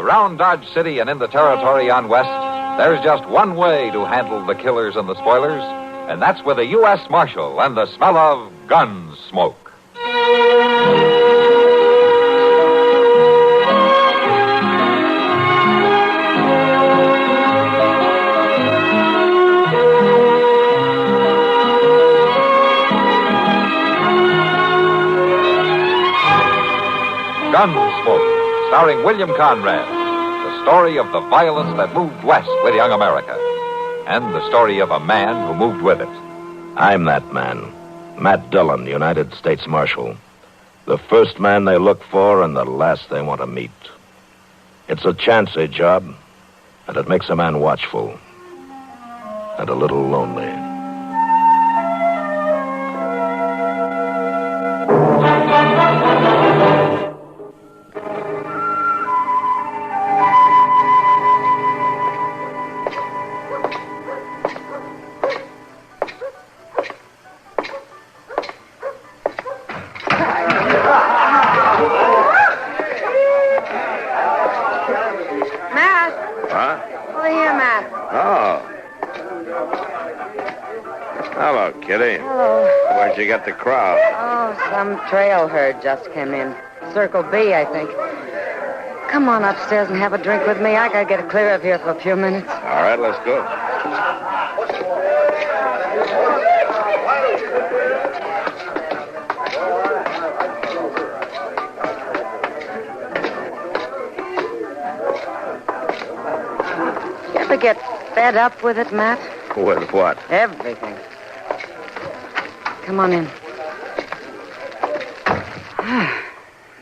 Around Dodge City and in the territory on West, there's just one way to handle the killers and the spoilers, and that's with a U.S. Marshal and the smell of Gunsmoke. Gunsmoke, starring William Conrad, the story of the violence that moved west with young America, and the story of a man who moved with it. I'm that man, Matt Dillon, United States Marshal. The first man they look for and the last they want to meet. It's a chancy job, and it makes a man watchful and a little lonely. You got the crowd? Oh, some trail herd just came in. Circle B, I think. Come on upstairs and have a drink with me. I gotta get clear of here for a few minutes. All right, let's go. You ever get fed up with it, Matt? With what? Everything. Come on in.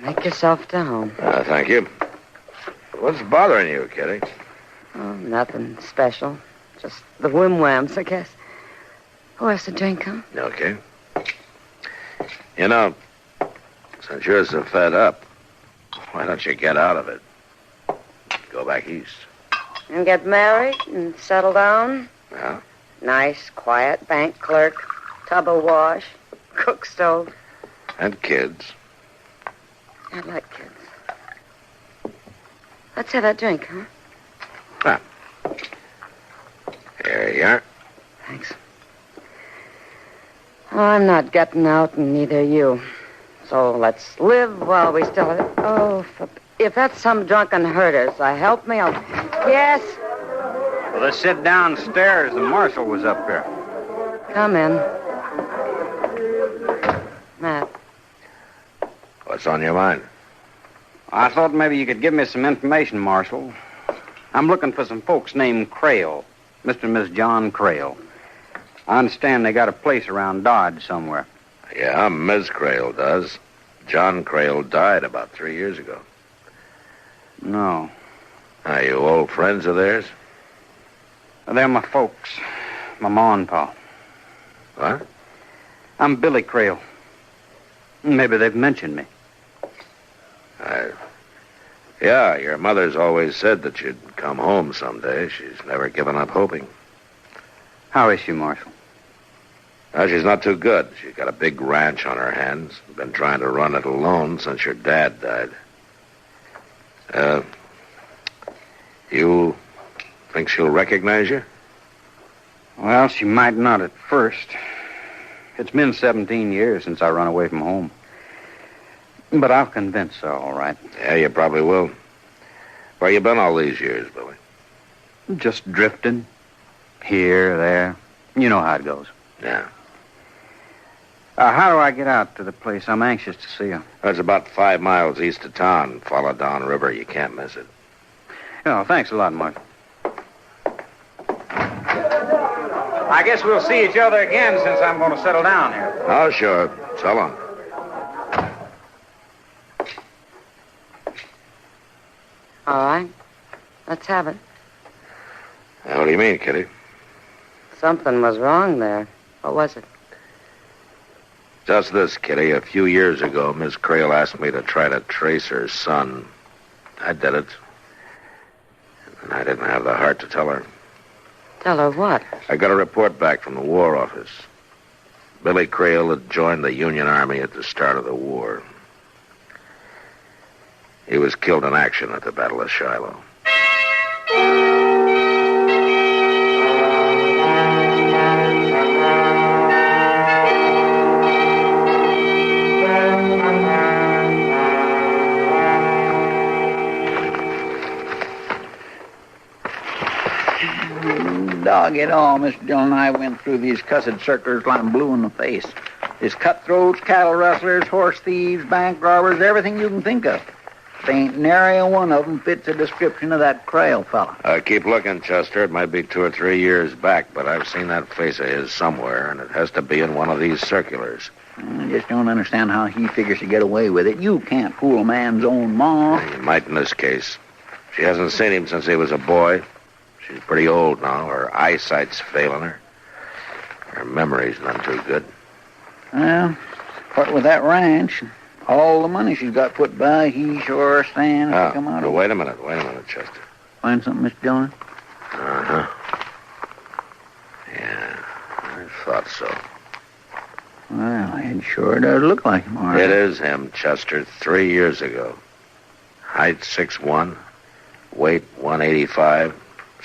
Make yourself to home. Thank you. What's bothering you, Kitty? Oh, nothing special. Just the whim-whams, I guess. Who has a drink, huh? Okay. You know, since you're so fed up, why don't you get out of it? Go back east. And get married and settle down? Yeah. Nice, quiet bank clerk. Tub of wash, cook stove. And kids. I like kids. Let's have that drink, huh? Ah. Here you are. Thanks. Oh, I'm not getting out, and neither you. So let's live while we still have it. Oh, if that's some drunken herder, so help me out. Yes? Well, let's sit downstairs. The marshal was up here. Come in. Matt. What's on your mind? I thought maybe you could give me some information, Marshal. I'm looking for some folks named Crail. Mr. and Miss John Crail. I understand they got a place around Dodge somewhere. Yeah, Ms. Crail does. John Crail died about 3 years ago. No. Are you old friends of theirs? They're my folks. My ma and pa. What? I'm Billy Crail. Maybe they've mentioned me. Yeah, your mother's always said that you'd come home someday. She's never given up hoping. How is she, Marshal? She's not too good. She's got a big ranch on her hands. Been trying to run it alone since your dad died. You think she'll recognize you? Well, she might not at first. It's been 17 years since I run away from home. But I'll convince her, all right. Yeah, you probably will. Where you been all these years, Billy? Just drifting. Here, there. You know how it goes. Yeah. How do I get out to the place? I'm anxious to see her. That's about 5 miles east of town. Follow down river. You can't miss it. Oh, thanks a lot, Marshal. I guess we'll see each other again since I'm going to settle down here. Oh, sure. So long. All right. Let's have it. What do you mean, Kitty? Something was wrong there. What was it? Just this, Kitty. A few years ago, Miss Crail asked me to try to trace her son. I did it. And I didn't have the heart to tell her. Tell her what? I got a report back from the War Office. Billy Crail had joined the Union Army at the start of the war. He was killed in action at the Battle of Shiloh. Dog it all, Mr. Dillon and I went through these cussed circlers till I'm blue in the face. There's cutthroats, cattle rustlers, horse thieves, bank robbers, everything you can think of. There ain't nary a one of them fits the description of that Crail fella. Keep looking, Chester. It might be 2 or 3 years back, but I've seen that face of his somewhere, and it has to be in one of these circulars. I just don't understand how he figures to get away with it. You can't fool a man's own ma. You might in this case. She hasn't seen him since he was a boy. She's pretty old now. Her eyesight's failing her. Her memory's none too good. Well, what with that ranch, all the money she's got put by, he sure stands to come out of it. Wait a minute, Chester. Find something, Mr. Dillon? Uh-huh. Yeah, I thought so. Well, it sure does look like him, all right. It is him, Chester, 3 years ago. Height 6'1", weight 185,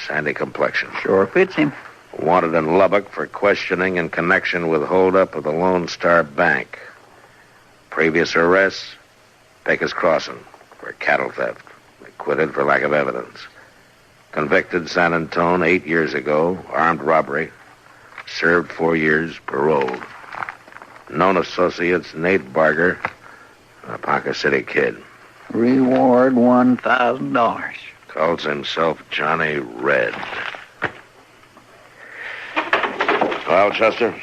sandy complexion. Sure fits him. Wanted in Lubbock for questioning in connection with holdup of the Lone Star Bank. Previous arrests, Pecos Crossing for cattle theft. Acquitted for lack of evidence. Convicted San Antone 8 years ago, armed robbery. Served 4 years, paroled. Known associates Nate Barger, a Ponca City kid. Reward $1,000. Calls himself Johnny Red. Well, Chester?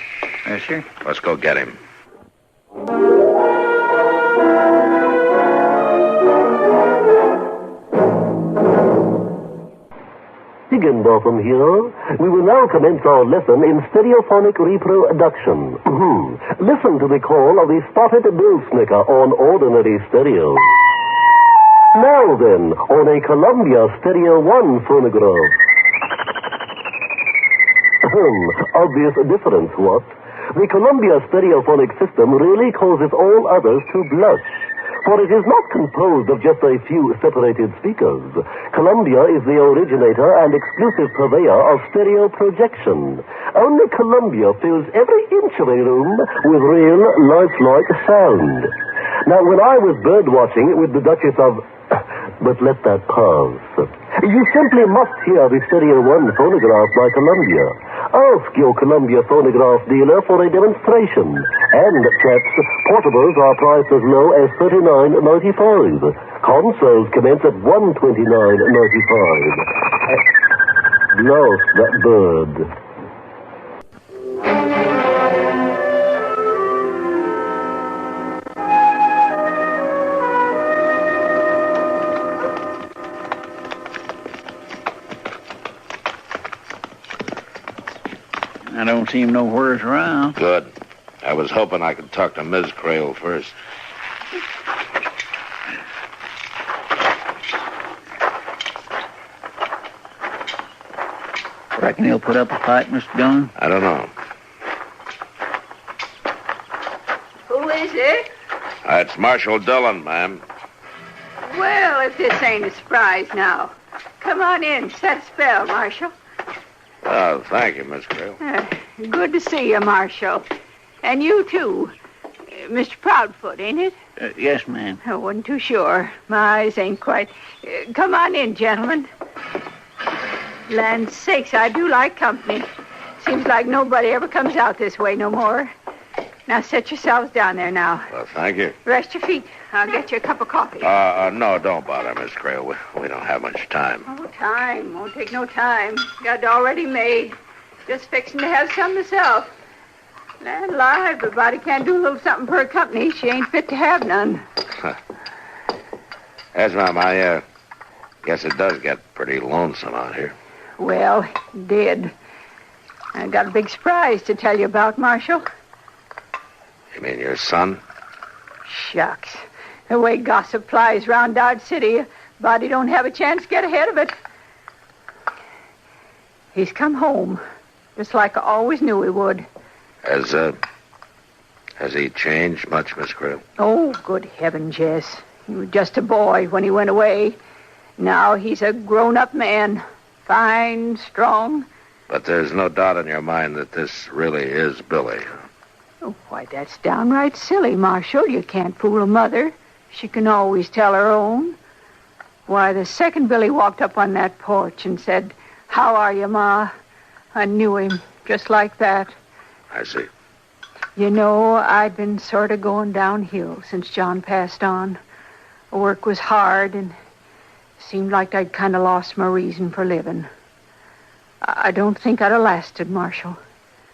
Yes, sir. Let's go get him. Higginbotham here. We will now commence our lesson in stereophonic reproduction. Listen to the call of the spotted bill snicker on ordinary stereo. Now then, on a Columbia Stereo 1 phonograph. Obvious difference, what? The Columbia stereophonic system really causes all others to blush. For it is not composed of just a few separated speakers. Columbia is the originator and exclusive purveyor of stereo projection. Only Columbia fills every inch of a room with real, lifelike sound. Now, when I was bird watching with the Duchess of... But let that pass. You simply must hear the Stereo 1 phonograph by Columbia. Ask your Columbia phonograph dealer for a demonstration. And, chaps, portables are priced as low as $39.95. Consoles commence at $129.95. Lost that bird. I don't see him nowheres around. Good. I was hoping I could talk to Ms. Crail first. Reckon he'll put up a fight, Mr. Dillon? I don't know. Who is it? It's Marshal Dillon, ma'am. Well, if this ain't a surprise now. Come on in. Set a spell, Marshal. Oh, thank you, Miss Crail. Good to see you, Marshal. And you, too. Mr. Proudfoot, ain't it? Yes, ma'am. I wasn't too sure. My eyes ain't quite... come on in, gentlemen. Land's sakes, I do like company. Seems like nobody ever comes out this way no more. Now, set yourselves down there now. Well, thank you. Rest your feet. I'll get you a cup of coffee. No, don't bother, Miss Crail. We don't have much time. Oh, time. Won't take no time. Got it already made. Just fixing to have some myself. Land alive, a body can't do a little something for a company. She ain't fit to have none. Yes, ma'am, I guess it does get pretty lonesome out here. Well, it did. I got a big surprise to tell you about, Marshal. You mean your son? Shucks. The way gossip flies round Dodge City, a body don't have a chance to get ahead of it. He's come home, just like I always knew he would. Has he changed much, Miss Crail? Oh, good heavens, yes. He was just a boy when he went away. Now he's a grown-up man. Fine, strong. But there's no doubt in your mind that this really is Billy. Oh, why, that's downright silly, Marshal. You can't fool a mother. She can always tell her own. Why, the second Billy walked up on that porch and said, "How are you, Ma?" I knew him, just like that. I see. You know, I'd been sort of going downhill since John passed on. Work was hard, and seemed like I'd kind of lost my reason for living. I don't think I'd have lasted, Marshal.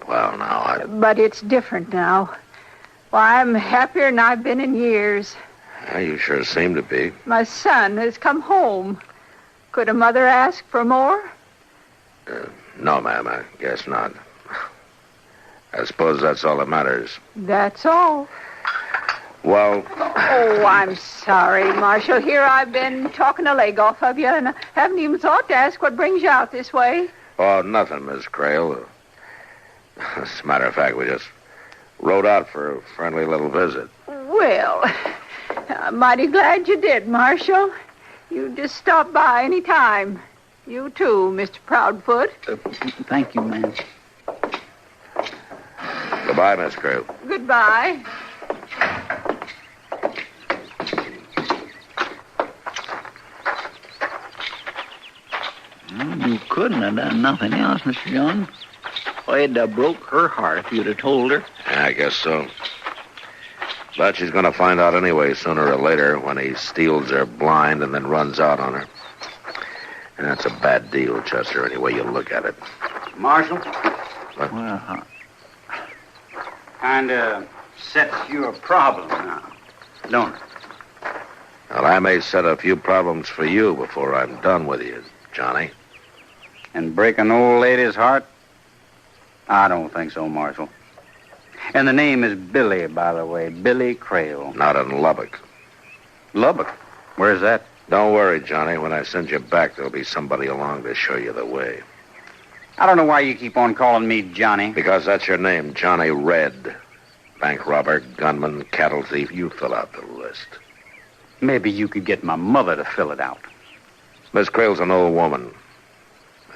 Well, now, But it's different now. Why, I'm happier than I've been in years. You sure seem to be. My son has come home. Could a mother ask for more? No, ma'am, I guess not. I suppose that's all that matters. That's all. Well... Oh, I'm sorry, Marshal. Here I've been talking a leg off of you, and I haven't even thought to ask what brings you out this way. Oh, nothing, Miss Crail. As a matter of fact, we just rode out for a friendly little visit. Well, I'm mighty glad you did, Marshal. You just stop by any time. You too, Mr. Proudfoot. Thank you, ma'am. Goodbye, Miss Crail. Goodbye. You couldn't have done nothing else, Mr. John. Well, it'd have broke her heart if you'd have told her. Yeah, I guess so. But she's going to find out anyway, sooner or later, when he steals her blind and then runs out on her. And that's a bad deal, Chester, any way you look at it. Marshal? What? Well, Kind of sets you a problem now, don't it? Well, I may set a few problems for you before I'm done with you, Johnny. And break an old lady's heart? I don't think so, Marshal. And the name is Billy, by the way. Billy Crail. Not in Lubbock. Lubbock? Where's that? Don't worry, Johnny. When I send you back, there'll be somebody along to show you the way. I don't know why you keep on calling me Johnny. Because that's your name, Johnny Red. Bank robber, gunman, cattle thief. You fill out the list. Maybe you could get my mother to fill it out. Miss Crail's an old woman.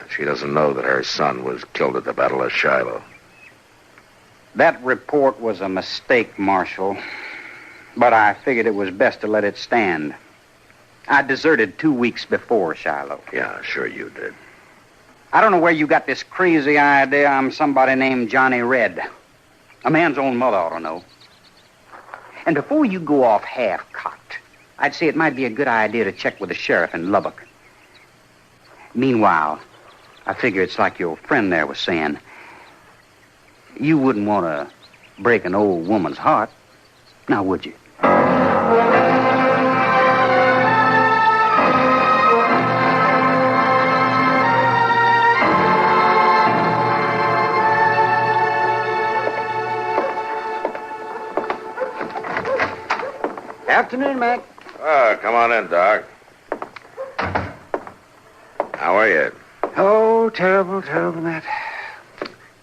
She doesn't know that her son was killed at the Battle of Shiloh. That report was a mistake, Marshal. But I figured it was best to let it stand. I deserted 2 weeks before Shiloh. Yeah, sure you did. I don't know where you got this crazy idea I'm somebody named Johnny Red. A man's own mother ought to know. And before you go off half-cocked, I'd say it might be a good idea to check with the sheriff in Lubbock. Meanwhile, I figure it's like your friend there was saying. You wouldn't want to break an old woman's heart, now would you? Afternoon, Mac. Oh, come on in, Doc. How are you? Oh, terrible, Matt.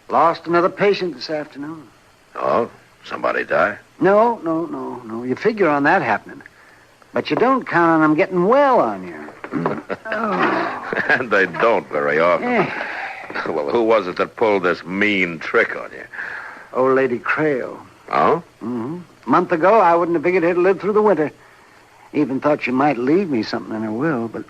Lost another patient this afternoon. Oh, somebody die? No. You figure on that happening. But you don't count on them getting well on you. And they don't very often. Well, who was it that pulled this mean trick on you? Old Lady Crail. Oh? Mm-hmm. A month ago, I wouldn't have figured her to live through the winter. Even thought she might leave me something in her will, but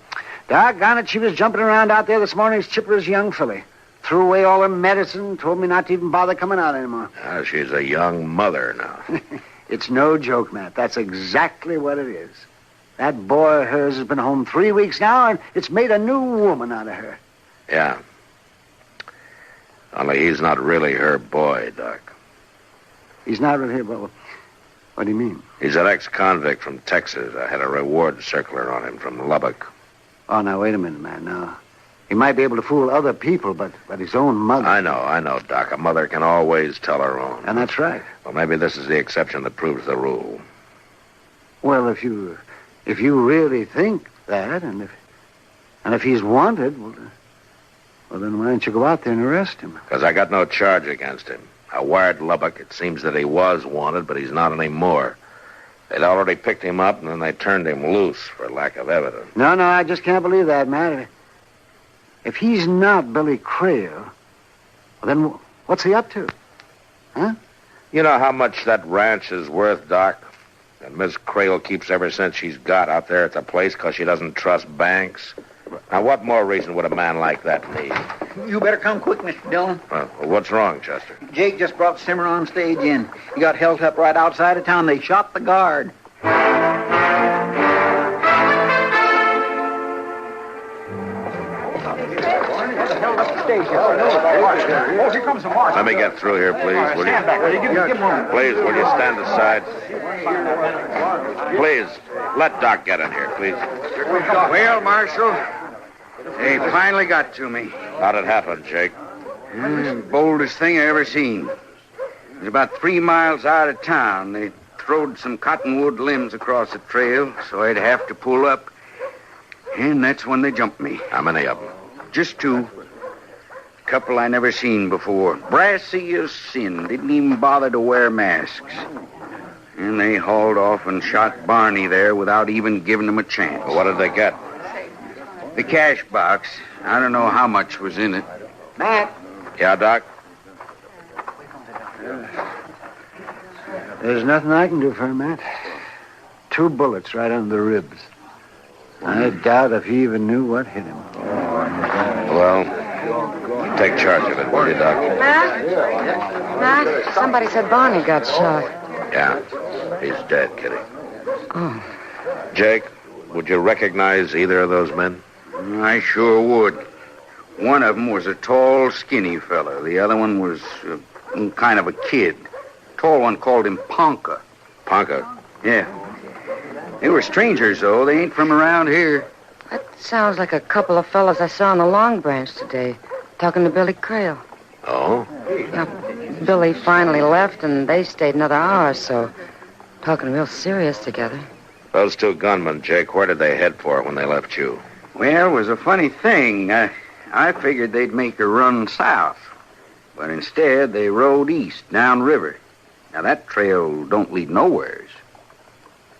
doggone it, she was jumping around out there this morning as chipper as a young filly. Threw away all her medicine, told me not to even bother coming out anymore. She's a young mother now. It's no joke, Matt. That's exactly what it is. That boy of hers has been home 3 weeks now, and it's made a new woman out of her. Yeah. Only he's not really her boy, Doc. He's not really here, but what do you mean? He's an ex-convict from Texas. I had a reward circular on him from Lubbock. Oh, now, wait a minute, man. Now, he might be able to fool other people, but his own mother... I know, Doc. A mother can always tell her own. And that's right. Well, maybe this is the exception that proves the rule. Well, if you really think that, and if he's wanted, well, then why don't you go out there and arrest him? Because I got no charge against him. I wired Lubbock. It seems that he was wanted, but he's not anymore. They'd already picked him up, and then they turned him loose for lack of evidence. No, I just can't believe that, Matt. If he's not Billy Crail, well, then what's he up to? Huh? You know how much that ranch is worth, Doc? And Miss Crail keeps every cent she's got out there at the place because she doesn't trust banks. Now, what more reason would a man like that need? You better come quick, Mr. Dillon. Well, what's wrong, Chester? Jake just brought Simmer on stage in. He got held up right outside of town. They shot the guard. Let me get through here, please, will you? Please, will you stand aside? Please, let Doc get in here, please. Well, Marshal, they finally got to me. How'd it happen, Jake? Boldest thing I ever seen. It was about 3 miles out of town. They throwed some cottonwood limbs across the trail, so I'd have to pull up. And that's when they jumped me. How many of them? Just 2. Couple I never seen before. Brassy as sin. Didn't even bother to wear masks. And they hauled off and shot Barney there without even giving him a chance. Well, what did they get? The cash box. I don't know how much was in it. Matt. Yeah, Doc? There's nothing I can do for him, Matt. 2 bullets right under the ribs. I doubt if he even knew what hit him. Well, take charge of it, will you, Doc? Matt, somebody said Barney got shot. Yeah, he's dead, Kitty. Oh. Jake, would you recognize either of those men? I sure would. One of them was a tall, skinny fella. The other one was kind of a kid. Tall one called him Ponca. Ponca? Yeah. They were strangers, though. They ain't from around here. That sounds like a couple of fellas I saw on the Long Branch today, talking to Billy Crail. Oh? Yeah, Billy finally left, and they stayed another hour or so, talking real serious together. Those 2 gunmen, Jake, where did they head for when they left you? Well, it was a funny thing. I figured they'd make a run south. But instead, they rode east, downriver. Now, that trail don't lead nowheres.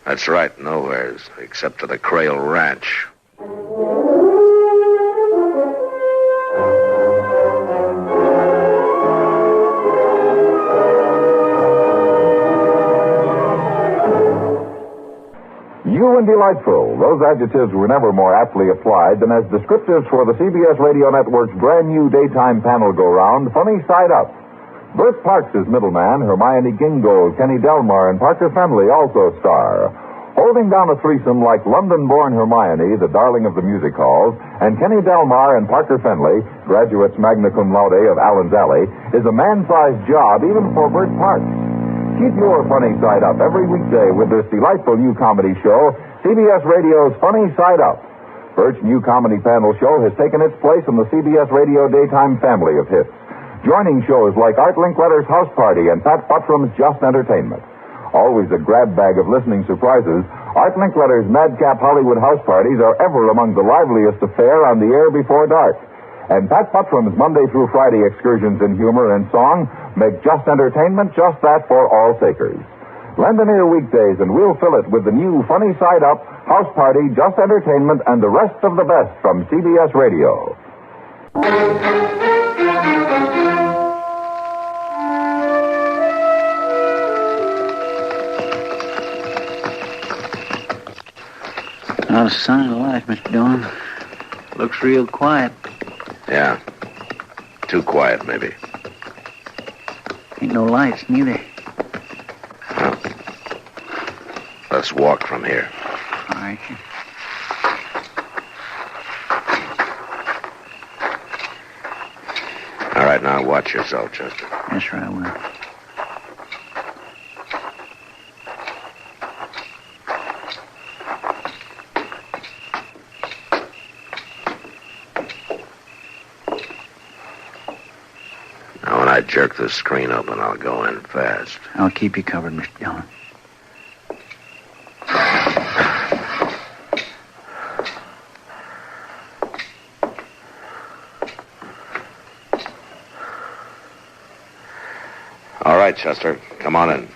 That's right, nowheres, except to the Crail Ranch. New and delightful. Those adjectives were never more aptly applied than as descriptives for the CBS Radio Network's brand new daytime panel go-round, Funny Side Up. Bert Parks is middleman, Hermione Gingold, Kenny Delmar, and Parker Fenley also star. Holding down a threesome like London-born Hermione, the darling of the music halls, and Kenny Delmar and Parker Fenley, graduates magna cum laude of Allen's Alley, is a man-sized job even for Bert Parks. Keep your Funny Side Up every weekday with this delightful new comedy show, CBS Radio's Funny Side Up. Bert's new comedy panel show has taken its place in the CBS Radio daytime family of hits. Joining shows like Art Linkletter's House Party and Pat Buttram's Just Entertainment. Always a grab bag of listening surprises, Art Linkletter's Madcap Hollywood House Parties are ever among the liveliest affair on the air before dark. And Pat Buttram's Monday through Friday excursions in humor and song make Just Entertainment just that for all takers. Lend an ear weekdays and we'll fill it with the new Funny Side Up, House Party, Just Entertainment, and the rest of the best from CBS Radio. Not a sign of life, Mr. Dillon. Looks real quiet. Yeah. Too quiet, maybe. Ain't no lights, neither. Well, let's walk from here. All right. All right, now watch yourself, Chester. Yes, sir, I will. Now, when I jerk the screen open, I'll go in fast. I'll keep you covered, Mr. Dillon. All right, Chester. Come on in.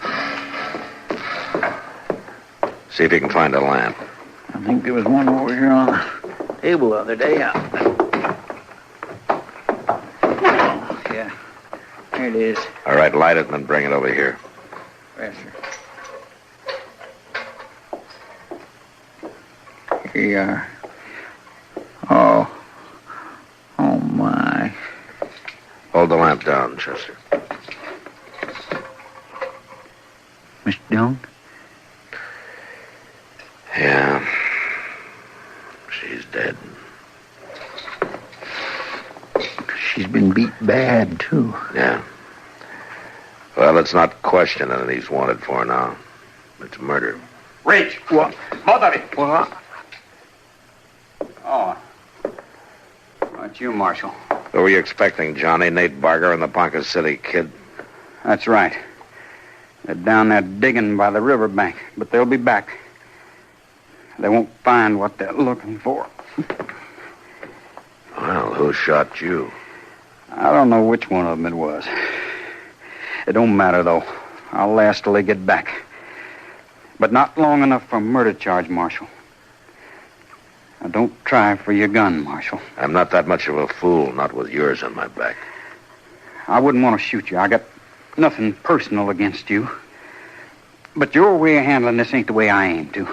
See if you can find a lamp. I think there was one over here on the table the other day. Oh, yeah. There it is. All right, light it and then bring it over here. Yes, sir. Here you are. Oh, my. Hold the lamp down, Chester. Mr. Dillon? Yeah. She's dead. She's been beat bad, too. Yeah. Well, it's not questioning that he's wanted for now. It's murder. Rich! What? Mother! What? Oh. It's you, Marshal. Who were you expecting, Johnny? Nate Barger and the Ponca City Kid? That's right. They're down there digging by the riverbank, but they'll be back. They won't find what they're looking for. Well, who shot you? I don't know which one of them it was. It don't matter, though. I'll last till they get back. But not long enough for a murder charge, Marshal. Now, don't try for your gun, Marshal. I'm not that much of a fool, not with yours on my back. I wouldn't want to shoot you. I got nothing personal against you. But your way of handling this ain't the way I aim to.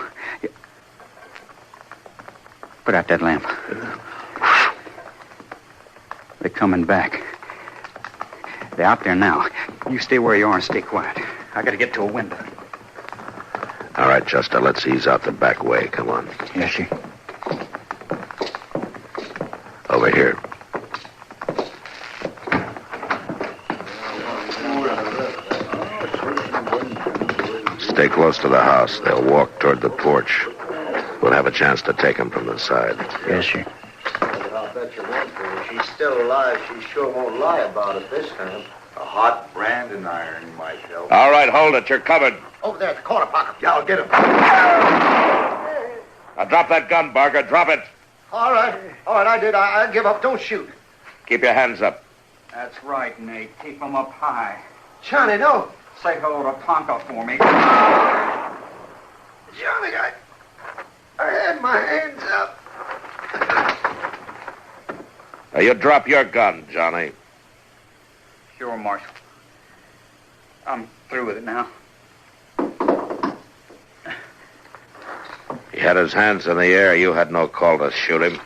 Put out that lamp. They're coming back. They're out there now. You stay where you are and stay quiet. I gotta get to a window. All right, Chester, let's ease out the back way. Come on. Yes, sir. Over here. Stay close to the house. They'll walk toward the porch. We'll have a chance to take them from the side. Yes, sir. I'll bet you one thing. If she's still alive, she sure won't lie about it this time. A hot branding iron might help. All right, hold it. You're covered. Over there at the corner pocket. Yeah, I'll get him. Now drop that gun, Barger. Drop it. All right, I did. I give up. Don't shoot. Keep your hands up. That's right, Nate. Keep them up high. Johnny, no. Say hello to Ponca for me. Johnny, I had my hands up. Now you drop your gun, Johnny. Sure, Marshal. I'm through with it now. He had his hands in the air. You had no call to shoot him.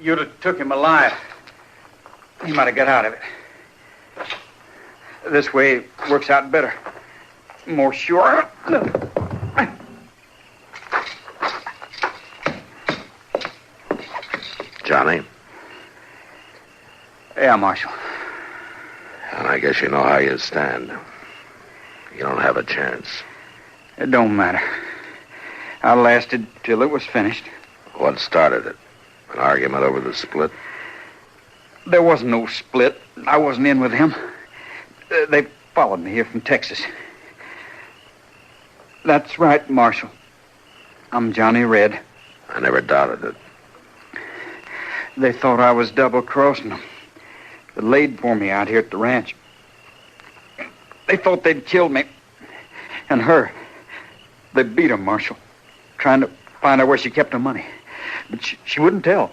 You'd have took him alive. He might have got out of it. This way it works out better. More sure. Johnny? Yeah, Marshal. And I guess you know how you stand. You don't have a chance. It don't matter. I lasted till it was finished. What started it? An argument over the split? There wasn't no split. I wasn't in with him. They followed me here from Texas. That's right, Marshal. I'm Johnny Red. I never doubted it. They thought I was double-crossing them. They laid for me out here at the ranch. They thought they'd killed me. And her. They beat her, Marshal. Trying to find out where she kept her money. But she wouldn't tell.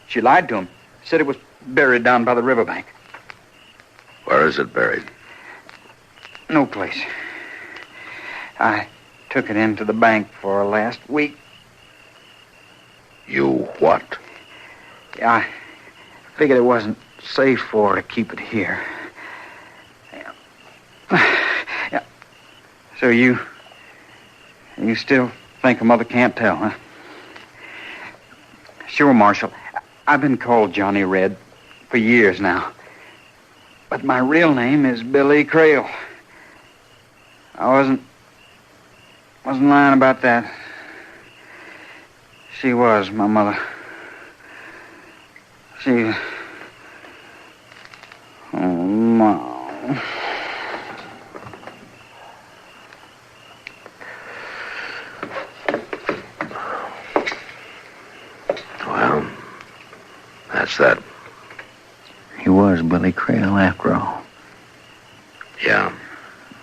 She lied to him. Said it was buried down by the riverbank. Where is it buried? No place. I took it into the bank for last week. You what? I figured it wasn't safe for her to keep it here. Yeah. So you still think a mother can't tell, huh? Sure, Marshal. I've been called Johnny Red for years now. But my real name is Billy Crail. I wasn't lying about that. She was, my mother. She... Oh, Mom. Well, that's that. He was Billy Crail after all. Yeah.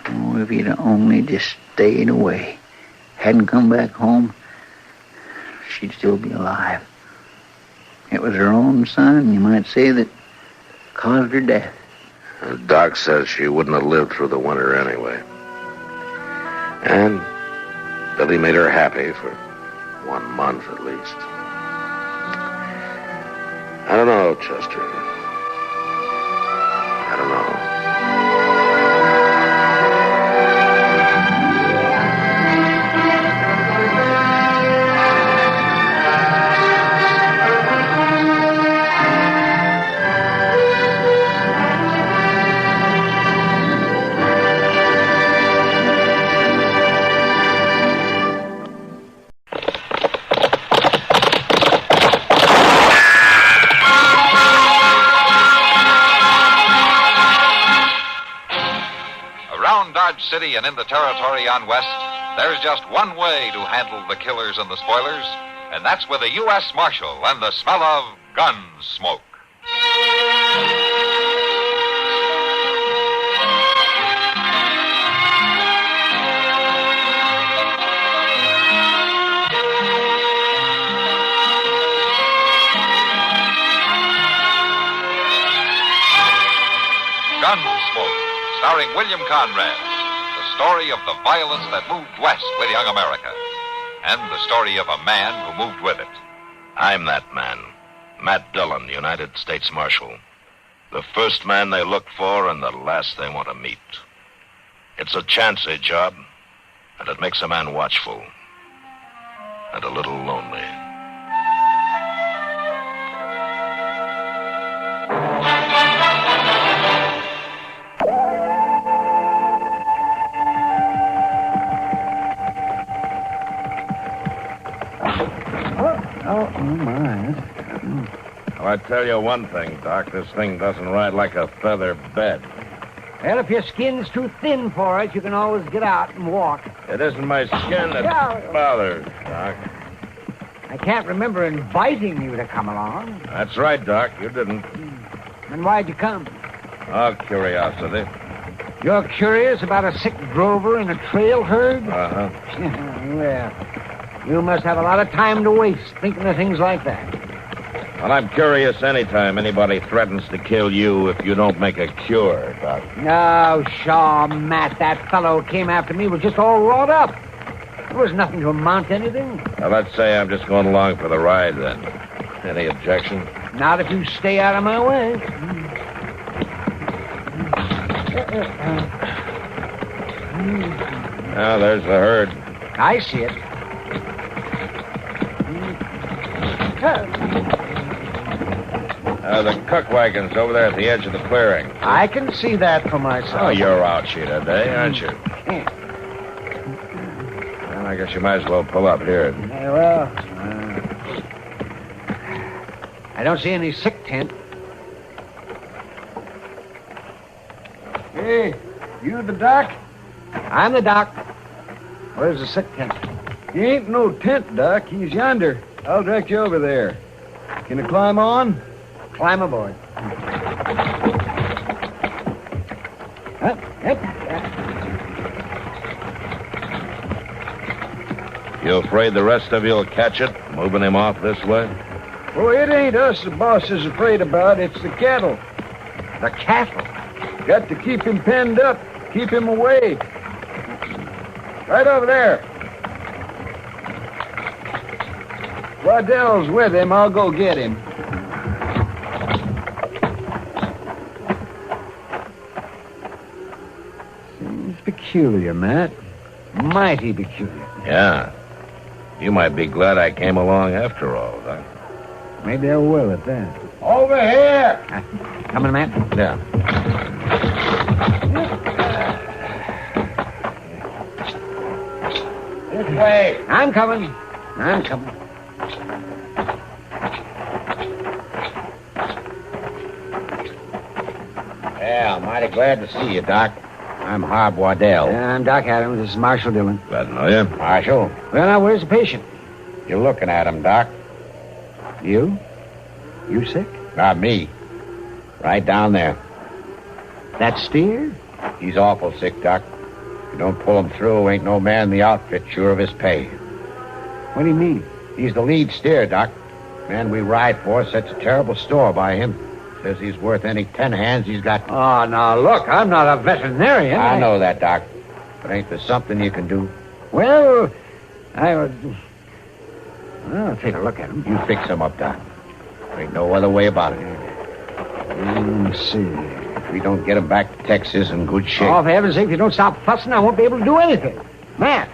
Oh, if he'd only just stayed away. hadn't come back home, she'd still be alive. It was her own son, you might say, that caused her death. And Doc says she wouldn't have lived through the winter anyway. And Billy made her happy for 1 month at least. I don't know, Chester. I don't know. City and in the territory on West, there's just one way to handle the killers and the spoilers, and that's with a U.S. Marshal and the smell of Gunsmoke. Gunsmoke, starring William Conrad. The story of the violence that moved west with young America, and the story of a man who moved with it. I'm that man, Matt Dillon, United States Marshal. The first man they look for and the last they want to meet. It's a chancy job, and it makes a man watchful and a little lonely. Oh, my. Well, I tell you one thing, Doc. This thing doesn't ride like a feather bed. Well, if your skin's too thin for it, you can always get out and walk. It isn't my skin that bothers, Doc. I can't remember inviting you to come along. That's right, Doc. You didn't. Then why'd you come? Oh, curiosity. You're curious about a sick drover in a trail herd? Uh-huh. Well, you must have a lot of time to waste thinking of things like that. Well, I'm curious anytime anybody threatens to kill you if you don't make a cure, Doc. No, Shaw, Matt, that fellow came after me was just all wrought up. There was nothing to amount to anything. Well, let's say I'm just going along for the ride, then. Any objection? Not if you stay out of my way. Now, there's the herd. I see it. The cook wagon's over there at the edge of the clearing. I can see that for myself. Oh, you're out here today, aren't you? Well, I guess you might as well pull up here. I don't see any sick tent. Hey, you the doc? I'm the doc. Where's the sick tent? He ain't no tent, Doc. He's yonder. I'll direct you over there. Can I climb on? Climb aboard. You afraid the rest of you'll catch it, moving him off this way? Oh, it ain't us the boss is afraid about. It's the cattle. The cattle? Got to keep him penned up. Keep him away. Right over there. Waddell's with him. I'll go get him. Seems peculiar, Matt. Mighty peculiar. Yeah. You might be glad I came along after all, Doc. Maybe I will at that. Over here! Coming, Matt? Yeah. This way. I'm coming. Yeah, I'm mighty glad to see you, Doc. I'm Harb Waddell. I'm Doc Adams. This is Marshal Dillon. Glad to know you. Marshal, Well, now, where's the patient? you're looking at him, Doc. You? You sick? Not me. Right down there. That steer? He's awful sick, Doc. If you don't pull him through, ain't no man in the outfit sure of his pay. What do you mean? He's the lead steer, Doc. Man we ride for sets a terrible store by him. Says he's worth any 10 hands he's got. Oh, now, look, I'm not a veterinarian. I know that, Doc. But ain't there something you can do? Well, I'll take a look at him. You fix him up, Doc. Ain't no other way about it. Let's see. If we don't get him back to Texas in good shape. Oh, for heaven's sake, if you don't stop fussing, I won't be able to do anything. Matt,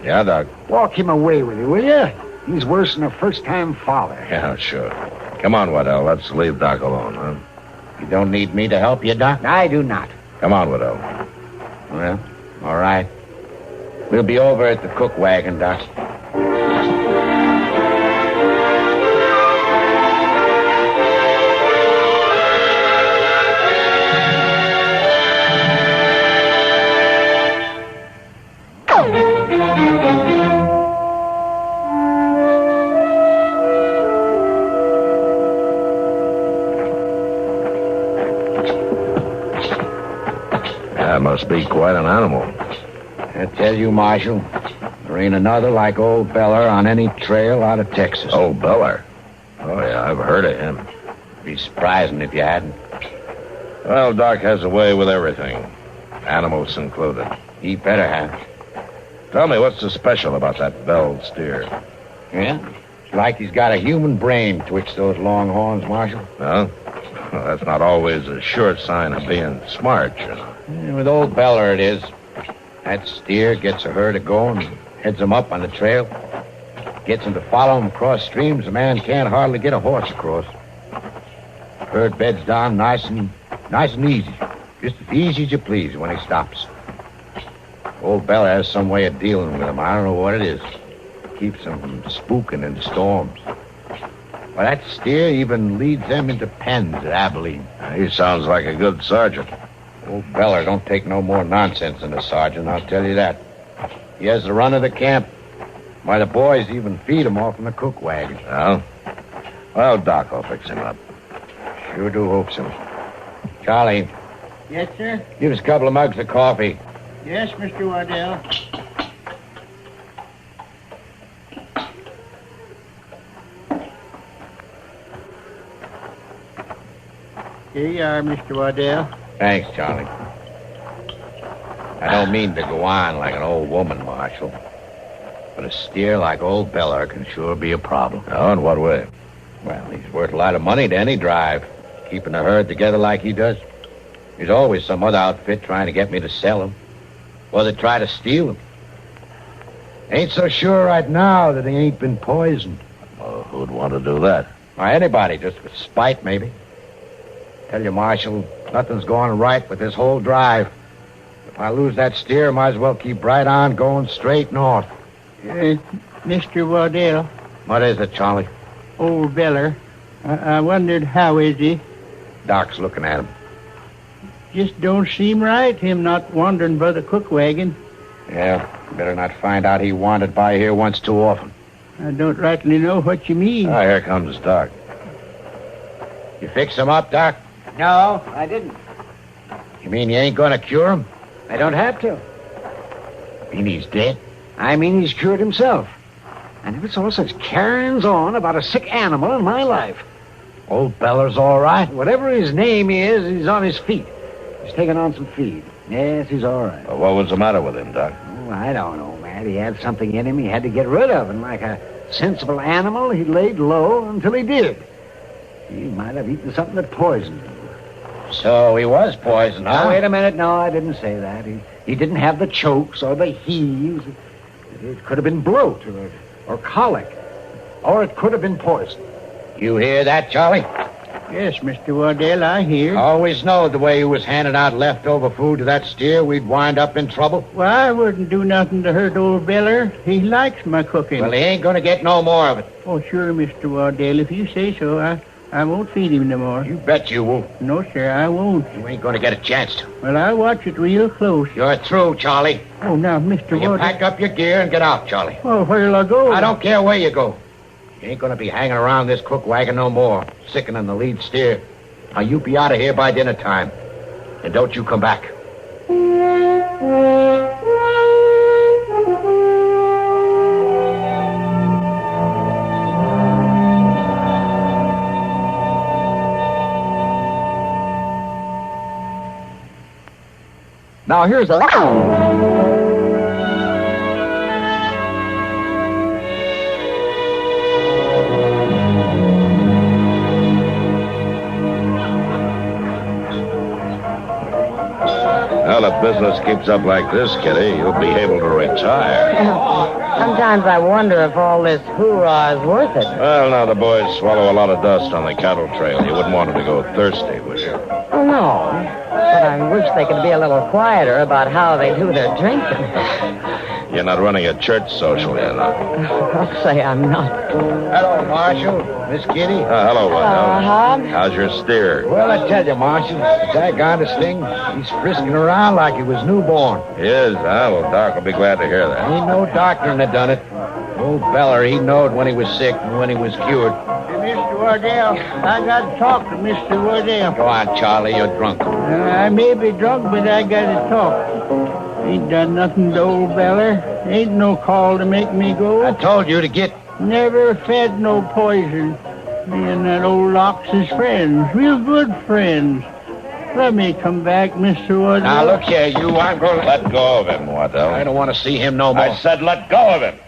Yeah, Doc. walk him away with you, will you? He's worse than a first-time father. Yeah, sure. Come on, Waddell. Let's leave Doc alone, huh? You don't need me to help you, Doc? I do not. Come on, Waddell. Well, all right. We'll be over at the cook wagon, Doc. That must be quite an animal. I tell you, Marshal, there ain't another like old Beller on any trail out of Texas. Old Beller? Oh, yeah, I've heard of him. Be surprising if you hadn't. Well, Doc has a way with everything. Animals included. He better have. Tell me, what's so special about that belled steer? Yeah? It's like he's got a human brain twitch those long horns, Marshal. Huh? Well, that's not always a sure sign of being smart, you know. Yeah, with old Beller it is. That steer gets a herd going, heads them up on the trail. Gets them to follow him across streams a man can't hardly get a horse across. Herd beds down nice and easy. Just as easy as you please when he stops. Old Beller has some way of dealing with him. I don't know what it is. Keeps them from spooking in storms. Well, that steer even leads them into pens at Abilene. He sounds like a good sergeant. Old Beller don't take no more nonsense than a sergeant, I'll tell you that. He has the run of the camp. Why, the boys even feed him off in the cook wagon. Oh? Well, Doc will fix him up. Sure do hope so. Charlie, Yes, sir? give us a couple of mugs of coffee. Yes, Mr. Waddell. Here you are, Mr. Waddell. Thanks, Charlie. I don't mean to go on like an old woman, Marshal. But a steer like old Beller can sure be a problem. Oh, in what way? Well, he's worth a lot of money to any drive, keeping the herd together like he does. There's always some other outfit trying to get me to sell him. Or they try to steal him. Ain't so sure right now that he ain't been poisoned. Well, who'd want to do that? Or anybody, just with spite, maybe. Tell you, Marshal, nothing's going right with this whole drive. If I lose that steer, I might as well keep right on going straight north. Mr. Waddell, What is it, Charlie? old Beller, I wondered how is he? Doc's looking at him. Just don't seem right, him not wandering by the cook wagon. Yeah, better not find out he wandered by here once too often. I don't rightly know what you mean. Ah, here comes Doc. You fix him up, Doc? No, I didn't. You mean you ain't gonna cure him? I don't have to. You mean he's dead? I mean, he's cured himself. I never saw such carryings on about a sick animal in my life. Old Beller's all right. Whatever his name is, he's on his feet. He's taking on some feed. Yes, he's all right. Well, what was the matter with him, Doc? Oh, I don't know, Matt. He had something in him he had to get rid of, and like a sensible animal, he laid low until he did. He might have eaten something that poisoned him. So he was poisoned, huh? Now, wait a minute. No, I didn't say that. He didn't have the chokes or the heaves. It could have been bloat or colic. Or it could have been poison. You hear that, Charlie? Yes, Mr. Waddell, I hear. Always knowed the way you was handing out leftover food to that steer, we'd wind up in trouble. Well, I wouldn't do nothing to hurt old Beller. He likes my cooking. Well, he ain't gonna get no more of it. Oh, sure, Mr. Waddell. If you say so, I won't feed him no more. You bet you won't. No, sir, I won't. You ain't gonna get a chance to. Well, I'll watch it real close. You're through, Charlie. Oh, now, Mr. You Waddell. pack up your gear and get out, Charlie. Oh, where'll I go? I don't care where you go. You ain't gonna be hanging around this cook wagon no more, sickening the lead steer. Now, you be out of here by dinner time. And don't you come back. Now here's a... Well, if business keeps up like this, Kitty, you'll be able to retire. Sometimes I wonder if all this hoorah is worth it. Well, now the boys swallow a lot of dust on the cattle trail. You wouldn't want them to go thirsty, would you? Oh, no. But I wish they could be a little quieter about how they do their drinking. You're not running a church social, you know. I'll say I'm not. Hello, Marshal. Miss Kitty. Hello, Wendell. Hob. How's your steer? Well, I tell you, Marshal, that this thing, he's frisking around like he was newborn. He is, huh? Well, Doc will be glad to hear that. Ain't no doctor that done it. Old feller, he knowed when he was sick and when he was cured. Hey, Mr. Wardell, I got to talk to Mr. Wardell. Go on, Charlie, you're drunk. I may be drunk, but I got to talk. Ain't done nothing to old Beller. Ain't no call to make me go. I told you to get... Never fed no poison. Me and that old Locke's his friends. Real good friends. Let me come back, Mr. Wardell. Now, look here, you. I'm going to... Let go of him, Waddell. I don't want to see him no more. I said let go of him.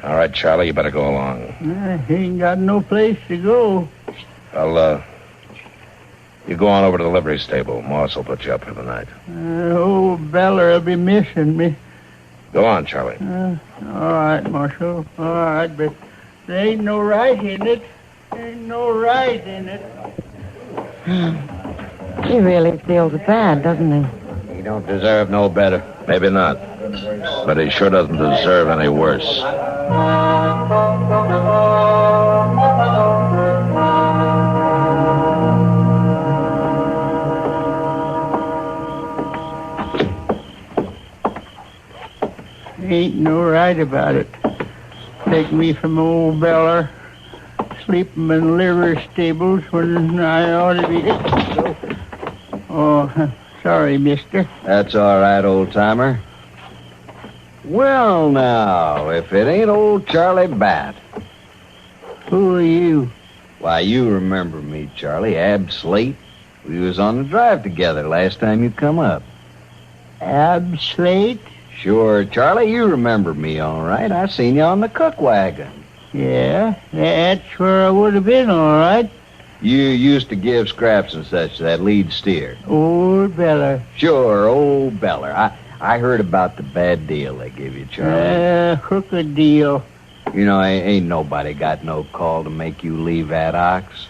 All right, Charlie, you better go along. I ain't got no place to go. Well, you go on over to the livery stable. Moss will put you up for the night. Old Beller'll be missing me. Go on, Charlie. All right, Marshal. All right, but there ain't no right in it. Ain't no right in it. He really feels bad, doesn't he? He don't deserve no better. Maybe not. But he sure doesn't deserve any worse. Ain't no right about it. Take me from old Beller, sleeping in liver stables when I ought to be... Oh, sorry, mister. That's all right, old-timer. Well, now, if it ain't old Charlie Bat. Who are you? Why, you remember me, Charlie. Ab Slate. We was on the drive together last time you come up. Ab Slate? Sure, Charlie, you remember me all right. I seen you on the cook wagon. Yeah, that's where I would have been, all right. You used to give scraps and such to that lead steer. Old Beller. Sure, old Beller. I heard about the bad deal they gave you, Charlie. Crooked deal. You know, ain't nobody got no call to make you leave that ox.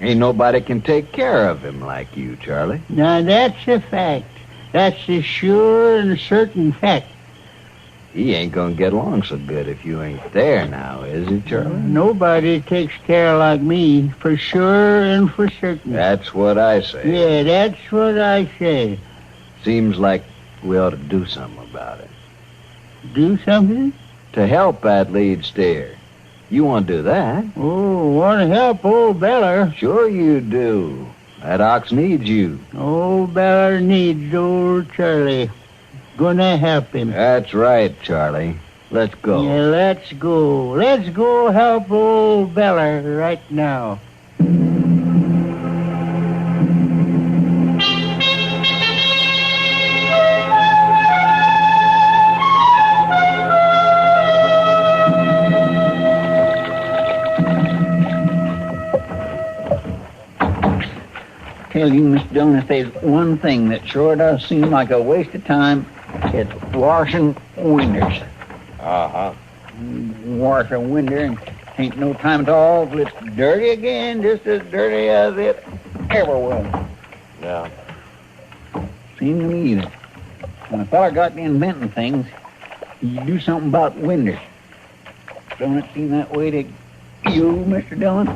Ain't nobody can take care of him like you, Charlie. Now, that's a fact. That's a sure and certain fact. He ain't gonna get along so good if you ain't there now, is he, Charlie? Nobody takes care like me, for sure and for certain. That's what I say. Yeah, that's what I say. Seems like we ought to do something about it. Do something? To help that lead steer. You want to do that? Oh, want to help old Beller? Sure you do. That ox needs you. Old Beller needs old Charlie. Gonna help him. That's right, Charlie. Let's go. Yeah, let's go. Let's go help old Beller right now. Tell you, Miss Dillon, if there's one thing that sure does seem like a waste of time, it's washing winders. Uh-huh. Wash a winder and ain't no time at all till it's dirty again, just as dirty as it ever was. Yeah. Seems to me that when a fella got to inventing things, you do something about winders. Don't it seem that way to you, Mr. Dillon?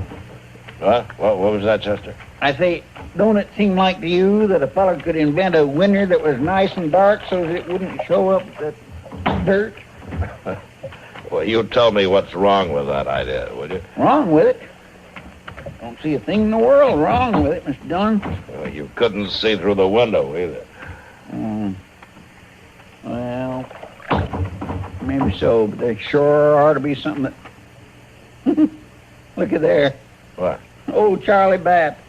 What was that, Chester? I say, don't it seem like to you that a fella could invent a winder that was nice and dark so that it wouldn't show up the dirt? Well, you tell me what's wrong with that idea, would you? Wrong with it? Don't see a thing in the world wrong with it, Mr. Dillon. Well, you couldn't see through the window either. Well, maybe so, but there sure ought to be something that... Look at there. What? Old Charlie Bat.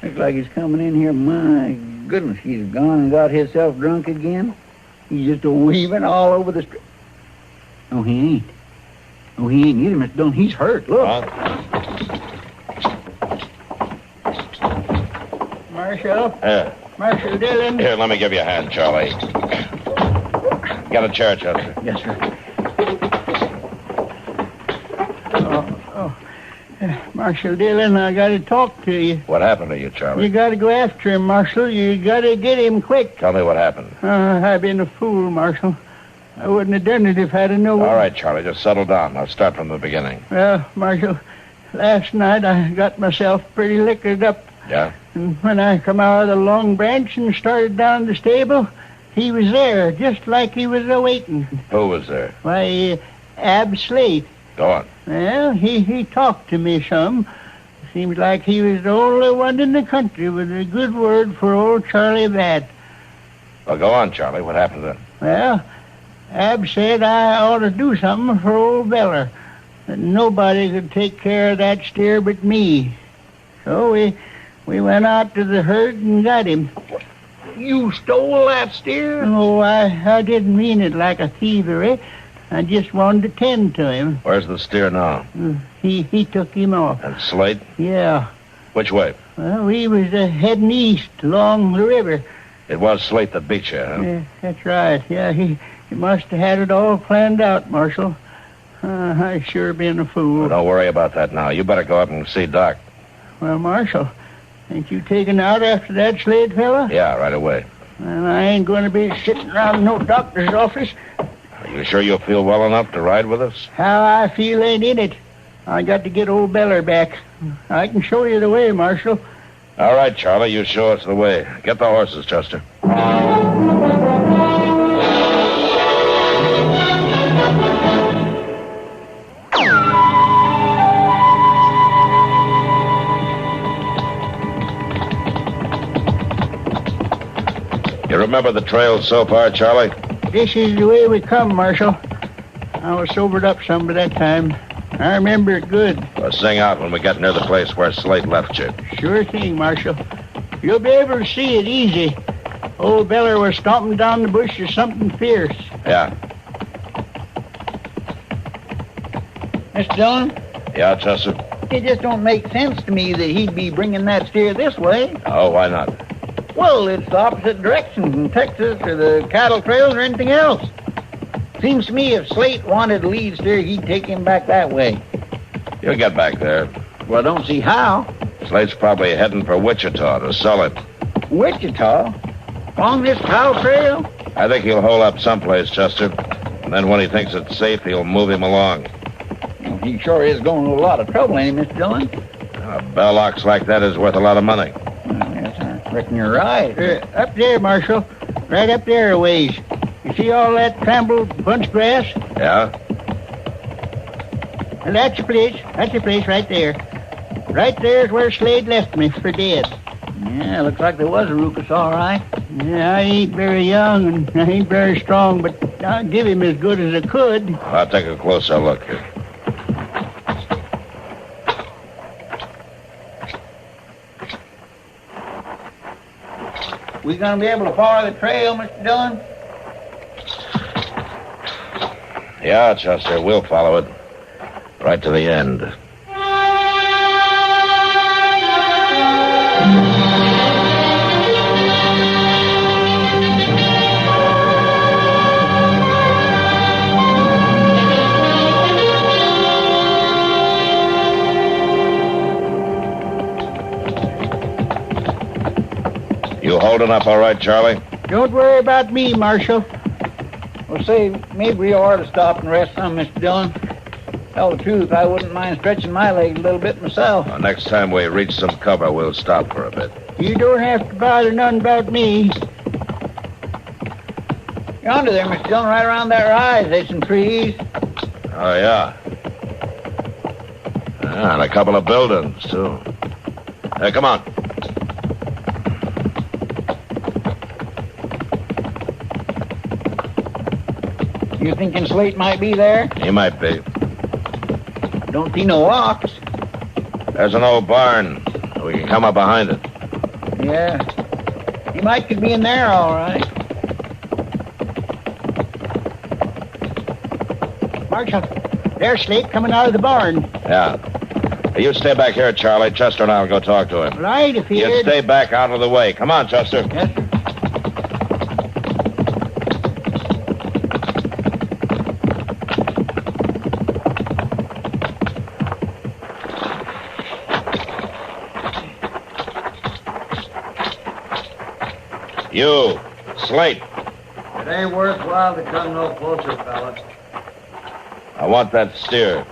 Looks like he's coming in here. My goodness, he's gone and got himself drunk again. He's just weaving all over the street. Oh, he ain't. Oh, he ain't either, Mr. Dillon. He's hurt. Look. Marshal. Yeah. Marshal Dillon. Here, let me give you a hand, Charlie. Got a chair, Chester? Yes, sir. Marshal Dillon, I got to talk to you. What happened to you, Charlie? You got to go after him, Marshal. You got to get him quick. Tell me what happened. I've been a fool, Marshal. I wouldn't have done it if I'd have known. All right, Charlie, just settle down. I'll start from the beginning. Well, Marshal, last night I got myself pretty liquored up. Yeah? And when I come out of the Long Branch and started down the stable, he was there, just like he was a-waiting. Who was there? Why, Ab Slate. Go on. Well, he talked to me some. Seems like he was the only one in the country with a good word for old Charlie Bat. Well, go on, Charlie. What happened then? Well, Ab said I ought to do something for old Beller. That nobody could take care of that steer but me. So we went out to the herd and got him. You stole that steer? Oh, I didn't mean it like a thievery. I just wanted to tend to him. Where's the steer now? He took him off. And Slate? Yeah. Which way? Well, we was heading east along the river. It was Slate that beat you, huh? Yeah, that's right. Yeah, he must have had it all planned out, Marshal. I sure been a fool. Well, don't worry about that now. You better go up and see Doc. Well, Marshal, ain't you taken out after that Slade fella? Yeah, right away. Well, I ain't going to be sitting around no doctor's office. Are you sure you'll feel well enough to ride with us? How I feel ain't in it. I got to get old Beller back. I can show you the way, Marshal. All right, Charlie, you show us the way. Get the horses, Chester. You remember the trail so far, Charlie? This is the way we come, Marshal. I was sobered up some by that time. I remember it good. Well, sing out when we get near the place where Slate left you. Sure thing, Marshal. You'll be able to see it easy. Old Beller was stomping down the bush or something fierce. Yeah. Mr. Dillon? Yeah, Chester? It just don't make sense to me that he'd be bringing that steer this way. Oh, why not? Well, it's the opposite direction from Texas or the cattle trails or anything else. Seems to me if Slate wanted to lead steer, he'd take him back that way. You'll get back there. Well, I don't see how. Slate's probably heading for Wichita to sell it. Wichita? Along this cow trail? I think he'll hole up someplace, Chester. And then when he thinks it's safe, he'll move him along. Well, he sure is going to a lot of trouble, ain't he, Mr. Dillon? A bell ox like that is worth a lot of money. Yes, I reckon you're right. Up there, Marshal. Right up there a ways. You see all that trampled bunch grass? Yeah? Well, that's your place. That's your place right there. Right there's where Slade left me for dead. Yeah, looks like there was a ruckus, all right. Yeah, I ain't very young and I ain't very strong, but I'll give him as good as I could. I'll take a closer look here. We gonna be able to follow the trail, Mr. Dillon? Yeah, Chester, we'll follow it. Right to the end. You holding up all right, Charlie? Don't worry about me, Marshal. Well, say, maybe we ought to stop and rest some, Mr. Dillon. Tell the truth, I wouldn't mind stretching my legs a little bit myself. Well, next time we reach some cover, we'll stop for a bit. You don't have to bother none about me. Yonder there, Mr. Dillon, right around that rise, there's some trees. Oh, yeah. Yeah, and a couple of buildings, too. Hey, come on. You thinking Slate might be there? He might be. Don't see no ox. There's an old barn. We can come up behind it. Yeah. He might could be in there, all right. Marshal, there's Slate coming out of the barn. Yeah. Hey, you stay back here, Charlie. Chester and I'll go talk to him. Right, if he You heard... stay back out of the way. Come on, Chester. Yes, sir. You, Slate. It ain't worthwhile to come no closer, fella. I want that steer.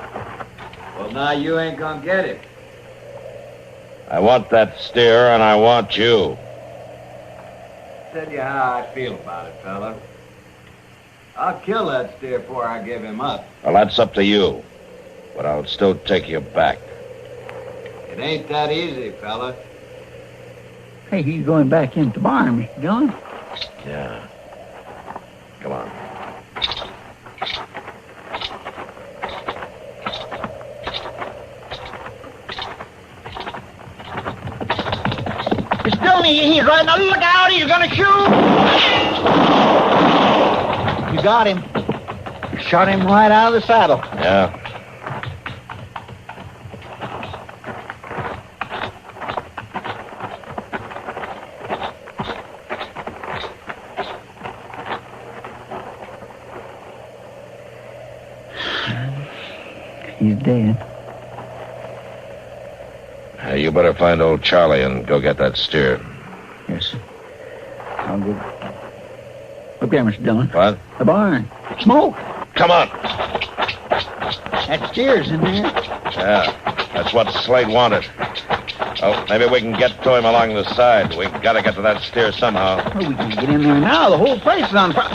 Well, now you ain't gonna get it. I want that steer, and I want you. Tell you how I feel about it, fella. I'll kill that steer before I give him up. Well, that's up to you. But I'll still take you back. It ain't that easy, fella. Hey, he's going back into the barn, Mr. Dillon. Yeah. Come on. Mr. Dillon, he's right now. Look out, he's gonna shoot! You got him. Shot him right out of the saddle. Yeah. He's dead. You better find old Charlie and go get that steer. Yes, sir. I'll go. Look there, Mr. Dillon. What? The barn. Smoke. Come on. That steer's in there. Yeah, that's what Slade wanted. Oh, maybe we can get to him along the side. We gotta get to that steer somehow. Oh, we can get in there now. The whole place is on fire.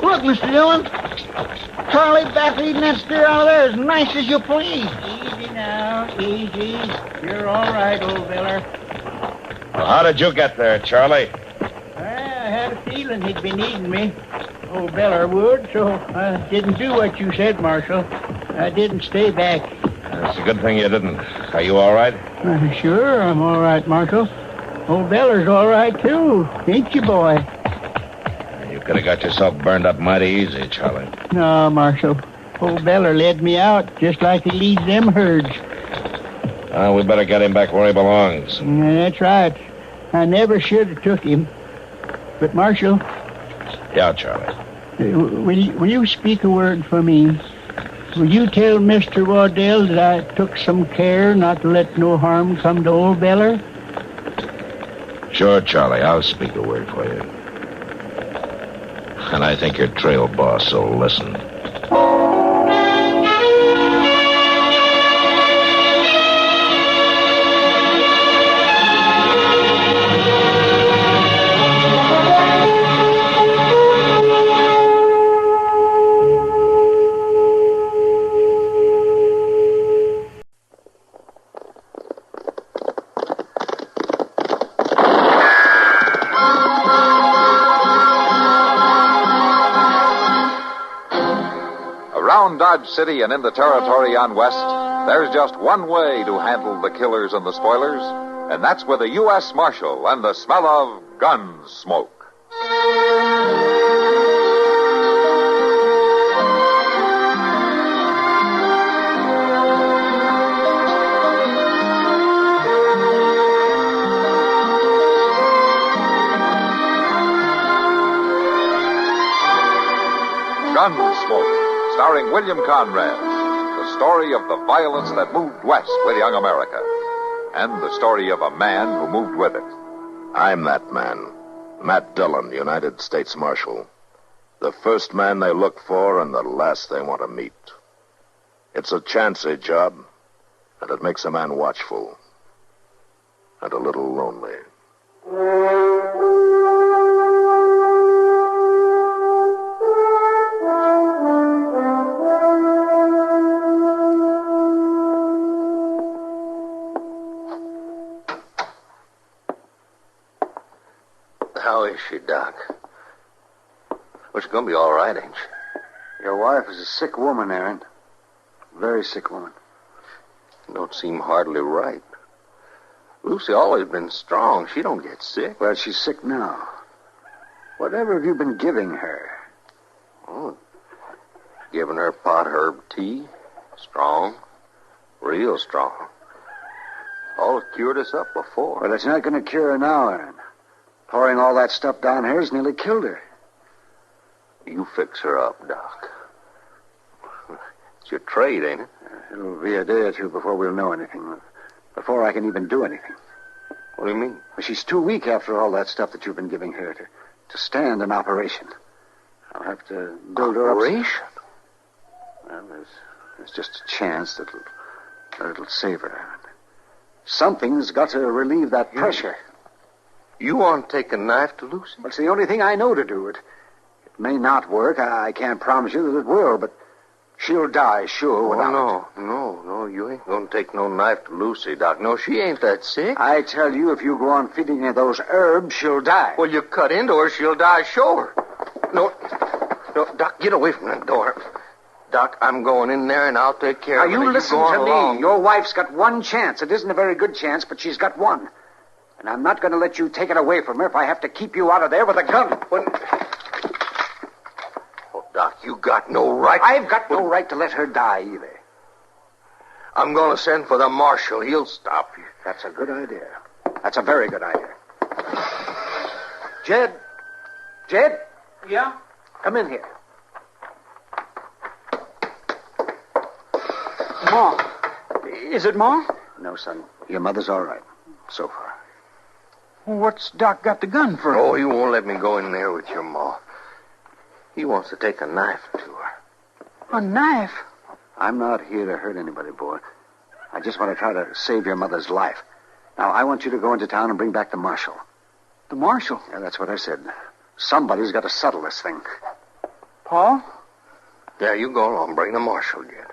Look, Mr. Dillon. Charlie back leading that steer out of there as nice as you please. Easy now, easy. You're all right, old feller. Well, how did you get there, Charlie? I had a feeling he'd be needing me. Old Beller would, so I didn't do what you said, Marshal. I didn't stay back. It's a good thing you didn't. Are you all right? Sure, I'm all right, Marshal. Old Beller's all right, too. Ain't you, boy? You could have got yourself burned up mighty easy, Charlie. No, Marshal. Old Beller led me out just like he leads them herds. We better get him back where he belongs. Yeah, that's right. I never should have took him. But, Marshal... Yeah, Charlie. Will you speak a word for me? Will you tell Mr. Waddell that I took some care not to let no harm come to old Beller? Sure, Charlie. I'll speak a word for you. And I think your trail boss will listen. Dodge City and in the territory on West, there's just one way to handle the killers and the spoilers, and that's with a U.S. Marshal and the smell of Gunsmoke. Gunsmoke, starring William Conrad, the story of the violence that moved west with young America, and the story of a man who moved with it. I'm that man, Matt Dillon, United States Marshal. The first man they look for and the last they want to meet. It's a chancy job, and it makes a man watchful and a little lonely. How is she, Doc? Well, she's going to be all right, ain't she? Your wife is a sick woman, Aaron. Very sick woman. Don't seem hardly right. Lucy always been strong. She don't get sick. Well, she's sick now. Whatever have you been giving her? Oh, giving her pot herb tea. Strong. Real strong. All cured us up before. Well, it's not going to cure her now, Aaron. Pouring all that stuff down here has nearly killed her. You fix her up, Doc. It's your trade, ain't it? It'll be a day or two before we'll know anything. Before I can even do anything. What do you mean? Well, she's too weak after all that stuff that you've been giving her to stand an operation. I'll have to build her up. Operation? Well, there's just a chance that it'll save her. Something's got to relieve that pressure. You want to take a knife to Lucy? Well, it's the only thing I know to do. It may not work. I can't promise you that it will, but she'll die, sure, without it. No, you ain't going to take no knife to Lucy, Doc. No, she ain't that sick. I tell you, if you go on feeding her those herbs, she'll die. Well, you cut into her, she'll die, sure. No, Doc, get away from that door. Doc, I'm going in there, and I'll take care of her. Now, you listen to me. Your wife's got one chance. It isn't a very good chance, but she's got one. And I'm not going to let you take it away from her if I have to keep you out of there with a gun. Oh, Doc, you got no right. I've got no right to let her die, either. I'm going to send for the marshal. He'll stop you. That's a good idea. That's a very good idea. Jed? Yeah? Come in here. Ma. Is it Ma? No, son. Your mother's all right. So far. What's Doc got the gun for? Oh, he won't let me go in there with your ma. He wants to take a knife to her. A knife? I'm not here to hurt anybody, boy. I just want to try to save your mother's life. Now, I want you to go into town and bring back the marshal. The marshal? Yeah, that's what I said. Somebody's got to settle this thing. Paul? Yeah, you go along. Bring the marshal, Jed.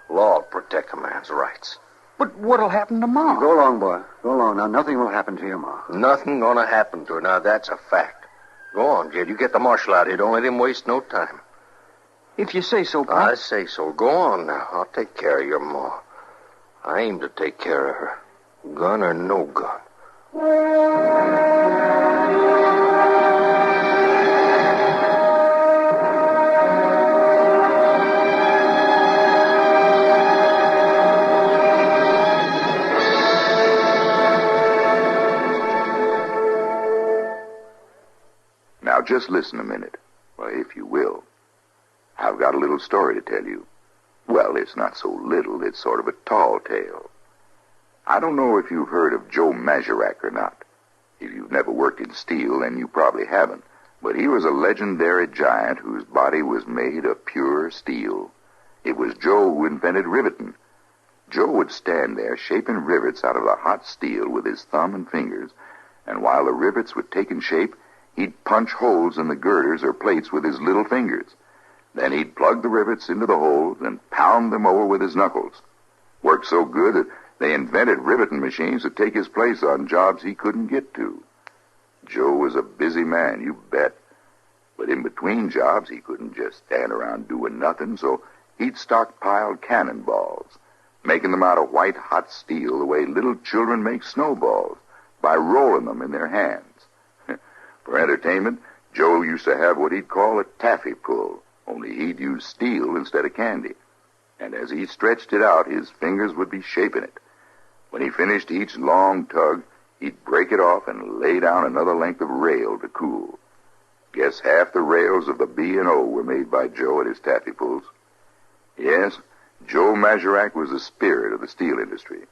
Law'll protect a man's rights. But what'll happen to Ma? Go along, boy. Go along. Now, nothing will happen to your Ma. Nothing gonna happen to her. Now, that's a fact. Go on, Jed. You get the marshal out here. Don't let him waste no time. If you say so, Paul. I say so. Go on now. I'll take care of your Ma. I aim to take care of her. Gun or no gun. Now, just listen a minute. Well, if you will. I've got a little story to tell you. Well, it's not so little. It's sort of a tall tale. I don't know if you've heard of Joe Mazurak or not. If you've never worked in steel, then you probably haven't. But he was a legendary giant whose body was made of pure steel. It was Joe who invented riveting. Joe would stand there shaping rivets out of the hot steel with his thumb and fingers, and while the rivets were taking shape, he'd punch holes in the girders or plates with his little fingers. Then he'd plug the rivets into the holes and pound them over with his knuckles. Worked so good that they invented riveting machines to take his place on jobs he couldn't get to. Joe was a busy man, you bet. But in between jobs, he couldn't just stand around doing nothing, so he'd stockpile cannonballs, making them out of white-hot steel the way little children make snowballs, by rolling them in their hands. For entertainment, Joe used to have what he'd call a taffy pull, only he'd use steel instead of candy. And as he stretched it out, his fingers would be shaping it. When he finished each long tug, he'd break it off and lay down another length of rail to cool. Guess half the rails of the B&O were made by Joe at his taffy pulls. Yes, Joe Mazurak was the spirit of the steel industry,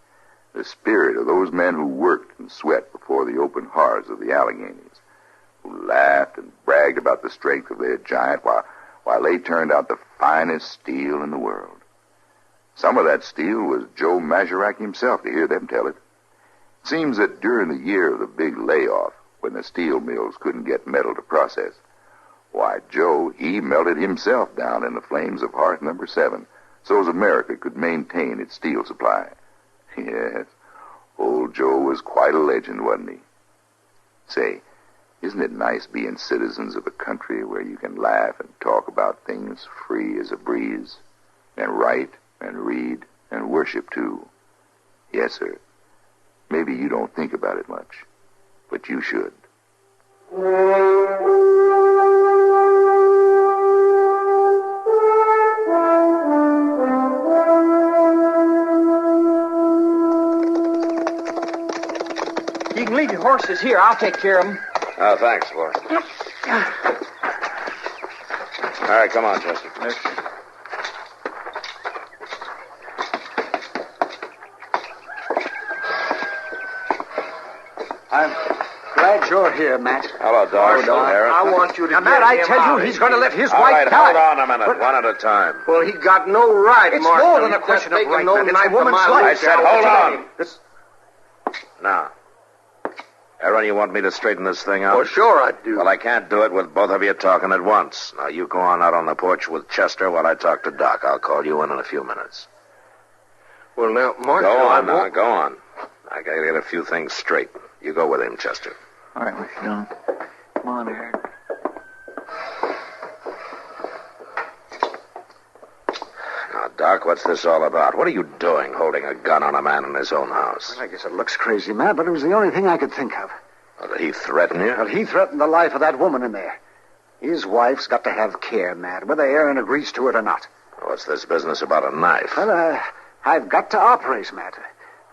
the spirit of those men who worked and sweat before the open hearths of the Alleghenies, who laughed and bragged about the strength of their giant while they turned out the finest steel in the world. Some of that steel was Joe Mazurak himself, to hear them tell it. It seems that during the year of the big layoff, when the steel mills couldn't get metal to process, why, Joe, he melted himself down in the flames of hearth number 7, so as America could maintain its steel supply. Yes, old Joe was quite a legend, wasn't he? Say, isn't it nice being citizens of a country where you can laugh and talk about things free as a breeze, and write and read and worship, too? Yes, sir. Maybe you don't think about it much, but you should. You can leave your horses here. I'll take care of them. Oh, thanks, boy. All right, come on, Chester. I'm glad you're here, Matt. Hello, Doc. I want you to Now, Matt, I tell you, he's going to let his wife die. Hold on a minute. One at a time. Well, he got no right, It's Marshal. more than a question of right, no Matt. It's knife a to woman's my life. I life. said, hold on. Now, Aaron, you want me to straighten this thing out? Oh, sure I do. Well, I can't do it with both of you talking at once. Now, you go on out on the porch with Chester while I talk to Doc. I'll call you in a few minutes. Well, now, Marshal, Go on I now, won't... go on. I gotta get a few things straight. You go with him, Chester. All right, Mr. Dillon. Come on, Aaron. Now, Doc, what's this all about? What are you doing holding a gun on a man in his own house? Well, I guess it looks crazy, Matt, but it was the only thing I could think of. Well, did he threaten you? Well, he threatened the life of that woman in there. His wife's got to have care, Matt, whether Aaron agrees to it or not. What's this business about a knife? Well, I've got to operate, Matt.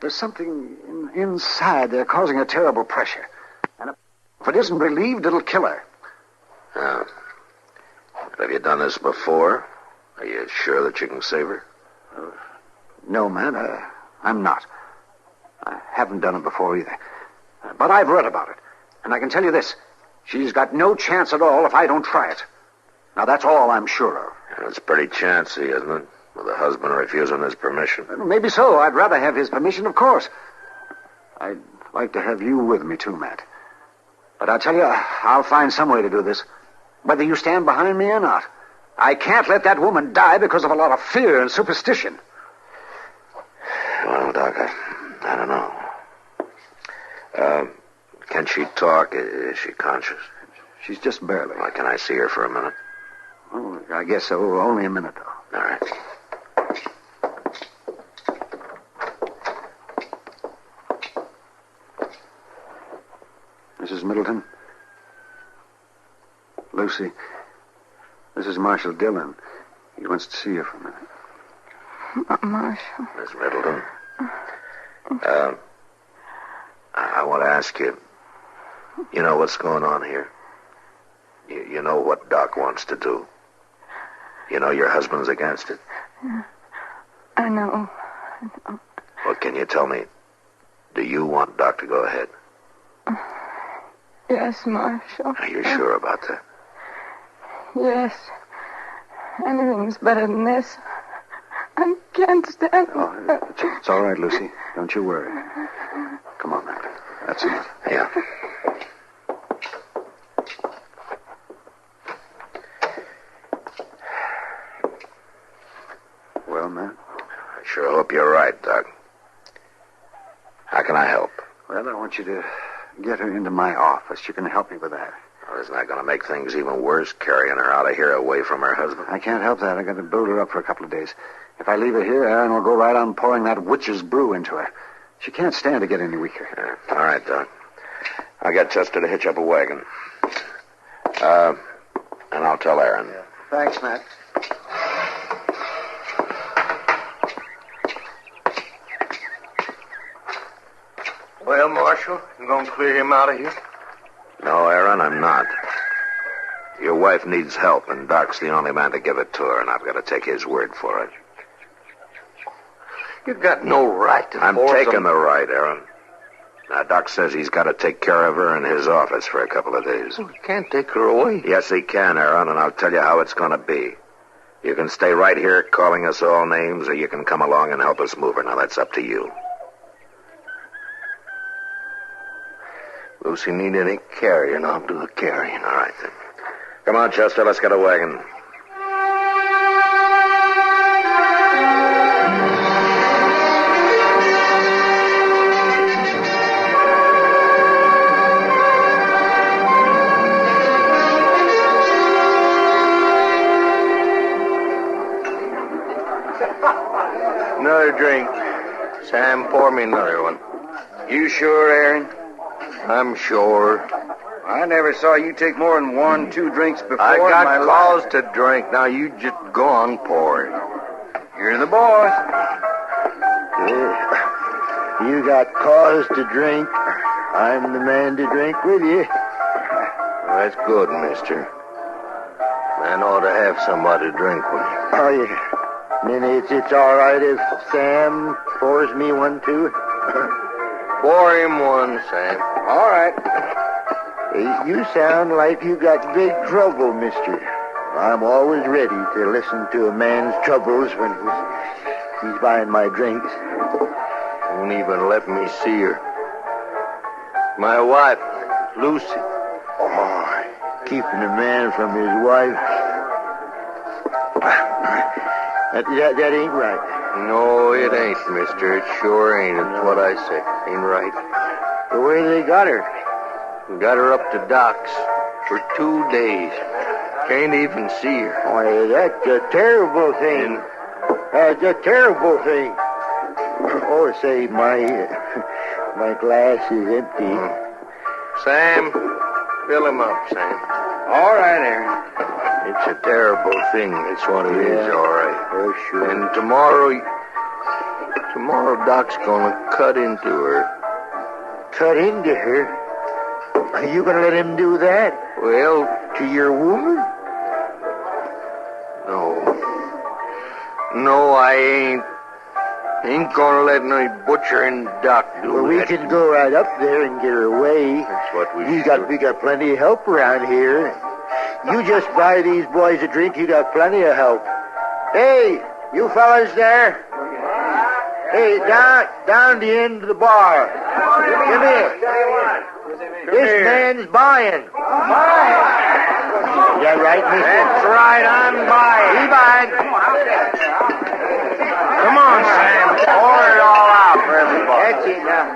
There's something inside there causing a terrible pressure. And if it isn't relieved, it'll kill her. Yeah. Have you done this before? Are you sure that you can save her? No, Matt, I'm not. I haven't done it before either. But I've read about it. And I can tell you this. She's got no chance at all if I don't try it. Now, that's all I'm sure of. It's pretty chancy, isn't it? With the husband refusing his permission. Maybe so. I'd rather have his permission, of course. I'd like to have you with me, too, Matt. But I'll tell you, I'll find some way to do this. Whether you stand behind me or not. I can't let that woman die because of a lot of fear and superstition. Well, Doc, I don't know. Can she talk? Is she conscious? She's just barely. Well, can I see her for a minute? Oh, I guess so. Only a minute, though. All right. Mrs. Middleton? Lucy? This is Marshal Dillon. He wants to see you for a minute. Marshal. Miss Middleton. I want to ask you, you know what's going on here? You know what Doc wants to do? You know your husband's against it? I know. Well, can you tell me, do you want Doc to go ahead? Yes, Marshal. Are you sure about that? Yes. Anything's better than this. I can't stand it. It's all right, Lucy. Don't you worry. Come on, Matt. That's enough. Yeah. Well, Matt? I sure hope you're right, Doc. How can I help? Well, I want you to get her into my office. You can help me with that. Well, isn't that going to make things even worse, carrying her out of here away from her husband? I can't help that. I got to build her up for a couple of days. If I leave her here, Aaron will go right on pouring that witch's brew into her. She can't stand to get any weaker. Yeah. All right, Doc. I'll get Chester to hitch up a wagon. And I'll tell Aaron. Yeah. Thanks, Matt. Well, Marshal, you going to clear him out of here? No, Aaron, I'm not. Your wife needs help, and Doc's the only man to give it to her, and I've got to take his word for it. You've got no right to I'm force taking him. the right, Aaron. Now, Doc says he's got to take care of her in his office for a couple of days. Well, he can't take her away. Yes, he can, Aaron, and I'll tell you how it's going to be. You can stay right here calling us all names, or you can come along and help us move her. Now, that's up to you. Lucy need any carrying, I'll do the carrying. All right, then. Come on, Chester, let's get a wagon. Another drink. Sam, pour me another one. You sure, Aaron? I'm sure. I never saw you take more than 1-2 drinks before. I in got my cause life. to drink. Now you just go on pouring. You're the boss. You got cause to drink. I'm the man to drink with you. That's good, mister. Man ought to have somebody to drink with. Oh, yeah. Then it's all right if Sam pours me one, too. Pour him one, Sam. All right. You sound like you got big trouble, mister. I'm always ready to listen to a man's troubles when he's buying my drinks. Won't even let me see her. My wife, Lucy. Oh, keeping a man from his wife. That ain't right. No, it ain't, mister. It sure ain't. It's what I say. Ain't right. Where they got her? Got her up to Doc's for 2 days. Can't even see her. Why, that's a terrible thing. That's a terrible thing. Oh, say, my glass is empty. Sam, fill him up, Sam. All right, Aaron. It's a terrible thing. That's what it is, all right. Oh, sure. And tomorrow Doc's gonna cut into her. Cut into her? Are you gonna let him do that? Well, to your woman? No, I ain't. Ain't gonna let no butchering Doc do Well, we that. can go right up there and get her away. That's what we We got plenty of help around here. You just buy these boys a drink, you got plenty of help. Hey, you fellas there? Hey, down the end of the bar. Come here. This man's buying. Is that right, mister? That's right, I'm buying. He buying. Come on, Sam. Pour it all out for everybody. That's it now.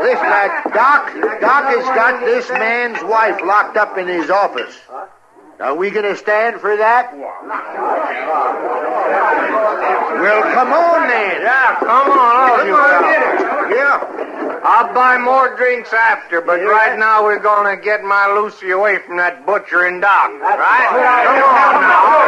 Listen, Doc has got this man's wife locked up in his office. Are we going to stand for that? Well, come on then. Yeah, come on, all of you fellas. Yeah. I'll buy more drinks after, but right now we're gonna get my Lucy away from that butchering Doc. Right? Come on now.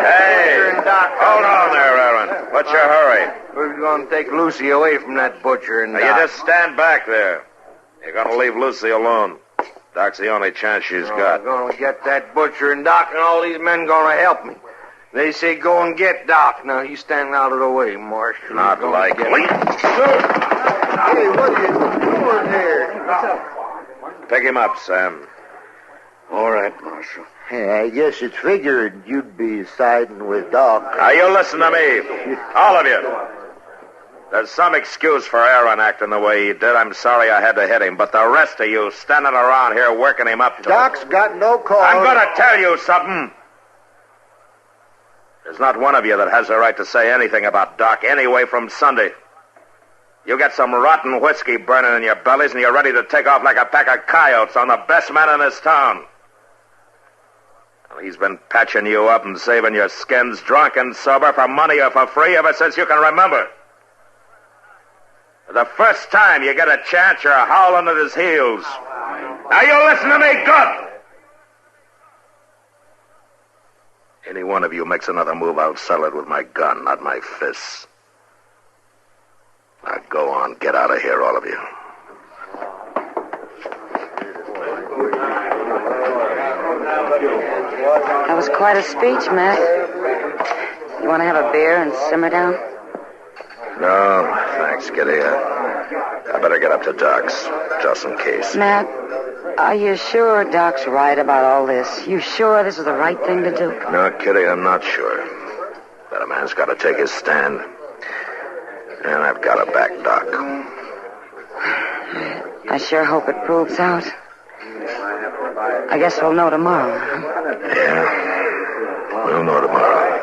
Hey, hold on there, Aaron. What's your hurry? We're gonna take Lucy away from that butchering Now, Doc. you just stand back there. You're gonna leave Lucy alone. Doc's the only chance she's got. We're gonna get that butchering Doc, and all these men gonna help me. They say go and get Doc. Now, he's standing out of the way, Marshal. Not likely. Hey, what are you doing here? Pick him up, Sam. All right, Marshal. Yeah, I guess it's figured you'd be siding with Doc. Now, you listen to me. All of you. There's some excuse for Aaron acting the way he did. I'm sorry I had to hit him. But the rest of you standing around here working him up to Doc's got no cause. I'm going to tell you something. There's not one of you that has the right to say anything about Doc anyway from Sunday. You get some rotten whiskey burning in your bellies and you're ready to take off like a pack of coyotes on the best man in this town. Well, he's been patching you up and saving your skins drunk and sober for money or for free ever since you can remember. The first time you get a chance, you're howling at his heels. Now you listen to me good. Any one of you makes another move, I'll settle it with my gun, not my fists. Now go on, get out of here, all of you. That was quite a speech, Matt. You want to have a beer and simmer down? No, thanks, Kitty. I better get up to Doc's, just in case. Matt, are you sure Doc's right about all this? You sure this is the right thing to do? No, Kitty, I'm not sure. But a man's got to take his stand. And I've got to back Doc. I sure hope it proves out. I guess we'll know tomorrow. Yeah, we'll know tomorrow.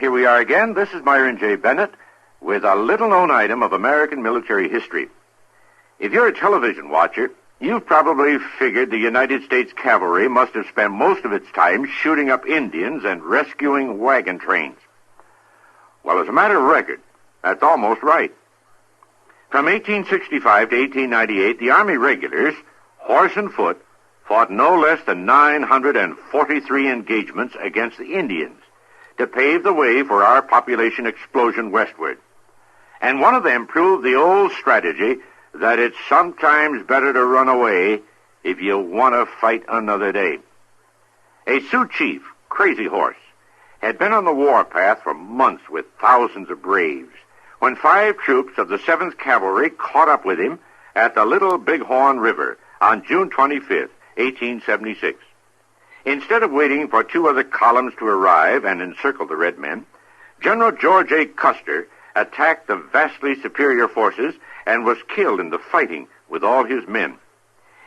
here we are again. This is Myron J. Bennett with a little-known item of American military history. If you're a television watcher, you've probably figured the United States cavalry must have spent most of its time shooting up Indians and rescuing wagon trains. Well, as a matter of record, that's almost right. From 1865 to 1898, the Army regulars, horse and foot, fought no less than 943 engagements against the Indians to pave the way for our population explosion westward. And one of them proved the old strategy that it's sometimes better to run away if you want to fight another day. A Sioux chief, Crazy Horse, had been on the warpath for months with thousands of braves when 5 troops of the 7th Cavalry caught up with him at the Little Bighorn River on June 25th, 1876. Instead of waiting for 2 other columns to arrive and encircle the red men, General George A. Custer attacked the vastly superior forces and was killed in the fighting with all his men.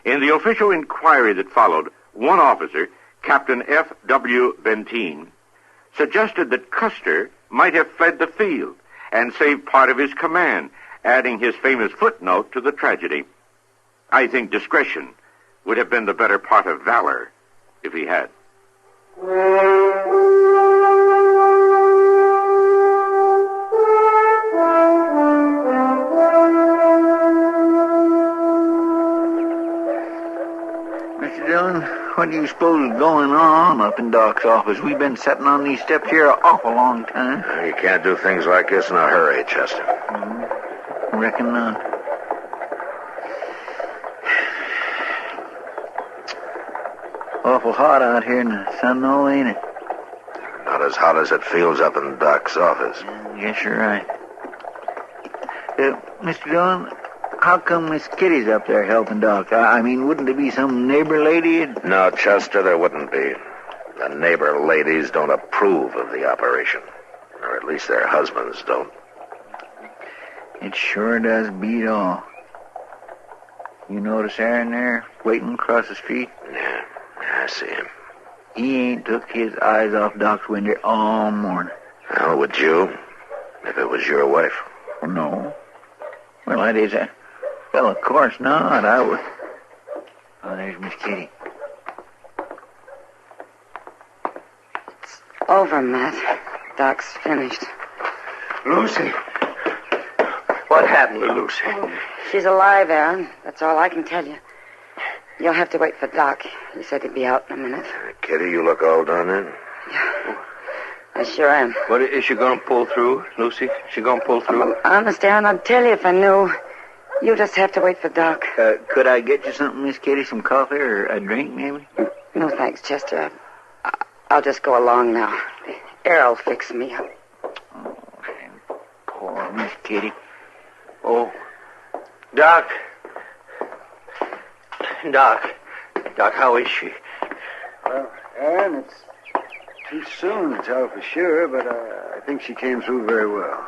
In the official inquiry that followed, one officer, Captain F.W. Benteen, suggested that Custer might have fled the field and saved part of his command, adding his famous footnote to the tragedy. I think discretion would have been the better part of valor if he had. Mr. Dillon, what do you suppose is going on up in Doc's office? We've been sitting on these steps here an awful long time. You can't do things like this in a hurry, Chester. Reckon not. Awful hot out here in the sun, though, ain't it? Not as hot as it feels up in Doc's office. Guess you're right. Mr. Dillon, how come Miss Kitty's up there helping Doc? I mean, wouldn't there be some neighbor lady? No, Chester, there wouldn't be. The neighbor ladies don't approve of the operation. Or at least their husbands don't. It sure does beat all. You notice Aaron there, waiting across the street? Yeah, I see him. He ain't took his eyes off Doc's window all morning. How would you, if it was your wife? No. Well, that is a... Well, of course not. I would... Oh, there's Miss Kitty. It's over, Matt. Doc's finished. Lucy. What happened to Lucy? She's alive, Aaron. That's all I can tell you. You'll have to wait for Doc. He said he'd be out in a minute. Kitty, you look all done in. Yeah. I sure am. What, is she going to pull through, Lucy? Is she going to pull through? Honest, Aaron, I'd tell you if I knew. You just have to wait for Doc. Could I get you something, Miss Kitty? Some coffee or a drink, maybe? No, thanks, Chester. I'll just go along now. The air will fix me up. Oh, poor Miss Kitty. Oh, Doc. Doc, how is she? Well, Aaron, it's too soon to tell for sure, but I think she came through very well.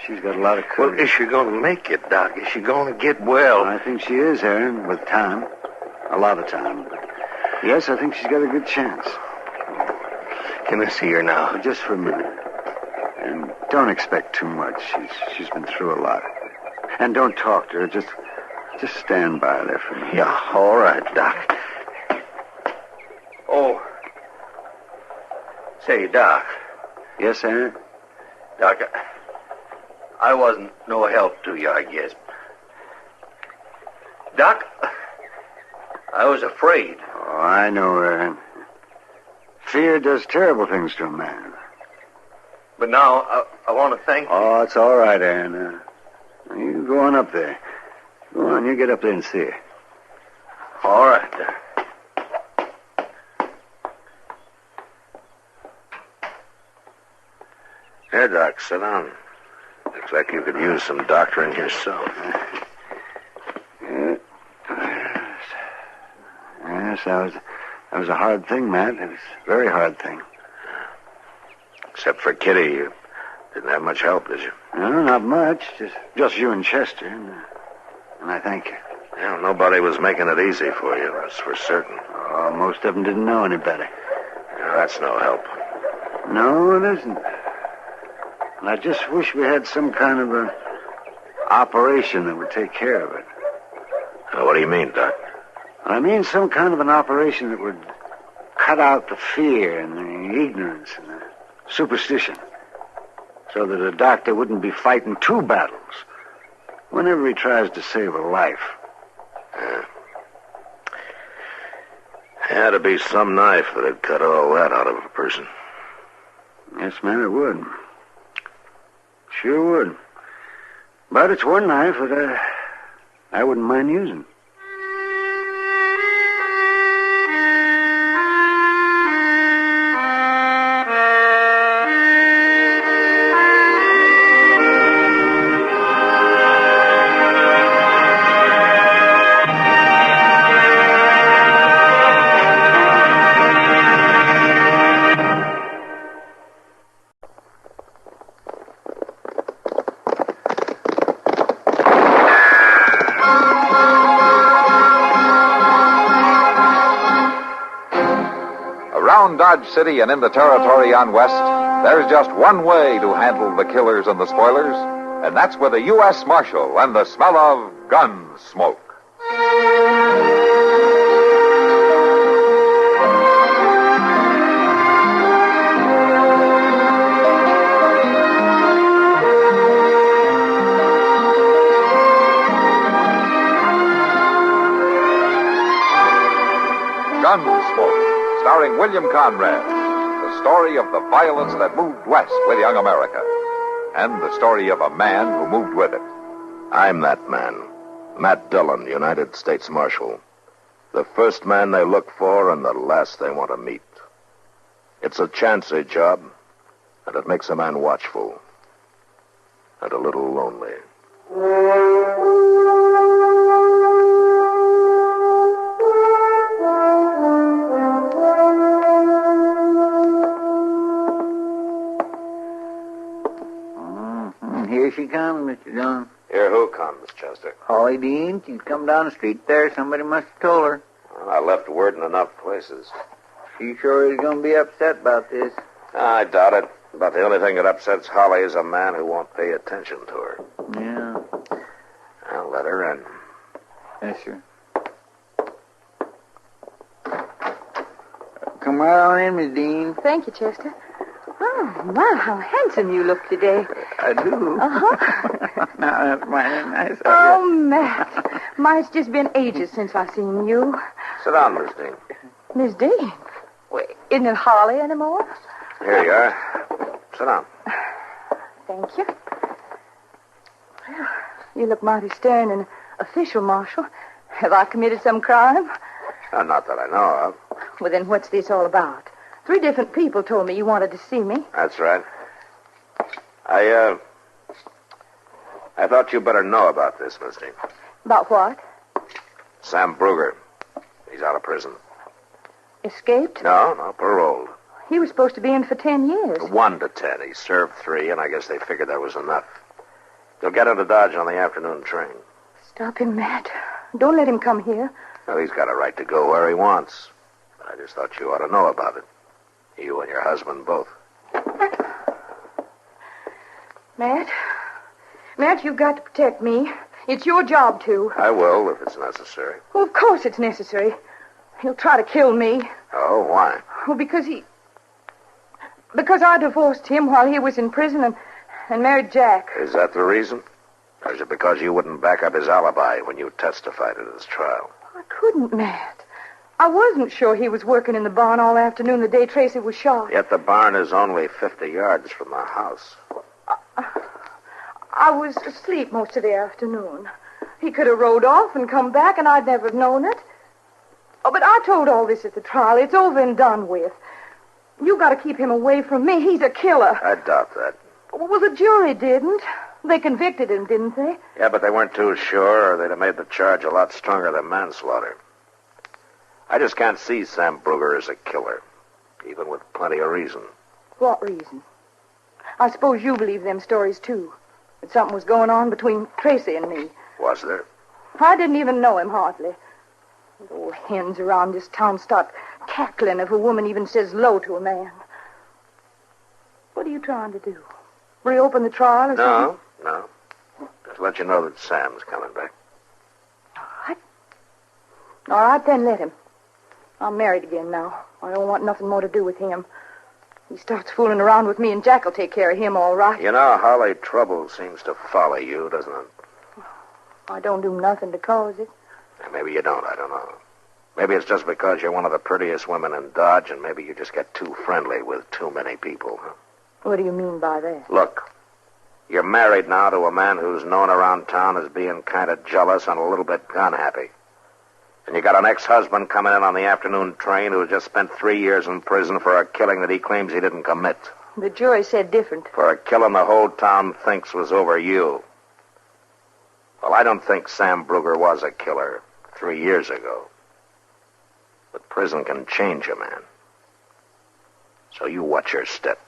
She's got a lot of courage. Well, is she going to make it, Doc? Is she going to get well? I think she is, Aaron, with time. A lot of time. But yes, I think she's got a good chance. Can I see her now? But just for a minute. And don't expect too much. She's been through a lot. And don't talk to her. Just stand by there for me. Yeah, all right, Doc. Oh. Say, Doc. Yes, Aaron? Doc, I wasn't no help to you, I guess. Doc, I was afraid. Oh, I know, Aaron. Fear does terrible things to a man. But now, I want to thank you. Oh, it's all right, Aaron. You go on up there. Go on, you get up there and see her. All right, Doc. Here, Doc, sit down. Looks like you could use some doctoring yourself. Yes, that was a hard thing, Matt. It was a very hard thing. Except for Kitty, you didn't have much help, did you? No, not much. Just you and Chester. And I thank you. Yeah, nobody was making it easy for you, that's for certain. Oh, most of them didn't know any better. Yeah, that's no help. No, it isn't. I just wish we had some kind of an operation that would take care of it. What do you mean, Doc? I mean some kind of an operation that would cut out the fear and the ignorance and the superstition, so that a doctor wouldn't be fighting two battles whenever he tries to save a life. Yeah. Had to be some knife that'd cut all that out of a person. Yes, man, it would. Sure would. But it's one knife that I wouldn't mind using. Around Dodge City and in the territory on West, there's just one way to handle the killers and the spoilers, and that's with a U.S. Marshal and the smell of Gunsmoke. Gunsmoke, starring William Conrad, the story of the violence that moved west with young America, and the story of a man who moved with it. I'm that man, Matt Dillon, United States Marshal. The first man they look for and the last they want to meet. It's a chancy job, and it makes a man watchful and a little lonely. Here she comes, Mr. Dillon. Here who comes, Chester? Holly Dean. She's come down the street there. Somebody must have told her. Well, I left word in enough places. She sure is going to be upset about this. I doubt it. But the only thing that upsets Holly is a man who won't pay attention to her. Yeah. I'll let her in. Yes, sir. Come right on in, Miss Dean. Thank you, Chester. Oh, my, how handsome you look today. I do. Uh-huh. Now, that's mighty nice of Oh, you. Matt. My, it's just been ages since I've seen you. Sit down, Miss Dean. Miss Dean? Wait, isn't it Holly anymore? Here you are. Sit down. Thank you. Well, you look mighty stern and official, Marshal. Have I committed some crime? Not that I know of. Well, then what's this all about? 3 different people told me you wanted to see me. That's right. I thought you better know about this, Miss Dean. About what? Sam Bruger. He's out of prison. Escaped? No, paroled. He was supposed to be in for 10 years. 1 to 10. He served 3, and I guess they figured that was enough. He'll get into Dodge on the afternoon train. Stop him, Matt. Don't let him come here. Well, he's got a right to go where he wants. I just thought you ought to know about it. You and your husband both. Matt? Matt, you've got to protect me. It's your job, too. I will, if it's necessary. Well, of course it's necessary. He'll try to kill me. Oh, why? Well, because I divorced him while he was in prison and married Jack. Is that the reason? Or is it because you wouldn't back up his alibi when you testified at his trial? I couldn't, Matt. I wasn't sure he was working in the barn all afternoon the day Tracy was shot. Yet the barn is only 50 yards from the house. I was asleep most of the afternoon. He could have rode off and come back, and I'd never have known it. Oh, but I told all this at the trial. It's over and done with. You got to keep him away from me. He's a killer. I doubt that. Well, the jury didn't. They convicted him, didn't they? Yeah, but they weren't too sure, or they'd have made the charge a lot stronger than manslaughter. I just can't see Sam Bruger as a killer, even with plenty of reason. What reason? I suppose you believe them stories, too. That something was going on between Tracy and me. Was there? I didn't even know him, hardly. The old hens around this town start cackling if a woman even says low to a man. trying to do? Reopen the trial or something? No. Just let you know that Sam's coming back. All right, then let him. I'm married again now. I don't want nothing more to do with him. He starts fooling around with me, and Jack will take care of him all right. You know, Holly, trouble seems to follow you, doesn't it? I don't do nothing to cause it. Maybe you don't, I don't know. Maybe it's just because you're one of the prettiest women in Dodge, and maybe you just get too friendly with too many people. Huh? What do you mean by that? Look, you're married now to a man who's known around town as being kind of jealous and a little bit gun-happy. And you got an ex-husband coming in on the afternoon train who just spent 3 years in prison for a killing that he claims he didn't commit. The jury said different. For a killing the whole town thinks was over you. Well, I don't think Sam Bruger was a killer 3 years ago. But prison can change a man. So you watch your step.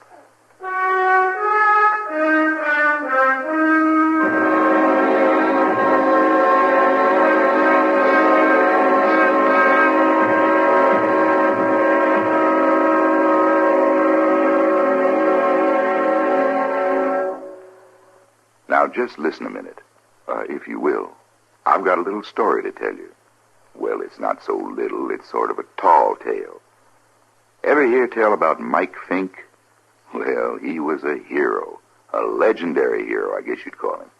Now, just listen a minute, if you will. I've got a little story to tell you. Well, it's not so little, it's sort of a tall tale. Ever hear tell about Mike Fink? Well, he was a hero, a legendary hero, I guess you'd call him.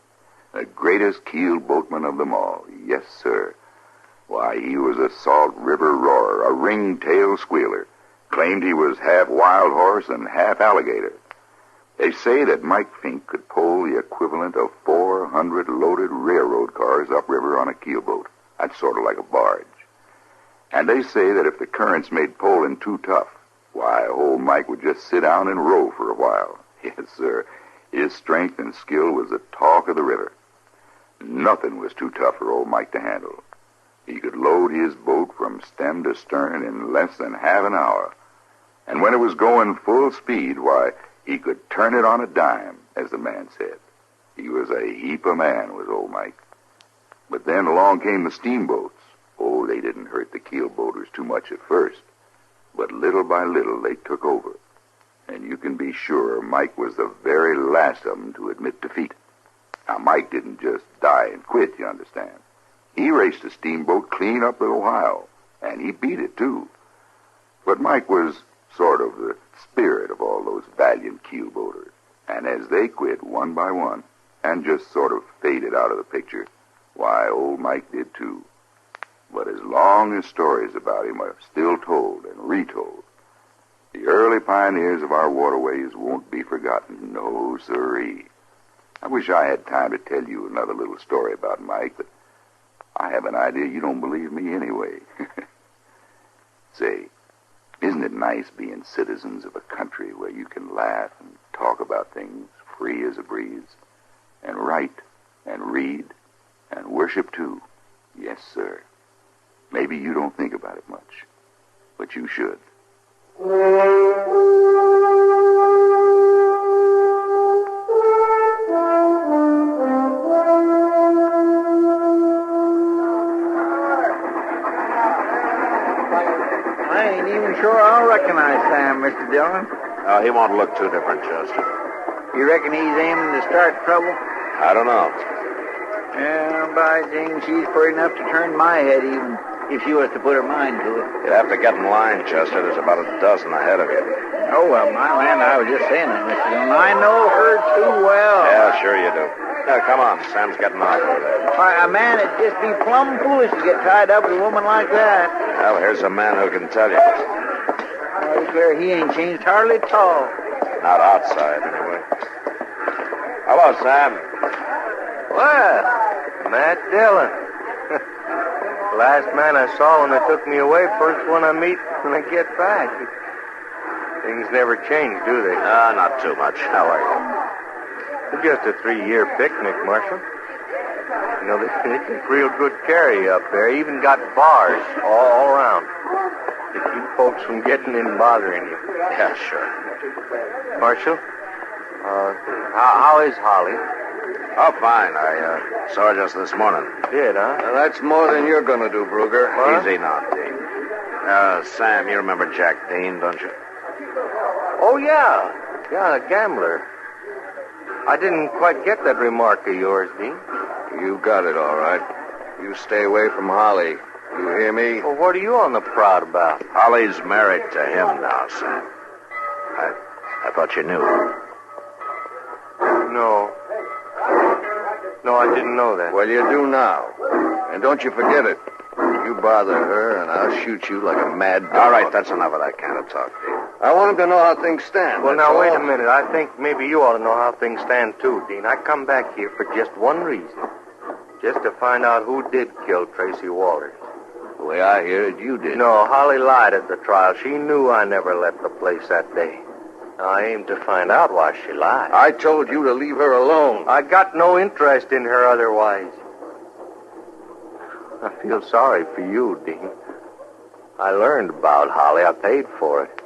The greatest keel boatman of them all, yes, sir. Why, he was a Salt River roarer, a ring-tail squealer. Claimed he was half wild horse and half alligator. They say that Mike Fink could pull the equivalent of 400 loaded railroad cars upriver on a keelboat. That's sort of like a barge. And they say that if the currents made poling too tough, why, old Mike would just sit down and row for a while. Yes, sir. His strength and skill was the talk of the river. Nothing was too tough for old Mike to handle. He could load his boat from stem to stern in less than half an hour. And when it was going full speed, why, he could turn it on a dime, as the man said. He was a heap of man, was old Mike. But then along came the steamboats. Oh, they didn't hurt the keelboaters too much at first. But little by little, they took over. And you can be sure Mike was the very last of them to admit defeat. Now, Mike didn't just die and quit, you understand. He raced a steamboat clean up the Ohio, and he beat it, too. But Mike was sort of the spirit of all those valiant keelboaters. And as they quit one by one and just sort of faded out of the picture, why, old Mike did too. But as long as stories about him are still told and retold, the early pioneers of our waterways won't be forgotten. No, sirree. I wish I had time to tell you another little story about Mike, but I have an idea you don't believe me anyway. Say, isn't it nice being citizens of a country where you can laugh and talk about things free as a breeze, and write and read and worship too? Yes, sir. Maybe you don't think about it much, but you should. I ain't even sure I'll recognize Sam, Mr. Dillon. Oh, he won't look too different, Chester. You reckon he's aiming to start trouble? I don't know. Yeah, by jing, she's pretty enough to turn my head even if she was to put her mind to it. You'd have to get in line, Chester. There's about a dozen ahead of you. Oh, well, my land, I was just saying that, Mr. Dillon. I know her too well. Yeah, sure you do. Now, come on. Sam's getting off over there. Why, a man would just be plumb foolish to get tied up with a woman like that. Well, here's a man who can tell you. I declare he ain't changed hardly at all. Not outside, anyway. Hello, Sam. Well, Matt Dillon. Last man I saw when they took me away, first one I meet when I get back. Things never change, do they? Not too much. How are you? It's just a 3-year picnic, Marshal. You know, they take real good care of you up there. Even got bars all around to keep folks from getting in and bothering you. Yeah, sure. Marshal, how is Holly? Oh, fine. I saw her just this morning. You did, huh? Now, that's more than you're going to do, Bruger. What? Easy now, Dean. Sam, you remember Jack Dean, don't you? Oh, yeah. Yeah, a gambler. I didn't quite get that remark of yours, Dean. You got it, all right. You stay away from Holly. You hear me? Well, what are you on the proud about? Holly's married to him now, Sam. I thought you knew. No. No, I didn't know that. Well, you do now. And don't you forget it. You bother her, and I'll shoot you like a mad dog. All right, that's enough of that kind of talk, Dean. I want him to know how things stand. Well, that's now, wait all. a minute. I think maybe you ought to know how things stand, too, Dean. I come back here for just one reason. Just to find out who did kill Tracy Walters. The way I hear it, you did. No, Holly lied at the trial. She knew I never left the place that day. Now, I aim to find out why she lied. I told you to leave her alone. I got no interest in her otherwise. I feel sorry for you, Dean. I learned about Holly. I paid for it.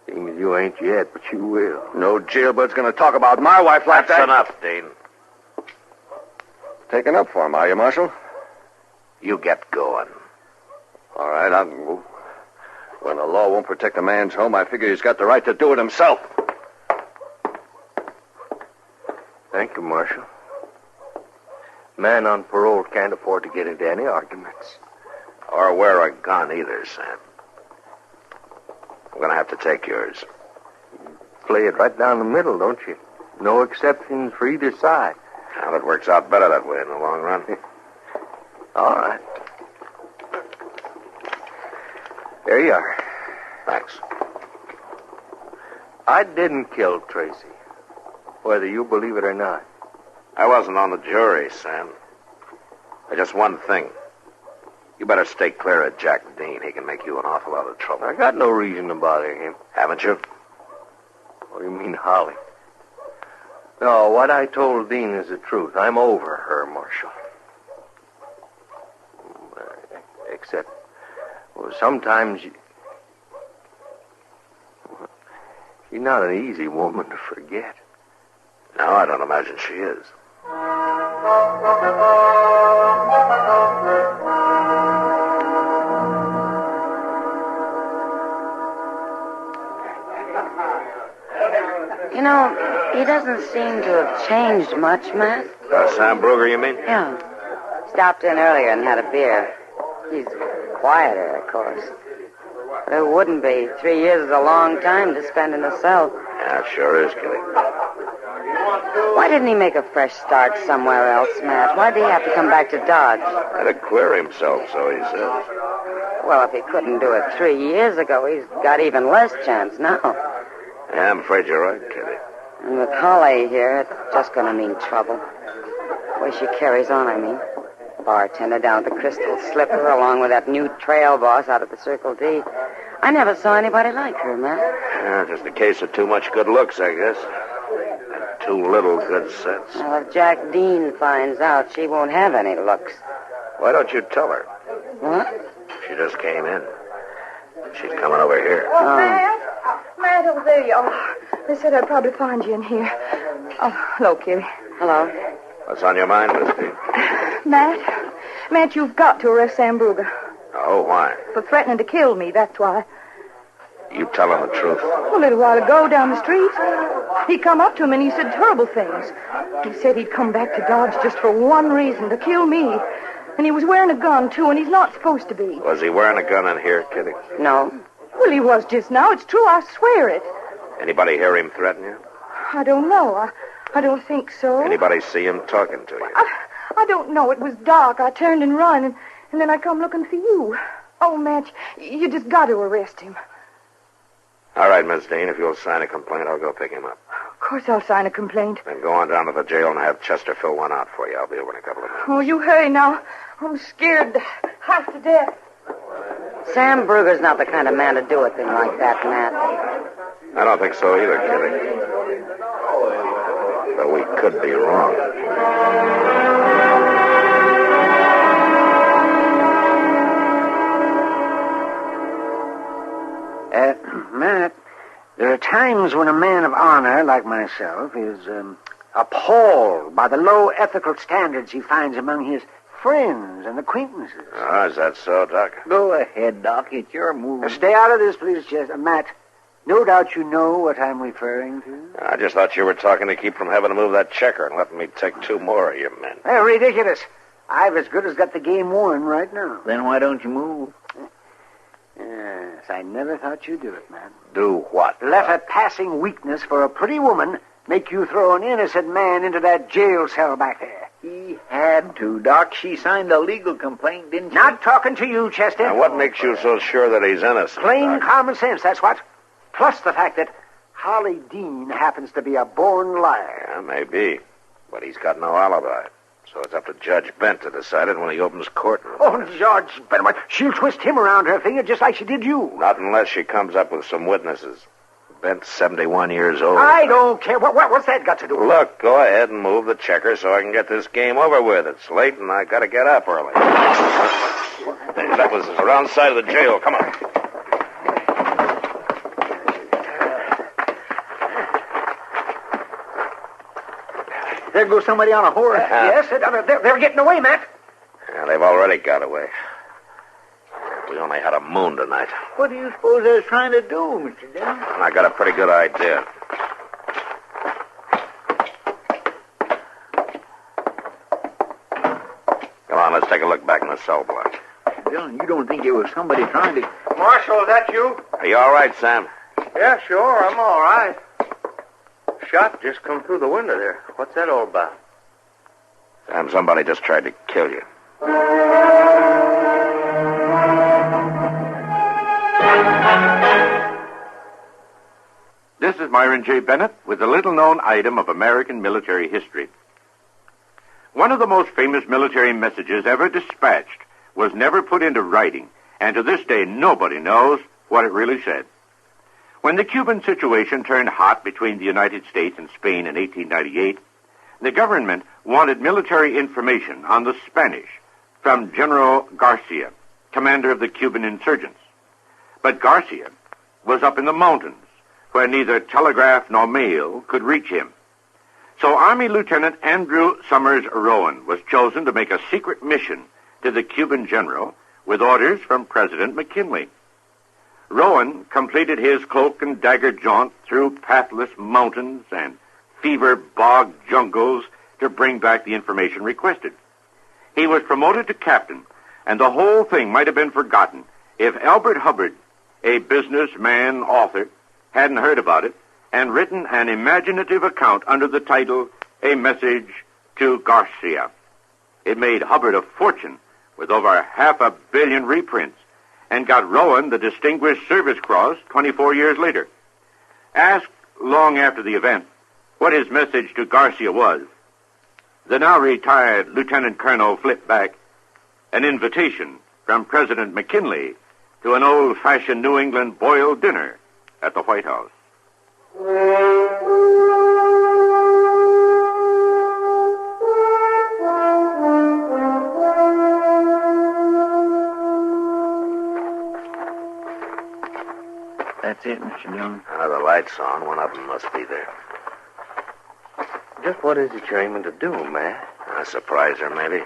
Dean, you ain't yet, but you will. No jailbird's going to talk about my wife like That's that. enough, Dean. Taking up for him, are you, Marshal? You get going. All right, I'll move. When the law won't protect a man's home, I figure he's got the right to do it himself. Thank you, Marshal. Man on parole can't afford to get into any arguments. Or wear a gun either, Sam. I'm going to have to take yours. Play it right down the middle, don't you? No exceptions for either side. Well, it works out better that way in the long run. All right. There you are. Thanks. I didn't kill Tracy, whether you believe it or not. I wasn't on the jury, Sam. Just one thing. You better stay clear of Jack Dean. He can make you an awful lot of trouble. I got no reason to bother him. Haven't you? What do you mean, Holly? No, what I told Dean is the truth. I'm over her, Marshal. Except, well, sometimes she's not an easy woman to forget. No, I don't imagine she is. You know, he doesn't seem to have changed much, Matt. Sam Bruger, you mean? Yeah. Stopped in earlier and had a beer. He's quieter, of course. But it wouldn't be. 3 years is a long time to spend in a cell. Yeah, it sure is, Kitty. Why didn't he make a fresh start somewhere else, Matt? Why did he have to come back to Dodge? Had to clear himself, so he says. Well, if he couldn't do it 3 years ago, he's got even less chance now. Yeah, I'm afraid you're right, Kitty. And with Holly here, it's just going to mean trouble. The way she carries on, I mean. Bartender down at the Crystal Slipper, along with that new trail boss out at the Circle D. I never saw anybody like her, Matt. Yeah, just a case of too much good looks, I guess. And too little good sense. Well, if Jack Dean finds out, she won't have any looks. Why don't you tell her? What? She just came in. She's coming over here. Matt, over there you are. They said I'd probably find you in here. Oh, hello, Kitty. Hello. What's on your mind, Misty? Matt, you've got to arrest Sam Bruger. Oh, why? For threatening to kill me, that's why. You telling the truth? A little while ago, down the street, he come up to him and he said terrible things. He said he'd come back to Dodge just for one reason, to kill me. And he was wearing a gun, too, and he's not supposed to be. Was he wearing a gun in here, Kitty? No. Well, he was just now. It's true, I swear it. Anybody hear him threaten you? I don't know. I don't think so. Anybody see him talking to you? I don't know. It was dark. I turned and run, and then I come looking for you. Oh, Matt, you just got to arrest him. All right, Miss Dean, if you'll sign a complaint, I'll go pick him up. Of course I'll sign a complaint. Then go on down to the jail and have Chester fill one out for you. I'll be over in a couple of minutes. Oh, you hurry now. I'm scared half to death. Sam Bruger's not the kind of man to do a thing like that, Matt. I don't think so either, Kitty. Though we could be wrong. Matt, there are times when a man of honor like myself is appalled by the low ethical standards he finds among his friends and acquaintances. Oh, is that so, Doc? Go ahead, Doc. It's your move. Stay out of this, please, Chester. Matt, No doubt you know what I'm referring to. I just thought you were talking to keep from having to move that checker and letting me take 2 more of your men. Hey, ridiculous. I've as good as got the game won right now. Then why don't you move? Yes, I never thought you'd do it, man. Do what? Let a passing weakness for a pretty woman make you throw an innocent man into that jail cell back there. He had to, Doc. She signed a legal complaint, didn't she? Not talking to you, Chester. Now, what makes you so sure that he's innocent? Plain Doc? common sense, that's what. Plus the fact that Holly Dean happens to be a born liar. Yeah, maybe. But he's got no alibi. So it's up to Judge Bent to decide it when he opens court. Oh, Judge Bent, she'll twist him around her finger just like she did you. Not unless she comes up with some witnesses. Bent's 71 years old. I don't care. What's that got to do with it? Look, go ahead and move the checker so I can get this game over with. It's late and I gotta get up early. That was the wrong side of the jail. Come on. There goes somebody on a horse. Yes, they're getting away, Matt. Yeah, they've already got away. We only had a moon tonight. What do you suppose they're trying to do, Mr. Dillon? And I got a pretty good idea. Come on, let's take a look back in the cell block. Dillon, you don't think it was somebody trying to... Marshal, is that you? Are you all right, Sam? Yeah, sure, I'm all right. Shot just come through the window there. What's that all about? Sam, somebody just tried to kill you. This is Myron J. Bennett with a little-known item of American military history. One of the most famous military messages ever dispatched was never put into writing, and to this day nobody knows what it really said. When the Cuban situation turned hot between the United States and Spain in 1898, the government wanted military information on the Spanish from General Garcia, commander of the Cuban insurgents. But Garcia was up in the mountains, where neither telegraph nor mail could reach him. So Army Lieutenant Andrew Summers Rowan was chosen to make a secret mission to the Cuban general with orders from President McKinley. Rowan completed his cloak and dagger jaunt through pathless mountains and fever-bogged jungles to bring back the information requested. He was promoted to captain, and the whole thing might have been forgotten if Albert Hubbard, a businessman author, hadn't heard about it and written an imaginative account under the title A Message to Garcia. It made Hubbard a fortune with over 500 million reprints and got Rowan the Distinguished Service Cross 24 years later. Asked long after the event what his message to Garcia was, the now retired Lieutenant Colonel flipped back an invitation from President McKinley to an old-fashioned New England boiled dinner at the White House. That's it, Mr. Dillon. The light's on. One of them must be there. Just what is it you're aiming to do, Matt? Surprise her, maybe.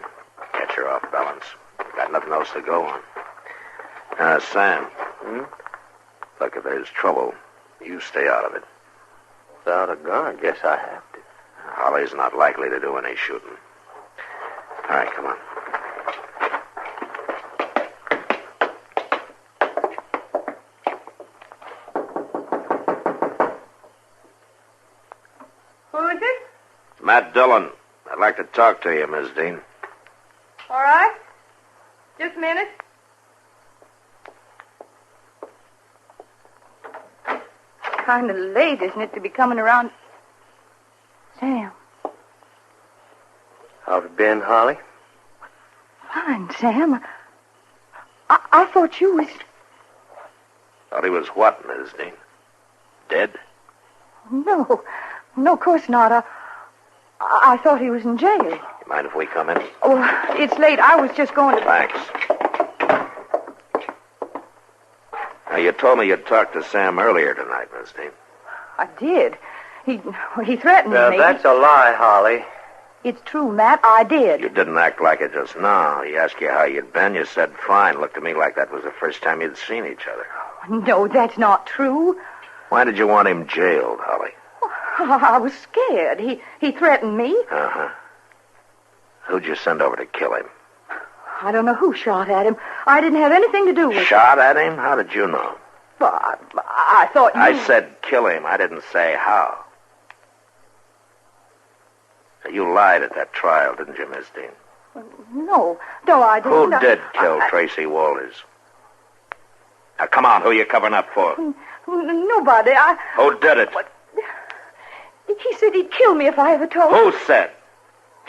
Catch her off balance. Got nothing else to go on. Sam. Look, if there's trouble, you stay out of it. Without a gun, I guess I have to. Holly's not likely to do any shooting. All right, come on. Who is it? Matt Dillon. I'd like to talk to you, Miss Dean. All right. Just a minute. Kind of late, isn't it, to be coming around? Sam. How've you been, Holly? Fine, Sam. I thought you was... Thought he was what, Miss Dean? Dead? No, of course not. I thought he was in jail. You mind if we come in? Oh, it's late. I was just going to... Thanks. Now, you told me you'd talked to Sam earlier tonight, Miss Dean. I did. He threatened me. That's a lie, Holly. It's true, Matt. I did. You didn't act like it just now. He asked you how you'd been. You said fine. Looked to me like that was the first time you'd seen each other. No, that's not true. Why did you want him jailed, Holly? I was scared. He threatened me. Uh-huh. Who'd you send over to kill him? I don't know who shot at him. I didn't have anything to do with it. Shot at him? How did you know? Well, I thought you... I said kill him. I didn't say how. You lied at that trial, didn't you, Miss Dean? No, I didn't. Who did kill Tracy Walters? Now, come on, who are you covering up for? Nobody. Who did it? He said he'd kill me if I ever told him. Who said?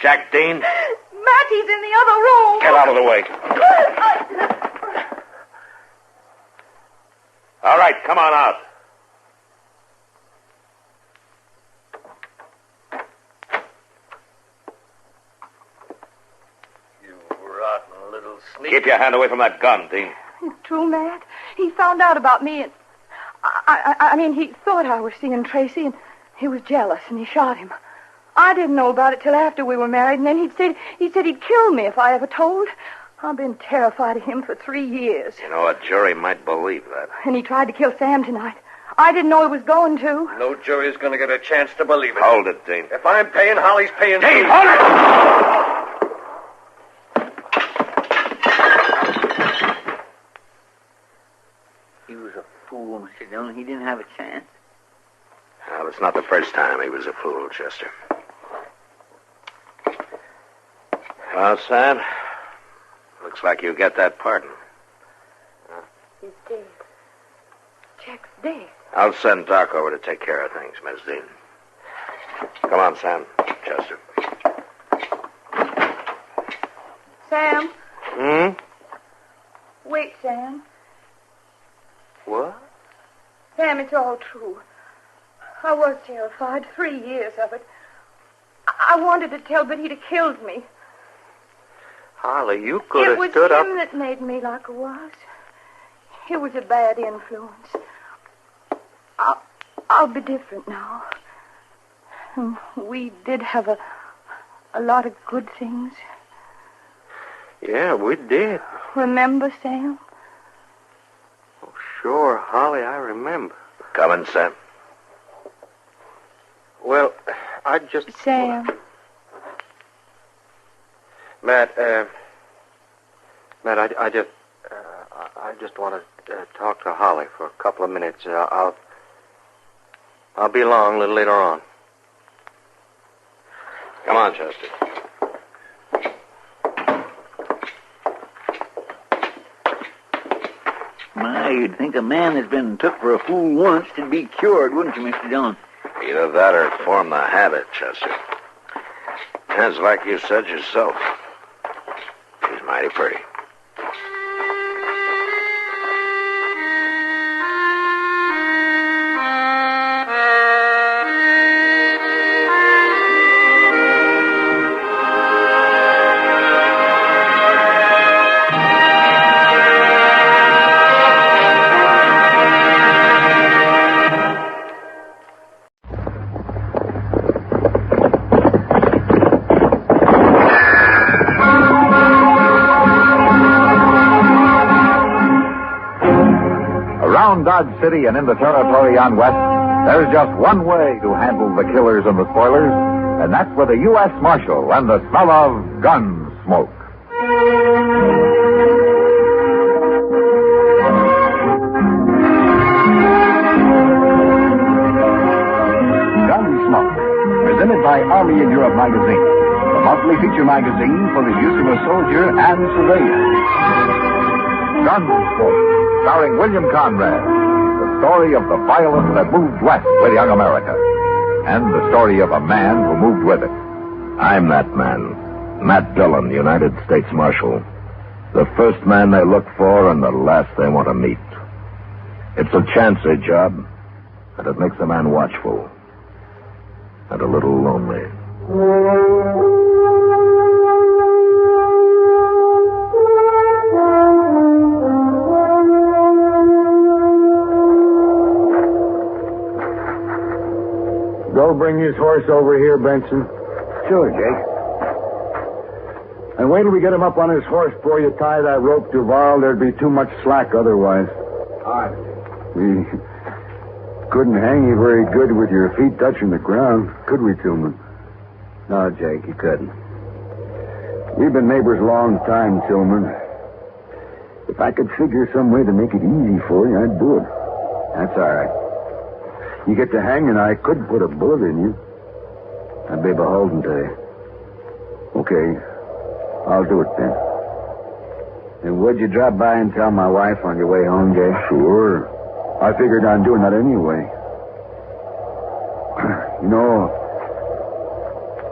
Jack Dean? Matt, he's in the other room. Get out of the way. All right, come on out. You rotten little sneak. Keep your hand away from that gun, Dean. It's true, Matt. He found out about me, and I mean, he thought I was seeing Tracy, and he was jealous, and he shot him. I didn't know about it till after we were married, and then he said he'd kill me if I ever told. I've been terrified of him for 3 years. You know, a jury might believe that. And he tried to kill Sam tonight. I didn't know he was going to. No jury's going to get a chance to believe it. Hold it, Dean. If I'm paying, Holly's paying Dean, too. hold it! He was a fool, Mr. Dillon. He didn't have a chance. Well, it's not the first time he was a fool, Chester. Well, Sam, looks like you get that pardon. He's dead. Jack's dead. I'll send Doc over to take care of things, Miss Dean. Come on, Sam. Chester. Sam. Hmm? Wait, Sam. What? Sam, it's all true. I was terrified. 3 years of it. I wanted to tell, but he'd have killed me. Holly, you could have stood up. up. It was him that made me like I was. He was a bad influence. I'll be different now. We did have a lot of good things. Yeah, we did. Remember, Sam? Oh, sure, Holly, I remember. Come in, Sam. Well, I just... Sam. Matt, I just want to talk to Holly for a couple of minutes. I'll be along a little later on. Come on, Chester. My, you'd think a man that's been took for a fool once would be cured, wouldn't you, Mr. Dillon? Either that or form the habit, Chester. As like you said yourself. She's mighty pretty. Around Dodge City and in the territory on West, there's just one way to handle the killers and the spoilers, and that's with a U.S. Marshal and the smell of Gunsmoke. Gunsmoke, presented by Army in Europe magazine, the monthly feature magazine for the use of a soldier and civilian. Gunsmoke, starring William Conrad, the story of the violence that moved west with young America, and the story of a man who moved with it. I'm that man, Matt Dillon, United States Marshal. The first man they look for and the last they want to meet. It's a chancy job, and it makes a man watchful and a little lonely. Go bring his horse over here, Benson. Sure, Jake. And wait till we get him up on his horse before you tie that rope, Duval. There'd be too much slack otherwise. All right. couldn't hang you very good with your feet touching the ground, could we, Tillman? No, Jake, you couldn't. We've been neighbors a long time, Tillman. If I could figure some way to make it easy for you, I'd do it. That's all right. You get to hanging, I could put a bullet in you. I'd be beholden to you. Okay. I'll do it then. And would you drop by and tell my wife on your way home, Jay? Sure. I figured on doing that anyway. You know,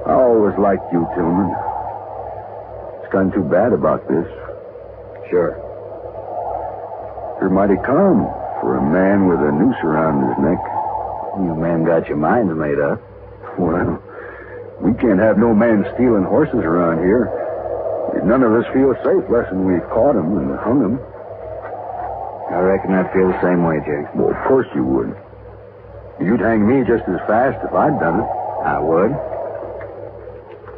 I always liked you, Tillman. It's gotten too bad about this. Sure. You're mighty calm for a man with a noose around his neck. You men got your minds made up. Well, we can't have no man stealing horses around here. None of us feel safe less than we've caught him and hung him. I reckon I'd feel the same way, Jake. Well, of course you would. You'd hang me just as fast if I'd done it. I would.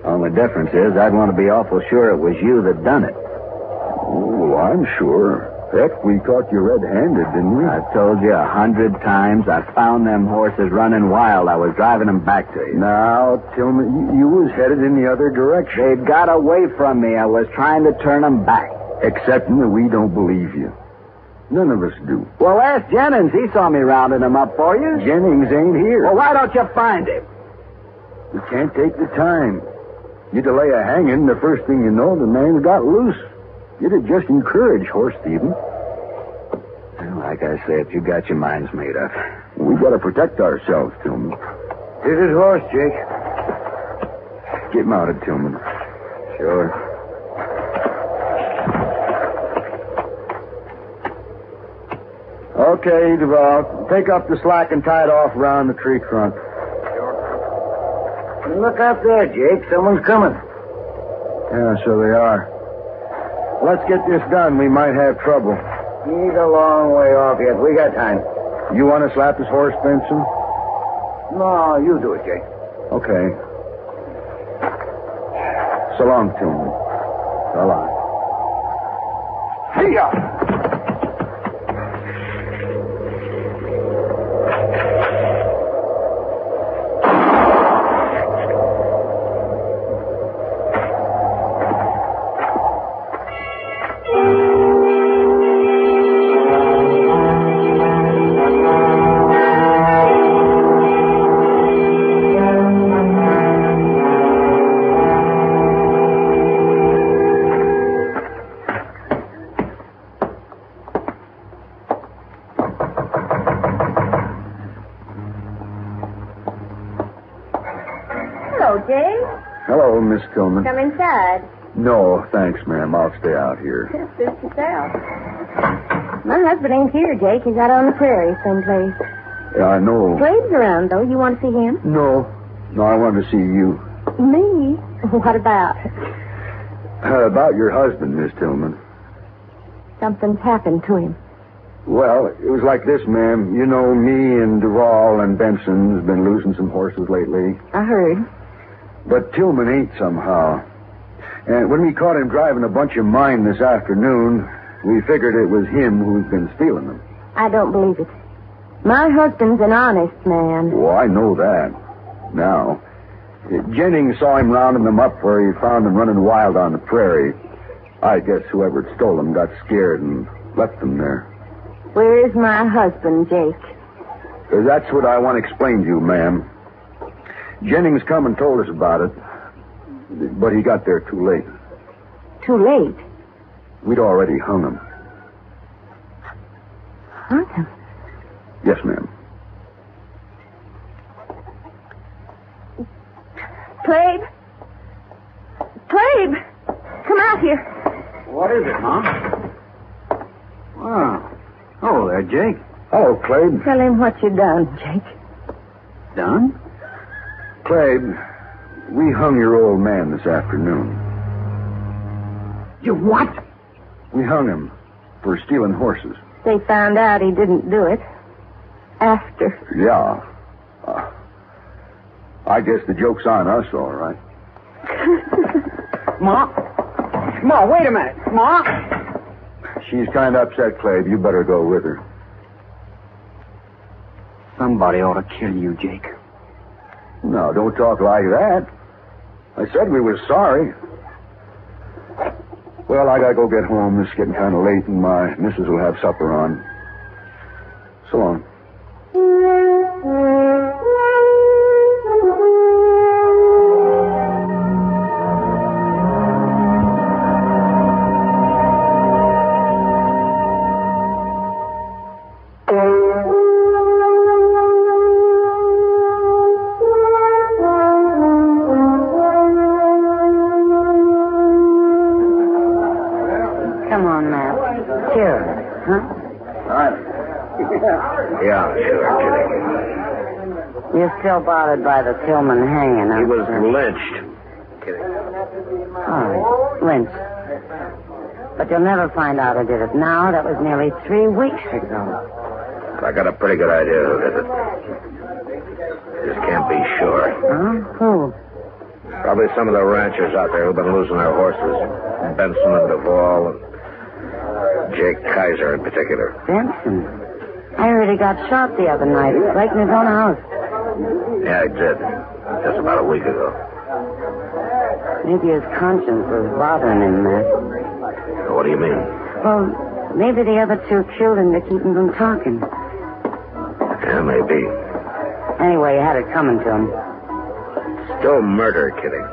Only difference is I'd want to be awful sure it was you that done it. Oh, I'm sure. Heck, we caught you red-handed, didn't we? I've told you 100 times. I found them horses running wild. I was driving them back to you. Now, Tillman, you was headed in the other direction. They'd got away from me. I was trying to turn them back. Excepting that we don't believe you. None of us do. Well, ask Jennings. He saw me rounding them up for you. Jennings ain't here. Well, why don't you find him? We can't take the time. You delay a hanging, the first thing you know, the man's got loose. It'd just encourage horse thieving. Well, like I said, you got your minds made up. We got to protect ourselves, Tillman. Here's his horse, Jake. Get mounted, Tillman. Sure. Okay, Duval. Take up the slack and tie it off around the tree trunk. Look up there, Jake. Someone's coming. Yeah, so they are. Let's get this done. We might have trouble. He's a long way off yet. We got time. You want to slap his horse, Benson? No, you do it, Jake. Okay. So long, Tillman. So long. Hey-ya! Hello, Miss Tillman. Come inside. No, thanks, ma'am. I'll stay out here. Suit yourself. My husband ain't here, Jake. He's out on the prairie someplace. Yeah, I know. Slade's around, though. You want to see him? No, I wanted to see you. Me? What about? About your husband, Miss Tillman. Something's happened to him. Well, it was like this, ma'am. You know, me and Duval and Benson's been losing some horses lately. I heard. But Tillman ain't somehow. And when we caught him driving a bunch of mine this afternoon, we figured it was him who's been stealing them. I don't believe it. My husband's an honest man. Oh, I know that. Now, Jennings saw him rounding them up where he found them running wild on the prairie. I guess whoever had stole them got scared and left them there. Where is my husband, Jake? That's what I want to explain to you, ma'am. Jennings come and told us about it, but he got there too late. Too late? We'd already hung him. Hung him? Yes, ma'am. Clabe? Clabe! Come out here. What is it, Mom? Wow. Oh, there, Jake. Hello, Clabe. Tell him what you done, Jake. Done? Clabe, we hung your old man this afternoon. You what? We hung him for stealing horses. They found out he didn't do it. After. Yeah. I guess the joke's on us, all right. Ma, wait a minute. Ma? She's kind of upset, Clabe. You better go with her. Somebody ought to kill you, Jake. No, don't talk like that. I said we were sorry. Well, I gotta go get home. It's getting kind of late, and my missus will have supper on. So long. Come on, Matt. Here, huh? Yeah, sure, Kitty. You're still bothered by the Tillman hanging, He was sir? lynched. Kitty. Oh, lynched. But you'll never find out who did it now. That was nearly 3 weeks ago. I got a pretty good idea who did it. Just can't be sure. Huh? Who? Probably some of the ranchers out there who've been losing their horses. Benson and Duvall and Jake Kaiser in particular. Benson? I heard he got shot the other night, right in his own house. Yeah, he did. Just about a week ago. Maybe his conscience was bothering him, Matt. What do you mean? Well, maybe the other two killed him to keep him from talking. Yeah, maybe. Anyway, he had it coming to him. Still murder, Kitty.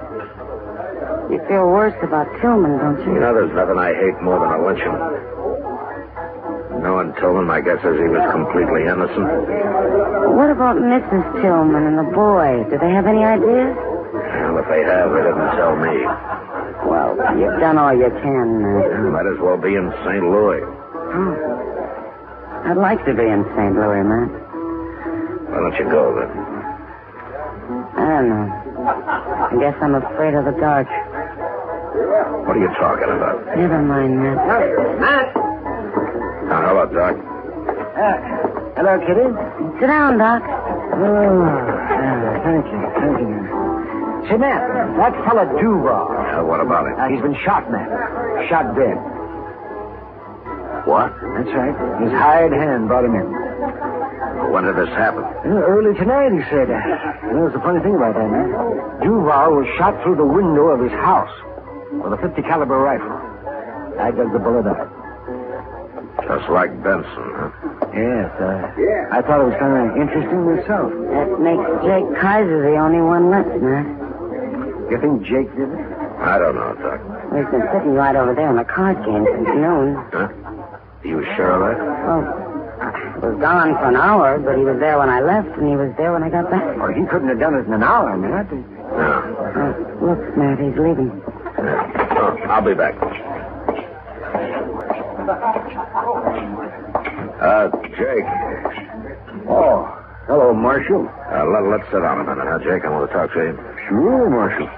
You feel worse about Tillman, don't you? You know, there's nothing I hate more than a lynching. Knowing Tillman, my guess is he was completely innocent. What about Mrs. Tillman and the boy? Do they have any ideas? Well, if they have, they didn't tell me. Well, you've done all you can, Matt. Might as well be in St. Louis. Oh. I'd like to be in St. Louis, Matt. Why don't you go, then? I don't know. I guess I'm afraid of the dark. What are you talking about? Never mind, Matt. Matt! Now, hello, Doc. Hello, Kitty. Sit down, Doc. Thank you. Say, Matt, that fella Duval. What about him? He's been shot, Matt. Shot dead. What? That's right. His hired hand brought him in. When did this happen? Early tonight, he said. There's a funny thing about that, man. Duval was shot through the window of his house with a .50 caliber rifle. I dug the bullet out. Just like Benson, huh? Yes, I thought it was kind of interesting myself. That makes Jake Kaiser the only one left, Matt. You think Jake did it? I don't know, Doc. He's been sitting right over there in the card game since noon. Huh? You sure of that? Well, he was gone for an hour, but he was there when I left, and he was there when I got back. Well, he couldn't have done it in an hour, Matt. No. Look, Matt, he's leaving. Yeah. Oh, I'll be back. Jake. Oh, hello, Marshal. Let's sit down a minute, huh, Jake? I want to talk to you. Sure, Marshal.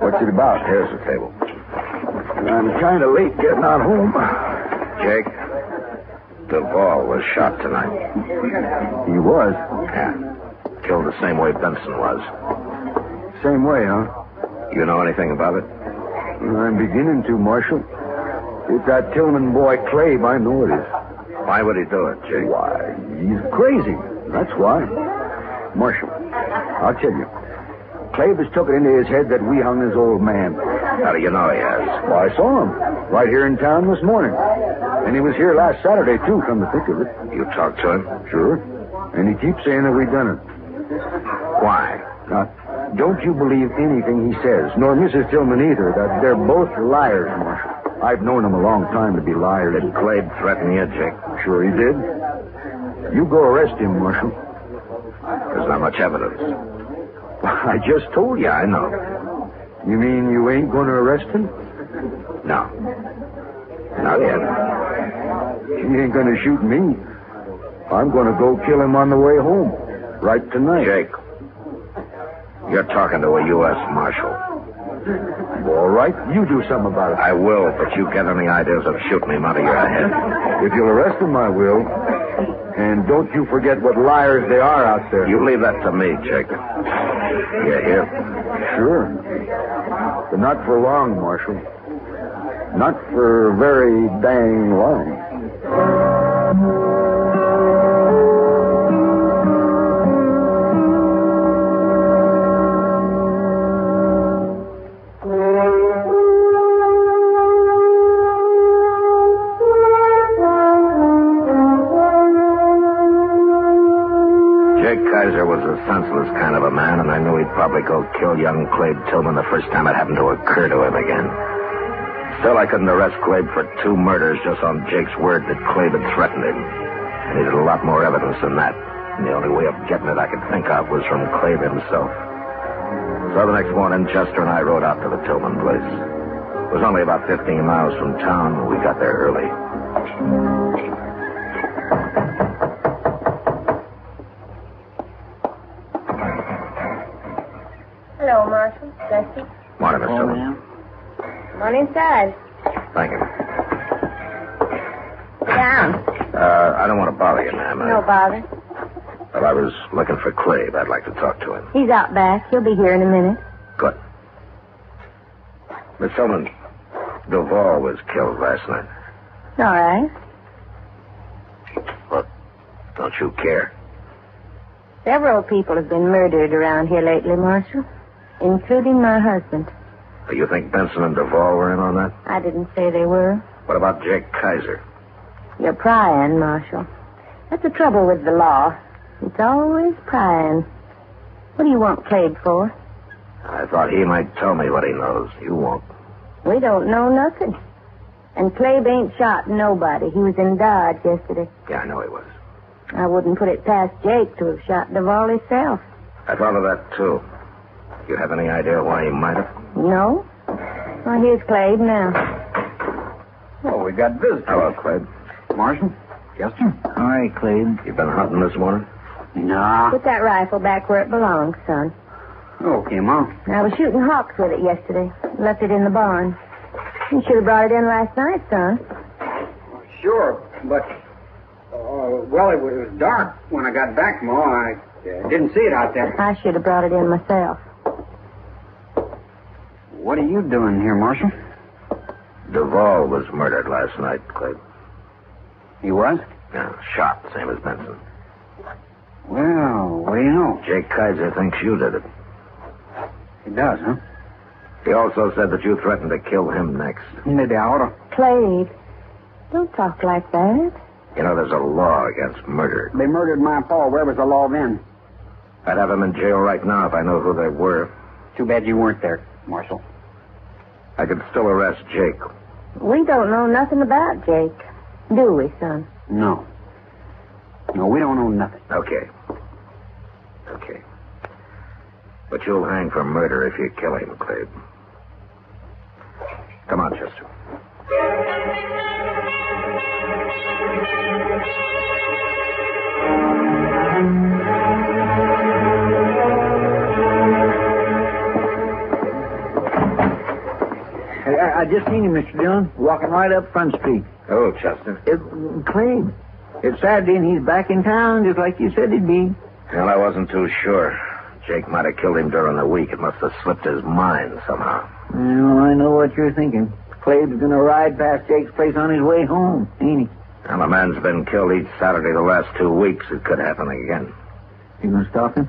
What's it about? Here's the table. I'm kind of late getting out home. Jake, Duvall was shot tonight. He was? Yeah. Killed the same way Benson was. Same way, huh? You know anything about it? I'm beginning to, Marshal. It's that Tillman boy, Clave. I know it is. Why would he do it, Jake? Why, he's crazy. That's why. Marshal, I'll tell you. Clave has took it into his head that we hung his old man. How do you know he has? Well, I saw him right here in town this morning. And he was here last Saturday, too, come to think of it. You talked to him? Sure. And he keeps saying that we done it. Why? Now, don't you believe anything he says, nor Mrs. Tillman either, that they're both liars, Marshal. I've known them a long time to be liars. Did Clave threaten you, Jake? Sure he did. You go arrest him, Marshal. There's not much evidence. I just told you. Yeah, I know. You mean you ain't going to arrest him? No. Not yet. He ain't going to shoot me. I'm going to go kill him on the way home. Right tonight. Jake, you're talking to a U.S. Marshal. All right, you do something about it. I will, but you get any ideas of shooting him out of your head. If you'll arrest him, I will. And don't you forget what liars they are out there. You leave that to me, Jake. You hear? Sure. But not for long, Marshal. Not for very dang long. probably go kill young Clabe Tillman the first time it happened to occur to him again. Still, I couldn't arrest Clabe for 2 murders just on Jake's word that Clabe had threatened him. I needed a lot more evidence than that. And the only way of getting it I could think of was from Clabe himself. So the next morning, Chester and I rode out to the Tillman place. It was only about 15 miles from town, and we got there early. Hello, Marshal. Chester. Morning, Miss Tillman. Come on inside. Thank you. Sit down. I don't want to bother you, ma'am. No bother. Well, I was looking for Clabe. I'd like to talk to him. He's out back. He'll be here in a minute. Good. Miss Tillman, Duval was killed last night. All right. What? Don't you care? Several people have been murdered around here lately, Marshal, including my husband. You think Benson and Duval were in on that? I didn't say they were. What about Jake Kaiser? You're prying, Marshal. That's the trouble with the law. It's always prying. What do you want Clabe for? I thought he might tell me what he knows. You won't. We don't know nothing. And Clabe ain't shot nobody. He was in Dodge yesterday. Yeah, I know he was. I wouldn't put it past Jake to have shot Duval himself. I thought of that, too. You have any idea why he might have? No? Well, here's Clabe now. Oh, we got visitors. Hello, Clabe. Marshal? Chester? All right, Clabe. You been hunting this morning? Nah. Put that rifle back where it belongs, son. Okay, Mom. I was shooting hawks with it yesterday. Left it in the barn. You should have brought it in last night, son. Sure, but... well, it was dark when I got back, Ma. I didn't see it out there. I should have brought it in myself. What are you doing here, Marshal? Duval was murdered last night, Clabe. He was? Yeah, shot, same as Benson. Well, what do you know? Jake Kaiser thinks you did it. He does, huh? He also said that you threatened to kill him next. Maybe I ought to. Clabe, don't talk like that. You know, there's a law against murder. They murdered my pa. Where was the law then? I'd have him in jail right now if I knew who they were. Too bad you weren't there, Marshal. I could still arrest Jake. We don't know nothing about Jake, do we, son? No. No, we don't know nothing. Okay. But you'll hang for murder if you kill him, Clabe. Come on, Chester. I just seen him, Mr. Dillon, walking right up Front Street. Oh, Chester. Clabe. It's Saturday, and he's back in town, just like you said he'd be. Well, I wasn't too sure. Jake might have killed him during the week. It must have slipped his mind somehow. Well, I know what you're thinking. Clabe's going to ride past Jake's place on his way home, ain't he? Well, a man's been killed each Saturday the last 2 weeks. It could happen again. You going to stop him?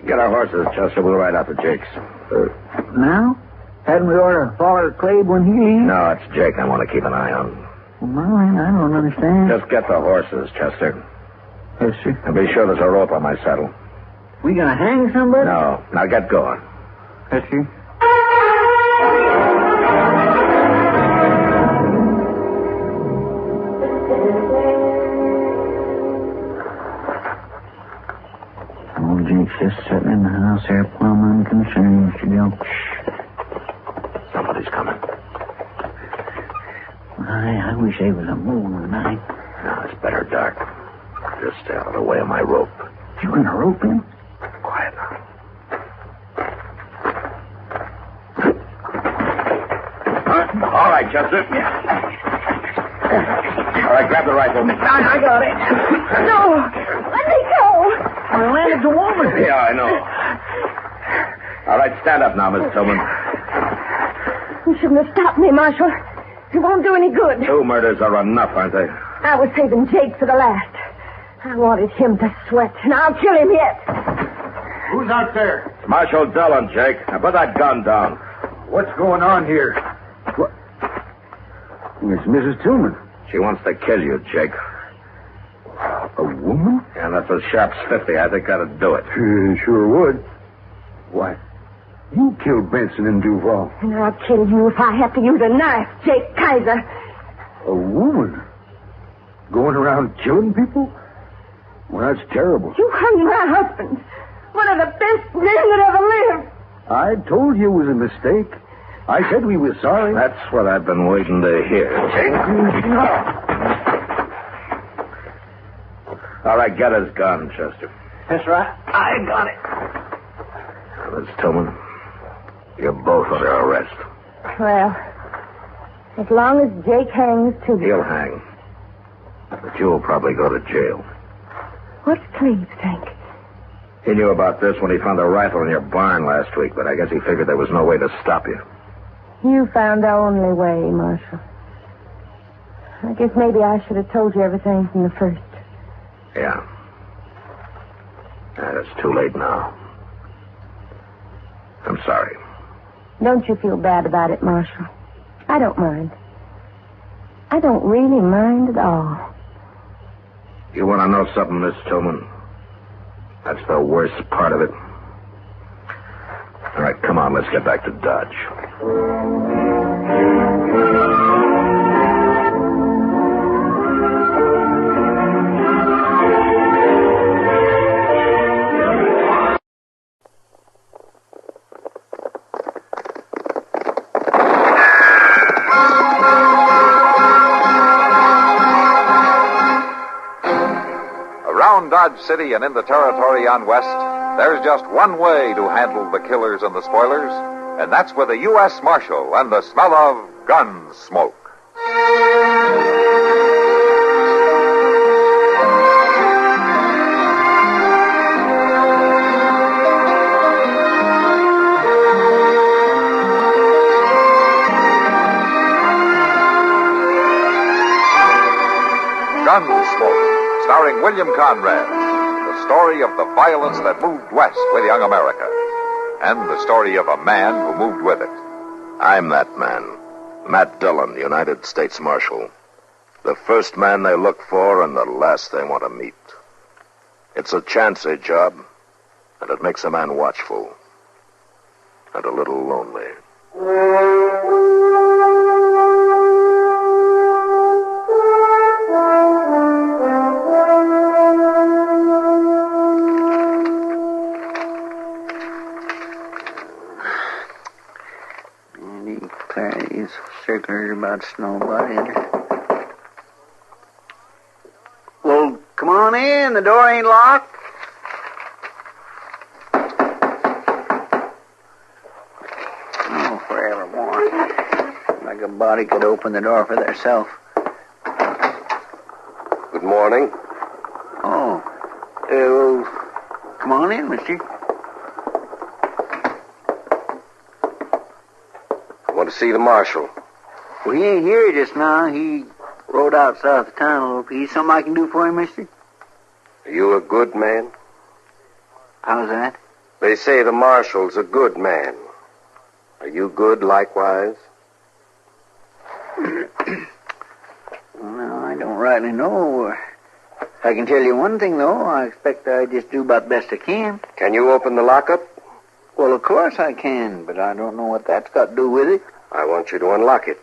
Get our horses, Chester. We'll ride out to Jake's. Now? Hadn't we ought to follow Clabe when he ain't? No, it's Jake I want to keep an eye on. Well, I don't understand. Just get the horses, Chester. Yes, sir. And be sure there's a rope on my saddle. We going to hang somebody? No. Now get going. Yes, sir. Old Jake's just sitting in the house here, plumb unconcerned, Mr. Dill. Somebody's coming. I wish they was a moon tonight. No, it's better dark. Just stay out of the way of my rope. You going to rope him? Quiet now. All right, Chester. All right, grab the rifle. I got it. No, let me go. I landed the woman. Yeah, I know. All right, stand up now, Miss Tillman. You shouldn't have stopped me, Marshal. It won't do any good. 2 murders are enough, aren't they? I was saving Jake for the last. I wanted him to sweat, and I'll kill him yet. Who's out there? It's Marshal Dillon, Jake. Now put that gun down. What's going on here? What? It's Mrs. Tillman. She wants to kill you, Jake. A woman? Yeah, that's a sharp's 50. I think that'd do it. Sure would. What? You killed Benson and Duval. And I'll kill you if I have to use a knife, Jake Kaiser. A woman? Going around killing people? Well, that's terrible. You hung my husband. One of the best men that ever lived. I told you it was a mistake. I said we were sorry. That's what I've been waiting to hear. All right, get his gun, Chester. That's right. I got it. Now, Miss Tillman, you're both under arrest. Well, as long as Jake hangs, too. He'll hang. But you'll probably go to jail. What's Cleve think? He knew about this when he found a rifle in your barn last week, but I guess he figured there was no way to stop you. You found the only way, Marshal. I guess maybe I should have told you everything from the first. Yeah. It's too late now. I'm sorry. Don't you feel bad about it, Marshal. I don't mind. I don't really mind at all. You want to know something, Miss Tillman? That's the worst part of it. All right, come on, let's get back to Dodge. Around Dodge City and in the territory on West, there's just one way to handle the killers and the spoilers, and that's with a U.S. Marshal and the smell of Gunsmoke. Gunsmoke, starring William Conrad, the story of the violence that moved west with young America, and the story of a man who moved with it. I'm that man, Matt Dillon, United States Marshal. The first man they look for and the last they want to meet. It's a chancy job, and it makes a man watchful and a little lonely. These circulars about snowbody. Well, come on in. The door ain't locked. Oh, forevermore. Like a body could open the door for theirself. Good morning. Oh. Well, come on in, mister. Want to see the marshal? Well, he ain't here just now. He rode out south of town a little piece. Something I can do for him, mister? Are you a good man? How's that? They say the marshal's a good man. Are you good likewise? Well, I don't rightly know. I can tell you one thing, though. I expect I just do about the best I can. Can you open the lockup? Well, of course I can, but I don't know what that's got to do with it. I want you to unlock it.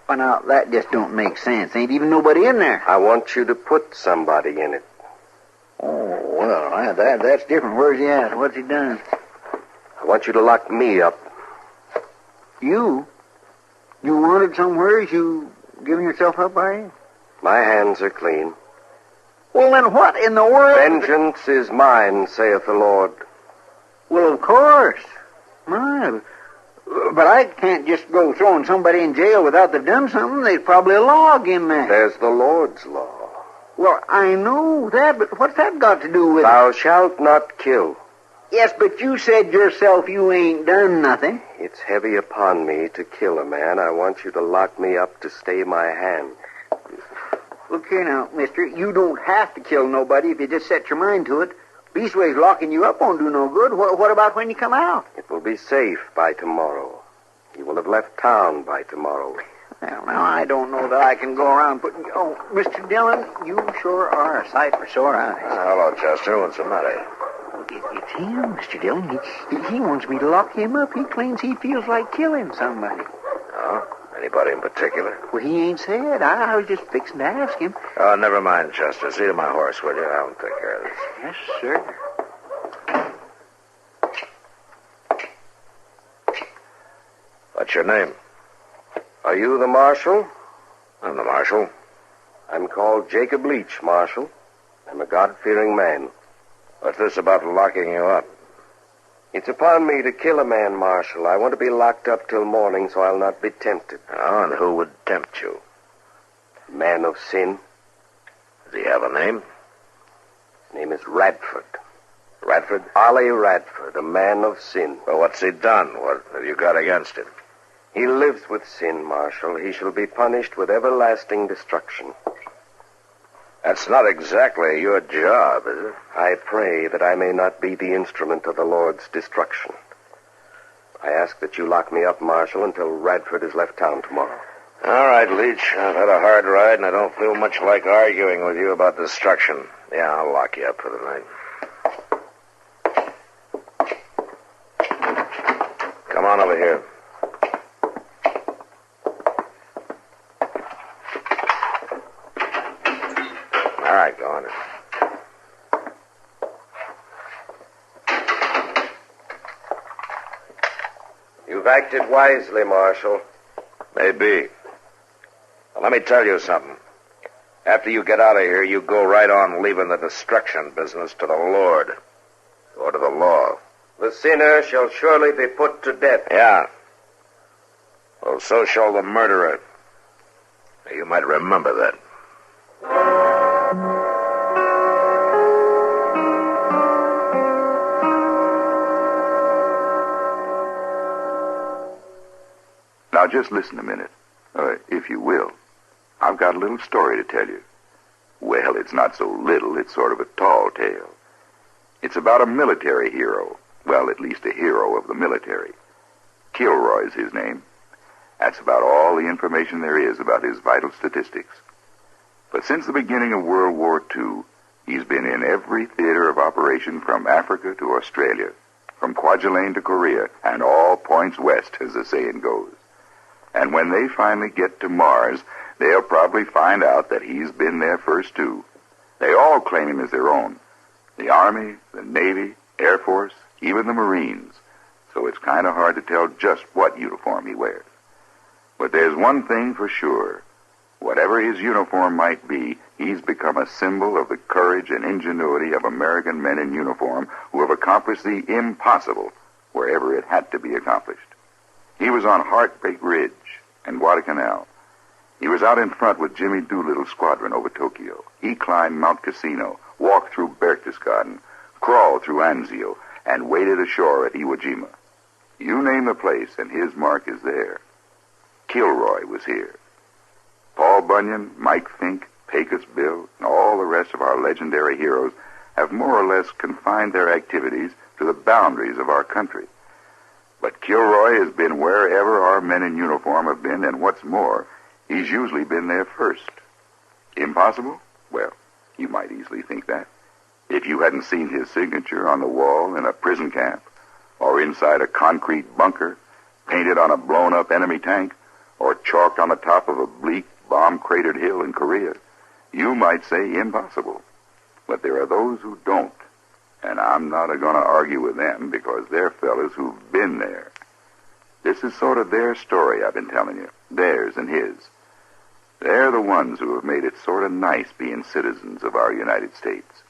Well, now, that just don't make sense. Ain't even nobody in there. I want you to put somebody in it. Oh, well, that's different. Where's he at? What's he done? I want you to lock me up. You? You wanted somewhere? You giving yourself up, are you? My hands are clean. Well, then what in the world... Vengeance is mine, saith the Lord. Well, of course. My, but I can't just go throwing somebody in jail without they've done something. There's probably a law again there. There's the Lord's law. Well, I know that, but what's that got to do with Thou shalt not kill. Yes, but you said yourself you ain't done nothing. It's heavy upon me to kill a man. I want you to lock me up to stay my hand. Look here now, mister. You don't have to kill nobody if you just set your mind to it. Leastways, locking you up won't do no good. What about when you come out? It will be safe by tomorrow. You will have left town by tomorrow. Well, now, I don't know that I can go around putting... Oh, Mr. Dillon, you sure are a sight for sore eyes. Hello, Chester. What's the matter? Look, It's him, Mr. Dillon. He wants me to lock him up. He claims he feels like killing somebody. Oh? Anybody in particular? Well, he ain't said. I was just fixing to ask him. Oh, never mind, Chester. See to my horse, will you? I'll take care of this. Yes, sir. What's your name? Are you the marshal? I'm the marshal. I'm called Jacob Leach, Marshal. I'm a God-fearing man. What's this about locking you up? It's upon me to kill a man, Marshal. I want to be locked up till morning so I'll not be tempted. Oh, and who would tempt you? Man of sin. Does he have a name? His name is Radford. Radford? Ollie Radford, a man of sin. Well, what's he done? What have you got against him? He lives with sin, Marshal. He shall be punished with everlasting destruction. That's not exactly your job, is it? I pray that I may not be the instrument of the Lord's destruction. I ask that you lock me up, Marshal, until Radford has left town tomorrow. All right, Leach. I've had a hard ride, and I don't feel much like arguing with you about destruction. Yeah, I'll lock you up for the night. Come on over here. All right, go on in. You've acted wisely, Marshal. Maybe. Well, let me tell you something. After you get out of here, you go right on leaving the destruction business to the Lord. Or to the law. The sinner shall surely be put to death. Yeah. Well, so shall the murderer. You might remember that. Now, just listen a minute, if you will. I've got a little story to tell you. Well, it's not so little, it's sort of a tall tale. It's about a military hero. Well, at least a hero of the military. Kilroy's his name. That's about all the information there is about his vital statistics. But since the beginning of World War II, he's been in every theater of operation from Africa to Australia, from Kwajalein to Korea, and all points west, as the saying goes. And when they finally get to Mars, they'll probably find out that he's been there first, too. They all claim him as their own. The Army, the Navy, Air Force, even the Marines. So it's kind of hard to tell just what uniform he wears. But there's one thing for sure. Whatever his uniform might be, he's become a symbol of the courage and ingenuity of American men in uniform who have accomplished the impossible wherever it had to be accomplished. He was on Heartbreak Ridge and Guadalcanal. He was out in front with Jimmy Doolittle's squadron over Tokyo. He climbed Mount Cassino, walked through Berchtesgaden, crawled through Anzio, and waded ashore at Iwo Jima. You name the place, and his mark is there. Kilroy was here. Paul Bunyan, Mike Fink, Pecos Bill, and all the rest of our legendary heroes have more or less confined their activities to the boundaries of our country. But Kilroy has been wherever our men in uniform have been, and what's more, he's usually been there first. Impossible? Well, you might easily think that. If you hadn't seen his signature on the wall in a prison camp, or inside a concrete bunker, painted on a blown-up enemy tank, or chalked on the top of a bleak, bomb-cratered hill in Korea, you might say impossible. But there are those who don't. And I'm not going to argue with them because they're fellas who've been there. This is sort of their story I've been telling you, theirs and his. They're the ones who have made it sort of nice being citizens of our United States.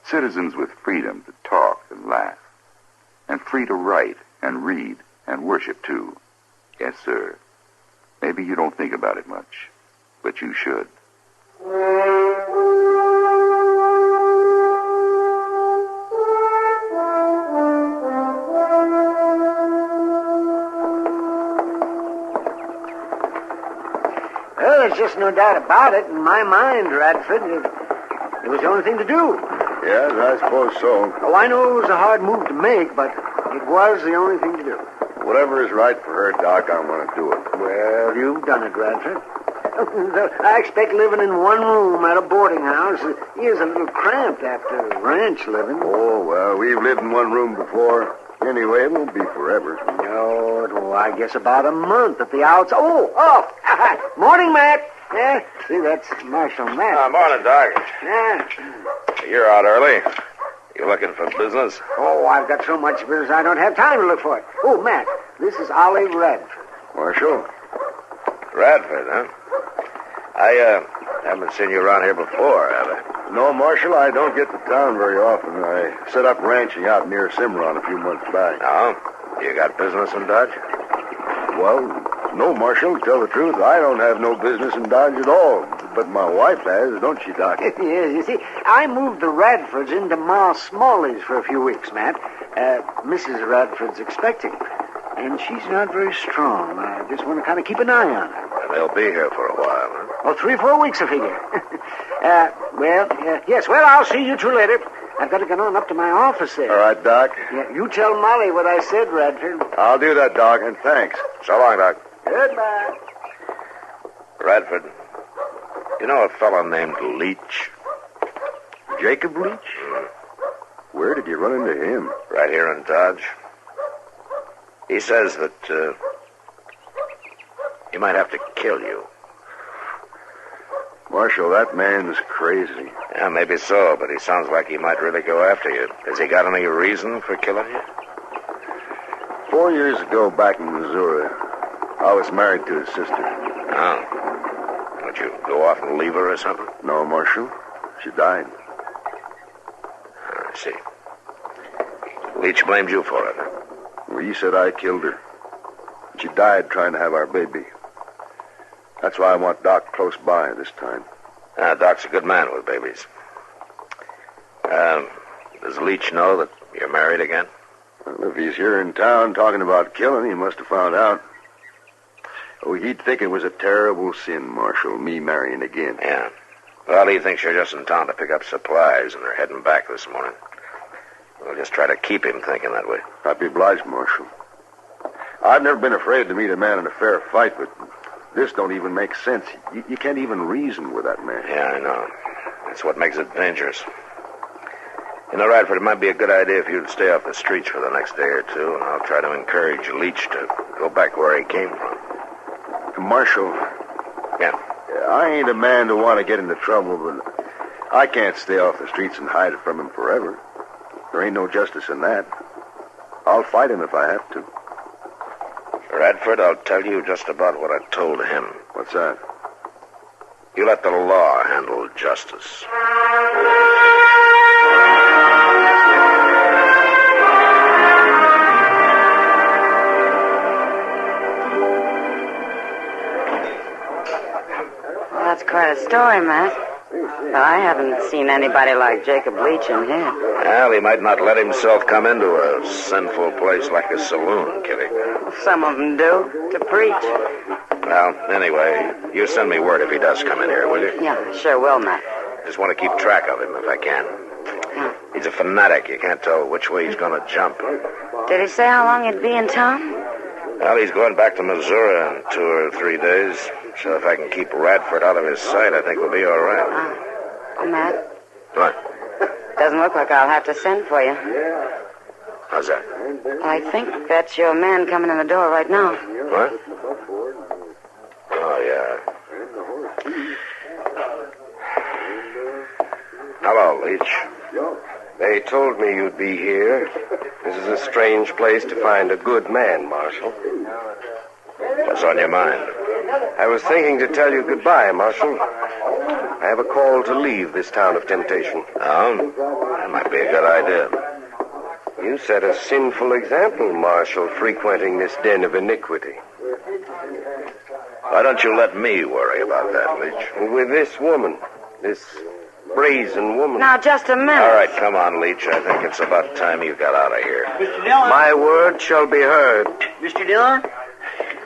Citizens with freedom to talk and laugh, and free to write and read and worship too. Yes, sir. Maybe you don't think about it much, but you should. Well, there's just no doubt about it. In my mind, Radford, it was the only thing to do. Yes, I suppose so. Oh, I know it was a hard move to make, but it was the only thing to do. Whatever is right for her, Doc, I'm going to do it. Well, you you've done it, Radford. I expect living in one room at a boarding house is a little cramped after ranch living. Oh, well, we've lived in one room before. Anyway, it won't be forever. No, I guess about a month at the outside. Oh, morning, Matt. Yeah, see, that's Marshal Matt. Morning, Doc. Yeah. You're out early. You looking for business? Oh, I've got so much business I don't have time to look for it. Oh, Matt, this is Ollie Radford. Marshal? Radford, huh? I haven't seen you around here before, have I? No, Marshal, I don't get to town very often. I set up ranching out near Cimarron a few months back. No? You got business in Dodge? Well, no, Marshal. To tell the truth, I don't have no business in Dodge at all. But my wife has, don't she, Doc? Yes, you see, I moved the Radfords into Ma Smalley's for a few weeks, Matt. Mrs. Radford's expecting, and she's not very strong. I just want to kind of keep an eye on her. And they'll be here for a while, huh? Oh, 3-4 weeks, I figure. Yes, well, I'll see you two later. I've got to get on up to my office there. All right, Doc. Yeah, you tell Molly what I said, Radford. I'll do that, Doc, and thanks. So long, Doc. Goodbye. Radford, you know a fellow named Leach? Jacob Leach? Where did you run into him? Right here in Dodge. He says that he might have to kill you. Marshal, that man's crazy. Yeah, maybe so, but he sounds like he might really go after you. Has he got any reason for killing you? 4 years ago, back in Missouri, I was married to his sister. Oh. Don't you go off and leave her or something? No, Marshal. She died. I see. Leach blamed you for it. Well, he said I killed her. She died trying to have our baby. That's why I want Doc close by this time. Doc's a good man with babies. Does Leach know that you're married again? Well, if he's here in town talking about killing, he must have found out. Oh, he'd think it was a terrible sin, Marshal, me marrying again. Yeah. Well, he thinks you're just in town to pick up supplies and are heading back this morning. We'll just try to keep him thinking that way. I'd be obliged, Marshal. I've never been afraid to meet a man in a fair fight, but this don't even make sense. You can't even reason with that man. Yeah, I know. That's what makes it dangerous. You know, Radford, it might be a good idea if you'd stay off the streets for the next day or two, and I'll try to encourage Leach to go back where he came from. Marshal. Yeah? I ain't a man to want to get into trouble, but I can't stay off the streets and hide it from him forever. There ain't no justice in that. I'll fight him if I have to. Radford, I'll tell you just about what I told him. What's that? You let the law handle justice. Well, that's quite a story, Matt. But I haven't seen anybody like Jacob Leach in here. Well, he might not let himself come into a sinful place like a saloon, Kitty. Some of them do, to preach. Well, anyway, you send me word if he does come in here, will you? Yeah, sure will, Matt. Just want to keep track of him if I can. Yeah. He's a fanatic. You can't tell which way he's going to jump. Did he say how long he'd be in town? Well, he's going back to Missouri in 2 or 3 days. So if I can keep Radford out of his sight, I think we'll be all right. Oh, Matt. What? Doesn't look like I'll have to send for you. How's that? I think that's your man coming in the door right now. What? Oh, yeah. Hello, Leach. They told me you'd be here. This is a strange place to find a good man, Marshal. What's on your mind? I was thinking to tell you goodbye, Marshal. I have a call to leave this town of temptation. Oh? That might be a good idea. You set a sinful example, Marshal, frequenting this den of iniquity. Why don't you let me worry about that, Leach? With this woman, this brazen woman. Now, just a minute. All right, come on, Leach. I think it's about time you got out of here. Mr. Dillon? My word shall be heard. Mr. Dillon?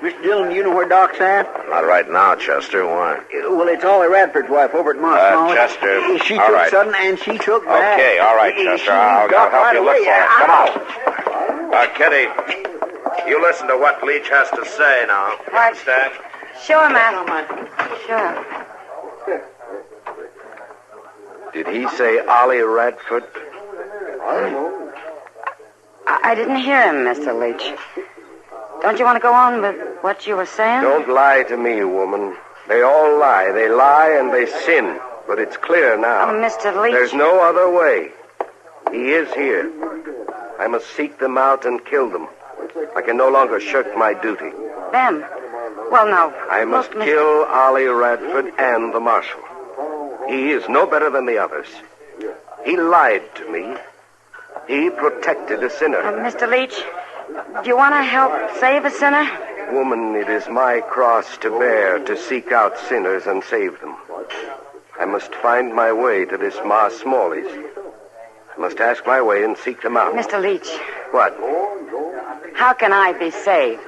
Mr. Dillon, you know where Doc's at? Not right now, Chester. Why? Well, it's Ollie Radford's wife over at Marshal. Chester, She all took right. sudden and she took back. Okay, all right, Chester. I'll help you look for it. Come on. Kitty, you listen to what Leach has to say now. You understand? Sure, Matt. Sure. Did he say Ollie Radford? I didn't hear him, Mr. Leach. Don't you want to go on with what you were saying? Don't lie to me, woman. They all lie. They lie and they sin. But it's clear now. Oh, Mr. Leach. There's no other way. He is here. I must seek them out and kill them. I can no longer shirk my duty. Them? Well, no. I must kill Ollie Radford and the marshal. He is no better than the others. He lied to me. He protected a sinner. Mr. Leach, do you want to help save a sinner? Woman, it is my cross to bear to seek out sinners and save them. I must find my way to this Ma Smalley's. I must ask my way and seek them out. Mr. Leach. What? How can I be saved?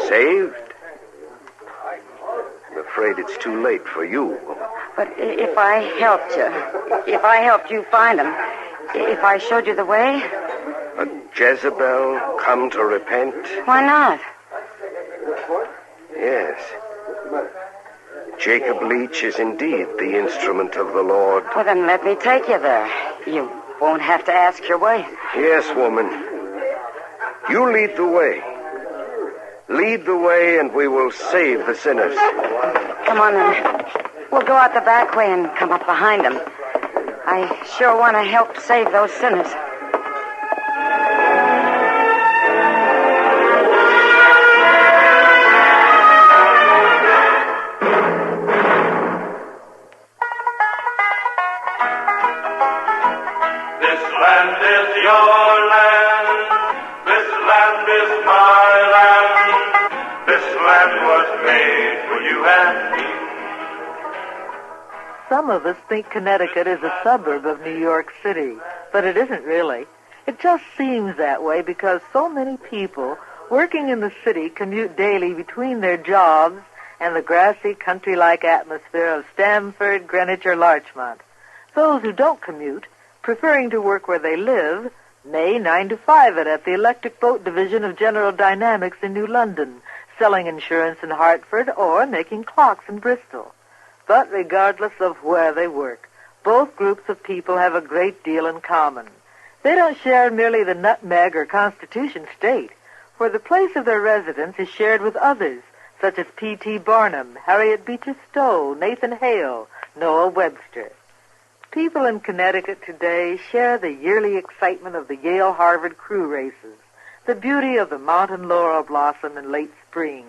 Saved? I'm afraid it's too late for you. But if I helped you find him, if I showed you the way? A Jezebel come to repent? Why not? Yes. Jacob Leach is indeed the instrument of the Lord. Well, then let me take you there. You won't have to ask your way. Yes, woman. You lead the way. Lead the way and we will save the sinners. Come on, then. We'll go out the back way and come up behind them. I sure want to help save those sinners. This land is your land. This land is my land. This land was made for you and me. Some of us think Connecticut is a suburb of New York City, but it isn't really. It just seems that way because so many people working in the city commute daily between their jobs and the grassy country-like atmosphere of Stamford, Greenwich, or Larchmont. Those who don't commute, preferring to work where they live, may 9 to 5 it at the Electric Boat Division of General Dynamics in New London, selling insurance in Hartford, or making clocks in Bristol. But regardless of where they work, both groups of people have a great deal in common. They don't share merely the nutmeg or Constitution state, for the place of their residence is shared with others, such as P.T. Barnum, Harriet Beecher Stowe, Nathan Hale, Noah Webster. People in Connecticut today share the yearly excitement of the Yale-Harvard crew races, the beauty of the mountain laurel blossom in late spring,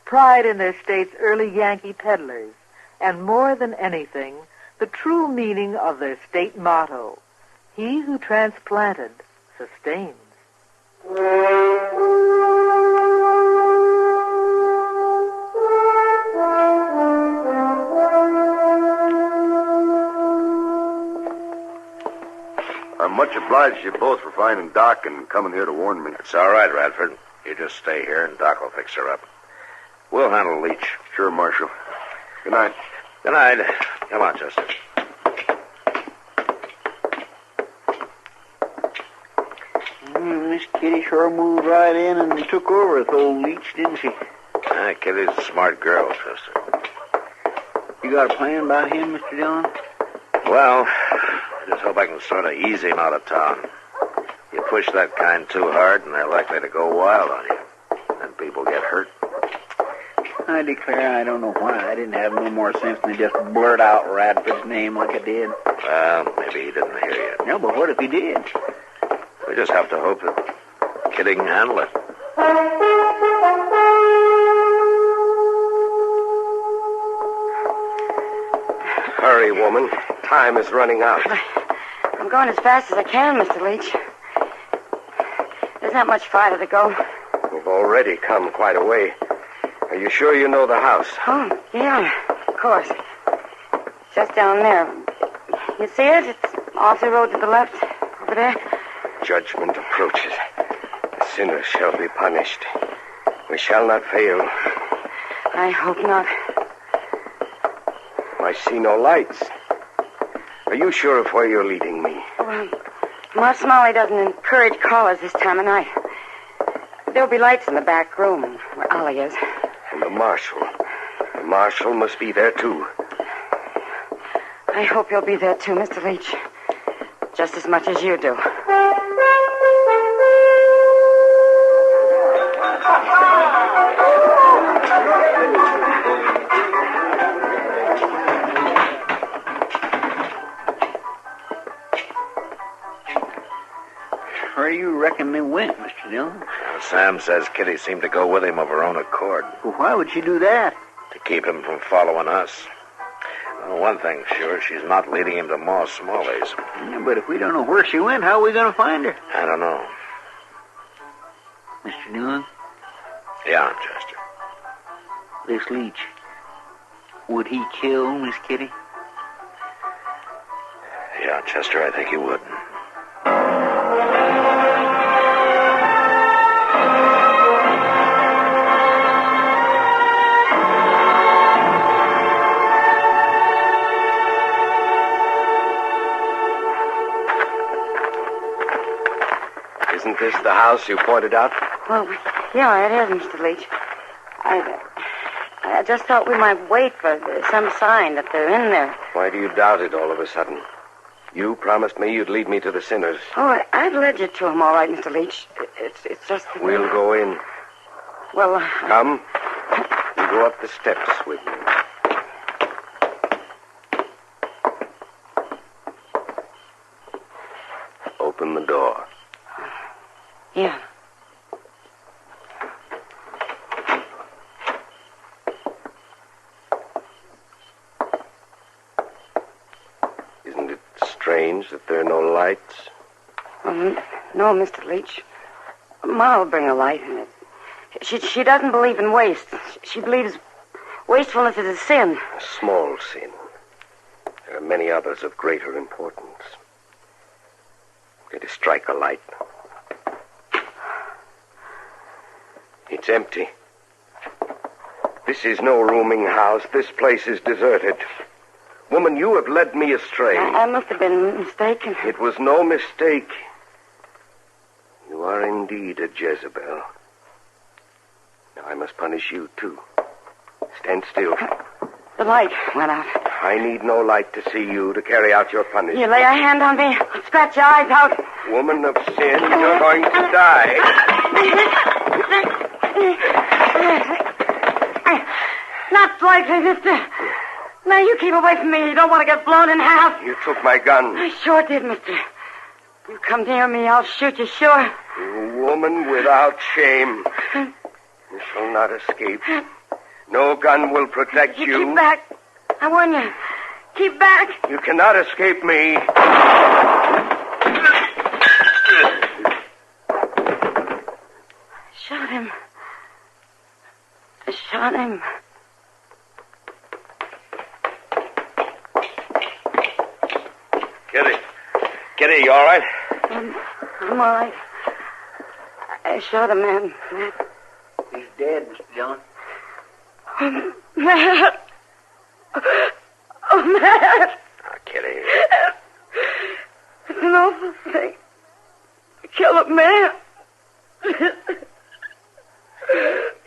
pride in their state's early Yankee peddlers, and more than anything, the true meaning of their state motto, he who transplanted sustains. I'm much obliged to you both for finding Doc and coming here to warn me. It's all right, Radford. You just stay here and Doc will fix her up. We'll handle Leach. Sure, Marshal. Good night. Good night. Come on, Chester. Miss Kitty sure moved right in and took over with old Leach, didn't she? Kitty's a smart girl, Chester. You got a plan about him, Mr. Dillon? Well, I just hope I can sort of ease him out of town. You push that kind too hard, and they're likely to go wild on you. Then people get hurt. I declare I don't know why I didn't have no more sense than to just blurt out Radford's name like I did. Well, maybe he didn't hear you. No, but what if he did? We just have to hope that Kitty can handle it. Hurry, woman. Time is running out. I'm going as fast as I can, Mr. Leach. There's not much farther to go. We've already come quite a way. Are you sure you know the house? Oh, yeah, of course. Just down there. You see it? It's off the road to the left, over there. Judgment approaches. The sinner shall be punished. We shall not fail. I hope not. I see no lights. Are you sure of where you're leading me? Well, Ma Smalley doesn't encourage callers this time of night. There'll be lights in the back room where Ollie is. And the Marshal. The Marshal must be there, too. I hope he'll be there, too, Mr. Leach. Just as much as you do. Where do you reckon they went, Mr. Dillon? Well, Sam says Kitty seemed to go with him of her own accord. Well, why would she do that? To keep him from following us. Well, one thing's sure, she's not leading him to Ma Smalley's. Yeah, but if we don't know where she went, how are we going to find her? I don't know. Mr. Dillon? Yeah, Chester. This Leach, would he kill Miss Kitty? Yeah, Chester, I think he would. Isn't this the house you pointed out? Well, yeah, it is, Mr. Leach. I just thought we might wait for some sign that they're in there. Why do you doubt it all of a sudden? You promised me you'd lead me to the sinners. Oh, I've led you to them all right, Mr. Leach. It's just... We'll go in. Well, Come. You go up the steps with me. Open the door. Yeah. Isn't it strange that there are no lights? No, Mr. Leach. Ma'll bring a light. She doesn't believe in waste. She believes wastefulness is a sin. A small sin. There are many others of greater importance. Let us strike a light. It's empty. This is no rooming house. This place is deserted. Woman, you have led me astray. I must have been mistaken. It was no mistake. You are indeed a Jezebel. Now I must punish you, too. Stand still. The light went out. I need no light to see you, to carry out your punishment. You lay a hand on me. I'll scratch your eyes out. Woman of sin, you're going to die. Not likely, mister. Now, you keep away from me. You don't want to get blown in half. You took my gun. I sure did, mister. You come near me, I'll shoot you, sure. You woman without shame. You shall not escape. No gun will protect you. Keep back. I warn you. Keep back. You cannot escape me. Shot him. I shot him. Kitty, you all right? I'm all right. I shot a man, Matt. He's dead, Mr. Dillon. Matt. Oh, Matt. Oh, Kitty. It's an awful thing. To kill a man.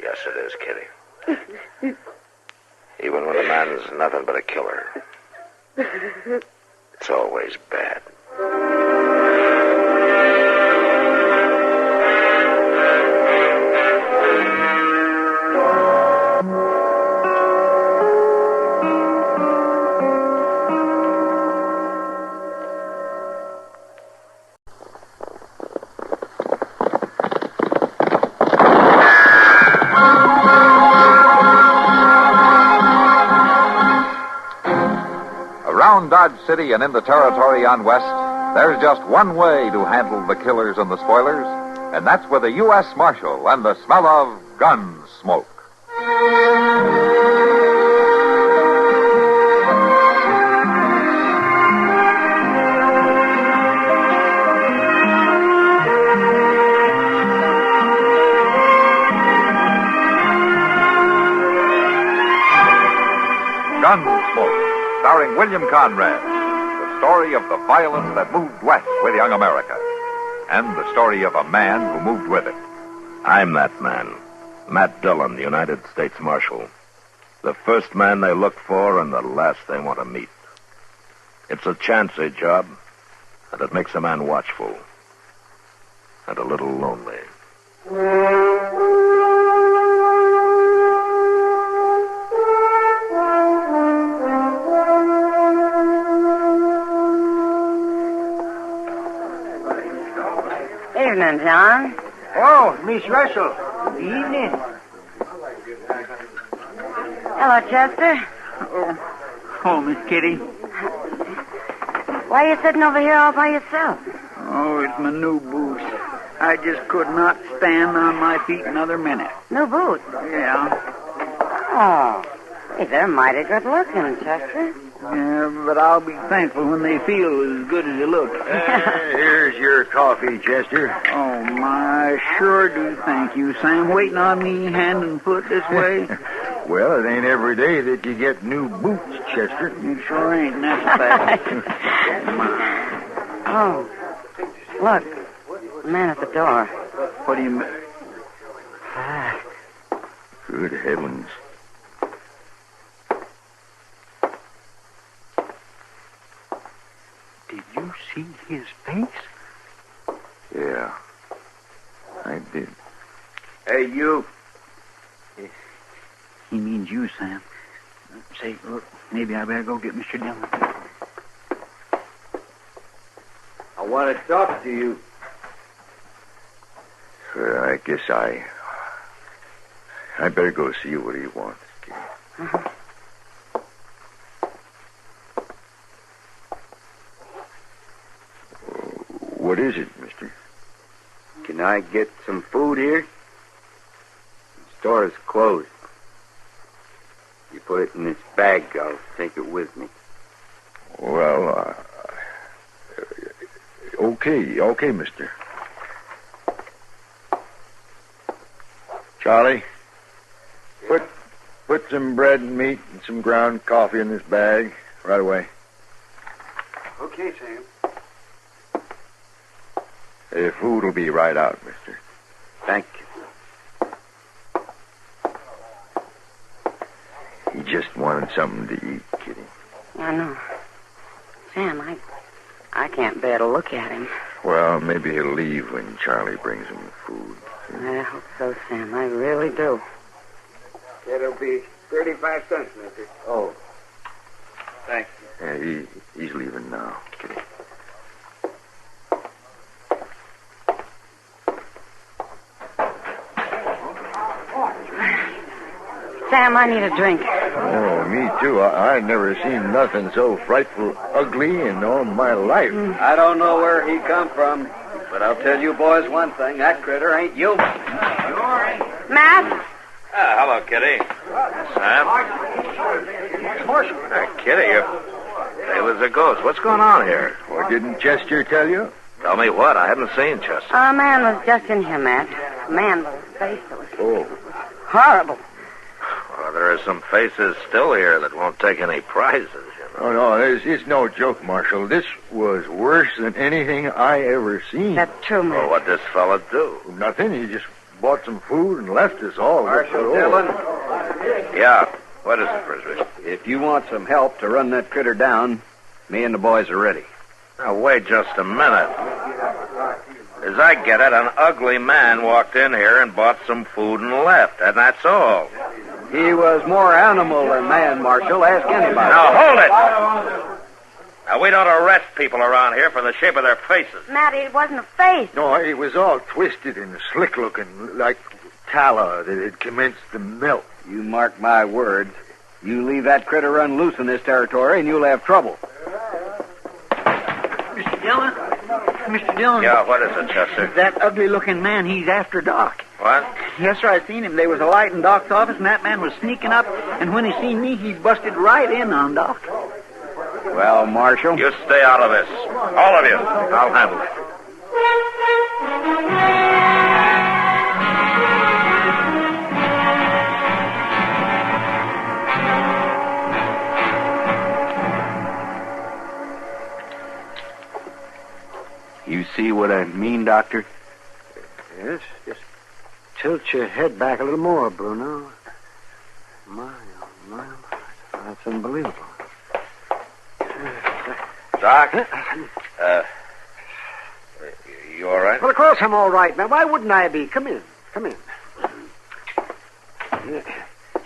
Yes, it is, Kitty. Even when a man is nothing but a killer, it's always bad. Around Dodge City and in the territory on West, there's just one way to handle the killers and the spoilers, and that's with a U.S. Marshal and the smell of Gunsmoke. Gunsmoke, starring William Conrad. The story of the violence that moved west with young America. And the story of a man who moved with it. I'm that man. Matt Dillon, United States Marshal. The first man they look for and the last they want to meet. It's a chancy job, and it makes a man watchful and a little lonely. Evening, John. Oh, Miss Russell. Good evening. Hello, Chester. Oh, Miss Kitty. Why are you sitting over here all by yourself? Oh, it's my new boots. I just could not stand on my feet another minute. New boots? Yeah. Oh, hey, they're mighty good looking, Chester. Yeah, but I'll be thankful when they feel as good as they look. Here's your coffee, Chester. Oh, my, I sure do thank you, Sam. Waiting on me hand and foot this way. Well, it ain't every day that you get new boots, Chester. It sure ain't, and that's a fact. Oh, look, the man at the door. What do you mean? Good heavens. Did you see his face? Yeah, I did. Hey, you. He means you, Sam. Say, look, maybe I better go get Mr. Dillon. I want to talk to you. I guess I better go see what he wants. Uh-huh. What is it, mister? Can I get some food here? The store is closed. You put it in this bag, I'll take it with me. Well, okay, mister. Charlie, put some bread and meat and some ground coffee in this bag right away. Okay, Sam. The food will be right out, mister. Thank you. He just wanted something to eat, Kitty. I know. Sam, I can't bear to look at him. Well, maybe he'll leave when Charlie brings him food. I hope so, Sam. I really do. It'll be 35 cents, mister. Oh. Thank you. Yeah, he's leaving now, Kitty. Sam, I need a drink. Oh, me too. I never seen nothing so frightful ugly in all my life. I don't know where he come from, but I'll tell you boys one thing. That critter ain't human. Matt? Hello, Kitty. Sam? Kitty, you're pale as a ghost. What's going on here? Well, didn't Chester tell you? Tell me what? I haven't seen Chester. A man was just in here, Matt. A man with his face that was horrible. Well, there are some faces still here that won't take any prizes, you know. Oh, no, it's no joke, Marshal. This was worse than anything I ever seen. That's true, Matt. Well, what'd this fella do? Nothing. He just bought some food and left us all. Marshal Dillon? Yeah. What is it, Frisbee? If you want some help to run that critter down, me and the boys are ready. Now, wait just a minute. As I get it, an ugly man walked in here and bought some food and left, and that's all. He was more animal than man, Marshal. Ask anybody. Now, hold it! Now, we don't arrest people around here for the shape of their faces. Matt, it wasn't a face. No, it was all twisted and slick-looking, like tallow that had commenced to melt. You mark my words. You leave that critter run loose in this territory, and you'll have trouble. Mr. Dillon? Mr. Dillon? Yeah, what is it, Chester? That ugly-looking man, he's after Doc. What? Yes, sir, I seen him. There was a light in Doc's office, and that man was sneaking up, and when he seen me, he busted right in on Doc. Well, Marshal? You stay out of this. All of you. I'll handle it. You see what I mean, Doctor? Yes, yes. tilt your head back a little more, Bruno. My, oh, my. That's unbelievable. Doc? You all right? Well, of course I'm all right, man. Why wouldn't I be? Come in. Come in.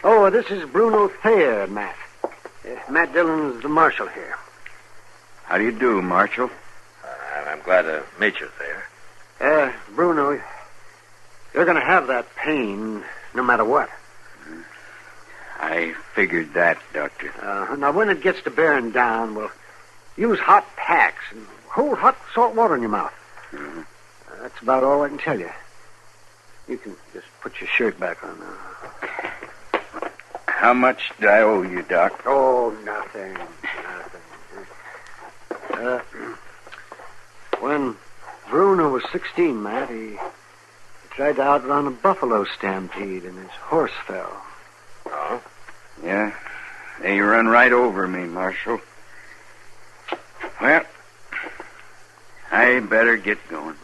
Oh, this is Bruno Thayer, Matt. Matt Dillon's the marshal here. How do you do, Marshal? I'm glad to meet you, Thayer. Bruno, you're going to have that pain no matter what. I figured that, Doctor. Now, when it gets to bearing down, well, use hot packs and hold hot salt water in your mouth. Mm-hmm. That's about all I can tell you. You can just put your shirt back on now. How much do I owe you, Doc? Oh, nothing. When Bruno was 16, Matt, he tried to outrun a buffalo stampede and his horse fell. Oh? Yeah. They run right over me, Marshal. Well, I better get going.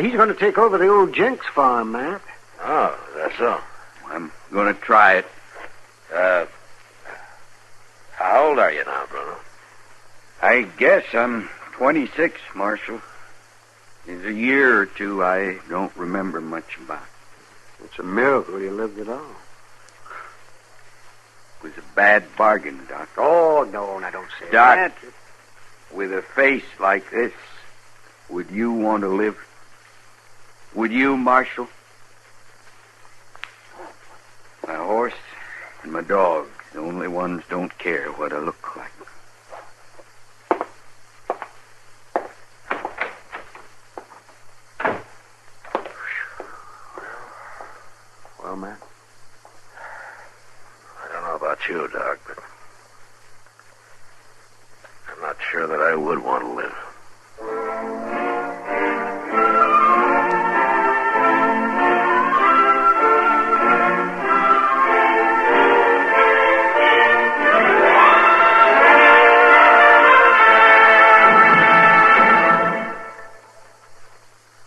He's going to take over the old Jenks farm, Matt. Oh, that's so. I'm going to try it. How old are you now, Bruno? I guess I'm 26, Marshal. There's a year or two I don't remember much about. It's a miracle you lived at all. It was a bad bargain, Doc. Oh, no, I don't say Doc, that. with a face like this, would you want to live? Would you, Marshal? My horse and my dog, the only ones don't care what I look like. Well, man. I don't know about you, Doc, but I'm not sure that I would want to live.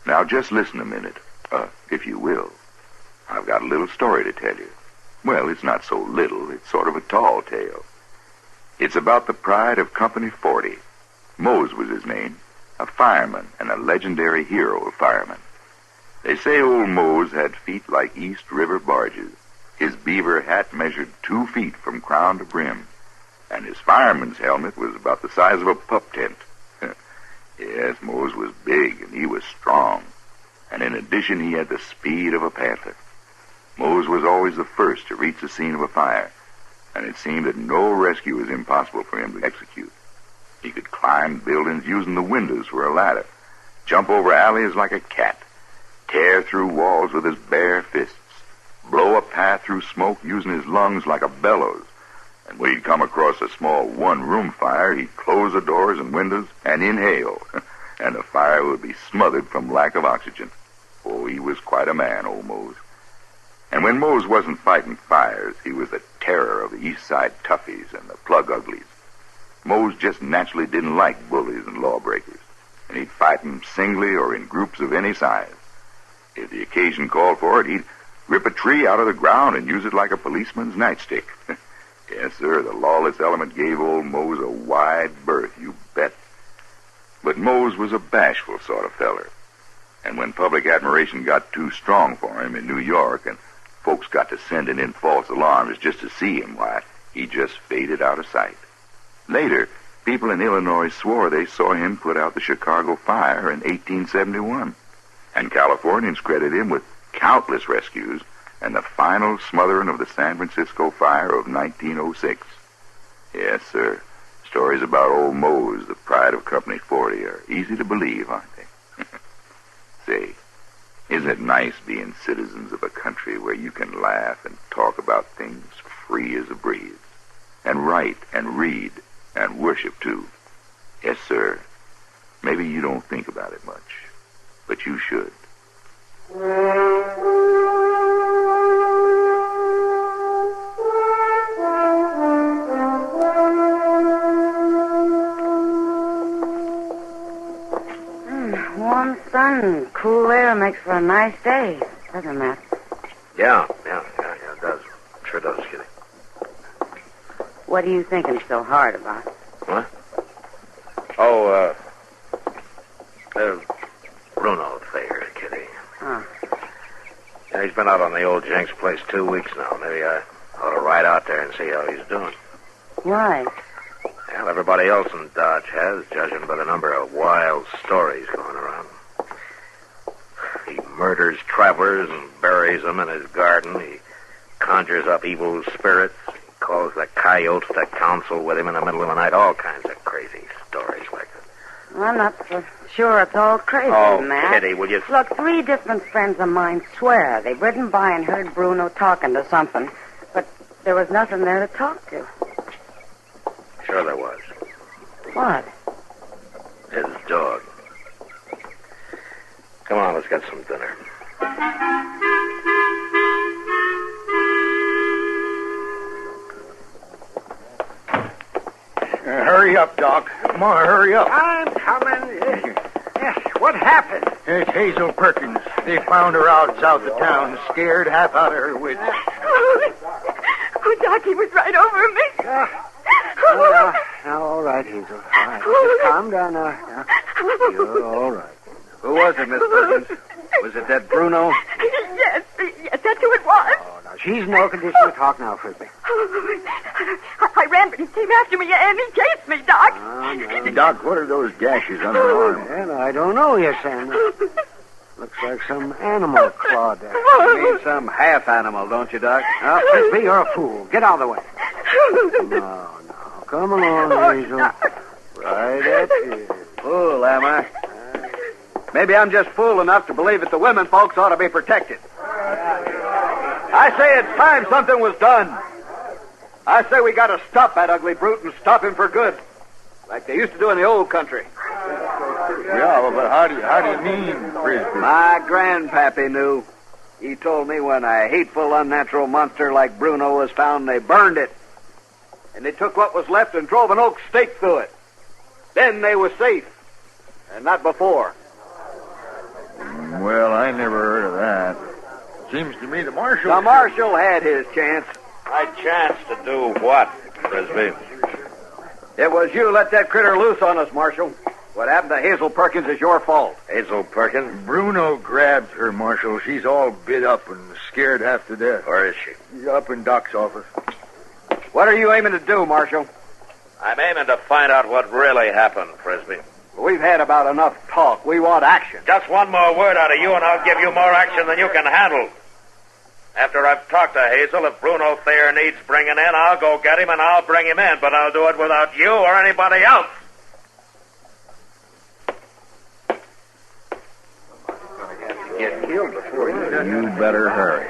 Now, just listen a minute, if you will. I've got a little story to tell you. Well, it's not so little. It's sort of a tall tale. It's about the pride of Company 40. Mose was his name, a fireman and a legendary hero of firemen. They say old Mose had feet like East River barges. His beaver hat measured 2 feet from crown to brim, and his fireman's helmet was about the size of a pup tent. Yes, Mose was big, and he was strong. And in addition, he had the speed of a panther. Mose was always the first to reach the scene of a fire, and it seemed that no rescue was impossible for him to execute. He could climb buildings using the windows for a ladder, jump over alleys like a cat, tear through walls with his bare fists, blow a path through smoke using his lungs like a bellows. And when he'd come across a small one-room fire, he'd close the doors and windows and inhale, and the fire would be smothered from lack of oxygen. Oh, he was quite a man, old Mose. And when Mose wasn't fighting fires, he was the terror of the East Side toughies and the plug uglies. Mose just naturally didn't like bullies and lawbreakers, and he'd fight them singly or in groups of any size. If the occasion called for it, he'd rip a tree out of the ground and use it like a policeman's nightstick. Yes, sir, the lawless element gave old Mose a wide berth, you bet. But Mose was a bashful sort of feller. And when public admiration got too strong for him in New York and folks got to sending in false alarms just to see him, why, he just faded out of sight. Later, people in Illinois swore they saw him put out the Chicago fire in 1871. And Californians credit him with countless rescues and the final smothering of the San Francisco fire of 1906. Yes, sir. Stories about old Mose, the pride of Company 40, are easy to believe, aren't they? Say, isn't it nice being citizens of a country where you can laugh and talk about things free as a breeze, and write and read and worship too? Yes, sir. Maybe you don't think about it much, but you should. Warm sun, cool air makes for a nice day, doesn't it, Matt? Yeah, it does. Sure does, Kitty. What are you thinking so hard about? What? Oh, Bruno Thayer, Kitty. Huh. Yeah, he's been out on the old Jenks place 2 weeks now. Maybe I ought to ride out there and see how he's doing. Why? Well, everybody else in Dodge has, judging by the number of wild stories going around. He murders travelers and buries them in his garden. He conjures up evil spirits. He calls the coyotes to counsel with him in the middle of the night. All kinds of crazy stories like that. I'm not so sure it's all crazy, Oh, Matt. Kitty, will you... Look, 3 different friends of mine swear they've ridden by and heard Bruno talking to something, but there was nothing there to talk to. Sure there was. What? His dog. Come on, let's get some dinner. Hurry up, Doc. Come on, hurry up. I'm coming. Yes, what happened? It's Hazel Perkins. They found her out south of town, scared half out of her wits. Oh, Doc, he was right over me. Now, all right, Hazel. All right. Just calm down now. You're all right. Who was it, Miss Perkins? Was it that Bruno? Yes, that's who it was. Oh, now, she's in no condition to talk now, Frisbee. I ran, but he came after me, and he chased me, Doc. No. Doc, what are those gashes on her arm? Well, I don't know yet, Sam. Looks like some animal clawed there. You mean some half animal, don't you, Doc? Now, Frisbee, you're a fool. Get out of the way. No. Come along, Hazel. Right up here. Fool, am I? Maybe I'm just fool enough to believe that the women folks ought to be protected. I say it's time something was done. I say we got to stop that ugly brute and stop him for good, like they used to do in the old country. Yeah, but how do you mean, Frisbee? My grandpappy knew. He told me when a hateful, unnatural monster like Bruno was found, they burned it. And they took what was left and drove an oak stake through it. Then they were safe. And not before. Well, I never heard of that. Seems to me the marshal... The marshal had his chance. My chance to do what, Frisbee? It was you let that critter loose on us, Marshal. What happened to Hazel Perkins is your fault. Hazel Perkins? Bruno grabbed her, Marshal. She's all bit up and scared half to death. Where is she? Up in Doc's office. What are you aiming to do, Marshal? I'm aiming to find out what really happened, Frisbee. We've had about enough talk. We want action. Just one more word out of you, and I'll give you more action than you can handle. After I've talked to Hazel, if Bruno Thayer needs bringing in, I'll go get him and I'll bring him in, but I'll do it without you or anybody else. Get killed before You better hurry.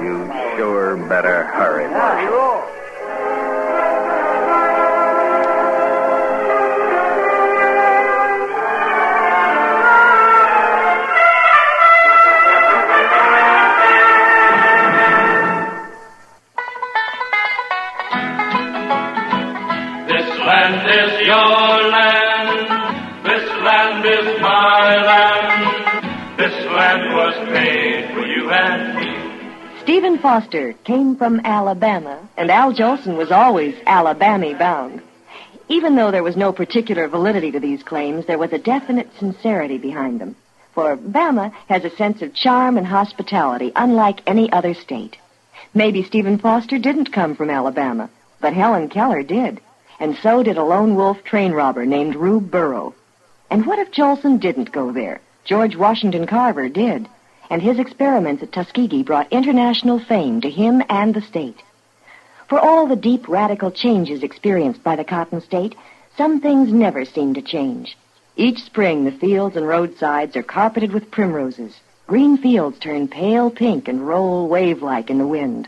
You sure better hurry, Marshal. This land is your land. This land is my land. This land was made for you and me. Stephen Foster came from Alabama, and Al Jolson was always Alabama bound. Even though there was no particular validity to these claims, there was a definite sincerity behind them. For Bama has a sense of charm and hospitality unlike any other state. Maybe Stephen Foster didn't come from Alabama, but Helen Keller did. And so did a lone wolf train robber named Rube Burrow. And what if Jolson didn't go there? George Washington Carver did. And his experiments at Tuskegee brought international fame to him and the state. For all the deep radical changes experienced by the Cotton State, some things never seem to change. Each spring, the fields and roadsides are carpeted with primroses. Green fields turn pale pink and roll wave-like in the wind.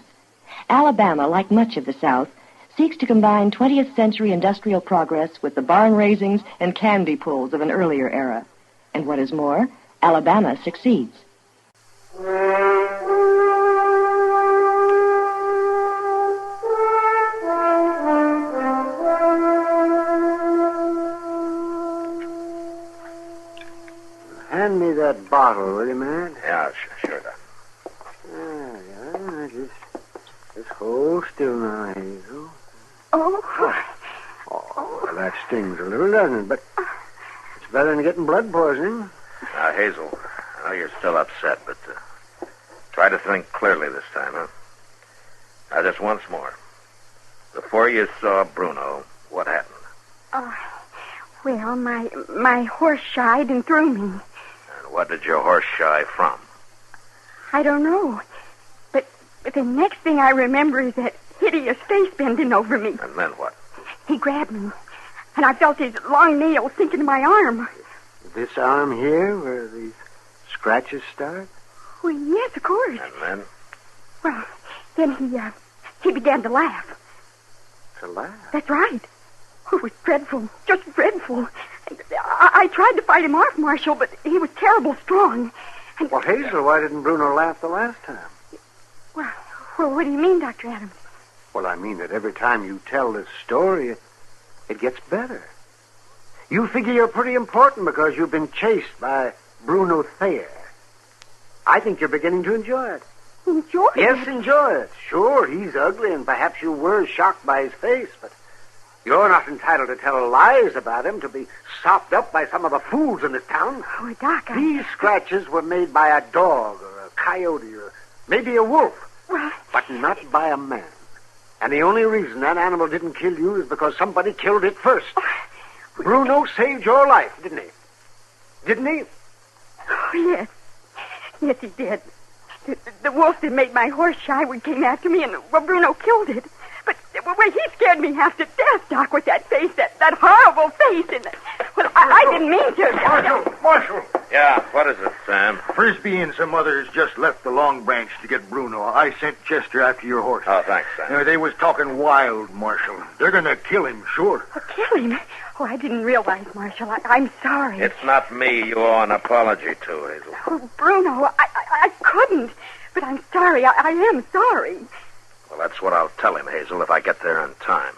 Alabama, like much of the South, seeks to combine 20th century industrial progress with the barn raisings and candy pulls of an earlier era. And what is more, Alabama succeeds. Hand me that bottle, will you, man? Yeah, sure, Doc. Hold still now, Hazel. Oh. Oh, well, that stings a little, doesn't it? But it's better than getting blood poisoning. Now, Hazel, I know you're still upset, but try to think clearly this time, huh? Now, just once more. Before you saw Bruno, what happened? Well, my horse shied and threw me. And what did your horse shy from? I don't know. But the next thing I remember is that hideous face bending over me. And then what? He grabbed me, and I felt his long nails sink into my arm. This arm here, where these scratches start? Well, yes, of course. And then? Well, then he began to laugh. To laugh? That's right. Oh, it was dreadful, just dreadful. I tried to fight him off, Marshal, but he was terrible strong. And... Well, Hazel, why didn't Bruno laugh the last time? Well, what do you mean, Dr. Adams? Well, I mean that every time you tell this story, it gets better. You figure you're pretty important because you've been chased by Bruno Thayer. I think you're beginning to enjoy it. Enjoy it? Yes, enjoy it. Sure, he's ugly, and perhaps you were shocked by his face, but you're not entitled to tell lies about him, to be sopped up by some of the fools in this town. Oh, Doc, These scratches were made by a dog or a coyote or maybe a wolf, but not by a man. And the only reason that animal didn't kill you is because somebody killed it first. Bruno saved your life, didn't he? Didn't he? Oh, yes. Yes, he did. The wolf that made my horse shy came after me, and Bruno killed it. But he scared me half to death, Doc, with that face, that horrible face. And I didn't mean to. Marshal! Yeah, what is it, Sam? Frisbee and some others just left the Long Branch to get Bruno. I sent Chester after your horse. Oh, thanks, Sam. They was talking wild, Marshal. They're going to kill him, sure. Kill him? Oh, I didn't realize, Marshal. I'm sorry. It's not me you owe an apology to, Hazel. Oh, Bruno, I couldn't. But I'm sorry. I am sorry. Well, that's what I'll tell him, Hazel, if I get there in time.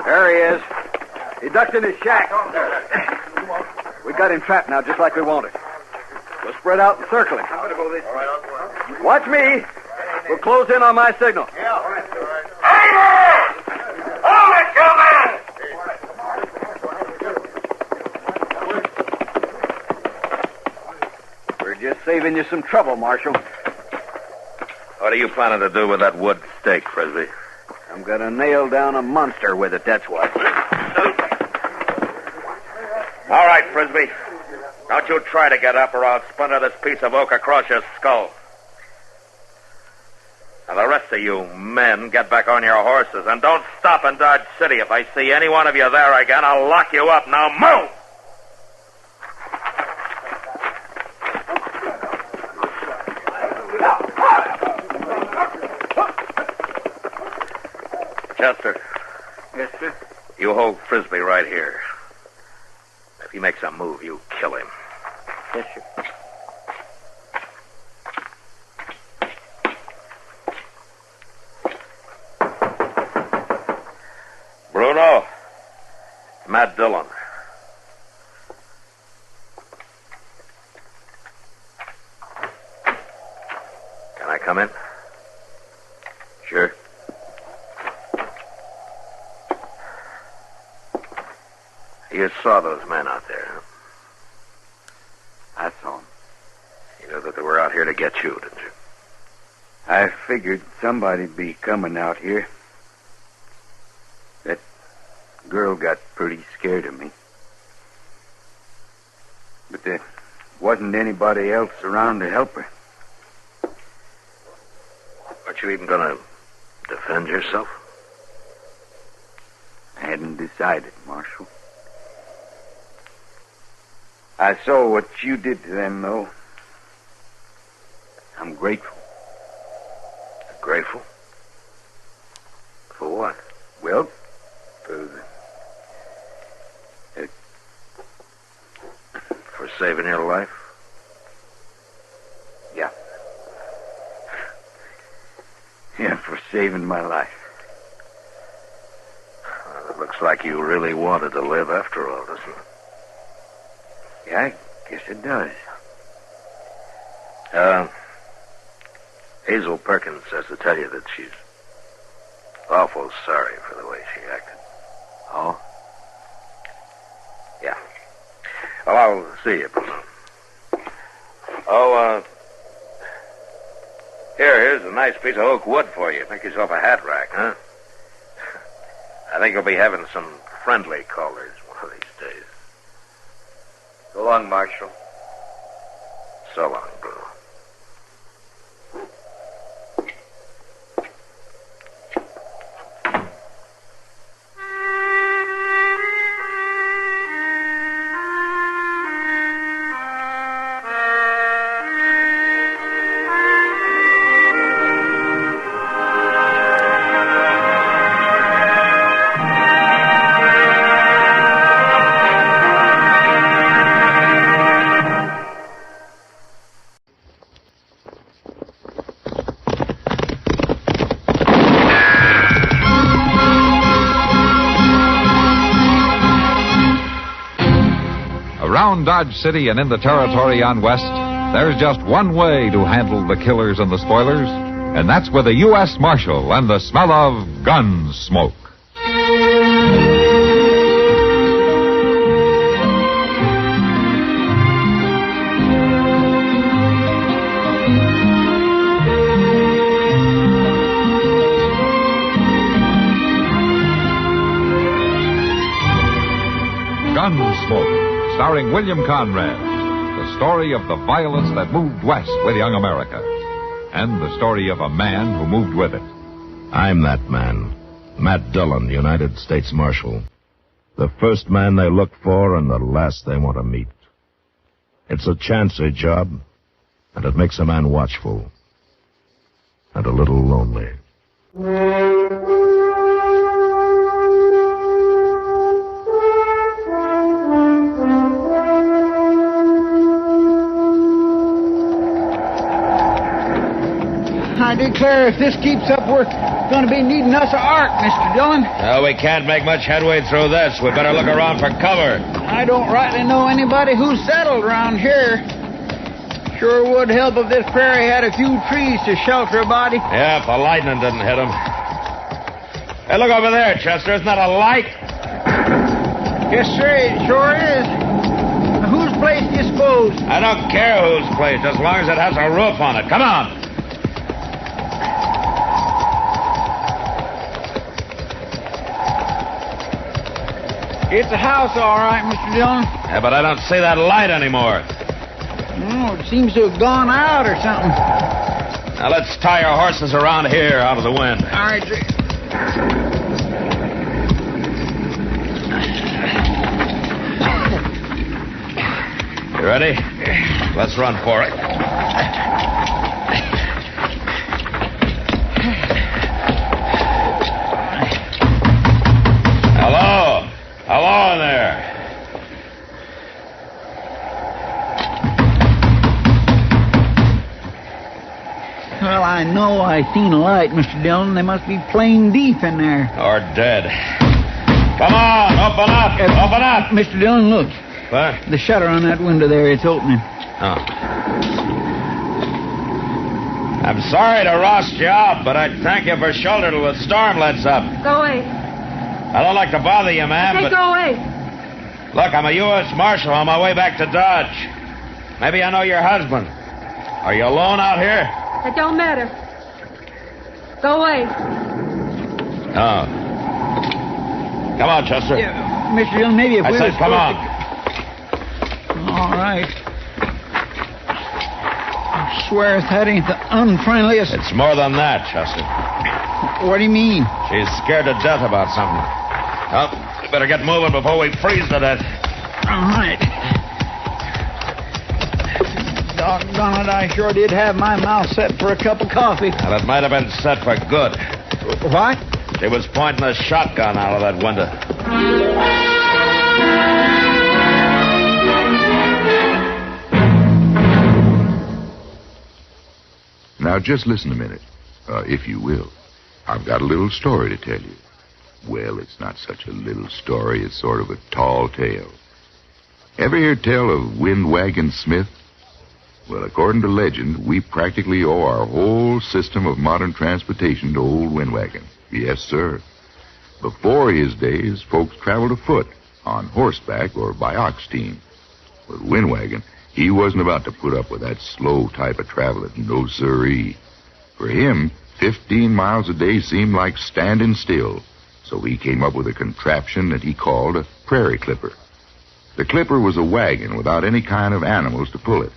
There he is. He ducked in his shack. We got him trapped now, just like we wanted. We'll spread out and circle him. Watch me. We'll close in on my signal. Hey there! Hold it, come in! We're just saving you some trouble, Marshal. What are you planning to do with that wood stake, Frisbee? I'm gonna nail down a monster with it, that's what. All right, Frisbee. Don't you try to get up or I'll splinter this piece of oak across your skull. Now, the rest of you men, get back on your horses and don't stop in Dodge City. If I see any one of you there again, I'll lock you up. Now, move! Chester. Yes, sir? You hold Frisbee right here. If he makes a move, you kill him. Yes, sir. Bruno. Matt Dillon. Can I come in? Sure. You saw those men out there, huh? I saw them. You know that they were out here to get you, didn't you? I figured somebody'd be coming out here. That girl got pretty scared of me. But there wasn't anybody else around to help her. Aren't you even going to defend yourself? I hadn't decided, Marshal. I saw what you did to them, though. I'm grateful. Grateful? For what? Well, for saving your life? Yeah. Yeah, for saving my life. Well, it looks like you really wanted to live after all, doesn't it? Yeah, I guess it does. Hazel Perkins says to tell you that she's awful sorry for the way she acted. Oh? Yeah. Well, I'll see you. Oh, here's a nice piece of oak wood for you. Make yourself a hat rack, huh? I think you'll be having some friendly callers one of these days. So long, Marshal. So long, Bruger. Around Dodge City and in the territory on West, there's just one way to handle the killers and the spoilers, and that's with a U.S. Marshal and the smell of Gunsmoke. Gunsmoke, starring William Conrad, the story of the violence that moved west with young America, and the story of a man who moved with it. I'm that man, Matt Dillon, United States Marshal. The first man they look for and the last they want to meet. It's a chancy job, and it makes a man watchful and a little lonely. I declare, if this keeps up, we're going to be needing us an ark, Mr. Dillon. Well, we can't make much headway through this. We better look around for cover. I don't rightly know anybody who's settled around here. Sure would help if this prairie had a few trees to shelter a body. Yeah, if the lightning didn't hit him. Hey, look over there, Chester. Isn't that a light? Yes, sir, it sure is. Now, whose place do you suppose? I don't care whose place, as long as it has a roof on it. Come on. It's a house, all right, Mr. Dillon. Yeah, but I don't see that light anymore. Oh, it seems to have gone out or something. Now, let's tie our horses around here out of the wind. All right, sir. You ready? Let's run for it. Hello? Hello in there. Well, I know I seen a light, Mr. Dillon. They must be playing deep in there. Or dead. Come on, open up, open up. Mr. Dillon, look. What? The shutter on that window there, it's opening. Oh. I'm sorry to roust you out, but I'd thank you for shelter till the storm lets up. Go away. I don't like to bother you, ma'am, Okay, but... go away. Look, I'm a U.S. Marshal on my way back to Dodge. Maybe I know your husband. Are you alone out here? It don't matter. Go away. Oh. Come on, Chester. Yeah, Mr. Dillon, maybe if I we said come on. All right. I swear that ain't the unfriendliest... It's more than that, Chester. What do you mean? She's scared to death about something. Well, we better get moving before we freeze to death. All right. Doggone it, I sure did have my mouth set for a cup of coffee. Well, it might have been set for good. What? She was pointing a shotgun out of that window. just listen a minute, if you will. I've got a little story to tell you. Well, it's not such a little story. It's sort of a tall tale. Ever hear tell of Windwagon Smith? Well, according to legend, we practically owe our whole system of modern transportation to old Windwagon. Yes, sir. Before his days, folks traveled afoot, on horseback, or by ox team. With Windwagon, he wasn't about to put up with that slow type of traveling. No siree. For him, 15 miles a day seemed like standing still. So he came up with a contraption that he called a prairie clipper. The clipper was a wagon without any kind of animals to pull it.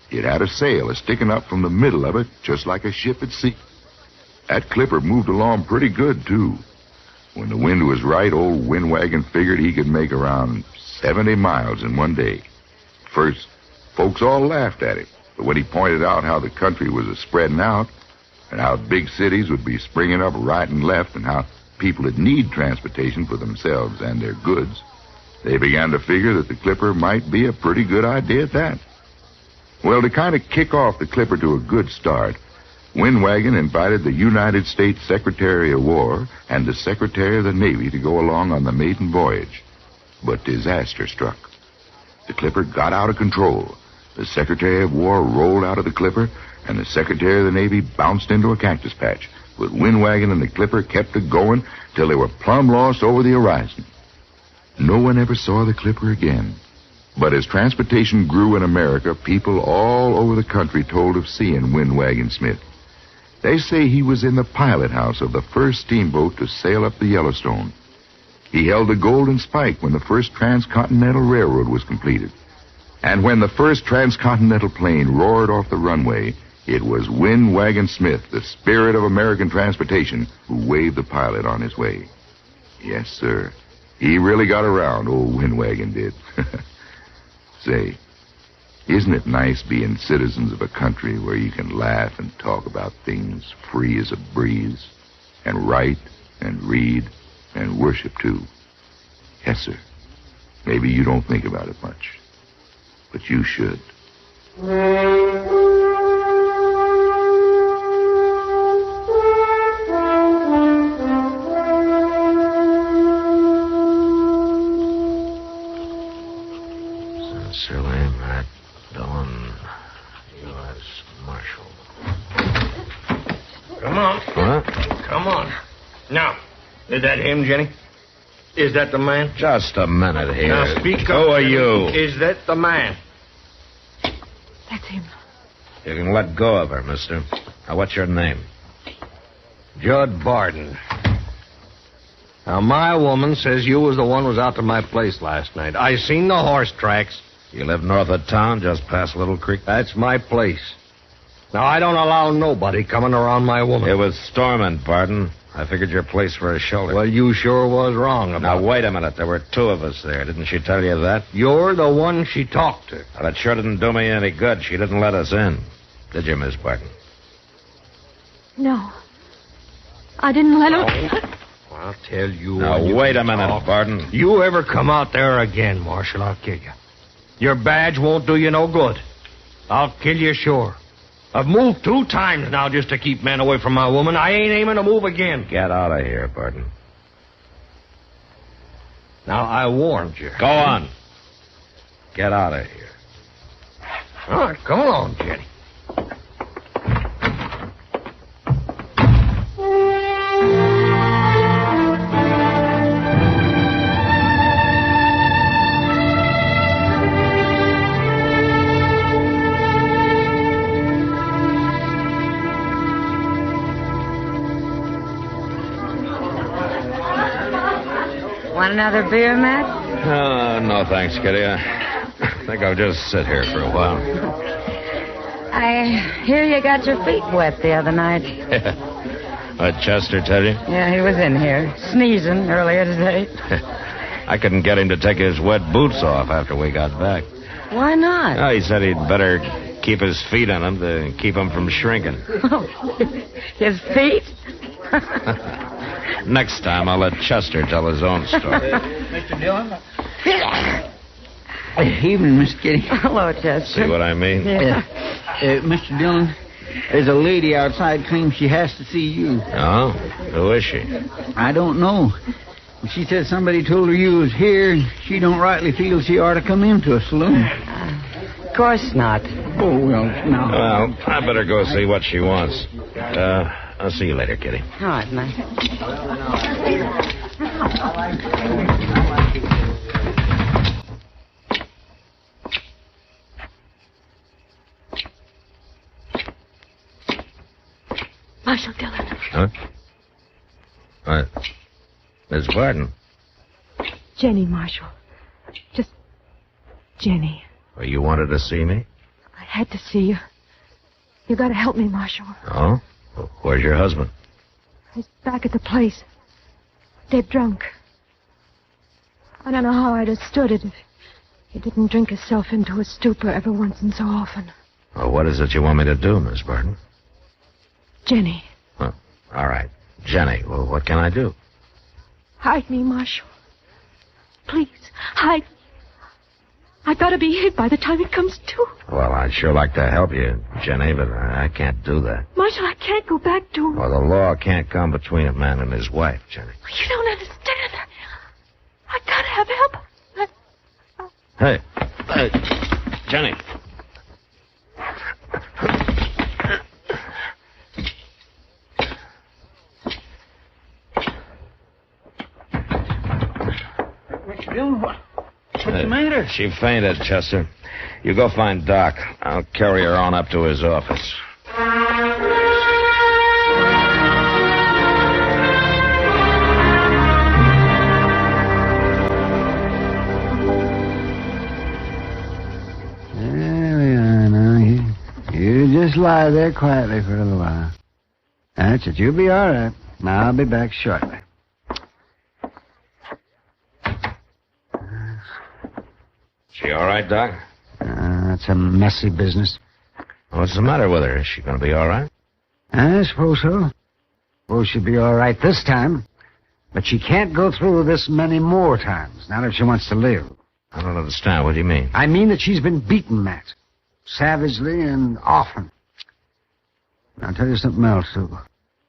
It had a sail sticking up from the middle of it, just like a ship at sea. That clipper moved along pretty good, too. When the wind was right, old Windwagon figured he could make around 70 miles in one day. First, folks all laughed at him, but when he pointed out how the country was spreading out, and how big cities would be springing up right and left, and how people would need transportation for themselves and their goods, they began to figure that the clipper might be a pretty good idea at that. Well, to kind of kick off the clipper to a good start, Windwagon invited the United States Secretary of War and the Secretary of the Navy to go along on the maiden voyage. But disaster struck. The clipper got out of control. The Secretary of War rolled out of the clipper, and the Secretary of the Navy bounced into a cactus patch. But Windwagon and the clipper kept it going till they were plumb lost over the horizon. No one ever saw the clipper again. But as transportation grew in America, people all over the country told of seeing Windwagon Smith. They say he was in the pilot house of the first steamboat to sail up the Yellowstone. He held the Golden Spike when the first transcontinental railroad was completed. And when the first transcontinental plane roared off the runway, it was Windwagon Smith, the spirit of American transportation, who waved the pilot on his way. Yes, sir. He really got around, old Windwagon did. Say, isn't it nice being citizens of a country where you can laugh and talk about things free as a breeze, and write and read and worship too? Yes, sir. Maybe you don't think about it much, but you should. Sincerely, Matt Dillon, U.S. Marshal. Come on. What? Come on. Now, is that him, Jenny? Is that the man? Just a minute here. Now, speak up. Who are you? Is that the man? That's him. You can let go of her, mister. Now, what's your name? Judd Barden. Now, my woman says you was the one who was out to my place last night. I seen the horse tracks. You live north of town, just past Little Creek? That's my place. Now, I don't allow nobody coming around my woman. It was storming, Barden. I figured your place for a shelter. Well, you sure was wrong about Now, wait a minute. There were two of us there. Didn't she tell you that? You're the one she talked to. Well, it sure didn't do me any good. She didn't let us in. Did you, Miss Barton? No. I didn't let him... I'll tell you... Now, wait a minute, Barton. You ever come out there again, Marshal, I'll kill you. Your badge won't do you no good. I'll kill you sure. I've moved 2 times now just to keep men away from my woman. I ain't aiming to move again. Get out of here, Barton. Now, I warned you. Go on. Get out of here. All right, come along, Jenny. Want another beer, Matt? No, thanks, Kitty. I think I'll just sit here for a while. I hear you got your feet wet the other night. What, Chester tell you? Yeah, he was in here, sneezing earlier today. I couldn't get him to take his wet boots off after we got back. Why not? Oh, he said he'd better keep his feet on him to keep him from shrinking. His feet? Next time, I'll let Chester tell his own story. Mr. Dillon? Evening, Miss Kitty. Hello, Chester. See what I mean? Yeah. Mr. Dillon, There's a lady outside claims she has to see you. Oh? Who is she? I don't know. She said somebody told her you was here, and she don't rightly feel she ought to come into a saloon. Of course not. Oh, well, now. Well, I better go see what she wants. I'll see you later, Kitty. All right, man. Marshal Dillon. Huh? What? Miss Barton. Jenny, Marshal. Just Jenny. Well, you wanted to see me? I had to see you. You gotta help me, Marshal. Oh? Where's your husband? He's back at the place. Dead drunk. I don't know how I'd have stood it if he didn't drink himself into a stupor every once and so often. Well, what is it you want me to do, Miss Barton? Jenny. Oh, all right. Jenny, well, what can I do? Hide me, Marshal. Please, hide me. I gotta be hid by the time it comes to. Well, I'd sure like to help you, Jenny, but I can't do that. Marshal, I can't go back to him. Well, the law can't come between a man and his wife, Jenny. You don't understand. I gotta have help. Hey, Jenny. Mr. Dillon, what's the matter? She fainted, Chester. You go find Doc. I'll carry her on up to his office. There we are now. You just lie there quietly for a little while. That's it. You'll be all right. I'll be back shortly. She all right, Doc? That's a messy business. What's the matter with her? Is she going to be all right? I suppose so. Suppose she'll be all right this time. But she can't go through this many more times, not if she wants to live. I don't understand. What do you mean? I mean that she's been beaten, Matt. Savagely and often. I'll tell you something else, too.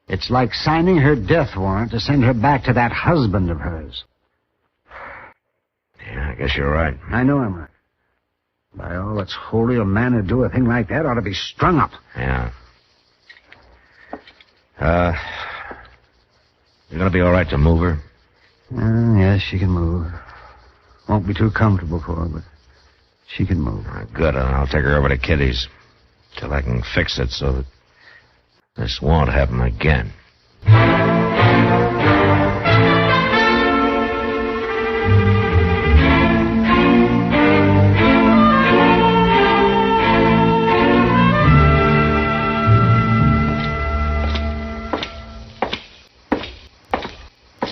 It's like signing her death warrant to send her back to that husband of hers. Yeah, I guess you're right. I know I'm right. By all that's holy, a man who'd do a thing like that ought to be strung up. Yeah. You gonna be all right to move her? Yes, she can move. Won't be too comfortable for her, but she can move. Good, and I'll take her over to Kitty's till I can fix it so that this won't happen again.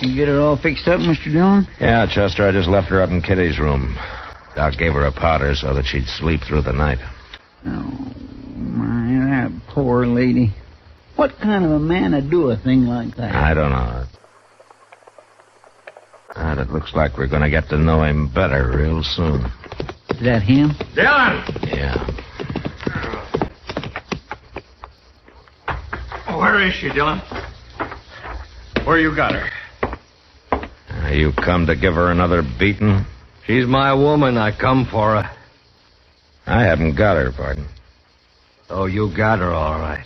You get her all fixed up, Mr. Dillon? Yeah, Chester, I just left her up in Kitty's room. Doc gave her a powder so that she'd sleep through the night. Oh, my, that poor lady. What kind of a man would do a thing like that? I don't know. And it looks like we're going to get to know him better real soon. Is that him? Dillon! Yeah. Where is she, Dillon? Where you got her? You come to give her another beating? She's my woman. I come for her. I haven't got her, Barton. Oh, you got her, all right.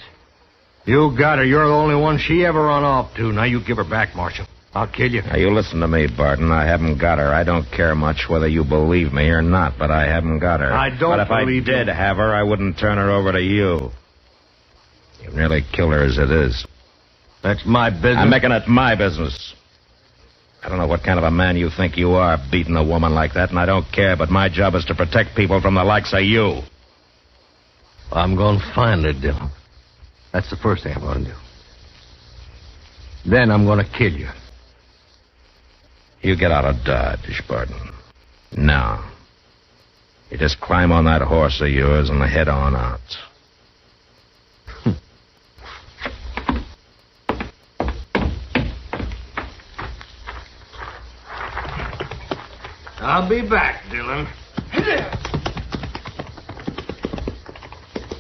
You got her. You're the only one she ever run off to. Now you give her back, Marshal. I'll kill you. Now, you listen to me, Barton. I haven't got her. I don't care much whether you believe me or not, but I haven't got her. I don't But if I believe did you. have her, I wouldn't turn her over to you. You nearly killed her as it is. That's my business. I'm making it my business. I don't know what kind of a man you think you are, beating a woman like that, and I don't care, but my job is to protect people from the likes of you. I'm going to find her, Dillon. That's the first thing I'm going to do. Then I'm going to kill you. You get out of Dodge, Barton. Now. You just climb on that horse of yours and head on out. I'll be back, Dillon.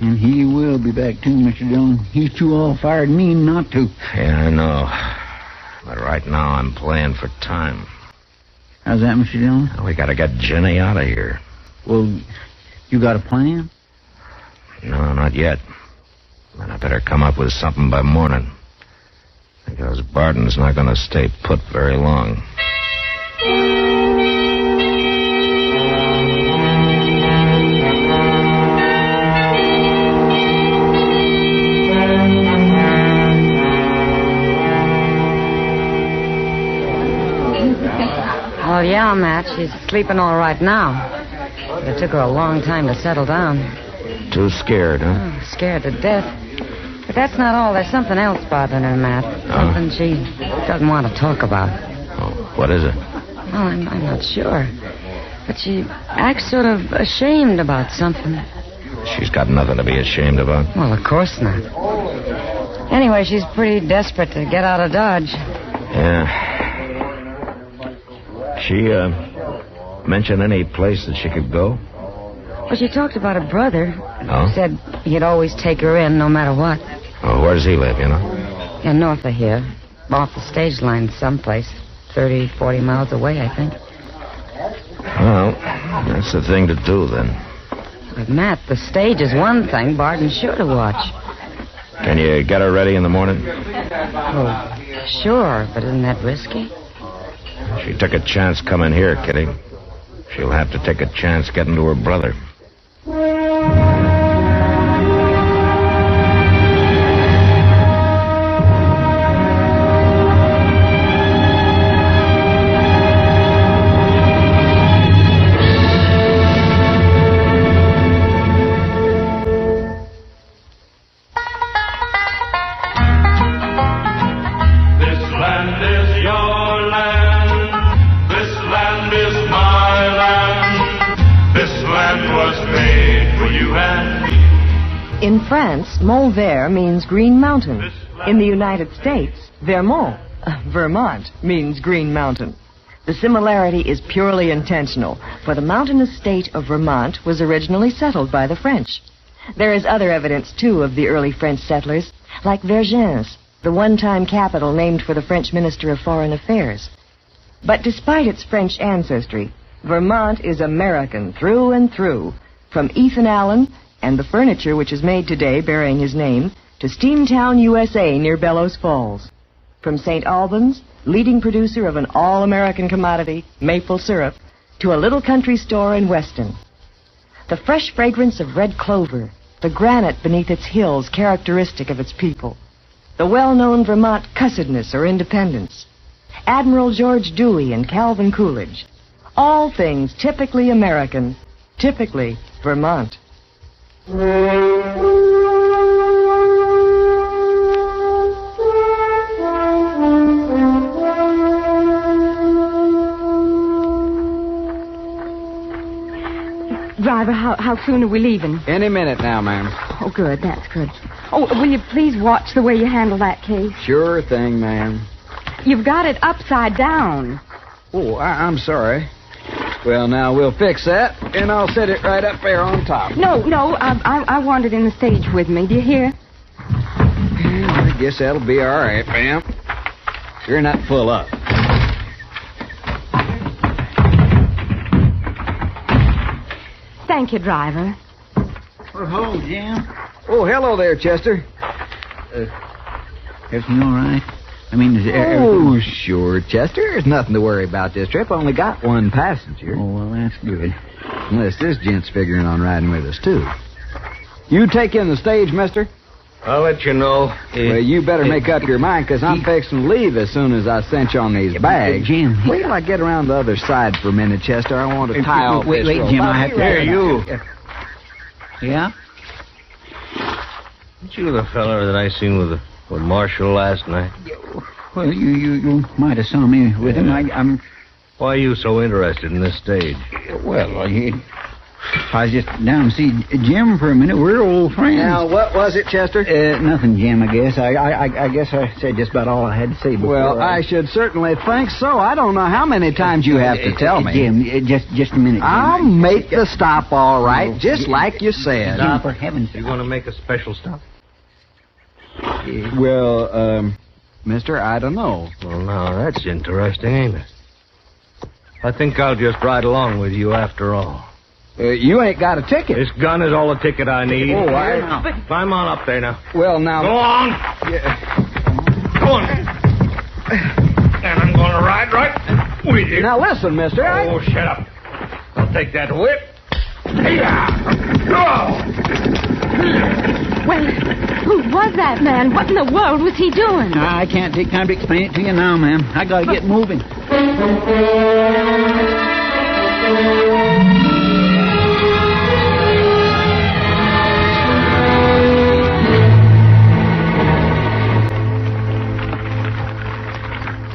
And he will be back, too, Mr. Dillon. He's too all-fired mean not to. Yeah, I know. But right now I'm playing for time. How's that, Mr. Dillon? We gotta get Jenny out of here. Well, you got a plan? No, not yet. And I better come up with something by morning. Because Barton's not gonna stay put very long. Well, yeah, Matt, she's sleeping all right now. But it took her a long time to settle down. Too scared, huh? Oh, scared to death. But that's not all. There's something else bothering her, Matt. Something she doesn't want to talk about. Oh, what is it? Well, I'm not sure. But she acts sort of ashamed about something. She's got nothing to be ashamed about. Well, of course not. Anyway, she's pretty desperate to get out of Dodge. Yeah. She, mention any place that she could go? Well, she talked about her brother. Oh? Said he'd always take her in no matter what. Oh, where does he live, you know? Yeah, north of here. Off the stage line someplace. 30, 40 miles away, I think. Well, that's the thing to do, then. But, Matt, the stage is one thing. Barton's sure to watch. Can you get her ready in the morning? Oh, sure, but isn't that risky? She took a chance coming here, Kitty. She'll have to take a chance getting to her brother. In France, Mont Vert means green mountain. In the United States, Vermont means green mountain. The similarity is purely intentional, for the mountainous state of Vermont was originally settled by the French. There is other evidence, too, of the early French settlers, like Vergennes, the one-time capital named for the French Minister of Foreign Affairs. But despite its French ancestry, Vermont is American through and through, from Ethan Allen and the furniture which is made today bearing his name, to Steamtown, USA, near Bellows Falls. From St. Albans, leading producer of an all-American commodity, maple syrup, to a little country store in Weston. The fresh fragrance of red clover, the granite beneath its hills characteristic of its people, the well-known Vermont cussedness or independence, Admiral George Dewey and Calvin Coolidge, all things typically American, typically Vermont. Driver, how soon are we leaving? Any minute now, ma'am. Oh, good. That's good. Oh, will you please watch the way you handle that case? Sure thing, ma'am. You've got it upside down. Oh, I'm sorry. Well, now, we'll fix that, and I'll set it right up there on top. No, I want it in the stage with me. Do you hear? I guess that'll be all right, ma'am. You're not full up. Thank you, driver. Oh, Jim. Oh, hello there, Chester. Everything all right? I mean, is Oh, sure, Chester. There's nothing to worry about this trip. Only got one passenger. Oh, well, that's good. Unless this gent's figuring on riding with us, too. You take in the stage, mister? I'll let you know. Well, you better make up your mind, because I'm fixing to leave as soon as I cinch on these bags. Jim. Wait till I get around the other side for a minute, Chester. I want to tie off this rope. Jim, I have to... Here, you. Yeah? Aren't you the fella that I seen with Marshal last night? Well, you might have saw me with him. I'm... Why are you so interested in this stage? Well, I was just down to see Jim for a minute. We're old friends. Now, what was it, Chester? Nothing, Jim, I guess. I guess I said just about all I had to say before. Well, I should certainly think so. I don't know how many times you have to tell me. Jim, just a minute, Jim. I'll make the stop all right, just like you said. Stop. For heaven's sake. You want to make a special stop? Well, mister, I don't know. Well, now, that's interesting, ain't it? I think I'll just ride along with you after all. You ain't got a ticket. This gun is all the ticket I need. Oh, Climb on up there now. Well, now... Go on. Yeah. Go on. And I'm going to ride right with you. Now, listen, mister. Oh, shut up. I'll take that whip. Well, who was that man? What in the world was he doing? I can't take time to explain it to you now, ma'am. I gotta get moving.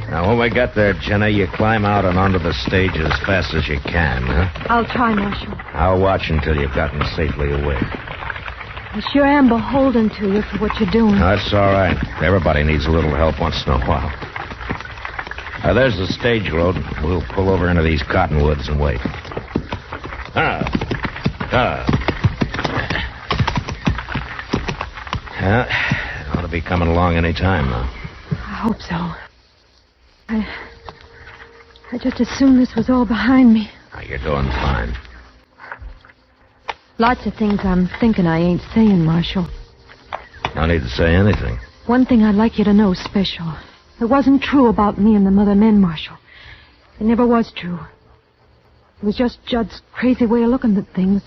Now, when we get there, Jenny, you climb out and onto the stage as fast as you can, huh? I'll try, Marshal. I'll watch until you've gotten safely away. I sure am beholden to you for what you're doing. That's all right. Everybody needs a little help once in a while. There's the stage road. We'll pull over into these cottonwoods and wait. Ought to be coming along any time now. I hope so. I just assumed this was all behind me. Now, you're doing fine. Lots of things I'm thinking I ain't saying, Marshal. No need to say anything. One thing I'd like you to know special. It wasn't true about me and the other men, Marshal. It never was true. It was just Judd's crazy way of looking at things.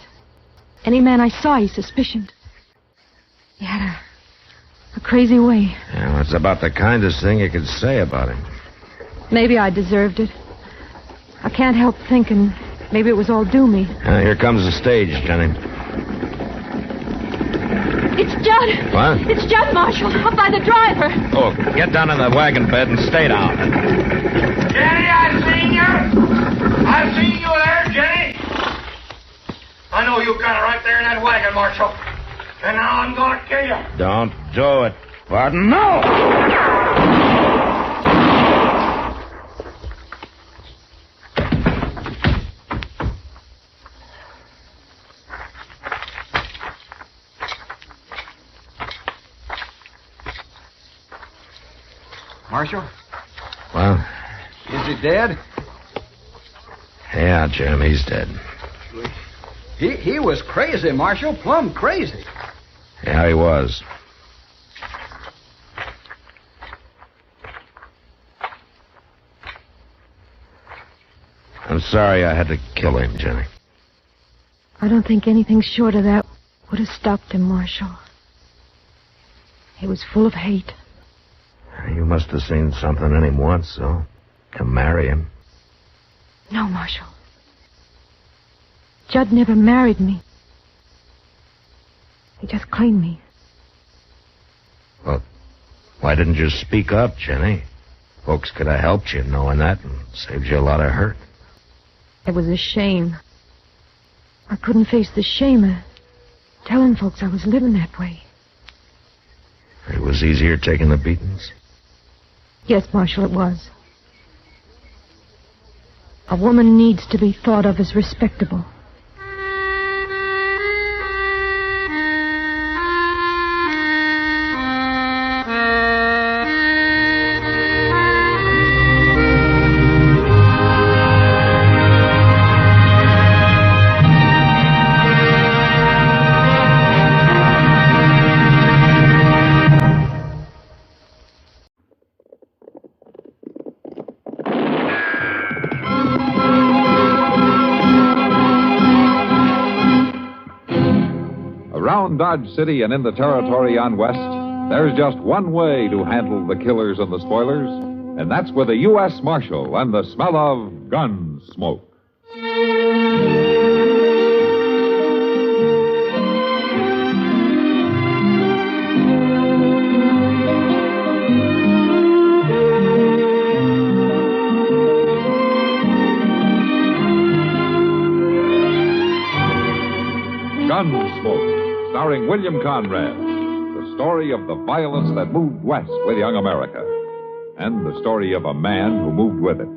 Any man I saw, he suspicioned. He had a crazy way. Yeah, that's about the kindest thing you could say about him. Maybe I deserved it. I can't help thinking maybe it was all due me. Here comes the stage, Jenny. It's Judd. What? It's Judd, Marshal, up by the driver. Oh, get down in the wagon bed and stay down. Jenny, I seen you. I seen you there, Jenny. I know you got it right there in that wagon, Marshal. And now I'm going to kill you. Don't do it. Pardon? No! Marshal? Well? Is he dead? Yeah, Jim, he's dead. He was crazy, Marshal. Plumb crazy. Yeah, he was. I'm sorry I had to kill him, Jenny. I don't think anything short of that would have stopped him, Marshal. He was full of hate. You must have seen something in him once, though, to marry him. No, Marshal. Judd never married me. He just claimed me. Well, why didn't you speak up, Jenny? Folks could have helped you knowing that and saved you a lot of hurt. It was a shame. I couldn't face the shame of telling folks I was living that way. It was easier taking the beatings. Yes, Marshal, it was. A woman needs to be thought of as respectable. Around Dodge City and in the territory on West, there's just one way to handle the killers and the spoilers, and that's with a U.S. Marshal and the smell of Gunsmoke. Gunsmoke, starring William Conrad. The story of the violence that moved west with young America. And the story of a man who moved with it.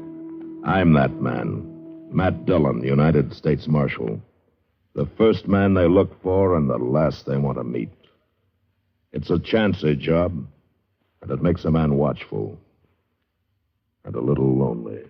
I'm that man. Matt Dillon, United States Marshal. The first man they look for and the last they want to meet. It's a chancy job, and it makes a man watchful and a little lonely.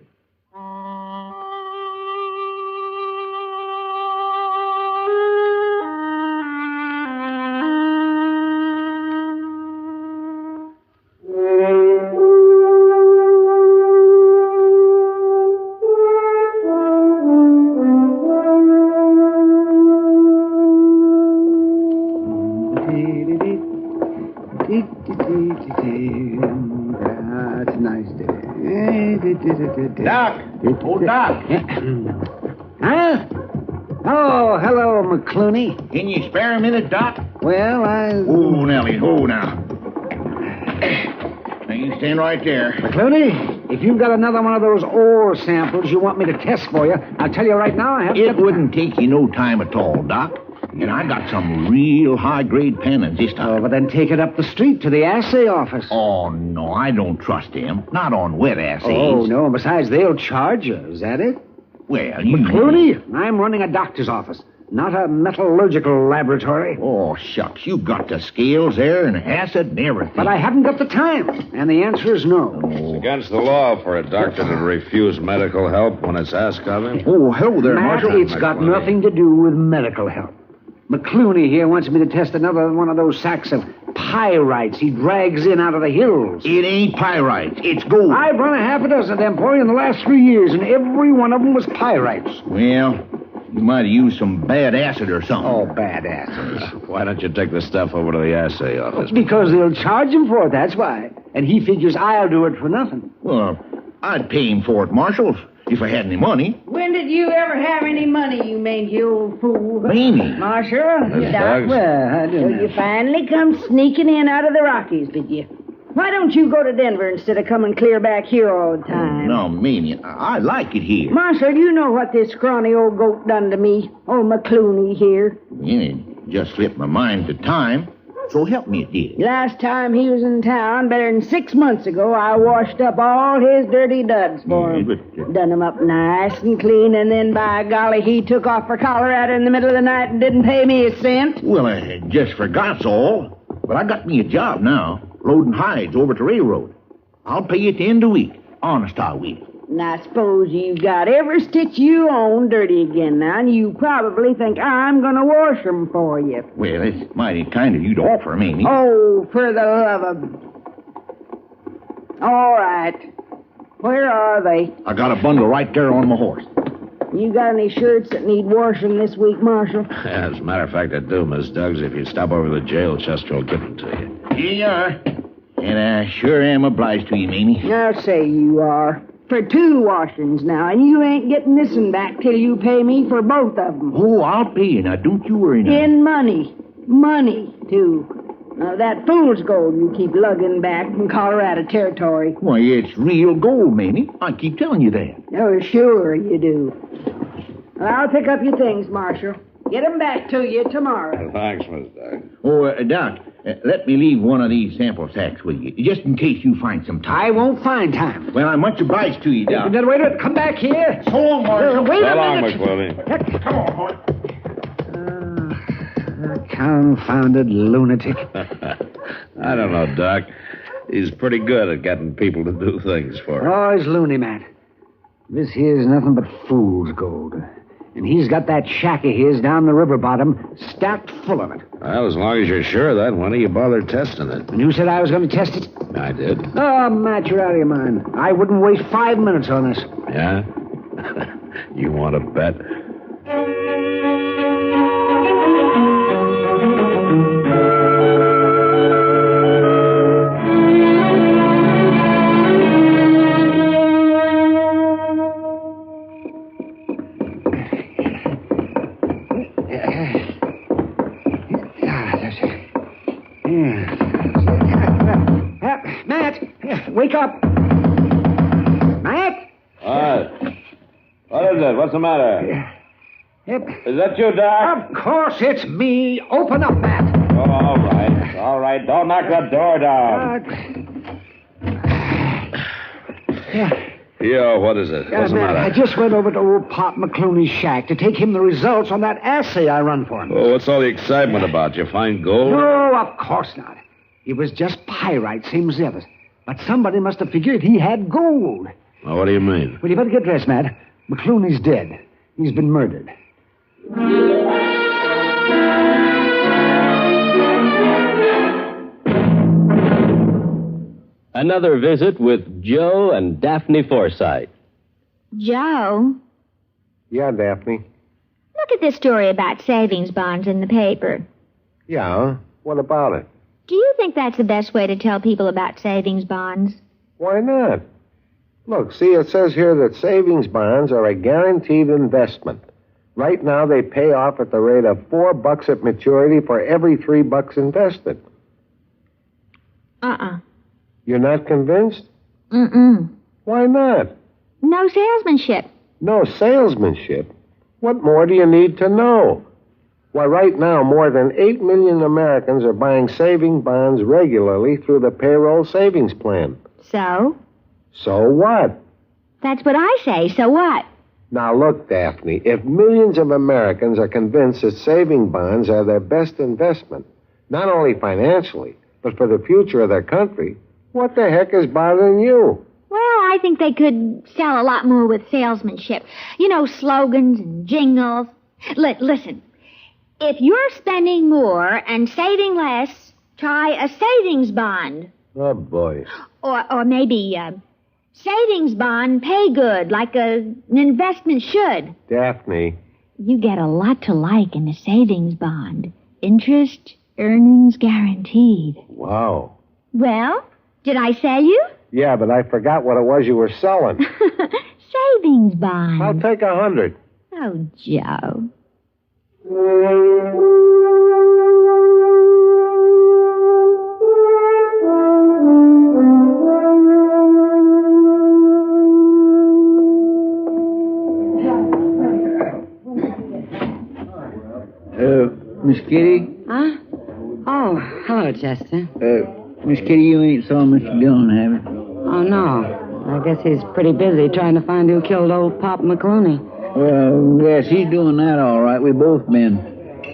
It's a nice day. Doc! Oh, Doc! Huh? Oh, hello, McCluny. Can you spare a minute, Doc? Well, Oh, Nellie, oh, now. Now, you stand right there. McCluny, if you've got another one of those ore samples you want me to test for you, I'll tell you right now I haven't... It wouldn't take you no time at all, Doc. And I got some real high-grade pennants this time. Oh, but then take it up the street to the assay office. Oh, no, I don't trust them. Not on wet assays. Oh, no, and besides, they'll charge you. Is that it? Well, you... McCluny, I'm running a doctor's office, not a metallurgical laboratory. Oh, shucks, you got the scales there and acid and everything. But I haven't got the time, and the answer is no. It's against the law for a doctor to refuse medical help when it's asked of him. Oh, hello there, Matt, Marshal. it's got nothing to do with medical help. McCluny here wants me to test another one of those sacks of pyrites he drags in out of the hills. It ain't pyrites. It's gold. I've run a half a dozen of them for you in the last 3 years, and every one of them was pyrites. Well, you might have used some bad acid or something. Oh, bad acid. Why don't you take the stuff over to the assay office? Because they'll charge him for it, that's why. And he figures I'll do it for nothing. Well, I'd pay him for it, Marshal, if I had any money. When did you ever have any money, you mangy old fool? Mamie. Marshal, Miss Doc, Buggs? Well, I so don't know. you finally come sneaking in out of the Rockies, did you? Why don't you go to Denver instead of coming clear back here all the time? No, Mamie, I like it here. Marshal, you know what this scrawny old goat done to me? Old McCluny here. It just slipped my mind at the time. So help me, it did. Last time he was in town, better than 6 months ago, I washed up all his dirty duds for him. Done him up nice and clean, and then, by golly, he took off for Colorado in the middle of the night and didn't pay me a cent. Well, I just forgot's all. But I got me a job now, loading hides over to railroad. I'll pay you at the end of the week. Honest, I will. And I suppose you've got every stitch you own dirty again now, and you probably think I'm going to wash 'em for you. Well, it's mighty kind of you to offer, Mamie. Oh, for the love of... All right. Where are they? I got a bundle right there on my horse. You got any shirts that need washing this week, Marshal? As a matter of fact, I do, Miss Duggs. If you stop over to the jail, Chester will give them to you. Here you are. And I sure am obliged to you, Mamie. I'll say you are. For 2 washings now, and you ain't getting this one back till you pay me for both of them. Oh, I'll pay you. Now, don't you worry now. In money. Money, too. Now, that fool's gold you keep lugging back from Colorado territory. Why, it's real gold, Mamie. I keep telling you that. Oh, sure you do. Well, I'll pick up your things, Marshal. Get 'em back to you tomorrow. Thanks, Miss Duggs. Oh, Doc, let me leave one of these sample sacks with you, just in case you find some time. I won't find time. Well, I'm much obliged to you, Doc. Wait a minute. Come back here. So long, Marshal. Wait So a long, minute. McCluny. Come on, boy. Confounded lunatic. I don't know, Doc. He's pretty good at getting people to do things for him. Oh, he's loony, Matt. This here's nothing but fool's gold. And he's got that shack of his down the river bottom stacked full of it. Well, as long as you're sure of that, why don't you bother testing it? And you said I was going to test it? I did. Oh, Matt, you're out of your mind. I wouldn't waste 5 minutes on this. Yeah? You want to bet? Matt, wake up. Matt? What? What is it? What's the matter? Yep. Is that you, Doc? Of course it's me. Open up, Matt. Oh, all right. All right. Don't knock that door down. Yeah, what is it? What's the Matt, matter? I just went over to old Pop McCluny's shack to take him the results on that assay I run for him. Oh, what's all the excitement about? You find gold? No, of course not. It was just pyrite, same as the others. But somebody must have figured he had gold. Well, what do you mean? Well, you better get dressed, Matt. McCluny's dead. He's been murdered. Another visit with Joe and Daphne Forsythe. Joe, Yeah, Daphne. look at this story about savings bonds in the paper. Yeah? What about it? Do you think that's the best way to tell people about savings bonds? Why not? Look, see, it says here that savings bonds are a guaranteed investment. Right now, they pay off at the rate of $4 at maturity for every $3 invested. You're not convinced? Mm-mm. Why not? No salesmanship. No salesmanship? What more do you need to know? Why, right now, more than 8 million Americans are buying saving bonds regularly through the payroll savings plan. So? So what? That's what I say. So what? Now, look, Daphne, if millions of Americans are convinced that saving bonds are their best investment, not only financially, but for the future of their country, what the heck is bothering you? Well, I think they could sell a lot more with salesmanship. You know, slogans and jingles. Listen, if you're spending more and saving less, try a savings bond. Oh, boy. Or maybe savings bond pay good, like an investment should. Daphne. You get a lot to like in a savings bond. Interest, earnings guaranteed. Wow. Well, did I sell you? Yeah, but I forgot what it was you were selling. Savings bond. I'll take 100. Oh, Joe. Miss Kitty? Huh? Oh, hello, Chester. Miss Kitty, you ain't saw Mr. Dillon, have you? Oh, no. I guess he's pretty busy trying to find who killed old Pop McCluny. Well, yes, he's doing that all right. We've both been.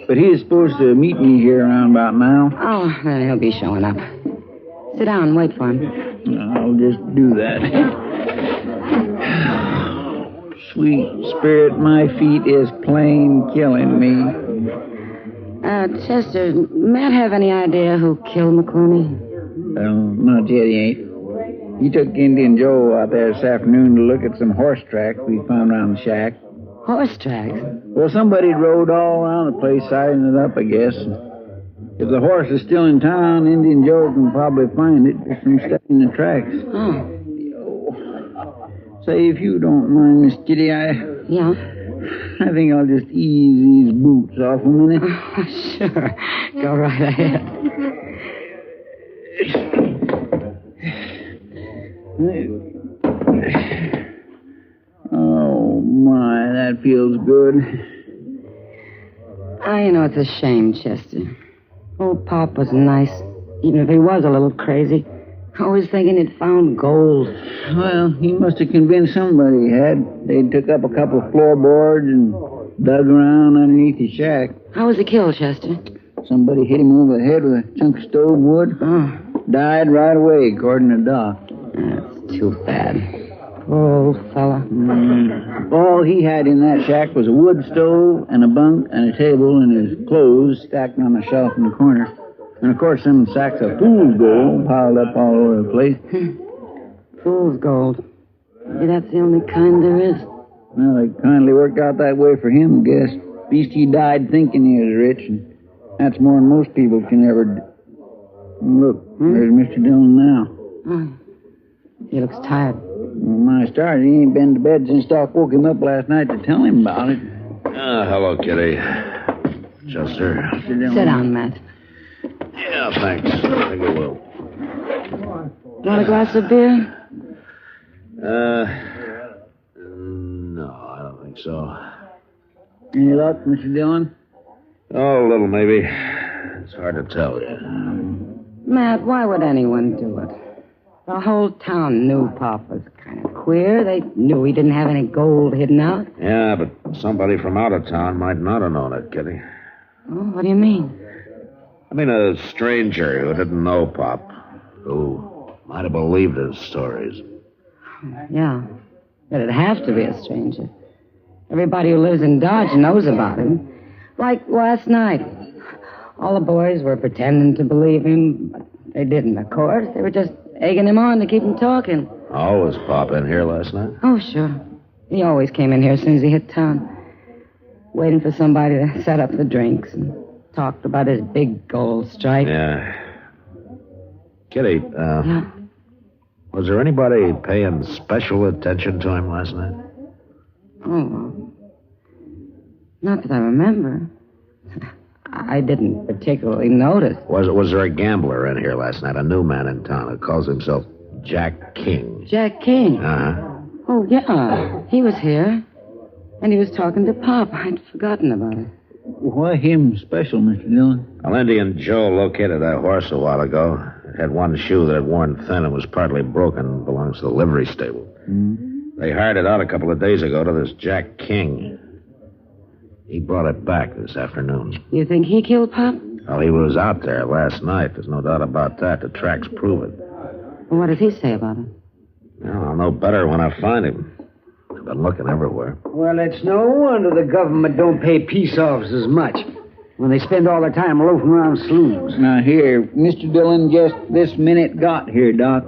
But he's supposed to meet me here around about now. Oh, then he'll be showing up. Sit down and wait for him. I'll just do that. Sweet spirit, my feet is plain killing me. Chester, Matt have any idea who killed McCluny? Well, not yet, he ain't. He took Indian Joe out there this afternoon to look at some horse tracks we found around the shack. Horse tracks? Well, somebody rode all around the place, sizing it up, I guess. If the horse is still in town, Indian Joe can probably find it just from studying the tracks. Oh. Say, if you don't mind, Miss Kitty, Yeah? I think I'll just ease these boots off a minute. Sure. Go right ahead. Oh, my, that feels good. You know, it's a shame, Chester. Old Pop was nice, even if he was a little crazy. Always thinking he'd found gold. Well, he must have convinced somebody he had. They took up a couple of floorboards and dug around underneath his shack. How was he killed, Chester? Somebody hit him over the head with a chunk of stove wood. Oh. Died right away, according to Doc. That's too bad. Poor old fella. All he had in that shack was a wood stove and a bunk and a table and his clothes stacked on a shelf in the corner. And, of course, some sacks of fool's gold piled up all over the place. Fool's gold. Maybe that's the only kind there is. Well, it kindly worked out that way for him, I guess. At least he died thinking he was rich, and that's more than most people can ever do. Look, there's Mr. Dillon now. Oh. He looks tired. Well, my stars, he ain't been to bed since Doc woke him up last night to tell him about it. Hello, Kitty. Chester. Sit down, Matt. Yeah, thanks. I think I will. Want a glass of beer? No, I don't think so. Any luck, Mr. Dillon? Oh, a little, maybe. It's hard to tell yet. Matt, why would anyone do it? The whole town knew Pop was kind of queer. They knew he didn't have any gold hidden out. Yeah, but somebody from out of town might not have known it, Kitty. Oh, what do you mean? I mean, a stranger who didn't know Pop, who might have believed his stories. Yeah, but it'd have to be a stranger. Everybody who lives in Dodge knows about him. Like last night. All the boys were pretending to believe him, but they didn't, of course. They were just egging him on to keep him talking. Oh, was Pop in here last night? Oh, sure. He always came in here as soon as he hit town. Waiting for somebody to set up the drinks and talked about his big gold strike. Yeah. Kitty, was there anybody paying special attention to him last night? Oh, not that I remember. I didn't particularly notice. Was there a gambler in here last night? A new man in town who calls himself Jack King. Jack King? Uh-huh. Oh, yeah. He was here. And he was talking to Pop. I'd forgotten about it. Why him special, Mr. Dillon? Well, Indian Joe located that horse a while ago. It had one shoe that had worn thin and was partly broken. Belongs to the livery stable. They hired it out a couple of days ago to this Jack King. He brought it back this afternoon. You think he killed Pop? Well, he was out there last night. There's no doubt about that. The tracks prove it. Well, what does he say about it? Well, I'll know better when I find him. I've been looking everywhere. Well, it's no wonder the government don't pay peace officers much when they spend all their time loafing around saloons. Now, here, Mr. Dillon just this minute got here, Doc.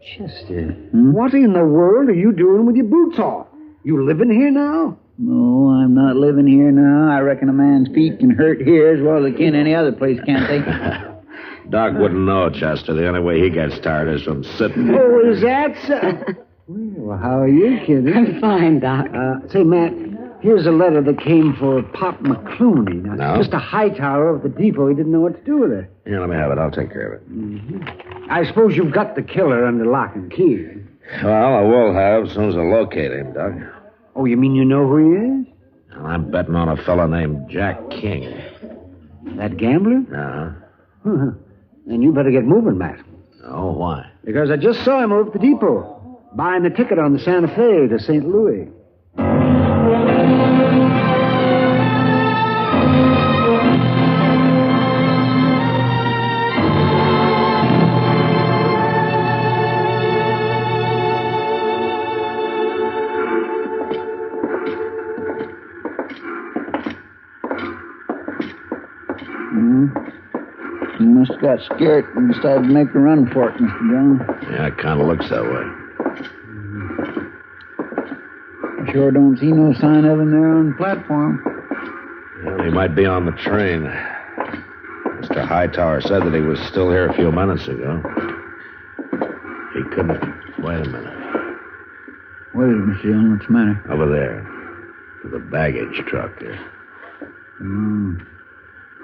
Chester, what in the world are you doing with your boots off? You living here now? No, I'm not living here now. I reckon a man's feet can hurt here as well as they can any other place, can't they? Doc wouldn't know, Chester. The only way he gets tired is from sitting. Oh, is that so? Well, how are you, kid? I'm fine, Doc. Say, Matt, here's a letter that came for Pop McCluny. Now, No? Just a Hightower of the depot. He didn't know what to do with it. Here, let me have it. I'll take care of it. I suppose you've got the killer under lock and key. Well, I will have as soon as I locate him, Doc. Oh, you mean you know who he is? And I'm betting on a fella named Jack King. That gambler? Uh-huh. Then you better get moving, Matt. Oh, why? Because I just saw him over at the depot, buying the ticket on the Santa Fe to St. Louis. He must have got scared and decided to make a run for it, Mr. Dillon. Yeah, it kind of looks that way. I sure don't see no sign of him there on the platform. Well, he might be on the train. Mr. Hightower said that he was still here a few minutes ago. He couldn't... Wait a minute. What is it, Mr. Dillon? What's the matter? Over there. To the baggage truck there.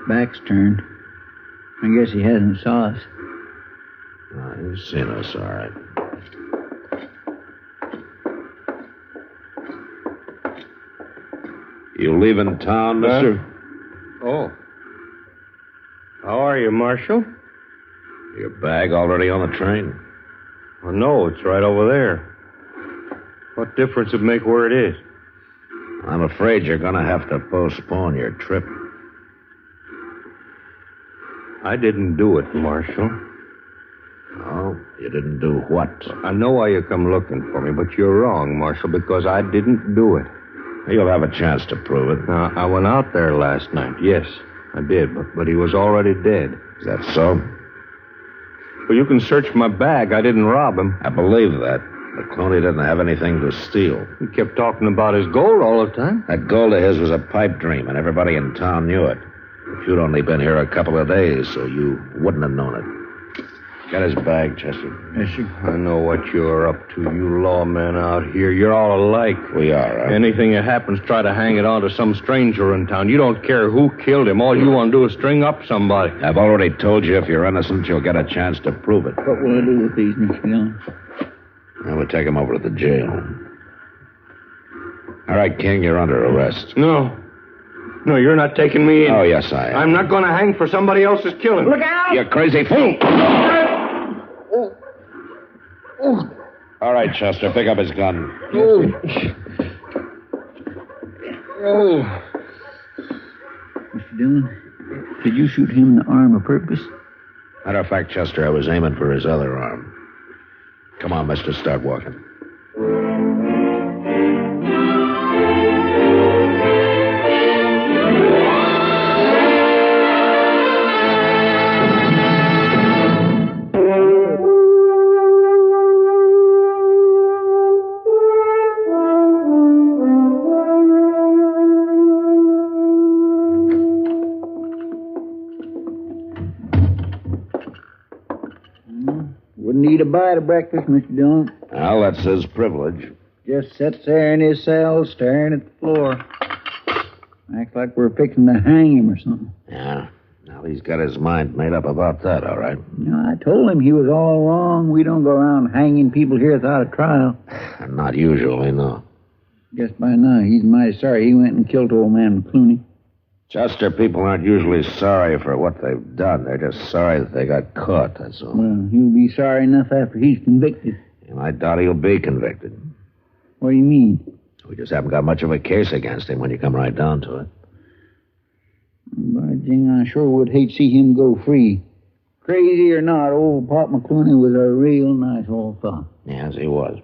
Back's turned. I guess he hasn't saw us. Oh, he's seen us, all right. You leaving town, mister? Oh. How are you, Marshal? Your bag already on the train? Well, no, it's right over there. What difference it make where it is? I'm afraid you're going to have to postpone your trip. I didn't do it, Marshal. Oh, you didn't do what? I know why you come looking for me, but you're wrong, Marshal, because I didn't do it. You'll have a chance to prove it. Now, I went out there last night. Yes, I did, but he was already dead. Is that so? Well, you can search my bag. I didn't rob him. I believe that. McCluny didn't have anything to steal. He kept talking about his gold all the time. That gold of his was a pipe dream, and everybody in town knew it. But you'd only been here a couple of days, so you wouldn't have known it. Got his bag, Chester. Yes, sir. I know what you're up to, you lawmen out here. You're all alike. We are, huh? Anything that happens, try to hang it on to some stranger in town. You don't care who killed him. All you want to do is string up somebody. I've already told you if you're innocent, you'll get a chance to prove it. What will I do with these, Mr. Dillon? We'll take him over to the jail. All right, King, you're under arrest. No. No, you're not taking me in. Oh, yes, I am. I'm not going to hang for somebody else's killing. Look out! You crazy fool! All right, Chester, pick up his gun. Mr. Dillon, did you shoot him in the arm of purpose? Matter of fact, Chester, I was aiming for his other arm. Come on, mister, start walking. Wouldn't eat a bite of breakfast, Mr. Dillon. Well, that's his privilege. Just sits there in his cell staring at the floor. Acts like we're fixing to hang him or something. Yeah. Now, he's got his mind made up about that, all right. You know, I told him he was all wrong. We don't go around hanging people here without a trial. Not usually, no. Guess by now he's mighty sorry he went and killed old man McCluny. Chester, people aren't usually sorry for what they've done. They're just sorry that they got caught, that's all. Well, he'll be sorry enough after he's convicted. And I doubt he'll be convicted. What do you mean? We just haven't got much of a case against him when you come right down to it. By jing, I sure would hate to see him go free. Crazy or not, old Pop McCluny was a real nice old fellow. Yes, he was.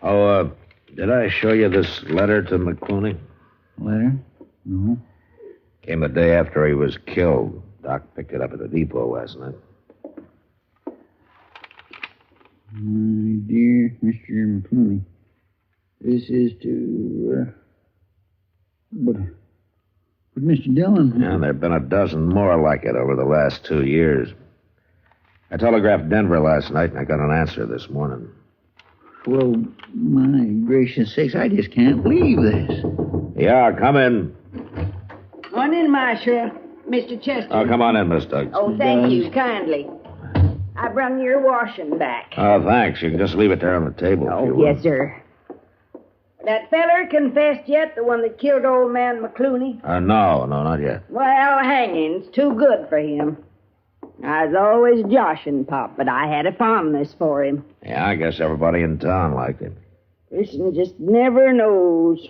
Oh, did I show you this letter to McCluny? Letter? No. Came the day after he was killed. Doc picked it up at the depot last night. My dear Mr. McCluny, this is to... But Mr. Dillon... Yeah, there have been a dozen more like it over the last 2 years. I telegraphed Denver last night, and I got an answer this morning. Well, my gracious sakes, I just can't believe this. Yeah, come in. Come in, Marshal. Mr. Chester. Oh, come on in, Miss Duggs. Oh, thank you kindly. I brung your washing back. Oh, thanks. You can just leave it there on the table. if you will. Yes, sir. That feller confessed yet, the one that killed old man McCluny? No, not yet. Well, hanging's too good for him. I was always joshing Pop, but I had a fondness for him. Yeah, I guess everybody in town liked him. Person just never knows.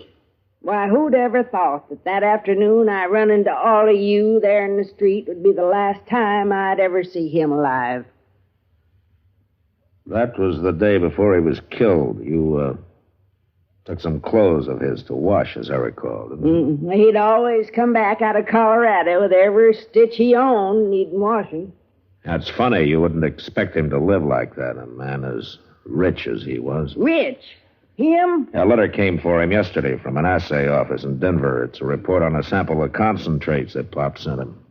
Why, who'd ever thought that afternoon I run into all of you there in the street would be the last time I'd ever see him alive? That was the day before he was killed. You, took some clothes of his to wash, as I recall, didn't you? He'd always come back out of Colorado with every stitch he owned needing washing. That's funny. You wouldn't expect him to live like that, a man as rich as he was. Rich? Him? A letter came for him yesterday from an assay office in Denver. It's a report on a sample of concentrates that Pop sent him.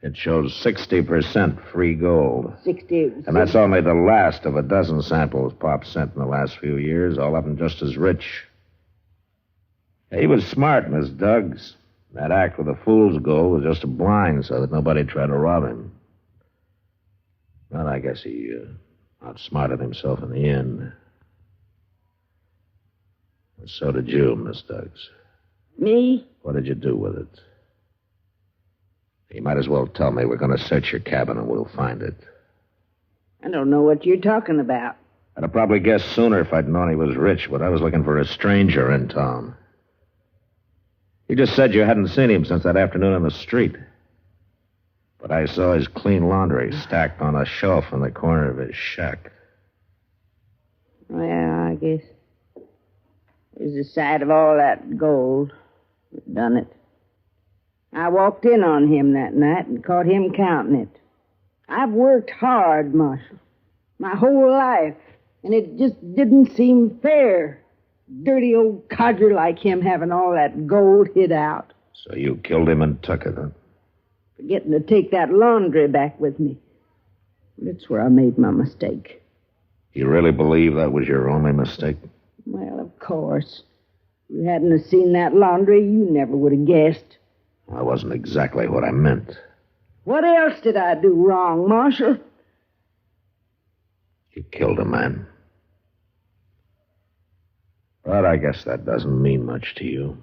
It shows 60% free gold. 60. And that's only the last of a dozen samples Pop sent in the last few years, all of them just as rich. He was smart, Miss Duggs. That act with the fool's gold was just a blind so that nobody tried to rob him. Well, I guess he outsmarted himself in the end. And so did you, Miss Duggs. Me? What did you do with it? You might as well tell me. We're going to search your cabin and we'll find it. I don't know what you're talking about. I'd have probably guessed sooner if I'd known he was rich, but I was looking for a stranger in town. You just said you hadn't seen him since that afternoon on the street. But I saw his clean laundry stacked on a shelf in the corner of his shack. Well, I guess it was the sight of all that gold that done it. I walked in on him that night and caught him counting it. I've worked hard, Marshal, my whole life, and it just didn't seem fair. Dirty old codger like him having all that gold hid out. So you killed him and took it, huh? Forgetting to take that laundry back with me. That's where I made my mistake. You really believe that was your only mistake? Well, of course. If you hadn't have seen that laundry, you never would have guessed. That wasn't exactly what I meant. What else did I do wrong, Marshal? You killed a man. But I guess that doesn't mean much to you.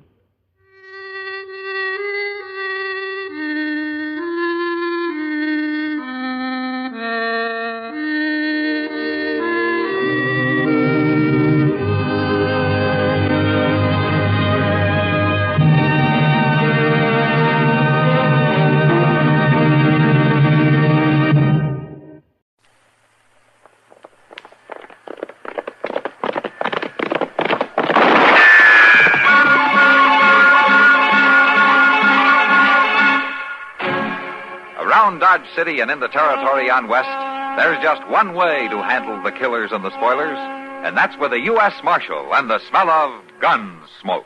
Around Dodge City and in the territory on West, there's just one way to handle the killers and the spoilers, and that's with a U.S. Marshal and the smell of Gunsmoke.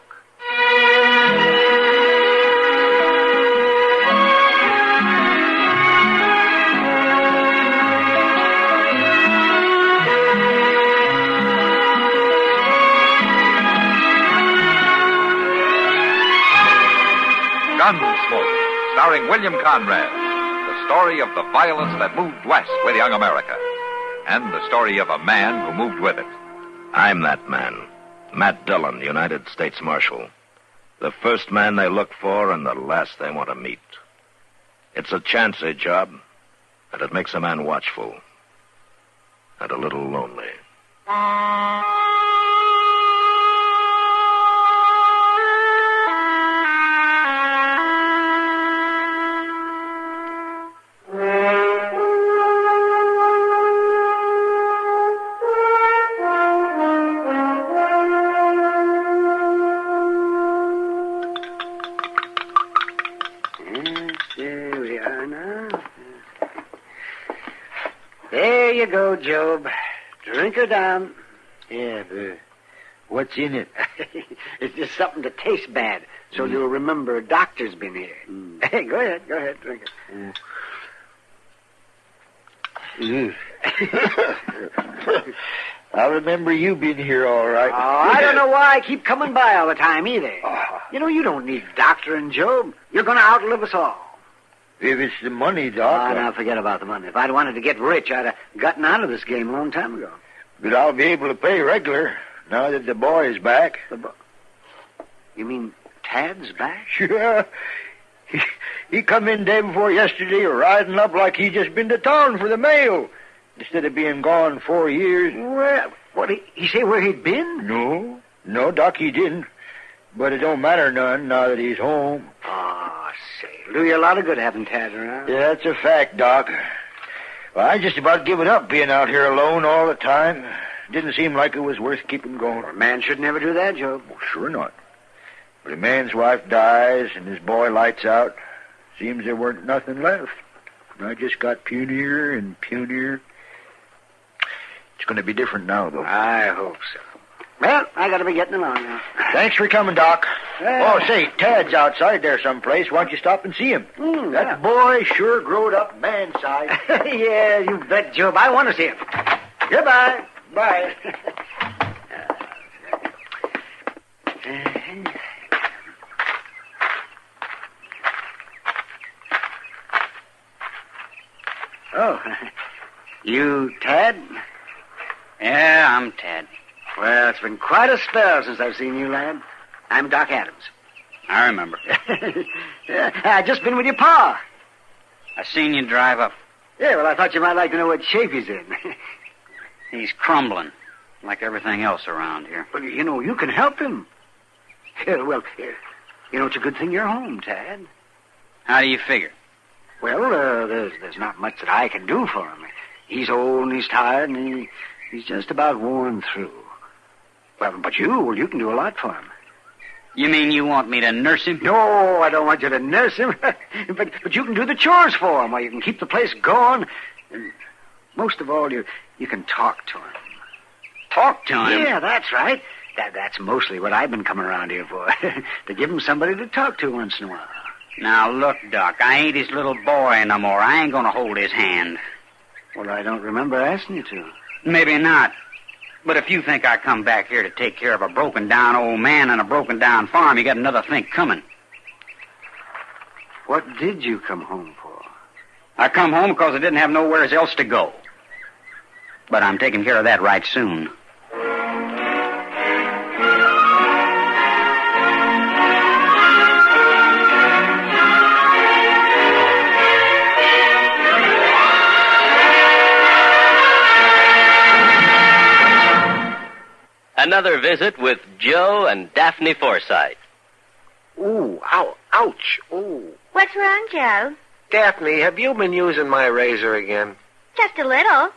Gunsmoke, starring William Conrad. The story of the violence that moved west with young America. And the story of a man who moved with it. I'm that man. Matt Dillon, United States Marshal. The first man they look for and the last they want to meet. It's a chancy job, and it makes a man watchful. And a little lonely. There we are now. There you go, Jobe. Drink her down. Yeah, but what's in it? It's just something to taste bad, so you'll remember a doctor's been here. Hey, go ahead, drink it. I remember you being here all right. Oh, I don't know why I keep coming by all the time either. You know, you don't need doctoring, Jobe. You're going to outlive us all. If it's the money, Doc. Oh, now forget about the money. If I'd wanted to get rich, I'd have gotten out of this game a long time ago. But I'll be able to pay regular now that the boy is back. You mean Tad's back? Sure. He come in day before yesterday riding up like he just been to town for the mail. Instead of being gone 4 years. Well, what, he say where he'd been? No, Doc, he didn't. But it don't matter none now that he's home. Oh, say, it'll do you a lot of good having Tad around. Yeah, that's a fact, Doc. Well, I just about given up being out here alone all the time. Didn't seem like it was worth keeping going. A man should never do that, Jobe. Well, sure not. But a man's wife dies and his boy lights out. Seems there weren't nothing left. And I just got punier and punier. It's going to be different now, though. I hope so. Well, I got to be getting along now. Thanks for coming, Doc. Oh, say, Tad's outside there someplace. Why don't you stop and see him? That boy sure growed up man-sized. Yeah, you bet, Jobe. I want to see him. Goodbye. Bye. Oh, you Tad? Yeah, I'm Tad. Well, it's been quite a spell since I've seen you, lad. I'm Doc Adams. I remember. I just been with your pa. I seen you drive up. Yeah, well, I thought you might like to know what shape he's in. He's crumbling, like everything else around here. But, you know, you can help him. Yeah, well, you know, it's a good thing you're home, Tad. How do you figure? Well, there's not much that I can do for him. He's old and he's tired and he's just about worn through. Well, but you can do a lot for him. You mean you want me to nurse him? No, I don't want you to nurse him. but you can do the chores for him, or you can keep the place going. And most of all, you can talk to him. Talk to him? Yeah, that's right. That's mostly what I've been coming around here for. To give him somebody to talk to once in a while. Now, look, Doc, I ain't his little boy no more. I ain't gonna hold his hand. Well, I don't remember asking you to. Maybe not. But if you think I come back here to take care of a broken-down old man and a broken-down farm, you got another think coming. What did you come home for? I come home because I didn't have nowhere else to go. But I'm taking care of that right soon. another visit with Joe and Daphne Forsythe. Ooh, ow, ouch, ooh. What's wrong, Joe? Daphne, have you been using my razor again? Just a little.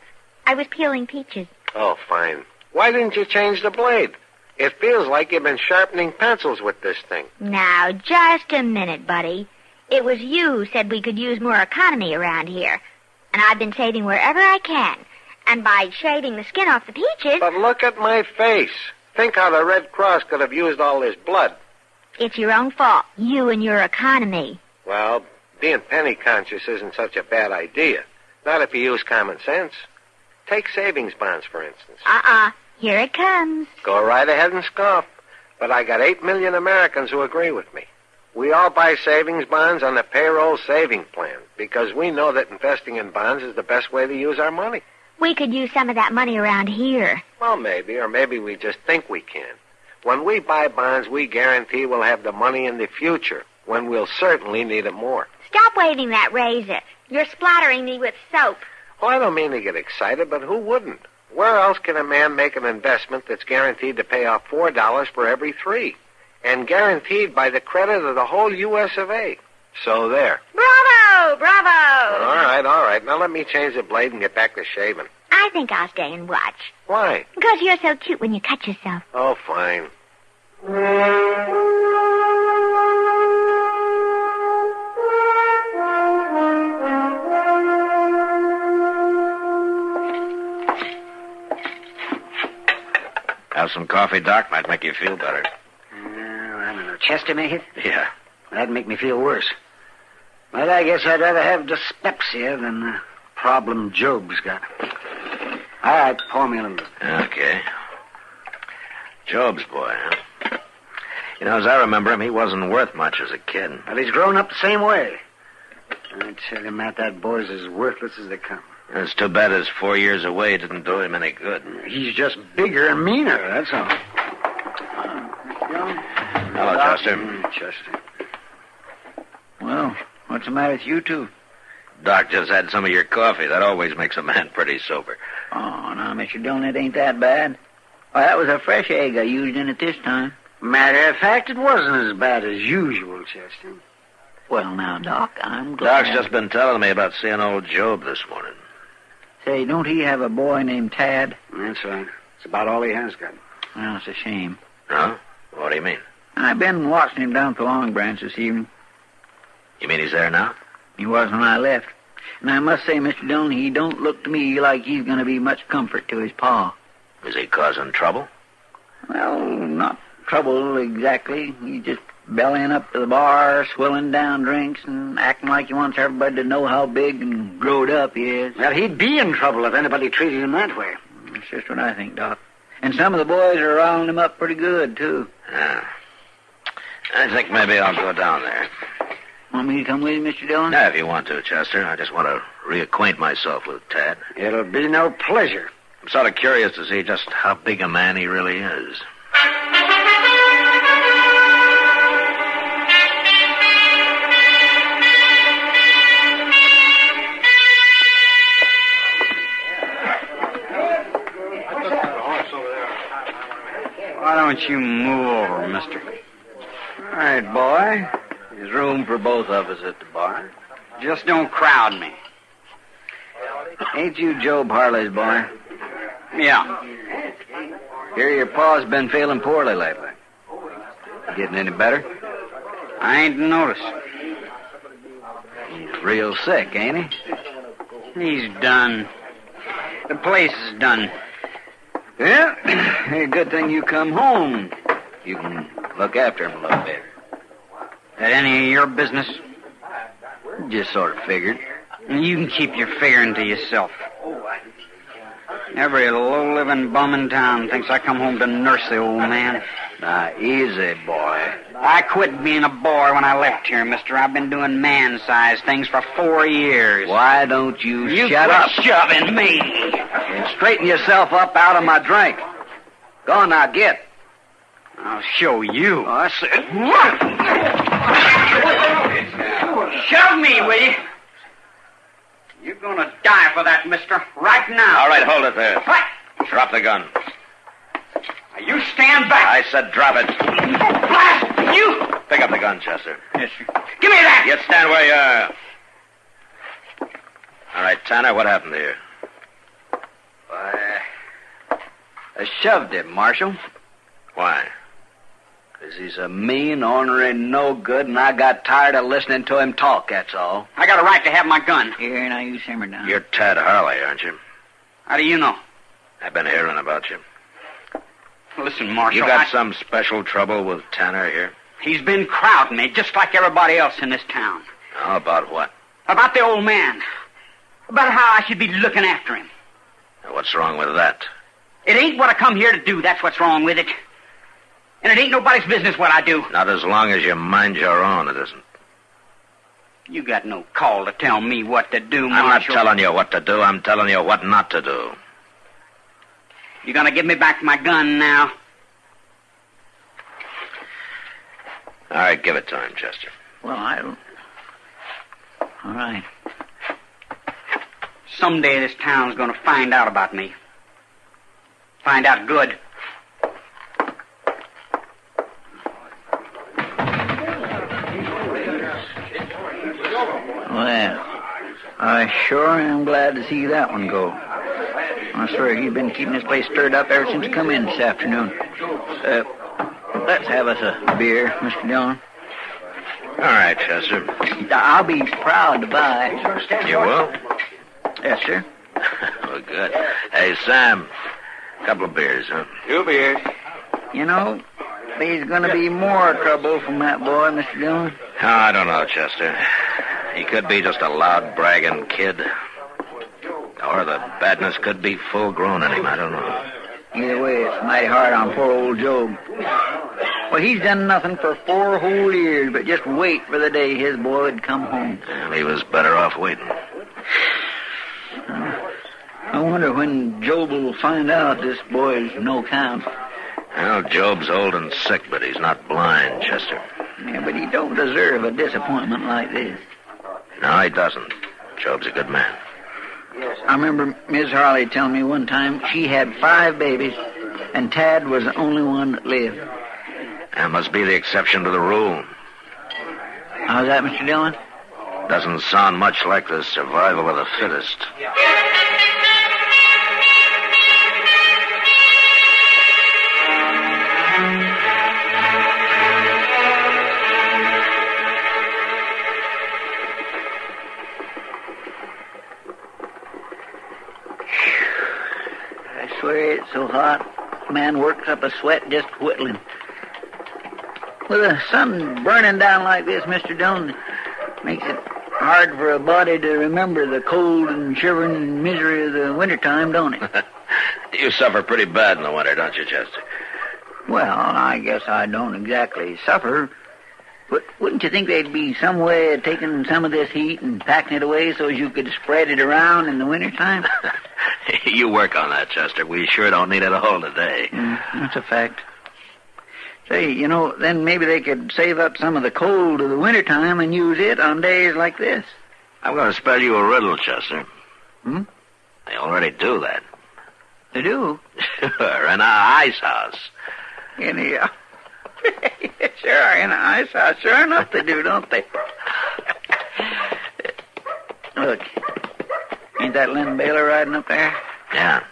I was peeling peaches. Oh, fine. Why didn't you change the blade? It feels like you've been sharpening pencils with this thing. Now, just a minute, buddy. It was you who said we could use more economy around here. And I've been saving wherever I can. And by shaving the skin off the peaches... But look at my face. Think how the Red Cross could have used all this blood. It's your own fault. You and your economy. Well, being penny conscious isn't such a bad idea. Not if you use common sense. Take savings bonds, for instance. Here it comes. Go right ahead and scoff. But I got 8 million Americans who agree with me. We all buy savings bonds on the payroll saving plan because we know that investing in bonds is the best way to use our money. We could use some of that money around here. Well, maybe, or maybe we just think we can. When we buy bonds, we guarantee we'll have the money in the future, when we'll certainly need it more. Stop waving that razor. You're splattering me with soap. Well, I don't mean to get excited, but who wouldn't? Where else can a man make an investment that's guaranteed to pay off $4 for every 3? And guaranteed by the credit of the whole U.S. of A. So there. Bravo! Bravo! All right. Now let me change the blade and get back to shaving. I think I'll stay and watch. Why? Because you're so cute when you cut yourself. Oh, fine. Have some coffee, Doc? Might make you feel better. I don't know. Chester make it? Yeah. That'd make me feel worse. But I guess I'd rather have dyspepsia than the problem Jobe's got. All right, pour me a little bit. Okay. Jobe's boy, huh? You know, as I remember him, he wasn't worth much as a kid. But he's grown up the same way. I tell you, Matt, that boy's as worthless as they come. It's too bad his 4 years away didn't do him any good. He's just bigger and meaner, that's all. Hello, Chester. Chester. Well, what's the matter with you two? Doc just had some of your coffee. That always makes a man pretty sober. Oh, now, Mr. Dillon, it ain't that bad. Well, that was a fresh egg I used in it this time. Matter of fact, it wasn't as bad as usual, Chester. Well, now, Doc, I'm glad... Doc's just been telling me about seeing old Jobe this morning. Say, don't he have a boy named Tad? That's right. It's about all he has got. Well, it's a shame. Huh? What do you mean? I've been watching him down at the Long Branch this evening. You mean he's there now? He was when I left. And I must say, Mr. Dillon, he don't look to me like he's going to be much comfort to his pa. Is he causing trouble? Well, not trouble exactly. He's just bellying up to the bar, swilling down drinks, and acting like he wants everybody to know how big and growed up he is. Well, he'd be in trouble if anybody treated him that way. That's just what I think, Doc. And some of the boys are riling him up pretty good, too. Yeah. I think maybe I'll go down there. Want me to come with you, Mr. Dillon? Yeah, if you want to, Chester. I just want to reacquaint myself with Tad. It'll be no pleasure. I'm sort of curious to see just how big a man he really is. Why don't you move over, mister? All right, boy. There's room for both of us at the bar. Just don't crowd me. Ain't you Jobe Harley's boy? Yeah. Hear your pa's been feeling poorly lately. Getting any better? I ain't noticed. He's real sick, ain't he? He's done. The place is done. Yeah, hey, good thing you come home. You can look after him a little bit. That any of your business? Just sort of figured. You can keep your figuring to yourself. Every low-living bum in town thinks I come home to nurse the old man. Now, easy, boy. I quit being a boy when I left here, mister. I've been doing man-sized things for 4 years. Why don't you shut up? Shoving me. And straighten yourself up out of my drink. Go on now, get. I'll show you. Oh, I said... Shove me, will you? You're gonna die for that, mister, right now. All right, hold it there. What? Drop the gun. Now, you stand back. I said drop it. Blast you! Pick up the gun, Chester. Yes, sir. Give me that! You stand where you are. All right, Tanner, what happened here? I shoved him, Marshal. Why? 'Cause he's a mean, ornery, no good, and I got tired of listening to him talk, that's all. I got a right to have my gun. Here, now you simmer down. You're Tad Harley, aren't you? How do you know? I've been hearing about you. Listen, Marshal. You got some special trouble with Tanner here? He's been crowding me, just like everybody else in this town. How about what? About the old man. About how I should be looking after him. What's wrong with that? It ain't what I come here to do, that's what's wrong with it. And it ain't nobody's business what I do. Not as long as you mind your own, it isn't. You got no call to tell me what to do, Marshal. I'm not telling you what to do. I'm telling you what not to do. You gonna give me back my gun now? All right, give it to him, Chester. Well, I don't... All right. Someday this town's gonna find out about me. Find out good. Well, I sure am glad to see that one go. I swear he's been keeping this place stirred up ever since he come in this afternoon. Let's have us a beer, Mr. Dillon. All right, Chester. I'll be proud to buy. You will? Yes, sir. Well, good. Hey, Sam, a couple of beers, huh? 2 beers. You know, there's going to be more trouble from that boy, Mr. Dillon. Oh, I don't know, Chester. He could be just a loud, bragging kid. Or the badness could be full-grown in him. I don't know. Either way, it's mighty hard on poor old Jobe. Well, he's done nothing for 4 whole years, but just wait for the day his boy would come home. Well, he was better off waiting. I wonder when Jobe will find out this boy's no count. Well, Job's old and sick, but he's not blind, Chester. Yeah, but he don't deserve a disappointment like this. No, he doesn't. Job's a good man. I remember Miss Harley telling me one time she had 5 babies, and Tad was the only one that lived. That must be the exception to the rule. How's that, Mr. Dillon? Doesn't sound much like the survival of the fittest. I swear it's so hot, man works up a sweat just whittling. With the sun burning down like this, Mr. Dillon, makes it hard for a body to remember the cold and shivering misery of the wintertime, don't it? You suffer pretty bad in the winter, don't you, Chester? Well, I guess I don't exactly suffer. But wouldn't you think there'd be some way of taking some of this heat and packing it away so as you could spread it around in the wintertime? You work on that, Chester. We sure don't need it all today. That's a fact. Say, you know, then maybe they could save up some of the cold of the wintertime and use it on days like this. I'm going to spell you a riddle, Chester. Hmm? They already do that. They do? Sure, in our ice house. In the... Sure, in the ice house. Sure enough they do, don't they? Look, ain't that Lynn Baylor riding up there? Yeah.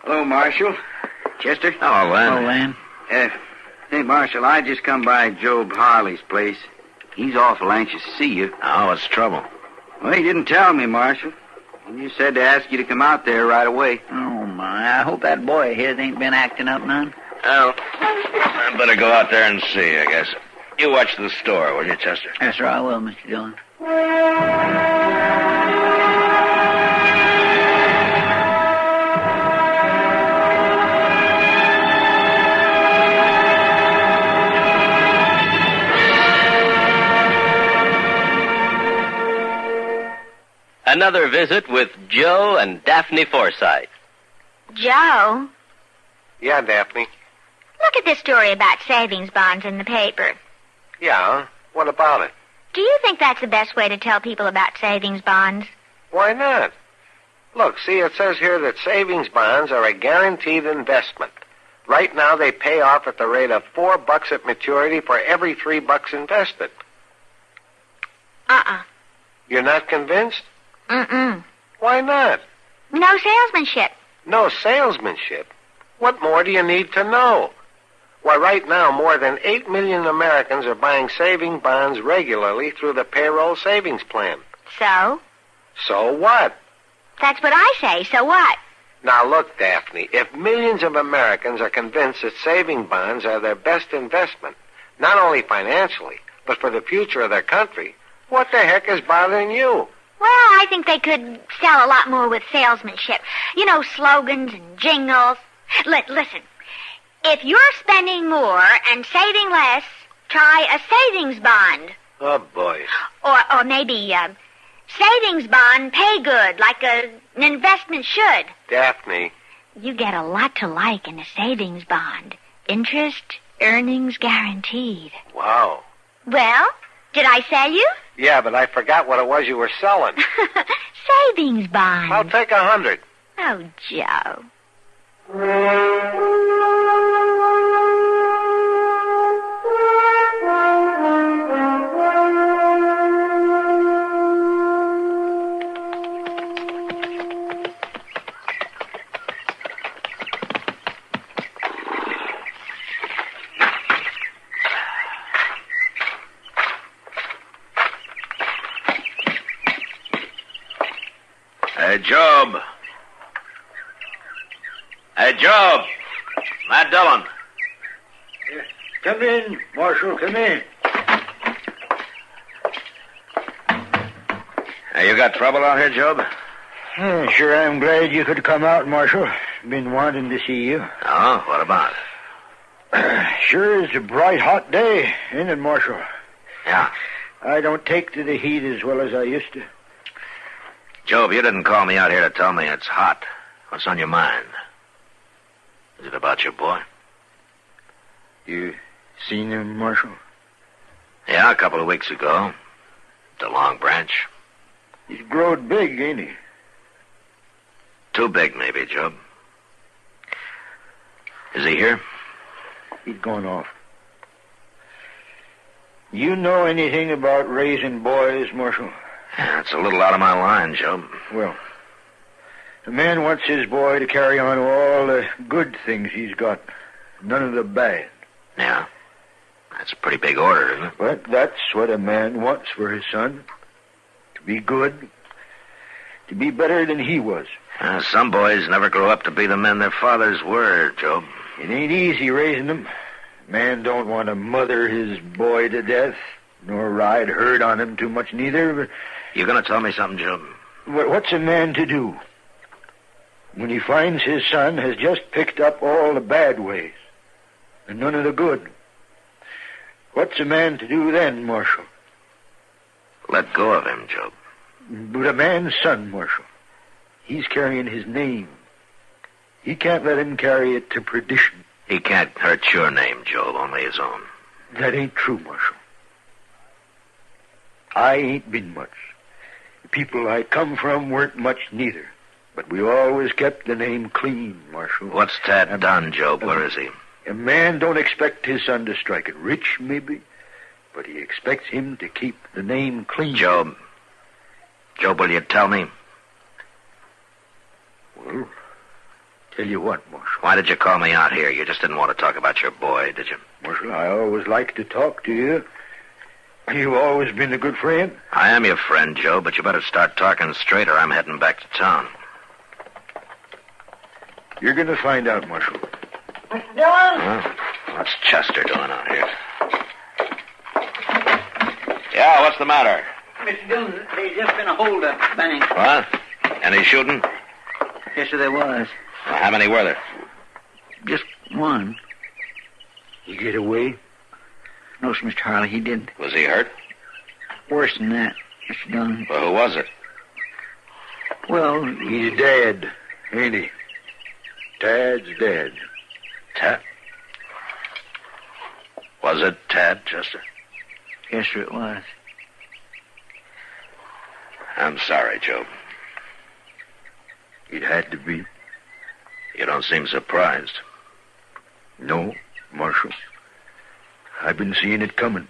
Hello, Marshal. Chester? Hello, Len. Oh, Len. Hey, Marshal, I just come by Jobe Harley's place. He's awful anxious to see you. Oh, what's the trouble? Well, he didn't tell me, Marshal. He just said to ask you to come out there right away. Oh, my. I hope that boy of his ain't been acting up none. Well, I better go out there and see, I guess. You watch the store, will you, Chester? Yes, sir, I will, Mr. Dillon. Another visit with Joe and Daphne Forsythe. Joe, Yeah, Daphne. look at this story about savings bonds in the paper. Yeah? What about it? Do you think that's the best way to tell people about savings bonds? Why not? Look, see, it says here that savings bonds are a guaranteed investment. Right now, they pay off at the rate of $4 at maturity for every $3 invested. You're not convinced? Why not? No salesmanship. No salesmanship? What more do you need to know? Why, right now, more than 8 million Americans are buying saving bonds regularly through the payroll savings plan. So? So what? That's what I say. So what? Now, look, Daphne, if millions of Americans are convinced that saving bonds are their best investment, not only financially, but for the future of their country, what the heck is bothering you? Well, I think they could sell a lot more with salesmanship. You know, slogans and jingles. Listen, if you're spending more and saving less, try a savings bond. Oh, boy. Or maybe savings bond pay good, like an investment should. Daphne. You get a lot to like in a savings bond. Interest, earnings guaranteed. Wow. Well, did I sell you? Yeah, but I forgot what it was you were selling. Savings bond. I'll take 100. Oh, Joe. Hey, Jobe. Hey, Jobe. Matt Dillon. Come in, Marshal, come in. Hey, you got trouble out here, Jobe? Sure, I'm glad you could come out, Marshal. Been wanting to see you. Oh, what about? Sure is a bright, hot day, ain't it, Marshal? Yeah. I don't take to the heat as well as I used to. Jobe, you didn't call me out here to tell me it's hot. What's on your mind? Is it about your boy? You seen him, Marshal? Yeah, a couple of weeks ago. The Long Branch. He's growed big, ain't he? Too big, maybe, Jobe. Is he here? He's gone off. You know anything about raising boys, Marshal? Yeah, it's a little out of my line, Jobe. Well, a man wants his boy to carry on all the good things he's got, none of the bad. Yeah. That's a pretty big order, isn't it? But that's what a man wants for his son. To be good. To be better than he was. Some boys never grow up to be the men their fathers were, Jobe. It ain't easy raising them. Man don't want to mother his boy to death, nor ride herd on him too much neither. But you gonna tell me something, Jobe? What's a man to do when he finds his son has just picked up all the bad ways and none of the good? What's a man to do then, Marshal? Let go of him, Jobe. But a man's son, Marshal, he's carrying his name. He can't let him carry it to perdition. He can't hurt your name, Jobe, only his own. That ain't true, Marshal. I ain't been much. The people I come from weren't much neither. But we always kept the name clean, Marshal. What's Tad done, Jobe? Where is he? A man don't expect his son to strike it rich, maybe, but he expects him to keep the name clean. Jobe, will you tell me? Well, tell you what, Marshal. Why did you call me out here? You just didn't want to talk about your boy, did you? Marshal, I always like to talk to you. You've always been a good friend. I am your friend, Joe, but you better start talking straight or I'm heading back to town. You're going to find out, Marshal. Mr. Dillon? Huh? What's Chester doing out here? Yeah, what's the matter? Mr. Dillon, there's just been a holdup at the bank. What? Any shooting? Yes, sir, there was. Well, how many were there? Just one. He get away? No, sir, Mr. Harley, he didn't. Was he hurt? Worse than that, Mr. Dillon. Well, who was it? Well, he's dead, ain't he? Tad's dead. Tad? Was it Tad, Chester? Yes, sir, it was. I'm sorry, Joe. It had to be. You don't seem surprised. No, Marshal. I've been seeing it coming.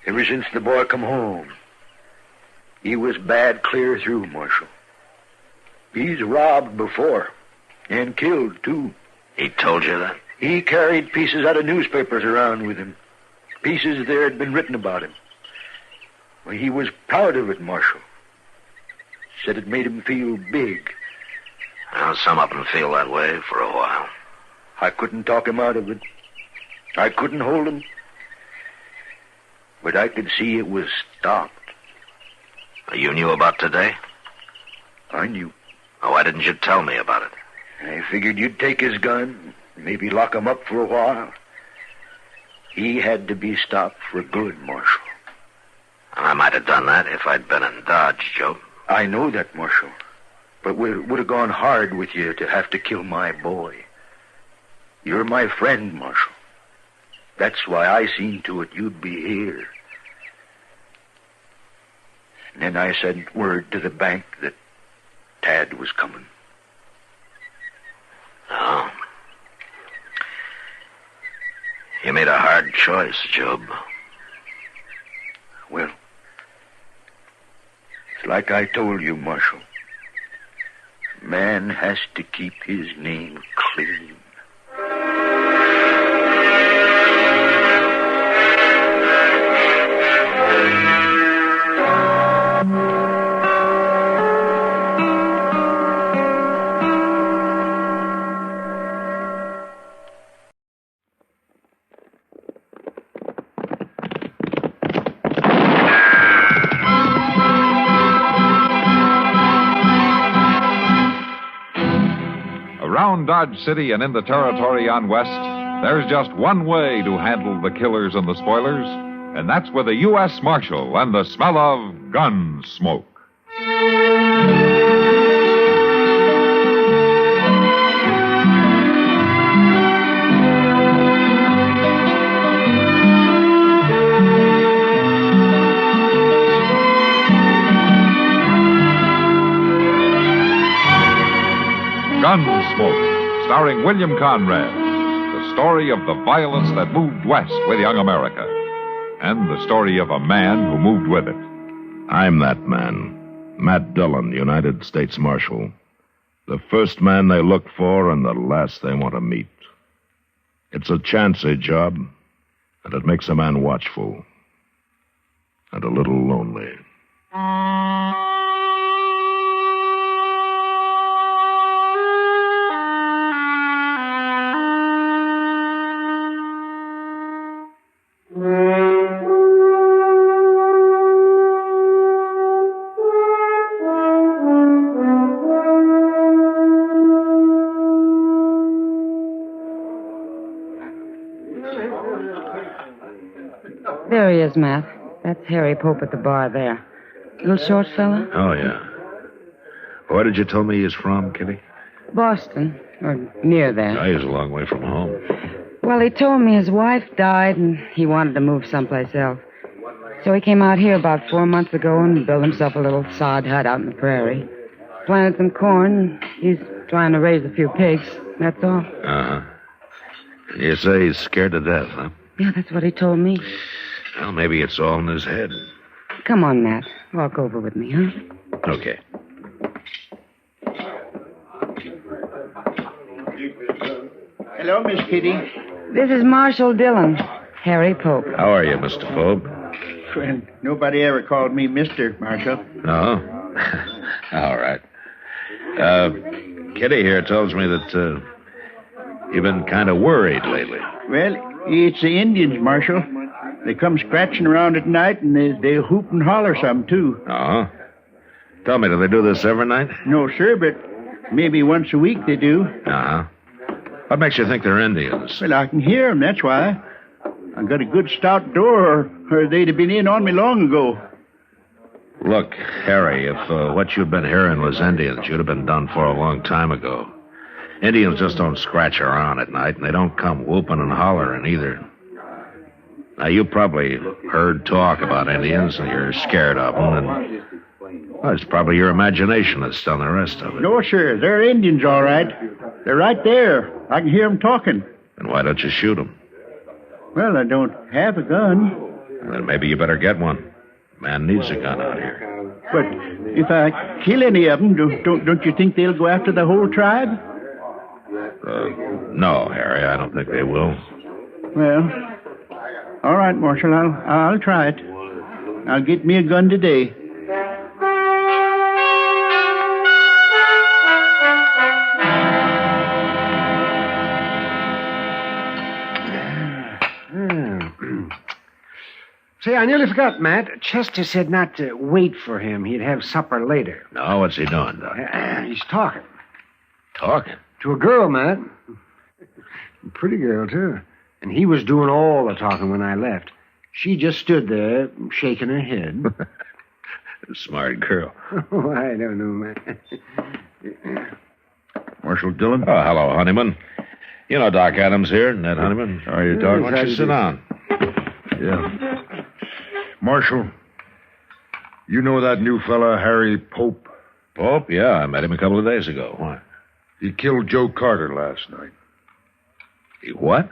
Ever since the boy come home. He was bad clear through, Marshal. He's robbed before. And killed, too. He told you that? He carried pieces out of newspapers around with him. Pieces there had been written about him. Well, he was proud of it, Marshal. Said it made him feel big. Well, some of them feel that way for a while. I couldn't talk him out of it. I couldn't hold him. But I could see it was stopped. You knew about today? I knew. Oh, why didn't you tell me about it? I figured you'd take his gun, maybe lock him up for a while. He had to be stopped for good, Marshal. I might have done that if I'd been in Dodge, Jobe. I know that, Marshal. But it would have gone hard with you to have to kill my boy. You're my friend, Marshal. That's why I seen to it you'd be here. And then I sent word to the bank that Tad was coming. Oh. You made a hard choice, Jobe. Well, it's like I told you, Marshal. Man has to keep his name clean. Around Dodge City and in the territory on West, there's just one way to handle the killers and the spoilers, and that's with a U.S. Marshal and the smell of Gunsmoke. Gunsmoke, starring William Conrad, the story of the violence that moved west with young America, and the story of a man who moved with it. I'm that man, Matt Dillon, United States Marshal. The first man they look for and the last they want to meet. It's a chancy job, and it makes a man watchful and a little lonely. There he is, Matt. That's Harry Pope at the bar there. Little short fella? Oh, yeah. Where did you tell me he's from, Kitty? Boston, or near there. Oh, he's a long way from home. Well, he told me his wife died and he wanted to move someplace else. So he came out here about 4 months ago and built himself a little sod hut out in the prairie. Planted some corn. He's trying to raise a few pigs. That's all. Uh-huh. You say he's scared to death, huh? Yeah, that's what he told me. Well, maybe it's all in his head. Come on, Matt. Walk over with me, huh? Okay. Hello, Miss Kitty. This is Marshal Dillon, Harry Pope. How are you, Mr. Pope? Friend, nobody ever called me Mr. Marshal. No? All right. Kitty here tells me that you've been kind of worried lately. Well, it's the Indians, Marshal. They come scratching around at night, and they hoop and holler some, too. Uh-huh. Tell me, do they do this every night? No, sir, but maybe once a week they do. Uh-huh. What makes you think they're Indians? Well, I can hear them, that's why. I got a good stout door, or they'd have been in on me long ago. Look, Harry, if what you've been hearing was Indians, you'd have been done for a long time ago. Indians just don't scratch around at night, and they don't come whooping and hollering either. Now, you probably heard talk about Indians, and you're scared of them, and Well, it's probably your imagination that's done the rest of it. No, sir. They're Indians, all right. They're right there. I can hear them talking. Then why don't you shoot them? Well, I don't have a gun. Then maybe you better get one. Man needs a gun out here. But if I kill any of them, don't you think they'll go after the whole tribe? No, Harry, I don't think they will. Well, all right, Marshal. I'll try it. I'll get me a gun today. Say, I nearly forgot, Matt. Chester said not to wait for him. He'd have supper later. No, what's he doing, Doc? He's talking. Talking? To a girl, Matt. A pretty girl, too. And he was doing all the talking when I left. She just stood there, shaking her head. Smart girl. Oh, I don't know, Matt. Marshal Dillon? Oh, hello, Honeyman. You know Doc Adams here, Ned Honeyman. How are you, Doc? Why don't you sit down? Yeah. Marshal, you know that new fella, Harry Pope? Pope? Yeah, I met him a couple of days ago. Why? He killed Joe Carter last night. He what?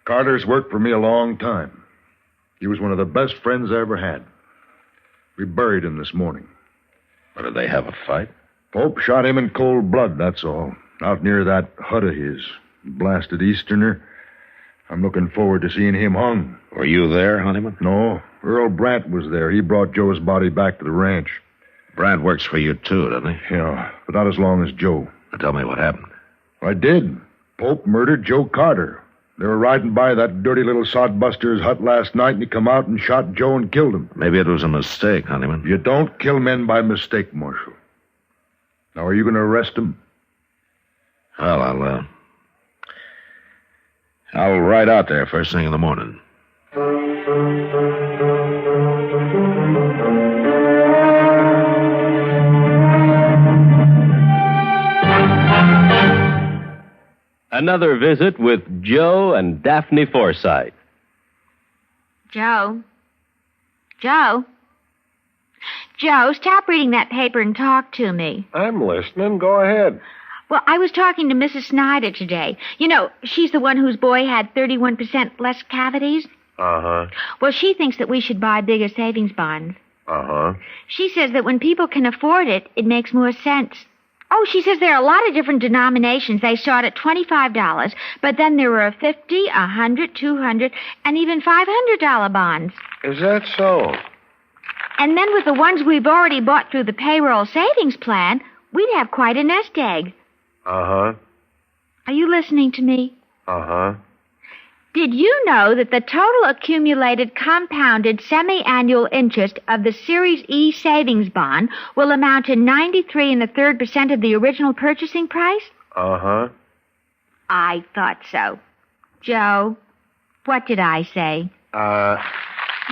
Carter's worked for me a long time. He was one of the best friends I ever had. We buried him this morning. What, did they have a fight? Pope shot him in cold blood, that's all. Out near that hut of his. Blasted Easterner. I'm looking forward to seeing him hung. Were you there, Honeyman? No. Earl Brandt was there. He brought Joe's body back to the ranch. Brandt works for you, too, doesn't he? Yeah, but not as long as Joe. Now tell me what happened. I did. Pope murdered Joe Carter. They were riding by that dirty little sodbuster's hut last night, and he come out and shot Joe and killed him. Maybe it was a mistake, Honeyman. You don't kill men by mistake, Marshal. Now, are you going to arrest him? Well, I'll ride out there first thing in the morning. Another visit with Joe and Daphne Forsythe. Joe? Joe, stop reading that paper and talk to me. I'm listening. Go ahead. Well, I was talking to Mrs. Snyder today. You know, she's the one whose boy had 31% less cavities. Uh-huh. Well, she thinks that we should buy bigger savings bonds. Uh-huh. She says that when people can afford it, it makes more sense. Oh, she says there are a lot of different denominations. They start at $25, but then there are $50, $100, $200, and even $500 bonds. Is that so? And then with the ones we've already bought through the payroll savings plan, we'd have quite a nest egg. Uh-huh. Are you listening to me? Uh-huh. Did you know that the total accumulated compounded semi-annual interest of the Series E savings bond will amount to 93 1/3% of the original purchasing price? Uh-huh. I thought so. Joe, what did I say?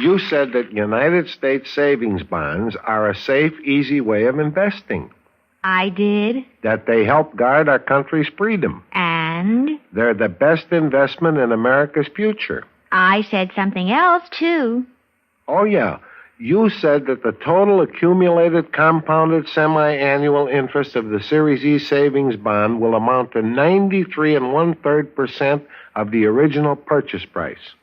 You said that United States savings bonds are a safe, easy way of investing. I did. That they help guard our country's freedom. And? They're the best investment in America's future. I said something else, too. Oh, yeah. You said that the total accumulated compounded semi-annual interest of the Series E savings bond will amount to 93 1/3% of the original purchase price.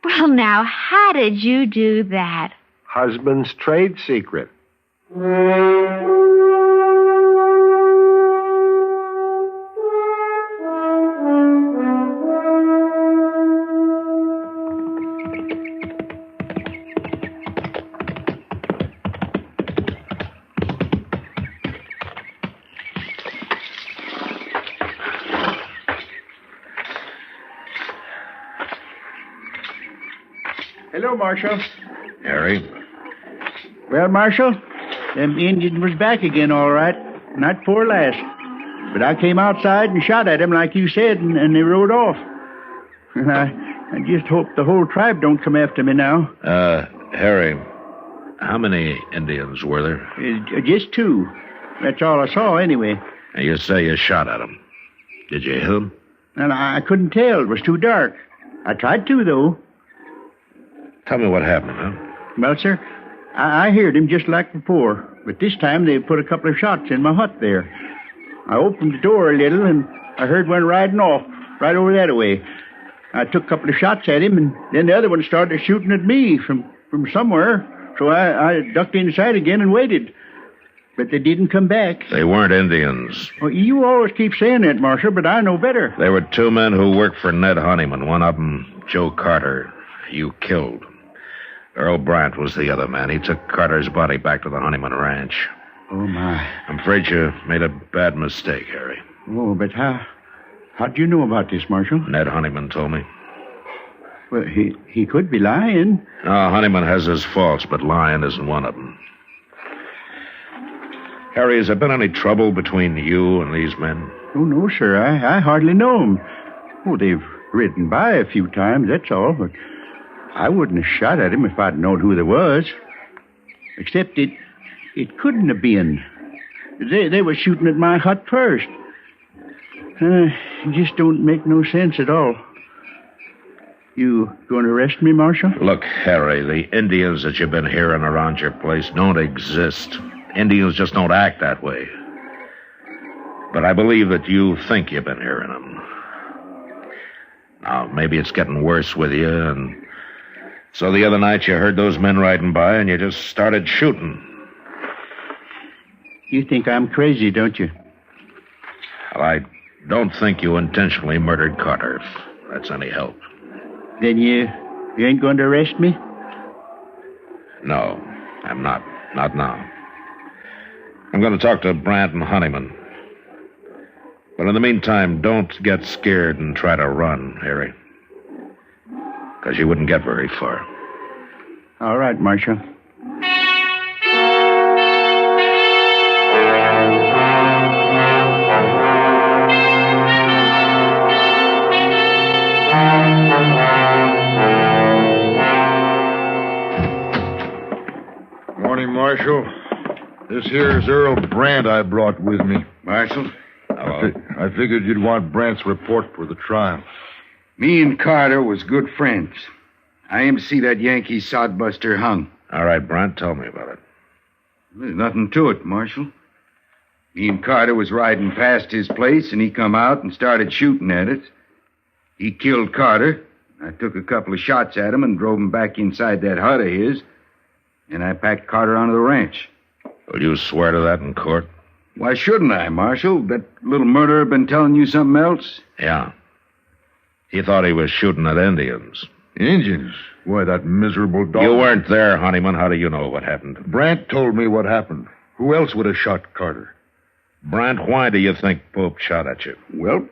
Well, now, how did you do that? Husband's trade secret. Hello, Marshal. Harry? Well, Marshal, them Indians was back again, all right. Not for last. But I came outside and shot at them like you said, and they rode off. And I just hope the whole tribe don't come after me now. Harry, how many Indians were there? Just 2. That's all I saw, anyway. Now, you say you shot at them. Did you hit them? And I couldn't tell. It was too dark. I tried to, though. Tell me what happened, huh? Well, sir, I heard him just like before, but this time they put a couple of shots in my hut there. I opened the door a little, and I heard one riding off right over that way. I took a couple of shots at him, and then the other one started shooting at me from somewhere. So I ducked inside again and waited. But they didn't come back. They weren't Indians. Well, you always keep saying that, Marshal, but I know better. They were two men who worked for Ned Honeyman. One of them, Joe Carter, you killed. Earl Brandt was the other man. He took Carter's body back to the Honeyman ranch. Oh, my. I'm afraid you made a bad mistake, Harry. Oh, but how'd you know about this, Marshal? Ned Honeyman told me. Well, he could be lying. No, Honeyman has his faults, but lying isn't one of them. Harry, has there been any trouble between you and these men? Oh, no, sir. I hardly know them. Oh, they've ridden by a few times, that's all. But I wouldn't have shot at him if I'd known who there was. Except it couldn't have been. They were shooting at my hut first. It just don't make no sense at all. You going to arrest me, Marshal? Look, Harry, the Indians that you've been hearing around your place don't exist. Indians just don't act that way. But I believe that you think you've been hearing them. Now, maybe it's getting worse with you, and so the other night you heard those men riding by and you just started shooting. You think I'm crazy, don't you? Well, I don't think you intentionally murdered Carter, if that's any help. Then you ain't going to arrest me? No, I'm not. Not now. I'm going to talk to Brandt and Honeyman. But in the meantime, don't get scared and try to run, Harry. Because you wouldn't get very far. All right, Marshal. Morning, Marshal. This here's Earl Brandt I brought with me. Marshal? Hello. I figured you'd want Brandt's report for the trial. Me and Carter was good friends. I aim to see that Yankee sodbuster hung. All right, Brandt, tell me about it. There's nothing to it, Marshal. Me and Carter was riding past his place, and he come out and started shooting at us. He killed Carter. I took a couple of shots at him and drove him back inside that hut of his. And I packed Carter onto the ranch. Will you swear to that in court? Why shouldn't I, Marshal? That little murderer been telling you something else? Yeah. He thought he was shooting at Indians. Indians? Why, that miserable dog... You weren't there, Honeyman. How do you know what happened? Brandt told me what happened. Who else would have shot Carter? Brandt, why do you think Pope shot at you? Well,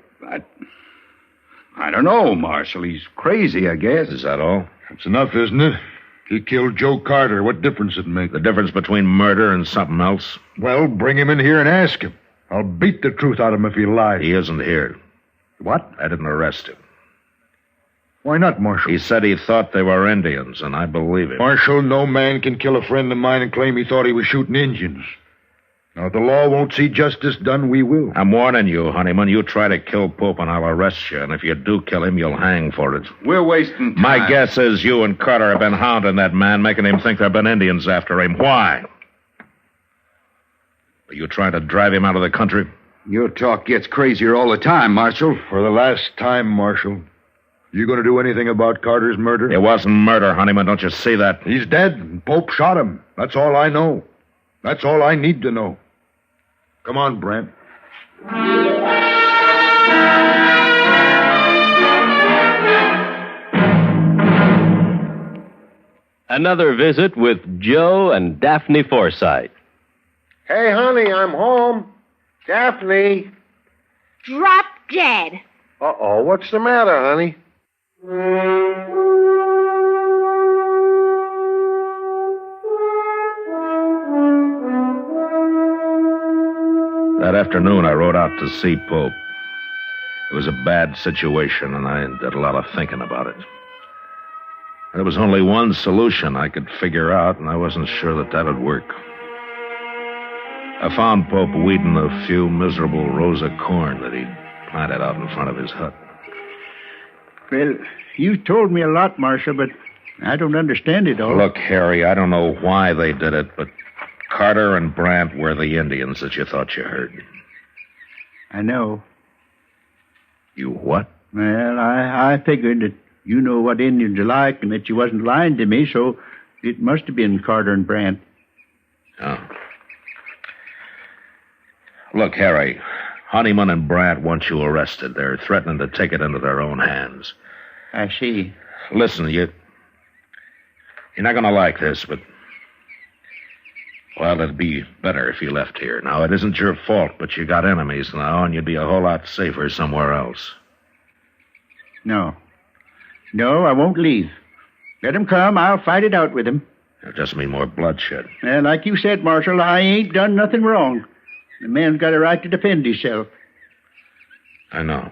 I don't know, Marshal. He's crazy, I guess. Is that all? That's enough, isn't it? He killed Joe Carter. What difference it make? The difference between murder and something else? Well, bring him in here and ask him. I'll beat the truth out of him if he lies. He isn't here. What? I didn't arrest him. Why not, Marshal? He said he thought they were Indians, and I believe him. Marshal, no man can kill a friend of mine and claim he thought he was shooting Indians. Now, if the law won't see justice done, we will. I'm warning you, Honeyman. You try to kill Pope, and I'll arrest you. And if you do kill him, you'll hang for it. We're wasting time. My guess is you and Carter have been hounding that man, making him think there have been Indians after him. Why? Are you trying to drive him out of the country? Your talk gets crazier all the time, Marshal. For the last time, Marshal. You going to do anything about Carter's murder? It wasn't murder, Honeyman. Don't you see that? He's dead, and Pope shot him. That's all I know. That's all I need to know. Come on, Brandt. Another visit with Joe and Daphne Forsythe. Hey, honey, I'm home. Daphne. Drop dead. Uh-oh, what's the matter, honey? That afternoon, I rode out to see Pope. It was a bad situation, and I did a lot of thinking about it. There was only one solution I could figure out, and I wasn't sure that would work. I found Pope weeding a few miserable rows of corn that he'd planted out in front of his hut. Well, you told me a lot, Marshal, but I don't understand it all. Look, Harry, I don't know why they did it, but Carter and Brandt were the Indians that you thought you heard. I know. You what? Well, I figured that you know what Indians are like and that you wasn't lying to me, so it must have been Carter and Brandt. Oh. Look, Harry, Honeyman and Brandt want you arrested. They're threatening to take it into their own hands. I see. Listen, you're not going to like this, but... Well, it'd be better if you left here. Now, it isn't your fault, but you got enemies now, and you'd be a whole lot safer somewhere else. No. No, I won't leave. Let him come. I'll fight it out with him. It'll just mean more bloodshed. Like you said, Marshal, I ain't done nothing wrong. The man's got a right to defend himself. I know.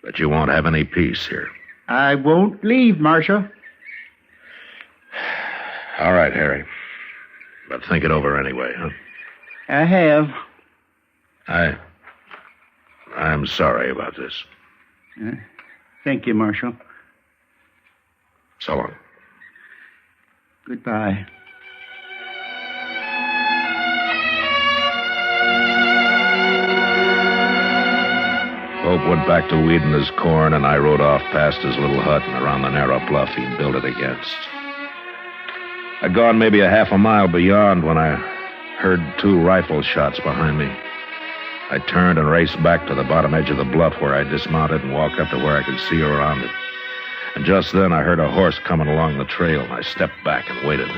But you won't have any peace here. I won't leave, Marshal. All right, Harry. But think it over anyway, huh? I have. I'm sorry about this. Thank you, Marshal. So long. Goodbye. Pope went back to weeding his corn, and I rode off past his little hut and around the narrow bluff he'd built it against. I'd gone maybe a half a mile beyond when I heard 2 rifle shots behind me. I turned and raced back to the bottom edge of the bluff where I dismounted and walked up to where I could see around it. And just then I heard a horse coming along the trail, and I stepped back and waited.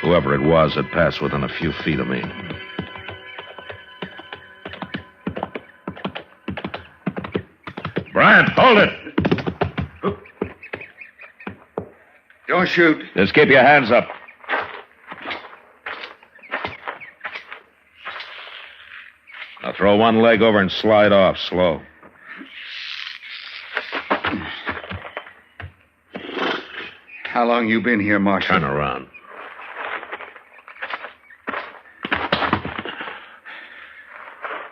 Whoever it was had passed within a few feet of me. Brandt, hold it! Don't shoot. Just keep your hands up. Now throw one leg over and slide off, slow. How long you been here, Marshal? Turn around.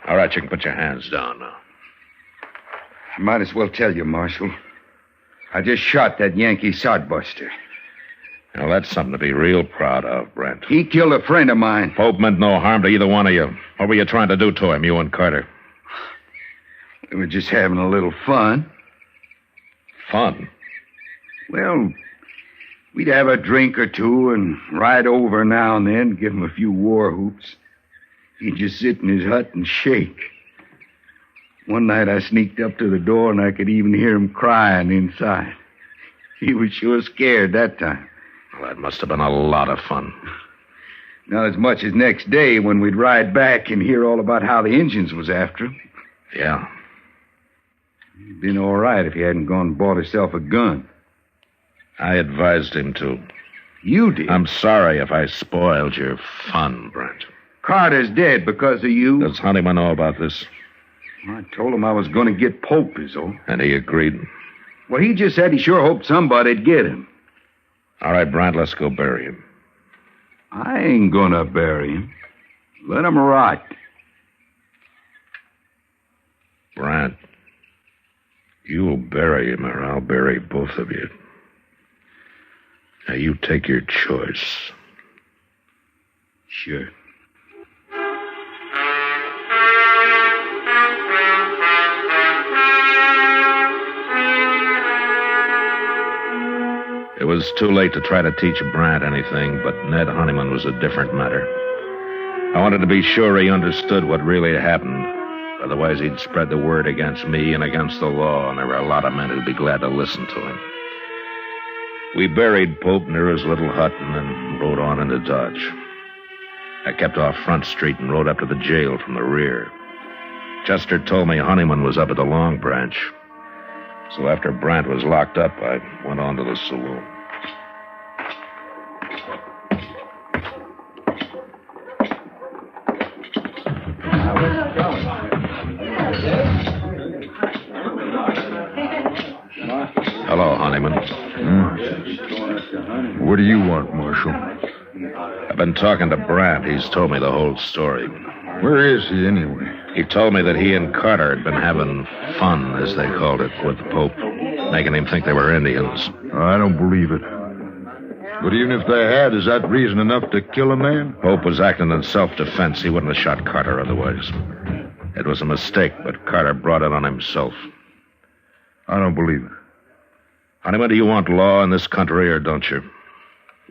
All right, you can put your hands down now. I might as well tell you, Marshal. I just shot that Yankee sodbuster. Well, that's something to be real proud of, Brent. He killed a friend of mine. Pope meant no harm to either one of you. What were you trying to do to him, you and Carter? We were just having a little fun. Fun? Well, we'd have a drink or two and ride over now and then, give him a few war whoops. He'd just sit in his hut and shake. One night I sneaked up to the door and I could even hear him crying inside. He was sure scared that time. Well, that must have been a lot of fun. Not as much as next day when we'd ride back and hear all about how the Injuns was after him. Yeah. He'd been all right if he hadn't gone and bought himself a gun. I advised him to. You did? I'm sorry if I spoiled your fun, Brent. Carter's dead because of you. Does Honeyman know about this? I told him I was going to get Pope, is all. And he agreed? Well, he just said he sure hoped somebody'd get him. All right, Brandt, let's go bury him. I ain't gonna bury him. Let him rot. Brandt, you'll bury him or I'll bury both of you. Now, you take your choice. Sure. It was too late to try to teach Brandt anything, but Ned Honeyman was a different matter. I wanted to be sure he understood what really happened. Otherwise, he'd spread the word against me and against the law, and there were a lot of men who'd be glad to listen to him. We buried Pope near his little hut and then rode on into Dodge. I kept off Front Street and rode up to the jail from the rear. Chester told me Honeyman was up at the Long Branch. So after Brandt was locked up, I went on to the saloon. Hello, Honeyman. What do you want, Marshal? I've been talking to Brandt. He's told me the whole story. Where is he, anyway? He told me that he and Carter had been having fun, as they called it, with Pope. making him think they were Indians. I don't believe it. But even if they had, is that reason enough to kill a man? Pope was acting in self-defense. He wouldn't have shot Carter otherwise. It was a mistake, but Carter brought it on himself. I don't believe it. Honeyman, do you want law in this country or don't you?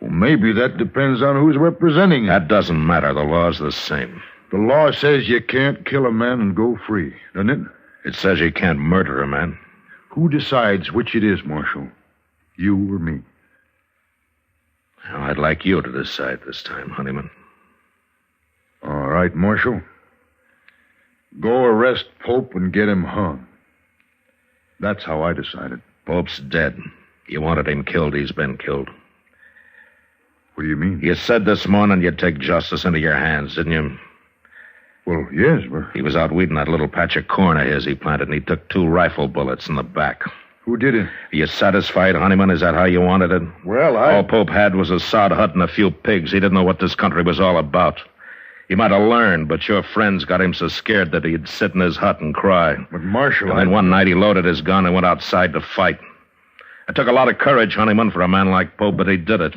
Well, maybe that depends on who's representing it. That doesn't matter. The law's the same. The law says you can't kill a man and go free, doesn't it? It says you can't murder a man. Who decides which it is, Marshal? You or me? Well, I'd like you to decide this time, Honeyman. All right, Marshal. Go arrest Pope and get him hung. That's how I decided. Pope's dead. You wanted him killed. He's been killed. What do you mean? You said this morning you'd take justice into your hands, didn't you? Well, yes, but... He was out weeding that little patch of corn of his he planted, and he took 2 rifle bullets in the back. Who did it? Are you satisfied, Honeyman? Is that how you wanted it? Well, All Pope had was a sod hut and a few pigs. He didn't know what this country was all about. He might have learned, but your friends got him so scared that he'd sit in his hut and cry. But, Marshal, And then one night he loaded his gun and went outside to fight. It took a lot of courage, Honeyman, for a man like Pope, but he did it.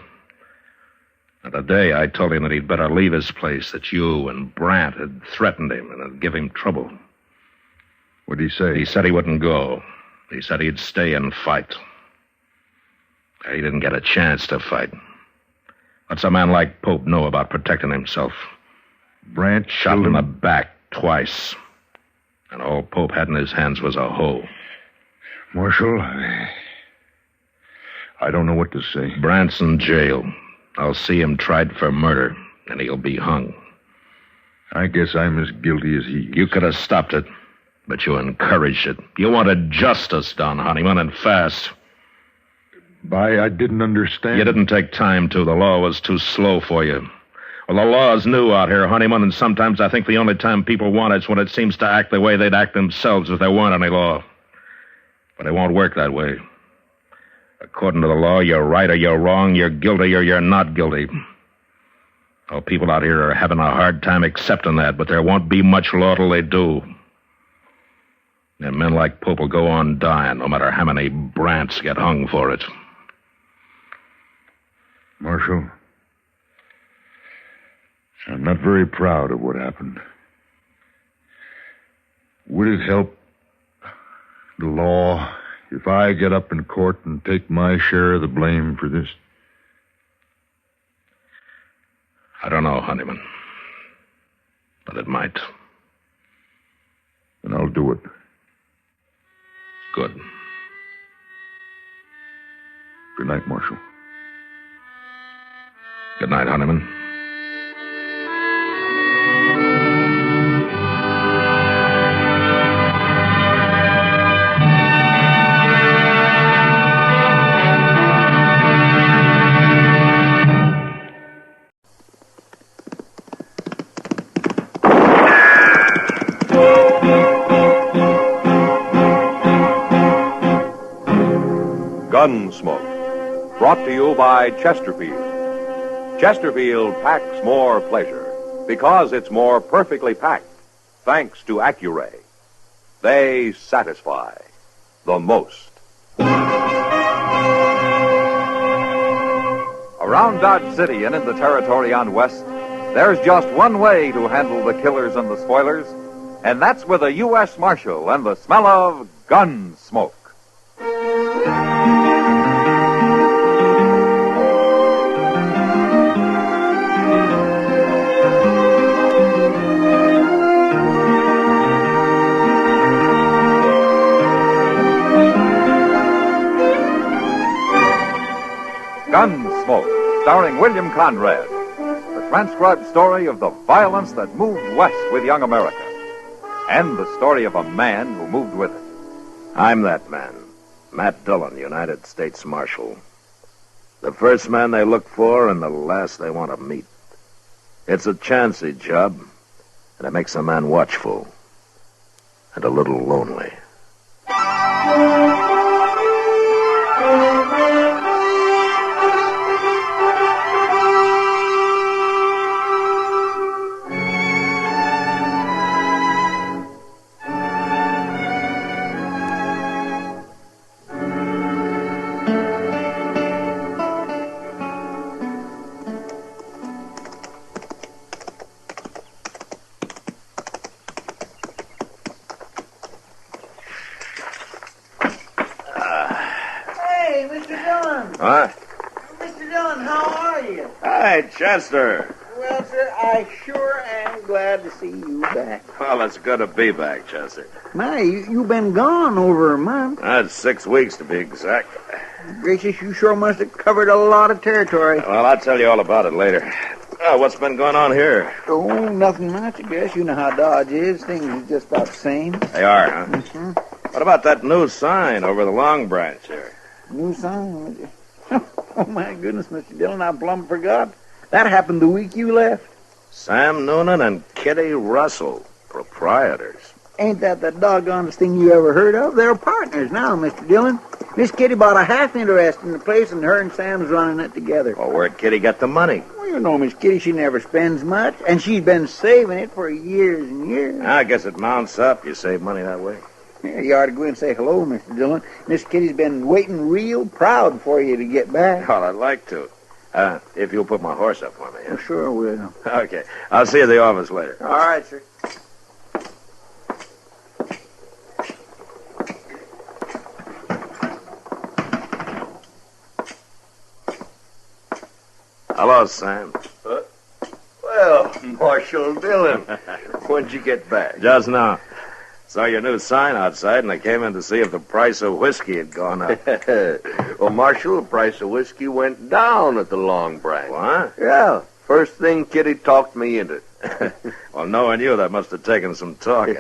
And today I told him that he'd better leave his place, that you and Brandt had threatened him and had given him trouble. What'd he say? He said he wouldn't go. He said he'd stay and fight. He didn't get a chance to fight. What's a man like Pope know about protecting himself? Brandt shot him in the back twice. And all Pope had in his hands was a hoe. Marshal, I don't know what to say. Brandt's in jail. I'll see him tried for murder, and he'll be hung. I guess I'm as guilty as he is. You could have stopped it, but you encouraged it. You wanted justice done, Honeyman, and fast. I didn't understand. You didn't take time to. The law was too slow for you. Well, the law's new out here, Honeyman, and sometimes I think the only time people want it's when it seems to act the way they'd act themselves if there weren't any law. But it won't work that way. According to the law, you're right or you're wrong, you're guilty or you're not guilty. Oh, people out here are having a hard time accepting that, but there won't be much law till they do. And men like Pope will go on dying, no matter how many Brandts get hung for it. Marshal, I'm not very proud of what happened. Would it help the law if I get up in court and take my share of the blame for this? I don't know, Honeyman. But it might. Then I'll do it. Good. Good night, Marshal. Good night, Honeyman. Gunsmoke, brought to you by Chesterfield. Chesterfield packs more pleasure because it's more perfectly packed, thanks to Accuray. They satisfy the most. Around Dodge City and in the territory on West, there's just one way to handle the killers and the spoilers, and that's with a U.S. Marshal and the smell of Gunsmoke. Gunsmoke, starring William Conrad. The transcribed story of the violence that moved west with young America. And the story of a man who moved with it. I'm that man, Matt Dillon, United States Marshal. The first man they look for and the last they want to meet. It's a chancy job, and it makes a man watchful and a little lonely. Huh? Mr. Dillon, how are you? Hi, Chester. Well, sir, I sure am glad to see you back. Well, it's good to be back, Chester. My, you've been gone over a month. That's 6 weeks, to be exact. Gracious, you sure must have covered a lot of territory. Well, I'll tell you all about it later. What's been going on here? Oh, nothing much, I guess. You know how Dodge is. Things are just about the same. They are, huh? Mm-hmm. What about that new sign over the Long Branch here? New sign? Oh, my goodness, Mr. Dillon, I plumb forgot. That happened the week you left. Sam Noonan and Kitty Russell, proprietors. Ain't that the doggonest thing you ever heard of? They're partners now, Mr. Dillon. Miss Kitty bought a half interest in the place, and her and Sam's running it together. Well, where'd Kitty get the money? Well, you know, Miss Kitty, she never spends much, and she's been saving it for years and years. I guess it mounts up. You save money that way. Yeah, you ought to go in and say hello, Mr. Dillon. Miss Kitty's been waiting real proud for you to get back. Well, I'd like to. If you'll put my horse up for me. Well, sure will. Okay. I'll see you at the office later. All right, sir. Hello, Sam. Well, Marshal Dillon, when'd you get back? Just now. Saw your new sign outside, and I came in to see if the price of whiskey had gone up. Well, Marshal, the price of whiskey went down at the Long Branch. What? Yeah. First thing Kitty talked me into. Well, knowing you, that must have taken some talking.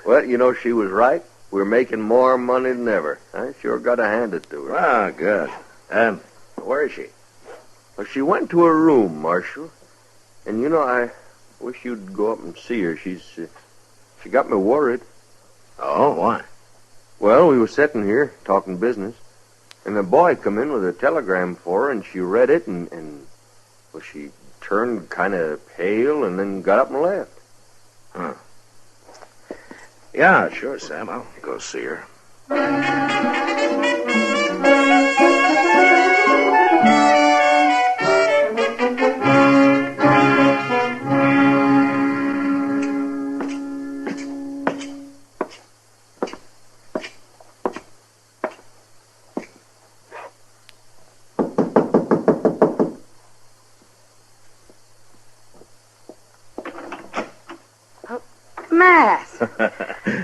Well, you know, she was right. We're making more money than ever. I sure got to hand it to her. Ah, good. And where is she? Well, she went to her room, Marshal. And, you know, I wish you'd go up and see her. She got me worried. Oh, why? Well, we were sitting here talking business, and a boy come in with a telegram for her, and she read it, and well, she turned kind of pale and then got up and left. Huh. Yeah, sure, Sam. I'll go see her. Matt.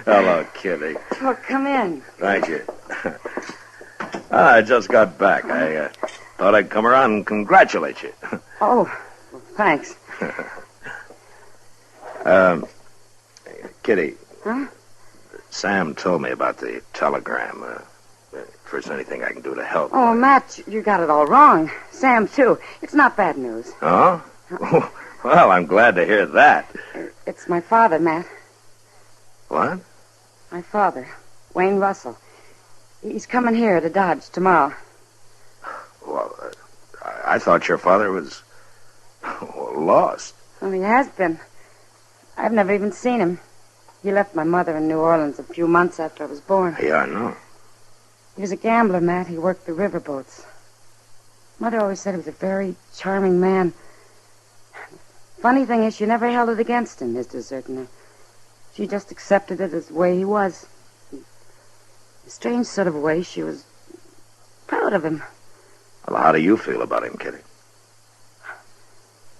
Hello, Kitty. Oh, come in. Thank you. I just got back. I thought I'd come around and congratulate you. Oh, well, thanks. Kitty. Huh? Sam told me about the telegram. If there's anything I can do to help. Oh, Matt, you got it all wrong. Sam, too. It's not bad news. Oh? Well, I'm glad to hear that. It's my father, Matt. What? My father, Wayne Russell. He's coming here to Dodge tomorrow. Well, I thought your father was lost. Well, he has been. I've never even seen him. He left my mother in New Orleans a few months after I was born. Yeah, I know. He was a gambler, Matt. He worked the riverboats. Mother always said he was a very charming man. Funny thing is, she never held it against him, his deserting her. She just accepted it as the way he was. In a strange sort of way, she was proud of him. Well, how do you feel about him, Kitty?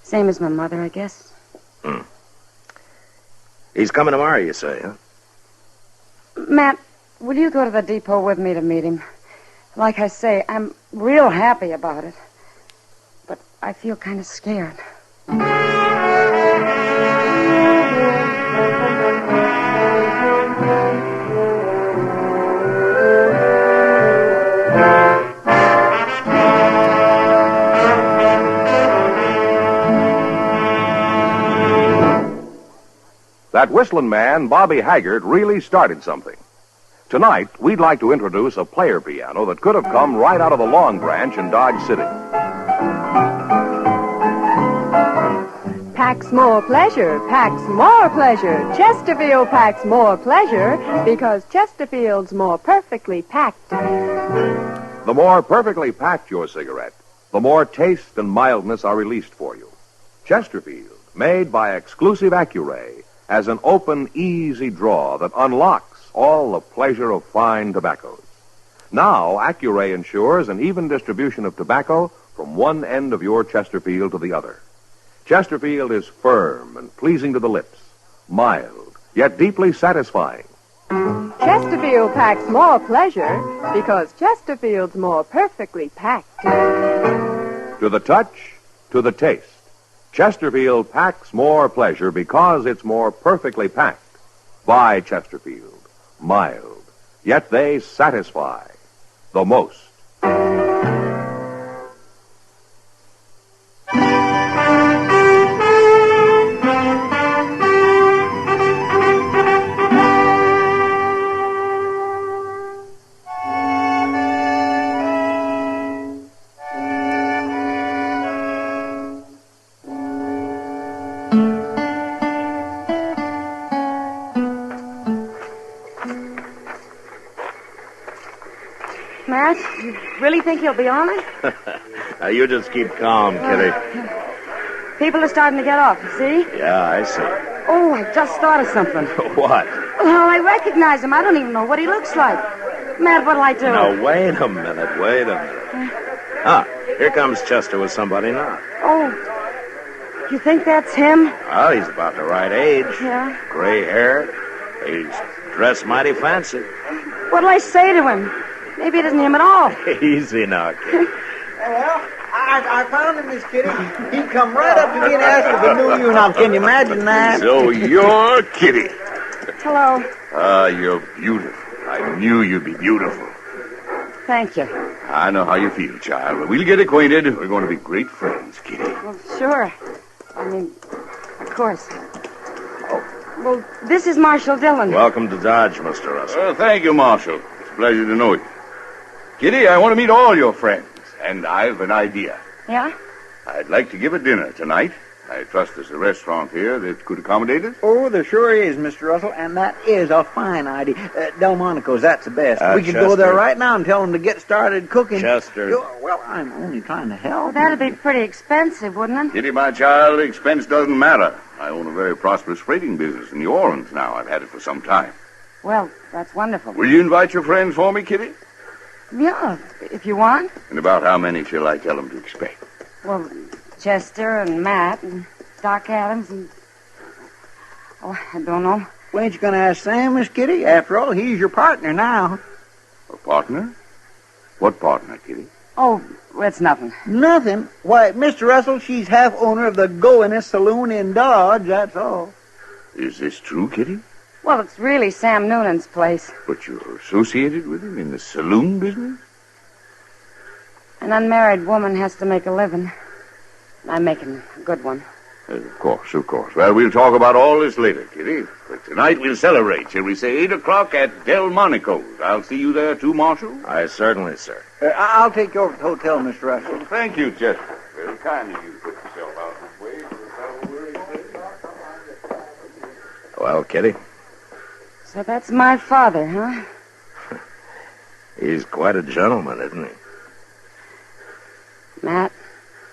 Same as my mother, I guess. He's coming tomorrow, you say, huh? Matt, will you go to the depot with me to meet him? Like I say, I'm real happy about it. But I feel kind of scared. That whistling man, Bobby Haggart, really started something. Tonight, we'd like to introduce a player piano that could have come right out of the Long Branch in Dodge City. Packs more pleasure, packs more pleasure. Chesterfield packs more pleasure because Chesterfield's more perfectly packed. The more perfectly packed your cigarette, the more taste and mildness are released for you. Chesterfield, made by exclusive Accuray, has an open, easy draw that unlocks all the pleasure of fine tobaccos. Now, Accuray ensures an even distribution of tobacco from one end of your Chesterfield to the other. Chesterfield is firm and pleasing to the lips, mild, yet deeply satisfying. Chesterfield packs more pleasure because Chesterfield's more perfectly packed. To the touch, to the taste, Chesterfield packs more pleasure because it's more perfectly packed. By Chesterfield, mild, yet they satisfy the most. Matt, you really think he'll be on it? Now, you just keep calm, Kitty. People are starting to get off, you see? Yeah, I see. Oh, I just thought of something. What? Well, I recognize him. I don't even know what he looks like. Matt, what'll I do? Now, wait a minute. Ah, here comes Chester with somebody now. Oh, you think that's him? Well, he's about the right age. Yeah. Gray hair. He's dressed mighty fancy. What'll I say to him? Maybe it isn't him at all. Easy now, kid. Well, I found him, Miss Kitty. He come right up to me and asked if he knew you. Now, can you imagine that? So you're Kitty. Hello. You're beautiful. I knew you'd be beautiful. Thank you. I know how you feel, child. We'll get acquainted. We're going to be great friends, Kitty. Well, sure. I mean, of course. Oh, well, this is Marshal Dillon. Welcome to Dodge, Mr. Russell. Thank you, Marshal. It's a pleasure to know you. Kitty, I want to meet all your friends, and I've an idea. Yeah? I'd like to give a dinner tonight. I trust there's a restaurant here that could accommodate us. Oh, there sure is, Mr. Russell, and that is a fine idea. Delmonico's, that's the best. We could go there right now and tell them to get started cooking. Chester. Well, I'm only trying to help. Well, that'd be pretty expensive, wouldn't it? Kitty, my child, expense doesn't matter. I own a very prosperous freighting business in New Orleans now. I've had it for some time. Well, that's wonderful. Will you invite your friends for me, Kitty? Yeah, if you want. And about how many shall I tell them to expect? Well, Chester and Matt and Doc Adams and... Oh, I don't know. Well, ain't you going to ask Sam, Miss Kitty? After all, he's your partner now. A partner? What partner, Kitty? Oh, it's nothing. Nothing? Why, Mr. Russell, she's half owner of the Goinest Saloon in Dodge, that's all. Is this true, Kitty? Well, it's really Sam Noonan's place. But you're associated with him in the saloon business? An unmarried woman has to make a living. I'm making a good one. Of course, of course. Well, we'll talk about all this later, Kitty. But tonight we'll celebrate, shall we say, 8 o'clock at Delmonico's. I'll see you there, too, Marshal? Aye, certainly, sir. I'll take you over to the hotel, Mr. Russell. Thank you, Chester. Very kind of you to put yourself out this way. Well, Kitty? So that's my father, huh? He's quite a gentleman, isn't he? Matt?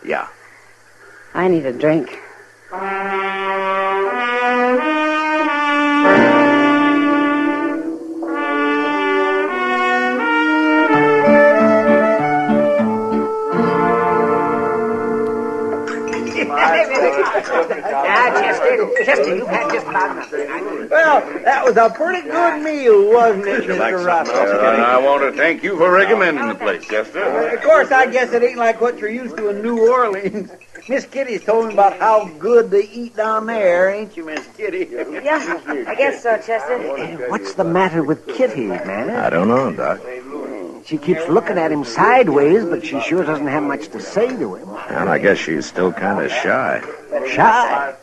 Yeah. I need a drink. Chester, you've had just about enough. Well, that was a pretty good meal, wasn't it, Mr. Russell? I want to thank you for recommending the place, Chester. Of course, I guess it ain't like what you're used to in New Orleans. Miss Kitty's told me about how good they eat down there, ain't you, Miss Kitty? Yeah, I guess so, Chester. What's the matter with Kitty, man? I don't know, Doc. She keeps looking at him sideways, but she sure doesn't have much to say to him. And I guess she's still kind of shy. Shy?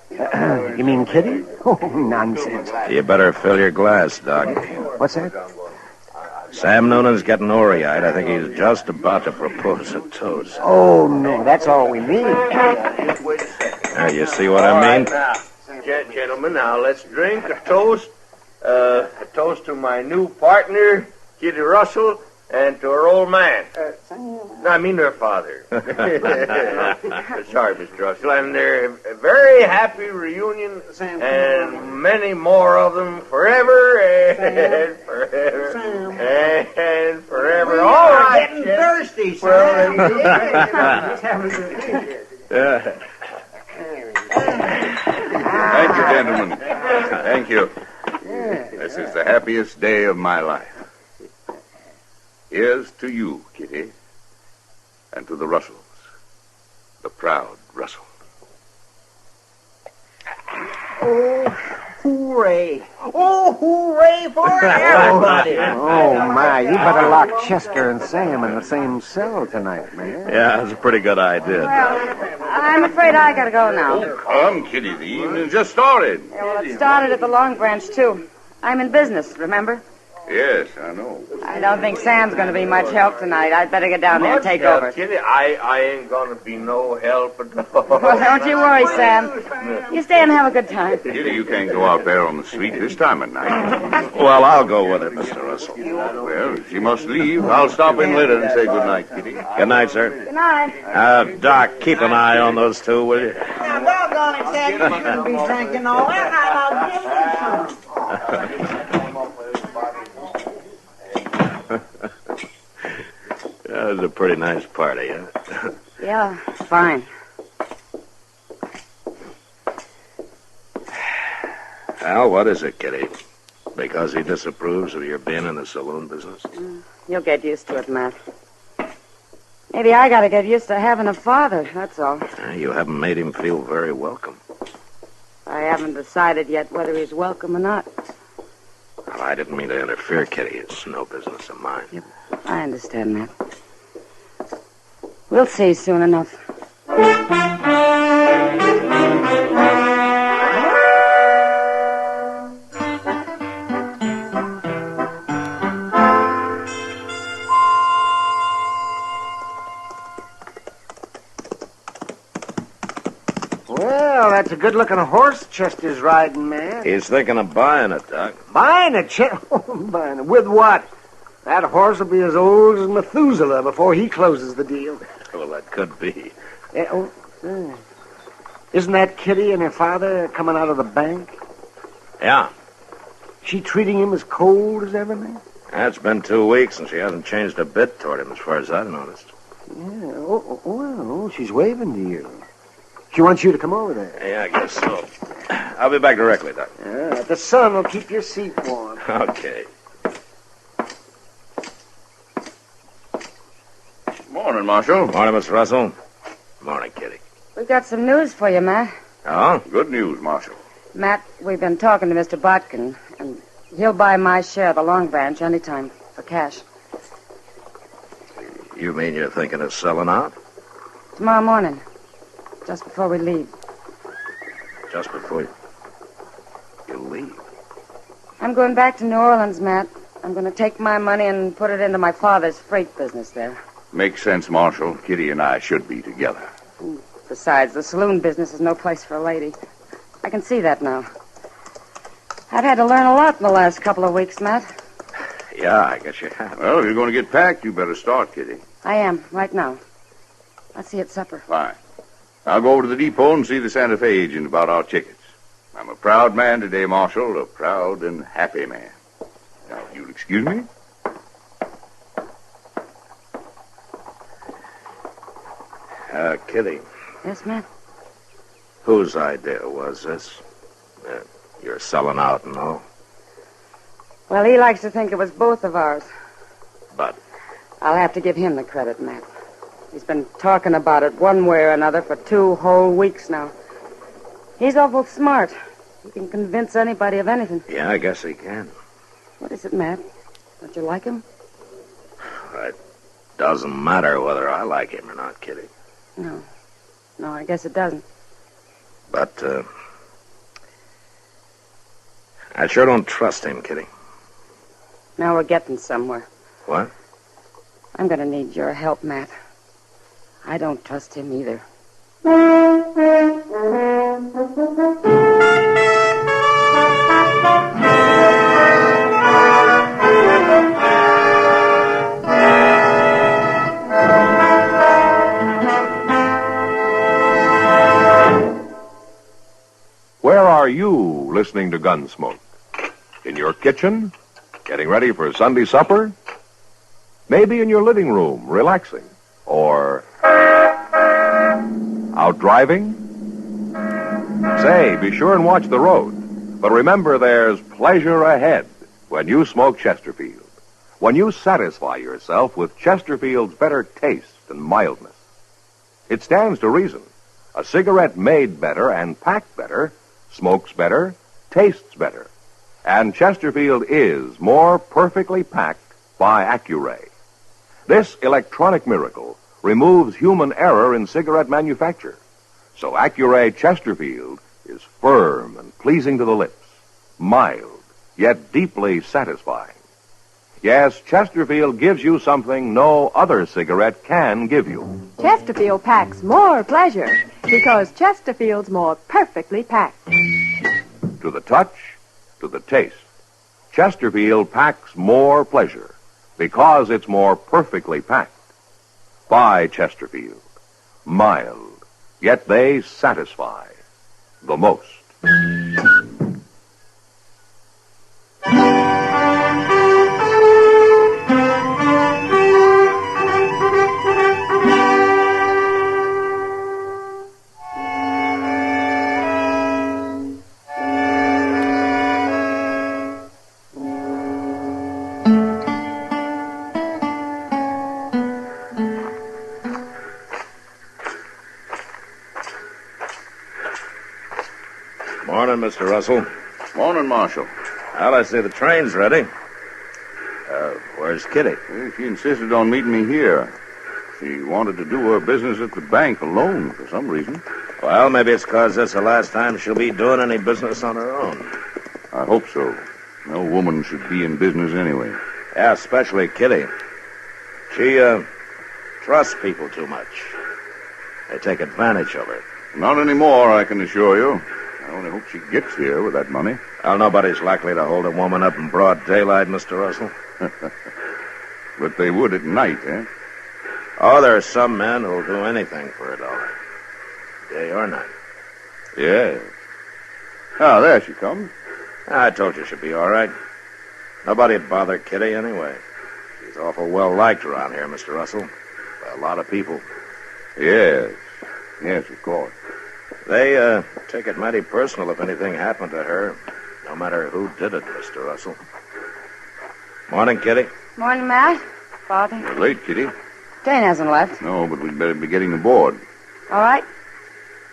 You mean Kitty? Oh, nonsense. You better fill your glass, Doc. What's that? Sam Noonan's getting ory-eyed. I think he's just about to propose a toast. Oh, no, that's all we need. There, you see what I mean? Gentlemen, now let's drink a toast. A toast to my new partner, Kitty Russell, And to her old man. Sam. No, I mean her father. Sorry, Mr. Russell. And they're a very happy reunion. Sam, and many more of them forever and forever and forever. All right. Getting thirsty, Sam. Thank you, gentlemen. Thank you. This is the happiest day of my life. Here's to you, Kitty, and to the Russells, the proud Russells. Oh, hooray. Oh, hooray for everybody. Oh, my, you better lock Chester and Sam in the same cell tonight, man. Yeah, that's a pretty good idea. I'm afraid I gotta go now. Come, Kitty, the evening just started. Yeah, well, it started at the Long Branch, too. I'm in business, remember? Yes, I know. I don't think Sam's going to be much help tonight. I'd better get down there and take help, over. Kitty, I ain't gonna be no help at all. Well, don't you worry, Sam. You stay and have a good time. Kitty, you can't go out there on the street this time of night. Well, I'll go with it, Mr. Russell. Well, if she must leave, I'll stop in later and say good night, Kitty. Good night, sir. Good night. Doc, keep an eye on those two, will you? Now, doggone it, Sam, you shouldn't be drinking all that. I'll give you some. That was a pretty nice party, huh? Yeah, fine. Al, what is it, Kitty? Because he disapproves of your being in the saloon business? You'll get used to it, Matt. Maybe I gotta get used to having a father, that's all. You haven't made him feel very welcome. I haven't decided yet whether he's welcome or not. Well, I didn't mean to interfere, Kitty. It's no business of mine. Yep, I understand, Matt. We'll see soon enough. Well, that's a good-looking horse Chester's riding, man. He's thinking of buying it, Doc. Buying it, buying it. With what? That horse will be as old as Methuselah before he closes the deal. Well, that could be. Isn't that Kitty and her father coming out of the bank? Yeah. She treating him as cold as ever, man? It's been 2 weeks, and she hasn't changed a bit toward him, as far as I've noticed. Yeah, well, she's waving to you. She wants you to come over there. Yeah, I guess so. I'll be back directly, Doc. Yeah, the sun will keep your seat warm. Okay. Morning, Marshal. Morning, Miss Russell. Morning, Kitty. We've got some news for you, Matt. Oh? Good news, Marshal. Matt, we've been talking to Mr. Botkin, and he'll buy my share of the Long Branch anytime for cash. You mean you're thinking of selling out? Tomorrow morning, just before we leave. Just before you leave? I'm going back to New Orleans, Matt. I'm going to take my money and put it into my father's freight business there. Makes sense, Marshal. Kitty and I should be together. Besides, the saloon business is no place for a lady. I can see that now. I've had to learn a lot in the last couple of weeks, Matt. Yeah, I guess you have. Well, if you're going to get packed, you better start, Kitty. I am, right now. I'll see you at supper. Fine. I'll go over to the depot and see the Santa Fe agent about our tickets. I'm a proud man today, Marshal, a proud and happy man. Now, if you'll excuse me. Kitty. Yes, Matt? Whose idea was this? You're selling out and all. Well, he likes to think it was both of ours. But? I'll have to give him the credit, Matt. He's been talking about it one way or another for 2 whole weeks now. He's awful smart. He can convince anybody of anything. Yeah, I guess he can. What is it, Matt? Don't you like him? It doesn't matter whether I like him or not, Kitty. No. No, I guess it doesn't. But, I sure don't trust him, Kitty. Now we're getting somewhere. What? I'm going to need your help, Matt. I don't trust him either. Where are you listening to Gunsmoke? In your kitchen? Getting ready for Sunday supper? Maybe in your living room, relaxing? Or out driving? Say, be sure and watch the road. But remember, there's pleasure ahead when you smoke Chesterfield. When you satisfy yourself with Chesterfield's better taste and mildness. It stands to reason. A cigarette made better and packed better smokes better, tastes better. And Chesterfield is more perfectly packed by Accuray. This electronic miracle removes human error in cigarette manufacture. So Accuray Chesterfield is firm and pleasing to the lips, mild, yet deeply satisfying. Yes, Chesterfield gives you something no other cigarette can give you. Chesterfield packs more pleasure because Chesterfield's more perfectly packed. To the touch, to the taste, Chesterfield packs more pleasure because it's more perfectly packed. By Chesterfield. Mild, yet they satisfy the most. Morning, Mr. Russell. Morning, Marshal. Well, I see the train's ready. Where's Kitty? She insisted on meeting me here. She wanted to do her business at the bank alone for some reason. Well, maybe it's because this is the last time she'll be doing any business on her own. I hope so. No woman should be in business anyway. Yeah, especially Kitty. She, trusts people too much. They take advantage of her. Not anymore, I can assure you. I only hope she gets here with that money. Well, nobody's likely to hold a woman up in broad daylight, Mr. Russell. But they would at night, eh? Oh, there are some men who'll do anything for $1. Day or night. Yes. Ah, there she comes. I told you she'd be all right. Nobody'd bother Kitty anyway. She's awful well-liked around here, Mr. Russell. By a lot of people. Yes. Yes, of course. They, take it mighty personal if anything happened to her. No matter who did it, Mr. Russell. Morning, Kitty. Morning, Matt. Father. You're late, Kitty. Jane hasn't left. No, but we'd better be getting aboard. All right.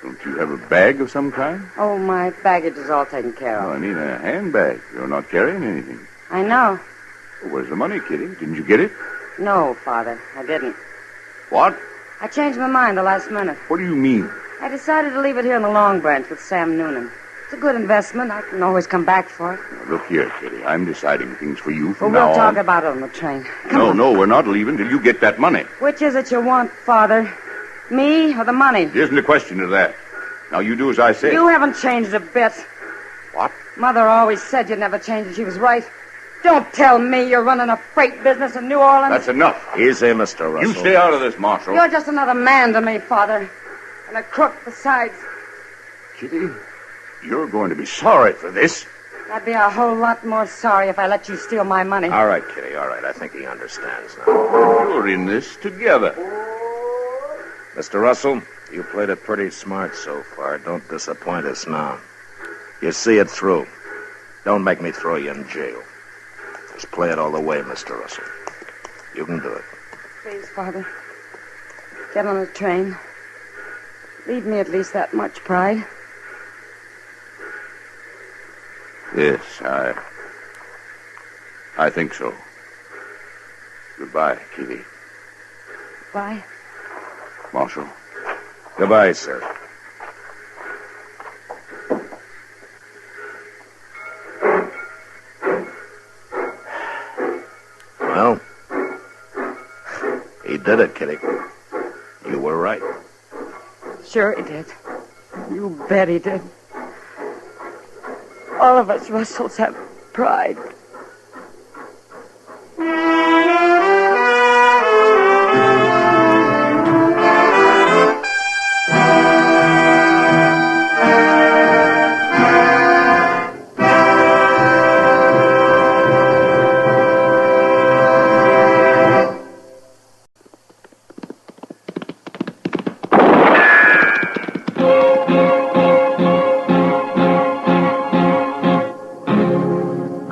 Don't you have a bag of some kind? Oh, my baggage is all taken care Oh, of. I mean a handbag. You're not carrying anything. I know. Well, where's the money, Kitty? Didn't you get it? No, Father, I didn't. What? I changed my mind the last minute. What do you mean? I decided to leave it here in the Long Branch with Sam Noonan. It's a good investment. I can always come back for it. Now, look here, Kitty. I'm deciding things for you Well, from we'll now talk on. about it on the train. No, we're not leaving till you get that money. Which is it you want, Father? Me or the money? There isn't a question of that. Now, you do as I say. You haven't changed a bit. What? Mother always said you'd never change, and she was right. Don't tell me you're running a freight business in New Orleans. That's enough. Easy, Mr. Russell. You stay out of this, Marshal. You're just another man to me, Father. And a crook besides. Kitty, you're going to be sorry for this. I'd be a whole lot more sorry if I let you steal my money. All right, Kitty, all right. I think he understands now. You're in this together. Mr. Russell, you played it pretty smart so far. Don't disappoint us now. You see it through. Don't make me throw you in jail. Just play it all the way, Mr. Russell. You can do it. Please, Father. Get on the train. Leave me at least that much pride. Yes, I think so. Goodbye, Kitty. Bye. Marshal. Goodbye, sir. Well, he did it, Kitty. You were right. Sure he did. You bet he did. All of us Russells have pride.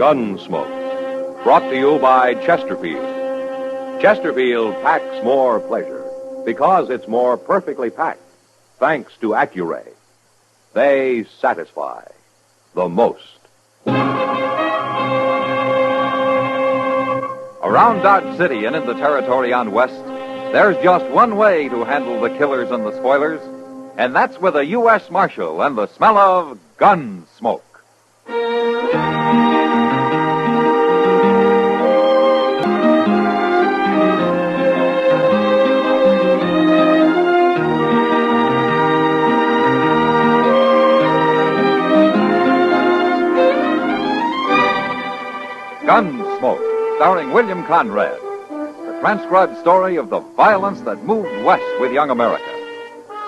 Gunsmoke. Brought to you by Chesterfield. Chesterfield packs more pleasure because it's more perfectly packed, thanks to Accuray. They satisfy the most. Around Dodge City and in the territory on West, there's just one way to handle the killers and the spoilers, and that's with a U.S. Marshal and the smell of Gunsmoke. Gunsmoke, starring William Conrad. The transcribed story of the violence that moved west with young America.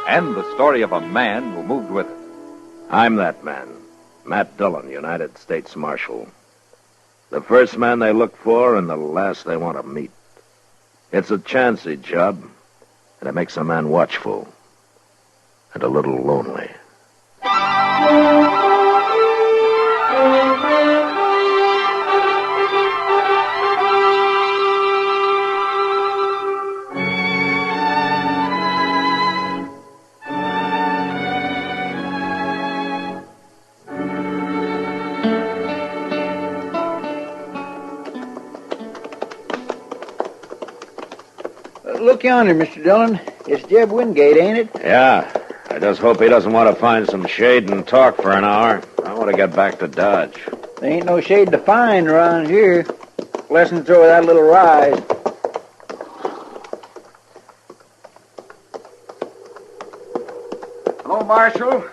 And the story of a man who moved with it. I'm that man, Matt Dillon, United States Marshal. The first man they look for and the last they want to meet. It's a chancy job, and it makes a man watchful and a little lonely. Look yonder, Mr. Dillon. It's Jeb Wingate, ain't it? Yeah. I just hope he doesn't want to find some shade and talk for an hour. I want to get back to Dodge. There ain't no shade to find around here. Lessons throw that little rise. Hello, Marshal.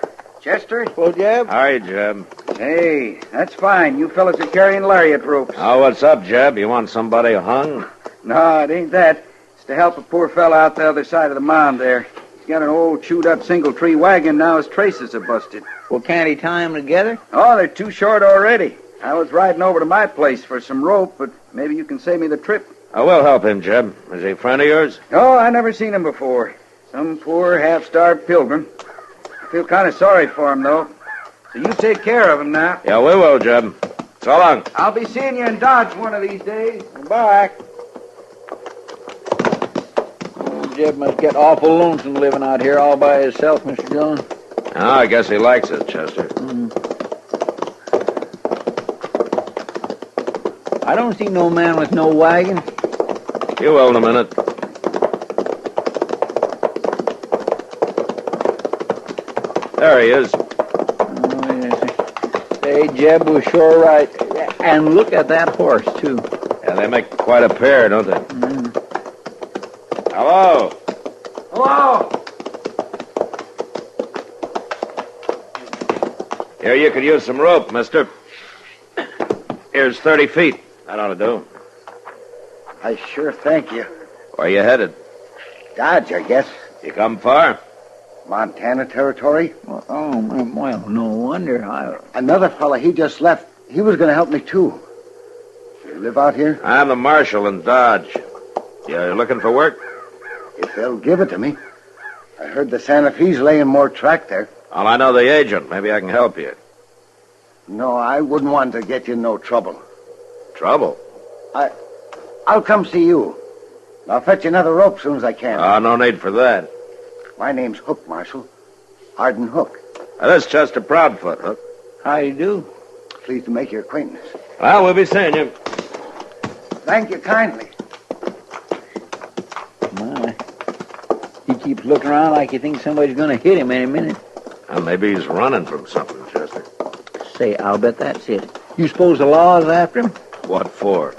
Chester? Hello, Jeb. All right, Jeb. Hey, that's fine. You fellas are carrying lariat ropes. Oh, what's up, Jeb? You want somebody hung? No, it ain't that. It's to help a poor fella out the other side of the mound there. He's got an old chewed-up single-tree wagon. Now his traces are busted. Well, can't he tie them together? Oh, they're too short already. I was riding over to my place for some rope, but maybe you can save me the trip. I will help him, Jeb. Is he a friend of yours? Oh, I never seen him before. Some poor, half-starved pilgrim. I feel kind of sorry for him, though. So you take care of him now. Yeah, we will, Jeb. So long. I'll be seeing you in Dodge one of these days. Goodbye. Jeb must get awful lonesome living out here all by himself, Mr. Dillon. Oh, I guess he likes it, Chester. I don't see no man with no wagon. You will in a minute. There he is. Oh, yes. Say, Jeb was sure right. And look at that horse, too. Yeah, they make quite a pair, don't they? Hello. Hello. Here, you could use some rope, mister. Here's 30 feet. That ought to do. I sure thank you. Where you headed? Dodge, I guess. You come far? Montana territory. Well, no wonder. Another fella, he just left. He was going to help me, too. You live out here? I'm the marshal in Dodge. You looking for work? If they'll give it to me. I heard the Santa Fe's laying more track there. Well, I know the agent. Maybe I can help you. No, I wouldn't want to get you in no trouble. Trouble? I'll come see you. I'll fetch you another rope as soon as I can. No need for that. My name's Hook, Marshal. Arden Hook. This is Chester Proudfoot, Hook. How do you do? Pleased to make your acquaintance. Well, we'll be seeing you. Thank you kindly. My. He keeps looking around like he thinks somebody's going to hit him any minute. Well, maybe he's running from something, Chester. Say, I'll bet that's it. You suppose the law is after him? What for?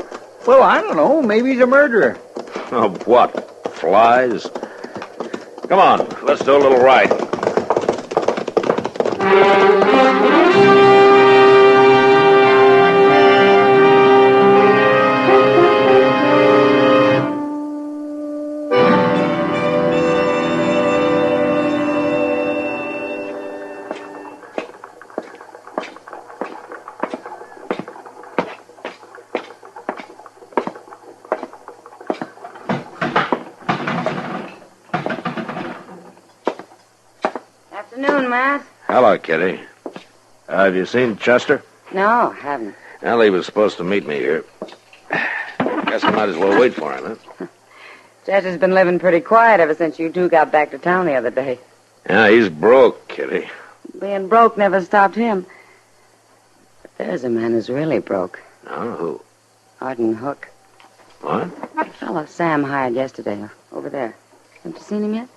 Well, I don't know. Maybe he's a murderer. Oh, what? Flies? Come on, let's do a little riding. Afternoon, Matt. Hello, Kitty. Have you seen Chester? No, haven't. Well, he was supposed to meet me here. Guess I might as well wait for him, huh? Chester's been living pretty quiet ever since you two got back to town the other day. Yeah, he's broke, Kitty. Being broke never stopped him. But there's a man who's really broke. Oh, who? Arden Hook. What? The fellow Sam hired yesterday, over there. Haven't you seen him yet?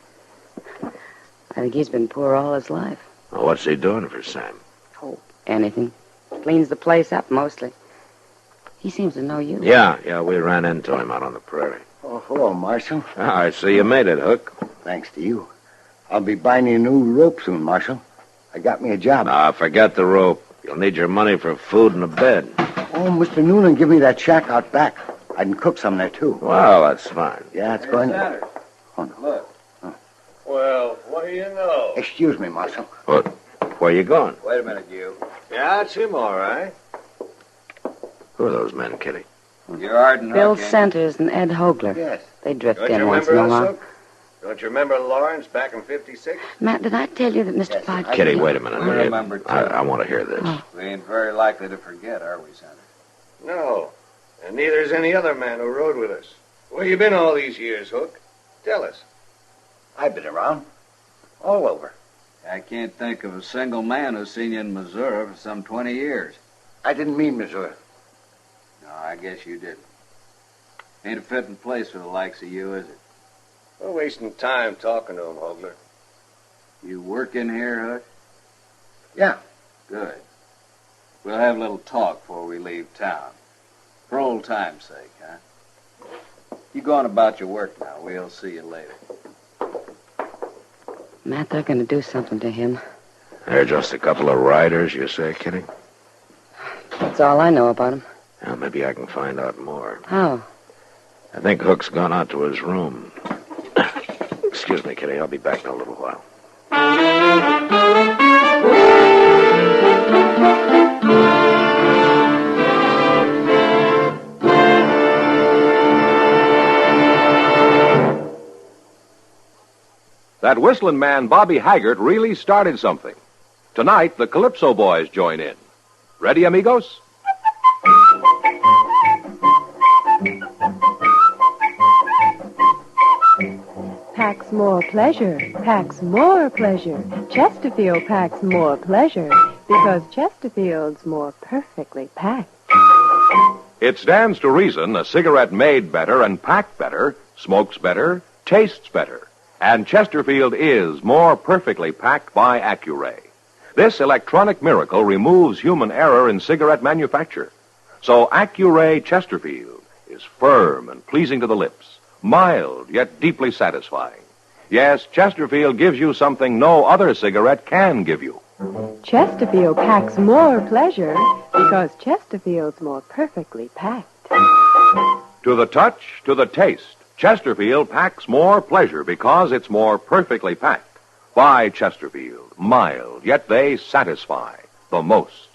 I think he's been poor all his life. Well, what's he doing for Sam? Oh, anything. Cleans the place up, mostly. He seems to know you. Yeah, we ran into him out on the prairie. Oh, hello, Marshal. I see you made it, Hook. Thanks to you. I'll be buying you a new rope soon, Marshal. I got me a job. Forget the rope. You'll need your money for food and a bed. Oh, Mr. Noonan, give me that shack out back. I can cook some there, too. Well, that's fine. Yeah, it's going to... Oh, no. Look. Well, what do you know? Excuse me, Marshal. What? Where you going? Wait a minute, you. Yeah, it's him, all right. Who are those men, Kitty? You're Arden Bill Hook, Centers and Ed Hogler. Yes. They drift Don't in you once in remember a us, while. Hook? Don't you remember Lawrence back in 56? Matt, did I tell you that Mr. Podkins... Kitty, wait a minute. We remember, too. I want to hear this. Oh. We ain't very likely to forget, are we, Senator? No. And neither is any other man who rode with us. Where you been all these years, Hook? Tell us. I've been around. All over. I can't think of a single man who's seen you in Missouri for some 20 years. I didn't mean Missouri. No, I guess you didn't. Ain't a fitting place for the likes of you, is it? We're wasting time talking to him, Hogler. You work in here, Hook? Yeah. Good. We'll have a little talk before we leave town. For old time's sake, huh? You go on about your work now. We'll see you later. Matt, they're going to do something to him. They're just a couple of riders, you say, Kitty? That's all I know about him. Well, maybe I can find out more. How? I think Hook's gone out to his room. Excuse me, Kitty. I'll be back in a little while. That whistling man, Bobby Haggart, really started something. Tonight, the Calypso Boys join in. Ready, amigos? Packs more pleasure, packs more pleasure. Chesterfield packs more pleasure because Chesterfield's more perfectly packed. It stands to reason a cigarette made better and packed better, smokes better, tastes better. And Chesterfield is more perfectly packed by Accuray. This electronic miracle removes human error in cigarette manufacture. So Accuray Chesterfield is firm and pleasing to the lips, mild yet deeply satisfying. Yes, Chesterfield gives you something no other cigarette can give you. Chesterfield packs more pleasure because Chesterfield's more perfectly packed. To the touch, to the taste, Chesterfield packs more pleasure because it's more perfectly packed. By Chesterfield, mild, yet they satisfy the most.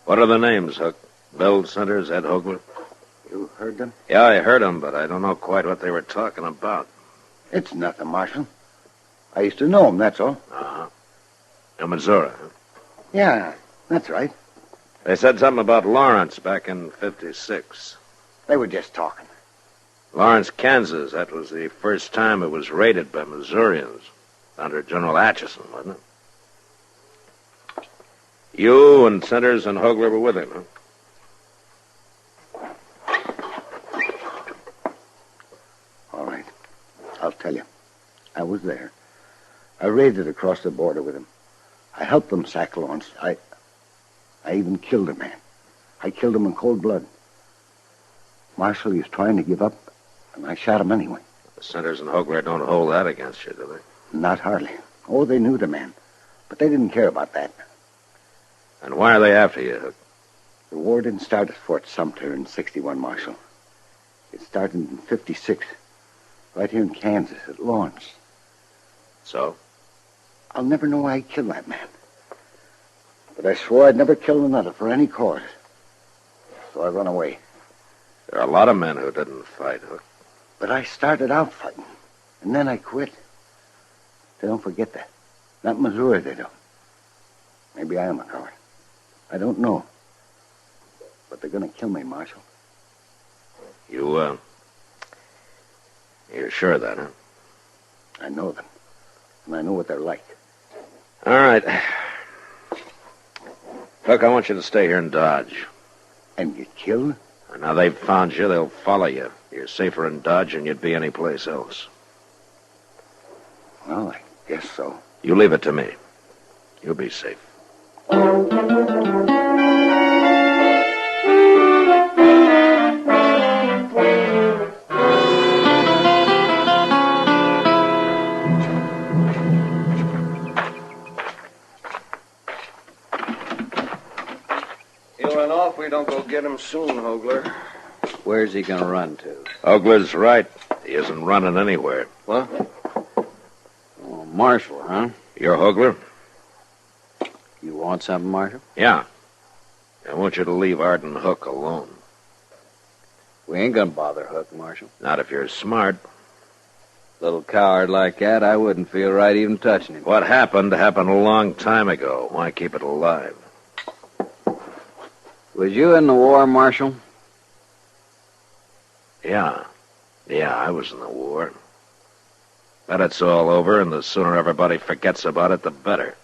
What are the names, Hook? Bill Centers, Ed Hogler? You heard them? Yeah, I heard them, but I don't know quite what they were talking about. It's nothing, Marshal. I used to know them, that's all. Uh-huh. In Missouri, huh? Yeah, that's right. They said something about Lawrence back in 56. They were just talking. Lawrence, Kansas. That was the first time it was raided by Missourians. Under General Atchison, wasn't it? You and Centers and Hogler were with him, huh? All right. I'll tell you. I was there. I raided across the border with him. I helped them sack Lawrence. I even killed a man. I killed him in cold blood. Marshal, he was trying to give up, and I shot him anyway. The Centers and Hogler don't hold that against you, do they? Not hardly. Oh, they knew the man. But they didn't care about that. And why are they after you, Hook? The war didn't start at Fort Sumter in 61, Marshal. It started in 56, right here in Kansas at Lawrence. So? I'll never know why I killed that man. But I swore I'd never kill another for any cause. So I run away. There are a lot of men who didn't fight, Hook. But I started out fighting, and then I quit. They don't forget that. Not in Missouri, they don't. Maybe I am a coward. I don't know. But they're going to kill me, Marshal. You're sure of that, huh? I know them. And I know what they're like. All right. Hook, I want you to stay here in Dodge. And get killed? Now they've found you, they'll follow you. You're safer in Dodge than you'd be anyplace else. Well, I guess so. You leave it to me. You'll be safe. He'll run off if we don't go get him soon, Hogler. Where's he going to run to? Ogler's right. He isn't running anywhere. What? Oh, Marshal, huh? You're Hogler? You want something, Marshal? Yeah. I want you to leave Arden Hook alone. We ain't going to bother Hook, Marshal. Not if you're smart. Little coward like that, I wouldn't feel right even touching him. What happened a long time ago. Why keep it alive? Was you in the war, Marshal? Yeah, I was in the war. But it's all over, and the sooner everybody forgets about it, the better.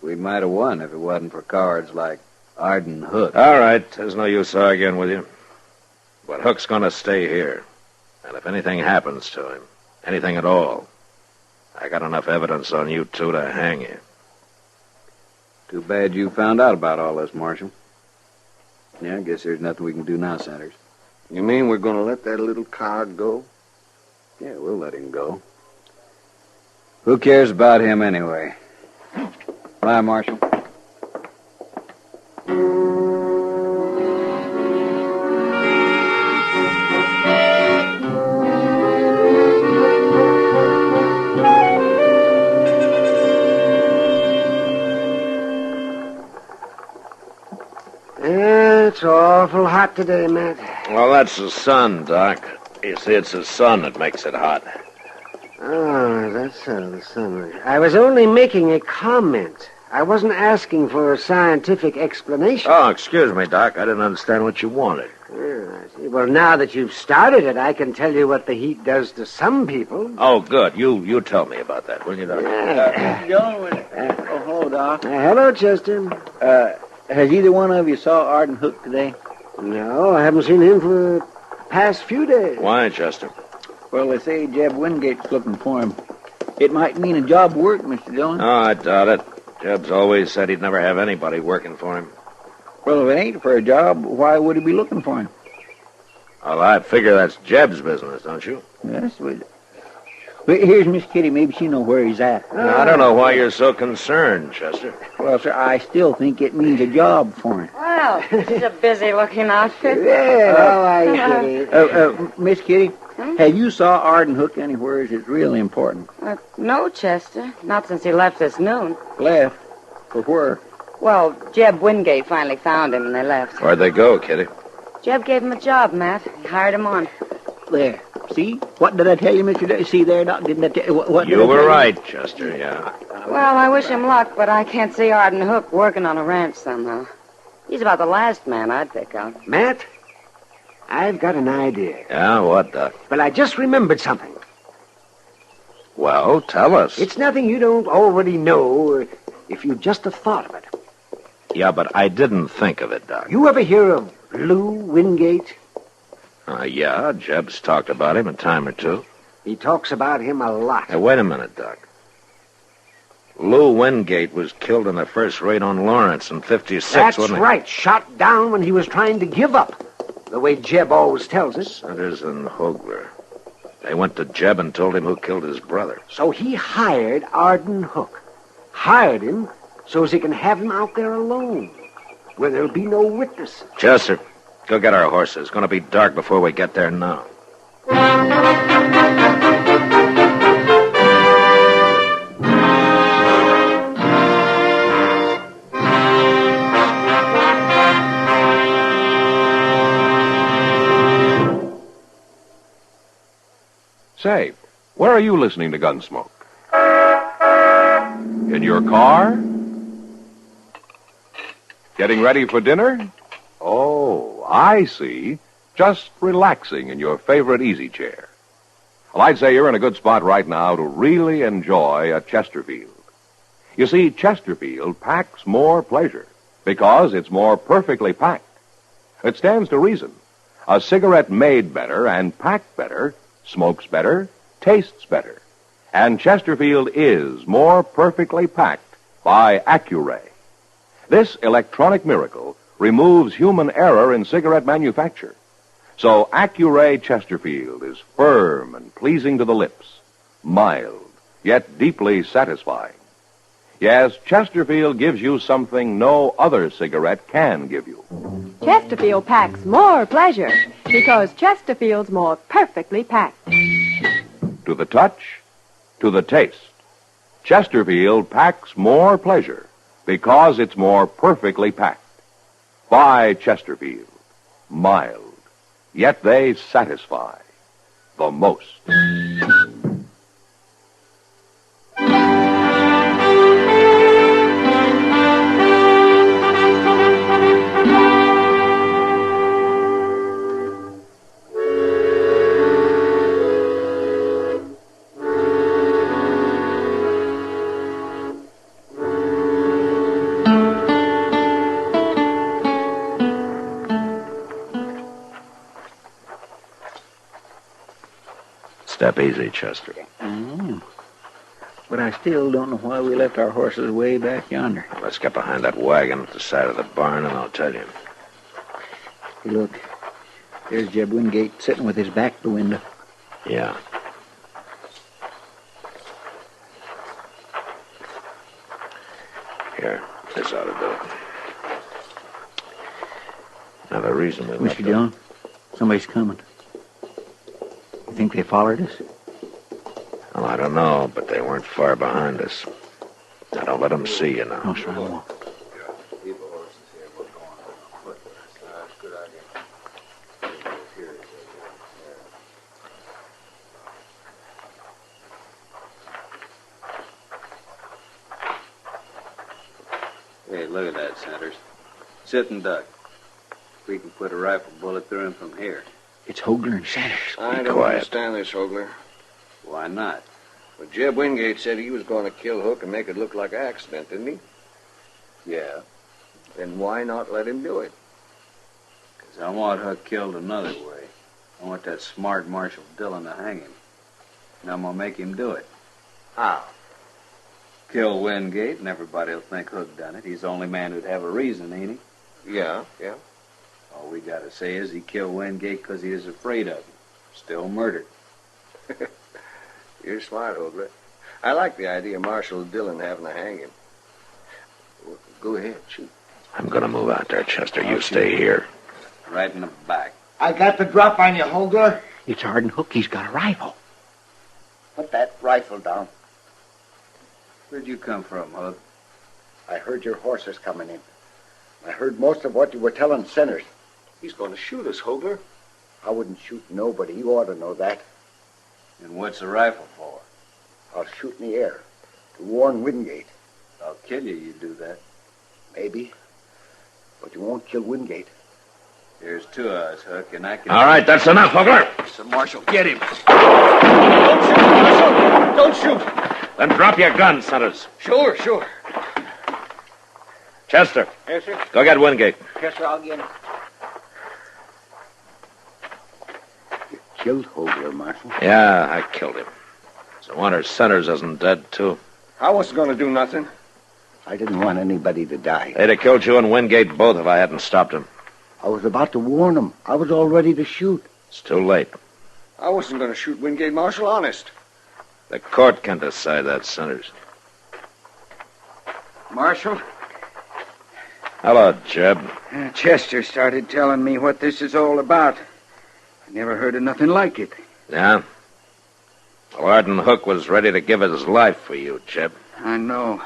We might have won if it wasn't for cowards like Arden Hook. All right, there's no use arguing with you. But Hook's gonna stay here. And if anything happens to him, anything at all, I got enough evidence on you two to hang you. Too bad you found out about all this, Marshal. Yeah, I guess there's nothing we can do now, Sanders. You mean we're going to let that little coward go? Yeah, we'll let him go. Who cares about him anyway? Bye, Marshal. It's awful hot today, Matt. Well, that's the sun, Doc. You see, it's the sun that makes it hot. Oh, that's how the sun. I was only making a comment. I wasn't asking for a scientific explanation. Oh, excuse me, Doc. I didn't understand what you wanted. Yeah, I see. Well, now that you've started it, I can tell you what the heat does to some people. Oh, good. You tell me about that, will you, Doc? Hello, Doc. Hello, Chester. Has either one of you saw Arden Hook today? No, I haven't seen him for the past few days. Why, Chester? Well, they say Jeb Wingate's looking for him. It might mean a job work, Mr. Dillon. Oh, I doubt it. Jeb's always said he'd never have anybody working for him. Well, if it ain't for a job, why would he be looking for him? Well, I figure that's Jeb's business, don't you? Yes, but here's Miss Kitty. Maybe she know where he's at. Now, I don't know why you're so concerned, Chester. Well, sir, I still think it means a job for him. Well, he's a busy-looking outfit. Yeah, how are you, Kitty? Miss Kitty, have you saw Arden Hook anywhere? It's really important. No, Chester. Not since he left this noon. Left? For where? Well, Jeb Wingate finally found him, and they left. Where'd they go, Kitty? Jeb gave him a job, Matt. He hired him on. There. See? What did I tell you, Mr. See there, Doc? Didn't I tell you? What you were right, Chester, yeah. Well, I wish him luck, but I can't see Arden Hook working on a ranch somehow. He's about the last man I'd pick out. Matt, I've got an idea. Yeah, what, Doc? Well, I just remembered something. Well, tell us. It's nothing you don't already know if you just have thought of it. Yeah, but I didn't think of it, Doc. You ever hear of Lou Wingate? Yeah, Jeb's talked about him a time or two. He talks about him a lot. Hey, wait a minute, Doc. Lou Wingate was killed in the first raid on Lawrence in 56, That's wasn't he? right. Shot down when he was trying to give up. The way Jeb always tells us. Sanders and Hogler. They went to Jeb and told him who killed his brother. So he hired Arden Hook. Hired him so as he can have him out there alone, where there'll be no witness. Chester, Go get our horses. It's going to be dark before we get there now. Say, where are you listening to Gunsmoke? In your car? Getting ready for dinner? Oh, I see. Just relaxing in your favorite easy chair. Well, I'd say you're in a good spot right now to really enjoy a Chesterfield. You see, Chesterfield packs more pleasure because it's more perfectly packed. It stands to reason. A cigarette made better and packed better smokes better, tastes better. And Chesterfield is more perfectly packed by Accuray. This electronic miracle removes human error in cigarette manufacture. So Accuray Chesterfield is firm and pleasing to the lips, mild, yet deeply satisfying. Yes, Chesterfield gives you something no other cigarette can give you. Chesterfield packs more pleasure because Chesterfield's more perfectly packed. To the touch, to the taste. Chesterfield packs more pleasure because it's more perfectly packed. Buy Chesterfield. Mild, yet they satisfy the most. Step easy, Chester. But I still don't know why we left our horses way back yonder. Let's get behind that wagon at the side of the barn, and I'll tell you. Hey, look. There's Jeb Wingate sitting with his back to the window. Yeah. Here, this ought to do it. Now, the reason we left Mr. Dillon, somebody's coming. You think they followed us? Well, I don't know, but they weren't far behind us. Now, don't let them see you now. No, sir, I won't. Hey, look at that, Sanders. Sit and duck. We can put a rifle bullet through him from here. It's Hogler and Sanders. I don't understand this, Hogler. Why not? Well, Jeb Wingate said he was going to kill Hook and make it look like an accident, didn't he? Yeah. Then why not let him do it? 'Cause I want Hook killed another way. I want that smart Marshal Dillon to hang him. And I'm going to make him do it. How? Kill Wingate, and everybody'll think Hook done it. He's the only man who'd have a reason, ain't he? Yeah. All we got to say is he killed Wingate because he was afraid of him. Still murdered. You're smart, Hogler. I like the idea of Marshal Dillon having to hang him. Well, go ahead, shoot. I'm going to move out there, Chester. You stay here. Right in the back. I got the drop on you, Hogler. It's Arden Hook. He's got a rifle. Put that rifle down. Where'd you come from, Hook? I heard your horses coming in. I heard most of what you were telling Centers. He's going to shoot us, Hogler. I wouldn't shoot nobody. You ought to know that. And what's the rifle for? I'll shoot in the air to warn Wingate. I'll kill you, you do that. Maybe. But you won't kill Wingate. There's two of us, Hook, and I can... All right, that's enough, Hogler. So, Marshal, get him. Don't shoot, Marshal! Don't shoot! Then drop your gun, Sanders. Sure. Chester. Yes, sir. Go get Wingate. Yes, sir, I'll get him. You killed Hogler, Marshal? Yeah, I killed him. So wonder Centers isn't dead, too. I wasn't going to do nothing. I didn't want anybody to die. They'd have killed you and Wingate both if I hadn't stopped him. I was about to warn them. I was all ready to shoot. It's too late. I wasn't going to shoot Wingate, Marshal, honest. The court can decide that, Centers. Marshal, Hello, Jobe. Chester started telling me what this is all about. I never heard of nothing like it. Yeah? Well, Arden Hook was ready to give his life for you, Jobe. I know.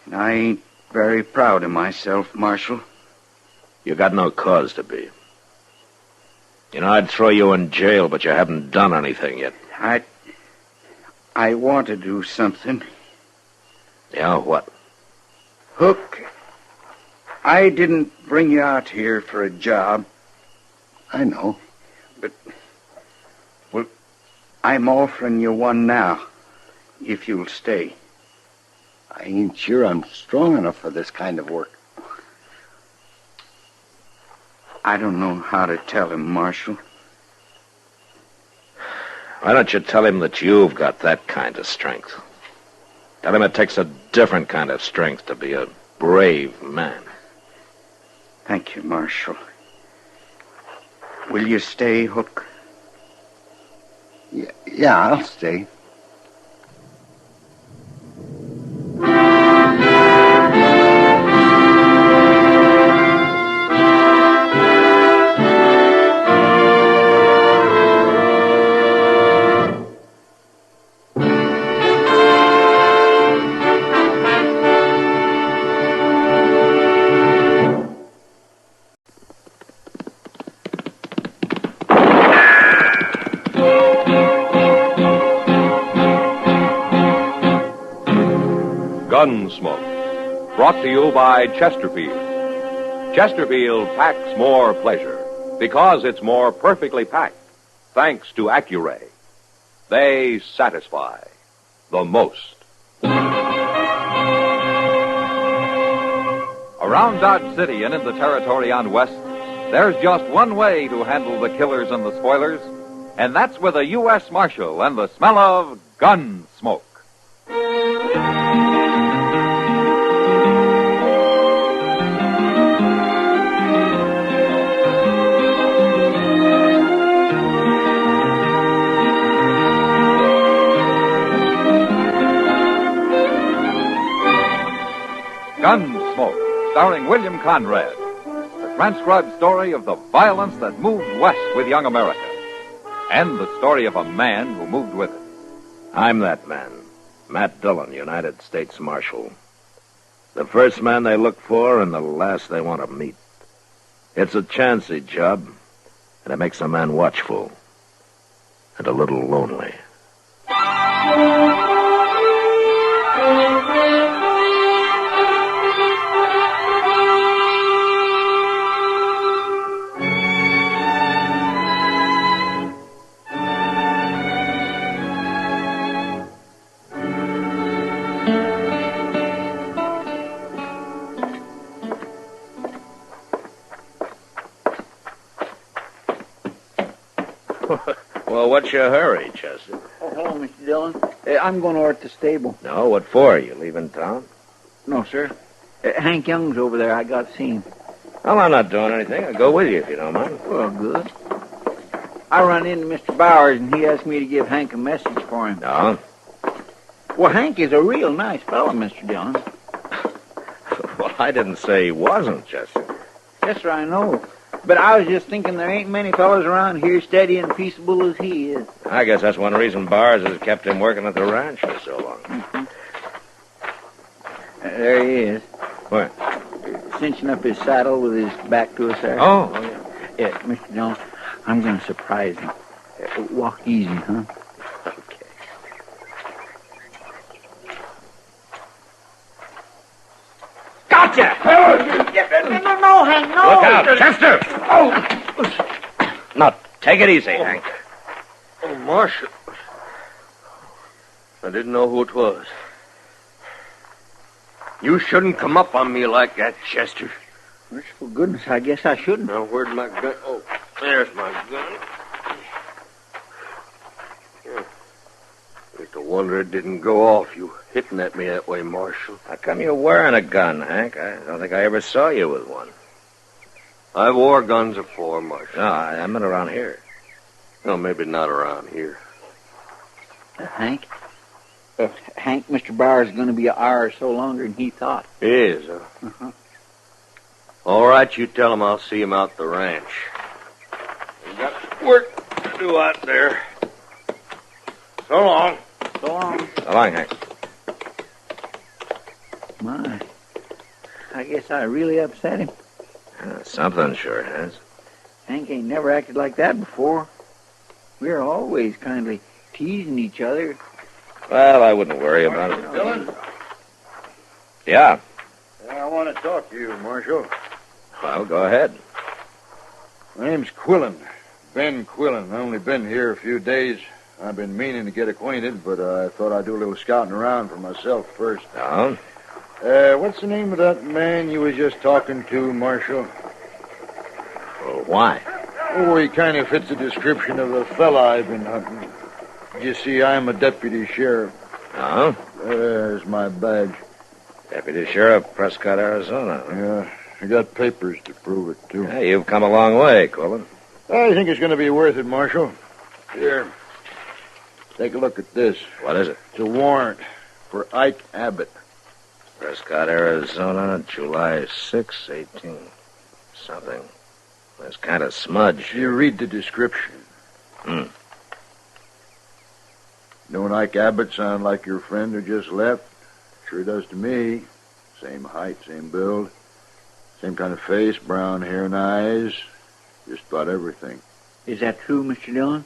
And I ain't very proud of myself, Marshal. You got no cause to be. You know, I'd throw you in jail, but you haven't done anything yet. I want to do something. Yeah, what? Hook, I didn't bring you out here for a job. I know. But, well, I'm offering you one now, if you'll stay. I ain't sure I'm strong enough for this kind of work. I don't know how to tell him, Marshal. Why don't you tell him that you've got that kind of strength? Tell him it takes a different kind of strength to be a brave man. Thank you, Marshal. Will you stay, Hook? Yeah, I'll stay. Gunsmoke, brought to you by Chesterfield. Chesterfield packs more pleasure because it's more perfectly packed, thanks to Accuray. They satisfy the most. Around Dodge City and in the territory on West, there's just one way to handle the killers and the spoilers, and that's with a U.S. Marshal and the smell of Gunsmoke. Gunsmoke, starring William Conrad. The transcribed story of the violence that moved west with young America. And the story of a man who moved with it. I'm that man, Matt Dillon, United States Marshal. The first man they look for and the last they want to meet. It's a chancy job, and it makes a man watchful and a little lonely. Well, what's your hurry, Chester? Oh, hello, Mr. Dillon. I'm going over at the stable. No, what for? You leaving town? No, sir. Hank Young's over there. I got to see him. Well, I'm not doing anything. I'll go with you if you don't mind. Well, good. I run into Mr. Bowers, and he asked me to give Hank a message for him. No? Well, Hank is a real nice fellow, Mr. Dillon. Well, I didn't say he wasn't, Chester. Yes, sir, I know. But I was just thinking there ain't many fellows around here steady and peaceable as he is. I guess that's one reason Bowers has kept him working at the ranch for so long. Mm-hmm. There he is. Where? Cinching up his saddle with his back to us there. Oh, yeah. Yeah, Mr. Dillon, I'm going to surprise him. Walk easy, huh? Okay. Gotcha! No, Hank, no! Look out, Chester! Oh! Now, take it easy, Hank. Oh, Marshal. I didn't know who it was. You shouldn't come up on me like that, Chester. Merciful goodness, I guess I shouldn't. Now, where'd my gun? Oh, there's my gun. It's a wonder it didn't go off, you hitting at me that way, Marshal. How come you're wearing a gun, Hank? I don't think I ever saw you with one. I wore guns before, Marshal. No, I meant around here. No, maybe not around here. Hank? Hank, Mr. Bowers is going to be an hour or so longer than he thought. He is, huh? Uh-huh. All right, you tell him I'll see him out the ranch. We've got work to do out there. So long. So long. So long, Hank. My, I guess I really upset him. Something sure has. Hank ain't never acted like that before. We're always kindly teasing each other. Well, I wouldn't worry about it. Dillon? Yeah. I want to talk to you, Marshal. Well, go ahead. My name's Quillen. Ben Quillen. I've only been here a few days. I've been meaning to get acquainted, but I thought I'd do a little scouting around for myself first. Oh? What's the name of that man you was just talking to, Marshal? Well, why? Oh, he kind of fits the description of the fella I've been hunting. You see, I'm a deputy sheriff. Oh? There's my badge. Deputy Sheriff, Prescott, Arizona. Yeah, I got papers to prove it, too. Hey, you've come a long way, Quillen. I think it's going to be worth it, Marshal. Here, take a look at this. What is it? It's a warrant for Ike Abbott. Prescott, Arizona, July 6, 18. Something. That's kind of smudge. You read the description. Don't Ike Abbott sound like your friend who just left? Sure does to me. Same height, same build. Same kind of face, brown hair and eyes. Just about everything. Is that true, Mr. Dillon?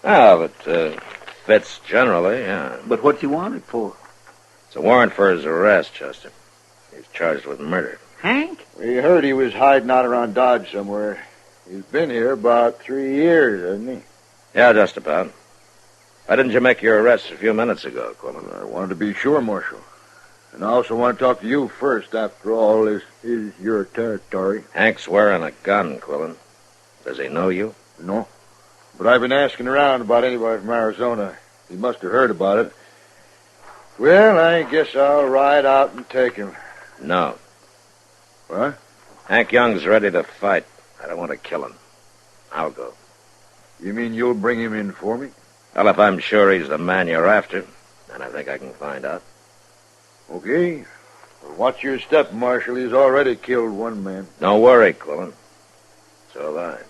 Oh, it fits generally, yeah. But what's he wanted for? It's a warrant for his arrest, Chester. He's charged with murder. Hank? We heard he was hiding out around Dodge somewhere. He's been here about 3 years, hasn't he? Yeah, just about. Why didn't you make your arrest a few minutes ago, Quillen? I wanted to be sure, Marshal. And I also want to talk to you first. After all, this is your territory. Hank's wearing a gun, Quillen. Does he know you? No. But I've been asking around about anybody from Arizona. He must have heard about it. Well, I guess I'll ride out and take him. No. What? Hank Young's ready to fight. I don't want to kill him. I'll go. You mean you'll bring him in for me? Well, if I'm sure he's the man you're after, then I think I can find out. Okay. Well, watch your step, Marshal. He's already killed one man. Don't worry, Quillen. So have I.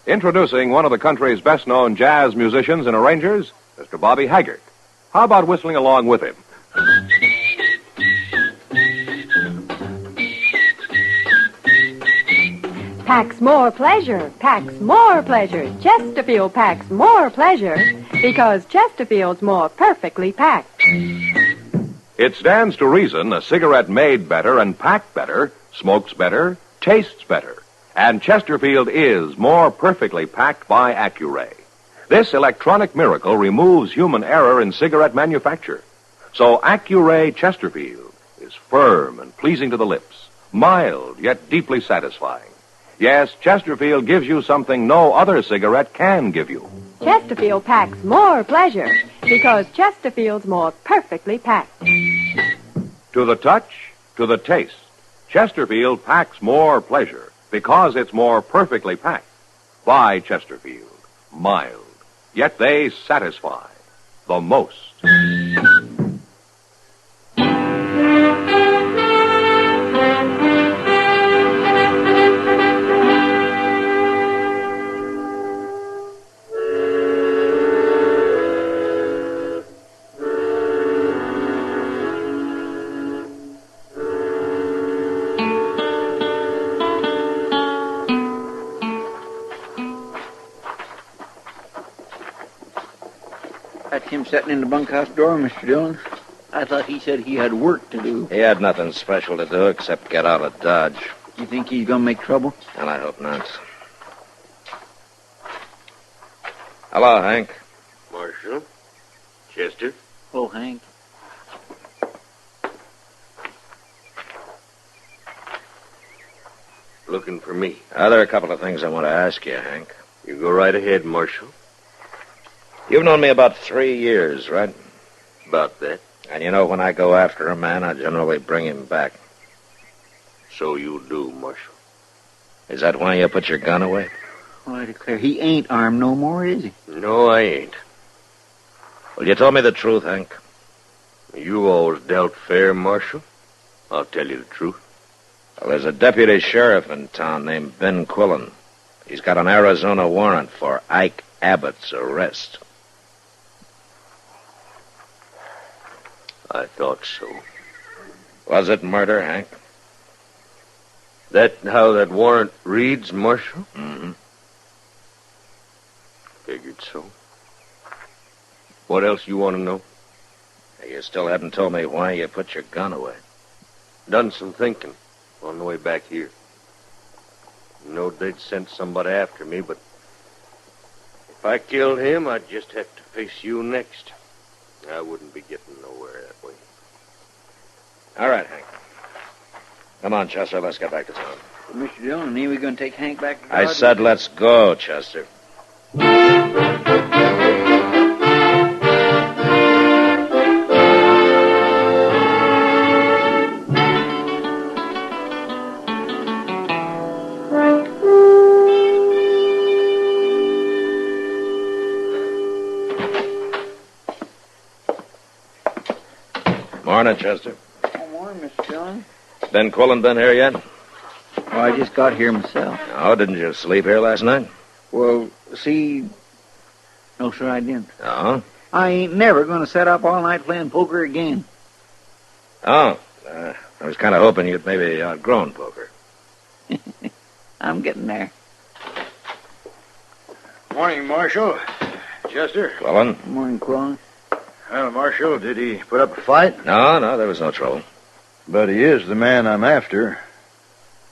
Introducing one of the country's best-known jazz musicians and arrangers, Mr. Bobby Haggart. How about whistling along with him? Packs more pleasure, packs more pleasure. Chesterfield packs more pleasure because Chesterfield's more perfectly packed. It stands to reason a cigarette made better and packed better, smokes better, tastes better. And Chesterfield is more perfectly packed by Accuray. This electronic miracle removes human error in cigarette manufacture. So Accuray Chesterfield is firm and pleasing to the lips, mild yet deeply satisfying. Yes, Chesterfield gives you something no other cigarette can give you. Chesterfield packs more pleasure because Chesterfield's more perfectly packed. To the touch, to the taste, Chesterfield packs more pleasure because it's more perfectly packed. By Chesterfield. Mild, yet they satisfy the most. That's him sitting in the bunkhouse door, Mr. Dillon. I thought he said he had work to do. He had nothing special to do except get out of Dodge. You think he's gonna make trouble? And I hope not. Hello, Hank. Marshal? Chester? Oh, Hank. Looking for me. There are a couple of things I want to ask you, Hank. You go right ahead, Marshal. You've known me about 3 years, right? About that. And you know, when I go after a man, I generally bring him back. So you do, Marshal. Is that why you put your gun away? Well, I declare, he ain't armed no more, is he? No, I ain't. Well, you told me the truth, Hank. You always dealt fair, Marshal. I'll tell you the truth. Well, there's a deputy sheriff in town named Ben Quillen. He's got an Arizona warrant for Ike Abbott's arrest. I thought so. Was it murder, Hank? That how that warrant reads, Marshal? Mm-hmm. Figured so. What else you want to know? You still haven't told me why you put your gun away. Done some thinking on the way back here. You know they'd sent somebody after me, but if I killed him, I'd just have to face you next. I wouldn't be getting nowhere that way. All right, Hank. Come on, Chester, let's get back to town. Well, Mr. Dillon, ain't we going to take Hank back to I said let's go, Chester. Morning, Chester. Good morning, Mr. Dillon. Ben Quillen been here yet? Oh, I just got here myself. Oh, didn't you sleep here last night? Well, see... No, sir, I didn't. Oh? I ain't never going to set up all night playing poker again. Oh, I was kind of hoping you'd maybe outgrown poker. I'm getting there. Morning, Marshal. Chester. Quillen? Good morning, Quillen. Well, Marshal, did he put up a fight? No, there was no trouble. But he is the man I'm after.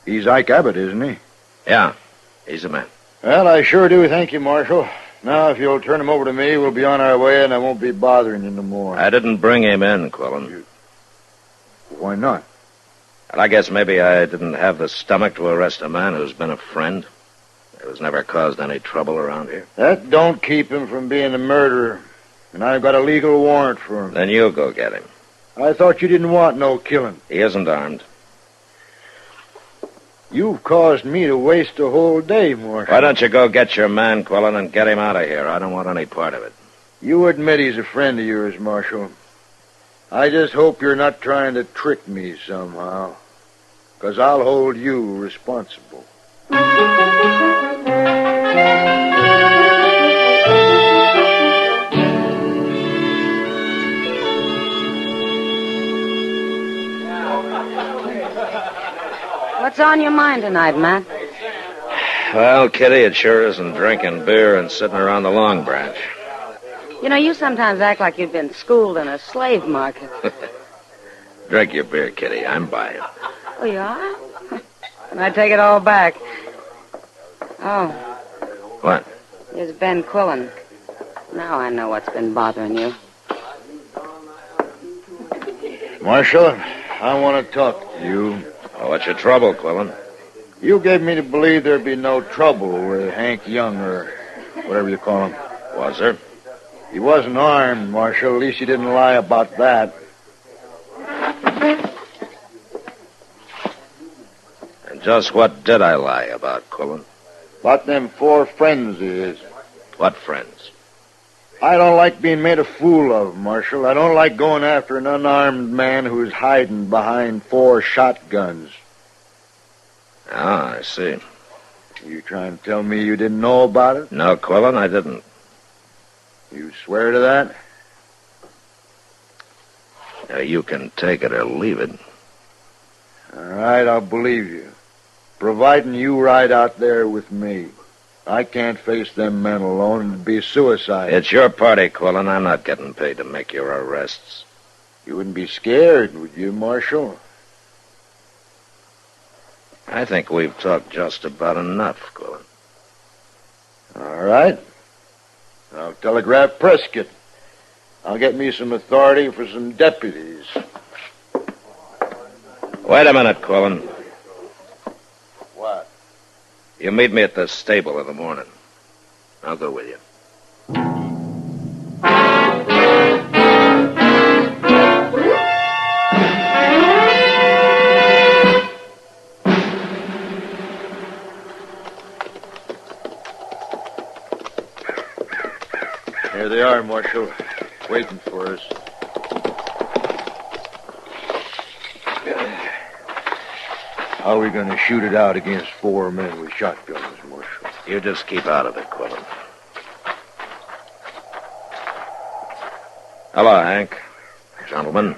He's Ike Abbott, isn't he? Yeah, he's the man. Well, I sure do thank you, Marshal. Now, if you'll turn him over to me, we'll be on our way, and I won't be bothering you no more. I didn't bring him in, Quillen. Why not? Well, I guess maybe I didn't have the stomach to arrest a man who's been a friend. Who's never caused any trouble around here. That don't keep him from being a murderer. And I've got a legal warrant for him. Then you go get him. I thought you didn't want no killing. He isn't armed. You've caused me to waste a whole day, Marshal. Why don't you go get your man, Quillen, and get him out of here? I don't want any part of it. You admit he's a friend of yours, Marshal. I just hope you're not trying to trick me somehow. 'Cause I'll hold you responsible. What's on your mind tonight, Matt? Well, Kitty, it sure isn't drinking beer and sitting around the Long Branch. You know, you sometimes act like you've been schooled in a slave market. Drink your beer, Kitty. I'm buying. Oh, you are? And I take it all back. Oh, What? here's Ben Quillen. Now I know what's been bothering you. Marshal, I want to talk to you. Well, what's your trouble, Quillen? You gave me to believe there'd be no trouble with Hank Young, or whatever you call him. Was there? He wasn't armed, Marshal. At least you didn't lie about that. And just what did I lie about, Quillen? About them 4 friends of his. What friends? I don't like being made a fool of, Marshal. I don't like going after an unarmed man who's hiding behind 4 shotguns. Ah, I see. You trying to tell me you didn't know about it? No, Quillen, I didn't. You swear to that? Now, you can take it or leave it. All right, I'll believe you. Providing you ride out there with me. I can't face them men alone. It'd be suicide. It's your party, Quillen. I'm not getting paid to make your arrests. You wouldn't be scared, would you, Marshal? I think we've talked just about enough, Quillen. All right. I'll telegraph Prescott. I'll get me some authority for some deputies. Wait a minute, Quillen. What? You meet me at the stable in the morning. I'll go with you. Marshal. Waiting for us. How are we going to shoot it out against 4 men with shotguns, Marshal? You just keep out of it, Quillen. Hello, Hank. Gentlemen.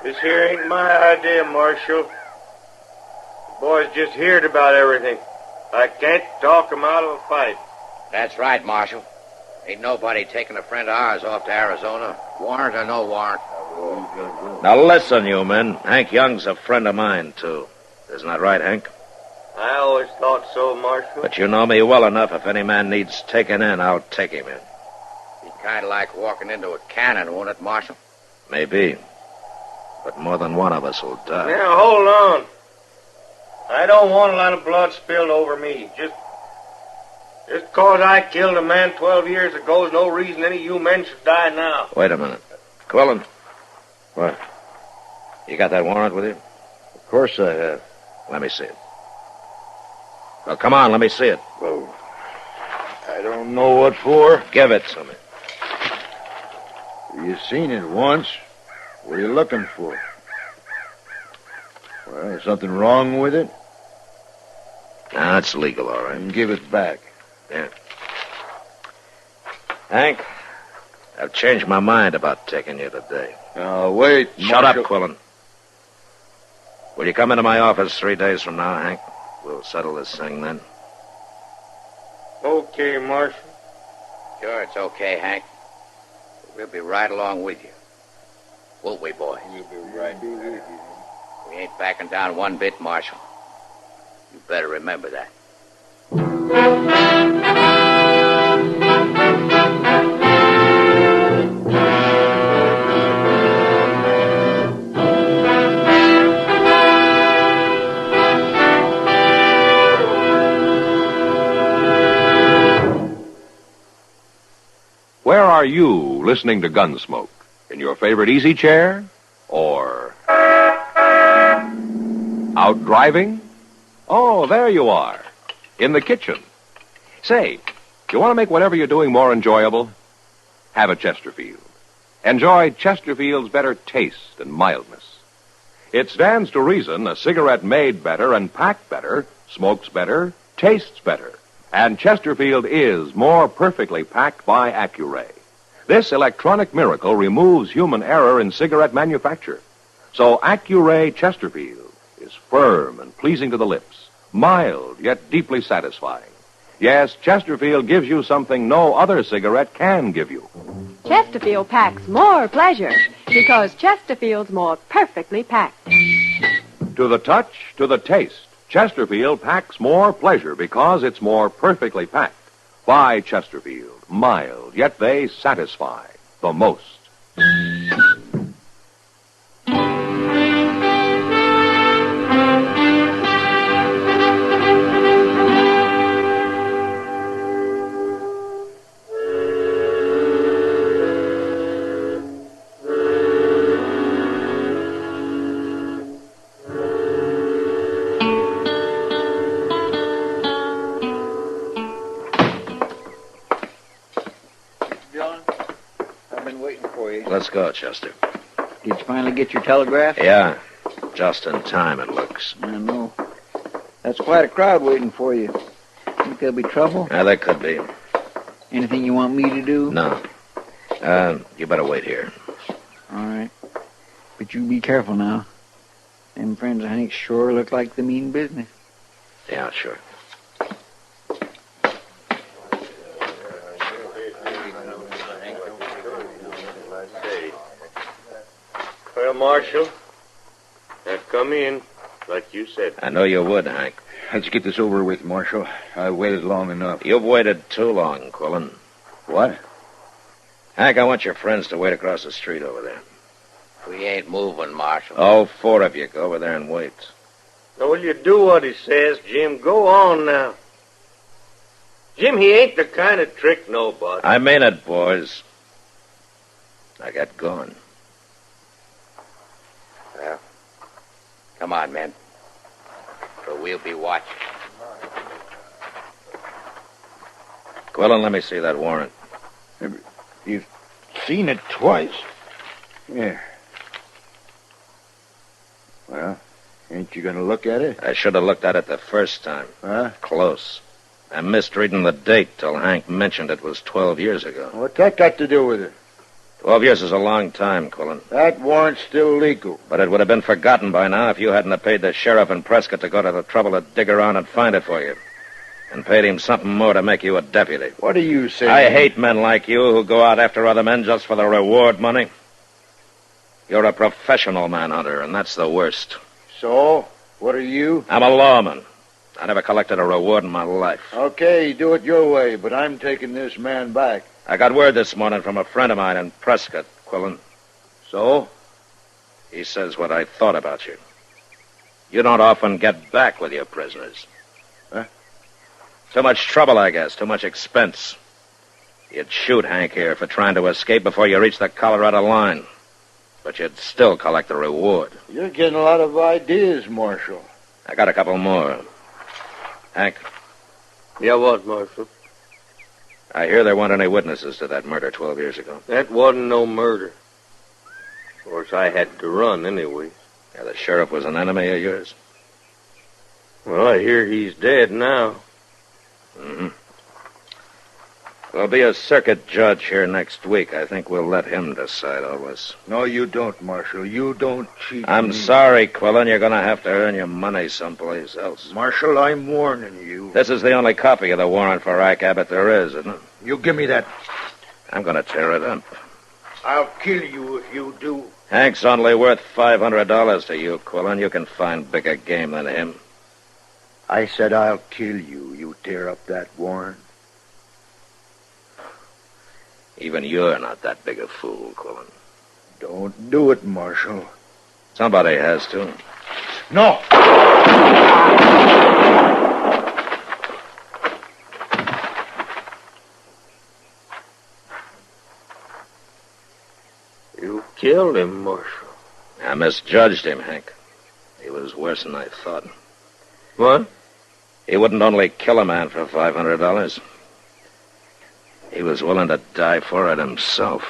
This here ain't my idea, Marshal. The boys just heard about everything. I can't talk 'em out of a fight. That's right, Marshal. Ain't nobody taking a friend of ours off to Arizona, warrant or no warrant. Now listen, you men. Hank Young's a friend of mine, too. Isn't that right, Hank? I always thought so, Marshal. But you know me well enough. If any man needs taken in, I'll take him in. Be kind of like walking into a cannon, won't it, Marshal? Maybe. But more than one of us will die. Now, hold on. I don't want a lot of blood spilled over me. Just 'cause I killed a man 12 years ago is no reason any of you men should die now. Wait a minute. Quillen. What? You got that warrant with you? Of course I have. Let me see it. Well, come on, let me see it. Well, I don't know what for. Give it to me. You seen it once. What are you looking for? Well, is something wrong with it? Nah, it's legal, all right. Then give it back. Yeah. Hank, I've changed my mind about taking you today. Now, wait, Shut Marshal. up, Quillen. Will you come into my office 3 days from now, Hank? We'll settle this thing then. Okay, Marshal. Sure, it's okay, Hank. We'll be right along with you. Won't we, boys? We'll be right with you. We ain't backing down one bit, Marshal. You better remember that. Where are you listening to Gunsmoke? In your favorite easy chair? Or out driving? Oh, there you are. In the kitchen. Say, you want to make whatever you're doing more enjoyable? Have a Chesterfield. Enjoy Chesterfield's better taste and mildness. It stands to reason a cigarette made better and packed better, smokes better, tastes better. And Chesterfield is more perfectly packed by Accuray. This electronic miracle removes human error in cigarette manufacture. So Accuray Chesterfield is firm and pleasing to the lips, mild yet deeply satisfying. Yes, Chesterfield gives you something no other cigarette can give you. Chesterfield packs more pleasure because Chesterfield's more perfectly packed. To the touch, to the taste, Chesterfield packs more pleasure because it's more perfectly packed. By Chesterfield, mild, yet they satisfy the most. Let's go, Chester. Did you finally get your telegraph? Yeah. Just in time, it looks. I know. That's quite a crowd waiting for you. Think there'll be trouble? Yeah, there could be. Anything you want me to do? No. You better wait here. All right. But you be careful now. Them friends of Hank's sure look like the mean business. Yeah, sure. Well, Marshal, I've come in, like you said. I know you would, Hank. Let's get this over with, Marshal. I've waited long enough. You've waited too long, Quillen. What? Hank, I want your friends to wait across the street over there. We ain't moving, Marshal. Oh, 4 of you. Go over there and wait. Now, will you do what he says, Jim? Go on now. Jim, he ain't the kind of trick nobody. I mean it, boys. I got going. Well, come on, men. For we'll be watching. Quillen, let me see that warrant. You seen it twice. Yeah. Well, ain't you going to look at it? I should have looked at it the first time. Huh? Close. I missed reading the date till Hank mentioned it was 12 years ago. What's that got to do with it? 12 years is a long time, Quillen. That warrant's still legal. But it would have been forgotten by now if you hadn't have paid the sheriff in Prescott to go to the trouble to dig around and find it for you. And paid him something more to make you a deputy. What are you saying? I hate men like you who go out after other men just for the reward money. You're a professional manhunter, and that's the worst. So? What are you? I'm a lawman. I never collected a reward in my life. Okay, do it your way, but I'm taking this man back. I got word this morning from a friend of mine in Prescott, Quillen. So? He says what I thought about you. You don't often get back with your prisoners. Huh? Too much trouble, I guess. Too much expense. You'd shoot Hank here for trying to escape before you reached the Colorado line. But you'd still collect the reward. You're getting a lot of ideas, Marshal. I got a couple more. Hank? Yeah, what, Marshal? I hear there weren't any witnesses to that murder 12 years ago. That wasn't no murder. Of course, I had to run anyway. Yeah, the sheriff was an enemy of yours? Well, I hear he's dead now. Mm-hmm. There'll be a circuit judge here next week. I think we'll let him decide all this. No, you don't, Marshal. You don't cheat I'm me. sorry, Quillen. You're going to have to earn your money someplace else. Marshal, I'm warning you. This is the only copy of the warrant for Ike Abbott there is, isn't it? You give me that. I'm going to tear it up. I'll kill you if you do. Hank's only worth $500 to you, Quillen. You can find bigger game than him. I said I'll kill you. You tear up that warrant. Even you're not that big a fool, Quillen. Don't do it, Marshal. Somebody has to. No! You killed him, Marshal. I misjudged him, Hank. He was worse than I thought. What? He wouldn't only kill a man for $500. He was willing to die for it himself.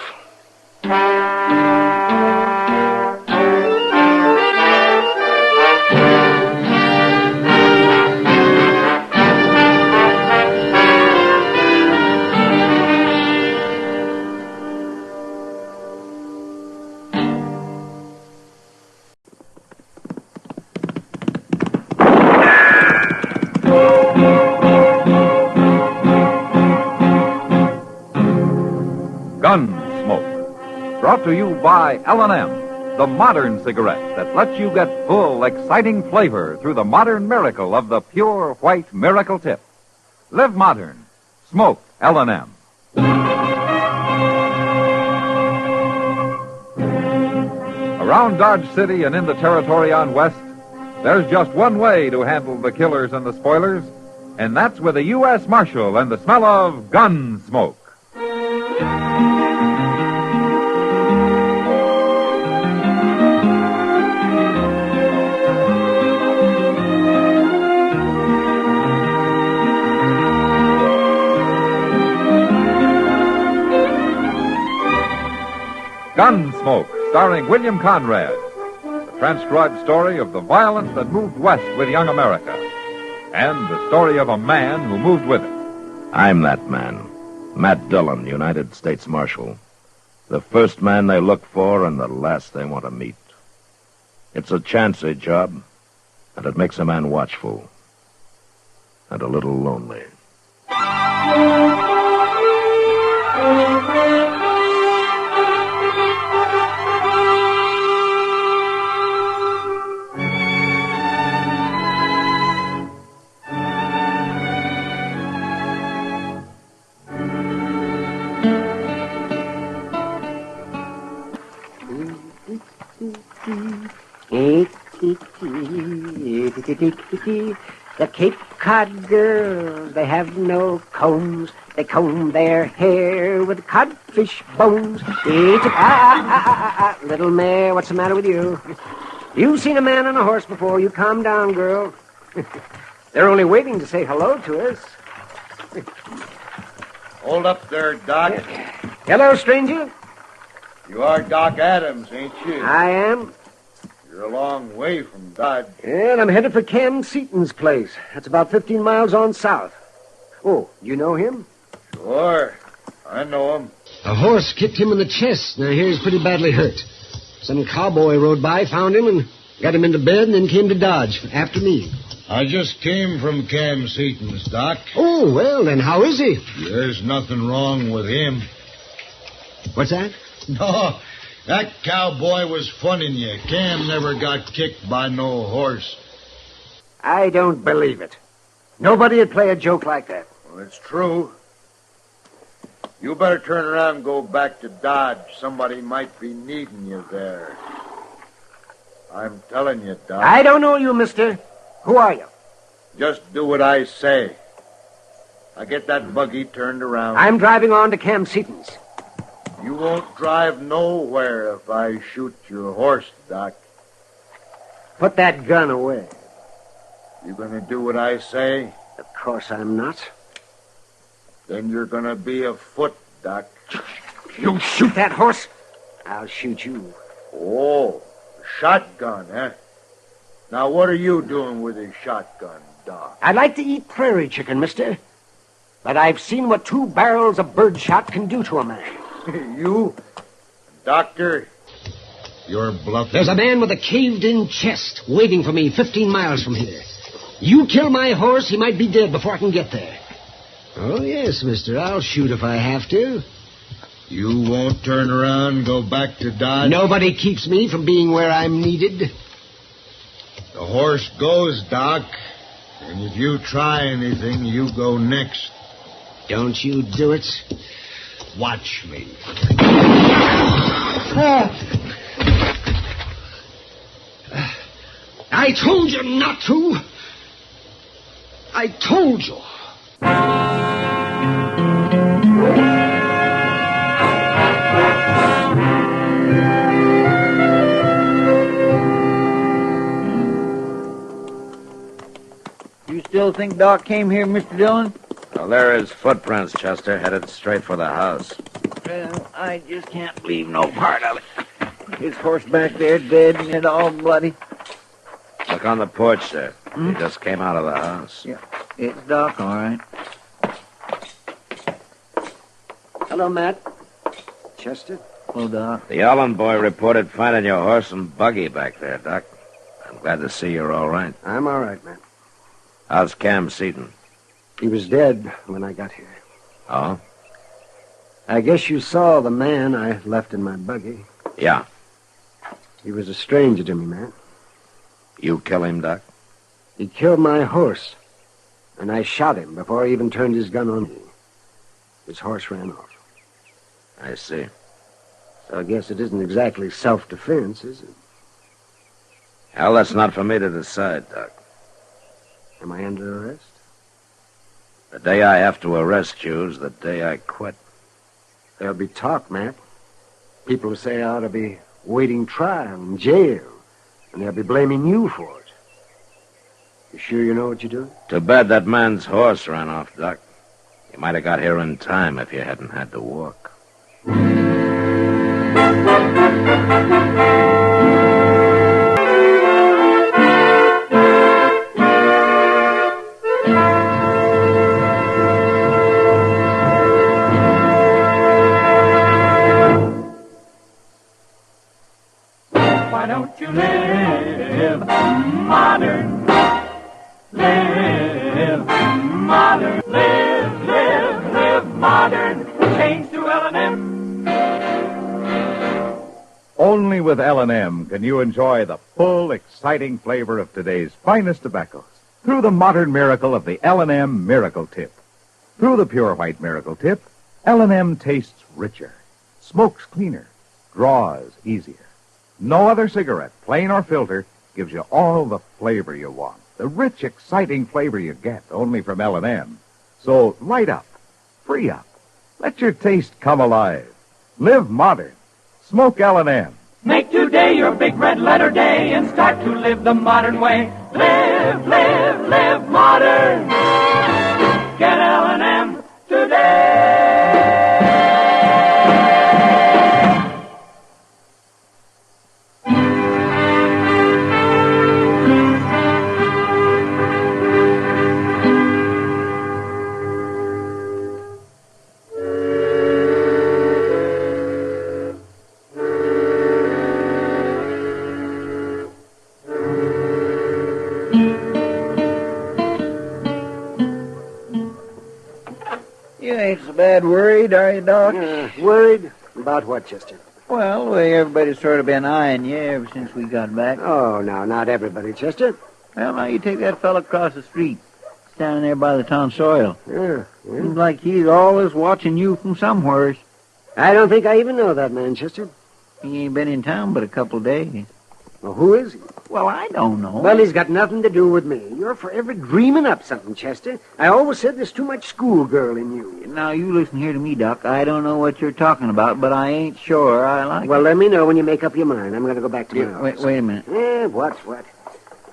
Gunsmoke, brought to you by L&M, the modern cigarette that lets you get full, exciting flavor through the modern miracle of the pure white miracle tip. Live modern. Smoke L&M. Around Dodge City and in the territory on West, there's just one way to handle the killers and the spoilers, and that's with a U.S. Marshal and the smell of Gunsmoke. Gunsmoke, starring William Conrad. The transcribed story of the violence that moved west with young America. And the story of a man who moved with it. I'm that man. Matt Dillon, United States Marshal. The first man they look for and the last they want to meet. It's a chancy job, and it makes a man watchful. And a little lonely. The Cape Cod girls, they have no combs. They comb their hair with codfish bones. Little mare, what's the matter with you? You've seen a man on a horse before. You calm down, girl. They're only waiting to say hello to us. Hold up there, Doc. Hello, stranger. You are Doc Adams, ain't you? I am. You're a long way from Dodge. And I'm headed for Cam Seaton's place. That's about 15 miles on south. Oh, you know him? Sure. I know him. A horse kicked him in the chest. Now, he's pretty badly hurt. Some cowboy rode by, found him, and got him into bed, and then came to Dodge after me. I just came from Cam Seaton's, Doc. Oh, well, then how is he? There's nothing wrong with him. What's that? No, that cowboy was funning you. Cam never got kicked by no horse. I don't believe it. Nobody would play a joke like that. Well, it's true. You better turn around and go back to Dodge. Somebody might be needing you there. I'm telling you, Doc. I don't know you, mister. Who are you? Just do what I say. Now get that buggy turned around. I'm driving on to Cam Seaton's. You won't drive nowhere if I shoot your horse, Doc. Put that gun away. You gonna do what I say? Of course I'm not. Then you're gonna be afoot, Doc. You shoot that horse, I'll shoot you. Oh, shotgun, eh? Now, what are you doing with a shotgun, Doc? I'd like to eat prairie chicken, mister. But I've seen what 2 barrels of birdshot can do to a man. You? Doctor? You're bluffing. There's a man with a caved-in chest waiting for me 15 miles from here. You kill my horse, he might be dead before I can get there. Oh, yes, mister. I'll shoot if I have to. You won't turn around and go back to Dodge? Nobody keeps me from being where I'm needed. The horse goes, Doc. And if you try anything, you go next. Don't you do it. Watch me. I told you not to. I told you. You still think Doc came here, Mr. Dillon? Well, there are his footprints, Chester, headed straight for the house. Well, I just can't believe no part of it. His horse back there dead and all bloody. Look on the porch there. He just came out of the house. Yeah, it's Doc, all right. Hello, Matt. Chester? Hello, Doc. The Allen boy reported finding your horse and buggy back there, Doc. I'm glad to see you're all right. I'm all right, Matt. How's Cam Seaton? He was dead when I got here. Oh? I guess you saw the man I left in my buggy. Yeah. He was a stranger to me, Matt. You kill him, Doc? He killed my horse, and I shot him before he even turned his gun on me. His horse ran off. I see. So I guess it isn't exactly self-defense, is it? Hell, that's not for me to decide, Doc. Am I under arrest? The day I have to arrest you is the day I quit. There'll be talk, Matt. People will say I ought to be waiting trial in jail, and they'll be blaming you for it. You sure you know what you're doing? Too bad that man's horse ran off, Doc. You might have got here in time if you hadn't had to walk. Why don't you live modern? Live modern. Live modern. Change to L&M. Only with L&M can you enjoy the full, exciting flavor of today's finest tobaccos through the modern miracle of the L&M Miracle Tip. Through the pure white Miracle Tip, L&M tastes richer, smokes cleaner, draws easier. No other cigarette, plain or filter, gives you all the flavor you want. The rich, exciting flavor you get only from L&M. So light up, free up, let your taste come alive. Live modern. Smoke L&M. Make today your big red letter day and start to live the modern way. Live modern. Get L&M today. worried, are you, Doc? Worried? About what, Chester? Well, the way everybody's sort of been eyeing you ever since we got back. Oh, no, not everybody, Chester. Well, now you take that fella across the street, standing there by the town soil. Yeah. Seems like he's always watching you from somewheres. I don't think I even know that man, Chester. He ain't been in town but a couple of days. Well, who is he? Well, I don't know. Well, he's got nothing to do with me. You're forever dreaming up something, Chester. I always said there's too much schoolgirl in you. Now, you listen here to me, Doc. I don't know what you're talking about, but I ain't sure I like Well, it. let me know when you make up your mind. I'm going to go back to my Wait, office. wait a minute. What?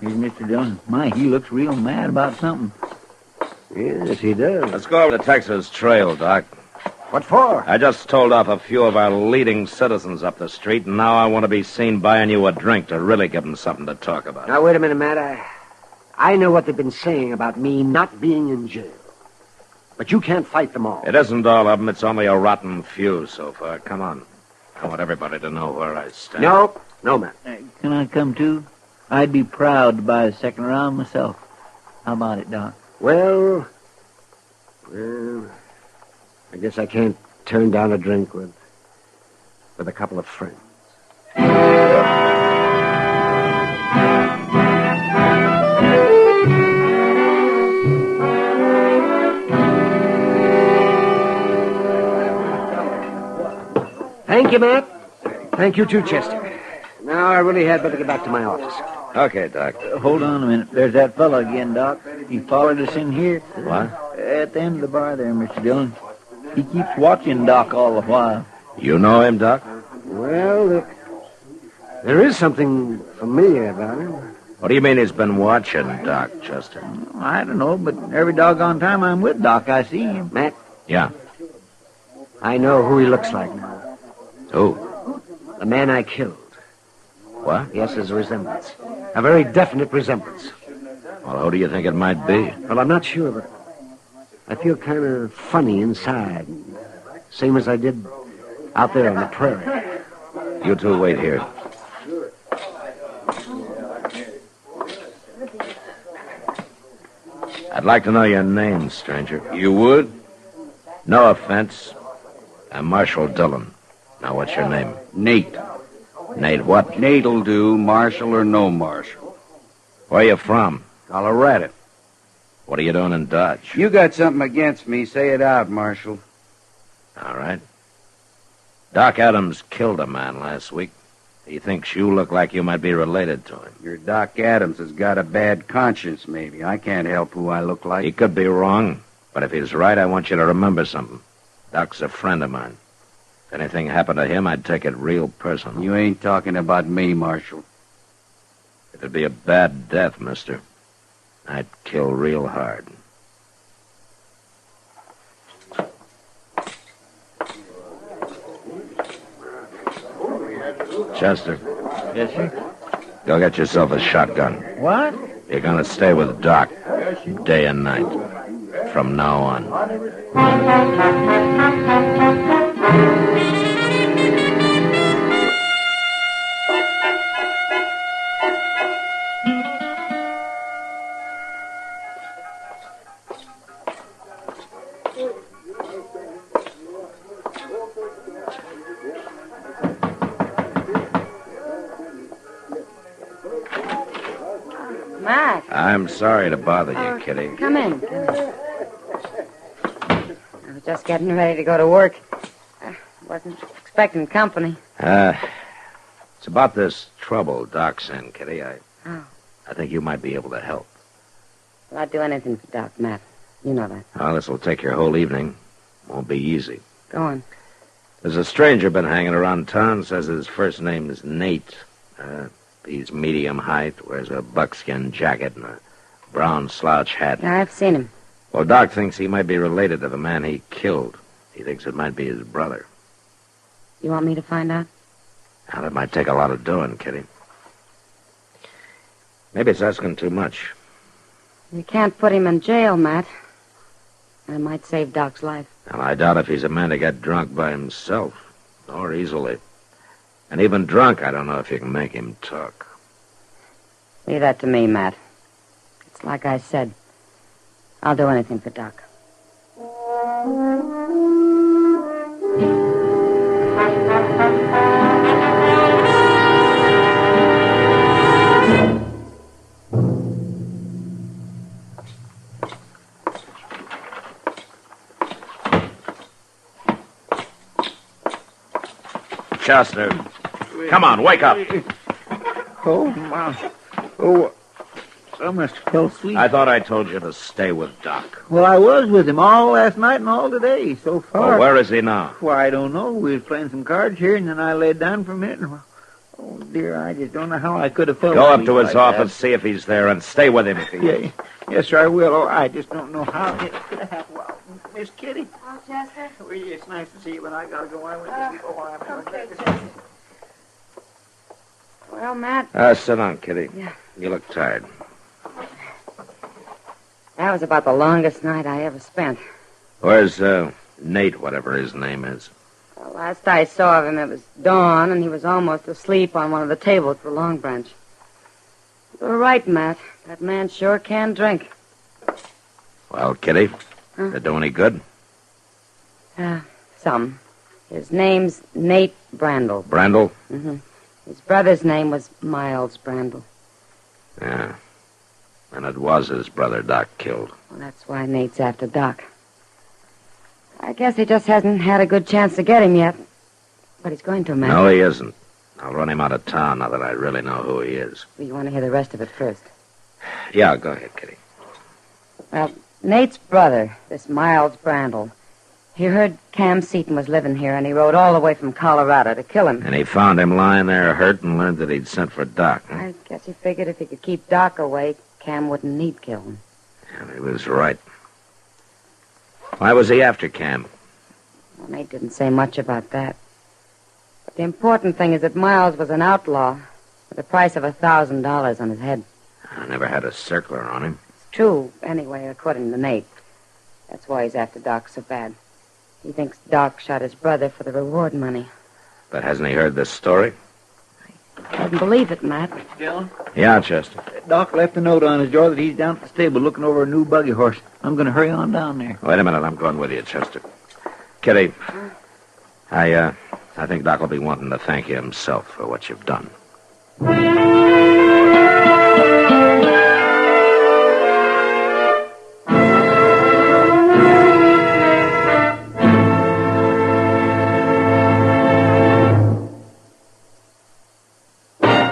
Here's Mr. Dillon. He looks real mad about something. Yes, he does. Let's go over the Texas Trail, Doc. What for? I just told off a few of our leading citizens up the street, and now I want to be seen buying you a drink to really give them something to talk about. Now, wait a minute, Matt. I know what they've been saying about me not being in jail. But you can't fight them all. It isn't all of them. It's only a rotten few so far. Come on. I want everybody to know where I stand. No, Matt. Can I come too? I'd be proud to buy the second round myself. How about it, Doc? Well, I guess I can't turn down a drink with a couple of friends. Thank you, Matt. Thank you, too, Chester. Now I really had better get back to my office. Okay, Doc. Hold on a minute. There's that fella again, Doc. He followed us in here. What? At the end of the bar there, Mr. Dillon. He keeps watching Doc all the while. You know him, Doc? Well, there is something familiar about him. What do you mean he's been watching Doc, Chester? I don't know, but every doggone time I'm with Doc, I see him. Matt? Yeah. I know who he looks like now. Who? The man I killed. What? Yes, there's a resemblance. A very definite resemblance. Well, who do you think it might be? Well, I'm not sure, but I feel kind of funny inside. Same as I did out there on the prairie. You two wait here. I'd like to know your name, stranger. You would? No offense. I'm Marshal Dillon. Now, what's your name? Nate. Nate what? Nate'll do, Marshal or no Marshal. Where you from? Colorado. What are you doing in Dodge? You got something against me, say it out, Marshal. All right. Doc Adams killed a man last week. He thinks you look like you might be related to him. Your Doc Adams has got a bad conscience, maybe. I can't help who I look like. He could be wrong, but if he's right, I want you to remember something. Doc's a friend of mine. If anything happened to him, I'd take it real personal. You ain't talking about me, Marshal. It'd be a bad death, mister. I'd kill real hard. Chester. Yes, sir? Go get yourself a shotgun. What? You're gonna stay with Doc day and night from now on. Matt. I'm sorry to bother you, Kitty. Come in. I was just getting ready to go to work. I wasn't expecting company. It's about this trouble Doc's in, Kitty. I Oh. think you might be able to help. Well, I'd do anything for Doc, Matt. You know that. Well, this will take your whole evening. Won't be easy. Go on. There's a stranger been hanging around town, says his first name is Nate. He's medium height, wears a buckskin jacket and a brown slouch hat. Yeah, I've seen him. Well, Doc thinks he might be related to the man he killed. He thinks it might be his brother. You want me to find out? Now, that might take a lot of doing, Kitty. Maybe it's asking too much. You can't put him in jail, Matt. And it might save Doc's life. And I doubt if he's a man to get drunk by himself, or easily. And even drunk, I don't know if you can make him talk. Leave that to me, Matt. It's like I said. I'll do anything for Doc. Chester. Come on, wake up. Oh, my. Oh, I must have fell asleep. I thought I told you to stay with Doc. Well, I was with him all last night and all today, so far. Well, where is he now? Why, I don't know. We was playing some cards here, and then I laid down for a minute. And, oh, dear, I just don't know how I could have fell Go up asleep to his like office, see if he's there, and stay with him if he is. Yeah. Yes, sir, I will. Oh, I just don't know how it could have happened. Well, Miss Kitty. Oh, Chester? Well, it's nice to see you, but I gotta go. I went to sleep a while. Okay, Chester. Well, Matt. Sit down, Kitty. Yeah. You look tired. That was about the longest night I ever spent. Where's, Nate, whatever his name is? Well, last I saw of him, it was dawn, and he was almost asleep on one of the tables at the Long Branch. You were right, Matt. That man sure can drink. Well, Kitty, did it do any good? Some. His name's Nate Brandel. Brandel? Mm-hmm. His brother's name was Miles Brandel. Yeah. And it was his brother Doc killed. Well, that's why Nate's after Doc. I guess he just hasn't had a good chance to get him yet. But he's going to, Matt. No, he isn't. I'll run him out of town now that I really know who he is. Well, you want to hear the rest of it first? Yeah, go ahead, Kitty. Well, Nate's brother, this Miles Brandel, he heard Cam Seaton was living here, and he rode all the way from Colorado to kill him. And he found him lying there hurt and learned that he'd sent for Doc. Huh? I guess he figured if he could keep Doc away, Cam wouldn't need kill him. Yeah, he was right. Why was he after Cam? Well, Nate didn't say much about that. But the important thing is that Miles was an outlaw with a price of $1,000 on his head. I never had a circler on him. It's true, anyway, according to Nate. That's why he's after Doc so bad. He thinks Doc shot his brother for the reward money. But hasn't he heard this story? I don't believe it, Matt. Dillon? Yeah, Chester. Doc left a note on his door that he's down at the stable looking over a new buggy horse. I'm going to hurry on down there. Wait a minute, I'm going with you, Chester. Kitty, I think Doc will be wanting to thank you himself for what you've done.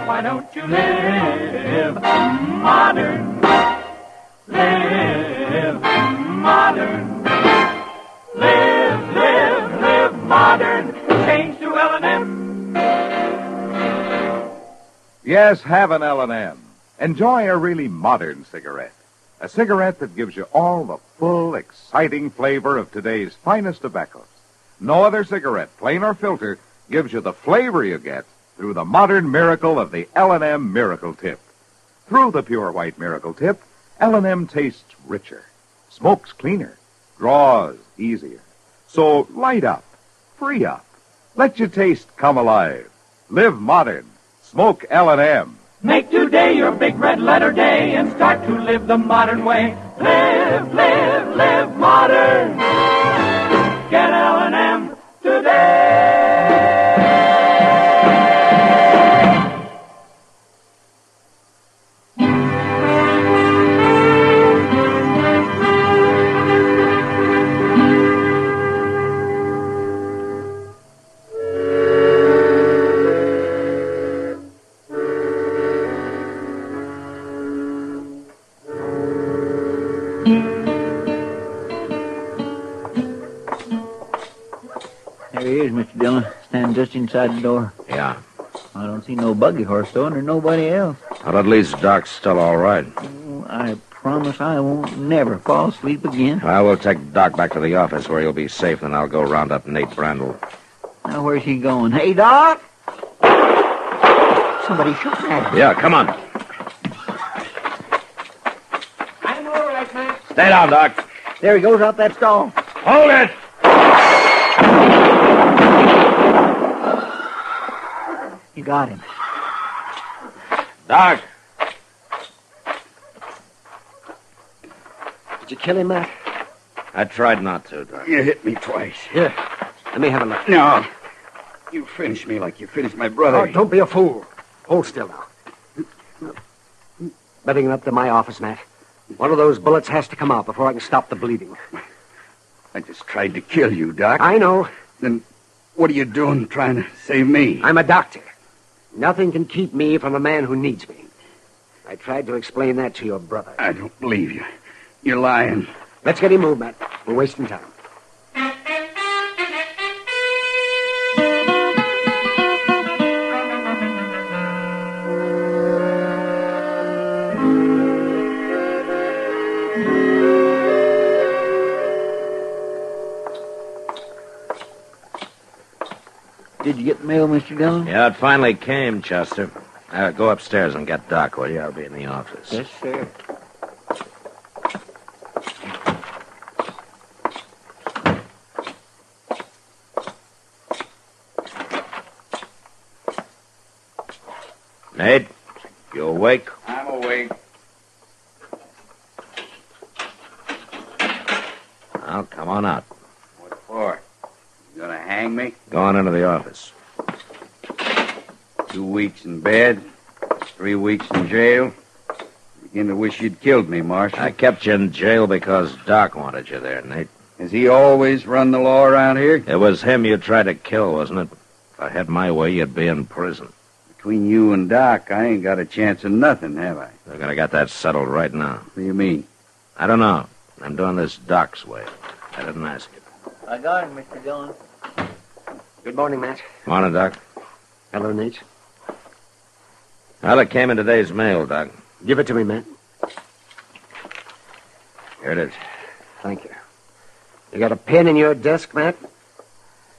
Why don't you live modern? Live modern. Live modern. Change to L&M. Yes, have an L&M. Enjoy a really modern cigarette. A cigarette that gives you all the full, exciting flavor of today's finest tobaccos. No other cigarette, plain or filter, gives you the flavor you get through the modern miracle of the L&M Miracle Tip. Through the pure white Miracle Tip, L&M tastes richer, smokes cleaner, draws easier. So light up, free up, let your taste come alive. Live modern, smoke L&M. Make today your big red letter day and start to live the modern way. Live modern. Get L&M today. There he is, Mr. Dillon, standing just inside the door. Yeah. I don't see no buggy horse, though, and there's nobody else. Well, at least Doc's still all right. Oh, I promise I won't never fall asleep again. I will take Doc back to the office where he'll be safe, and I'll go round up Nate Brandel. Now, where's he going? Hey, Doc! Somebody shot at him. Yeah, come on. I'm all right, man. Stay down, Doc. There he goes out that stall. Hold it! You got him. Doc. Did you kill him, Matt? I tried not to, Doc. You hit me twice. Here, let me have a look. No. You finished me like you finished my brother. Oh, don't be a fool. Hold still now. Better get up to my office, Matt. One of those bullets has to come out before I can stop the bleeding. I just tried to kill you, Doc. I know. Then What are you doing trying to save me? I'm a doctor. Nothing can keep me from a man who needs me. I tried to explain that to your brother. I don't believe you. You're lying. Let's get him moved, Matt. We're wasting time. Did you get the mail, Mr. Dillon? Yeah, it finally came, Chester. Go upstairs and get Doc, will you? I'll be in the office. Yes, sir. Nate, you awake? I'm awake. Well, come on out. What for? You gonna hang me? Go on into the office. 2 weeks in bed, 3 weeks in jail. Begin to wish you'd killed me, Marshal. I kept you in jail because Doc wanted you there, Nate. Has he always run the law around here? It was him you tried to kill, wasn't it? If I had my way, you'd be in prison. Between you and Doc, I ain't got a chance of nothing, have I? They're gonna get that settled right now. What do you mean? I don't know. I'm doing this Doc's way. I didn't ask you. I got him, Mr. Dillon. Good morning, Matt. Morning, Doc. Hello, Nate. Well, it came in today's mail, Doc. Give it to me, Matt. Here it is. Thank you. You got a pen in your desk, Matt?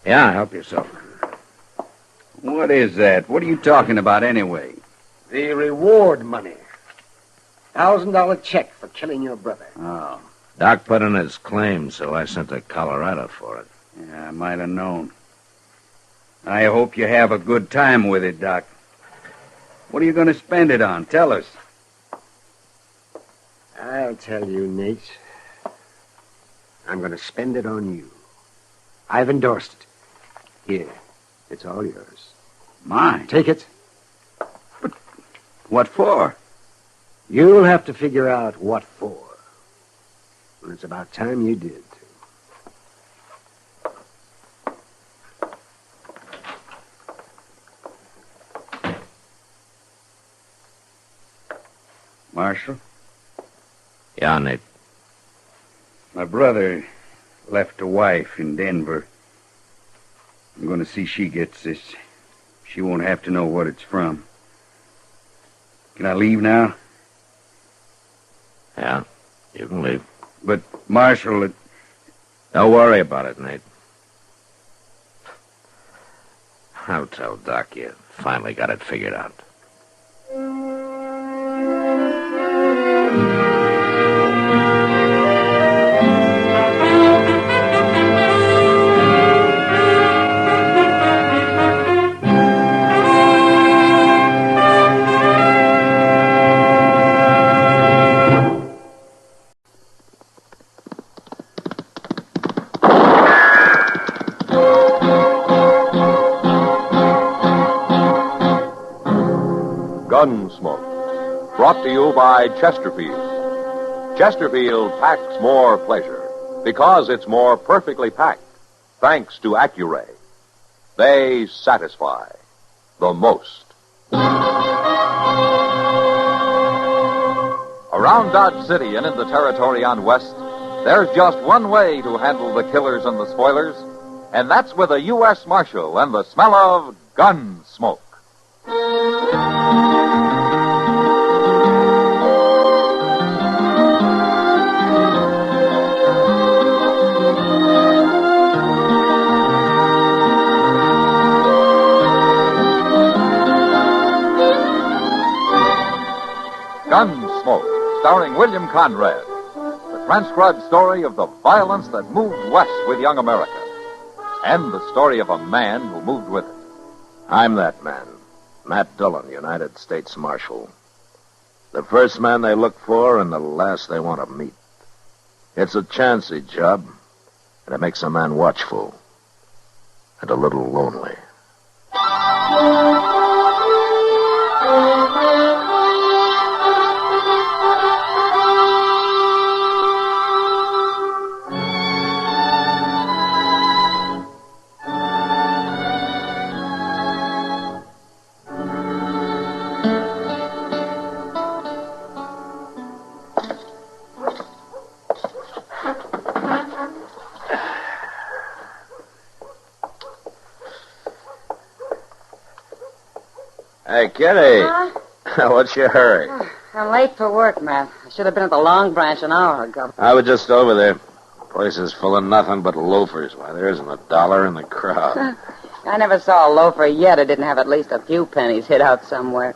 Yeah, help yourself. What is that? What are you talking about anyway? The reward money. $1,000 check for killing your brother. Oh. Doc put in his claim, so I sent to Colorado for it. Yeah, I might have known. I hope you have a good time with it, Doc. What are you going to spend it on? Tell us. I'll tell you, Nate. I'm going to spend it on you. I've endorsed it. Here, it's all yours. Mine? Take it. But what for? You'll have to figure out what for. And it's about time you did. Marshal? Yeah, Nate. My brother left a wife in Denver. I'm going to see she gets this. She won't have to know what it's from. Can I leave now? Yeah, you can leave. But, Marshal, Don't worry about it, Nate. I'll tell Doc you finally got it figured out. Gunsmoke, brought to you by Chesterfield. Chesterfield packs more pleasure because it's more perfectly packed, thanks to Accuray. They satisfy the most. Around Dodge City and in the territory on West, there's just one way to handle the killers and the spoilers, and that's with a U.S. Marshal and the smell of Gunsmoke. Gunsmoke, starring William Conrad. The transcribed story of the violence that moved west with young America. And the story of a man who moved with it. I'm that man, Matt Dillon, United States Marshal. The first man they look for and the last they want to meet. It's a chancy job, and it makes a man watchful and a little lonely. Hey, Kitty. Huh? What's your hurry? I'm late for work, Matt. I should have been at the Long Branch an hour ago. I was just over there. Place is full of nothing but loafers. Why, there isn't a dollar in the crowd. I never saw a loafer yet who didn't have at least a few pennies hid out somewhere.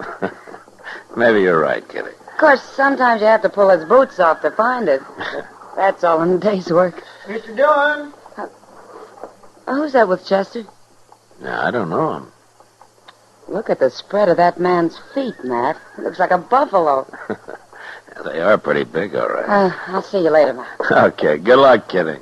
Maybe you're right, Kitty. Of course, sometimes you have to pull his boots off to find it. That's all in a day's work. Mr. Dillon? Who's that with Chester? No, I don't know him. Look at the spread of that man's feet, Matt. It looks like a buffalo. They are pretty big, all right. I'll see you later, Matt. Okay, good luck, Kitty.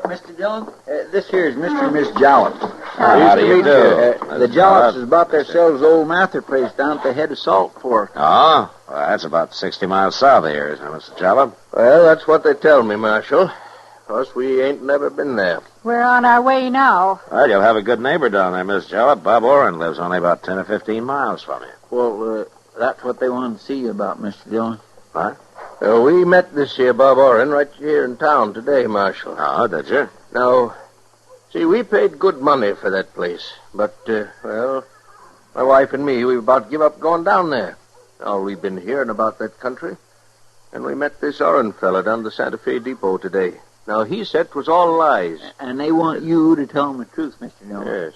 Mr. Dillon, this here is Mr. and Miss Jollop. How do you do? The Jollops has bought themselves old Mather place down at the head of Salt Fork. Oh? Well, that's about 60 miles south of here, isn't it, Mr. Jollop? Well, that's what they tell me, Marshal. Of course, we ain't never been there. We're on our way now. Well, you'll have a good neighbor down there, Miss Jollop. Bob Oren lives only about 10 or 15 miles from you. Well, that's what they wanted to see you about, Mr. Dillon. What? We met this here Bob Oren right here in town today, Marshal. Oh, did you? Now, see, we paid good money for that place. But, well, my wife and me, we've about give up going down there. All we've been hearing about that country. And we met this Oren fella down the Santa Fe Depot today. Now, he said 'twas all lies. And they want you to tell them the truth, Mr. Dillon. Yes.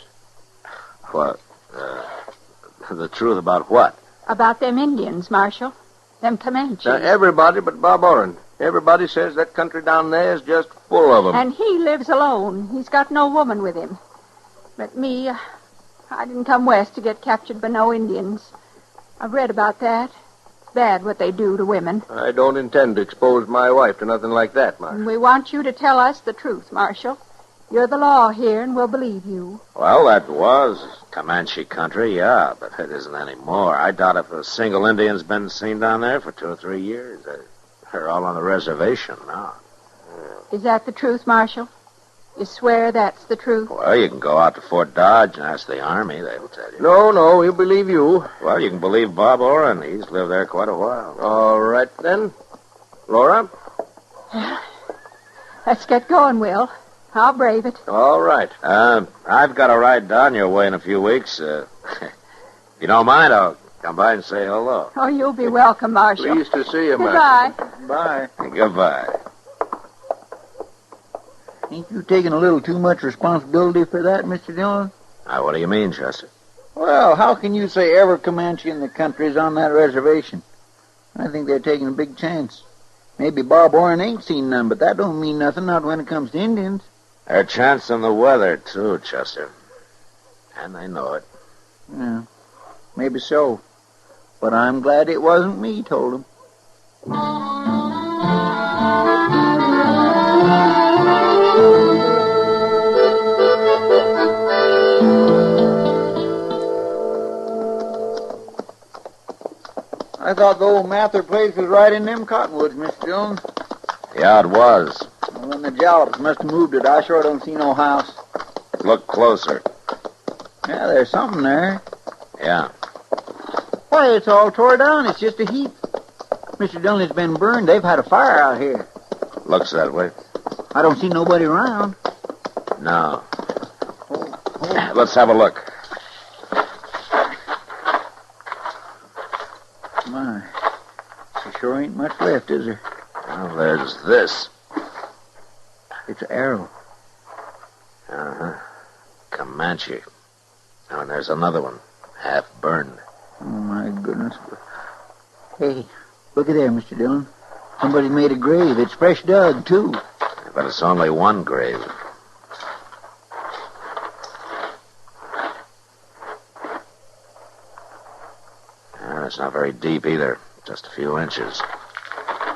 What? The truth about what? About them Indians, Marshal. Them Comanches. Now, everybody but Bob Oren. Everybody says that country down there is just full of them. And he lives alone. He's got no woman with him. But me, I didn't come west to get captured by no Indians. I've read about that. It's bad what they do to women. I don't intend to expose my wife to nothing like that, Marshal. And we want you to tell us the truth, Marshal. You're the law here, and we'll believe you. Well, that was Comanche country, yeah, but it isn't anymore. I doubt if a single Indian's been seen down there for 2 or 3 years. They're all on the reservation now. Is that the truth, Marshal? You swear that's the truth? Well, you can go out to Fort Dodge and ask the Army. They'll tell you. No, we'll believe you. Well, you can believe Bob Oren. He's lived there quite a while. All right, then. Laura? Let's get going, Will. I'll brave it. All right. I've got to ride down your way in a few weeks. If you don't mind, I'll come by and say hello. Oh, you'll be welcome, Marshal. Pleased to see you, Marshal. Goodbye. Bye. Goodbye. Ain't you taking a little too much responsibility for that, Mr. Dillon? What do you mean, Chester? Well, how can you say every Comanche in the country is on that reservation? I think they're taking a big chance. Maybe Bob Oren ain't seen none, but that don't mean nothing, not when it comes to Indians. They're chancing the weather, too, Chester. And they know it. Yeah, maybe so. But I'm glad it wasn't me told him. I thought the old Mather place was right in them cottonwoods, Mr. Dillon. Yeah, it was. Well, then the Jollops must have moved it. I sure don't see no house. Look closer. Yeah, there's something there. Yeah. Why, it's all tore down. It's just a heap. Mr. Dillon, it's been burned. They've had a fire out here. Looks that way. I don't see nobody around. No. Let's have a look. My, there sure ain't much left, is there? Well, there's this. It's an arrow. Uh-huh. Comanche. Oh, and there's another one, half burned. Oh, my goodness. Hey, look at there, Mr. Dillon. Somebody made a grave. It's fresh dug, too. But it's only one grave. It's not very deep either. Just a few inches.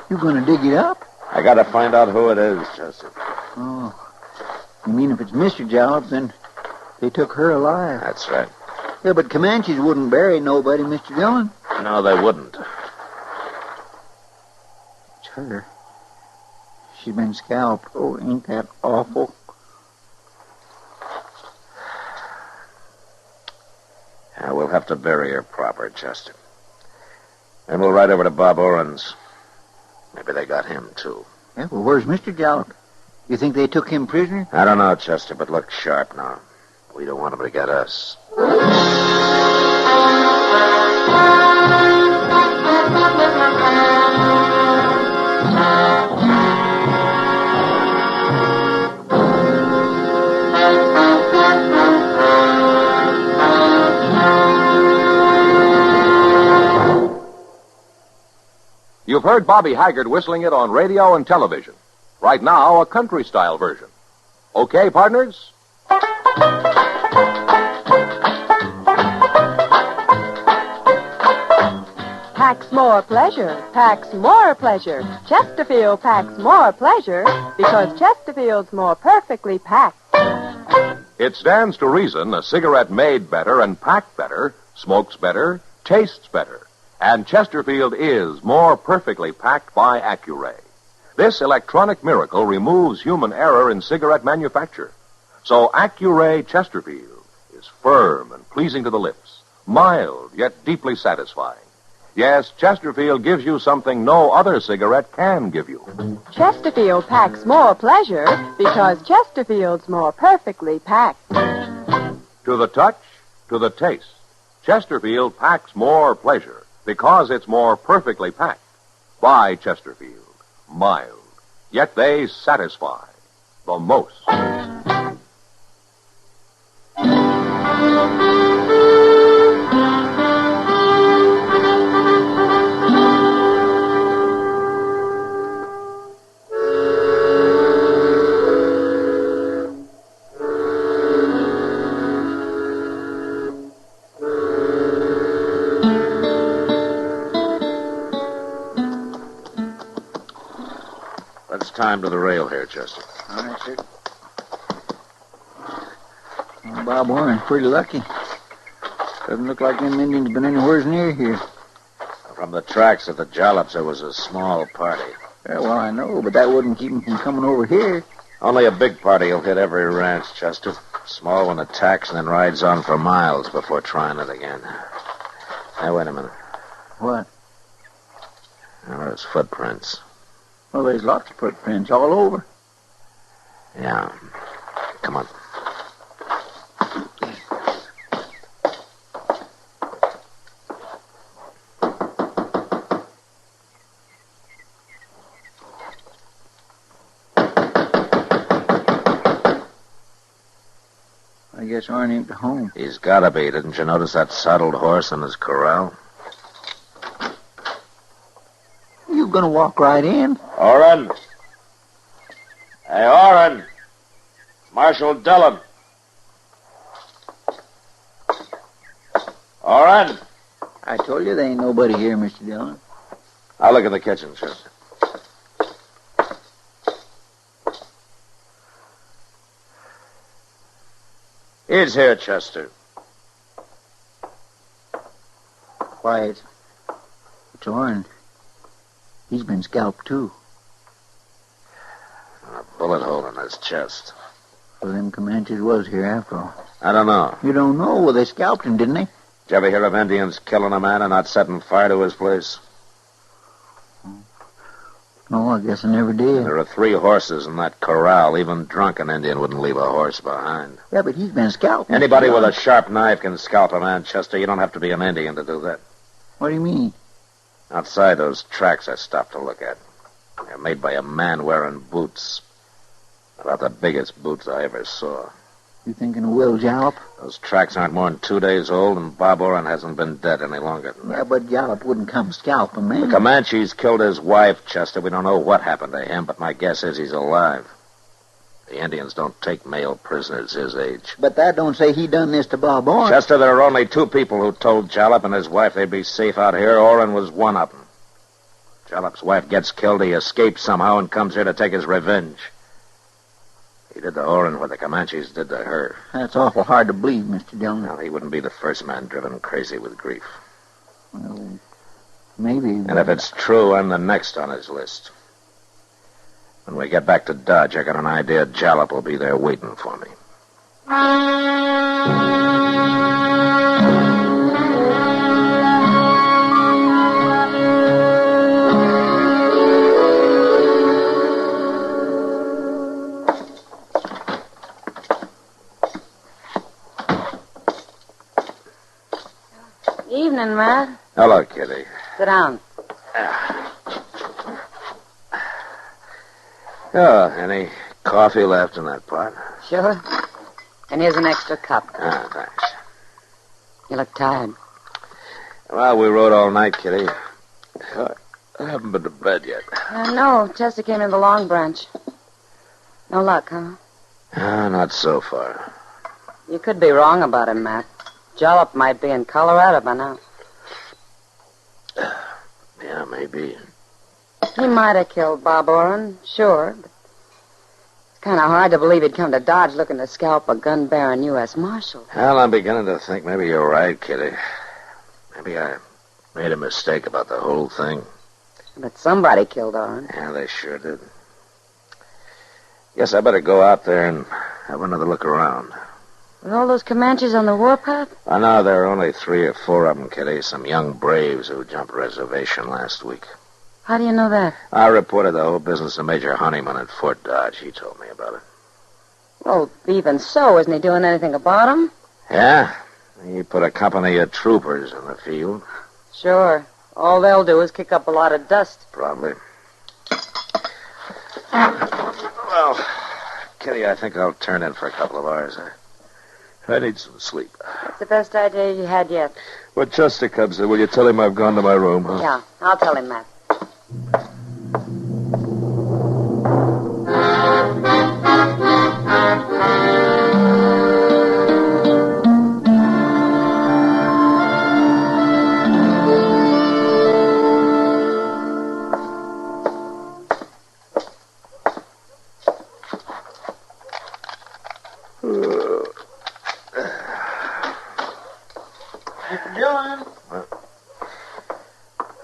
You gonna dig it up? I gotta find out who it is, Chester. Oh. You mean if it's Mr. Jollop, then they took her alive? That's right. Yeah, but Comanches wouldn't bury nobody, Mr. Dillon. No, they wouldn't. It's her. She's been scalped. Oh, ain't that awful? Yeah, we'll have to bury her proper, Chester. And we'll ride over to Bob Oren's. Maybe they got him, too. Yeah, well, where's Mr. Jollop? You think they took him prisoner? I don't know, Chester, but look sharp now. We don't want him to get us. You've heard Bobby Haggard whistling it on radio and television. Right now, a country-style version. Okay, partners? Packs more pleasure, packs more pleasure. Chesterfield packs more pleasure because Chesterfield's more perfectly packed. It stands to reason a cigarette made better and packed better, smokes better, tastes better. And Chesterfield is more perfectly packed by Accuray. This electronic miracle removes human error in cigarette manufacture. So Accuray Chesterfield is firm and pleasing to the lips, mild yet deeply satisfying. Yes, Chesterfield gives you something no other cigarette can give you. Chesterfield packs more pleasure because Chesterfield's more perfectly packed. To the touch, to the taste, Chesterfield packs more pleasure because it's more perfectly packed. By Chesterfield. Mild, yet they satisfy the most. Let's time to the rail here, Chester. All right, sir. Well, Bob Warren's pretty lucky. Doesn't look like them Indians been anywhere near here. From the tracks of the Jollops, there was a small party. Yeah, well, I know, but that wouldn't keep them from coming over here. Only a big party will hit every ranch, Chester. Small one attacks and then rides on for miles before trying it again. Now, wait a minute. What? Now, there's footprints. Well, there's lots of footprints all over. Yeah. Come on. I guess Arn ain't at home. He's gotta be. Didn't you notice that saddled horse in his corral? You gonna walk right in? Oren! Hey, Oren! Marshal Dillon! Oren! I told you there ain't nobody here, Mr. Dillon. I'll look in the kitchen, Chester. He's here, Chester. Quiet. It's Arn. He's been scalped, too. A bullet hole in his chest. Well, them Comanches was here after all. I don't know. You don't know? Well, they scalped him, didn't they? Did you ever hear of Indians killing a man and not setting fire to his place? No, I guess I never did. There are 3 horses in that corral. Even drunken Indian wouldn't leave a horse behind. Yeah, but he's been scalped. Anybody with a sharp knife can scalp a man, Chester. You don't have to be an Indian to do that. What do you mean? Outside those tracks I stopped to look at. They're made by a man wearing boots. About the biggest boots I ever saw. You thinking of Will Jalop? Those tracks aren't more than 2 days old, and Bob Oren hasn't been dead any longer than that. Yeah, but Jalop wouldn't come scalp a man. The Comanches killed his wife, Chester. We don't know what happened to him, but my guess is he's alive. The Indians don't take male prisoners his age. But that don't say he done this to Bob Oren. Chester, there are only 2 people who told Jalop and his wife they'd be safe out here. Oren was one of them. Jalop's wife gets killed, he escapes somehow and comes here to take his revenge. He did to Oren what the Comanches did to her. That's awful hard to believe, Mr. Dillon. Well, he wouldn't be the first man driven crazy with grief. Well, maybe. And if it's true, I'm the next on his list. When we get back to Dodge, I got an idea Jalop will be there waiting for me. Evening, Matt. Hello, Kitty. Sit down. Oh, any coffee left in that pot? Sure. And here's an extra cup. Ah, thanks. You look tired. Well, we rode all night, Kitty. I haven't been to bed yet. No, Chester came in the Long Branch. No luck, huh? Not so far. You could be wrong about him, Matt. Jobe might be in Colorado by now. Yeah, maybe. He might have killed Bob Orrin, sure. But it's kind of hard to believe he'd come to Dodge looking to scalp a gun-bearing U.S. Marshal. Well, I'm beginning to think maybe you're right, Kitty. Maybe I made a mistake about the whole thing. But somebody killed Orrin. Yeah, they sure did. Guess I better go out there and have another look around. With all those Comanches on the warpath? I know there are only 3 or 4 of them, Kitty. Some young braves who jumped reservation last week. How do you know that? I reported the whole business to Major Honeyman at Fort Dodge. He told me about it. Well, even so, isn't he doing anything about him? Yeah? He put a company of troopers in the field. Sure. All they'll do is kick up a lot of dust. Probably. Well, Kitty, I think I'll turn in for a couple of hours. I need some sleep. That's the best idea you had yet. When Chester comes in, will you tell him I've gone to my room, huh? Yeah, I'll tell him, Matt.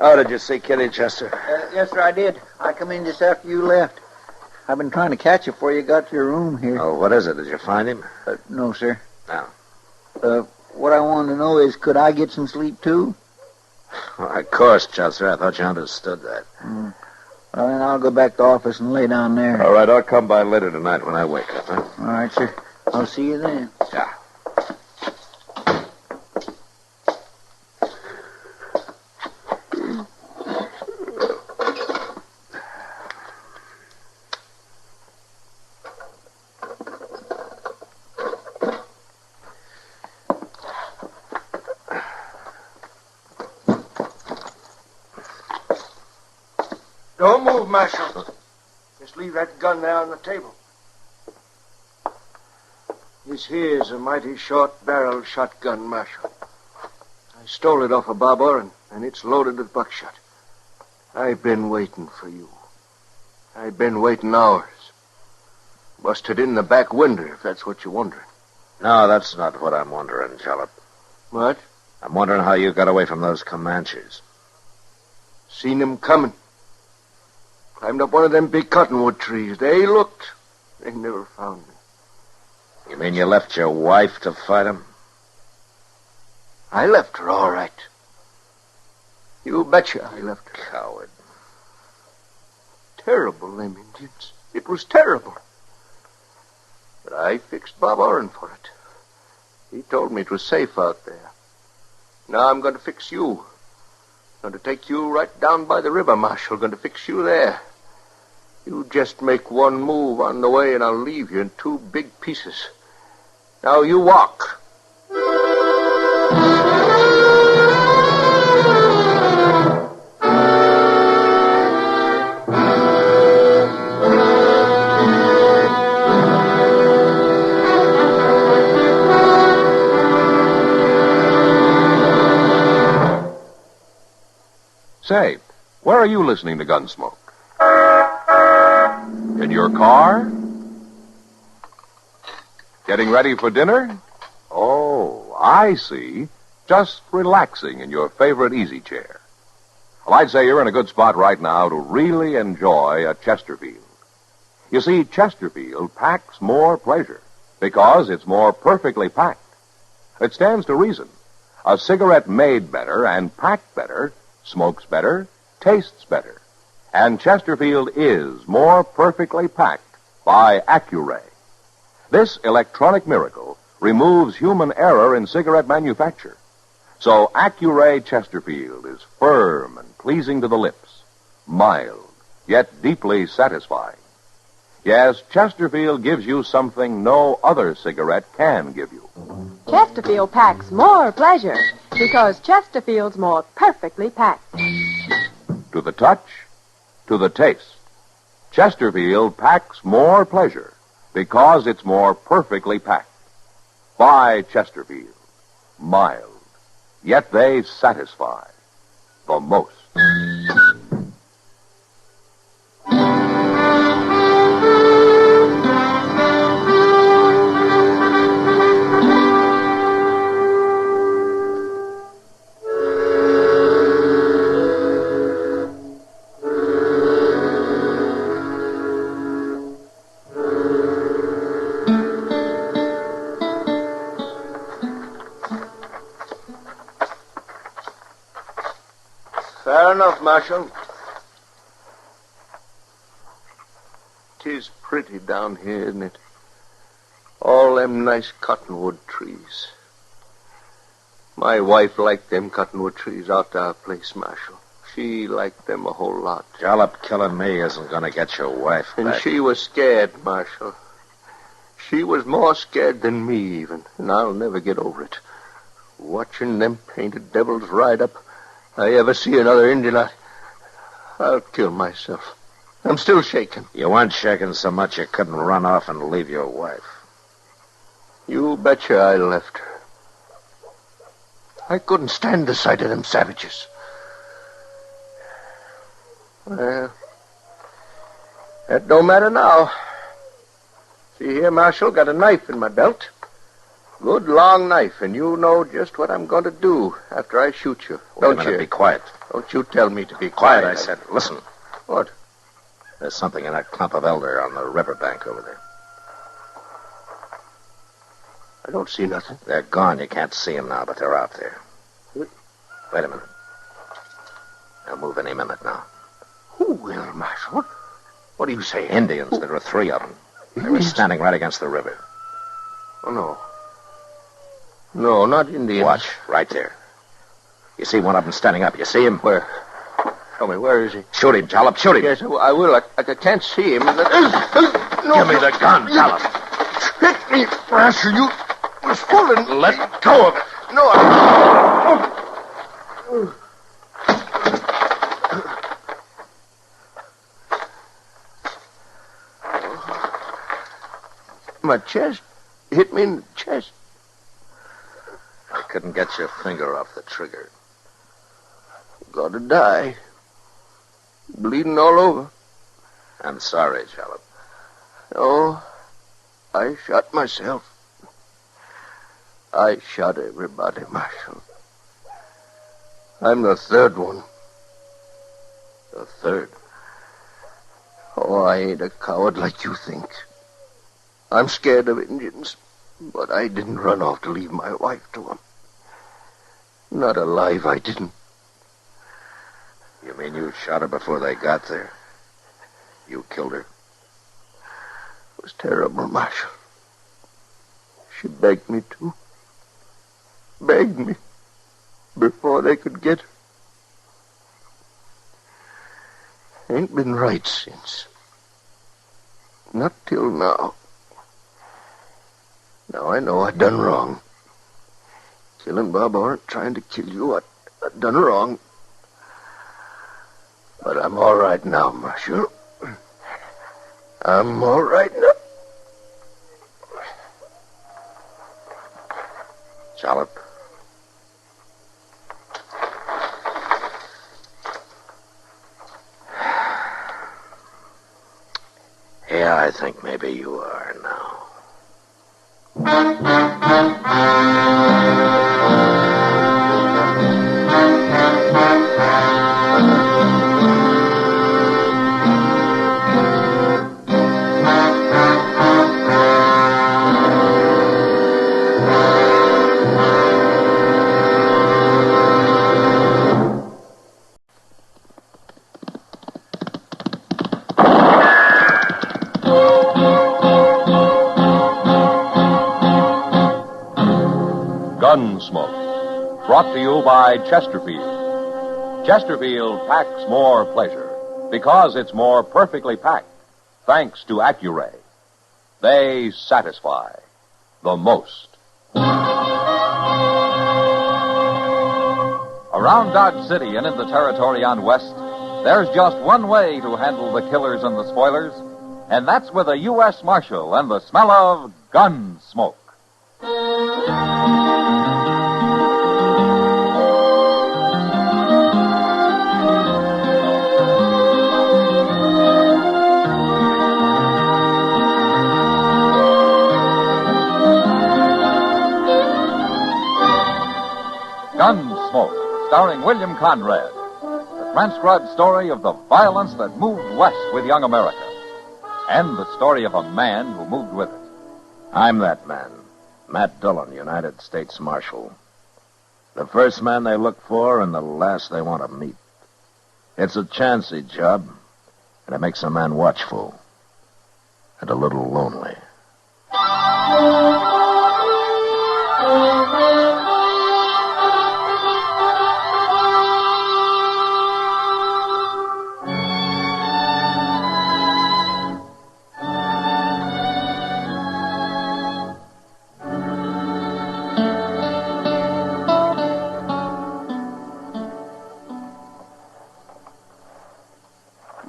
Oh, did you see Kitty, Chester? Yes, sir, I did. I come in just after you left. I've been trying to catch you before you got to your room here. Oh, what is it? Did you find him? No, sir. No. What I wanted to know is, could I get some sleep, too? Well, of course, Chester. I thought you understood that. Well, then I'll go back to the office and lay down there. All right, I'll come by later tonight when I wake up, huh? All right, sir. I'll see you then. Yeah. Don't move, Marshal. Just leave that gun there on the table. This here's a mighty short-barreled shotgun, Marshal. I stole it off of Bob Orrin, and it's loaded with buckshot. I've been waiting for you. I've been waiting hours. Busted in the back window, if that's what you're wondering. No, that's not what I'm wondering, Jalop. What? I'm wondering how you got away from those Comanches. Seen them coming. Climbed up one of them big cottonwood trees. They looked. They never found me. You mean you left your wife to fight them? I left her, all right. You betcha I left her. Coward. Terrible, them Indians. It was terrible. But I fixed Bob Orrin for it. He told me it was safe out there. Now I'm going to fix you. Going to take you right down by the river, Marshal. Going to fix you there. You just make one move on the way and I'll leave you in 2 big pieces. Now you walk. Say, where are you listening to Gunsmoke? In your car? Getting ready for dinner? Oh, I see. Just relaxing in your favorite easy chair. Well, I'd say you're in a good spot right now to really enjoy a Chesterfield. You see, Chesterfield packs more pleasure because it's more perfectly packed. It stands to reason. A cigarette made better and packed better smokes better, tastes better. And Chesterfield is more perfectly packed by Accuray. This electronic miracle removes human error in cigarette manufacture. So Accuray Chesterfield is firm and pleasing to the lips, mild, yet deeply satisfying. Yes, Chesterfield gives you something no other cigarette can give you. Chesterfield packs more pleasure because Chesterfield's more perfectly packed. To the touch, to the taste, Chesterfield packs more pleasure because it's more perfectly packed. Buy Chesterfield. Mild, yet they satisfy the most. Fair enough, Marshal. 'Tis pretty down here, isn't it? All them nice cottonwood trees. My wife liked them cottonwood trees out to our place, Marshal. She liked them a whole lot. Jollop killing me isn't going to get your wife back. And she was scared, Marshal. She was more scared than me, even, and I'll never get over it. Watching them painted devils ride up, I ever see another Indian, I'll kill myself. I'm still shaking. You weren't shaking so much you couldn't run off and leave your wife. You betcha I left her. I couldn't stand the sight of them savages. Well, that don't matter now. See here, Marshal, got a knife in my belt. Good long knife, and you know just what I'm going to do after I shoot you. Wait a minute, be quiet. Don't you tell me to be Quiet, quiet. I said. Listen. What? There's something in that clump of elder on the riverbank over there. I don't see nothing. They're gone. You can't see them now, but they're out there. Wait a minute. They'll move any minute now. Who will, Marshal? What do you say? Indians. There were 3 of them. They were standing right against the river. Oh, no. No, not Indians. Watch, right there. You see one of them standing up. You see him? Where? Tell me, where is he? Shoot him, Jollop. Shoot him. Yes, I will. I can't see him. No. Give me the gun, Jollop. Hit me, Marshal. You was fooling. Let go of it. No, My chest. Hit me in the chest. I couldn't get your finger off the trigger. Gotta die. Bleeding all over. I'm sorry, Jollop. Oh, I shot myself. I shot everybody, Marshal. I'm the 3rd one. The 3rd? Oh, I ain't a coward like you think. I'm scared of Indians, but I didn't run off to leave my wife to them. Not alive, I didn't. You mean you shot her before they got there? You killed her? It was terrible, Marshal. She begged me to. Begged me before they could get her. Ain't been right since. Not till now. Now I know I done wrong. Killing Bob Orr, trying to kill you, I done wrong. But I'm all right now, Marshal. I'm all right now. Jollop. Yeah, I think maybe you are now. brought to you by Chesterfield. Chesterfield packs more pleasure because it's more perfectly packed, thanks to Accuray. They satisfy the most. Around Dodge City and in the territory on West, there's just one way to handle the killers and the spoilers, and that's with a U.S. Marshal and the smell of Gunsmoke. Gunsmoke, starring William Conrad. The transcribed story of the violence that moved west with young America. And the story of a man who moved with it. I'm that man, Matt Dillon, United States Marshal. The first man they look for and the last they want to meet. It's a chancy job, and it makes a man watchful and a little lonely.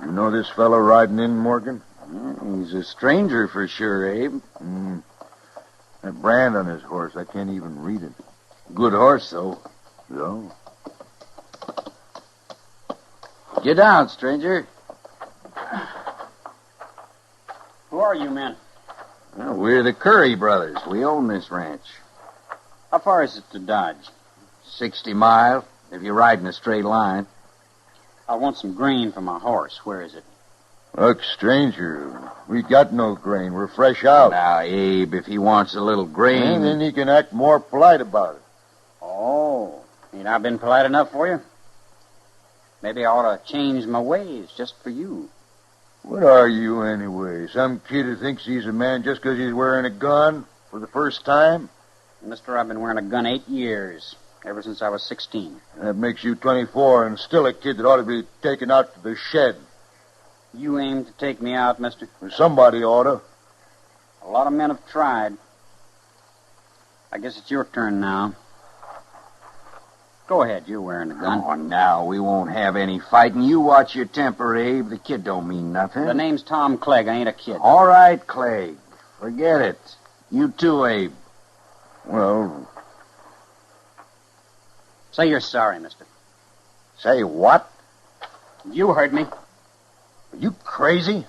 You know this fellow riding in, Morgan? He's a stranger for sure, Abe. That brand on his horse, I can't even read it. Good horse, though. So? Get down, stranger. Who are you men? Well, we're the Curry brothers. We own this ranch. How far is it to Dodge? 60 miles, if you ride in a straight line. I want some grain for my horse. Where is it? Look, stranger, we got no grain. We're fresh out. Now, Abe, if he wants a little grain... And then he can act more polite about it. Oh, ain't I been polite enough for you? Maybe I ought to change my ways just for you. What are you, anyway? Some kid who thinks he's a man just because he's wearing a gun for the first time? Mister, I've been wearing a gun 8 years, ever since I was 16. That makes you 24 and still a kid that ought to be taken out to the shed. You aim to take me out, mister? Well, somebody ought to. A lot of men have tried. I guess it's your turn now. Go ahead, you're wearing a gun. Oh, now, we won't have any fighting. You watch your temper, Abe. The kid don't mean nothing. The name's Tom Clegg. I ain't a kid. All right, Clegg. Forget it. You too, Abe. Well... Say you're sorry, mister. Say what? You heard me. Are you crazy?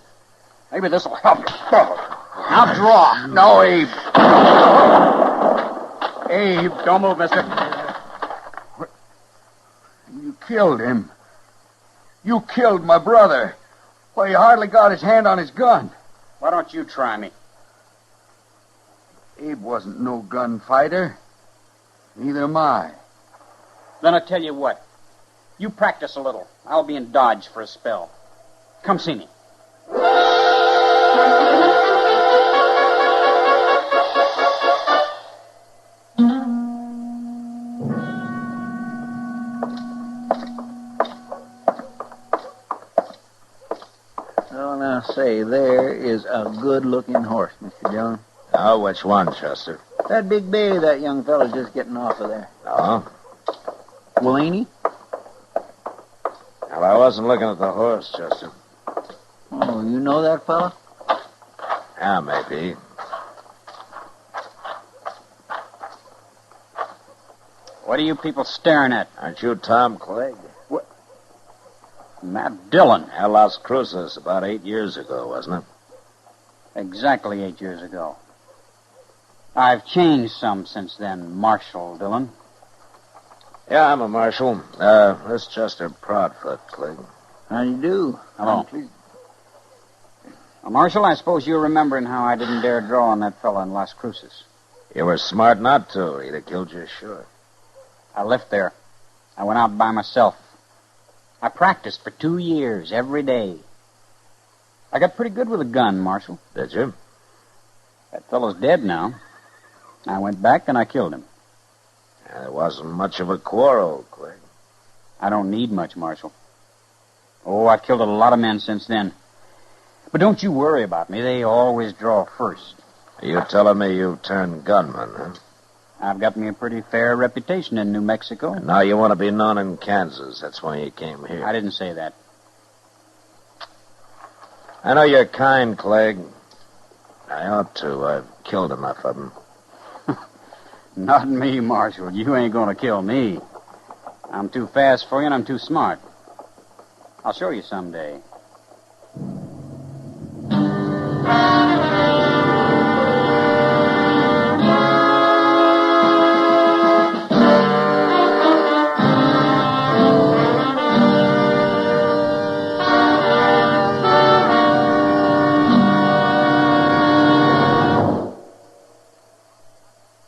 Maybe this'll help you. Now draw. No, Abe. Abe, don't move, mister. You killed him. You killed my brother. Well, he hardly got his hand on his gun. Why don't you try me? Abe wasn't no gunfighter. Neither am I. Then I tell you what. You practice a little. I'll be in Dodge for a spell. Come see me. Oh, now, say, there is a good-looking horse, Mr. Dillon. Oh, which one, Chester? That big bay that young fellow's just getting off of there. Oh? Well, ain't he? Well, I wasn't looking at the horse, Chester. Oh, you know that fella? Yeah, maybe. What are you people staring at? Aren't you Tom Clegg? What? Matt Dillon. At Las Cruces about 8 years ago, wasn't it? Exactly 8 years ago. I've changed some since then, Marshal Dillon. Yeah, I'm a marshal. This Chester Proudfoot, Clegg. How do you do? Hello. Marshal, I suppose you're remembering how I didn't dare draw on that fellow in Las Cruces. You were smart not to. He'd have killed you sure. I left there. I went out by myself. I practiced for 2 years, every day. I got pretty good with a gun, Marshal. Did you? That fellow's dead now. I went back and I killed him. There wasn't much of a quarrel, Clegg. I don't need much, Marshal. Oh, I've killed a lot of men since then. But don't you worry about me. They always draw first. Are you telling me you've turned gunman, huh? I've got me a pretty fair reputation in New Mexico. And now you want to be known in Kansas. That's why you came here. I didn't say that. I know you're kind, Clegg. I ought to. I've killed enough of them. Not me, Marshal. You ain't gonna kill me. I'm too fast for you and I'm too smart. I'll show you someday.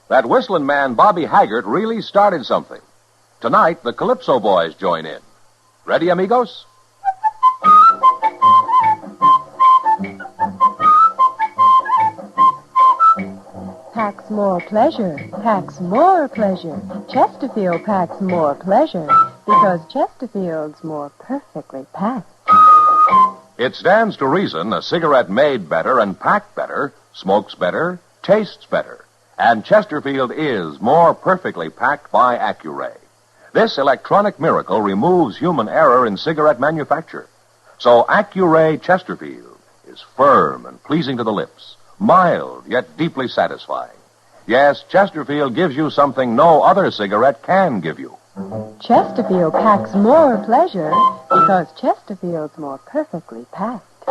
That whistling man, Bobby Haggart, really started something. Tonight, the Calypso Boys join in. Ready, amigos? Packs more pleasure, packs more pleasure. Chesterfield packs more pleasure because Chesterfield's more perfectly packed. It stands to reason a cigarette made better and packed better, smokes better, tastes better. And Chesterfield is more perfectly packed by Accuray. This electronic miracle removes human error in cigarette manufacture. So Accuray Chesterfield is firm and pleasing to the lips, mild yet deeply satisfying. Yes, Chesterfield gives you something no other cigarette can give you. Chesterfield packs more pleasure because Chesterfield's more perfectly packed.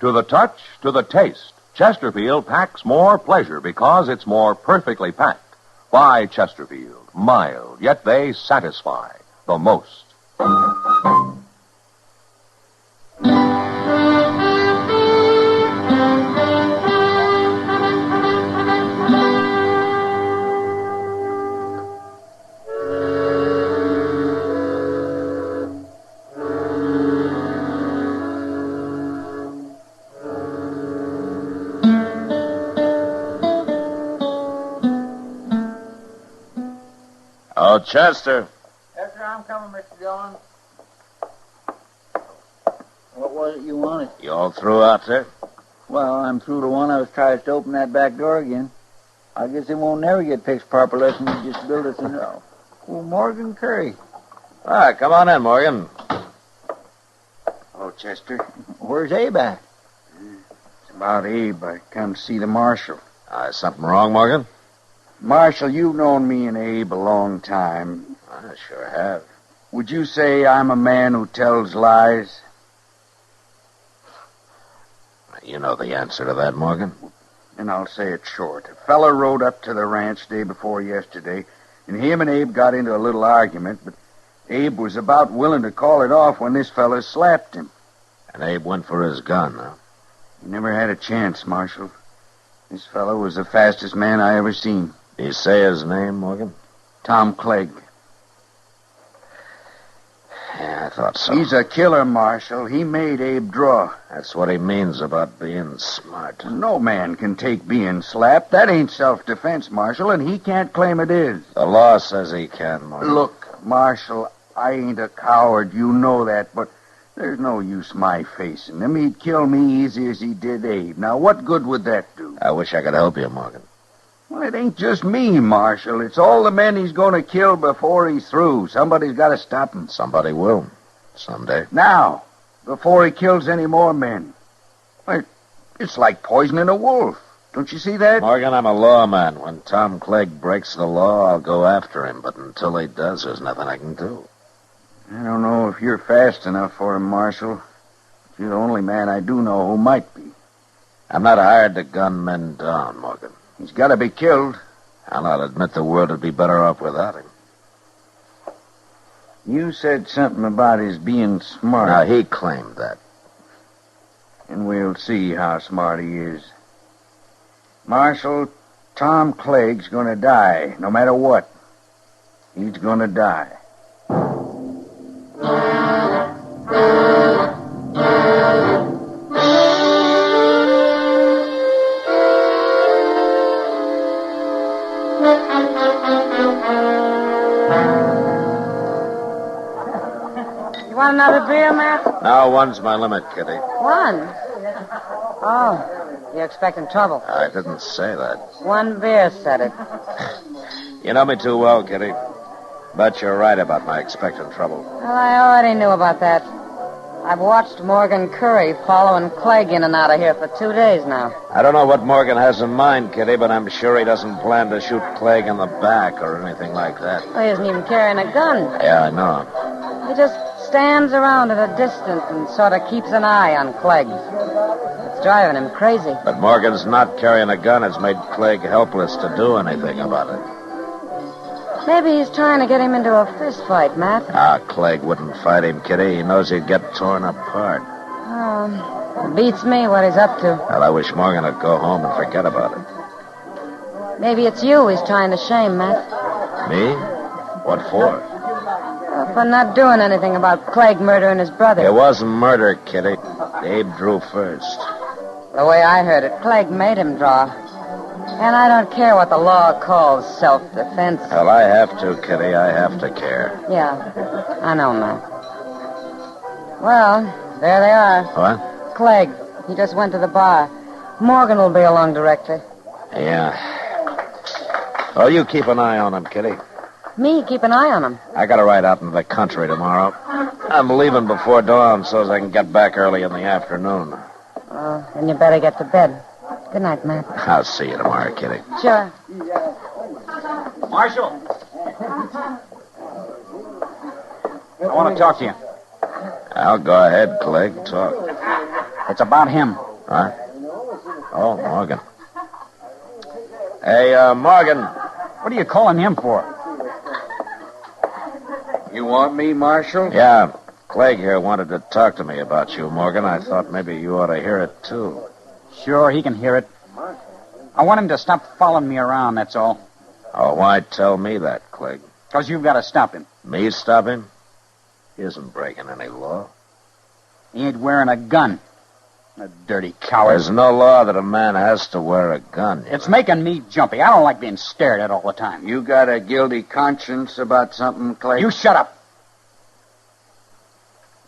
To the touch, to the taste, Chesterfield packs more pleasure because it's more perfectly packed. By Chesterfield, mild, yet they satisfy the most. Oh, Chester. Yes, sir, I'm coming, Mr. Dillon. What was it you wanted? You all through out there? Well, I'm through to one. I was trying to open that back door again. I guess it won't never get fixed properly unless you just build us a new. Oh, Morgan Curry. All right, come on in, Morgan. Oh, Chester. Where's Abe at? It's about Abe. I come to see the Marshal. Is something wrong, Morgan? Marshal, you've known me and Abe a long time. I sure have. Would you say I'm a man who tells lies? You know the answer to that, Morgan. And I'll say it short. A fella rode up to the ranch day before yesterday, and him and Abe got into a little argument, but Abe was about willing to call it off when this fella slapped him. And Abe went for his gun, huh? He never had a chance, Marshal. This fella was the fastest man I ever seen. Did you say his name, Morgan? Tom Clegg. Yeah, I thought so. He's a killer, Marshal. He made Abe draw. That's what he means about being smart. No man can take being slapped. That ain't self-defense, Marshal, and he can't claim it is. The law says he can, Morgan. Look, Marshal, I ain't a coward. You know that, but there's no use my facing him. He'd kill me easy as he did Abe. Now, what good would that do? I wish I could help you, Morgan. Well, it ain't just me, Marshal. It's all the men he's going to kill before he's through. Somebody's got to stop him. Somebody will. Someday. Now, before he kills any more men. It's like poisoning a wolf. Don't you see that? Morgan, I'm a lawman. When Tom Clegg breaks the law, I'll go after him. But until he does, there's nothing I can do. I don't know if you're fast enough for him, Marshal. You're the only man I do know who might be. I'm not hired to gun men down, Morgan. He's got to be killed. I'll admit the world would be better off without him. You said something about his being smart. Now, he claimed that. And we'll see how smart he is. Marshal, Tom Clegg's going to die, no matter what. He's going to die. You want another beer, Matt? No, one's my limit, Kitty. One. Oh, you're expecting trouble. I didn't say that. One beer said it. You know me too well, Kitty. Bet you're right about my expecting trouble. Well, I already knew about that. I've watched Morgan Curry following Clegg in and out of here for 2 days now. I don't know what Morgan has in mind, Kitty, but I'm sure he doesn't plan to shoot Clegg in the back or anything like that. Well, he isn't even carrying a gun. Yeah, I know. He just stands around at a distance and sort of keeps an eye on Clegg. It's driving him crazy. But Morgan's not carrying a gun has made Clegg helpless to do anything about it. Maybe he's trying to get him into a fist fight, Matt. Clegg wouldn't fight him, Kitty. He knows he'd get torn apart. It beats me what he's up to. Well, I wish Morgan would go home and forget about it. Maybe it's you he's trying to shame, Matt. Me? What for? For not doing anything about Clegg murdering his brother. It wasn't murder, Kitty. Abe drew first. The way I heard it, Clegg made him draw. And I don't care what the law calls self-defense. Well, I have to, Kitty. I have to care. Yeah, I know, Matt. Well, there they are. What? Clegg. He just went to the bar. Morgan will be along directly. Yeah. Oh, you keep an eye on him, Kitty. Me, keep an eye on him. I got to ride out into the country tomorrow. I'm leaving before dawn so as I can get back early in the afternoon. Then you better get to bed. Good night, Matt. I'll see you tomorrow, Kitty. Sure. Marshal. I want to talk to you. I'll go ahead, Clegg. Talk. It's about him. Huh? Oh, Morgan. Hey, Morgan. What are you calling him for? You want me, Marshal? Yeah. Clegg here wanted to talk to me about you, Morgan. I thought maybe you ought to hear it, too. Sure, he can hear it. I want him to stop following me around, that's all. Oh, why tell me that, Clegg? Because you've got to stop him. Me stop him? He isn't breaking any law. He ain't wearing a gun. A dirty coward. There's no law that a man has to wear a gun. It's making me jumpy. I don't like being stared at all the time. You got a guilty conscience about something, Clegg? You shut up.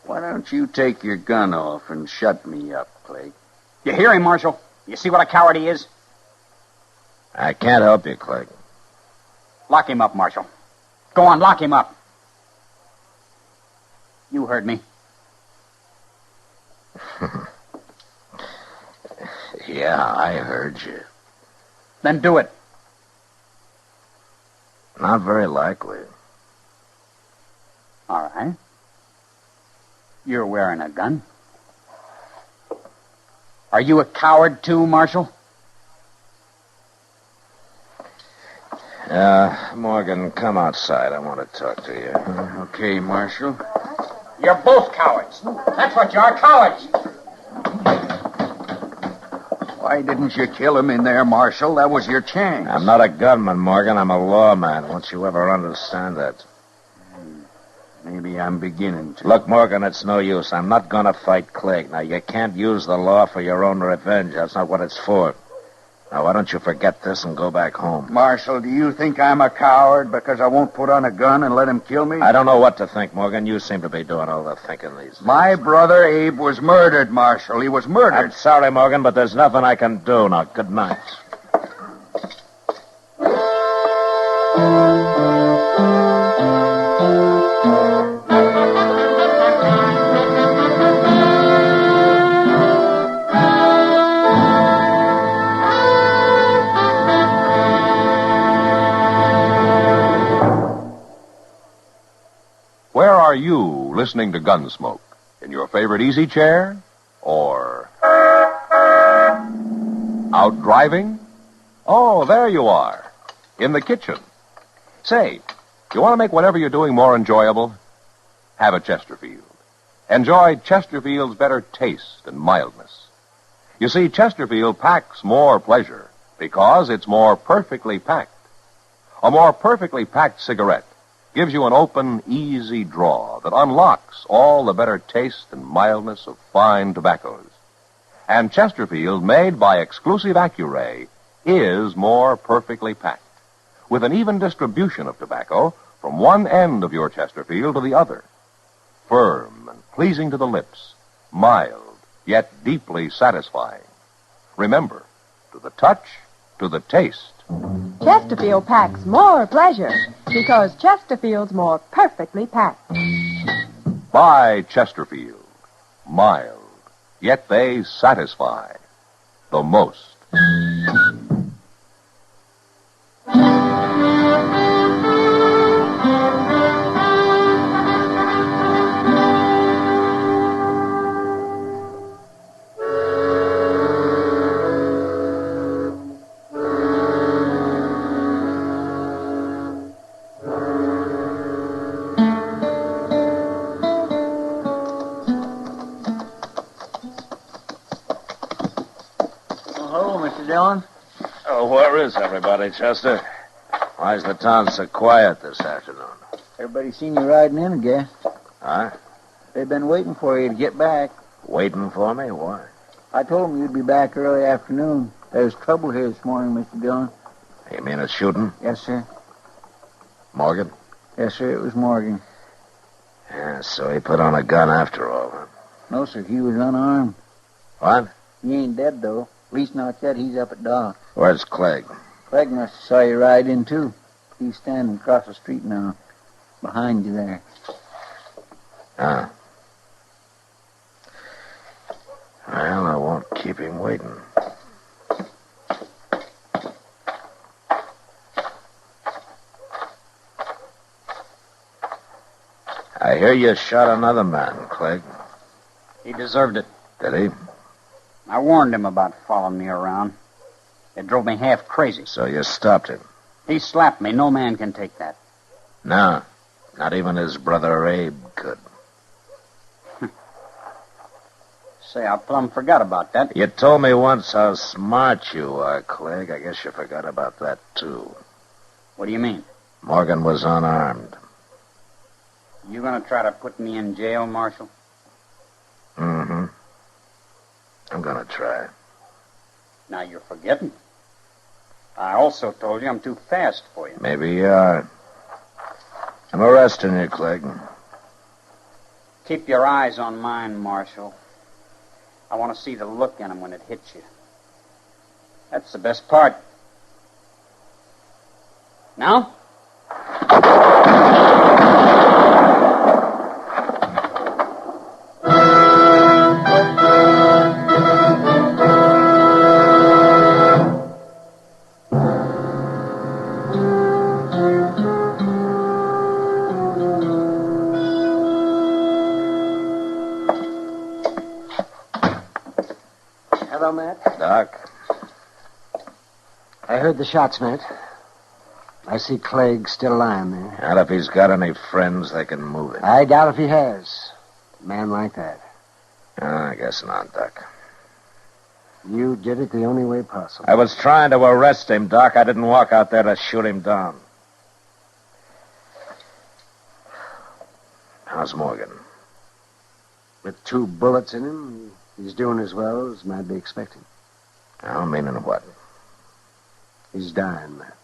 Why don't you take your gun off and shut me up, Clegg? You hear him, Marshal? You see what a coward he is? I can't help you, Clegg. Lock him up, Marshal. Go on, lock him up. You heard me. Yeah, I heard you. Then do it. Not very likely. All right. You're wearing a gun. Are you a coward, too, Marshal? Morgan, come outside. I want to talk to you. Okay, Marshal. You're both cowards. That's what you are, cowards. Why didn't you kill him in there, Marshal? That was your chance. I'm not a gunman, Morgan. I'm a lawman. Won't you ever understand that? Maybe I'm beginning to. Look, Morgan, it's no use. I'm not going to fight Clegg. Now, you can't use the law for your own revenge. That's not what it's for. Now, why don't you forget this and go back home? Marshal, do you think I'm a coward because I won't put on a gun and let him kill me? I don't know what to think, Morgan. You seem to be doing all the thinking these days. My brother Abe was murdered, Marshal. He was murdered. I'm sorry, Morgan, but there's nothing I can do. Now, good night. Where are you listening to Gunsmoke? In your favorite easy chair? Or out driving? Oh, there you are. In the kitchen. Say, you want to make whatever you're doing more enjoyable? Have a Chesterfield. Enjoy Chesterfield's better taste and mildness. You see, Chesterfield packs more pleasure because it's more perfectly packed. A more perfectly packed cigarette gives you an open, easy draw that unlocks all the better taste and mildness of fine tobaccos. And Chesterfield, made by exclusive Accuray, is more perfectly packed, with an even distribution of tobacco from one end of your Chesterfield to the other. Firm and pleasing to the lips, mild, yet deeply satisfying. Remember, to the touch, to the taste. Chesterfield packs more pleasure because Chesterfield's more perfectly packed. Buy Chesterfield. Mild, yet they satisfy the most. Hello, Mr. Dillon. Oh, where is everybody, Chester? Why's the town so quiet this afternoon? Everybody seen you riding in, I guess. Huh? They've been waiting for you to get back. Waiting for me? Why? I told them you'd be back early afternoon. There's trouble here this morning, Mr. Dillon. You mean a shooting? Yes, sir. Morgan? Yes, sir, it was Morgan. Yeah, so he put on a gun after all, huh? No, sir, he was unarmed. What? He ain't dead, though. At least not yet. He's up at dock. Where's Clegg? Clegg must have saw you ride in, too. He's standing across the street now. Behind you there. Ah. Well, I won't keep him waiting. I hear you shot another man, Clegg. He deserved it. Did he? I warned him about following me around. It drove me half crazy. So you stopped him? He slapped me. No man can take that. No, not even his brother Abe could. Say, I plumb forgot about that. You told me once how smart you are, Clegg. I guess you forgot about that, too. What do you mean? Morgan was unarmed. You gonna try to put me in jail, Marshal? Mm-hmm. I'm gonna try. Now you're forgetting. I also told you I'm too fast for you. Maybe you are. I'm arresting you, Clegg. Keep your eyes on mine, Marshal. I want to see the look in them when it hits you. That's the best part. Now? Hello, Matt. Doc? I heard the shots, Matt. I see Clegg still lying there. And if he's got any friends, they can move him. I doubt if he has. A man like that. I guess not, Doc. You did it the only way possible. I was trying to arrest him, Doc. I didn't walk out there to shoot him down. How's Morgan? With 2 bullets in him, he's doing as well as might be expected. I mean, in what? He's dying, Matt.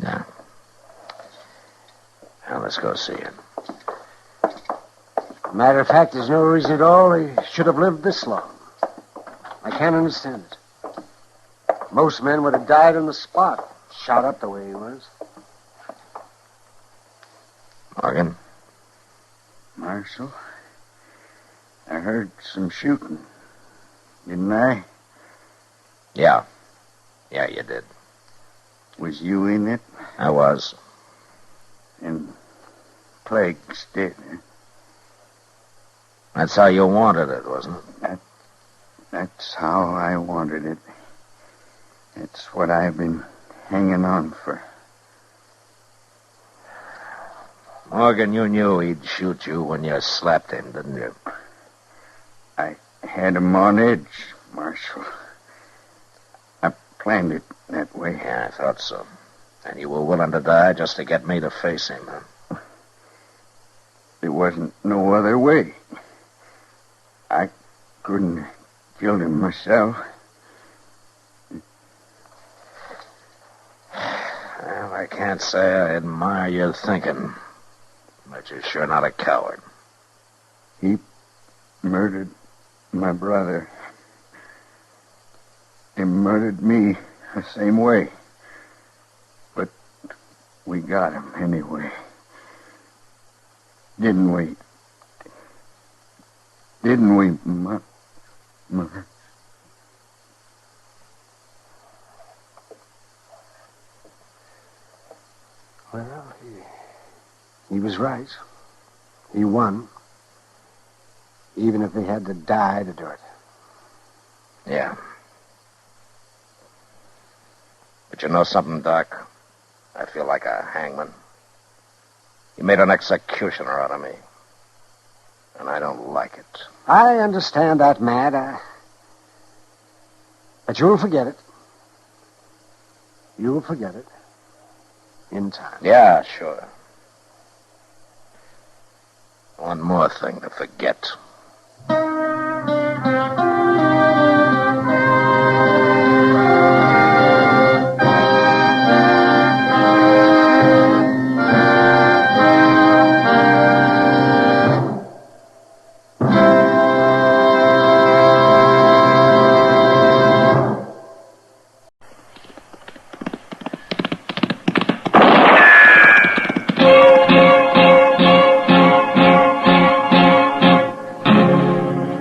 Yeah. Well, let's go see him. Matter of fact, there's no reason at all he should have lived this long. I can't understand it. Most men would have died on the spot, shot up the way he was. Morgan? Marshal, I heard some shooting. Didn't I? Yeah. Yeah, you did. Was you in it? I was. And Clegg's dead, huh? That's how you wanted it, wasn't it? That's how I wanted it. It's what I've been hanging on for. Morgan, you knew he'd shoot you when you slapped him, didn't you? I had him on edge, Marshal. I planned it that way. Yeah, I thought so. And you were willing to die just to get me to face him, huh? There wasn't no other way. I couldn't have killed him myself. Well, I I can't say I admire your thinking, but you're sure not a coward. He murdered my brother. He murdered me the same way. But we got him anyway. Didn't we? Didn't we, Mother? Well, he was right. He won. Even if they had to die to do it. Yeah. But you know something, Doc? I feel like a hangman. You made an executioner out of me. And I don't like it. I understand that, Matt. But you'll forget it. You'll forget it. In time. Yeah, sure. One more thing to forget.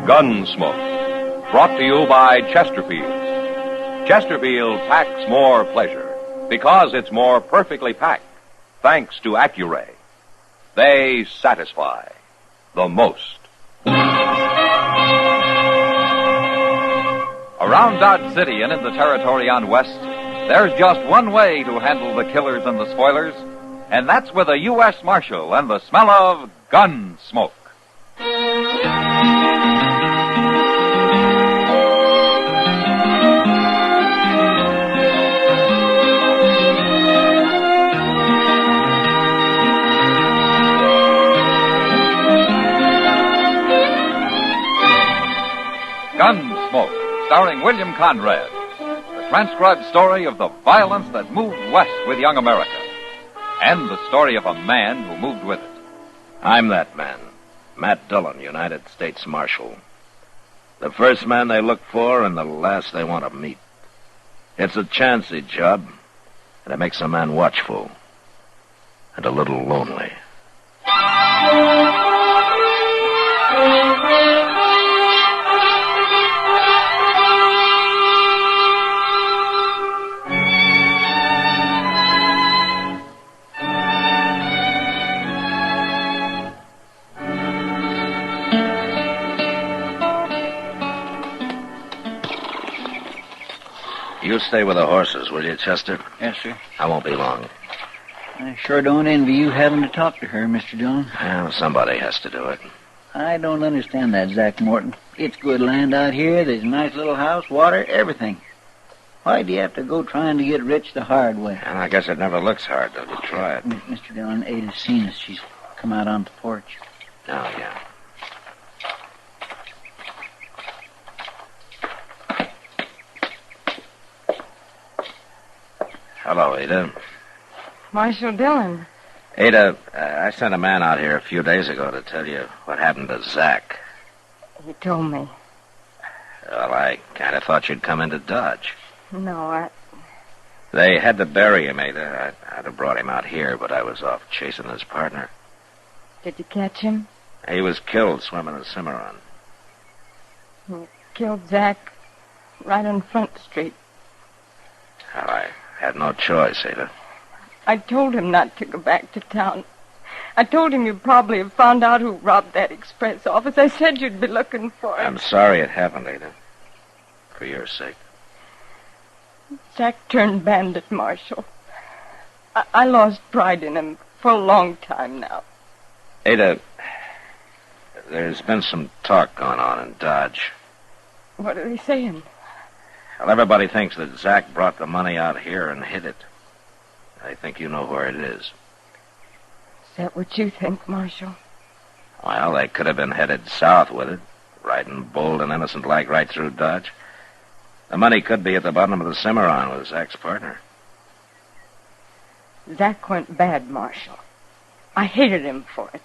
Gunsmoke, brought to you by Chesterfield. Chesterfield packs more pleasure because it's more perfectly packed, thanks to Accuray. They satisfy the most. Around Dodge City and in the territory on West, there's just one way to handle the killers and the spoilers, and that's with a U.S. Marshal and the smell of Gunsmoke. Gunsmoke, starring William Conrad. The transcribed story of the violence that moved west with young America. And the story of a man who moved with it. I'm that man, Matt Dillon, United States Marshal. The first man they look for and the last they want to meet. It's a chancy job, and it makes a man watchful and a little lonely. You stay with the horses, will you, Chester? Yes, sir. I won't be long. I sure don't envy you having to talk to her, Mr. Dillon. Well, somebody has to do it. I don't understand that, Zach Morton. It's good land out here. There's a nice little house, water, everything. Why do you have to go trying to get rich the hard way? And I guess it never looks hard till you try it. Mr. Dillon, Ada's seen us. She's come out on the porch. Oh, yeah. Hello, Ada. Marshal Dillon. Ada, I sent a man out here a few days ago to tell you what happened to Zach. He told me. Well, I kind of thought you'd come into Dodge. No, They had to bury him, Ada. I'd have brought him out here, but I was off chasing his partner. Did you catch him? He was killed swimming the Cimarron. He killed Zach right on Front Street. Well, I had no choice, Ada. I told him not to go back to town. I told him you'd probably have found out who robbed that express office. I said you'd be looking for him. I'm sorry it happened, Ada. For your sake. Zach turned bandit, Marshal. I lost pride in him for a long time now. Ada, there's been some talk going on in Dodge. What are they saying? Well, everybody thinks that Zach brought the money out here and hid it. I think you know where it is. Is that what you think, Marshal? Well, they could have been headed south with it, riding bold and innocent-like right through Dodge. The money could be at the bottom of the Cimarron with Zach's partner. Zach went bad, Marshal. I hated him for it.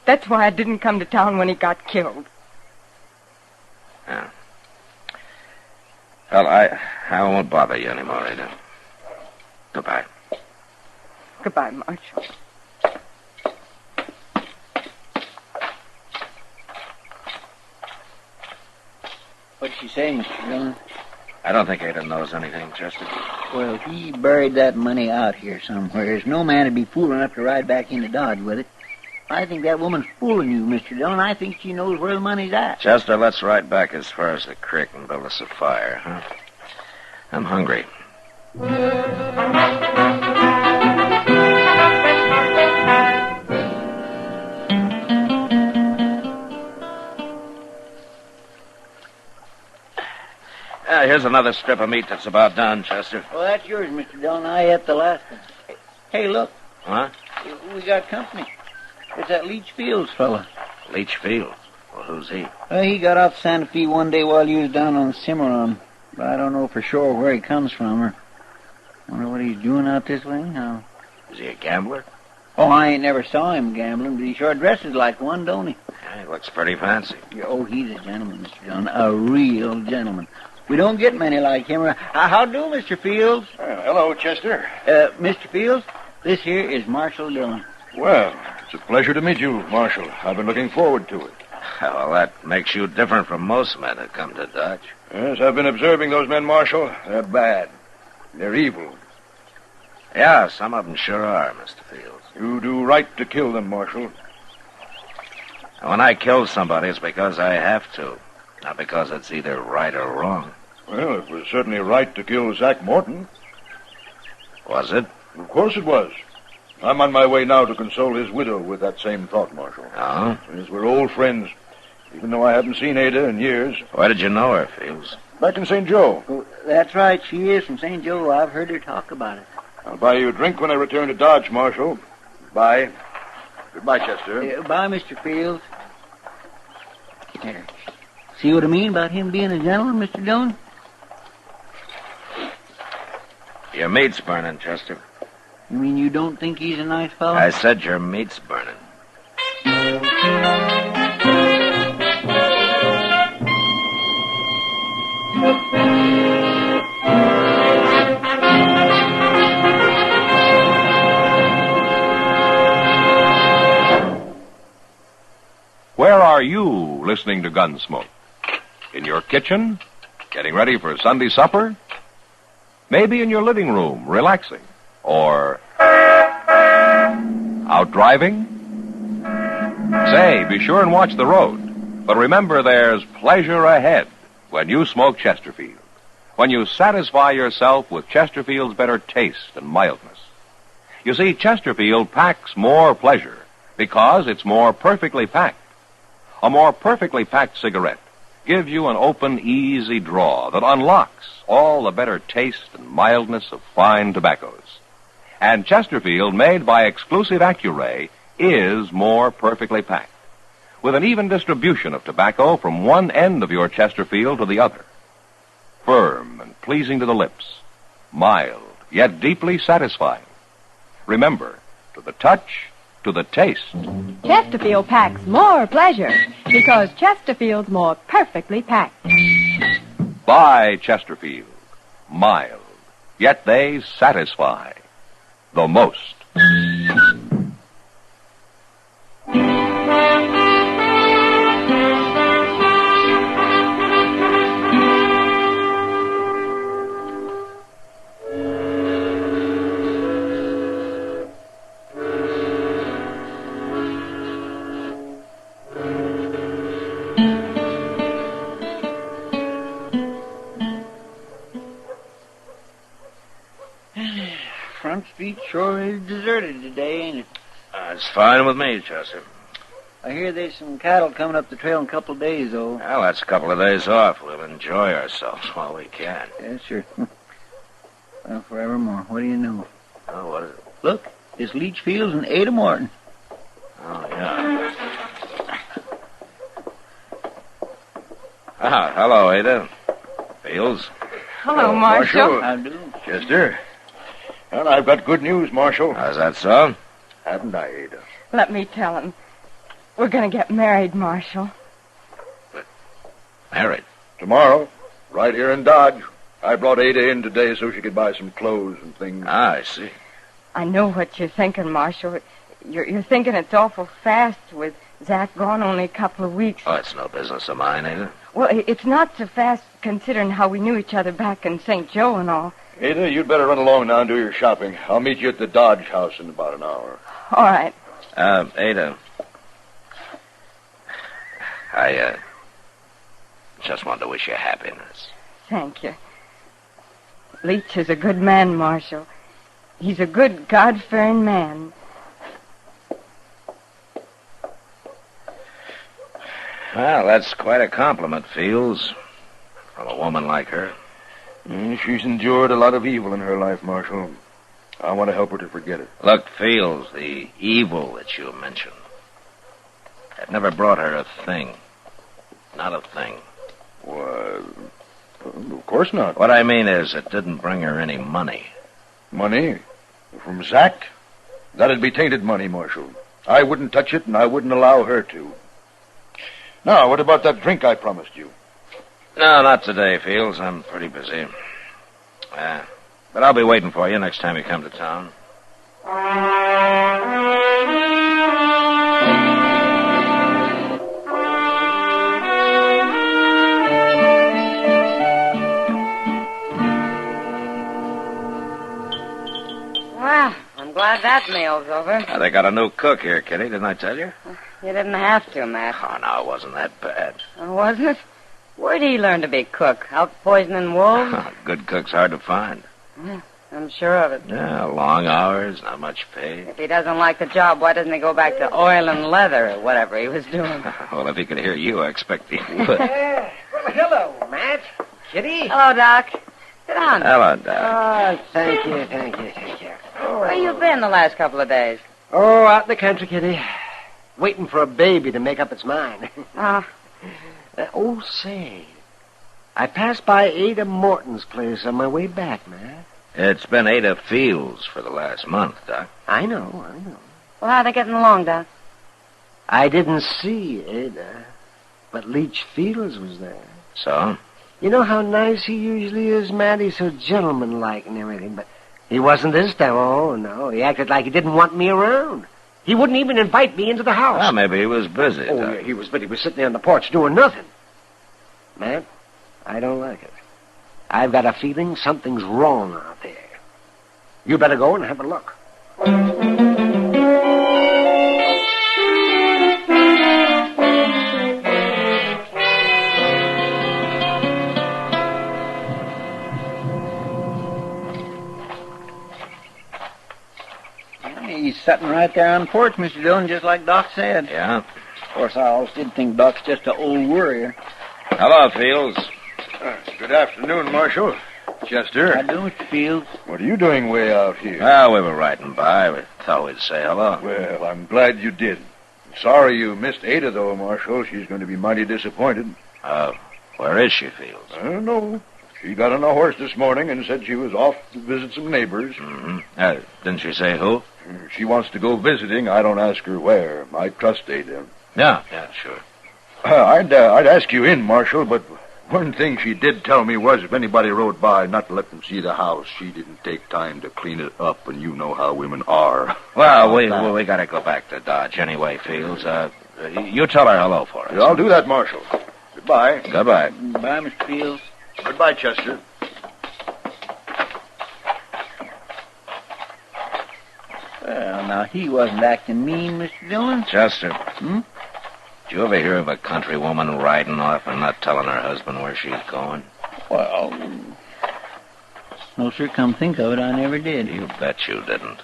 That's why I didn't come to town when he got killed. Yeah. Well, I won't bother you anymore, Ada. Goodbye. Goodbye, Marshal. What'd she say, Mr. Dillon? I don't think Ada knows anything, Chester. Well, he buried that money out here somewhere. No man would be fool enough to ride back into Dodge with it. I think that woman's fooling you, Mr. Dillon. I think she knows where the money's at. Chester, let's ride back as far as the creek and build us a fire, huh? I'm hungry. Here's another strip of meat that's about done, Chester. Well, that's yours, Mr. Dillon. I ate the last one. Hey, look. Huh? We got company. It's that Leach Fields fella. Leach Fields? Well, who's he? He got off Santa Fe one day while you was down on Cimarron. But I don't know for sure where he comes from or wonder what he's doing out this way now. Is he a gambler? Oh, I ain't never saw him gambling, but he sure dresses like one, don't he? Yeah, he looks pretty fancy. Oh, he's a gentleman, Mr. Dillon. A real gentleman. We don't get many like him. How do, Mr. Fields? Hello, Chester. Mr. Fields, this here is Marshal Dillon. Well, it's a pleasure to meet you, Marshal. I've been looking forward to it. Well, that makes you different from most men that come to Dodge. Yes, I've been observing those men, Marshal. They're bad. They're evil. Yeah, some of them sure are, Mr. Fields. You do right to kill them, Marshal. When I kill somebody, it's because I have to, not because it's either right or wrong. Well, it was certainly right to kill Zach Morton. Was it? Of course it was. I'm on my way now to console his widow with that same thought, Marshal. Oh? Yes, we're old friends, even though I haven't seen Ada in years. Where did you know her, Fields? Back in St. Joe. Oh, that's right. She is from St. Joe. I've heard her talk about it. I'll buy you a drink when I return to Dodge, Marshal. Bye. Goodbye, Chester. Bye, Mr. Fields. There. See what I mean about him being a gentleman, Mr. Dillon? Your meat's burning, Chester. You mean you don't think he's a nice fellow? I said your meat's burning. Where are you listening to Gunsmoke? In your kitchen? Getting ready for Sunday supper? Maybe in your living room, relaxing? Or out driving? Say, be sure and watch the road. But remember, there's pleasure ahead when you smoke Chesterfield. When you satisfy yourself with Chesterfield's better taste and mildness. You see, Chesterfield packs more pleasure because it's more perfectly packed. A more perfectly packed cigarette gives you an open, easy draw that unlocks all the better taste and mildness of fine tobaccos. And Chesterfield, made by exclusive Accuray, is more perfectly packed, with an even distribution of tobacco from one end of your Chesterfield to the other. Firm and pleasing to the lips, mild, yet deeply satisfying. Remember, to the touch, to the taste. Chesterfield packs more pleasure because Chesterfield's more perfectly packed. Buy Chesterfield. Mild, yet they satisfy the most. Front Street sure is deserted today, ain't it? It's fine with me, Chester. I hear there's some cattle coming up the trail in a couple of days, though. Well, that's a couple of days off. We'll enjoy ourselves while we can. Yeah, sure. Well, forevermore. What do you know? Oh, what is it? Look, it's Leach Fields and Ada Morton. Oh, yeah. Ah, hello, Ada. Fields. Hello, Marshal. How do? Chester. And I've got good news, Marshal. How's that so? Haven't I, Ada? Let me tell him. We're going to get married, Marshal. Married? Tomorrow, right here in Dodge. I brought Ada in today so she could buy some clothes and things. Ah, I see. I know what you're thinking, Marshal. You're thinking it's awful fast with Zach gone only a couple of weeks. Oh, it's no business of mine, Ada. Well, it's not so fast considering how we knew each other back in St. Joe and all. Ada, you'd better run along now and do your shopping. I'll meet you at the Dodge house in about an hour. All right. Ada. I just wanted to wish you happiness. Thank you. Leach is a good man, Marshal. He's a good, God-fearing man. Well, that's quite a compliment, Fields, from a woman like her. She's endured a lot of evil in her life, Marshal. I want to help her to forget it. Look, Fields, the evil that you mentioned, it never brought her a thing. Not a thing. Well, of course not. What I mean is, it didn't bring her any money. Money? From Zach? That'd be tainted money, Marshal. I wouldn't touch it, and I wouldn't allow her to. Now, what about that drink I promised you? No, not today, Fields. I'm pretty busy. But I'll be waiting for you next time you come to town. Well, I'm glad that meal's over. They got a new cook here, Kitty. Didn't I tell you? You didn't have to, Matt. Oh, no, it wasn't that bad. Oh, wasn't it? Where'd he learn to be cook? Out poisoning wolves? Good cook's hard to find. Yeah, I'm sure of it. Yeah, long hours, not much pay. If he doesn't like the job, why doesn't he go back to oil and leather or whatever he was doing? Well, if he could hear you, I expect he would. Well, hello, Matt. Kitty. Hello, Doc. Sit down. Hello, Doc. Oh, thank you. Where you been the last couple of days? Oh, out in the country, Kitty. Waiting for a baby to make up its mind. Say, I passed by Ada Morton's place on my way back, Matt. It's been Ada Fields for the last month, Doc. I know. Well, how are they getting along, Doc? I didn't see Ada, but Leach Fields was there. So? You know how nice he usually is, Matt? He's so gentlemanlike and everything, but he wasn't this time. Oh, no. He acted like he didn't want me around. He wouldn't even invite me into the house. Well, maybe he was busy. Oh, Doc. yeah, he was, but he was sitting there on the porch doing nothing. Matt, I don't like it. I've got a feeling something's wrong out there. You better go and have a look. He's sitting right there on the porch, Mr. Dillon, just like Doc said. Yeah? Of course, I always did think Doc's just an old worrier. Hello, Fields. Good afternoon, Marshal. Chester. How do, Mr. Fields? What are you doing way out here? Well, we were riding by. We thought we'd say hello. Well, I'm glad you did. Sorry you missed Ada, though, Marshal. She's going to be mighty disappointed. Where is she, Fields? I don't know. She got on a horse this morning and said she was off to visit some neighbors. Mm-hmm. Didn't she say who? She wants to go visiting. I don't ask her where. I trust Ada. Yeah, sure. I'd ask you in, Marshal, but one thing she did tell me was if anybody rode by, not to let them see the house. She didn't take time to clean it up, and you know how women are. Well, we got to go back to Dodge anyway, Fields. You tell her hello for us. Yeah, I'll do that, Marshal. Goodbye. Goodbye. Bye, Mr. Fields. Goodbye, Chester. Well, now, he wasn't acting mean, Mr. Dillon. Chester. Did you ever hear of a country woman riding off and not telling her husband where she's going? Well, no, sir, come think of it, I never did. You bet you didn't.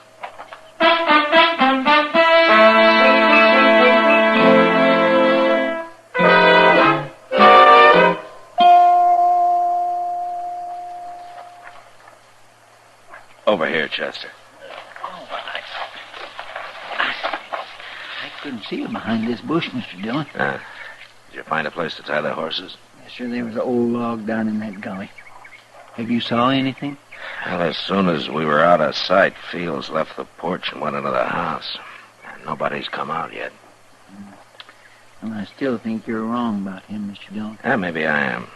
Over here, Chester. I couldn't see you behind this bush, Mr. Dillon. Did you find a place to tie the horses? Yes, sir, there was an old log down in that gully. Have you saw anything? Well, as soon as we were out of sight, Fields left the porch and went into the house. And nobody's come out yet. And I still think you're wrong about him, Mr. Dillon. Yeah, maybe I am.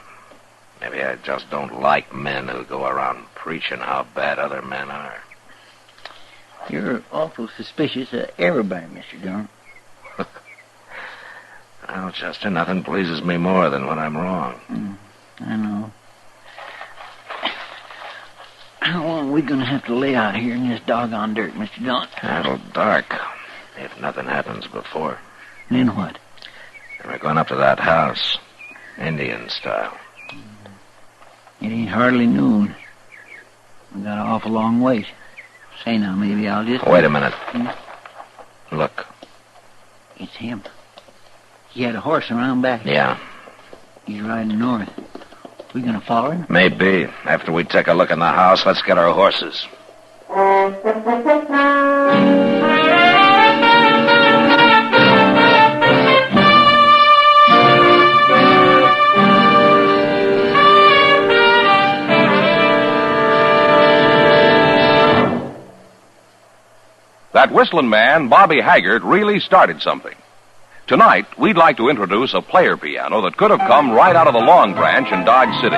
Maybe I just don't like men who go around preaching how bad other men are. You're awful suspicious of everybody, Mr. Dillon. Well, Chester, nothing pleases me more than when I'm wrong. I know. How long are we going to have to lay out here in this doggone dirt, Mr. Dillon? It'll dark, if nothing happens before. Then what? We're going up to that house, Indian style. It ain't hardly noon. We got an awful long wait. Say now, maybe I'll just... Wait a minute. Look. It's him. He had a horse around back. Yeah. He's riding north. We gonna follow him? Maybe. After we take a look in the house, let's get our horses. That whistling man, Bobby Haggart, really started something. Tonight, we'd like to introduce a player piano that could have come right out of the Long Branch in Dodge City.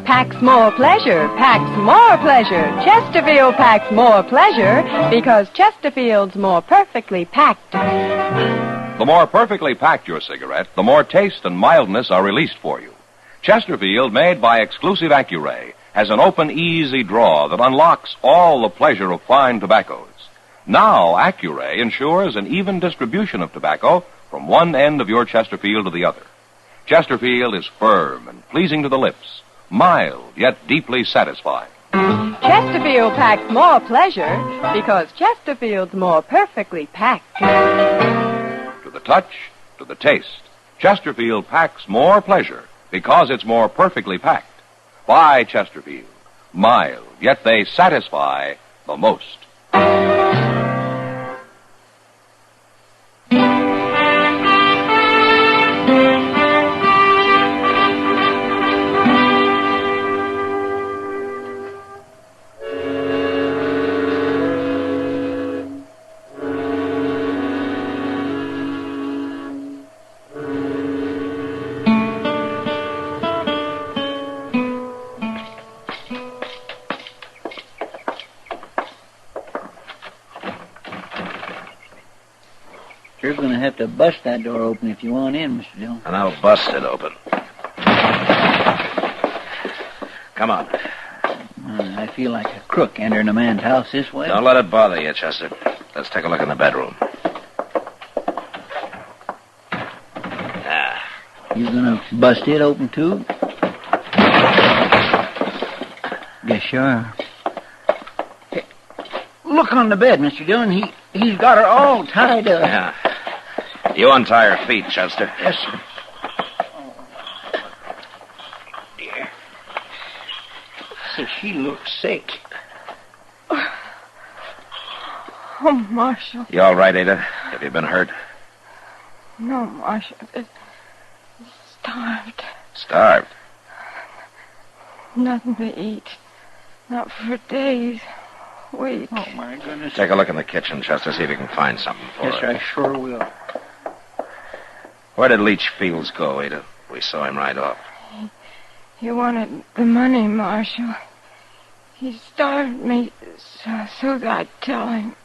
Packs more pleasure, packs more pleasure. Chesterfield packs more pleasure because Chesterfield's more perfectly packed. The more perfectly packed your cigarette, the more taste and mildness are released for you. Chesterfield, made by exclusive Accuray, has an open, easy draw that unlocks all the pleasure of fine tobaccos. Now, Accuray ensures an even distribution of tobacco from one end of your Chesterfield to the other. Chesterfield is firm and pleasing to the lips, mild yet deeply satisfying. Chesterfield packs more pleasure because Chesterfield's more perfectly packed. To the touch, to the taste, Chesterfield packs more pleasure because it's more perfectly packed. Buy Chesterfield. Mild, yet they satisfy the most. You're going to have to bust that door open if you want in, Mr. Dillon. And I'll bust it open. Come on. I feel like a crook entering a man's house this way. Don't let it bother you, Chester. Let's take a look in the bedroom. You going to bust it open, too? Guess you are. Hey, look on the bed, Mr. Dillon. He's got her all tied up. Yeah. You untie her feet, Chester. Yes, sir. Dear. So she looks sick. Oh, Marshal. You all right, Ada? Have you been hurt? No, Marshal. Starved. Starved? Nothing to eat. Not for days. Weeks. Oh, my goodness. Take a look in the kitchen, Chester, see if you can find something for Yes, her. I sure will. Where did Leach Fields go, Ada? We saw him right off. He wanted the money, Marshal. He starved me so that I'd tell him.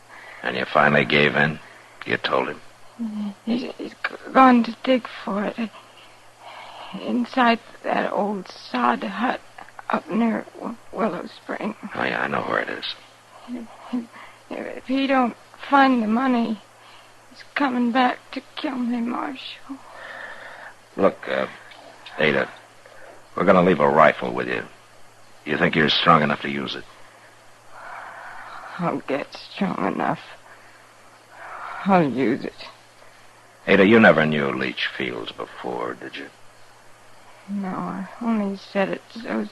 And you finally gave in? You told him? He's gone to dig for it. Inside that old sod hut up near Willow Spring. Oh, yeah, I know where it is. If he don't find the money, he's coming back to kill me, Marshal. Look, Ada, we're going to leave a rifle with you. You think you're strong enough to use it? I'll get strong enough. I'll use it. Ada, you never knew Leach Fields before, did you? No, I only said it so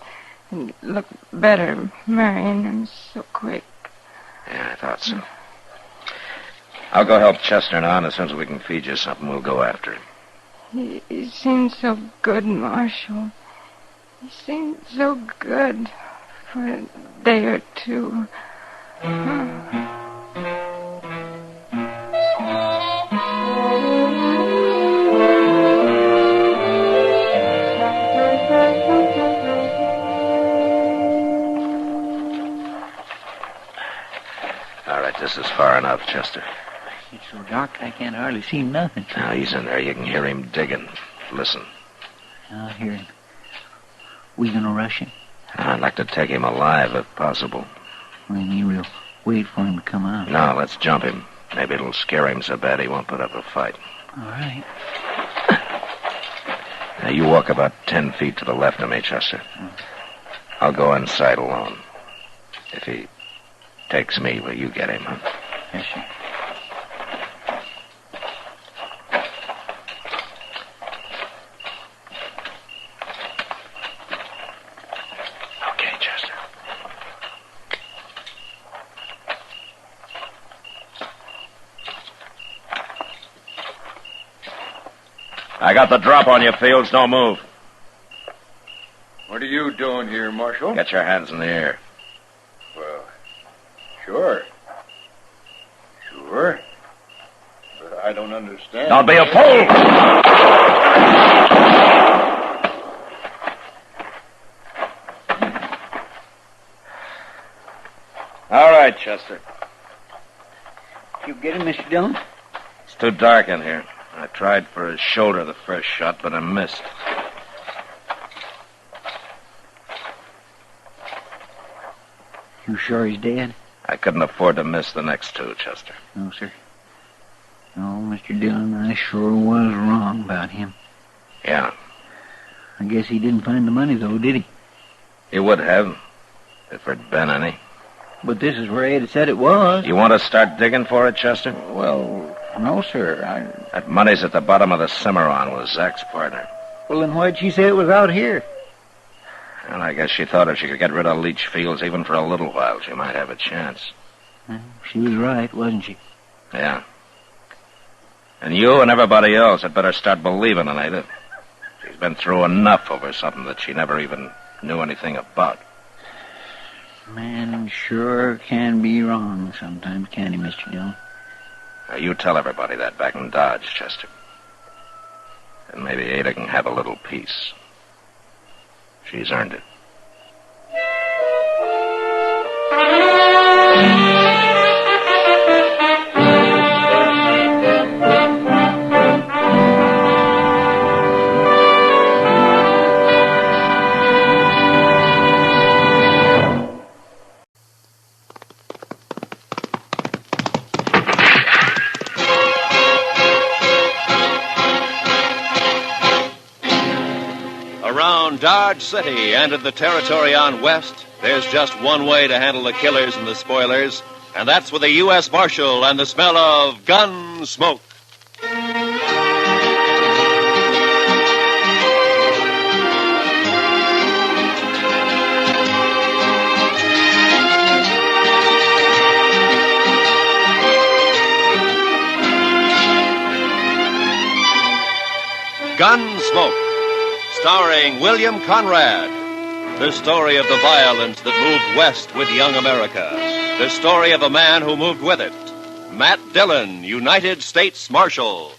it'd look better marrying him so quick. Yeah, I thought so. I'll go help Chester now, and as soon as we can feed you something, we'll go after him. He seems so good, Marshal. He seemed so good for a day or two. All right, this is far enough, Chester. It's so dark I can't hardly see nothing. Now, he's in there. You can hear him digging. Listen. I'll hear him. We gonna rush him? I'd like to take him alive, if possible. What do you mean we'll wait for him to come out? No, let's jump him. Maybe it'll scare him so bad he won't put up a fight. All right. Now, you walk about 10 feet to the left of me, Chester. I'll go inside alone. If he takes me, will you get him? Huh? Yes, sir. Okay, Chester. I got the drop on you, Fields. Don't move. What are you doing here, Marshal? Get your hands in the air. Well, sure. Sure. But I don't understand. Don't be a fool! All right, Chester. You get him, Mr. Dillon? It's too dark in here. I tried for his shoulder the first shot, but I missed. You sure he's dead? I couldn't afford to miss the next two, Chester. No, sir. No, Mr. Dillon, I sure was wrong about him. Yeah. I guess he didn't find the money, though, did he? He would have, if there'd been any. But this is where Ed had said it was. You want to start digging for it, Chester? Well, no, sir. That money's at the bottom of the Cimarron with Zach's partner. Well, then why'd she say it was out here? And I guess she thought if she could get rid of Leach Fields even for a little while, she might have a chance. She was right, wasn't she? Yeah. And you and everybody else had better start believing in Ada. She's been through enough over something that she never even knew anything about. Man sure can be wrong sometimes, can't he, Mr. Dillon? Now, you tell everybody that back in Dodge, Chester. And maybe Ada can have a little peace. She's earned it. Around Dodge City and in the territory on West, there's just one way to handle the killers and the spoilers, and that's with a U.S. Marshal and the smell of Gunsmoke. Gunsmoke, starring William Conrad. The story of the violence that moved west with young America. The story of a man who moved with it. Matt Dillon, United States Marshal.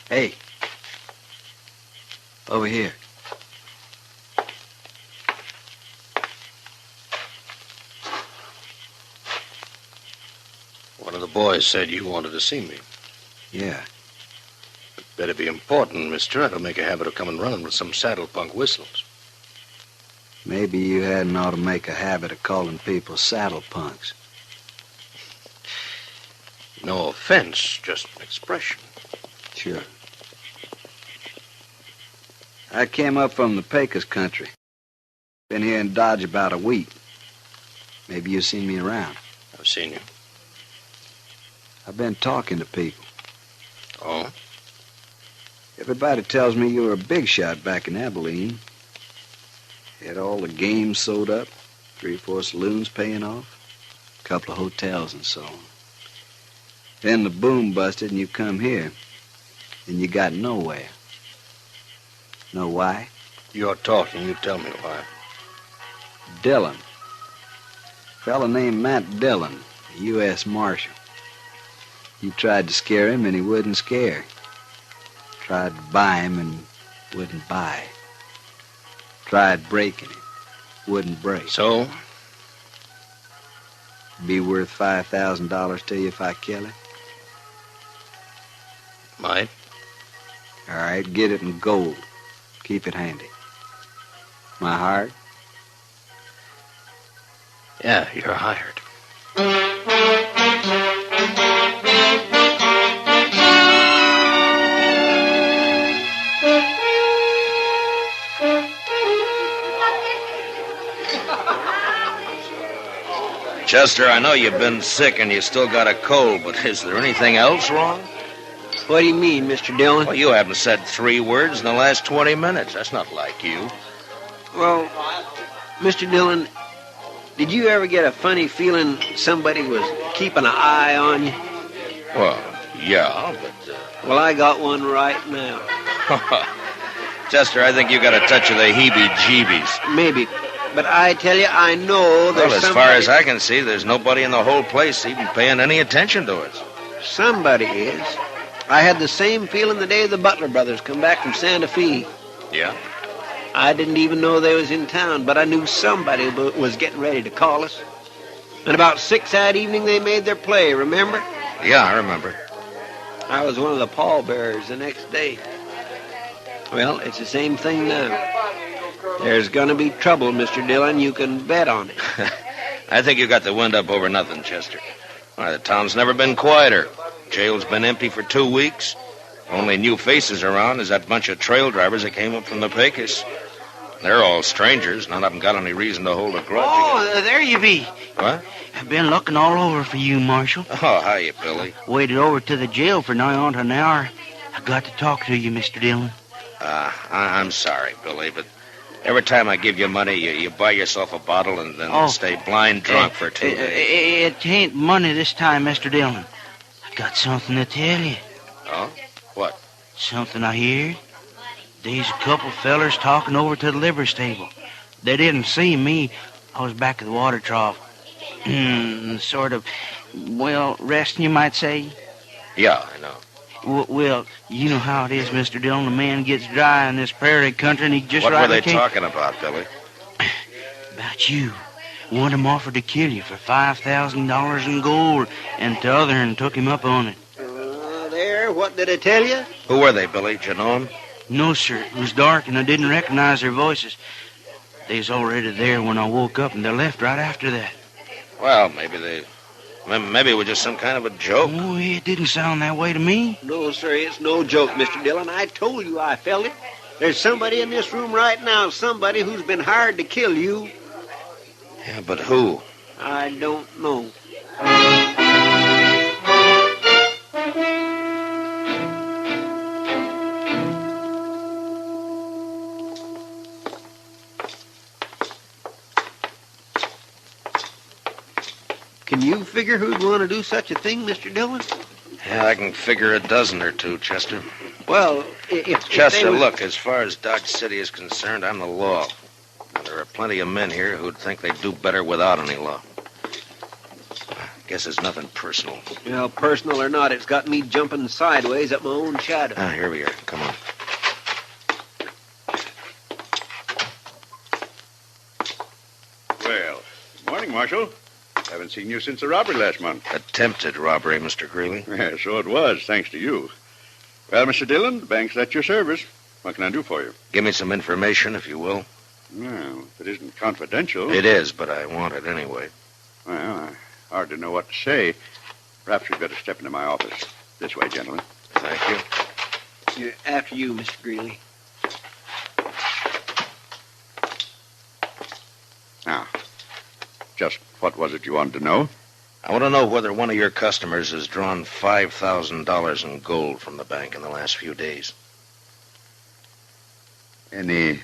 Hey. Over here. One of the boys said you wanted to see me. Yeah. It better be important, mister. I don't make a habit of coming running with some saddle punk whistles. Maybe you hadn't ought to make a habit of calling people saddle punks. No offense, just an expression. Sure. I came up from the Pecos country. Been here in Dodge about a week. Maybe you've seen me around. I've seen you. I've been talking to people. Oh? Everybody tells me you were a big shot back in Abilene. Had all the games sewed up, 3 or 4 saloons paying off, a couple of hotels and so on. Then the boom busted and you come here, and you got nowhere. Know why? You're talking. You tell me why. Dillon. Fella named Matt Dillon, U.S. Marshal. You tried to scare him and he wouldn't scare. Tried to buy him and wouldn't buy. Tried breaking him, wouldn't break. So? Be worth $5,000 to you if I kill him? Might. All right, get it in gold. Keep it handy. My heart? Yeah, you're hired. Chester, I know you've been sick and you still got a cold, but is there anything else wrong? What do you mean, Mr. Dillon? Well, you haven't said 3 words in the last 20 minutes. That's not like you. Well, Mr. Dillon, did you ever get a funny feeling somebody was keeping an eye on you? Well, yeah, but... Well, I got one right now. Chester, I think you got a touch of the heebie-jeebies. Maybe. But I tell you, I know there's Well, as somebody... far as I can see, there's nobody in the whole place even paying any attention to us. Somebody is. I had the same feeling the day the Butler brothers come back from Santa Fe. Yeah? I didn't even know they was in town, but I knew somebody was getting ready to call us. And about 6 that evening, they made their play, remember? Yeah, I remember. I was one of the pallbearers the next day. Well, it's the same thing now. There's going to be trouble, Mr. Dillon. You can bet on it. I think you got the wind up over nothing, Chester. Why, the town's never been quieter. Jail's been empty for 2 weeks. Only new faces around is that bunch of trail drivers that came up from the Pecos. They're all strangers. None of them got any reason to hold a grudge. Oh, there you be. What? I've been looking all over for you, Marshal. Oh, hiya, Billy. Waited over to the jail for nigh on to an hour. I got to talk to you, Mr. Dillon. I'm sorry, Billy, but every time I give you money, you buy yourself a bottle and then stay blind drunk for 2 days. It ain't money this time, Mr. Dillon. I got something to tell you. Oh? What? Something I heard. There's a couple fellers talking over to the livery stable. They didn't see me. I was back at the water trough. Sort of, well, resting, you might say. Yeah, I know. Well, you know how it is, Mr. Dillon. The man gets dry in this prairie country, and he just What right were they can't... talking about, Billy? About you. One of them offered to kill you for $5,000 in gold, and the other one took him up on it. There, what did I tell you? Who were they, Billy? Did you know them? No, sir. It was dark, and I didn't recognize their voices. They was already there when I woke up, and they left right after that. Well, maybe it was just some kind of a joke. Oh, it didn't sound that way to me. No, sir, it's no joke, Mr. Dillon. I told you I felt it. There's somebody in this room right now, somebody who's been hired to kill you. Yeah, but who? I don't know. Can you figure who'd want to do such a thing, Mr. Dillon? Yeah, I can figure a dozen or two, Chester. Well, if Chester, they was... look, as far as Dodge City is concerned, I'm the law. And there are plenty of men here who'd think they'd do better without any law. Guess it's nothing personal. Well, personal or not, it's got me jumping sideways at my own shadow. Here we are. Come on. Well, good morning, Marshal. Haven't seen you since the robbery last month. Attempted robbery, Mr. Greeley. Yeah, so it was, thanks to you. Well, Mr. Dillon, the bank's at your service. What can I do for you? Give me some information, if you will. Well, if it isn't confidential... It is, but I want it anyway. Well, I hardly know what to say. Perhaps you'd better step into my office. This way, gentlemen. Thank you. After you, Mr. Greeley. Now, just what was it you wanted to know? I want to know whether one of your customers has drawn $5,000 in gold from the bank in the last few days. Any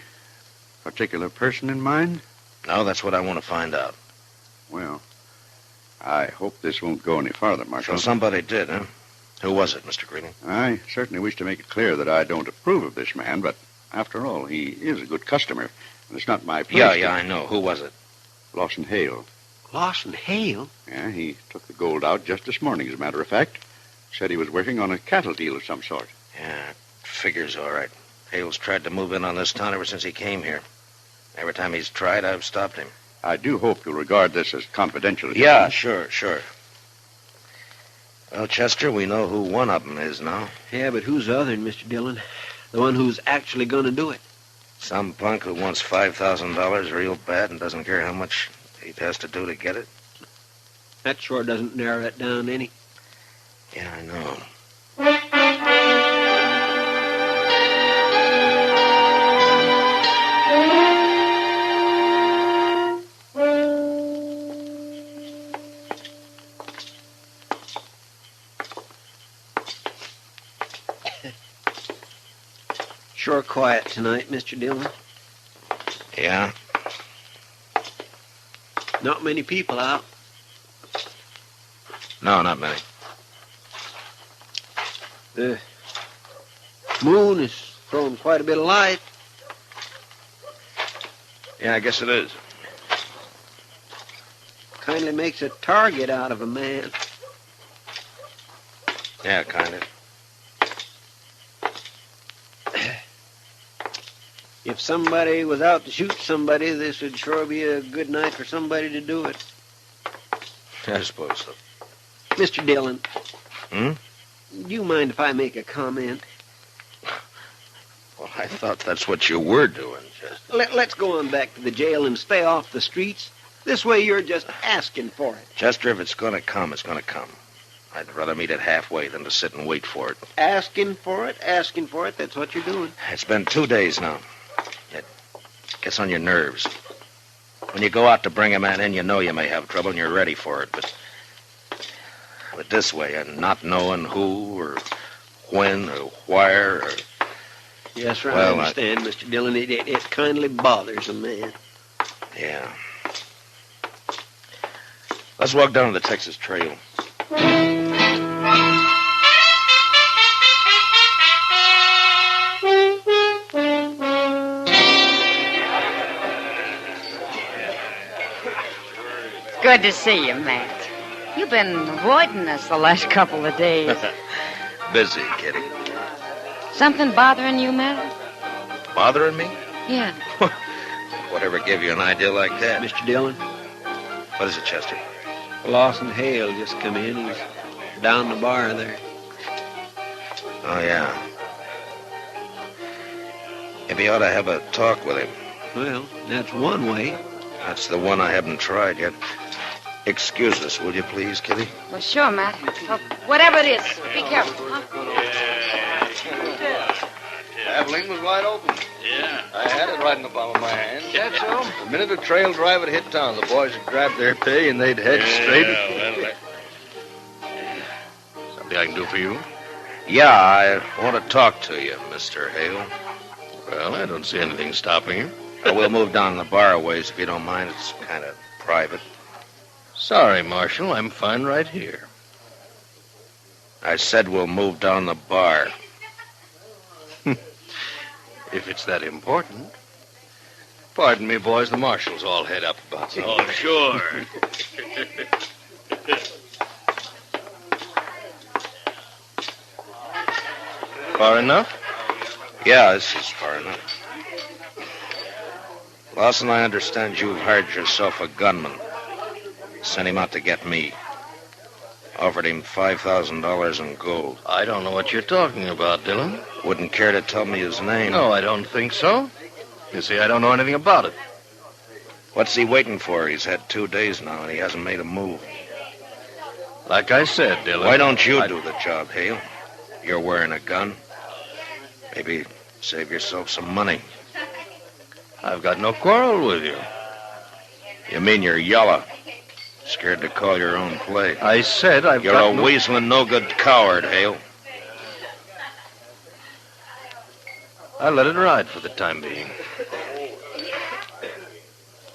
particular person in mind? No, that's what I want to find out. Well, I hope this won't go any farther, Marshal. So somebody did, huh? Who was it, Mr. Greeley? I certainly wish to make it clear that I don't approve of this man, but after all, he is a good customer, and it's not my place Yeah, I know. Who was it? Lawson Hale. Lawson Hale? Yeah, he took the gold out just this morning, as a matter of fact. Said he was working on a cattle deal of some sort. Yeah, figures all right. Hale's tried to move in on this town ever since he came here. Every time he's tried, I've stopped him. I do hope you'll regard this as confidential. Yeah, sure. Well, Chester, we know who one of them is now. Yeah, but who's the other, Mr. Dillon? The one who's actually going to do it. Some punk who wants $5,000 real bad and doesn't care how much he has to do to get it. That sure doesn't narrow it down any. Yeah, I know. Sure quiet tonight, Mr. Dillon. Yeah? Not many people out. No, not many. The moon is throwing quite a bit of light. Yeah, I guess it is. Kindly makes a target out of a man. Yeah, kind of. If somebody was out to shoot somebody, this would sure be a good night for somebody to do it. I suppose so. Mr. Dillon. Hmm? Do you mind if I make a comment? Well, I thought that's what you were doing, Chester. Let's go on back to the jail and stay off the streets. This way you're just asking for it. Chester, if it's going to come, it's going to come. I'd rather meet it halfway than to sit and wait for it. Asking for it, that's what you're doing. It's been 2 days now. It gets on your nerves. When you go out to bring a man in, you know you may have trouble and you're ready for it. But this way, and not knowing who or when or where or... Yes, sir, well, I understand, Mr. Dillon. It kindly bothers a man. Yeah. Let's walk down to the Texas Trail. Good to see you, Matt. You've been avoiding us the last couple of days. Busy, Kitty. Something bothering you, Matt? Bothering me? Yeah. Whatever gave you an idea like that? Mr. Dillon? What is it, Chester? Lawson Hale just come in. He's down the bar there. Oh, yeah. Maybe you ought to have a talk with him. Well, that's one way. That's the one I haven't tried yet. Excuse us, will you please, Kitty? Well, sure, Matt. Well, whatever it is, be careful, huh? Abilene was wide open. Yeah. I had it right in the palm of my hand. That's so? The minute a trail driver hit town, the boys would grab their pay and they'd head straight. Something I can do for you? Yeah, I want to talk to you, Mr. Hale. Well, I don't see anything stopping you. We'll move down the bar a ways if you don't mind. It's kind of private. Sorry, Marshal. I'm fine right here. I said we'll move down the bar. If it's that important. Pardon me, boys. The marshal's all head up about something. Oh, sure. Far enough? Yeah, this is far enough. Lawson, I understand you've hired yourself a gunman. Sent him out to get me. Offered him $5,000 in gold. I don't know what you're talking about, Dillon. Wouldn't care to tell me his name. No, I don't think so. You see, I don't know anything about it. What's he waiting for? He's had 2 days now, and he hasn't made a move. Like I said, Dillon... Why don't you do the job, Hale? You're wearing a gun. Maybe save yourself some money. I've got no quarrel with you. You mean you're yellow? Scared to call your own play. I said You're a weaseling, no-good coward, Hale. I let it ride for the time being.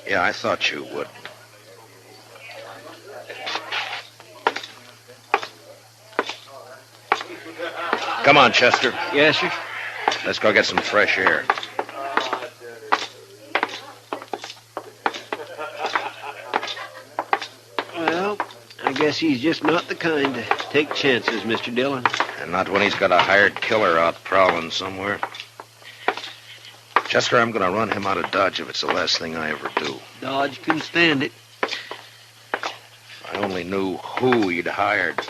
Yeah, I thought you would. Come on, Chester. Yes, sir. Let's go get some fresh air. Well, I guess he's just not the kind to take chances, Mr. Dillon. And not when he's got a hired killer out prowling somewhere. Chester, I'm going to run him out of Dodge if it's the last thing I ever do. Dodge can stand it. If I only knew who he'd hired,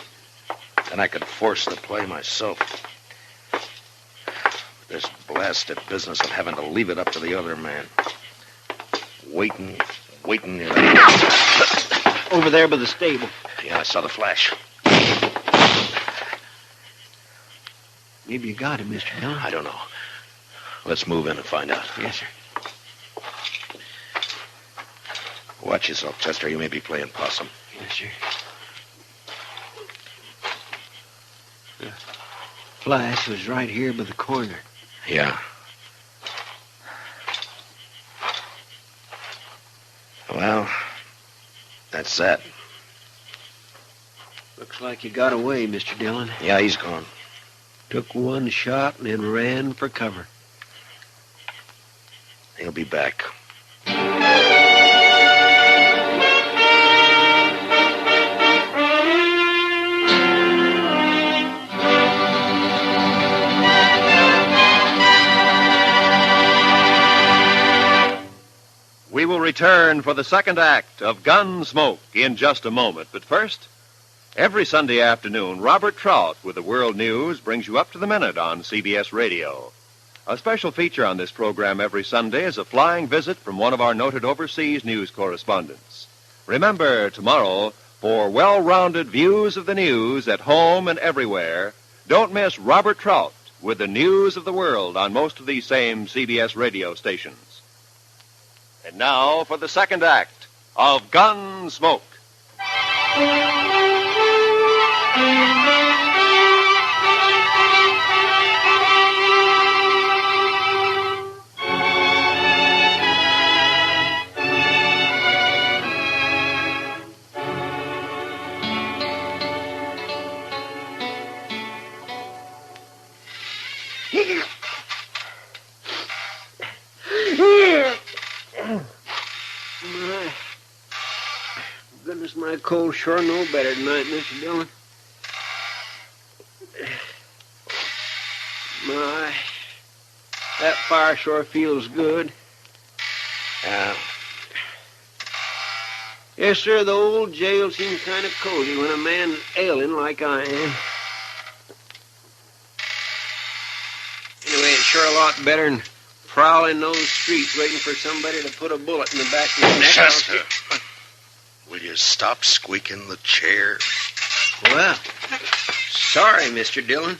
then I could force the play myself. This blasted business of having to leave it up to the other man. Waiting. Over there by the stable. Yeah, I saw the flash. Maybe you got him, Mr. Dillon. I don't know. Let's move in and find out. Yes, sir. Watch yourself, Chester. You may be playing possum. Yes, sir. The flash was right here by the corner. Yeah. Well, that's that. Looks like you got away, Mr. Dillon. Yeah, he's gone. Took one shot and then ran for cover. He'll be back. We will return for the second act of Gunsmoke in just a moment. But first, every Sunday afternoon, Robert Trout with the World News brings you up to the minute on CBS Radio. A special feature on this program every Sunday is a flying visit from one of our noted overseas news correspondents. Remember, tomorrow, for well-rounded views of the news at home and everywhere, don't miss Robert Trout with the news of the world on most of these same CBS radio stations. And now for the second act of Gunsmoke. My goodness, my cold sure know better tonight, Mr. Dillon. My, that fire sure feels good. Yes, sir, the old jail seems kind of cozy when a man's ailing like I am. Anyway, it's sure a lot better than prowling those streets waiting for somebody to put a bullet in the back of your neck. Chester, will you stop squeaking the chair? Well, sorry, Mr. Dillon.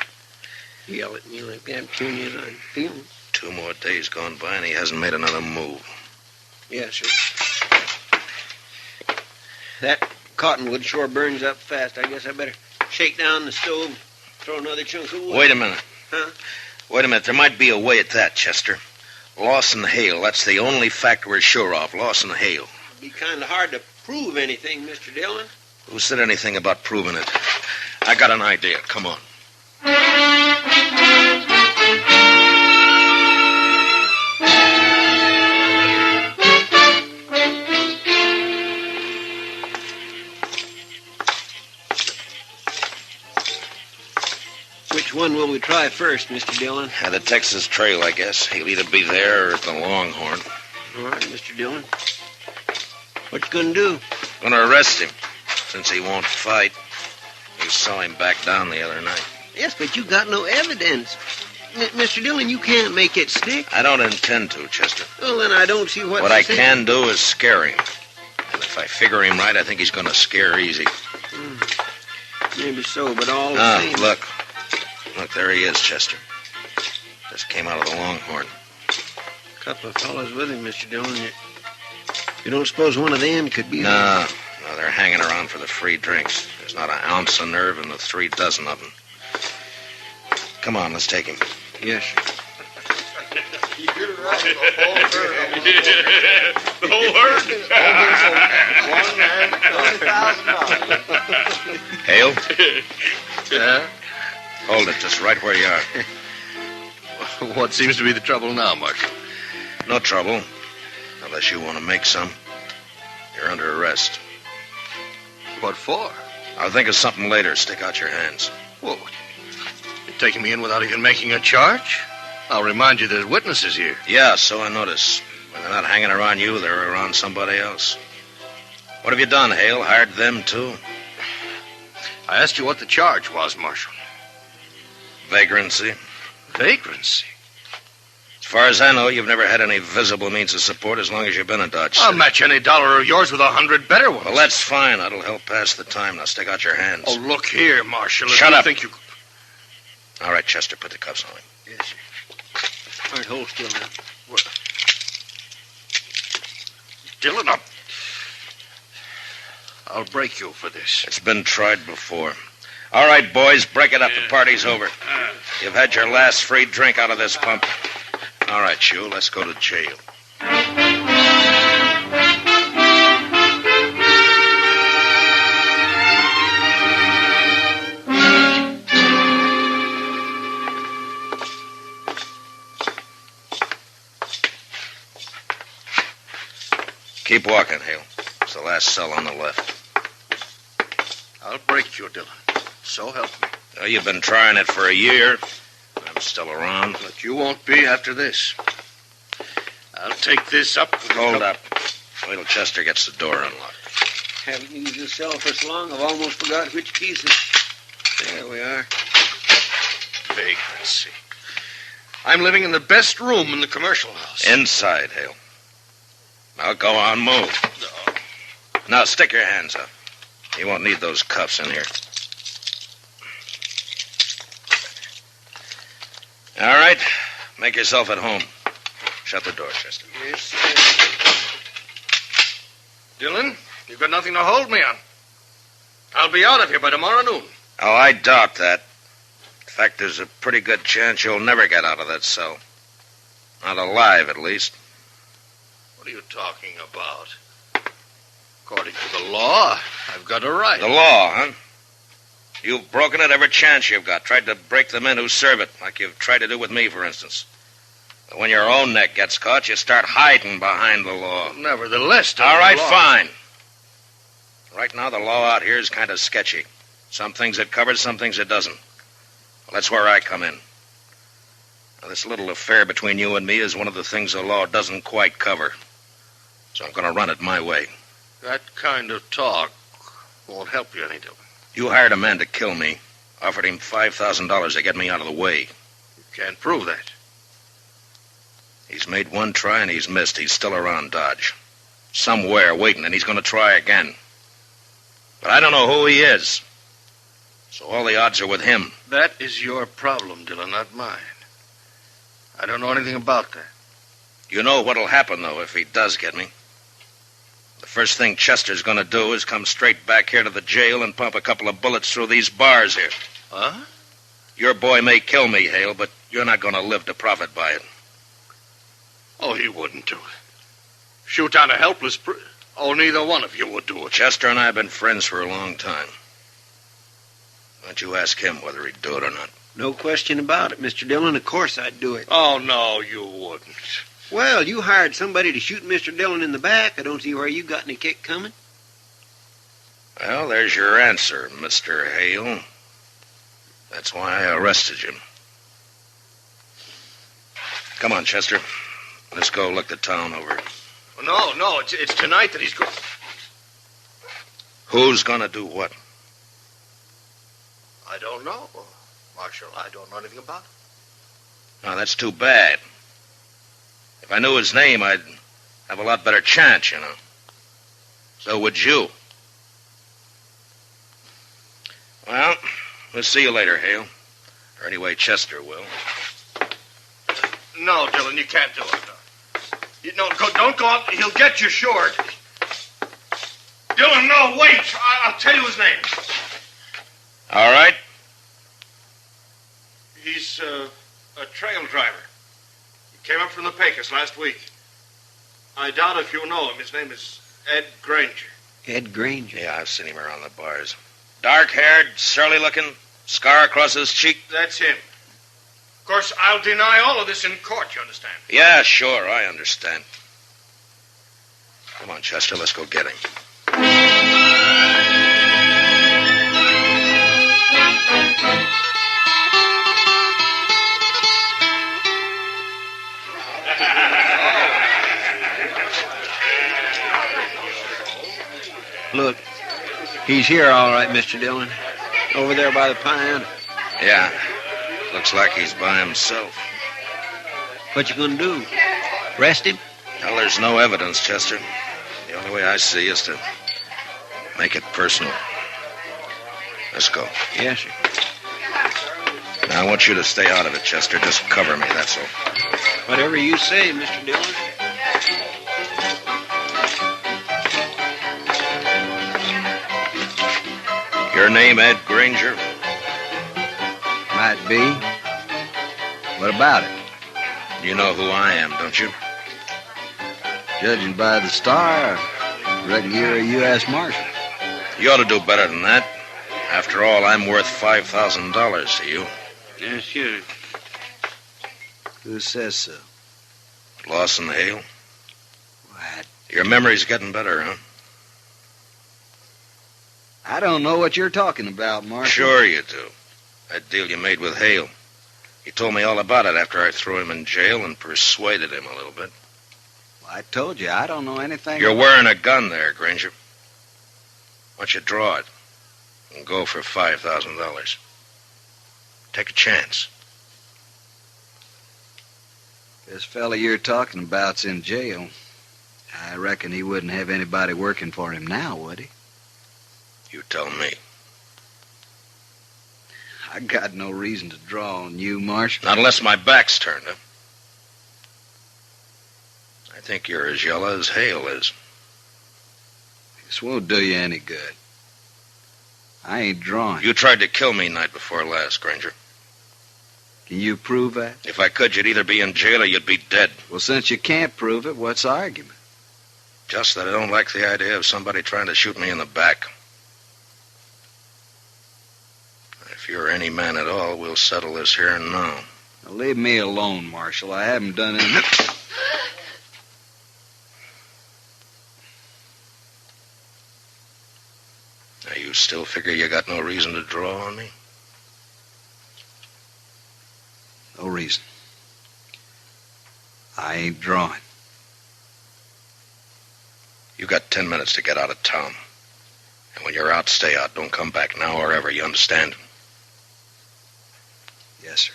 Yell at me like that, tune you as I'm feeling. 2 more days gone by and he hasn't made another move. Yes, sir. That cottonwood sure burns up fast. I guess I better shake down the stove, throw another chunk of wood. Wait a minute. Huh? Wait a minute. There might be a way at that, Chester. Loss and hail. That's the only fact we're sure of. Loss and hail. It'd be kind of hard to prove anything, Mr. Dillon. Who said anything about proving it? I got an idea. Come on. Which one will we try first, Mr. Dillon? The Texas Trail, I guess. He'll either be there or at the Longhorn. All right, Mr. Dillon. What you gonna do? Gonna arrest him, since he won't fight. You saw him back down the other night. Yes, but you got no evidence. Mr. Dillon, you can't make it stick. I don't intend to, Chester. Well, then I don't see what I can do is scare him. And if I figure him right, I think he's gonna scare easy. Maybe so, but all the same... Look. Look, there he is, Chester. Just came out of the Longhorn. Couple of fellas with him, Mr. Dillon. You don't suppose one of them could be... No, they're hanging around for the free drinks. There's not an ounce of nerve in the 3 dozen of them. Come on, let's take him. Yes. You're right. The whole herd? $1,000. Hale? Hold it just right where you are. What seems to be the trouble now, Marshal? No trouble. Unless you want to make some. You're under arrest. What for? I'll think of something later. Stick out your hands. Whoa. You're taking me in without even making a charge? I'll remind you there's witnesses here. Yeah, so I notice. When they're not hanging around you, they're around somebody else. What have you done, Hale? Hired them, too? I asked you what the charge was, Marshal. Vagrancy. Vagrancy? As far as I know, you've never had any visible means of support as long as you've been in Dodge City. I'll match any dollar of yours with 100 better ones. Well, that's fine. That'll help pass the time. Now, stick out your hands. Oh, look here, Marshal. Shut up. Think you... All right, Chester, put the cuffs on him. Yes, sir. All right, hold still now. What? Dillon, up. I'll break you for this. It's been tried before. All right, boys, break it up. The party's over. You've had your last free drink out of this pump. All right, Shue, let's go to jail. Keep walking, Hale. It's the last cell on the left. I'll break you, Dillon. So help me. Well, you've been trying it for a year. I'm still around. But you won't be after this. I'll take this up. Hold up. Wait till Chester gets the door unlocked. Haven't used this cell for so long, I've almost forgot which keys it... There we are. Vagrancy. I'm living in the best room in the commercial house. Inside, Hale. Now go on, move. No. Now stick your hands up. You won't need those cuffs in here. All right. Make yourself at home. Shut the door, Chester. Yes, sir. Dillon, you've got nothing to hold me on. I'll be out of here by tomorrow noon. Oh, I doubt that. In fact, there's a pretty good chance you'll never get out of that cell. Not alive, at least. What are you talking about? According to the law, I've got a right. The law, huh? You've broken it every chance you've got. Tried to break the men who serve it, like you've tried to do with me, for instance. But when your own neck gets caught, you start hiding behind the law. Nevertheless, all right, law... fine. Right now, the law out here is kind of sketchy. Some things it covers, some things it doesn't. Well, that's where I come in. Now, this little affair between you and me is one of the things the law doesn't quite cover. So I'm going to run it my way. That kind of talk won't help you any, Dillon. You hired a man to kill me. Offered him $5,000 to get me out of the way. You can't prove that. He's made one try and he's missed. He's still around Dodge. Somewhere waiting, and he's going to try again. But I don't know who he is. So all the odds are with him. That is your problem, Dillon, not mine. I don't know anything about that. You know what'll happen, though, if he does get me. The first thing Chester's going to do is come straight back here to the jail and pump a couple of bullets through these bars here. Huh? Your boy may kill me, Hale, but you're not going to live to profit by it. Oh, he wouldn't do it. Shoot down a helpless... Oh, neither one of you would do it. Chester and I have been friends for a long time. Why don't you ask him whether he'd do it or not? No question about it, Mr. Dillon. Of course I'd do it. Oh, no, you wouldn't. Well, you hired somebody to shoot Mr. Dillon in the back. I don't see where you got any kick coming. Well, there's your answer, Mr. Hale. That's why I arrested you. Come on, Chester. Let's go look the town over. No, it's tonight that he's going... Who's gonna do what? I don't know, Marshal. I don't know anything about it. Oh, that's too bad. If I knew his name, I'd have a lot better chance, you know. So would you. Well, we'll see you later, Hale. Or anyway, Chester will. No, Dillon, you can't do it. No. No, don't go out. He'll get you short. Dillon, no, wait. I'll tell you his name. All right. He's a trail driver. He came up from the Pecos last week. I doubt if you know him. His name is Ed Granger. Ed Granger? Yeah, I've seen him around the bars. Dark-haired, surly-looking, scar across his cheek. That's him. Of course, I'll deny all of this in court, you understand? Yeah, sure, I understand. Come on, Chester, let's go get him. Look, he's here all right, Mr. Dillon. Over there by the pine. Yeah, looks like he's by himself. What you gonna do? Arrest him? Well, there's no evidence, Chester. The only way I see is to make it personal. Let's go. Yes, sir. Now, I want you to stay out of it, Chester. Just cover me, that's all. Whatever you say, Mr. Dillon. Your name, Ed Granger? Might be. What about it? You know who I am, don't you? Judging by the star, I reckon you're a U.S. Marshal. You ought to do better than that. After all, I'm worth $5,000 to you. Yes, sure. Who says so? Lawson Hale. What? Your memory's getting better, huh? I don't know what you're talking about, Marshal. Sure you do. That deal you made with Hale. He told me all about it after I threw him in jail and persuaded him a little bit. Well, I told you, I don't know anything. You're wearing a gun there, Granger. Why don't you draw it and go for $5,000? Take a chance. This fella you're talking about's in jail. I reckon he wouldn't have anybody working for him now, would he? You tell me. I got no reason to draw on you, Marshal. Not unless my back's turned, huh? I think you're as yellow as Hale is. This won't do you any good. I ain't drawing. You tried to kill me night before last, Granger. Can you prove that? If I could, you'd either be in jail or you'd be dead. Well, since you can't prove it, what's the argument? Just that I don't like the idea of somebody trying to shoot me in the back. If you're any man at all, we'll settle this here and now. Now, leave me alone, Marshal. I haven't done anything. Now, you still figure you got no reason to draw on me? No reason. I ain't drawing. You got 10 minutes to get out of town. And when you're out, stay out. Don't come back now or ever, you understand? Yes, sir.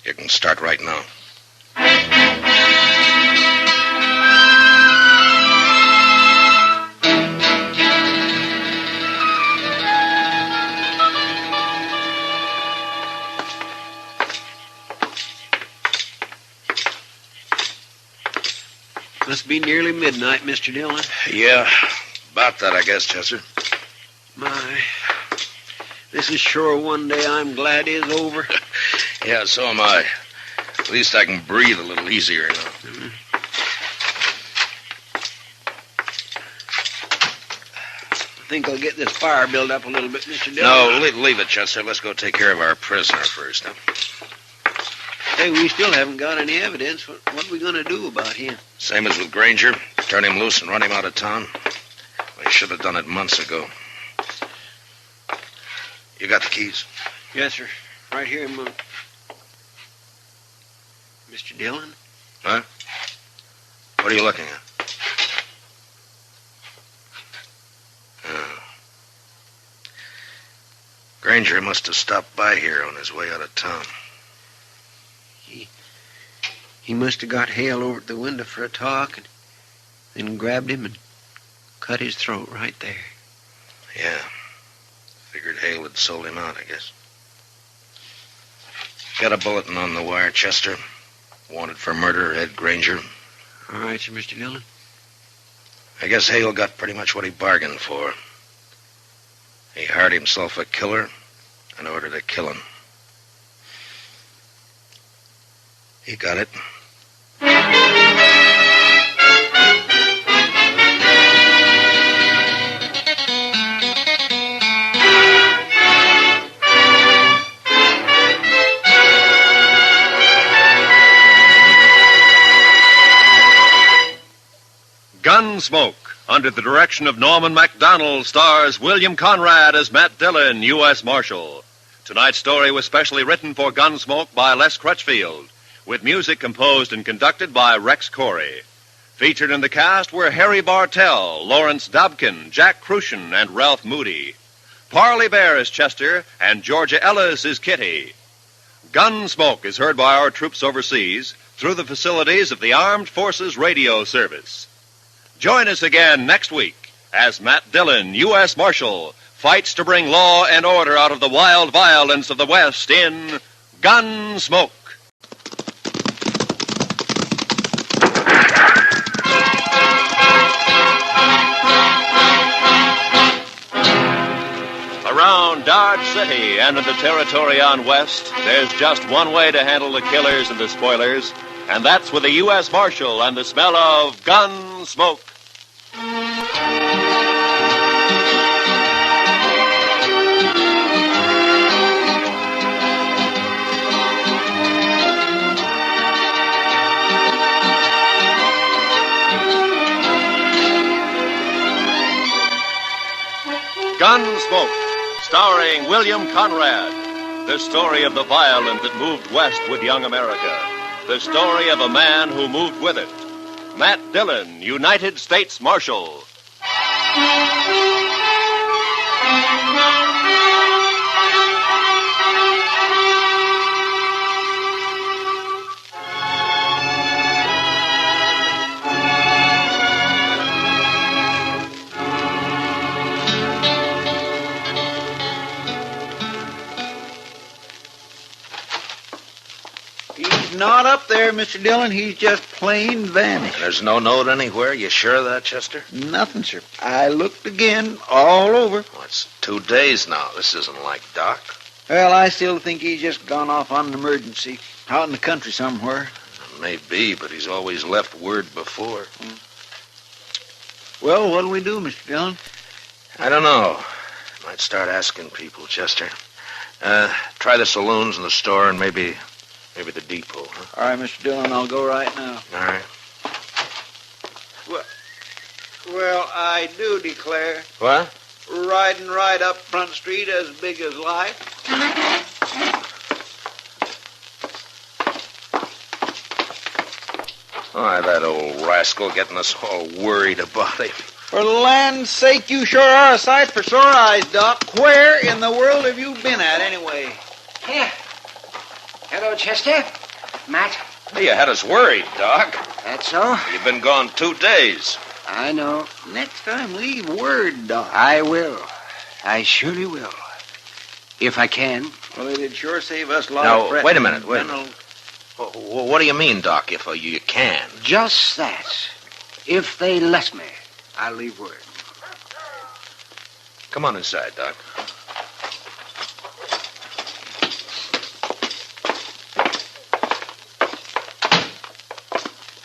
You can start right now. Must be nearly midnight, Mr. Dillon. Yeah, about that, I guess, Chester. My, this is sure one day I'm glad is over. Yeah, so am I. At least I can breathe a little easier now. Mm-hmm. I think I'll get this fire built up a little bit, Mr. Dillon. No, leave it, Chester. Let's go take care of our prisoner first, huh? Hey, we still haven't got any evidence. What are we going to do about him? Same as with Granger. Turn him loose and run him out of town. We should have done it months ago. You got the keys? Yes, sir. Right here, Mr. Dillon? Huh? What are you looking at? Oh. Granger must have stopped by here on his way out of town. He must have got Hale over at the window for a talk and then grabbed him and cut his throat right there. Yeah. Figured Hale had sold him out, I guess. Got a bulletin on the wire, Chester. Wanted for murder, Ed Granger. All right, sir, Mr. Dillon. I guess Hale got pretty much what he bargained for. He hired himself a killer in order to kill him. He got it. Gunsmoke, under the direction of Norman MacDonald, stars William Conrad as Matt Dillon, U.S. Marshal. Tonight's story was specially written for Gunsmoke by Les Crutchfield, with music composed and conducted by Rex Corey. Featured in the cast were Harry Bartell, Lawrence Dobkin, Jack Crucian, and Ralph Moody. Parley Bear is Chester, and Georgia Ellis is Kitty. Gunsmoke is heard by our troops overseas through the facilities of the Armed Forces Radio Service. Join us again next week as Matt Dillon, U.S. Marshal, fights to bring law and order out of the wild violence of the West in Gunsmoke. Around Dodge City and in the territory on West, there's just one way to handle the killers and the spoilers, and that's with a U.S. Marshal and the smell of gun smoke. Gunsmoke, starring William Conrad. The story of the violence that moved west with young America. The story of a man who moved with it. Matt Dillon, United States Marshal. Not up there, Mr. Dillon. He's just plain vanished. There's no note anywhere? You sure of that, Chester? Nothing, sir. I looked again, all over. Well, it's 2 days now. This isn't like Doc. Well, I still think he's just gone off on an emergency. Out in the country somewhere. Maybe, but he's always left word before. Well, what'll we do, Mr. Dillon? I don't know. Might start asking people, Chester. Try the saloons and the store and maybe the depot, huh? All right, Mr. Dillon, I'll go right now. All right. Well, I do declare. What? Riding right up Front Street as big as life. Why, that old rascal getting us all worried about him. For the land's sake, you sure are a sight for sore eyes, Doc. Where in the world have you been at, anyway? Here. Hello, Chester. Matt. Hey, you had us worried, Doc. That's so? You've been gone 2 days. I know. Next time, leave word, Doc. I will. I surely will. If I can. Well, it'd sure save us a lot of fretting. Now, wait a minute. What do you mean, Doc, if you can? Just that. If they let me, I'll leave word. Come on inside, Doc.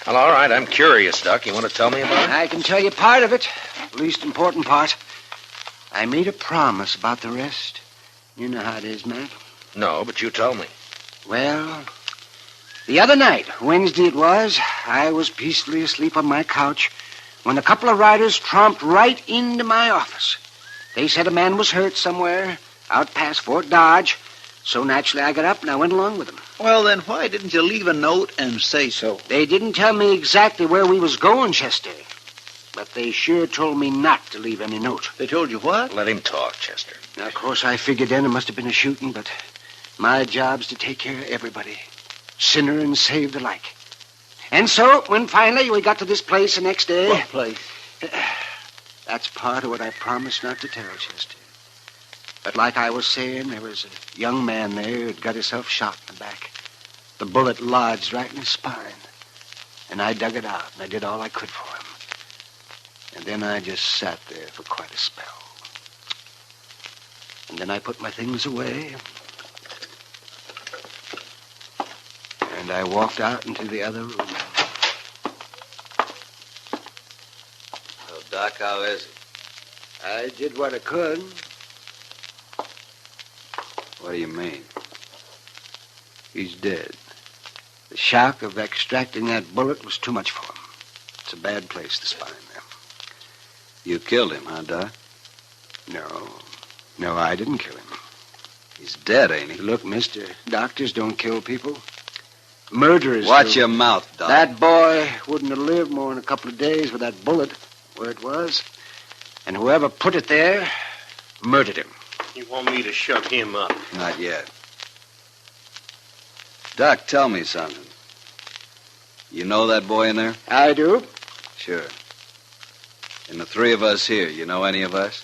Well, all right, I'm curious, Doc. You want to tell me about it? I can tell you part of it, the least important part. I made a promise about the rest. You know how it is, Matt. No, but you tell me. Well, the other night, Wednesday it was, I was peacefully asleep on my couch when a couple of riders tromped right into my office. They said a man was hurt somewhere out past Fort Dodge, so naturally I got up and I went along with them. Well, then why didn't you leave a note and say so? They didn't tell me exactly where we was going, Chester. But they sure told me not to leave any note. They told you what? Let him talk, Chester. Now, of course, I figured then it must have been a shooting, but my job's to take care of everybody, sinner and saved alike. And so, when finally we got to this place the next day... What place? That's part of what I promised not to tell, Chester. But like I was saying, there was a young man there who'd got himself shot in the back. The bullet lodged right in his spine. And I dug it out, and I did all I could for him. And then I just sat there for quite a spell. And then I put my things away. And I walked out into the other room. So, Doc, how is he? I did what I could. What do you mean? He's dead. The shock of extracting that bullet was too much for him. It's a bad place, the spine there. You killed him, huh, Doc? No, I didn't kill him. He's dead, ain't he? Look, mister, doctors don't kill people. Murderers Watch do. your mouth, Doc. That boy wouldn't have lived more than a couple of days with that bullet where it was. And whoever put it there murdered him. You want me to shut him up? Not yet. Doc, tell me something. You know that boy in there? I do. Sure. And the three of us here, you know any of us?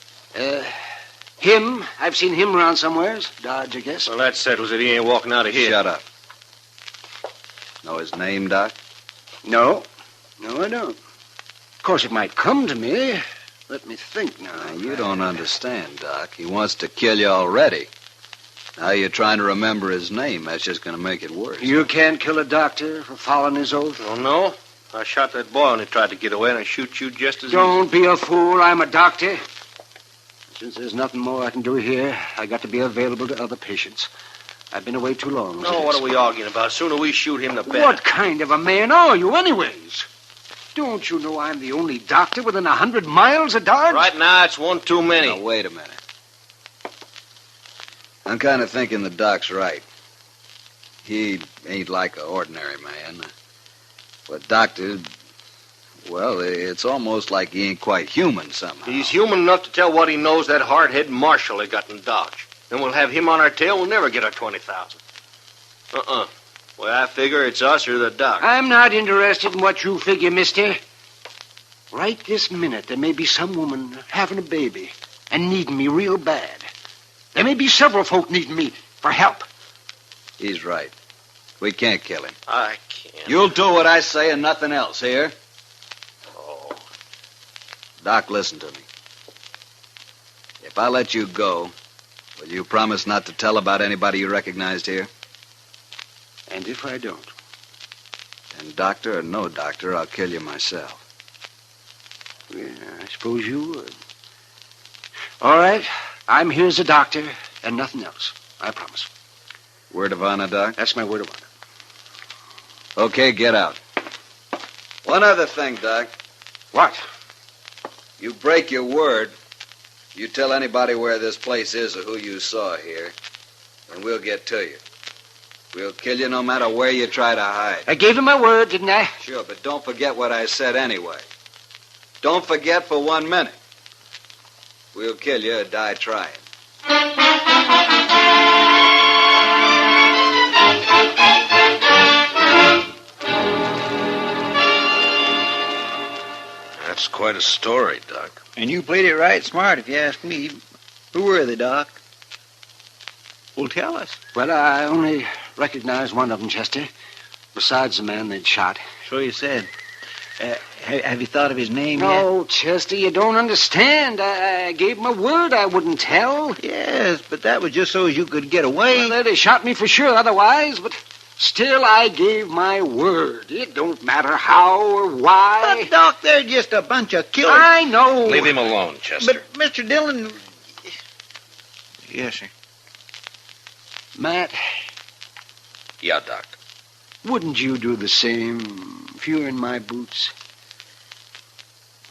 Him. I've seen him around somewheres. Dodge, I guess. Well, that settles it. He ain't walking out of here. Shut up. Know his name, Doc? No, I don't. Of course, it might come to me. Let me think now. You don't understand, Doc. He wants to kill you already. Now you're trying to remember his name. That's just going to make it worse. You can't kill a doctor for following his oath? Oh, no? I shot that boy when he tried to get away, and I shoot you just as Don't be a fool. I'm a doctor. Since there's nothing more I can do here, I got to be available to other patients. I've been away too long. No, what are we arguing about? The sooner we shoot him, the better. What kind of a man are you, anyways? Don't you know I'm the only doctor within 100 miles of Dodge? Right now, it's one too many. Now, wait a minute. I'm kind of thinking the doc's right. He ain't like an ordinary man. But doctor, well, it's almost like he ain't quite human somehow. He's human enough to tell what he knows that hard-headed Marshal they got in Dodge. Then we'll have him on our tail. We'll never get our 20,000. Well, I figure it's us or the doc. I'm not interested in what you figure, mister. Right this minute, there may be some woman having a baby and needing me real bad. There may be several folk needing me for help. He's right. We can't kill him. I can't. You'll do what I say and nothing else, here? Oh. Doc, listen to me. If I let you go, will you promise not to tell about anybody you recognized here? And if I don't? Then doctor or no doctor, I'll kill you myself. Yeah, I suppose you would. All right. I'm here as a doctor and nothing else. I promise. Word of honor, Doc? That's my word of honor. Okay, get out. One other thing, Doc. What? You break your word. You tell anybody where this place is or who you saw here, and we'll get to you. We'll kill you no matter where you try to hide. I gave him my word, didn't I? Sure, but don't forget what I said anyway. Don't forget for 1 minute. We'll kill you or die trying. That's quite a story, Doc. And you played it right smart, if you ask me. Who were they, Doc? Well, tell us. Well, I only recognized one of them, Chester, besides the man they'd shot. So you said. Have you thought of his name yet? No, Chester, you don't understand. I gave him a word I wouldn't tell. Yes, but that was just so as you could get away. Well, they'd have shot me for sure otherwise, but still I gave my word. It don't matter how or why. But, Doc, they're just a bunch of killers. I know. Leave him alone, Chester. But, Mr. Dillon... Yes, sir. Matt. Yeah, Doc. Wouldn't you do the same if you were in my boots?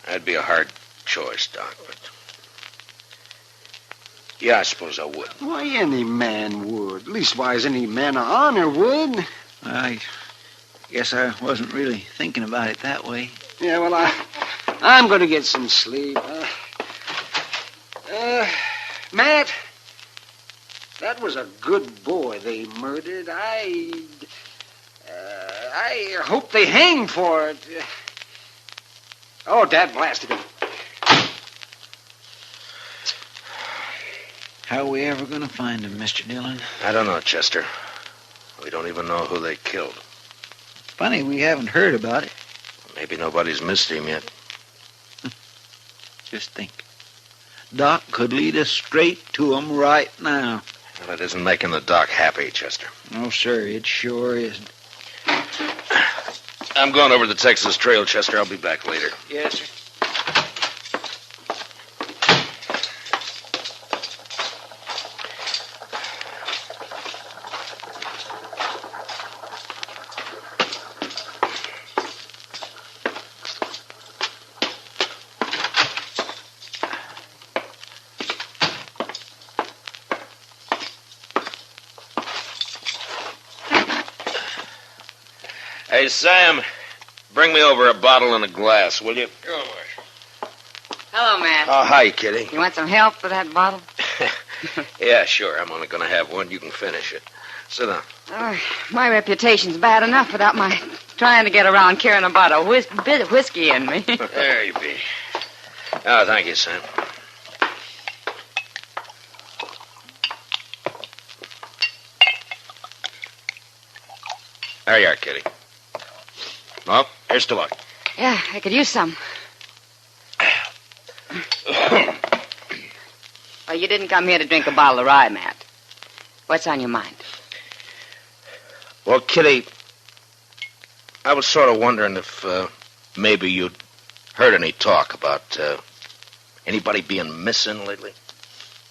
That'd be a hard choice, Doc, but... Yeah, I suppose I would. Why, any man would. Leastwise, any man of honor would. I guess I wasn't really thinking about it that way. Yeah, well, I'm going to get some sleep. Matt, that was a good boy they murdered. I hope they hang for it. Oh, Dad blasted him. How are we ever going to find him, Mr. Dillon? I don't know, Chester. We don't even know who they killed. Funny, we haven't heard about it. Maybe nobody's missed him yet. Just think. Doc could lead us straight to him right now. Well, it isn't making the doc happy, Chester. No, sir, it sure isn't. I'm going over the Texas Trail, Chester. I'll be back later. Yes, sir. Hey, Sam, bring me over a bottle and a glass, will you? Sure, Marshal. Hello, Matt. Oh, hi, Kitty. You want some help with that bottle? Yeah, sure. I'm only going to have one. You can finish it. Sit down. Oh, my reputation's bad enough without my trying to get around carrying a bottle of bit of whiskey in me. There you be. Oh, thank you, Sam. There you are, Kitty. Well, here's to luck. Yeah, I could use some. Well, you didn't come here to drink a bottle of rye, Matt. What's on your mind? Well, Kitty, I was sort of wondering if maybe you'd heard any talk about anybody being missing lately.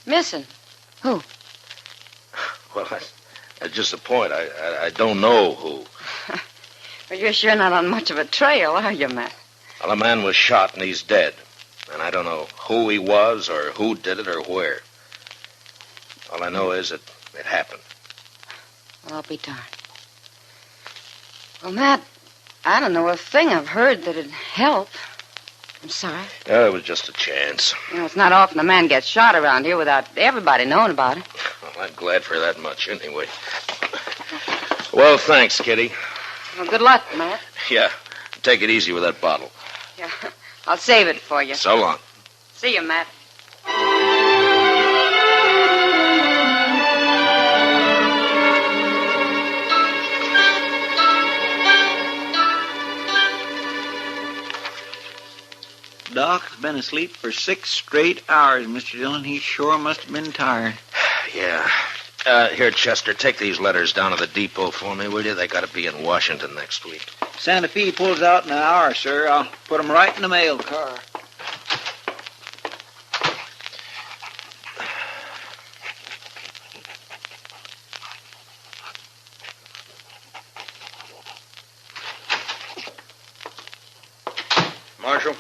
Missing? Who? Well, that's just the point. I don't know who. Well, you're sure not on much of a trail, are you, Matt? Well, a man was shot and he's dead. And I don't know who he was or who did it or where. All I know is that it happened. Well, I'll be darned. Well, Matt, I don't know a thing I've heard that'd help. I'm sorry. Oh, it was just a chance. You know, it's not often a man gets shot around here without everybody knowing about it. Well, I'm glad for that much anyway. Well, thanks, Kitty. Well, good luck, Matt. Yeah, take it easy with that bottle. Yeah, I'll save it for you. So long. See you, Matt. Doc's been asleep for 6 straight hours, Mr. Dillon. He sure must have been tired. Yeah. Here, Chester, take these letters down to the depot for me, will you? They got to be in Washington next week. Santa Fe pulls out in an hour, sir. I'll put 'em right in the mail car. Marshal?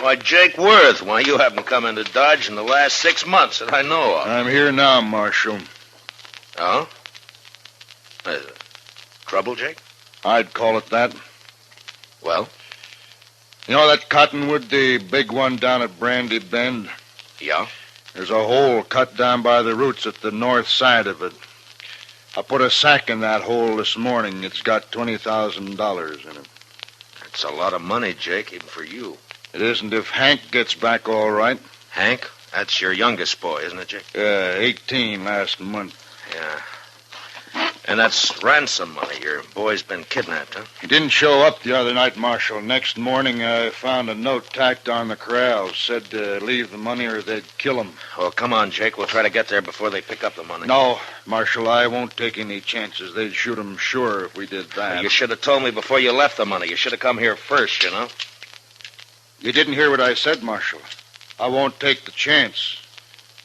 Why, Jake Worth, why, you haven't come into Dodge in the last 6 months that I know of. I'm here now, Marshal. Oh? Trouble, Jake? I'd call it that. Well? You know that cottonwood, the big one down at Brandy Bend? Yeah? There's a hole cut down by the roots at the north side of it. I put a sack in that hole this morning. It's got $20,000 in it. That's a lot of money, Jake, even for you. It isn't if Hank gets back all right. Hank? That's your youngest boy, isn't it, Jake? 18 last month. Yeah. And that's ransom money. Your boy's been kidnapped, huh? He didn't show up the other night, Marshal. Next morning, I found a note tacked on the corral. Said to leave the money or they'd kill him. Oh, come on, Jake. We'll try to get there before they pick up the money. No, Marshal, I won't take any chances. They'd shoot him sure if we did that. Well, you should have told me before you left the money. You should have come here first, you know? You didn't hear what I said, Marshal. I won't take the chance.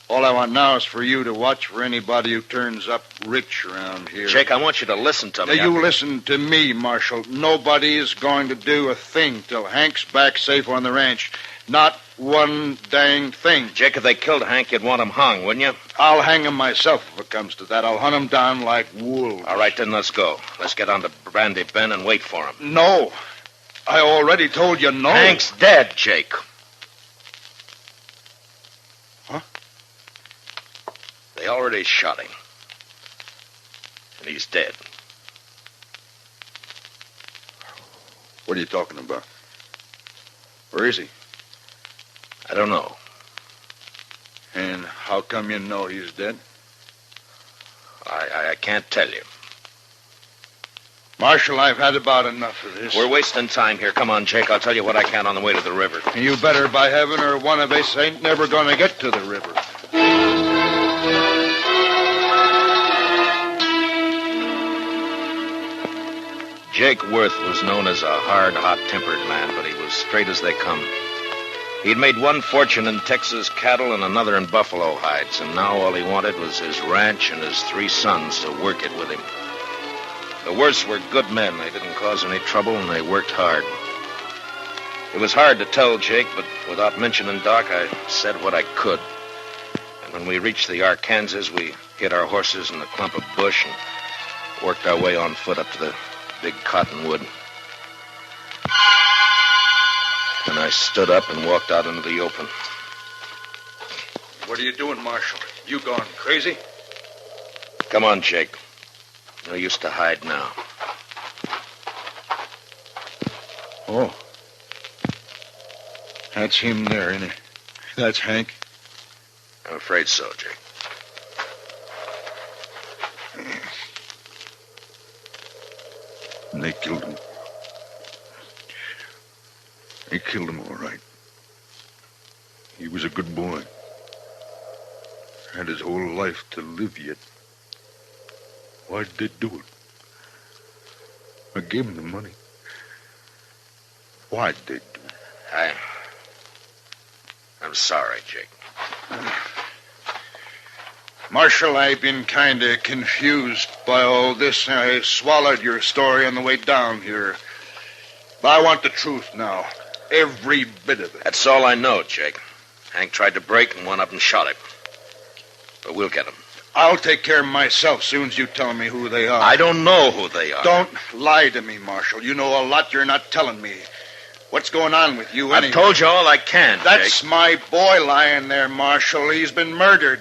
All I want now is for you to watch for anybody who turns up rich around here. Jake, I want you to listen to me. Now, you listen to me, Marshal. Nobody is going to do a thing till Hank's back safe on the ranch. Not one dang thing. Jake, if they killed Hank, you'd want him hung, wouldn't you? I'll hang him myself if it comes to that. I'll hunt him down like wolves. All right, then let's go. Let's get on to Brandy Bend and wait for him. No. I already told you no. Hank's dead, Jake. Huh? They already shot him. And he's dead. What are you talking about? Where is he? I don't know. And how come you know he's dead? I can't tell you. Marshal, I've had about enough of this. We're wasting time here. Come on, Jake. I'll tell you what I can on the way to the river. You better, by heaven, or one of us ain't never going to get to the river. Jake Worth was known as a hard, hot-tempered man, but he was straight as they come. He'd made one fortune in Texas cattle and another in buffalo hides, and now all he wanted was his ranch and his 3 sons to work it with him. The Worths were good men. They didn't cause any trouble, and they worked hard. It was hard to tell Jake, but without mentioning Doc, I said what I could. And when we reached the Arkansas, we hid our horses in a clump of bush and worked our way on foot up to the big cottonwood. And I stood up and walked out into the open. What are you doing, Marshal? You gone crazy? Come on, Jake. No use to hide now. Oh. That's him there, isn't it? That's Hank. I'm afraid so, Jake. And they killed him. They killed him all right. He was a good boy. Had his whole life to live yet. Why'd they do it? I gave him the money. Why'd they do it? I'm sorry, Jake. Marshal, I've been kind of confused by all this. I swallowed your story on the way down here. But I want the truth now. Every bit of it. That's all I know, Jake. Hank tried to break and went up and shot him. But we'll get him. I'll take care of myself soon as you tell me who they are. I don't know who they are. Don't lie to me, Marshal. You know a lot you're not telling me. What's going on with you anyway? I've told you all I can, That's Jake. my boy lying there, Marshal. He's been murdered.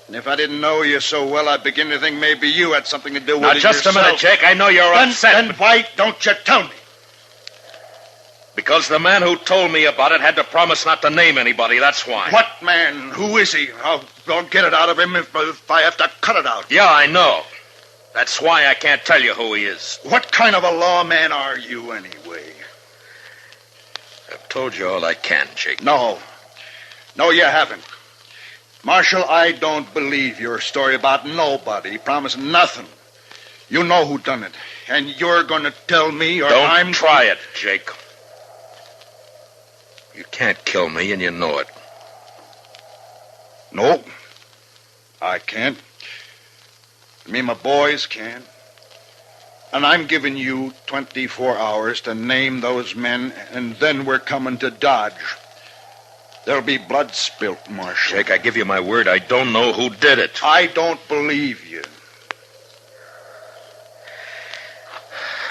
And if I didn't know you so well, I'd begin to think maybe you had something to do with Now, it just yourself. a minute, Jake. I know you're upset. Then why don't you tell me? Because the man who told me about it had to promise not to name anybody, that's why. What man? Who is he? I'll get it out of him if I have to cut it out. Yeah, I know. That's why I can't tell you who he is. What kind of a lawman are you, anyway? I've told you all I can, Jake. No, you haven't. Marshal, I don't believe your story about nobody promising nothing. You know who done it, and you're going to tell me or Don't try it, Jake. You can't kill me, and you know it. No, I can't. Me and my boys can. And I'm giving you 24 hours to name those men, and then we're coming to Dodge. There'll be blood spilt, Marshal. Jake, I give you my word, I don't know who did it. I don't believe you.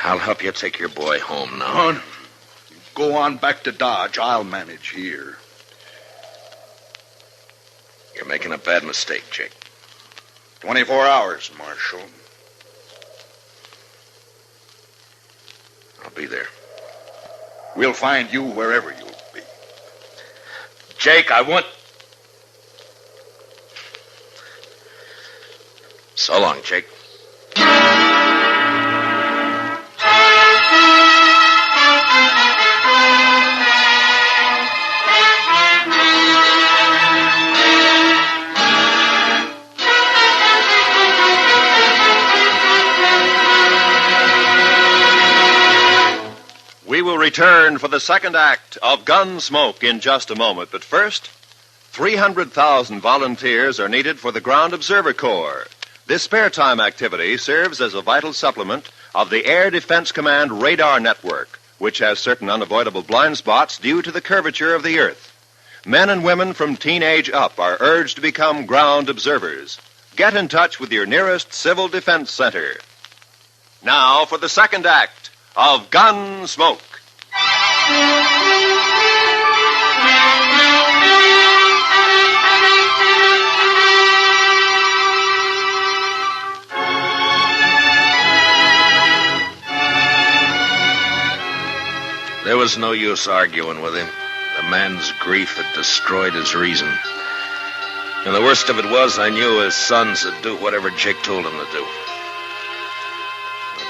I'll help you take your boy home now. Go on back to Dodge. I'll manage here. You're making a bad mistake, Jake. 24 hours, Marshal. I'll be there. We'll find you wherever you'll be. Jake, I want... So long, Jake. We will return for the second act of Gunsmoke in just a moment. But first, 300,000 volunteers are needed for the Ground Observer Corps. This spare time activity serves as a vital supplement of the Air Defense Command radar network, which has certain unavoidable blind spots due to the curvature of the Earth. Men and women from teenage up are urged to become ground observers. Get in touch with your nearest Civil Defense Center. Now for the second act of Gunsmoke. There was no use arguing with him. The man's grief had destroyed his reason. And the worst of it was, I knew his sons would do whatever Jake told them to do.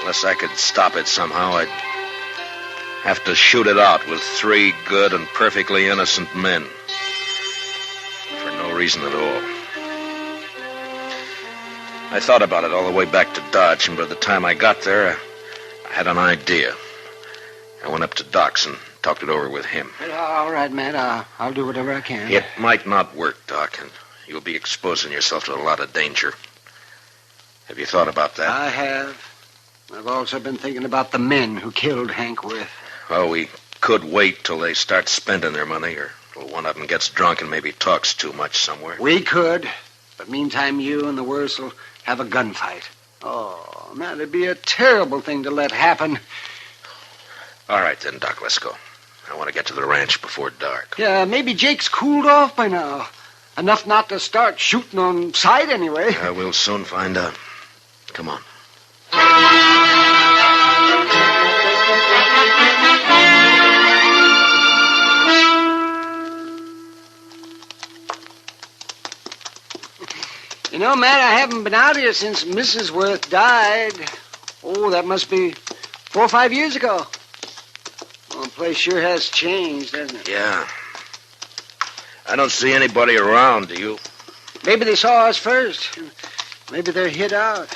Unless I could stop it somehow, I'd have to shoot it out with 3 good and perfectly innocent men. For no reason at all. I thought about it all the way back to Dodge, and by the time I got there, I had an idea. I went up to Doc's and talked it over with him. All right, Matt. I'll do whatever I can. It might not work, Doc, and you'll be exposing yourself to a lot of danger. Have you thought about that? I have. I've also been thinking about the men who killed Hank Worth. Well, we could wait till they start spending their money, or till one of them gets drunk and maybe talks too much somewhere. We could. But meantime, you and the Worths will have a gunfight. Oh, man, it'd be a terrible thing to let happen. All right, then, Doc, let's go. I want to get to the ranch before dark. Yeah, maybe Jake's cooled off by now. Enough not to start shooting on sight anyway. We'll soon find out. Come on. You know, Matt, I haven't been out here since Mrs. Worth died. Oh, that must be 4 or 5 years ago. Well, the place sure has changed, hasn't it? Yeah. I don't see anybody around, do you? Maybe they saw us first. Maybe they're hid out.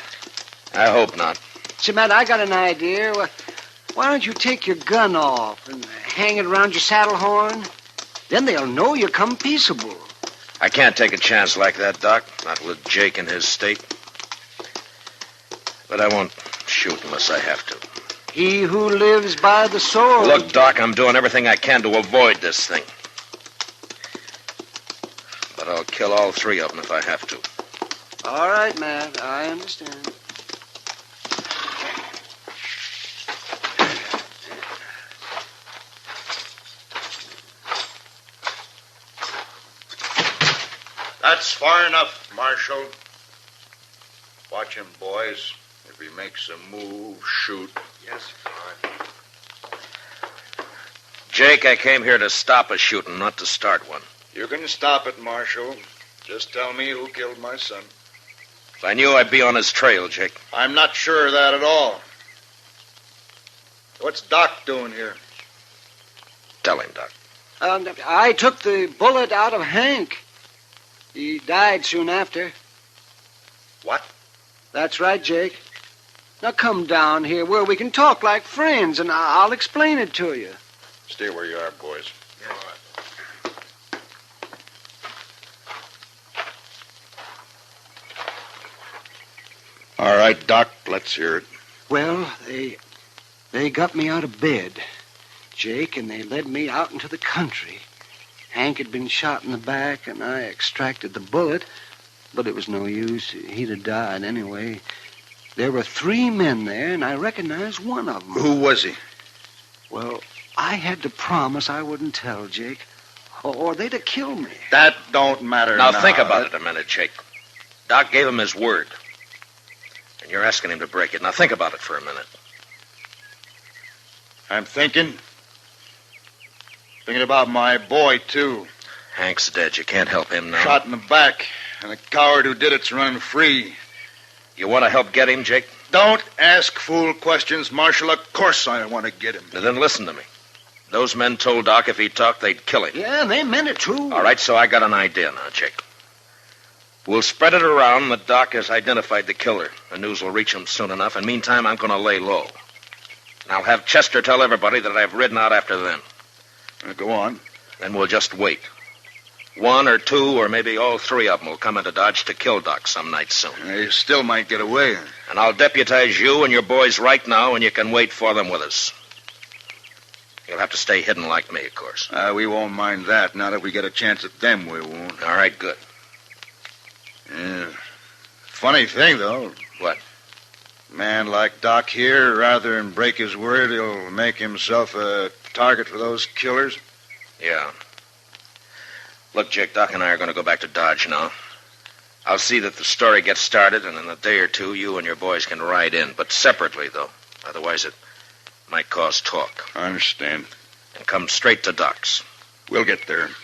I hope not. See, Matt, I got an idea. Why don't you take your gun off and hang it around your saddle horn? Then they'll know you come peaceable. I can't take a chance like that, Doc. Not with Jake in his state. But I won't shoot unless I have to. He who lives by the sword. Look, Doc, I'm doing everything I can to avoid this thing. But I'll kill all 3 of them if I have to. All right, Matt. I understand. That's far enough, Marshal. Watch him, boys. If he makes a move, shoot. Yes, all right. Jake, I came here to stop a shooting, not to start one. You can stop it, Marshal. Just tell me who killed my son. If I knew, I'd be on his trail, Jake. I'm not sure of that at all. What's Doc doing here? Tell him, Doc. I took the bullet out of Hank. He died soon after. What? That's right, Jake. Now come down here where we can talk like friends, and I'll explain it to you. Stay where you are, boys. All right, Doc, let's hear it. Well, they got me out of bed, Jake, and they led me out into the country. Hank had been shot in the back, and I extracted the bullet, but it was no use. He'd have died anyway. There were 3 men there, and I recognized one of them. Who was he? Well, I had to promise I wouldn't tell, Jake, or they'd have killed me. That don't matter now. Now, think about it a minute, Jake. Doc gave him his word, and you're asking him to break it. Now, think about it for a minute. I'm thinking about my boy, too. Hank's dead. You can't help him now. Shot in the back, and the coward who did it's running free. You want to help get him, Jake? Don't ask fool questions, Marshal. Of course I want to get him. Now, then listen to me. Those men told Doc if he talked, they'd kill him. Yeah, and they meant it, too. All right, so I got an idea now, Jake. We'll spread it around that Doc has identified the killer. The news will reach him soon enough, and meantime, I'm going to lay low. And I'll have Chester tell everybody that I've ridden out after them. Go on. Then we'll just wait. 1 or 2 or maybe all 3 of them will come into Dodge to kill Doc some night soon. They still might get away. And I'll deputize you and your boys right now, and you can wait for them with us. You'll have to stay hidden like me, of course. We won't mind that. Not if we get a chance at them, we won't. All right, good. Yeah. Funny thing, though. What? A man like Doc here, rather than break his word, he'll make himself a target for those killers. Yeah. Look, Jake, Doc and I are going to go back to Dodge now. I'll see that the story gets started, and in a day or 2, you and your boys can ride in. But separately, though. Otherwise, it might cause talk. I understand. And come straight to Doc's. We'll get there. For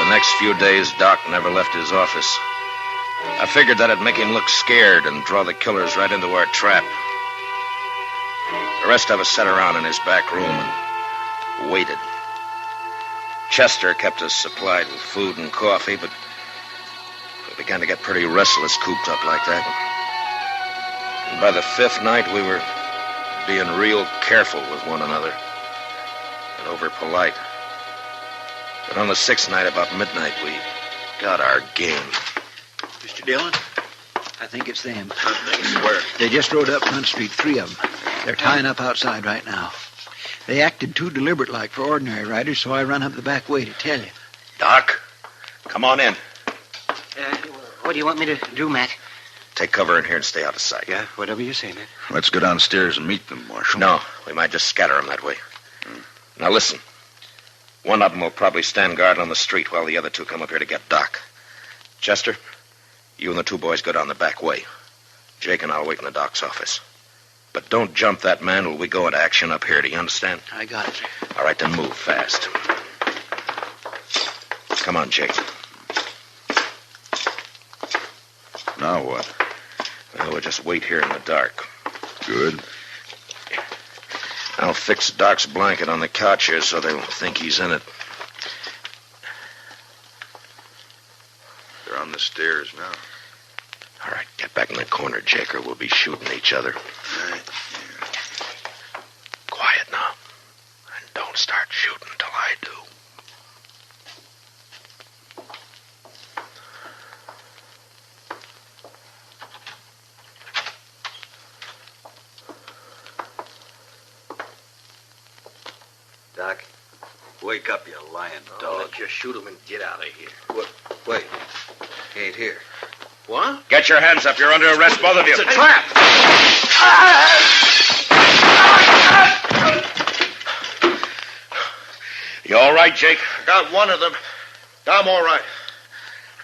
the next few days, Doc never left his office. I figured that'd make him look scared and draw the killers right into our trap. The rest of us sat around in his back room and waited. Chester kept us supplied with food and coffee, but we began to get pretty restless cooped up like that. And by the fifth night, we were being real careful with one another and over polite. But on the sixth night, about midnight, we got our game. Mr. Dillon, I think it's them. Where? They just rode up Front Street, 3 of them. They're tying up outside right now. They acted too deliberate-like for ordinary riders, so I run up the back way to tell you. Doc, come on in. What do you want me to do, Matt? Take cover in here and stay out of sight. Yeah, whatever you say, Matt. Let's go downstairs and meet them, Marshal. No, we might just scatter them that way. Now listen. One of them will probably stand guard on the street while the other 2 come up here to get Doc. Chester, you and the 2 boys go down the back way. Jake and I'll wait in the Doc's office. But don't jump that man till we go into action up here. Do you understand? I got it. All right, then move fast. Come on, Jake. Now what? Well, we'll just wait here in the dark. Good. I'll fix Doc's blanket on the couch here so they won't think he's in it. They're on the stairs now. All right, get back in the corner, Jake, or we'll be shooting each other. All right. Quiet now. And don't start shooting till I do. Doc, wake up, you lying dog. Let's just shoot him and get out of here. What? Wait. He ain't here. What? Get your hands up. You're under arrest, both of you. It's a trap. You all right, Jake? Got one of them. I'm all right.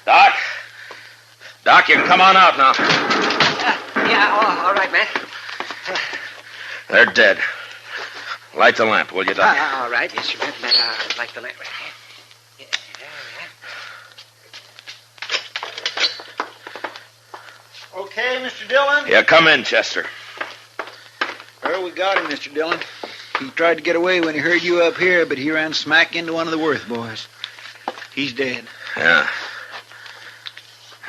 Doc? Doc, you can come on out now. Yeah, all right, Matt. They're dead. Light the lamp, will you, Doc? All right. Yes, you bet, Matt. Like the lamp. Okay, Mr. Dillon? Yeah, come in, Chester. Well, we got him, Mr. Dillon. He tried to get away when he heard you up here, but he ran smack into one of the Worth boys. He's dead. Yeah.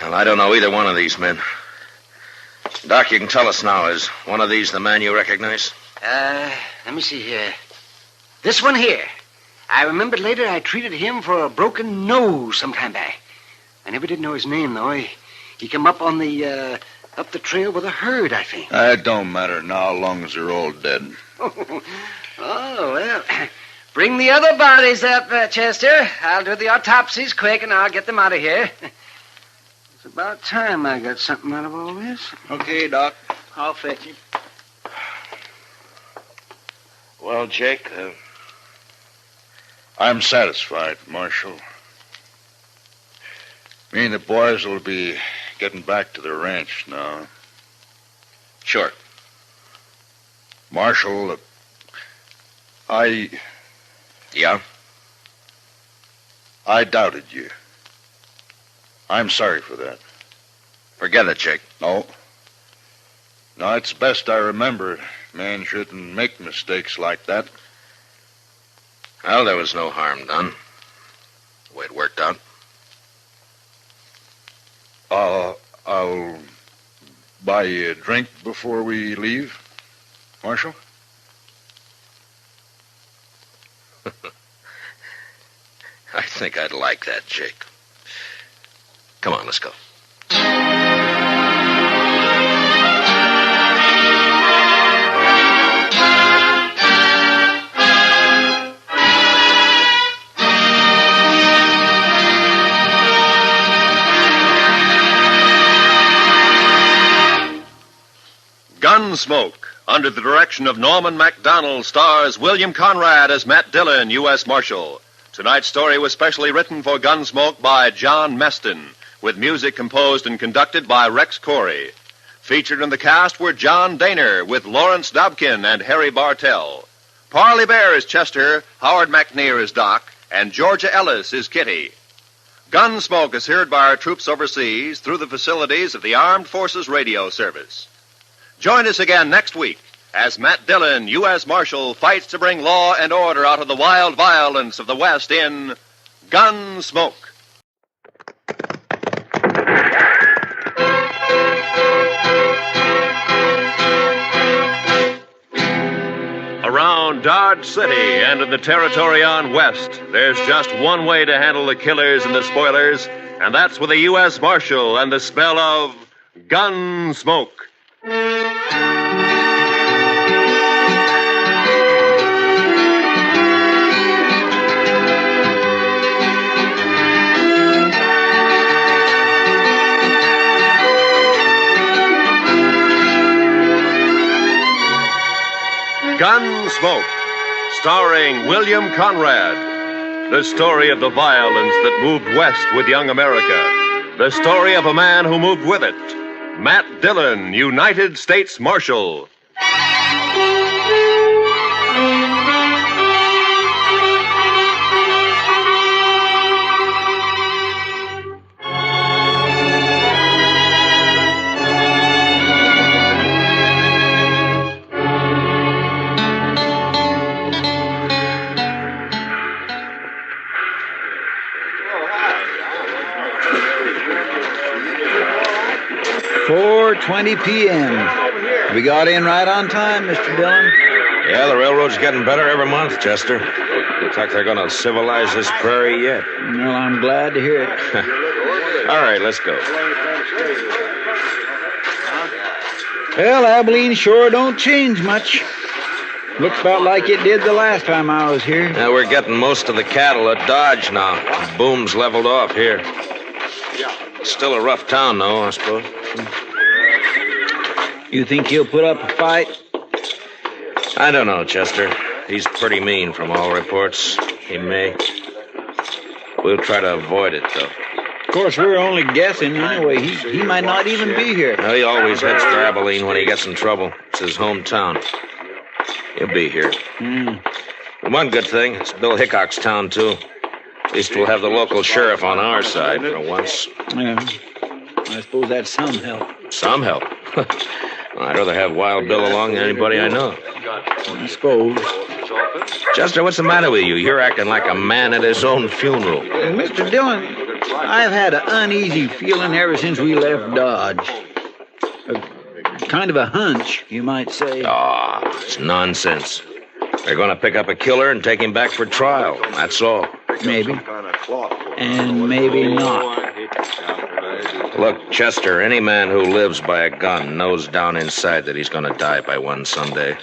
Well, I don't know either one of these men. Doc, you can tell us now. Is one of these the man you recognize? Let me see here. This one here. I remembered later I treated him for a broken nose some time back. I never did know his name, though. He came up on the, up the trail with a herd, I think. It don't matter now, long as they're all dead. Oh, well. Bring the other bodies up, Chester. I'll do the autopsies quick, and I'll get them out of here. It's about time I got something out of all this. Okay, Doc. I'll fetch him. Well, Jake, I'm satisfied, Marshal. Me and the boys will be getting back to the ranch now. Sure. Marshal, Yeah? I doubted you. I'm sorry for that. Forget it, Jake. No. No, it's best I remember. Man shouldn't make mistakes like that. Well, there was no harm done. The way it worked out. I'll buy you a drink before we leave, Marshal. I think I'd like that, Jake. Come on, let's go. Gunsmoke, under the direction of Norman MacDonald, stars William Conrad as Matt Dillon, U.S. Marshal. Tonight's story was specially written for Gunsmoke by John Meston, with music composed and conducted by Rex Corey. Featured in the cast were John Daner, with Lawrence Dobkin and Harry Bartell. Parley Bear is Chester, Howard McNear is Doc, and Georgia Ellis is Kitty. Gunsmoke is heard by our troops overseas through the facilities of the Armed Forces Radio Service. Join us again next week as Matt Dillon, U.S. Marshal, fights to bring law and order out of the wild violence of the West in Gunsmoke. Around Dodge City and in the territory on West, there's just one way to handle the killers and the spoilers, and that's with a U.S. Marshal and the smell of Gunsmoke. Gunsmoke, starring William Conrad. The story of the violence that moved west with young America. The story of a man who moved with it. Matt Dillon, United States Marshal. .20 p.m. We got in right on time, Mr. Dillon. Yeah, the railroad's getting better every month, Chester. Looks like they're going to civilize this prairie yet. Well, I'm glad to hear it. All right, let's go. Well, Abilene sure don't change much. Looks about like it did the last time I was here. Now, we're getting most of the cattle at Dodge now. The boom's leveled off here. Still a rough town, though, I suppose. You think he'll put up a fight? I don't know, Chester. He's pretty mean from all reports. He may. We'll try to avoid it, though. Of course, we're only guessing anyway. He might not even be here. No, he always heads for Abilene when he gets in trouble. It's his hometown. He'll be here. And one good thing, it's Bill Hickok's town, too. At least we'll have the local sheriff on our side for once. Yeah. I suppose that's some help. Some help? I'd rather have Wild Bill along than anybody I know. I suppose. Chester, what's the matter with you? You're acting like a man at his own funeral. Mr. Dillon, I've had an uneasy feeling ever since we left Dodge. Kind of a hunch, you might say. It's nonsense. They're going to pick up a killer and take him back for trial. That's all. Maybe. And maybe not. Look, Chester, any man who lives by a gun knows down inside that he's going to die by one someday.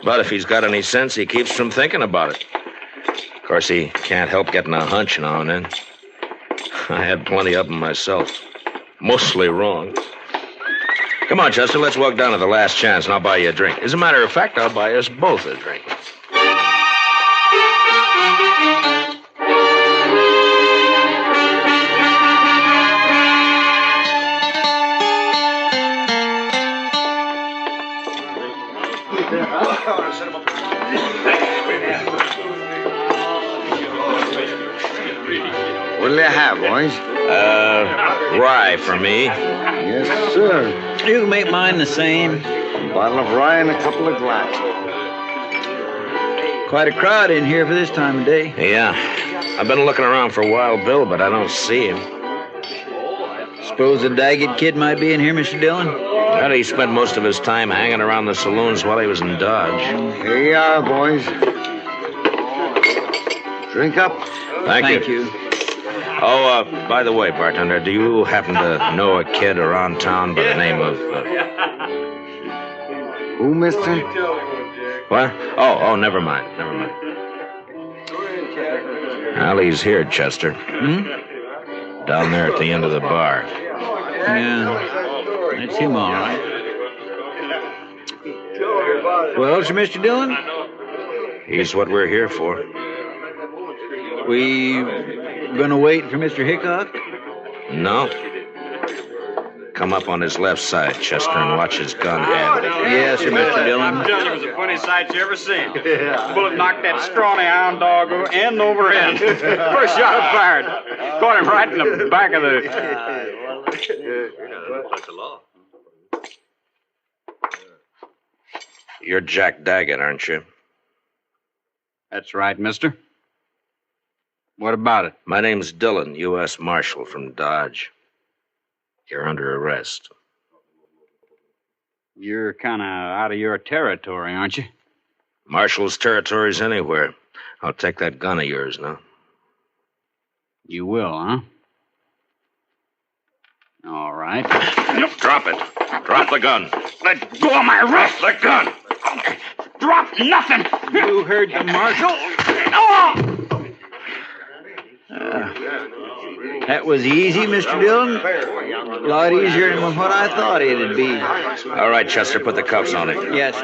But if he's got any sense, he keeps from thinking about it. Of course, he can't help getting a hunch now and then. I had plenty of them myself. Mostly wrong. Come on, Chester, let's walk down to the Last Chance and I'll buy you a drink. As a matter of fact, I'll buy us both a drink. What'll you have, boys? Rye for me. Yes, sir. You can make mine the same. A bottle of rye and a couple of glasses. Quite a crowd in here for this time of day. Yeah. I've been looking around for Wild Bill, but I don't see him. Suppose the Daggett kid might be in here, Mr. Dillon? Well, he spent most of his time hanging around the saloons while he was in Dodge. Here you are, boys. Drink up. Thank you. Oh, by the way, bartender, do you happen to know a kid around town by the name of... Who, mister? What? Oh, never mind. Well, he's here, Chester. Down there at the end of the bar. Yeah, that's him, all right. Well, sir, Mr. Dillon? He's what we're here for. We gonna wait for Mr. Hickok? No. Come up on his left side, Chester, and watch his gun handle. Yes, sir, Mr. Dillon. I'm telling you, it was a funny sight you ever seen. The bullet knocked that scrawny hound dog end over end. First shot fired. Caught him right in the back of the... You're Jack Daggett, aren't you? That's right, mister. What about it? My name's Dillon, U.S. Marshal from Dodge. You're under arrest. You're kind of out of your territory, aren't you? Marshal's territory's anywhere. I'll take that gun of yours now. You will, huh? All right. Drop it. Drop the gun. Let go of my wrist! The gun! Drop nothing! You heard the marshal? That was easy, Mr. Dillon. A lot easier than what I thought it'd be. All right, Chester, put the cuffs on him. Yes.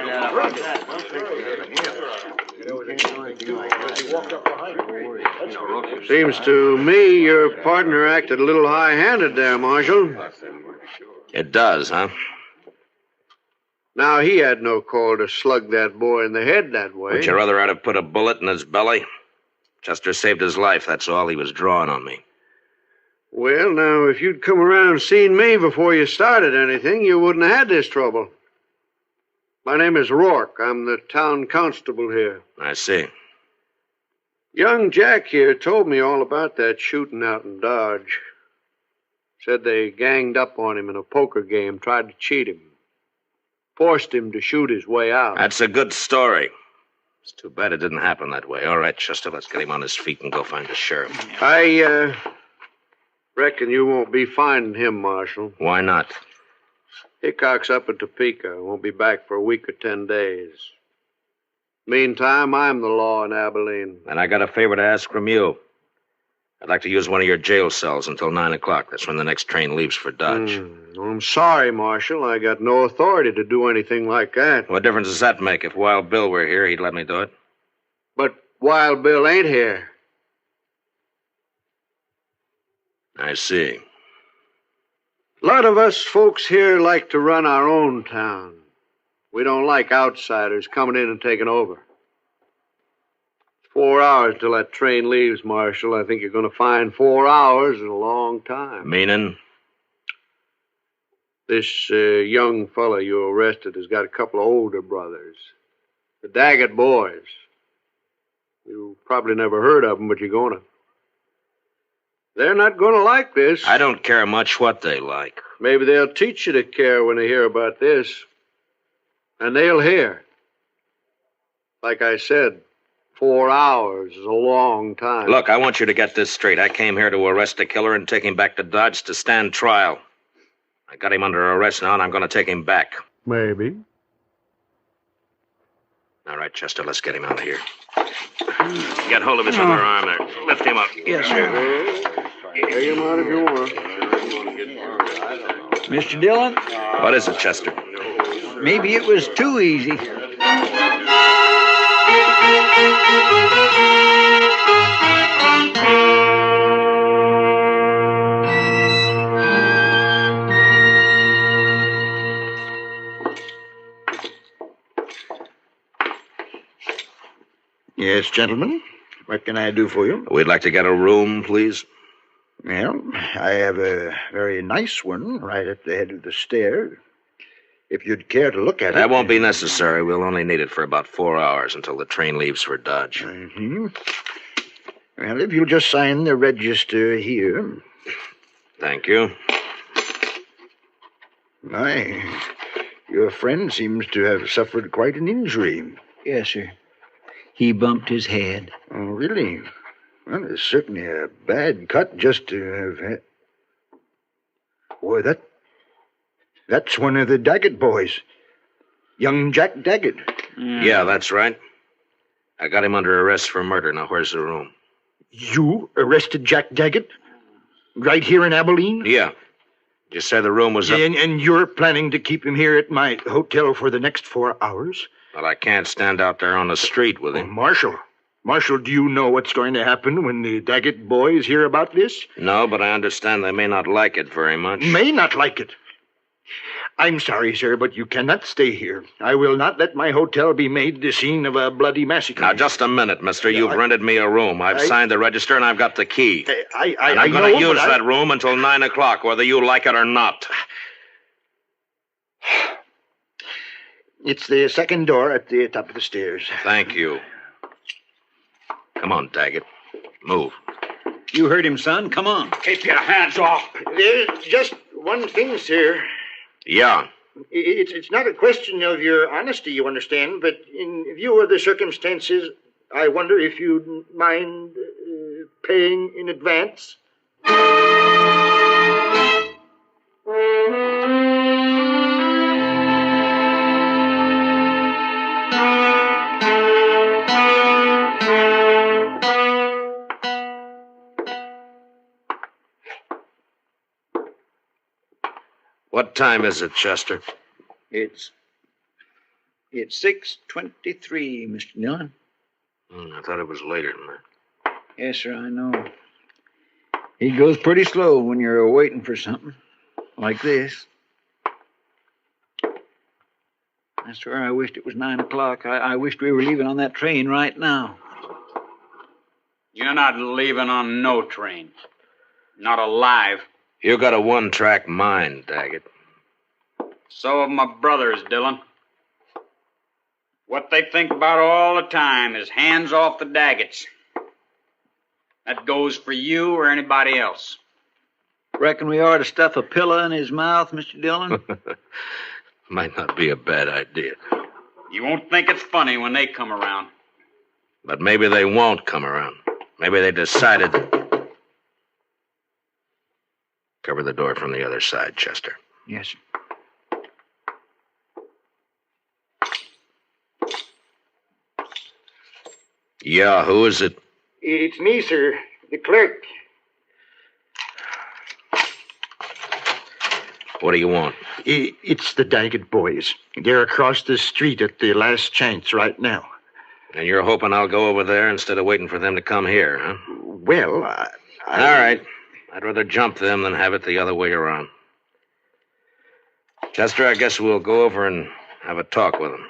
Seems to me your partner acted a little high-handed there, Marshal. It does, huh? Now, he had no call to slug that boy in the head that way. Would you rather I'd have put a bullet in his belly? Chester saved his life. That's all. He was drawing on me. Well, now, if you'd come around and seen me before you started anything, you wouldn't have had this trouble. My name is Rourke. I'm the town constable here. I see. Young Jack here told me all about that shooting out in Dodge. Said they ganged up on him in a poker game, tried to cheat him. Forced him to shoot his way out. That's a good story. It's too bad it didn't happen that way. All right, Chester, let's get him on his feet and go find the sheriff. I reckon you won't be finding him, Marshal. Why not? Hickok's up at Topeka. Won't be back for a week or 10 days. Meantime, I'm the law in Abilene. And I got a favor to ask from you. I'd like to use one of your jail cells until 9 o'clock. That's when the next train leaves for Dodge. I'm sorry, Marshal. I got no authority to do anything like that. What difference does that make? If Wild Bill were here, he'd let me do it. But Wild Bill ain't here. I see. A lot of us folks here like to run our own town. We don't like outsiders coming in and taking over. 4 hours till that train leaves, Marshal. I think you're going to find 4 hours is a long time. Meaning? This young fella you arrested has got a couple of older brothers. The Daggett boys. You probably never heard of them, but you're going to. They're not going to like this. I don't care much what they like. Maybe they'll teach you to care when they hear about this. And they'll hear. Like I said, 4 hours is a long time. Look, I want you to get this straight. I came here to arrest the killer and take him back to Dodge to stand trial. I got him under arrest now, and I'm going to take him back. Maybe. All right, Chester, let's get him out of here. Get hold of his other arm there. Lift him up. Yes, sir. Take him out if you want. Mr. Dillon? What is it, Chester? Maybe it was too easy. Yes, gentlemen. What can I do for you? We'd like to get a room, please. Well, I have a very nice one right at the head of the stairs. If you'd care to look at it. That won't be necessary. We'll only need it for about 4 hours until the train leaves for Dodge. Mm-hmm. Well, if you'll just sign the register here. Thank you. My, your friend seems to have suffered quite an injury. Yes, sir. He bumped his head. Oh, really? Well, it's certainly a bad cut just to have had. Boy, that's one of the Daggett boys. Young Jack Daggett. Yeah, that's right. I got him under arrest for murder. Now, where's the room? You arrested Jack Daggett? Right here in Abilene? Yeah. You said the room was up... And you're planning to keep him here at my hotel for the next 4 hours? Well, I can't stand out there on the street with him. Marshal, do you know what's going to happen when the Daggett boys hear about this? No, but I understand they may not like it very much. May not like it? I'm sorry, sir, but you cannot stay here. I will not let my hotel be made the scene of a bloody massacre. Now, just a minute, mister. You've rented me a room. I've signed the register, and I've got the key. And I'm going to use that room until 9 o'clock, whether you like it or not. It's the second door at the top of the stairs. Thank you. Come on, Daggett. Move. You heard him, son. Come on. Keep your hands off. There's just one thing, sir. Yeah. It's not a question of your honesty, you understand, but in view of the circumstances, I wonder if you'd mind paying in advance. What time is it, Chester? It's 6:23, Mr. Dillon. I thought it was later than that. Yes, sir, I know. He goes pretty slow when you're waiting for something like this. I swear I wished it was 9 o'clock. I wished we were leaving on that train right now. You're not leaving on no train. Not alive. You got a one-track mind, Daggett. So have my brothers, Dillon. What they think about all the time is hands off the Daggets. That goes for you or anybody else. Reckon we ought to stuff a pillow in his mouth, Mr. Dillon? Might not be a bad idea. You won't think it's funny when they come around. But maybe they won't come around. Maybe they decided... Cover the door from the other side, Chester. Yes, sir. Yeah, who is it? It's me, sir. The clerk. What do you want? It's the Daggett boys. They're across the street at the last chance right now. And you're hoping I'll go over there instead of waiting for them to come here, huh? Well, All right. I'd rather jump them than have it the other way around. Chester, I guess we'll go over and have a talk with him.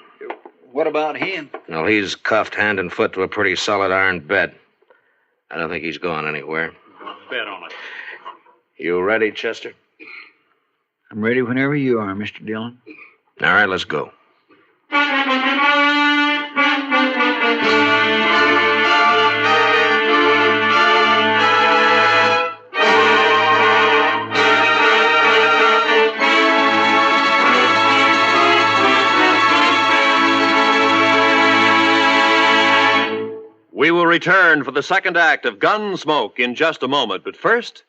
What about him? Well, he's cuffed hand and foot to a pretty solid iron bed. I don't think he's going anywhere. Bet on it. You ready, Chester? I'm ready whenever you are, Mr. Dillon. All right, let's go. We will return for the second act of Gunsmoke in just a moment. But first,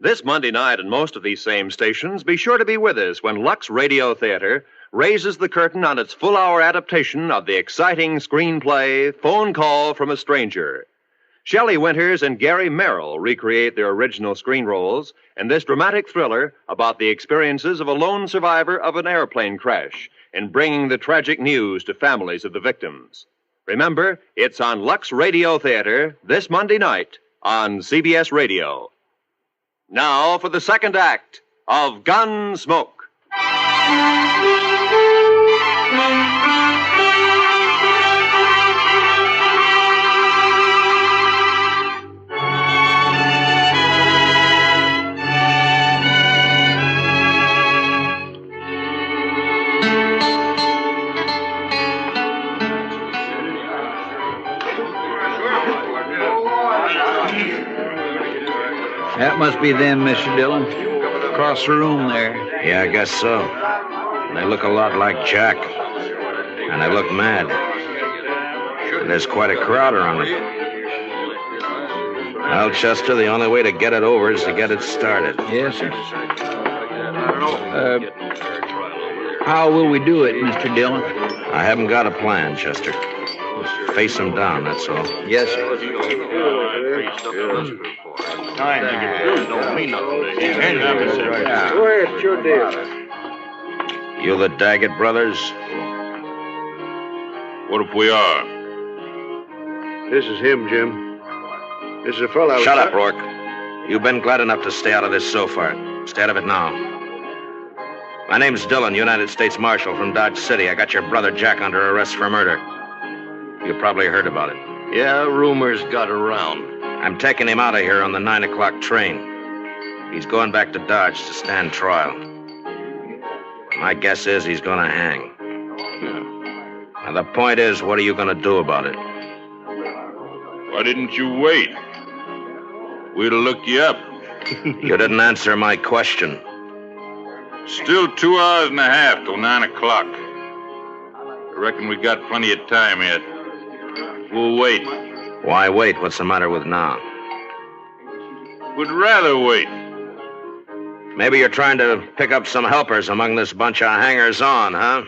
this Monday night on most of these same stations, be sure to be with us when Lux Radio Theater raises the curtain on its full-hour adaptation of the exciting screenplay Phone Call from a Stranger. Shelley Winters and Gary Merrill recreate their original screen roles in this dramatic thriller about the experiences of a lone survivor of an airplane crash in bringing the tragic news to families of the victims. Remember, it's on Lux Radio Theater this Monday night on CBS Radio. Now for the second act of Gunsmoke. That must be them, Mr. Dillon. Across the room there. Yeah, I guess so. They look a lot like Jack. And they look mad. There's quite a crowd around them. Well, Chester, the only way to get it over is to get it started. Yes, sir. How will we do it, Mr. Dillon? I haven't got a plan, Chester. Just face them down, that's all. Yes, sir. Don't mean nothing. Go ahead, sure did. You the Daggett brothers? What if we are? This is him, Jim. This is a fellow I was... Shut up, Rourke. You've been glad enough to stay out of this so far. Stay out of it now. My name's Dillon, United States Marshal from Dodge City. I got your brother Jack under arrest for murder. You probably heard about it. Yeah, rumors got around. I'm taking him out of here on the 9 o'clock train. He's going back to Dodge to stand trial. My guess is he's going to hang. Now, the point is, what are you going to do about it? Why didn't you wait? We'd have looked you up. You didn't answer my question. Still 2 hours and a half till 9 o'clock. I reckon we got plenty of time yet. We'll wait. Why wait? What's the matter with now? We'd rather wait. Maybe you're trying to pick up some helpers among this bunch of hangers-on, huh?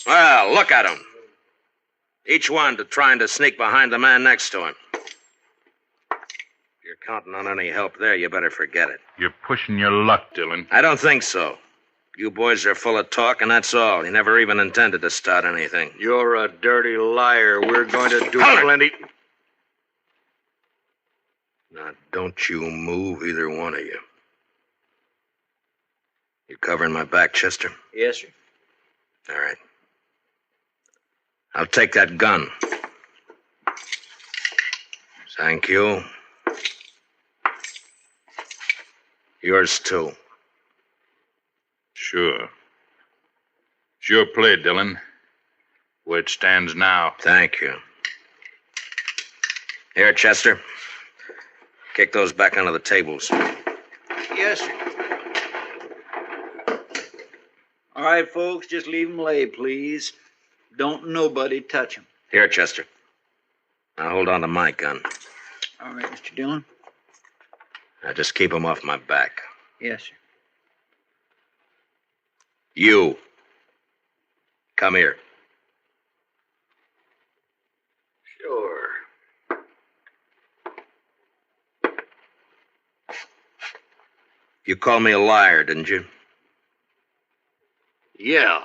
Well, look at them. Each one trying to sneak behind the man next to him. If you're counting on any help there, you better forget it. You're pushing your luck, Dillon. I don't think so. You boys are full of talk, and that's all. You never even intended to start anything. You're a dirty liar. We're going to do plenty. Now, don't you move, either one of you. You covering my back, Chester? Yes, sir. All right. I'll take that gun. Thank you. Yours, too. Sure. Sure play, Dillon. Where it stands now. Thank you. Here, Chester. Kick those back onto the tables. Yes, sir. All right, folks, just leave them lay, please. Don't nobody touch them. Here, Chester. Now hold on to my gun. All right, Mr. Dillon. Now just keep them off my back. Yes, sir. You. Come here. Sure. You called me a liar, didn't you? Yeah.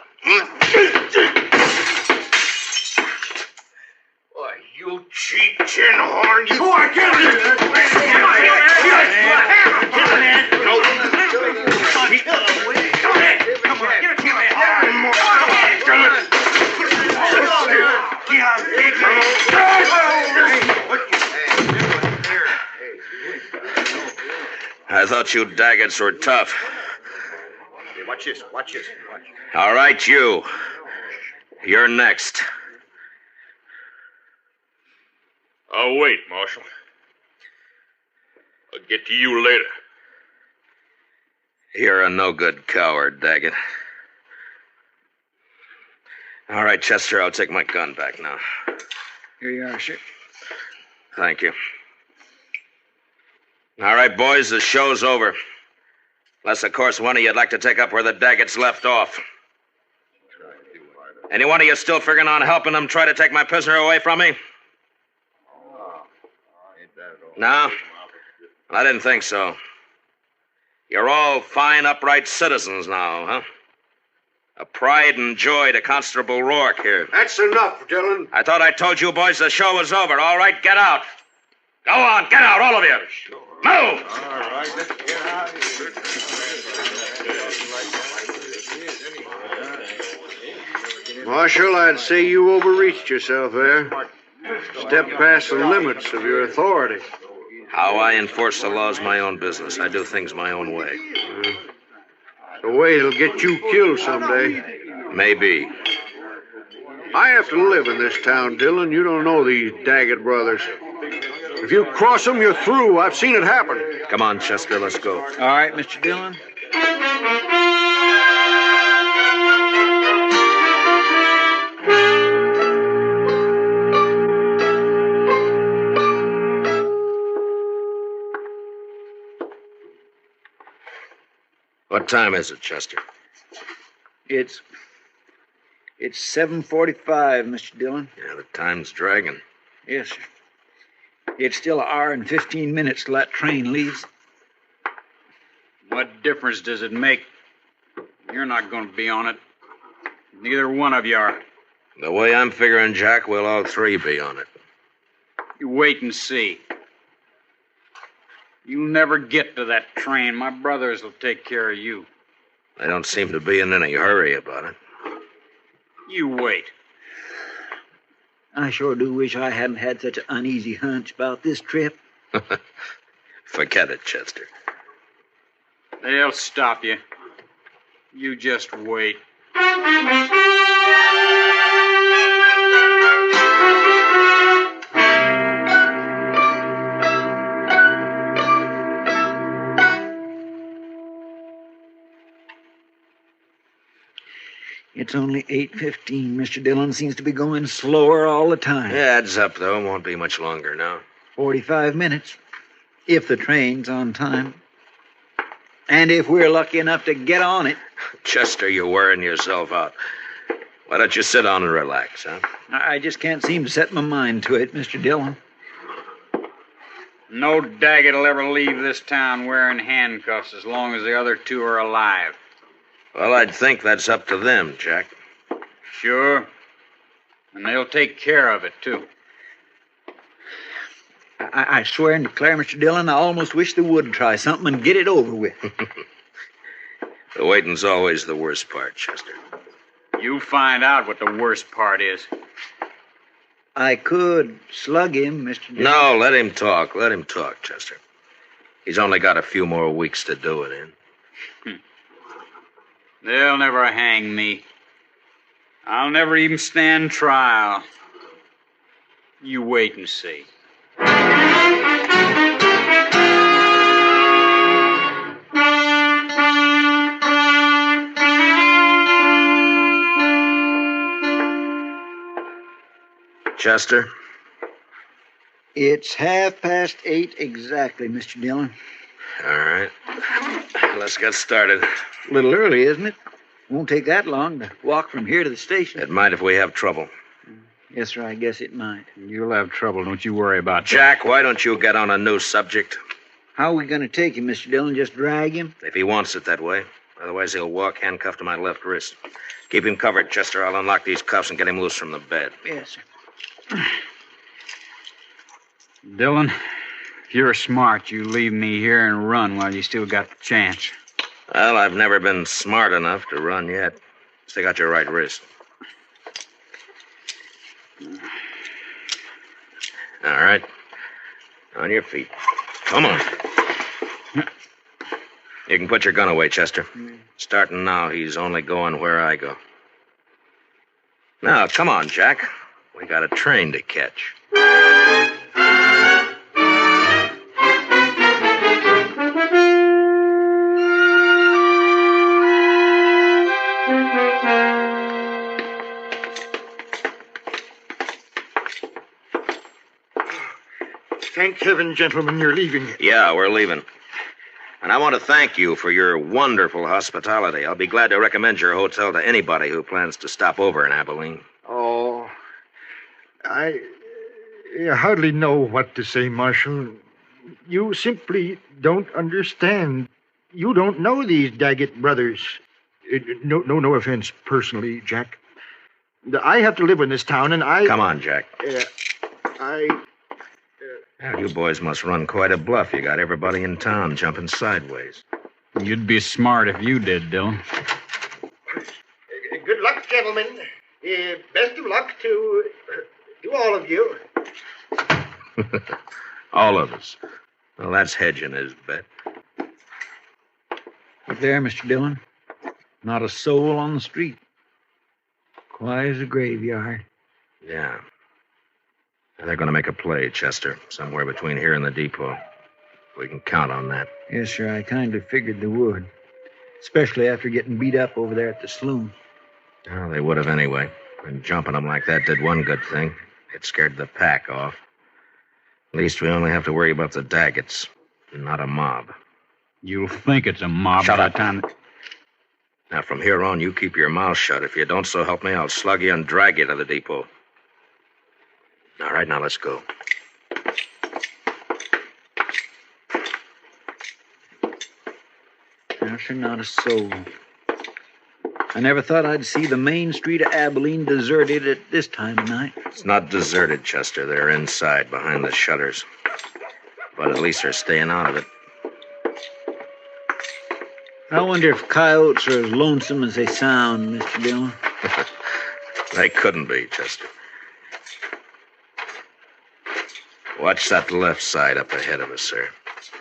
Why, you cheap chin horn, you... I can't do that! I thought you daggots were tough. Hey, watch this. All right, you. You're next. I'll wait, Marshal. I'll get to you later. You're a no-good coward, Daggett. All right, Chester, I'll take my gun back now. Here you are, sir. Thank you. All right, boys, the show's over. Unless, of course, one of you'd like to take up where the Daggets left off. Any one of you still figuring on helping them try to take my prisoner away from me? No? I didn't think so. You're all fine, upright citizens now, huh? A pride and joy to Constable Rourke here. That's enough, Dillon. I thought I told you boys the show was over. All right, get out. Go on, get out, all of you. Move! All right, let's get out of here. Marshal, I'd say you overreached yourself there. Stepped past the limits of your authority. How I enforce the law's my own business. I do things my own way. The way it'll get you killed someday. Maybe. I have to live in this town, Dillon. You don't know these Daggett brothers. If you cross them, you're through. I've seen it happen. Come on, Chester, let's go. All right, Mr. Dillon. What time is it, Chester? It's 7:45, Mr. Dillon. Yeah, the time's dragging. Yes, sir. It's still an hour and 15 minutes till that train leaves. What difference does it make? You're not going to be on it. Neither one of you are. The way I'm figuring, Jack, we'll all three be on it. You wait and see. You'll never get to that train. My brothers will take care of you. They don't seem to be in any hurry about it. You wait. I sure do wish I hadn't had such an uneasy hunch about this trip. Forget it, Chester. They'll stop you. You just wait. It's only 8:15. Mr. Dillon seems to be going slower all the time. Yeah, adds up, though. Won't be much longer now. 45 minutes, if the train's on time. And if we're lucky enough to get on it. Chester, you're wearing yourself out. Why don't you sit down and relax, huh? I just can't seem to set my mind to it, Mr. Dillon. No daggit'll ever leave this town wearing handcuffs as long as the other two are alive. Well, I'd think that's up to them, Jack. Sure. And they'll take care of it, too. I swear and declare, Mr. Dillon, I almost wish they would try something and get it over with. The waiting's always the worst part, Chester. You find out what the worst part is. I could slug him, Mr. Dillon. No, let him talk. Let him talk, Chester. He's only got a few more weeks to do it in. They'll never hang me. I'll never even stand trial. You wait and see. Chester? It's 8:30 exactly, Mr. Dillon. All right. Let's get started. A little early, isn't it? Won't take that long to walk from here to the station. It might if we have trouble. Yes, sir, I guess it might. You'll have trouble, don't you worry about that. Jack, why don't you get on a new subject? How are we going to take him, Mr. Dillon? Just drag him? If he wants it that way. Otherwise, he'll walk handcuffed to my left wrist. Keep him covered, Chester. I'll unlock these cuffs and get him loose from the bed. Yes, sir. Dillon, if you're smart, you leave me here and run while you still got the chance. Well, I've never been smart enough to run yet. Stick out your right wrist. All right. On your feet. Come on. You can put your gun away, Chester. Starting now, he's only going where I go. Now, come on, Jack. We got a train to catch. Thank heaven, gentlemen, you're leaving. Yeah, we're leaving. And I want to thank you for your wonderful hospitality. I'll be glad to recommend your hotel to anybody who plans to stop over in Abilene. Oh, I hardly know what to say, Marshal. You simply don't understand. You don't know these Daggett brothers. No offense personally, Jack. I have to live in this town, and I... Come on, Jack. Well, you boys must run quite a bluff. You got everybody in town jumping sideways. You'd be smart if you did, Dillon. Good luck, gentlemen. Best of luck to all of you. All of us. Well, that's hedging his bet. Up there, Mr. Dillon. Not a soul on the street. Quiet as a graveyard. Yeah. They're going to make a play, Chester, somewhere between here and the depot. We can count on that. Yes, sir, I kindly figured they would. Especially after getting beat up over there at the saloon. Well, they would have anyway. And jumping them like that did one good thing. It scared the pack off. At least we only have to worry about the Daggets, not a mob. You'll think it's a mob Shut by up. the time... Now, from here on, you keep your mouth shut. If you don't, so help me, I'll slug you and drag you to the depot. All right, now let's go. No, sir, not a soul. I never thought I'd see the main street of Abilene deserted at this time of night. It's not deserted, Chester. They're inside, behind the shutters. But at least they're staying out of it. I wonder if coyotes are as lonesome as they sound, Mr. Dillon. They couldn't be, Chester. Watch that left side up ahead of us, sir.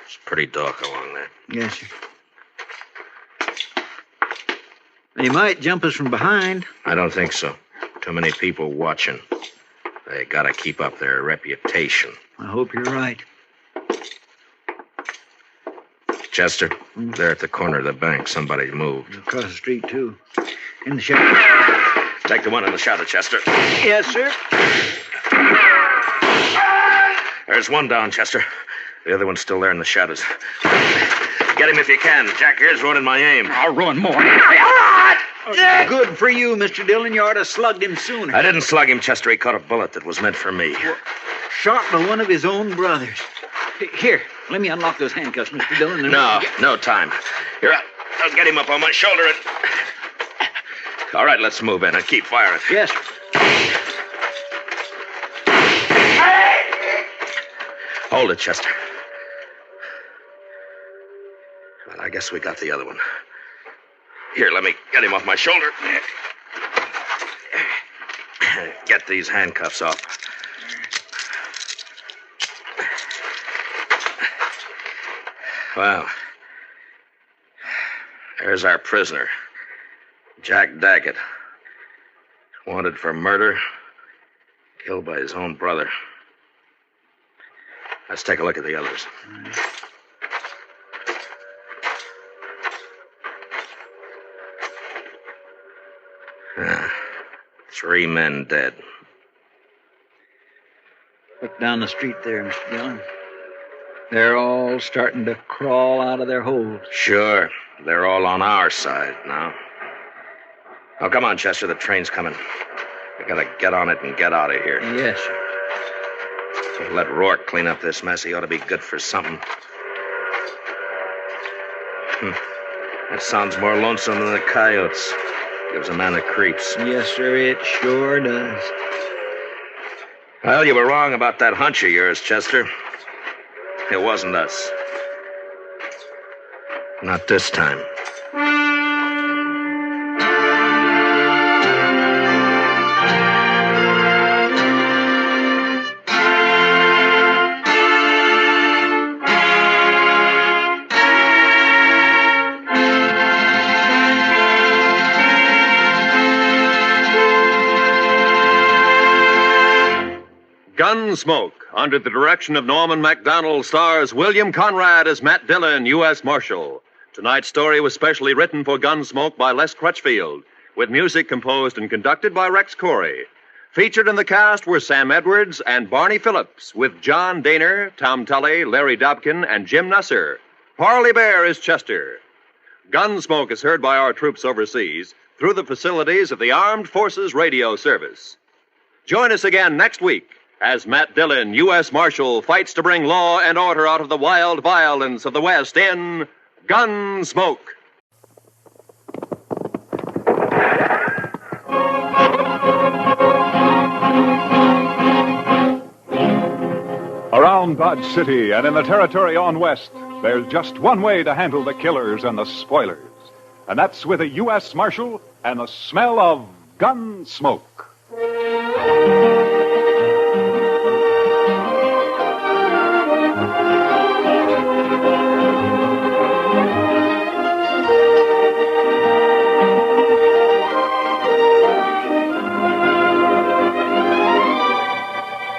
It's pretty dark along there. Yes, sir. They might jump us from behind. I don't think so. Too many people watching. They gotta keep up their reputation. I hope you're right. Chester, there at the corner of the bank, somebody moved. Across the street, too. In the shadow. Take the one in the shadow, Chester. Yes, sir. There's one down, Chester. The other one's still there in the shadows. Get him if you can. Jack here's ruining my aim. I'll ruin more. Good for you, Mr. Dillon. You ought to have slugged him sooner. I didn't slug him, Chester. He caught a bullet that was meant for me. Shot by one of his own brothers. Here, let me unlock those handcuffs, Mr. Dillon. No time. Here, I'll get him up on my shoulder and... All right, let's move in and keep firing. Yes, sir. Hold it, Chester. Well, I guess we got the other one. Here, let me get him off my shoulder. Get these handcuffs off. Well, there's our prisoner, Jack Daggett. Wanted for murder, killed by his own brother. Let's take a look at the others. Three men dead. Look down the street there, Mr. Dillon. They're all starting to crawl out of their holes. Sure. They're all on our side now. Oh, come on, Chester. The train's coming. We gotta get on it and get out of here. Yes, sir. Let Rourke clean up this mess. He ought to be good for something. That sounds more lonesome than the coyotes. Gives a man the creeps. Yes, sir, it sure does. Well, you were wrong about that hunch of yours, Chester. It wasn't us. Not this time. Gunsmoke, under the direction of Norman MacDonald, stars William Conrad as Matt Dillon, U.S. Marshal. Tonight's story was specially written for Gunsmoke by Les Crutchfield, with music composed and conducted by Rex Corey. Featured in the cast were Sam Edwards and Barney Phillips, with John Daner, Tom Tully, Larry Dobkin, and Jim Nusser. Parley Bear is Chester. Gunsmoke is heard by our troops overseas through the facilities of the Armed Forces Radio Service. Join us again next week as Matt Dillon, U.S. Marshal, fights to bring law and order out of the wild violence of the West in Gunsmoke. Around Dodge City and in the territory on West, there's just one way to handle the killers and the spoilers, and that's with a U.S. Marshal and the smell of gun smoke.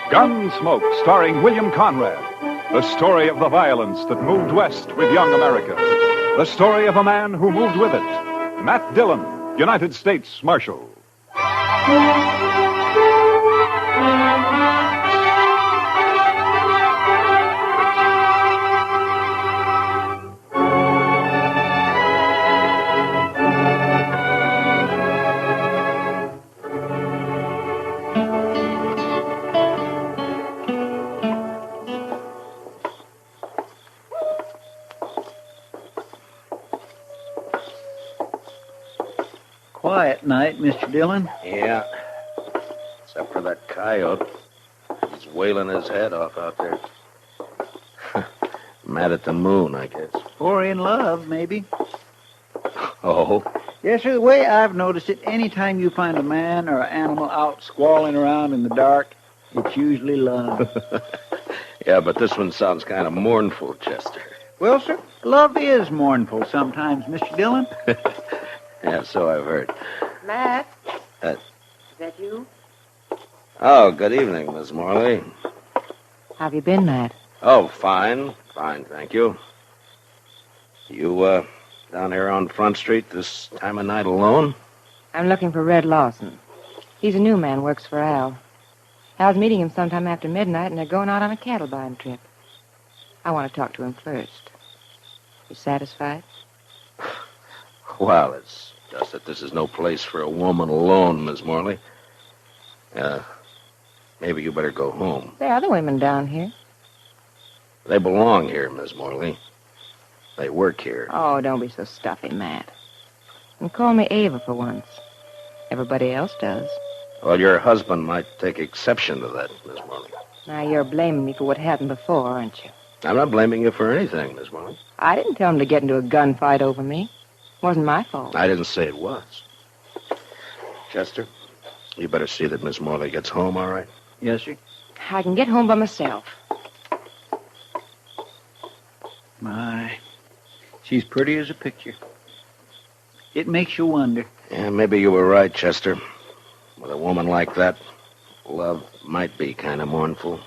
Gunsmoke, starring William Conrad. The story of the violence that moved west with young America. The story of a man who moved with it. Matt Dillon, United States Marshal. Quiet night, Mr. Dillon. Yeah. Except for that coyote. He's wailing his head off out there. Mad at the moon, I guess. Or in love, maybe. Oh? Yes, sir. The way I've noticed it, any time you find a man or an animal out squalling around in the dark, it's usually love. Yeah, but this one sounds kind of mournful, Chester. Well, sir, love is mournful sometimes, Mr. Dillon. Yeah, so I've heard. Matt, Uh, is that you? oh, good evening, Miss Morley. How have you been, Matt? Oh, fine. Fine, thank you. You, down here on Front Street this time of night alone? I'm looking for Red Lawson. He's a new man, works for Al. Al's meeting him sometime after midnight, and they're going out on a cattle buying trip. I want to talk to him first. You satisfied? Well, it's just that this is no place for a woman alone, Miss Morley. Maybe you better go home. There are other women down here. They belong here, Miss Morley. They work here. Oh, don't be so stuffy, Matt. And call me Ava for once. Everybody else does. Well, your husband might take exception to that, Miss Morley. Now, you're blaming me for what happened before, aren't you? I'm not blaming you for anything, Miss Morley. I didn't tell him to get into a gunfight over me. Wasn't my fault. I didn't say it was. Chester, you better see that Miss Morley gets home, all right? Yes, sir. I can get home by myself. My, she's pretty as a picture. It makes you wonder. Yeah, maybe you were right, Chester. With a woman like that, love might be kind of mournful.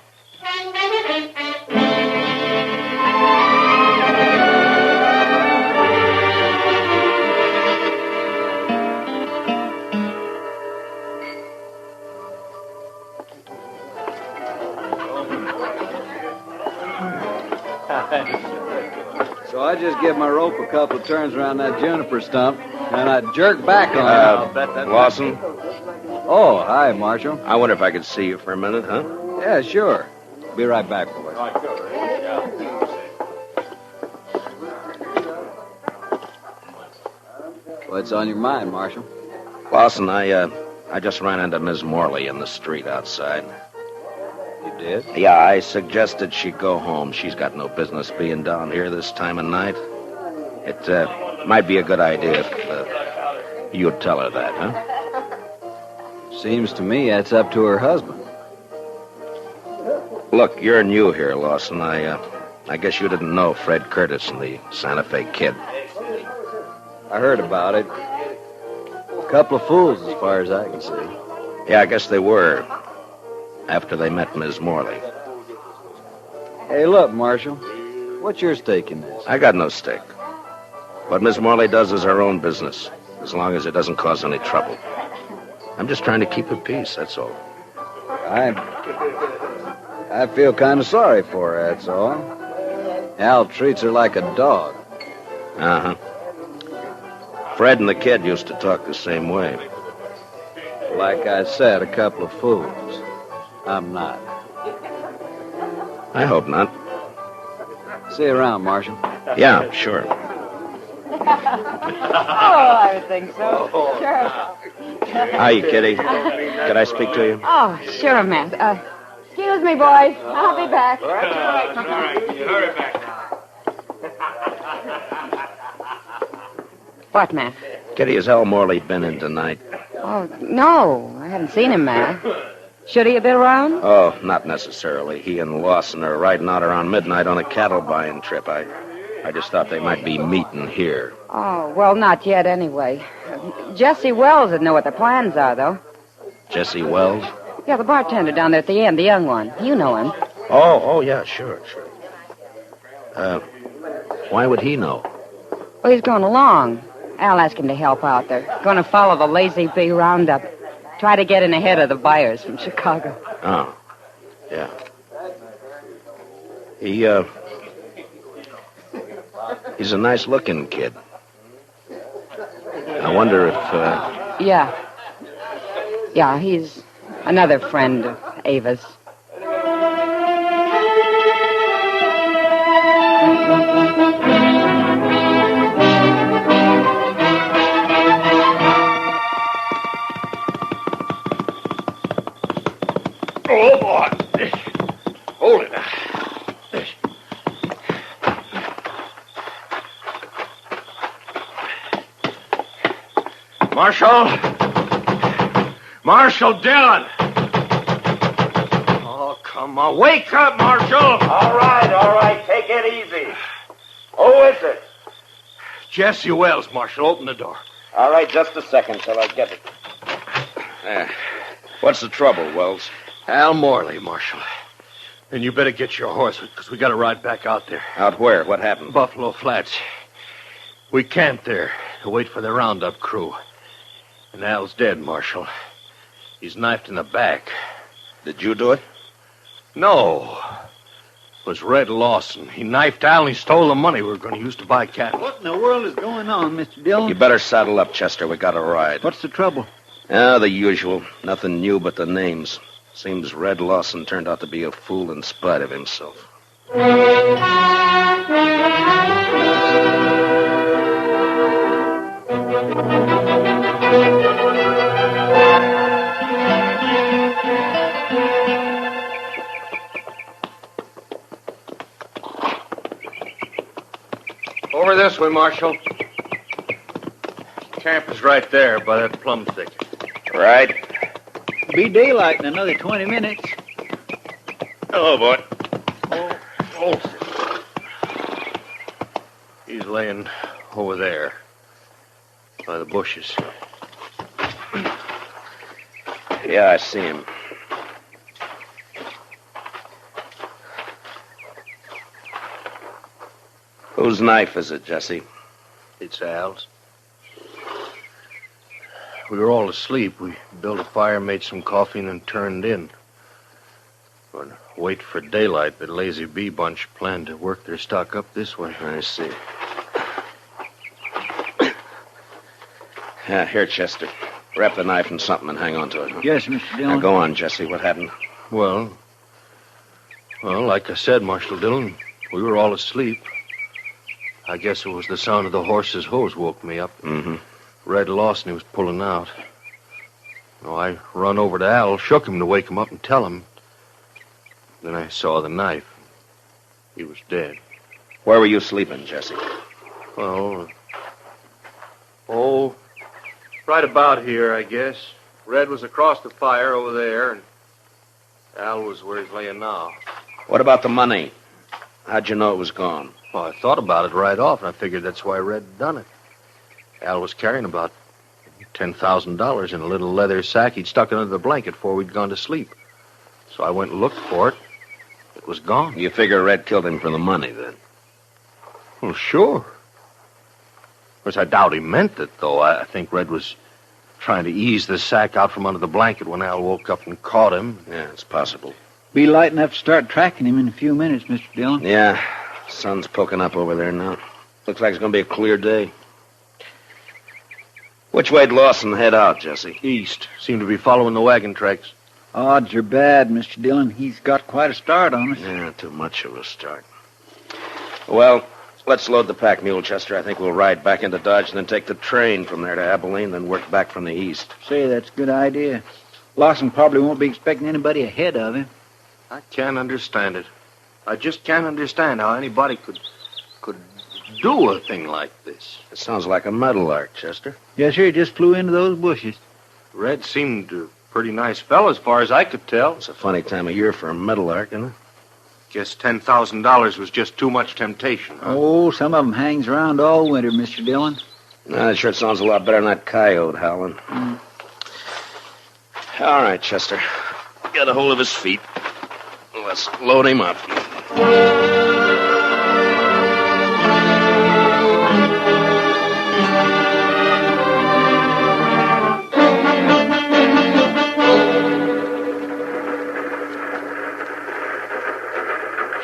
So I just give my rope a couple of turns around that juniper stump, and I jerk back on it. Lawson? Oh, hi, Marshal. I wonder if I could see you for a minute, huh? Yeah, sure. Be right back, boys. What's on your mind, Marshal? Lawson, I just ran into Miss Morley in the street outside. You did? Yeah, I suggested she go home. She's got no business being down here this time of night. It might be a good idea if you'd tell her that, huh? Seems to me that's up to her husband. Look, you're new here, Lawson. I guess you didn't know Fred Curtis and the Santa Fe Kid. I heard about it. A couple of fools, as far as I can see. Yeah, I guess they were. After they met Miss Morley. Hey, look, Marshal. What's your stake in this? I got no stake. What Miss Morley does is her own business, as long as it doesn't cause any trouble. I'm just trying to keep her peace, that's all. I feel kind of sorry for her, that's all. Al treats her like a dog. Uh-huh. Fred and the kid used to talk the same way. Like I said, a couple of fools. I'm not. I hope not. See you around, Marshal. Yeah, sure. Oh, I would think so. Sure. Hi, Kitty. Could I speak to you? Oh, sure, Matt. Excuse me, boys. I'll be back. All right. You hurry back now. What, Matt? Kitty, has Al Morley been in tonight? Oh, no. I haven't seen him, Matt. Should he have been around? Oh, not necessarily. He and Lawson are riding out around midnight on a cattle buying trip. I just thought they might be meeting here. Oh, well, not yet anyway. Jesse Wells would know what their plans are, though. Jesse Wells? Yeah, the bartender down there at the end, the young one. You know him. Oh, yeah, sure. Why would he know? Well, he's going along. Al asked him to help out. They're going to follow the Lazy Bee Roundup. Try to get in ahead of the buyers from Chicago. Oh, yeah. He's a nice-looking kid. I wonder if, Yeah. Yeah, he's another friend of Ava's. Oh, boy. Hold it. Marshal! Marshal Dillon! Oh, come on. Wake up, Marshal! All right. Take it easy. Who is it? Jesse Wells, Marshal. Open the door. All right, just a second till I get it. What's the trouble, Wells? Al Morley, Marshal. And you better get your horse, because we got to ride back out there. Out where? What happened? Buffalo Flats. We camped there to wait for the roundup crew. And Al's dead, Marshal. He's knifed in the back. Did you do it? No. It was Red Lawson. He knifed Al and he stole the money we were going to use to buy cattle. What in the world is going on, Mr. Dillon? You better saddle up, Chester. We got to ride. What's the trouble? The usual. Nothing new but the names. Seems Red Lawson turned out to be a fool in spite of himself. Over this way, Marshal. Camp is right there by that plum thicket. Right. Be daylight in another 20 minutes. Hello, boy. He's laying over there by the bushes. Yeah, I see him. Whose knife is it, Jesse? It's Al's. We were all asleep. We built a fire, made some coffee, and then turned in. But wait for daylight. The Lazy Bee bunch planned to work their stock up this way. I see. Here, Chester. Wrap the knife in something and hang on to it. Huh? Yes, Mr. Dillon. Now, go on, Jesse. What happened? Well, like I said, Marshal Dillon, we were all asleep. I guess it was the sound of the horse's hose woke me up. Mm-hmm. Red Lawson, he was pulling out. I run over to Al, shook him to wake him up and tell him. Then I saw the knife. He was dead. Where were you sleeping, Jesse? Well, right about here, I guess. Red was across the fire over there, and Al was where he's laying now. What about the money? How'd you know it was gone? Well, I thought about it right off, and I figured that's why Red had done it. Al was carrying about $10,000 in a little leather sack. He'd stuck it under the blanket before we'd gone to sleep. So I went and looked for it. It was gone. You figure Red killed him for the money, then? Well, sure. Of course, I doubt he meant it, though. I think Red was trying to ease the sack out from under the blanket when Al woke up and caught him. Yeah, it's possible. Be light enough to start tracking him in a few minutes, Mr. Dillon. Yeah, sun's poking up over there now. Looks like it's going to be a clear day. Which way'd Lawson head out, Jesse? East. Seemed to be following the wagon tracks. Odds are bad, Mr. Dillon. He's got quite a start on us. Yeah, too much of a start. Well, let's load the pack mule, Chester. I think we'll ride back into Dodge and then take the train from there to Abilene, then work back from the east. Say, that's a good idea. Lawson probably won't be expecting anybody ahead of him. I can't understand it. I just can't understand how anybody could do a thing like this. It sounds like a meadowlark, Chester. Yes, sir. He just flew into those bushes. Red seemed a pretty nice fellow as far as I could tell. It's a funny time of year for a meadowlark, isn't it? Guess $10,000 was just too much temptation, huh? Oh, some of them hangs around all winter, Mr. Dillon. That sure sounds a lot better than that coyote howling. Mm. All right, Chester. Get a hold of his feet. Let's load him up.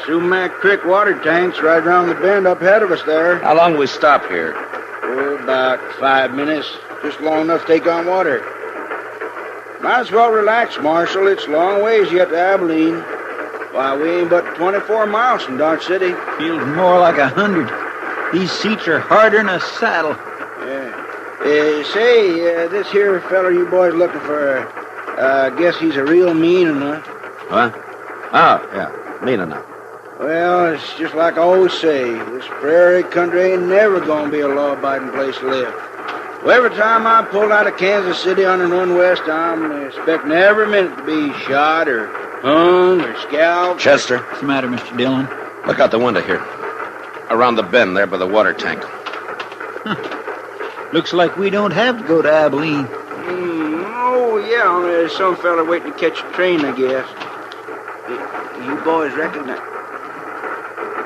Sumac Creek water tank's right around the bend up ahead of us there. How long do we stop here? Oh, about 5 minutes. Just long enough to take on water. Might as well relax, Marshal. It's a long ways yet to Abilene. Why, we ain't but 24 miles from Dodge City. Feels more like 100. These seats are harder than a saddle. Yeah. Say, this here feller you boys looking for, guess he's a real mean enough. What? Oh, yeah. Mean enough. Well, it's just like I always say. This prairie country ain't never gonna be a law-abiding place to live. Well, every time I pull out of Kansas City on the run west, I'm expecting every minute to be shot or hung or scalped. Chester. What's the matter, Mr. Dillon? Look out the window here. Around the bend there by the water tank. Looks like we don't have to go to Abilene. Oh, yeah, only there's some fella waiting to catch a train, I guess. You boys recognize...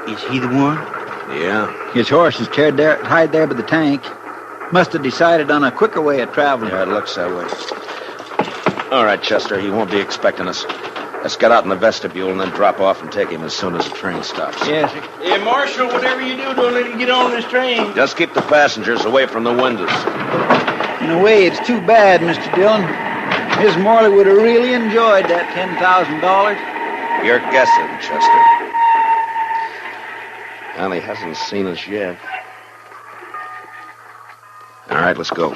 Is he the one? Yeah. His horse is tied there by the tank. Must have decided on a quicker way of traveling. Yeah, it looks that way. All right, Chester, he won't be expecting us. Let's get out in the vestibule and then drop off and take him as soon as the train stops. Yes, sir. Hey, Marshal, whatever you do, don't let him get on this train. Just keep the passengers away from the windows. In a way, it's too bad, Mr. Dillon. Miss Morley would have really enjoyed that $10,000. You're guessing, Chester. Well, he hasn't seen us yet. All right, let's go.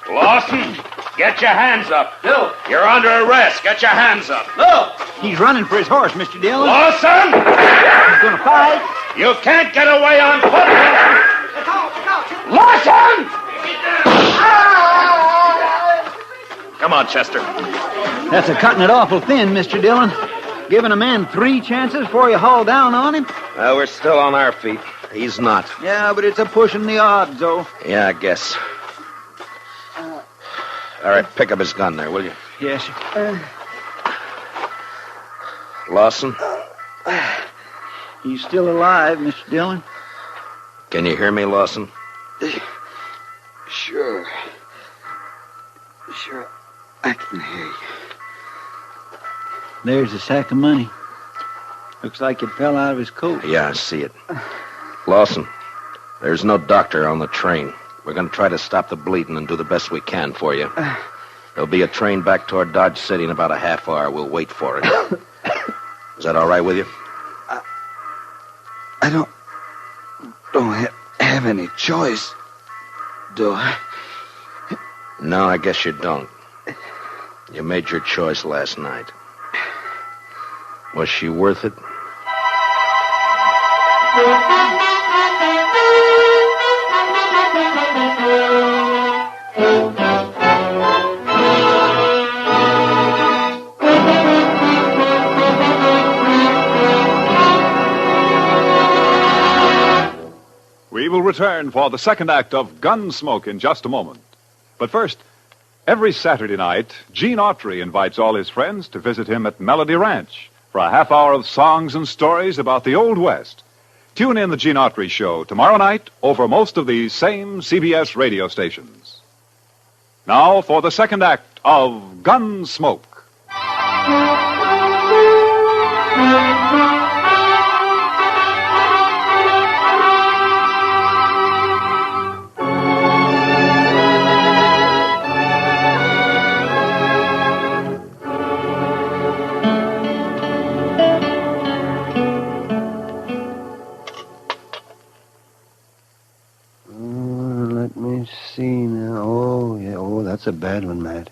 Lawson, get your hands up. No. You're under arrest. Get your hands up. No. He's running for his horse, Mr. Dillon. Lawson! He's going to fight. You can't get away on foot. Lawson! Come on, Chester. That's a cutting it awful thin, Mr. Dillon. Giving a man 3 chances before you haul down on him. Well, we're still on our feet. He's not. Yeah, but it's a pushing the odds, though. Yeah, I guess. All right, pick up his gun there, will you? Yes, sir. Lawson? He's still alive, Mr. Dillon. Can you hear me, Lawson? Sure. Sure, I can hear you. There's a sack of money. Looks like it fell out of his coat. Yeah, I see it. Lawson, there's no doctor on the train. We're going to try to stop the bleeding and do the best we can for you. There'll be a train back toward Dodge City in about a half hour. We'll wait for it. Is that all right with you? I don't have any choice, do I? No, I guess you don't. You made your choice last night. Was she worth it? We will return for the second act of Gunsmoke in just a moment. But first, every Saturday night, Gene Autry invites all his friends to visit him at Melody Ranch for a half hour of songs and stories about the Old West. Tune in the Gene Autry Show tomorrow night over most of these same CBS radio stations. Now for the second act of Gunsmoke. That's a bad one, Matt.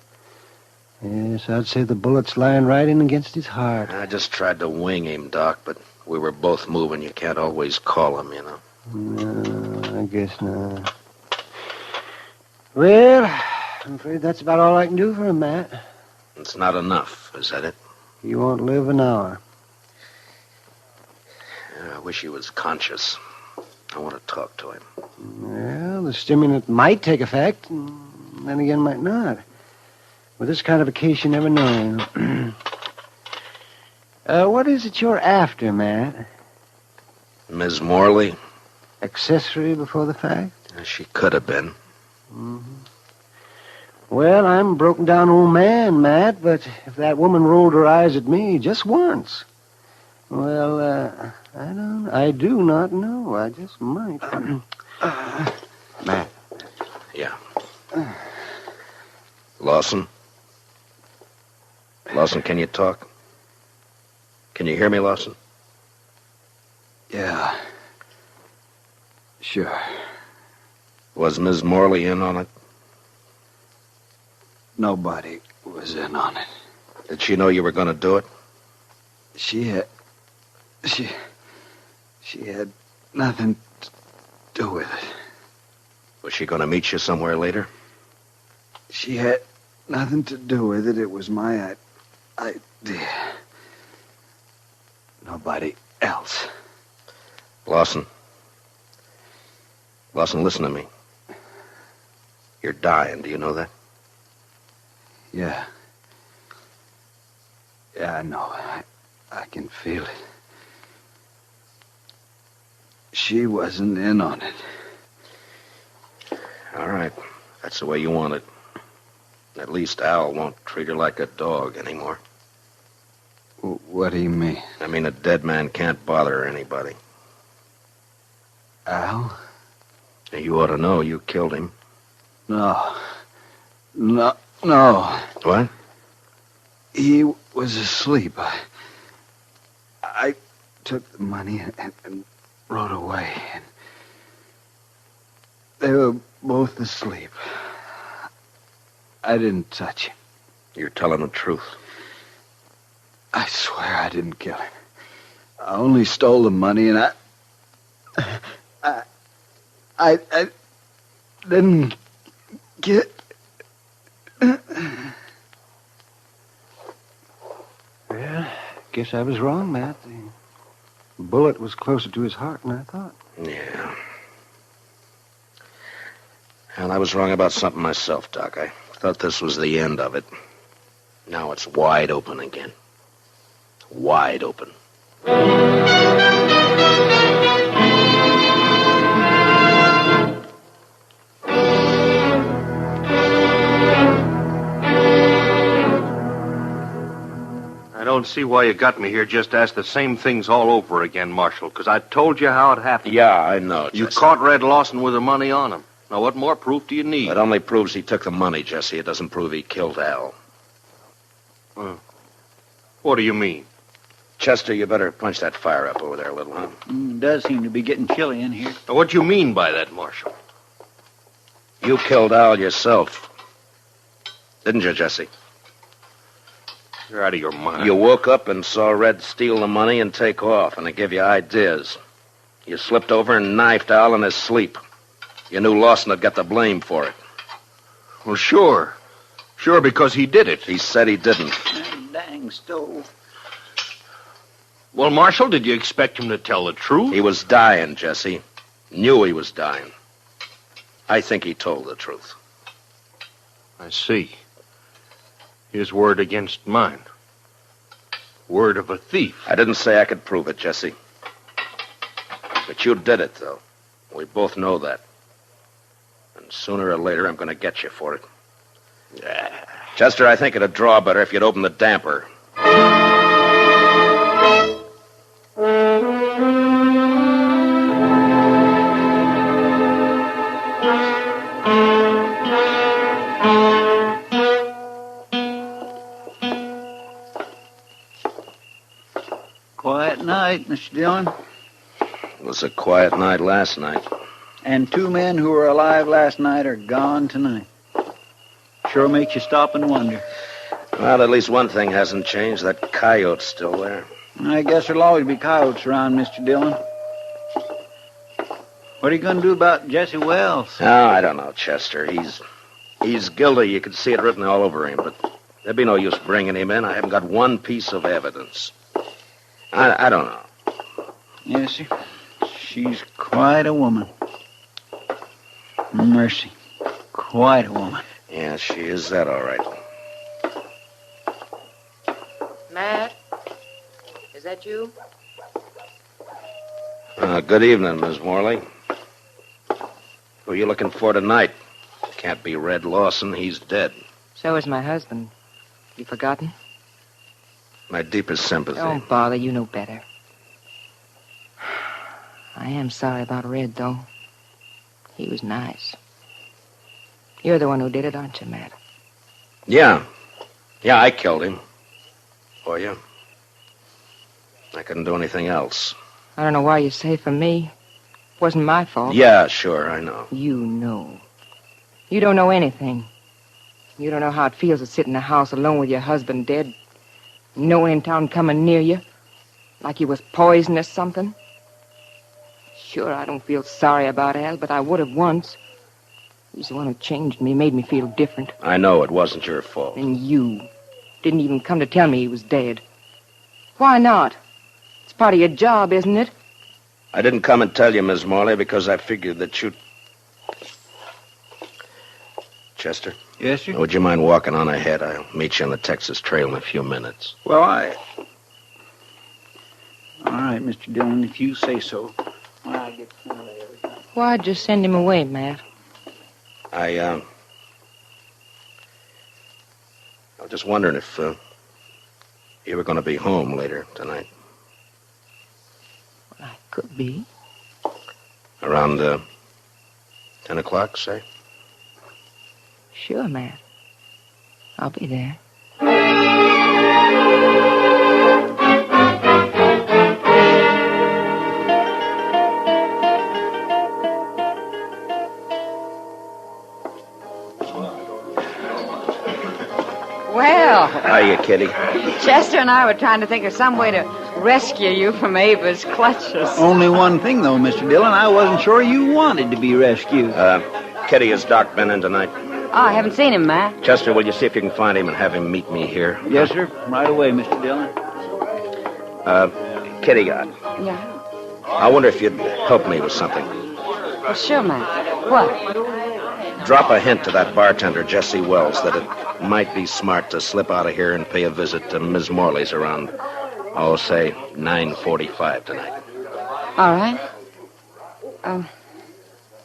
Yes, I'd say the bullet's lying right in against his heart. I just tried to wing him, Doc, but we were both moving. You can't always call him, you know. No, I guess not. Well, I'm afraid that's about all I can do for him, Matt. It's not enough, is that it? He won't live an hour. I wish he was conscious. I want to talk to him. Well, the stimulant might take effect, and then again might not. With this kind of a case, you never know. What is it you're after, Matt? Ms. Morley? Accessory before the fact? She could have been. Mm-hmm. Well, I'm a broken down old man, Matt, but if that woman rolled her eyes at me just once, well, I do not know. I just might. Matt. Yeah. Lawson? Lawson, can you talk? Can you hear me, Lawson? Yeah. Sure. Was Ms. Morley in on it? Nobody was in on it. Did she know you were going to do it? She had nothing to do with it. Was she going to meet you somewhere later? She had nothing to do with it. It was my idea. Nobody else. Lawson. Lawson, listen to me. You're dying. Do you know that? Yeah. Yeah, I know. I can feel it. She wasn't in on it. All right. That's the way you want it. At least Al won't treat her like a dog anymore. What do you mean? I mean, a dead man can't bother anybody. Al? You ought to know you killed him. No. What? He was asleep. I took the money and rode away. And they were both asleep. I didn't touch him. You're telling the truth. I swear I didn't kill him. I only stole the money, and I didn't get... Well, guess I was wrong, Matt. The bullet was closer to his heart than I thought. Yeah. And I was wrong about something myself, Doc. I thought this was the end of it. Now it's wide open again. Wide open. I don't see why you got me here just to ask the same things all over again, Marshal, because I told you how it happened. Yeah, I know, Jesse. You caught Red Lawson with the money on him. Now, what more proof do you need? It only proves he took the money, Jesse. It doesn't prove he killed Al. What do you mean? Chester, you better punch that fire up over there a little, huh? It does seem to be getting chilly in here. Now, what do you mean by that, Marshal? You killed Al yourself. Didn't you, Jesse? You're out of your mind. You woke up and saw Red steal the money and take off, and it gave you ideas. You slipped over and knifed Al in his sleep. You knew Lawson had got the blame for it. Well, sure. Sure, because he did it. He said he didn't. Dang stove. Well, Marshal, did you expect him to tell the truth? He was dying, Jesse. Knew he was dying. I think he told the truth. I see. His word against mine. Word of a thief. I didn't say I could prove it, Jesse. But you did it, though. We both know that. And sooner or later, I'm going to get you for it. Chester, I think it'd draw better if you'd open the damper. Quiet night, Mr. Dillon. It was a quiet night last night. And 2 men who were alive last night are gone tonight. Sure makes you stop and wonder. Well, at least one thing hasn't changed. That coyote's still there. I guess there'll always be coyotes around, Mr. Dillon. What are you going to do about Jesse Wells? Oh, I don't know, Chester. He's guilty. You can see it written all over him, but there'd be no use bringing him in. I haven't got one piece of evidence. I don't know. Yes, sir. She's quite a woman. Mercy. Quite a woman. Yeah, she is that, all right. Matt? Is that you? Good evening, Miss Morley. Who are you looking for tonight? Can't be Red Lawson. He's dead. So is my husband. You forgotten? My deepest sympathy. Don't bother. You know better. I am sorry about Red, though. He was nice. You're the one who did it, aren't you, Matt? Yeah. Yeah, I killed him. For you. I couldn't do anything else. I don't know why you say for me. It wasn't my fault. Yeah, sure, I know. You know. You don't know anything. You don't know how it feels to sit in the house alone with your husband dead. No one in town coming near you. Like he was poisoned or something. Sure, I don't feel sorry about Al, but I would have once. He's the one who changed me, made me feel different. I know it wasn't your fault. And you didn't even come to tell me he was dead. Why not? It's part of your job, isn't it? I didn't come and tell you, Miss Morley, because I figured that you'd... Chester? Yes, sir? Would you mind walking on ahead? I'll meet you on the Texas Trail in a few minutes. Well, All right, Mr. Dillon, if you say so. Why'd you send him away, Matt? I was just wondering if you were going to be home later tonight. Well, I could be. Around 10 o'clock, say? Sure, Matt. I'll be there. Well. Hiya, Kitty. Chester and I were trying to think of some way to rescue you from Ava's clutches. Only one thing, though, Mr. Dillon. I wasn't sure you wanted to be rescued. Kitty, has Doc been in tonight? Oh, I haven't seen him, Matt. Chester, will you see if you can find him and have him meet me here? Yes, sir. Right away, Mr. Dillon. Kitty, Yeah. I wonder if you'd help me with something. Well, sure, Matt. What? Drop a hint to that bartender, Jesse Wells, that it might be smart to slip out of here and pay a visit to Ms. Morley's around, say, 9:45 tonight. All right.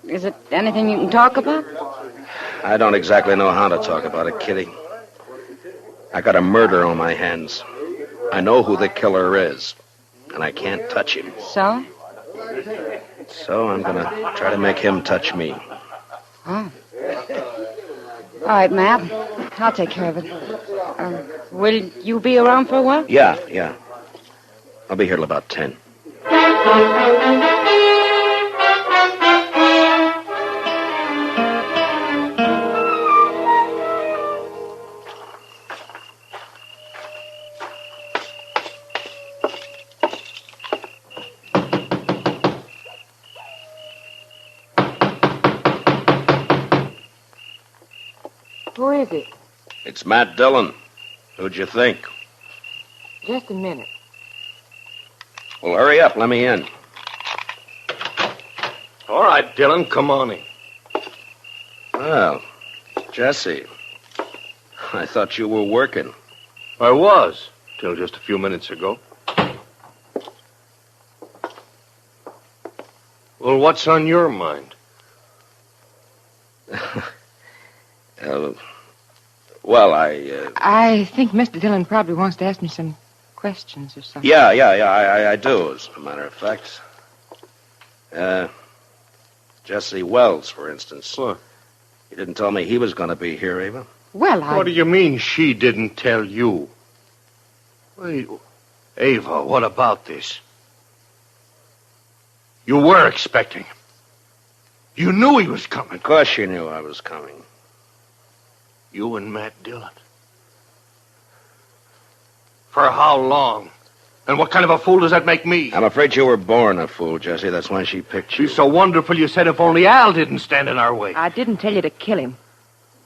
Is it anything you can talk about? I don't exactly know how to talk about it, Kitty. I got a murder on my hands. I know who the killer is, and I can't touch him. So? So I'm going to try to make him touch me. Oh. All right, Matt. I'll take care of it. Will you be around for a while? Yeah. I'll be here till about 10. Who is it? It's Matt Dillon. Who'd you think? Just a minute. Well, hurry up. Let me in. All right, Dillon, come on in. Well, Jesse, I thought you were working. I was, till just a few minutes ago. Well, what's on your mind? I think Mr. Dillon probably wants to ask me some questions or something. Yeah, I do, as a matter of fact. Jesse Wells, for instance. What? You didn't tell me he was going to be here, Ava. Well, What do you mean she didn't tell you? Wait, Ava, what about this? You were expecting him. You knew he was coming. Of course you knew I was coming. You and Matt Dillon. For how long? And what kind of a fool does that make me? I'm afraid you were born a fool, Jesse. That's why she picked you. She's so wonderful you said if only Al didn't stand in our way. I didn't tell you to kill him.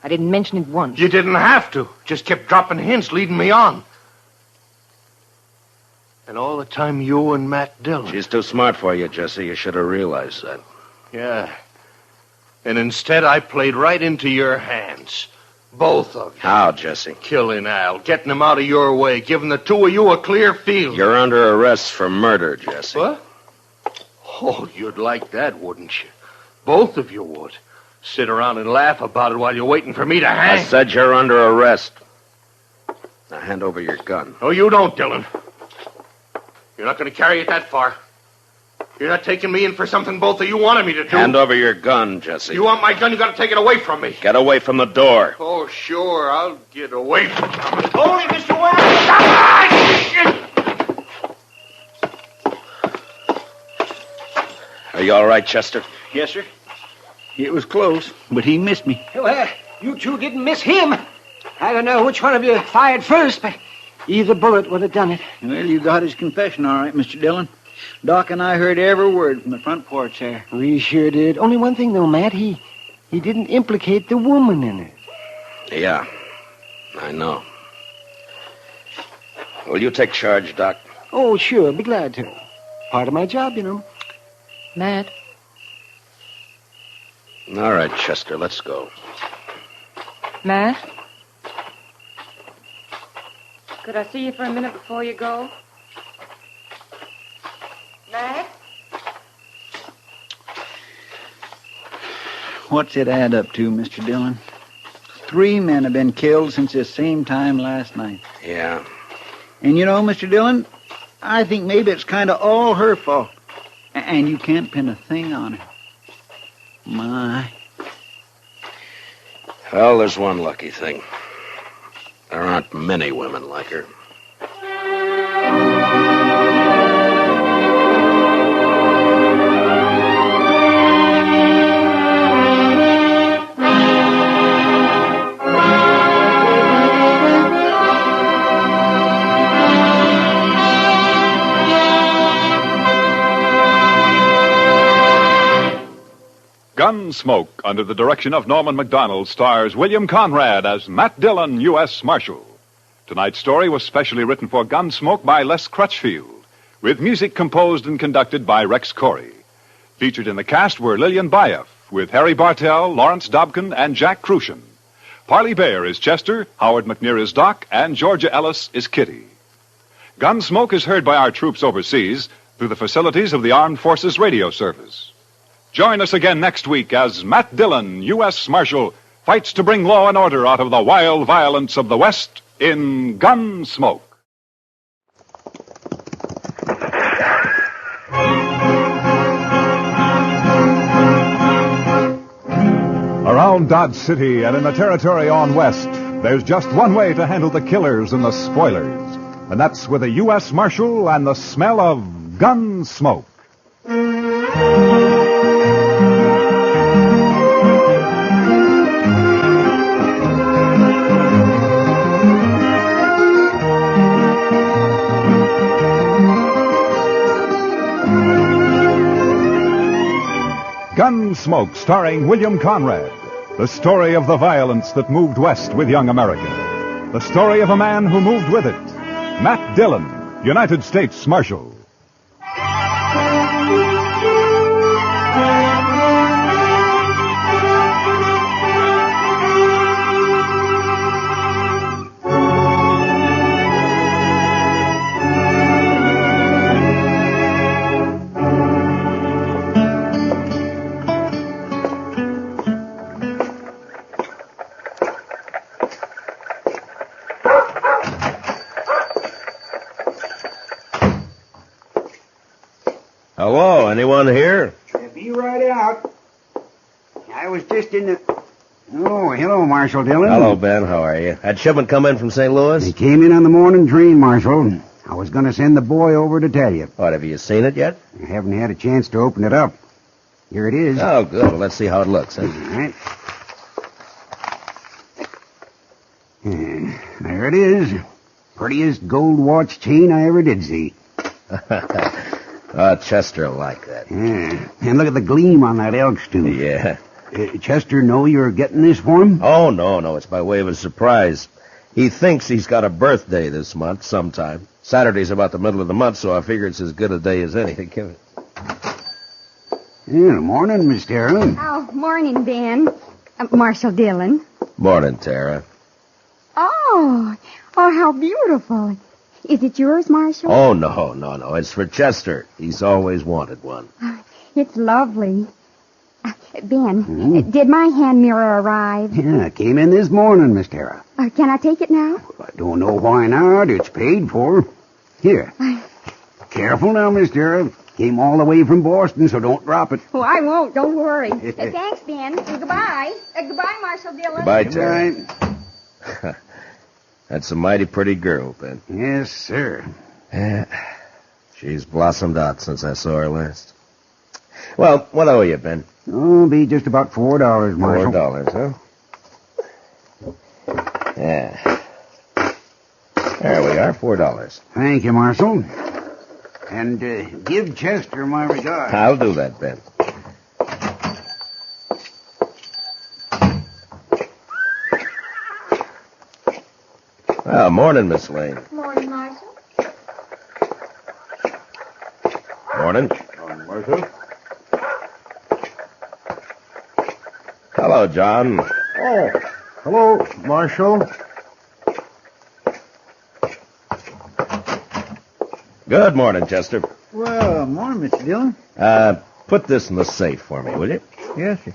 I didn't mention it once. You didn't have to. Just kept dropping hints, leading me on. And all the time you and Matt Dillon. She's too smart for you, Jesse. You should have realized that. Yeah. And instead I played right into your hands. Both of you. How, Jesse? Killing Al, getting him out of your way, giving the two of you a clear field. You're under arrest for murder, Jesse. What? Oh, you'd like that, wouldn't you? Both of you would. Sit around and laugh about it while you're waiting for me to hang. I said you're under arrest. Now hand over your gun. No, you don't, Dillon. You're not going to carry it that far. You're not taking me in for something both of you wanted me to do. Hand over your gun, Jesse. You want my gun, you got to take it away from me. Get away from the door. Oh, sure, I'll get away from it. Hold it, Mr. Wells! Are you all right, Chester? Yes, sir. It was close, but he missed me. Well, you two didn't miss him. I don't know which one of you fired first, but either bullet would have done it. Well, you got his confession all right, Mr. Dillon. Doc and I heard every word from the front porch there. We sure did. Only one thing, though, Matt. He He didn't implicate the woman in it. Yeah, I know. Will you take charge, Doc? Oh, sure. Be glad to. Part of my job, you know. Matt. All right, Chester, let's go. Matt? Could I see you for a minute before you go? Matt? What's it add up to, Mr. Dillon? 3 men have been killed since the same time last night. Yeah. And you know, Mr. Dillon, I think maybe it's kind of all her fault. And you can't pin a thing on her. My. Well, there's one lucky thing. There aren't many women like her. Gunsmoke, under the direction of Norman Macdonald, stars William Conrad as Matt Dillon, U.S. Marshal. Tonight's story was specially written for Gunsmoke by Les Crutchfield, with music composed and conducted by Rex Corey. Featured in the cast were Lillian Bayef, with Harry Bartell, Lawrence Dobkin, and Jack Crucian. Parley Bayer is Chester, Howard McNear is Doc, and Georgia Ellis is Kitty. Gunsmoke is heard by our troops overseas through the facilities of the Armed Forces Radio Service. Join us again next week as Matt Dillon, U.S. Marshal, fights to bring law and order out of the wild violence of the West in Gunsmoke. Around Dodge City and in the territory on West, there's just one way to handle the killers and the spoilers, and that's with a U.S. Marshal and the smell of Gunsmoke. Gunsmoke, starring William Conrad. The story of the violence that moved west with young America. The story of a man who moved with it. Matt Dillon, United States Marshal. Hello, anyone here? Be right out. I was just in the... Oh, hello, Marshal Dillon. Hello, Ben. How are you? Had shipment come in from St. Louis? They came in on the morning train, Marshal. I was going to send the boy over to tell you. What, have you seen it yet? I haven't had a chance to open it up. Here it is. Oh, good. Well, let's see how it looks. All right. There it is. Prettiest gold watch chain I ever did see. Chester will like that. Yeah. And look at the gleam on that elk's tooth. Yeah. Chester know you're getting this for him? Oh, no. It's by way of a surprise. He thinks he's got a birthday this month sometime. Saturday's about the middle of the month, so I figure it's as good a day as any. Give it. Yeah, morning, Miss Tara. Oh, morning, Ben. Marshal Dillon. Morning, Tara. Oh, how beautiful. Is it yours, Marshal? Oh, no. It's for Chester. He's always wanted one. It's lovely. Ben, did my hand mirror arrive? Yeah, it came in this morning, Miss Tara. Can I take it now? I don't know why not. It's paid for. Here. Careful now, Miss Tara. Came all the way from Boston, so don't drop it. Oh, I won't. Don't worry. Thanks, Ben. Goodbye. Goodbye, Marshal Dillon. Goodbye, Tara. That's a mighty pretty girl, Ben. Yes, sir. Yeah. She's blossomed out since I saw her last. Well, what owe you, Ben? Oh, be just about $4, Marshal. $4, huh? Yeah. There we are, $4. Thank you, Marshal. And give Chester my regards. I'll do that, Ben. Well, morning, Miss Lane. Morning, Marshal. Morning. Marshal? Hello, John. Oh, hello, Marshal. Good morning, Chester. Well, morning, Mr. Dillon. Put this in the safe for me, will you? Yes, sir.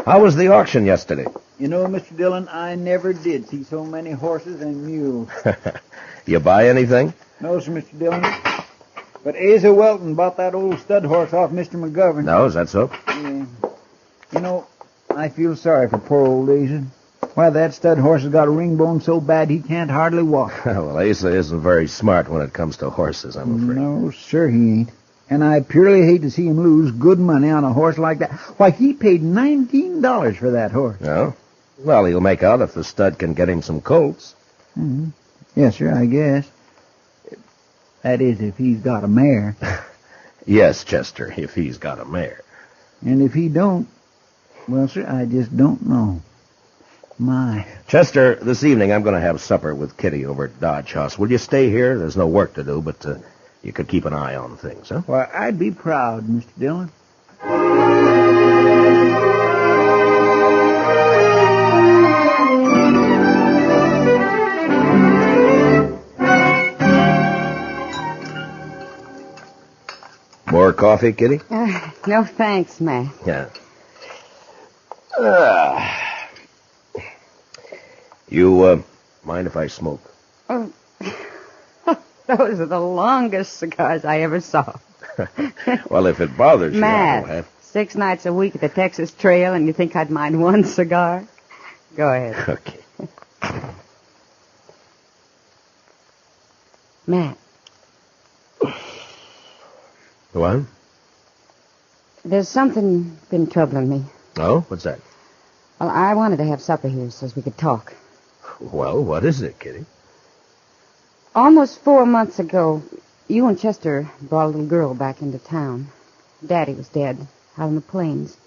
How was the auction yesterday? You know, Mr. Dillon, I never did see so many horses and mules. You buy anything? No, sir, Mr. Dillon. But Asa Welton bought that old stud horse off Mr. McGovern. No, is that so? Yeah. You know, I feel sorry for poor old Asa. Why, that stud horse has got a ring bone so bad he can't hardly walk. Well, Asa isn't very smart when it comes to horses, I'm afraid. No, sir, he ain't. And I purely hate to see him lose good money on a horse like that. Why, he paid $19 for that horse. No? Well, he'll make out if the stud can get him some colts. Mm-hmm. Yes, sir, I guess. That is, if he's got a mare. Yes, Chester, if he's got a mare. And if he don't, well, sir, I just don't know. My. Chester, this evening I'm going to have supper with Kitty over at Dodge House. Will you stay here? There's no work to do, but you could keep an eye on things, huh? Why, I'd be proud, Mr. Dillon. More coffee, Kitty? No thanks, Matt. Yeah. You, mind if I smoke? Oh, those are the longest cigars I ever saw. Well, if it bothers you, Matt, I'll have... 6 nights a week at the Texas Trail, and you think I'd mind one cigar? Go ahead. Okay. Matt. What? There's something been troubling me. Oh? What's that? Well, I wanted to have supper here so we could talk. Well, what is it, Kitty? Almost 4 months ago, you and Chester brought a little girl back into town. Daddy was dead, out on the plains.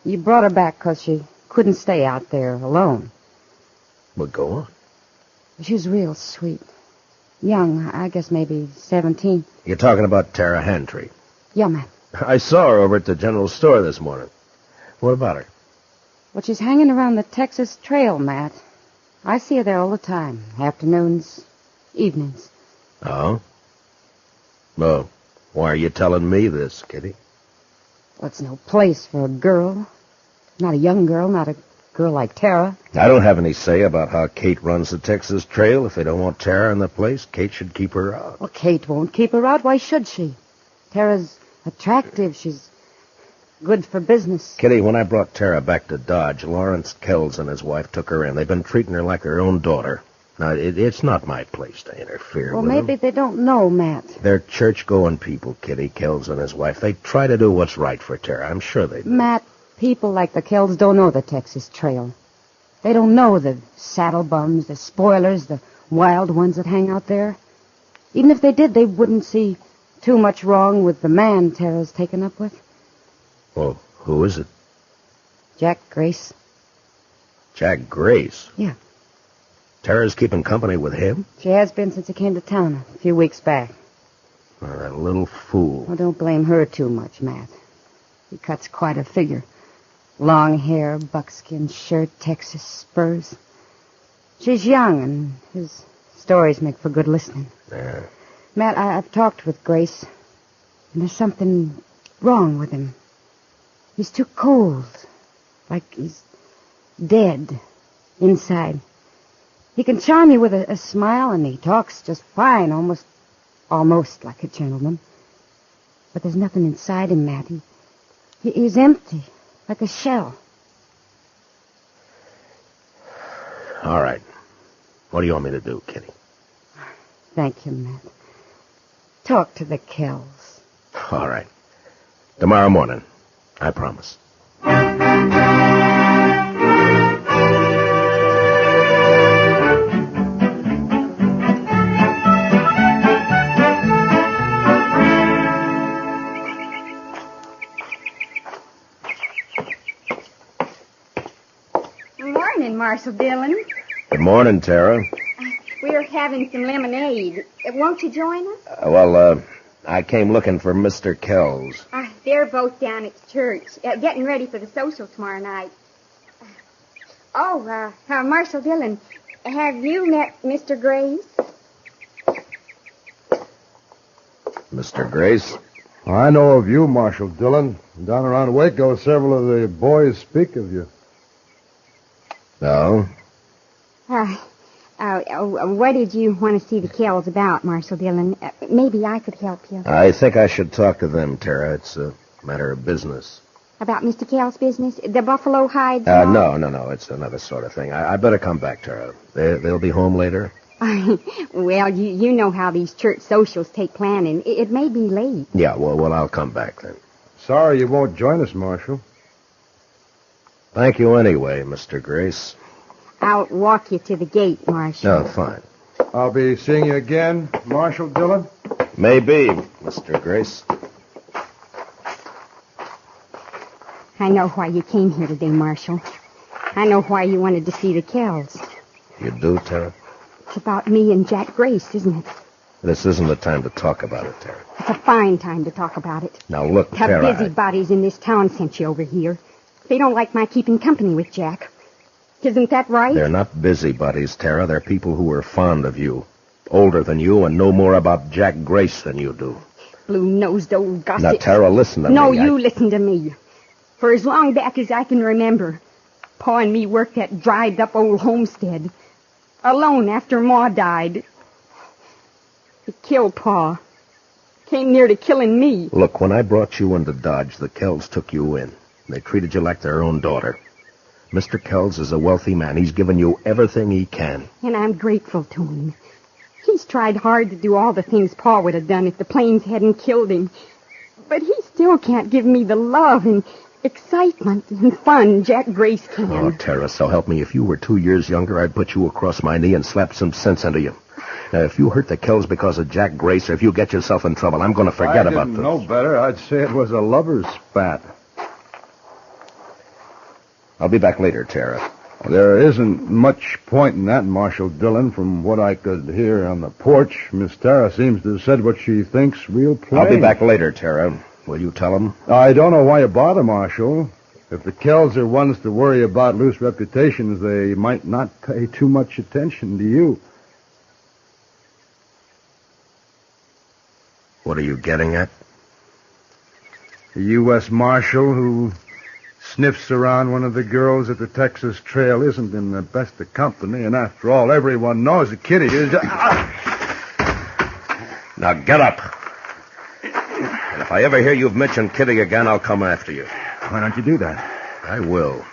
You brought her back because she couldn't stay out there alone. Well, go on. She was real sweet. Young, I guess maybe 17. You're talking about Tara Hantry. Yeah, Matt. I saw her over at the general store this morning. What about her? Well, she's hanging around the Texas Trail, Matt. I see her there all the time. Afternoons, evenings. Oh? Well, why are you telling me this, Kitty? Well, it's no place for a girl. Not a young girl, not a girl like Tara. I don't have any say about how Kate runs the Texas Trail. If they don't want Tara in the place, Kate should keep her out. Well, Kate won't keep her out. Why should she? Tara's attractive. She's good for business. Kitty, when I brought Tara back to Dodge, Lawrence Kells and his wife took her in. They've been treating her like their own daughter. Now, it's not my place to interfere Well, with maybe them. they don't know, Matt. They're church-going people, Kitty, Kells and his wife. They try to do what's right for Tara. I'm sure they do. Matt, people like the Kells don't know the Texas Trail. They don't know the saddle bums, the spoilers, the wild ones that hang out there. Even if they did, they wouldn't see too much wrong with the man Tara's taken up with. Well, who is it? Jack Grace. Jack Grace? Yeah. Tara's keeping company with him? She has been since he came to town a few weeks back. Oh, that little fool. Well, don't blame her too much, Matt. He cuts quite a figure. Long hair, buckskin shirt, Texas spurs. She's young, and his stories make for good listening. Yeah. Matt, I've talked with Grace, and there's something wrong with him. He's too cold, like he's dead inside. He can charm you with a smile, and he talks just fine, almost like a gentleman. But there's nothing inside him, Matt. He's empty, like a shell. All right. What do you want me to do, Kitty? Thank you, Matt. Talk to the Kells. All right. Tomorrow morning. I promise. Morning, Marshal Dillon. Good morning, Tara. We're having some lemonade. Won't you join us? I came looking for Mr. Kells. They're both down at church, getting ready for the social tomorrow night. Marshal Dillon, have you met Mr. Grace? Mr. Grace? I know of you, Marshal Dillon. Down around Waco, several of the boys speak of you. No? What did you want to see the Kells about, Marshal Dillon? Maybe I could help you. I think I should talk to them, Tara. It's a matter of business. About Mr. Kells' business? The buffalo hides? No. It's another sort of thing. I better come back, Tara. They'll be home later? Well, you know how these church socials take planning. It may be late. Yeah, well, I'll come back then. Sorry you won't join us, Marshal. Thank you anyway, Mr. Grace. I'll walk you to the gate, Marshal. No, fine. I'll be seeing you again, Marshal Dillon? Maybe, Mr. Grace. I know why you came here today, Marshal. I know why you wanted to see the Kells. You do, Tara? It's about me and Jack Grace, isn't it? This isn't the time to talk about it, Tara. It's a fine time to talk about it. Now, look, The Tara... busybodies in this town sent you over here. They don't like my keeping company with Jack. Isn't that right? They're not busybodies, Tara. They're people who are fond of you. Older than you and know more about Jack Grace than you do. Blue-nosed old gossip. Now, Tara, listen to me. No, you listen to me. For as long back as I can remember, Pa and me worked that dried-up old homestead. Alone after Ma died. He killed Pa. Came near to killing me. Look, when I brought you into Dodge, the Kells took you in. They treated you like their own daughter. Mr. Kells is a wealthy man. He's given you everything he can. And I'm grateful to him. He's tried hard to do all the things Pa would have done if the planes hadn't killed him. But he still can't give me the love and excitement and fun Jack Grace can. Oh, Tara, so help me. If you were 2 years younger, I'd put you across my knee and slap some sense into you. Now, if you hurt the Kells because of Jack Grace, or if you get yourself in trouble, I'm going to forget about this. I didn't know better. I'd say it was a lover's spat. I'll be back later, Tara. There isn't much point in that, Marshal Dillon. From what I could hear on the porch, Miss Tara seems to have said what she thinks real plain. I'll be back later, Tara. Will you tell him? I don't know why you bother, Marshal. If the Kells are ones to worry about loose reputations, they might not pay too much attention to you. What are you getting at? A U.S. Marshal who sniffs around one of the girls at the Texas Trail isn't in the best of company, and after all, everyone knows that Kitty is... Now get up. And if I ever hear you've mentioned Kitty again, I'll come after you. Why don't you do that? I will.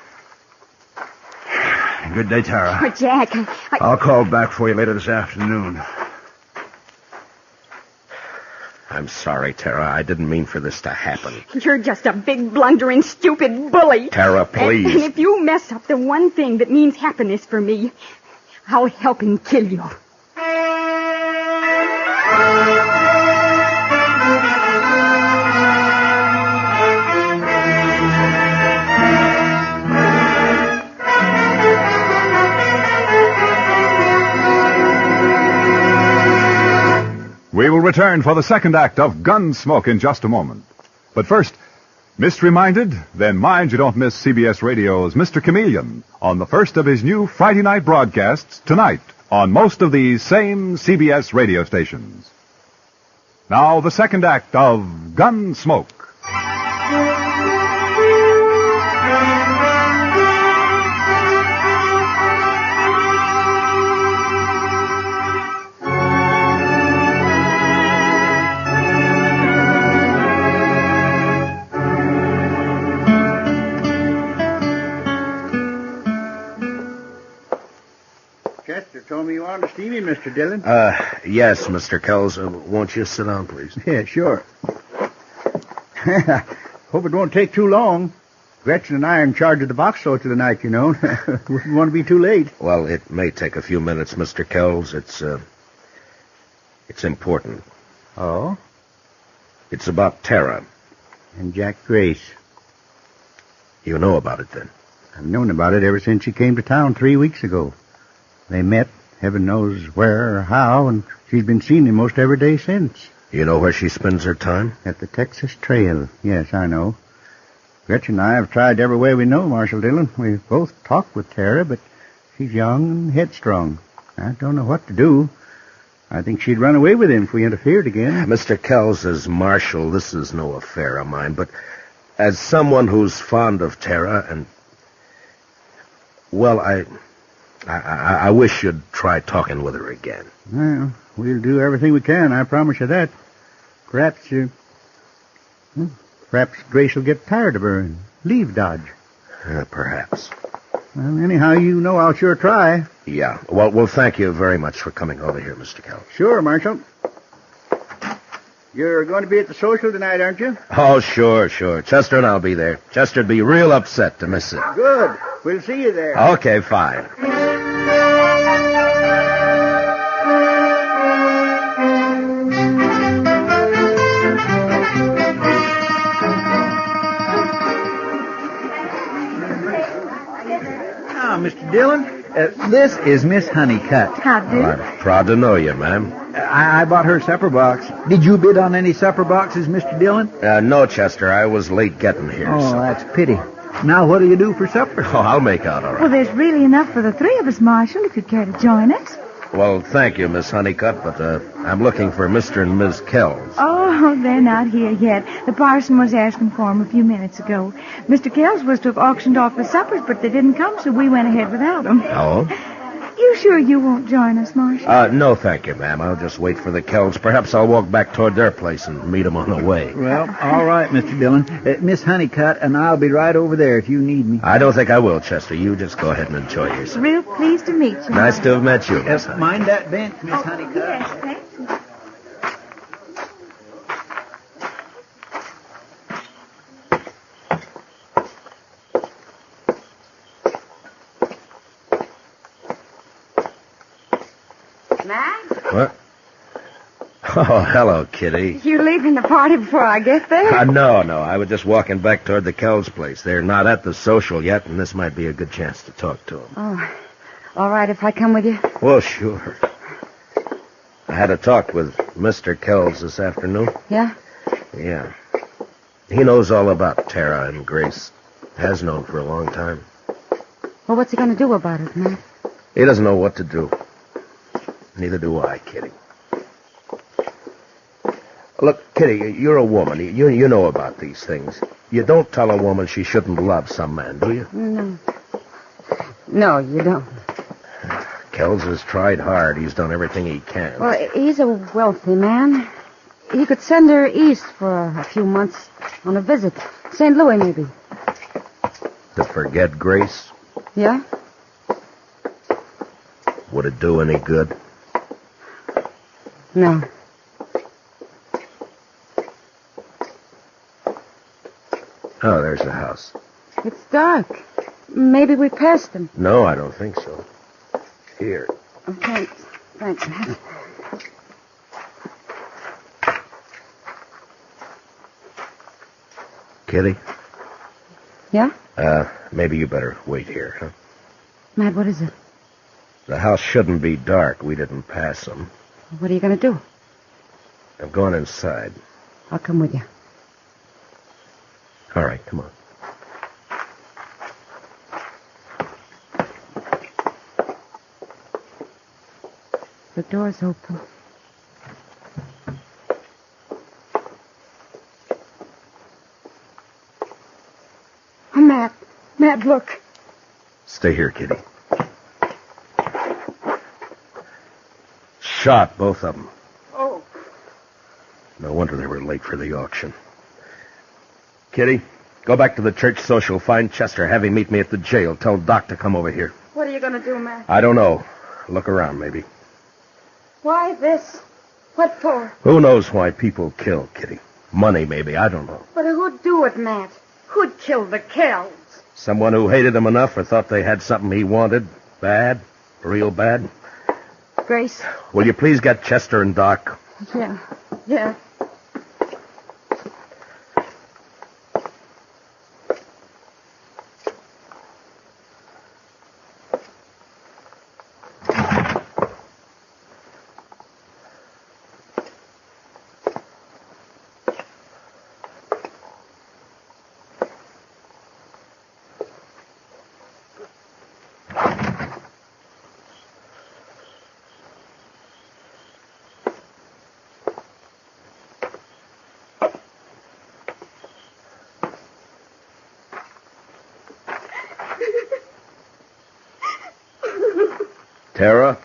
Good day, Tara. Oh, Jack, I'll call back for you later this afternoon. I'm sorry, Tara. I didn't mean for this to happen. You're just a big, blundering, stupid bully. Tara, please. And if you mess up the one thing that means happiness for me, I'll help him kill you. We will return for the second act of Gunsmoke in just a moment. But first, missed reminded? Then mind you don't miss CBS Radio's Mr. Chameleon on the first of his new Friday night broadcasts tonight on most of these same CBS radio stations. Now, the second act of Gunsmoke. Chester told me you wanted to see me, Mr. Dillon. Yes, Mr. Kells. Won't you sit down, please? Yeah, sure. Hope it won't take too long. Gretchen and I are in charge of the box store tonight, you know. Wouldn't want to be too late. Well, it may take a few minutes, Mr. Kells. It's important. Oh? It's about Tara. And Jack Grace. You know about it, then? I've known about it ever since she came to town 3 weeks ago. They met, heaven knows where or how, and she's been seeing him most every day since. You know where she spends her time? At the Texas Trail. Yes, I know. Gretchen and I have tried every way we know, Marshal Dillon. We've both talked with Tara, but she's young and headstrong. I don't know what to do. I think she'd run away with him if we interfered again. Mr. Kells, as Marshal, this is no affair of mine, but as someone who's fond of Tara and... Well, I wish you'd try talking with her again. Well, we'll do everything we can, I promise you that. Perhaps Grace will get tired of her and leave Dodge. Perhaps. Well, anyhow, you know I'll sure try. Yeah. Well, thank you very much for coming over here, Mr. Kells. Sure, Marshal. You're going to be at the social tonight, aren't you? Oh, sure. Chester and I'll be there. Chester'd be real upset to miss it. Good. We'll see you there. Okay, fine. Mr. Dillon, this is Miss Honeycutt. How do? Well, I'm proud to know you, ma'am. I bought her supper box. Did you bid on any supper boxes, Mr. Dillon? No, Chester. I was late getting here. Oh, so. That's a pity. Now, what do you do for supper? Oh, I'll make out all right. Well, there's really enough for the three of us, Marshal, if you'd care to join us. Well, thank you, Miss Honeycutt, but I'm looking for Mr. and Ms. Kells. Oh, they're not here yet. The parson was asking for them a few minutes ago. Mr. Kells was to have auctioned off the suppers, but they didn't come, so we went ahead without them. Oh? You sure you won't join us, Marshal? No, thank you, ma'am. I'll just wait for the Kells. Perhaps I'll walk back toward their place and meet them on the way. Well, all right, Mr. Dillon. Miss Honeycutt, and I'll be right over there if you need me. I don't think I will, Chester. You just go ahead and enjoy yourself. Real pleased to meet you. Nice to have met you, Miss Honeycutt. Mind that bench, Miss Honeycutt. Yes, thank you. Matt? What? Oh, hello, Kitty. You leaving the party before I get there? No. I was just walking back toward the Kells place. They're not at the social yet, and this might be a good chance to talk to them. Oh, all right if I come with you? Well, sure. I had a talk with Mr. Kells this afternoon. Yeah? Yeah. He knows all about Tara and Grace. Has known for a long time. Well, what's he going to do about it, Matt? He doesn't know what to do. Neither do I, Kitty. Look, Kitty, you're a woman. You know about these things. You don't tell a woman she shouldn't love some man, do you? No. No, you don't. Kells has tried hard. He's done everything he can. Well, he's a wealthy man. He could send her east for a few months on a visit. St. Louis, maybe. To forget Grace? Yeah? Would it do any good? No. Oh, there's the house. It's dark. Maybe we passed them. No, I don't think so. Here. Oh, thanks. Thanks, Matt. Kitty? Yeah? Maybe you better wait here, huh? Matt, what is it? The house shouldn't be dark. We didn't pass them. What are you going to do? I'm going inside. I'll come with you. All right, come on. The door's open. Oh, Matt. Matt, look. Stay here, Kitty. Shot, both of them. Oh. No wonder they were late for the auction. Kitty, go back to the church social. Find Chester. Have him meet me at the jail. Tell Doc to come over here. What are you going to do, Matt? I don't know. Look around, maybe. Why this? What for? Who knows why people kill, Kitty? Money, maybe. I don't know. But who'd do it, Matt? Who'd kill the Kells? Someone who hated him enough or thought they had something he wanted. Bad. Real bad. Grace? Will you please get Chester and Doc? Yeah. Tara?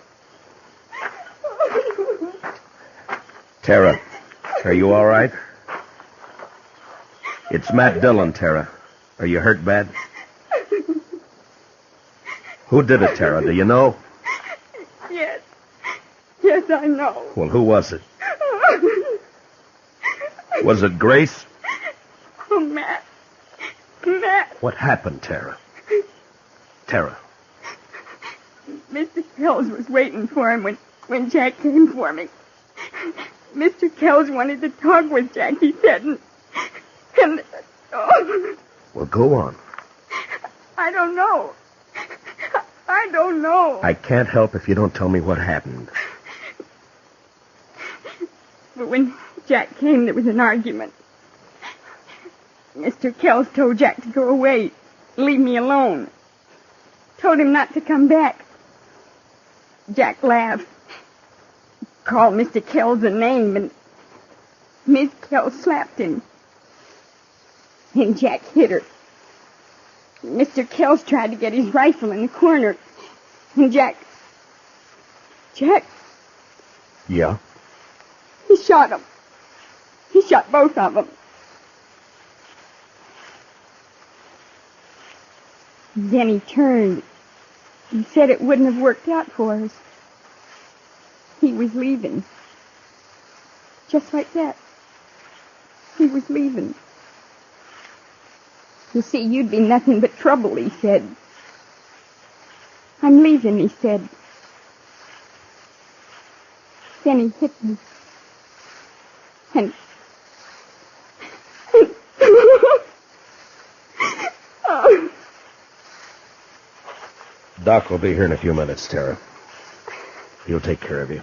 Tara, are you all right? It's Matt Dillon, Tara. Are you hurt bad? Who did it, Tara? Do you know? Yes. Yes, I know. Well, who was it? Was it Grace? Oh, Matt. Matt. What happened, Tara? Tara. Mr. Kells was waiting for him when Jack came for me. Mr. Kells wanted to talk with Jack, he said, and oh, Well, go on. I don't know. I don't know. I can't help if you don't tell me what happened. But when Jack came, there was an argument. Mr. Kells told Jack to go away, leave me alone. Told him not to come back. Jack laughed. Called Mr. Kells a name, and Miss Kells slapped him. And Jack hit her. Mr. Kells tried to get his rifle in the corner, and Jack... Yeah? He shot him. He shot both of them. Then he turned and said it wouldn't have worked out for us. He was leaving. Just like that. He was leaving. You see, you'd be nothing but trouble, he said. I'm leaving, he said. Then he hit me. And... oh. Doc will be here in a few minutes, Tara. He'll take care of you.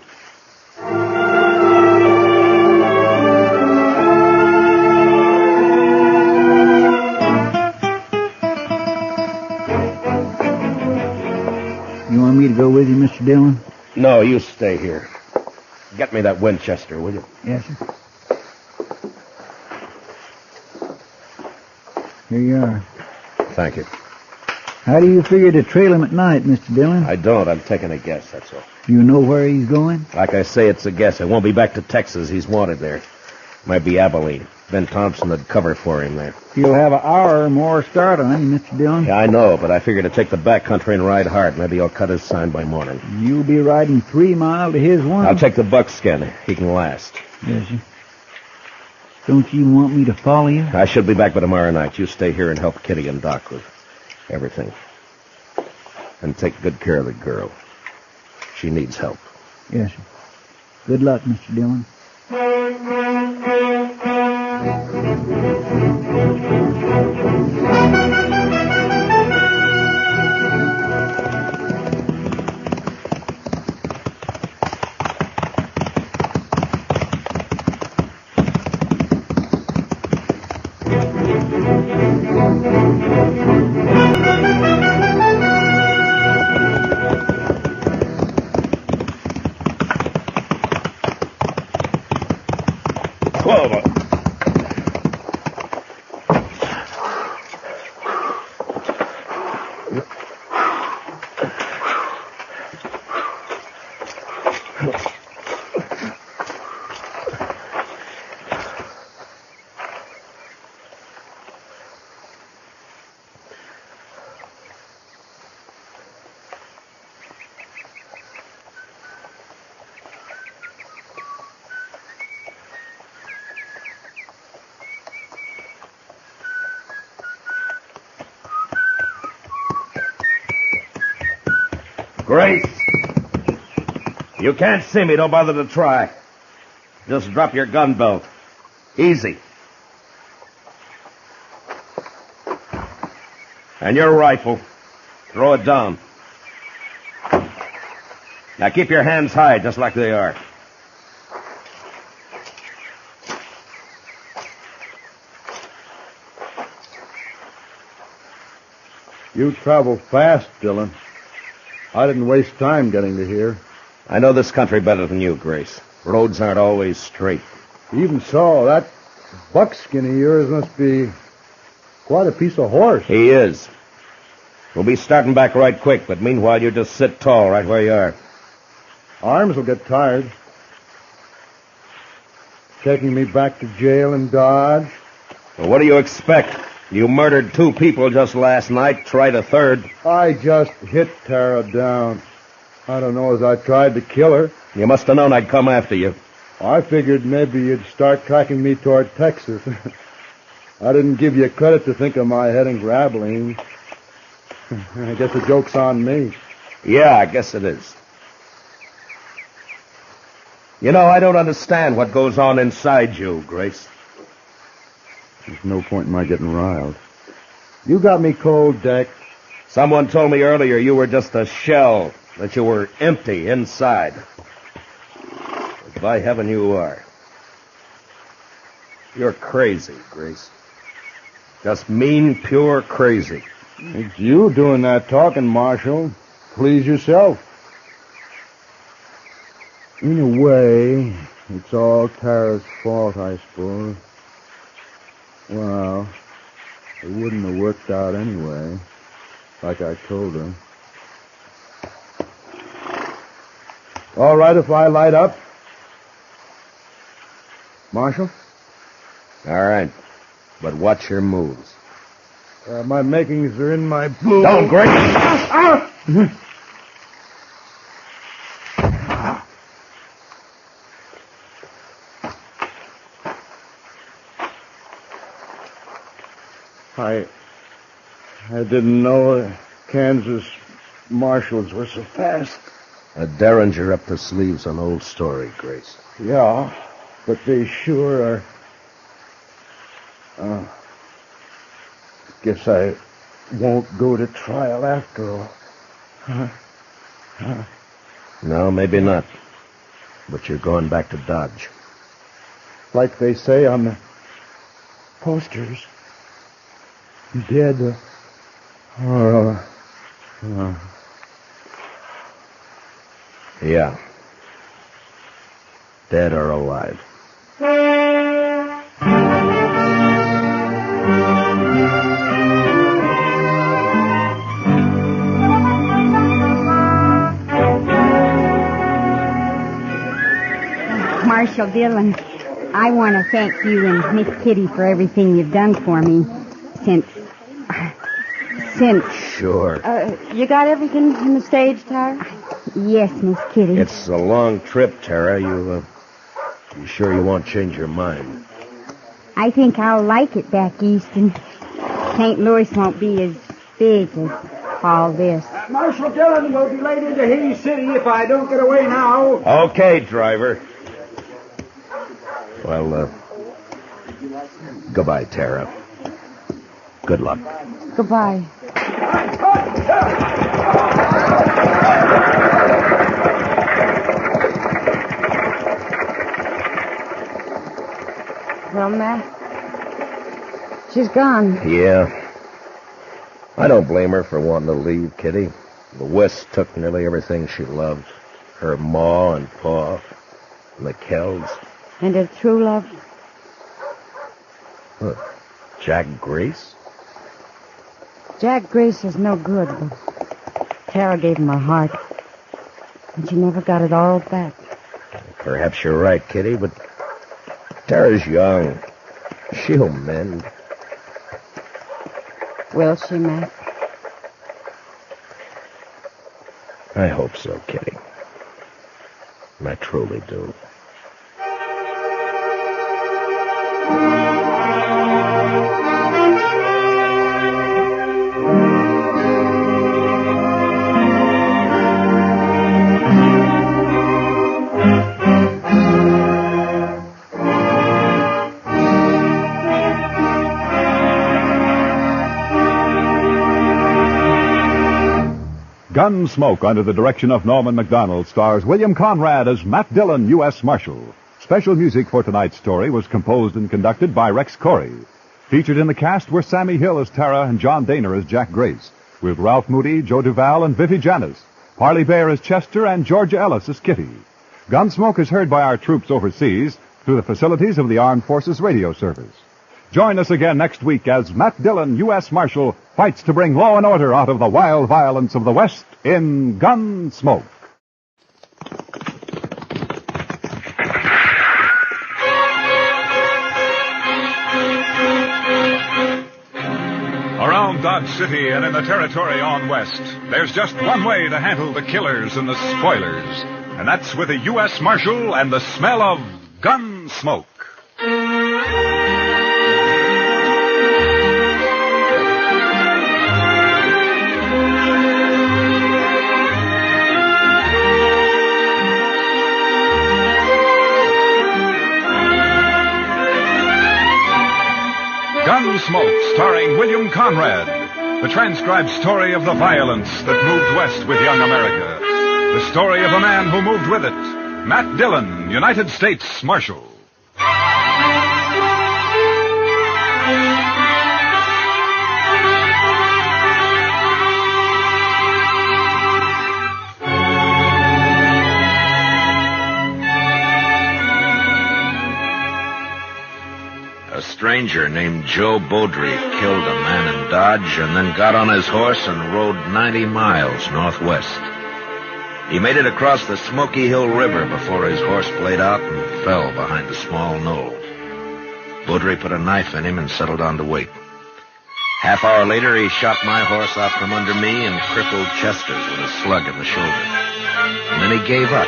You want me to go with you, Mr. Dillon? No, you stay here. Get me that Winchester, will you? Yes, sir. Here you are. Thank you. How do you figure to trail him at night, Mr. Dillon? I don't. I'm taking a guess, that's all. You know where he's going? Like I say, it's a guess. I won't be back to Texas. He's wanted there. Might be Abilene. Ben Thompson would cover for him there. You'll have an hour or more start on him, Mr. Dillon. Yeah, I know, but I figure to take the back country and ride hard. Maybe he'll cut his sign by morning. You'll be riding 3 miles to his 1. I'll take the buckskin. He can last. Yes, sir. Don't you want me to follow you? I should be back by tomorrow night. You stay here and help Kitty and Doc with everything. And take good care of the girl. She needs help. Yes, sir. Good luck, Mr. Dillon. Grace! You can't see me. Don't bother to try. Just drop your gun belt. Easy. And your rifle. Throw it down. Now keep your hands high, just like they are. You travel fast, Dillon. I didn't waste time getting to here. I know this country better than you, Grace. Roads aren't always straight. Even so, that buckskin of yours must be quite a piece of horse. He is. We'll be starting back right quick, but meanwhile, you just sit tall right where you are. Arms will get tired. Taking me back to jail in Dodge. Well, what do you expect? You murdered 2 people just last night, tried a third. I just hit Tara down. I don't know as I tried to kill her. You must have known I'd come after you. I figured maybe you'd start tracking me toward Texas. I didn't give you credit to think of my heading for Abilene. I guess the joke's on me. Yeah, I guess it is. You know, I don't understand what goes on inside you, Grace. There's no point in my getting riled. You got me cold, Deck. Someone told me earlier you were just a shell, that you were empty inside. But by heaven, you are. You're crazy, Grace. Just mean, pure crazy. It's you doing that talking, Marshal. Please yourself. In a way, it's all Tara's fault, I suppose. Well, it wouldn't have worked out anyway, like I told her. All right if I light up? Marshal? All right, but watch your moves. My makings are in my boot. Don't, Grace! I didn't know Kansas marshals were so fast. A derringer up the sleeves, an old story, Grace. Yeah, but they sure are. Guess I won't go to trial after all. No, maybe not. But you're going back to Dodge. Like they say on the posters. Dead. Yeah. Dead or alive. Marshal Dillon, I want to thank you and Miss Kitty for everything you've done for me since... Sure. You got everything in the stage, Tara? Yes, Miss Kitty. It's a long trip, Tara. You sure you won't change your mind? I think I'll like it back east, and St. Louis won't be as big as all this. Marshal Dillon will be late into Haines City if I don't get away now. Okay, driver. Well, goodbye, Tara. Good luck. Goodbye. Well, Matt, she's gone. Yeah. I don't blame her for wanting to leave, Kitty. The West took nearly everything she loved. Her ma and pa, and the Kells. And her true love? What, Jack Grace? Jack Grace is no good, but Tara gave him her heart. And she never got it all back. Perhaps you're right, Kitty, but Tara's young. She'll mend. Will she, Matt? I hope so, Kitty. I truly do. Gunsmoke, under the direction of Norman MacDonald, stars William Conrad as Matt Dillon, U.S. Marshal. Special music for tonight's story was composed and conducted by Rex Corey. Featured in the cast were Sammy Hill as Tara and John Daner as Jack Grace, with Ralph Moody, Joe Duval, and Vivi Janis, Parley Bear as Chester, and Georgia Ellis as Kitty. Gunsmoke is heard by our troops overseas through the facilities of the Armed Forces Radio Service. Join us again next week as Matt Dillon, U.S. Marshal, fights to bring law and order out of the wild violence of the West in Gunsmoke. Around Dodge City and in the territory on West, there's just one way to handle the killers and the spoilers, and that's with a U.S. Marshal and the smell of Gunsmoke. Gunsmoke, starring William Conrad, the transcribed story of the violence that moved west with young America. The story of a man who moved with it, Matt Dillon, United States Marshal. A stranger named Jobe killed a man in Dodge and then got on his horse and rode 90 miles northwest. He made it across the Smoky Hill River before his horse played out and fell behind a small knoll. Baudry put a knife in him and settled down to wait. Half hour later, he shot my horse out from under me and crippled Chester's with a slug in the shoulder. And then he gave up.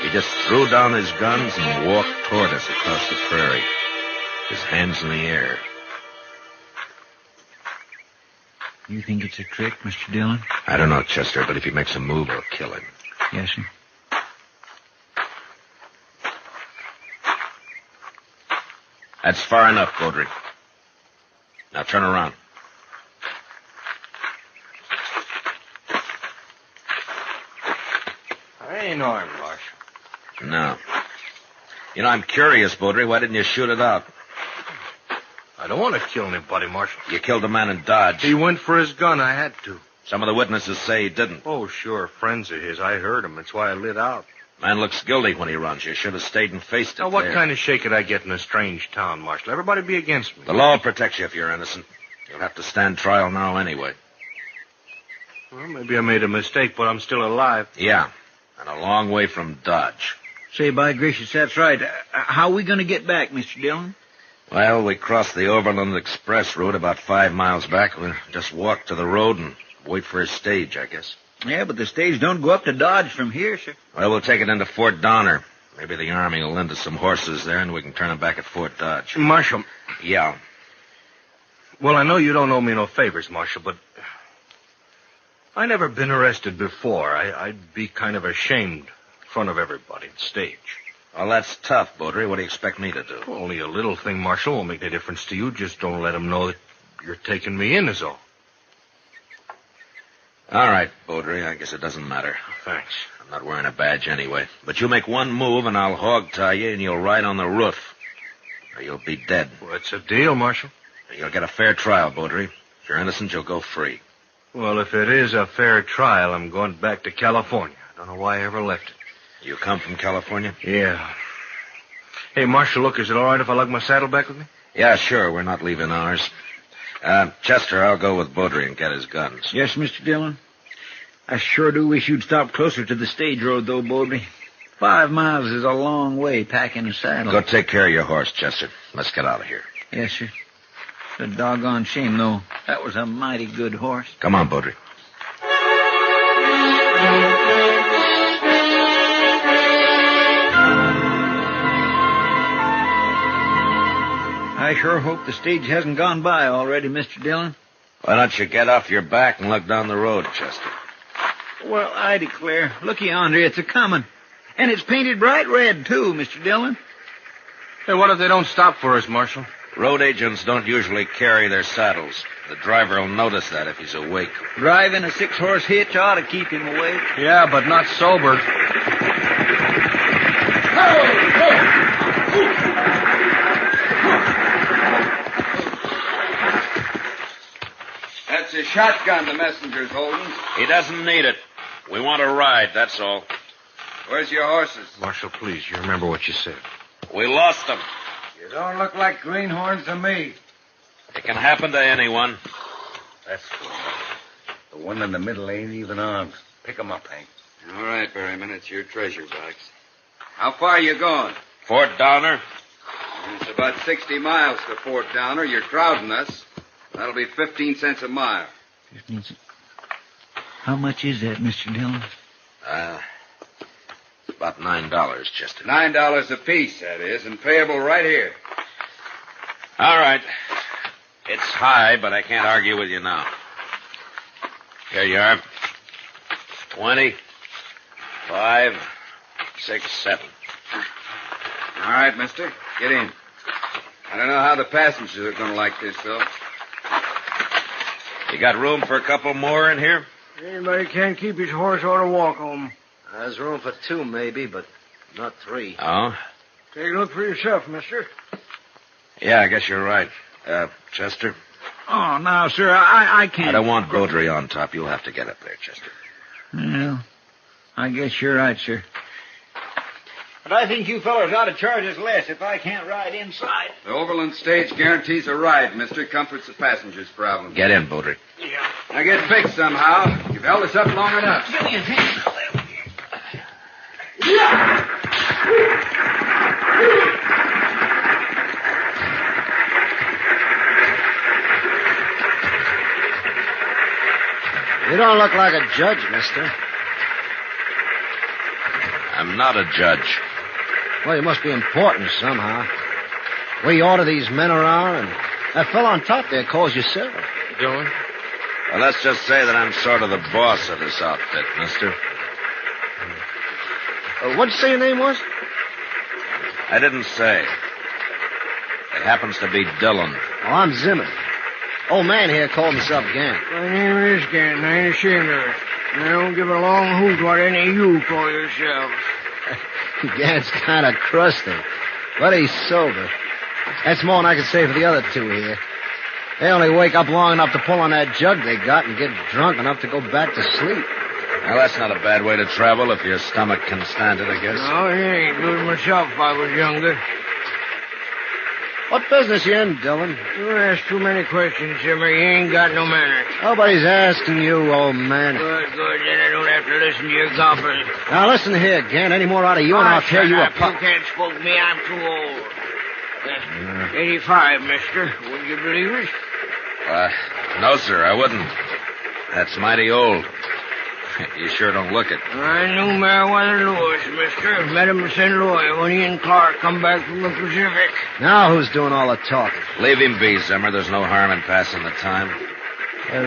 He just threw down his guns and walked toward us across the prairie, his hands in the air. You think it's a trick, Mr. Dillon? I don't know, Chester, but if he makes a move, I'll kill him. Yes, sir. That's far enough, Baudry. Now turn around. I ain't armed, Marshal. No. You know, I'm curious, Baudry. Why didn't you shoot it out? I don't want to kill anybody, Marshal. You killed a man in Dodge. He went for his gun. I had to. Some of the witnesses say he didn't. Oh, sure. Friends of his. I heard him. That's why I lit out. Man looks guilty when he runs. You should have stayed and faced it. Now, what there. kind of shake could I get in a strange town, Marshal? Everybody be against me. The law protects you if you're innocent. You'll have to stand trial now anyway. Well, maybe I made a mistake, but I'm still alive. Yeah, and a long way from Dodge. Say, by gracious, that's right. How are we going to get back, Mr. Dillon? Well, we crossed the Overland Express route about 5 miles back. We'll just walk to the road and wait for his stage, I guess. Yeah, but the stage don't go up to Dodge from here, sir. Well, we'll take it into Fort Donner. Maybe the Army will lend us some horses there, and we can turn them back at Fort Dodge. Marshal. Yeah. Well, I know you don't owe me no favors, Marshal, but I never been arrested before. I'd be kind of ashamed in front of everybody at the stage. Well, that's tough, Baudry. What do you expect me to do? Well, only a little thing, Marshal. Won't make any difference to you. Just don't let them know that you're taking me in is all. All right, Baudry. I guess it doesn't matter. Thanks. I'm not wearing a badge anyway. But you make one move, and I'll hog-tie you, and you'll ride on the roof. Or you'll be dead. Well, it's a deal, Marshal. You'll get a fair trial, Baudry. If you're innocent, you'll go free. Well, if it is a fair trial, I'm going back to California. I don't know why I ever left it. You come from California? Yeah. Hey, Marshal, look, is it all right if I lug my saddle back with me? Yeah, sure. We're not leaving ours. Chester, I'll go with Baudry and get his guns. Yes, Mr. Dillon. I sure do wish you'd stop closer to the stage road, though, Baudry. 5 miles is a long way packing a saddle. Go take care of your horse, Chester. Let's get out of here. Yes, sir. It's a doggone shame, though. That was a mighty good horse. Come on, Baudry. I sure hope the stage hasn't gone by already, Mr. Dillon. Why don't you get off your back and look down the road, Chester? Well, I declare. Look yonder, it's a-comin'. And it's painted bright red, too, Mr. Dillon. Hey, what if they don't stop for us, Marshal? Road agents don't usually carry their saddles. The driver will notice that if he's awake. Driving a 6-horse hitch ought to keep him awake. Yeah, but not sober. That's a shotgun the messenger's holding. He doesn't need it. We want to ride, that's all. Where's your horses? Marshal, please, you remember what you said. We lost them. You don't look like greenhorns to me. It can happen to anyone. That's good. The one in the middle ain't even armed. Pick 'em up, Hank. All right, Berryman, it's your treasure box. How far are you going? Fort Downer. It's about 60 miles to Fort Downer. You're crowding us. That'll be 15 cents a mile. 15 cents. How much is that, Mr. Dillon? About $9, Chester. $9 apiece, that is, and payable right here. All right. It's high, but I can't argue with you now. Here you are. 20, 5, 6, 7. All right, mister. Get in. I don't know how the passengers are going to like this, though. You got room for a couple more in here? Anybody can't keep his horse ought to walk home. There's room for 2, maybe, but not 3. Oh? Take a look for yourself, mister. Yeah, I guess you're right. Chester? Oh, no, sir, I can't. I don't want Beaudry on top. You'll have to get up there, Chester. Well, I guess you're right, sir. But I think you fellas ought to charge us less if I can't ride inside. The Overland stage guarantees a ride, mister. Comforts the passengers' problem. Get in, Beaudry. Yeah. Now get fixed somehow. You've held us up long enough. Give me a hand. You don't look like a judge, mister. I'm not a judge. Well, you must be important somehow. We order these men around, and that fellow on top there calls you sir. Dillon? Well, let's just say that I'm sort of the boss of this outfit, mister. What'd you say your name was? I didn't say. It happens to be Dillon. Oh, I'm Zimmer. Old man here called himself Gant. My name is Gant, and I ain't ashamed of it. And I don't give a long hoot what any of you call yourselves. Gant's kind of crusty, but he's sober. That's more than I can say for the other 2 here. They only wake up long enough to pull on that jug they got and get drunk enough to go back to sleep. Well, that's not a bad way to travel if your stomach can stand it, I guess. No, it ain't. Do it myself if I was younger. What business you in, Dillon? You ask too many questions, Zimmer. You ain't got no manners. Nobody's asking you, old man. Good. Then I don't have to listen to your gobbling. Now, listen here, Gant. Any more out of you, and I'll tear you apart. You can't spook me. I'm too old. 85, mister. Would you believe it? No, sir, I wouldn't. That's mighty old. You sure don't look it. I knew Meriwether Lewis, mister. Met him in St. Louis when he and Clark come back from the Pacific. Now who's doing all the talking? Leave him be, Zimmer. There's no harm in passing the time.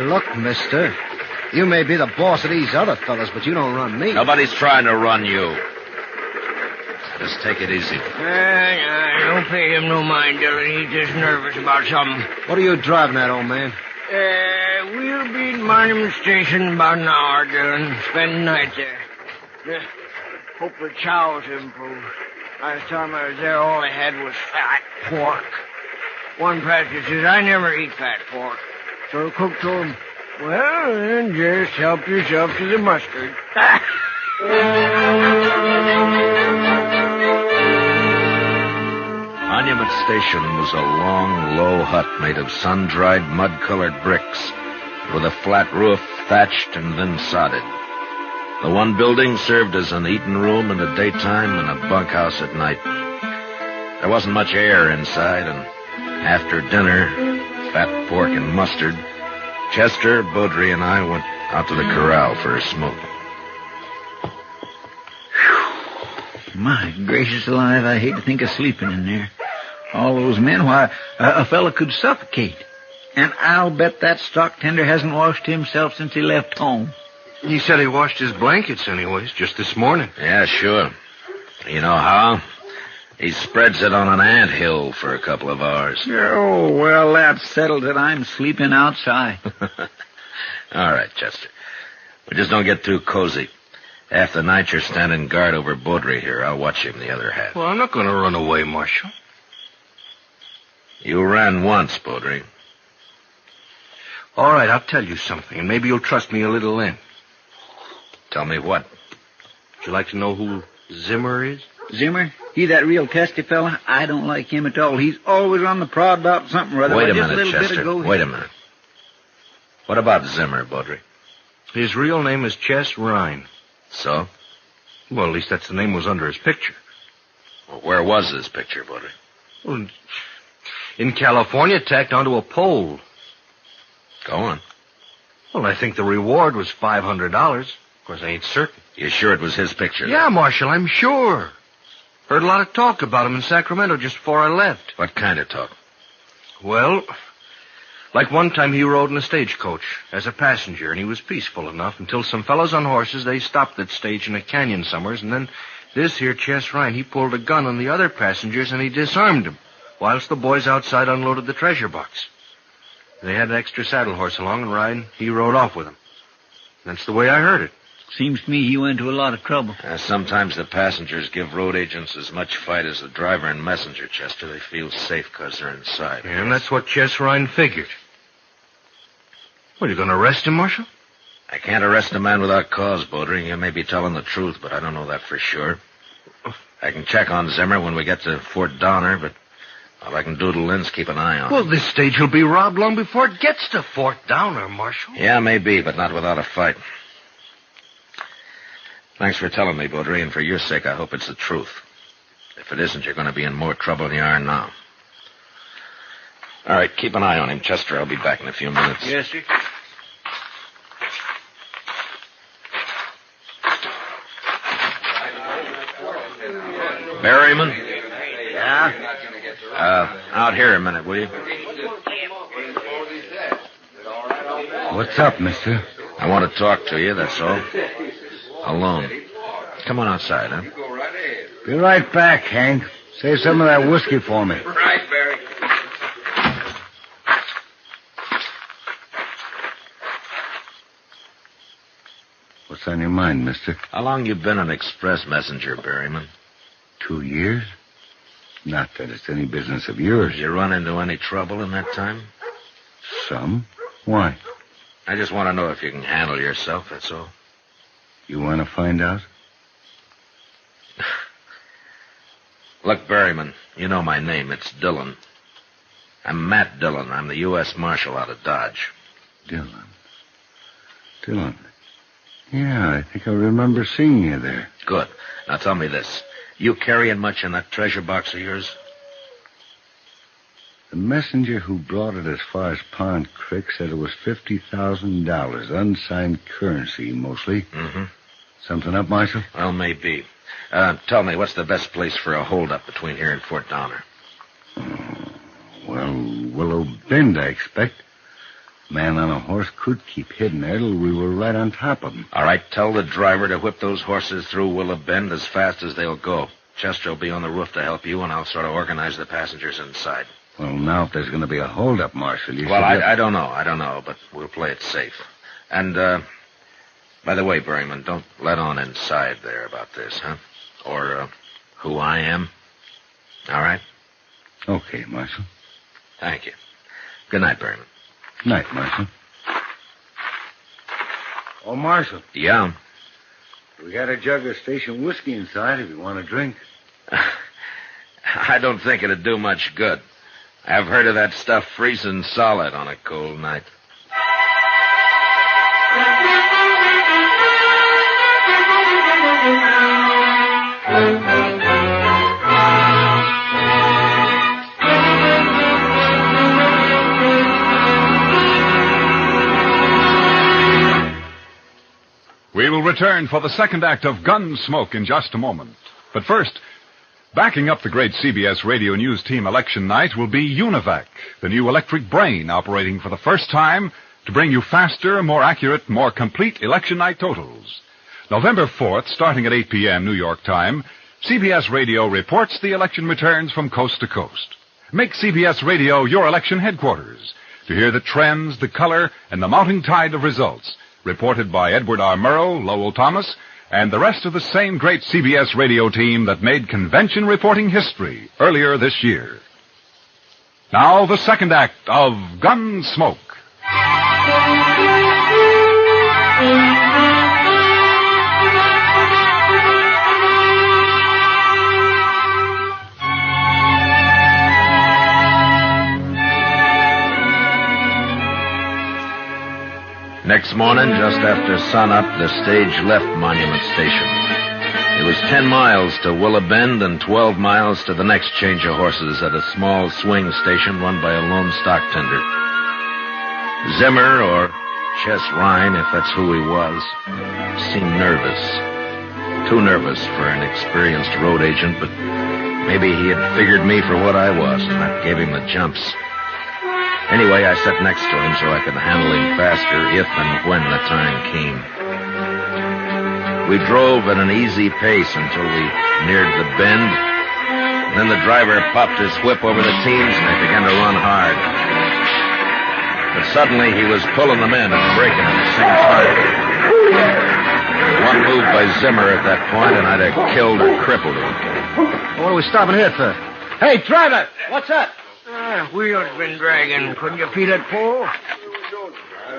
Look, mister. You may be the boss of these other fellas, but you don't run me. Nobody's trying to run you. Just take it easy. Don't pay him no mind, Dillon. He's just nervous about something. What are you driving at, old man? We'll be at Monument Station in about an hour, Dillon. Spend the night there. Hope the chow's improved. Last time I was there, all I had was fat pork. One passenger says, I never eat fat pork. So the cook told him, well, then just help yourself to the mustard. Monument Station was a long, low hut made of sun-dried, mud-colored bricks, with a flat roof thatched and then sodded. The one building served as an eating room in the daytime and a bunkhouse at night. There wasn't much air inside, and after dinner, fat pork and mustard, Chester, Beaudry, and I went out to the corral for a smoke. My gracious alive, I hate to think of sleeping in there. All those men, why, a fella could suffocate. And I'll bet that stock tender hasn't washed himself since he left home. He said he washed his blankets anyways, just this morning. Yeah, sure. You know how? He spreads it on an anthill for a couple of hours. Oh, well, that's settled it. I'm sleeping outside. All right, Chester. We just don't get too cozy. Half the night you're standing guard over Beaudry here. I'll watch him the other half. Well, I'm not going to run away, Marshal. You ran once, Beaudry. All right, I'll tell you something, and maybe you'll trust me a little then. Tell me what? Would you like to know who Zimmer is? Zimmer, he that real testy fella? I don't like him at all. He's always on the prod about something or other. Wait a Just minute, little bit Chester. ago, Wait a minute. What about Zimmer, Baudry? His real name is Chess Rhine. So? Well, at least that's the name was under his picture. Well, where was this picture, Baudry? Well, in California, tacked onto a pole. Go on. Well, I think the reward was $500. Of course, I ain't certain. You sure it was his picture? Yeah, Marshal, I'm sure. Heard a lot of talk about him in Sacramento just before I left. What kind of talk? Well, like one time he rode in a stagecoach as a passenger, and he was peaceful enough until some fellows on horses, they stopped that stage in a canyon somewheres, and then this here Chess Ryan, he pulled a gun on the other passengers, and he disarmed them, whilst the boys outside unloaded the treasure box. They had an extra saddle horse along, and Ryan, he rode off with them. That's the way I heard it. Seems to me he went to a lot of trouble. Sometimes the passengers give road agents as much fight as the driver and messenger, Chester. They feel safe because they're inside. Yeah, and that's what Chess Ryan figured. What, are you going to arrest him, Marshal? I can't arrest a man without cause, Baudry. You may be telling the truth, but I don't know that for sure. I can check on Zimmer when we get to Fort Donner, but all I can do till then's keep an eye on him. Well, this stage will be robbed long before it gets to Fort Donner, Marshal. Yeah, maybe, but not without a fight. Thanks for telling me, Baudry, and for your sake, I hope it's the truth. If it isn't, you're going to be in more trouble than you are now. All right, keep an eye on him, Chester. I'll be back in a few minutes. Yes, sir. Berryman? Yeah? Out here a minute, will you? What's up, mister? I want to talk to you, that's all. Alone. Come on outside, huh? Be right back, Hank. Save some of that whiskey for me. Right, Barry. What's on your mind, mister? How long you been an express messenger, Berryman? 2 years? Not that it's any business of yours. Did you run into any trouble in that time? Some? Why? I just want to know if you can handle yourself, that's all. You want to find out? Look, Berryman, you know my name. It's Dillon. I'm Matt Dillon. I'm the U.S. Marshal out of Dodge. Dillon. Yeah, I think I remember seeing you there. Good. Now tell me this. You carrying much in that treasure box of yours? The messenger who brought it as far as Pond Creek said it was $50,000, unsigned currency, mostly. Mm-hmm. Something up, Marshal? Well, maybe. Tell me, what's the best place for a holdup between here and Fort Donner? Well, Willow Bend, I expect. Man on a horse could keep hidden there till we were right on top of him. All right, tell the driver to whip those horses through Willow Bend as fast as they'll go. Chester will be on the roof to help you, and I'll sort of organize the passengers inside. Well, now, if there's going to be a holdup, Marshal, you Well, should... I don't know, but we'll play it safe. And, by the way, Berryman, don't let on inside there about this, huh? Or, who I am. All right? Okay, Marshal. Thank you. Good night, Berryman. Night, Marshal. Oh, Marshal. Yeah? We got a jug of station whiskey inside if you want a drink. I don't think it'd do much good. I've heard of that stuff freezing solid on a cold night. We will return for the second act of Gunsmoke in just a moment. But first, backing up the great CBS Radio News Team election night will be Univac, the new electric brain operating for the first time to bring you faster, more accurate, more complete election night totals. November 4th, starting at 8 p.m. New York time, CBS Radio reports the election returns from coast to coast. Make CBS Radio your election headquarters to hear the trends, the color, and the mounting tide of results reported by Edward R. Murrow, Lowell Thomas, and the rest of the same great CBS radio team that made convention reporting history earlier this year. Now, the second act of Gunsmoke. Next morning, just after sunup, the stage left Monument Station. It was 10 miles to Willow Bend and 12 miles to the next change of horses at a small swing station run by a lone stock tender. Zimmer, or Chess Rhine, if that's who he was, seemed nervous. Too nervous for an experienced road agent, but maybe he had figured me for what I was, and that gave him the jumps. Anyway, I sat next to him so I could handle him faster if and when the time came. We drove at an easy pace until we neared the bend. And then the driver popped his whip over the teams and they began to run hard. But suddenly he was pulling them in and braking at the same time. One move by Zimmer at that point and I'd have killed or crippled him. What are we stopping here for? Hey, driver! What's up? Wheel's been dragging. Couldn't you feel it pull? All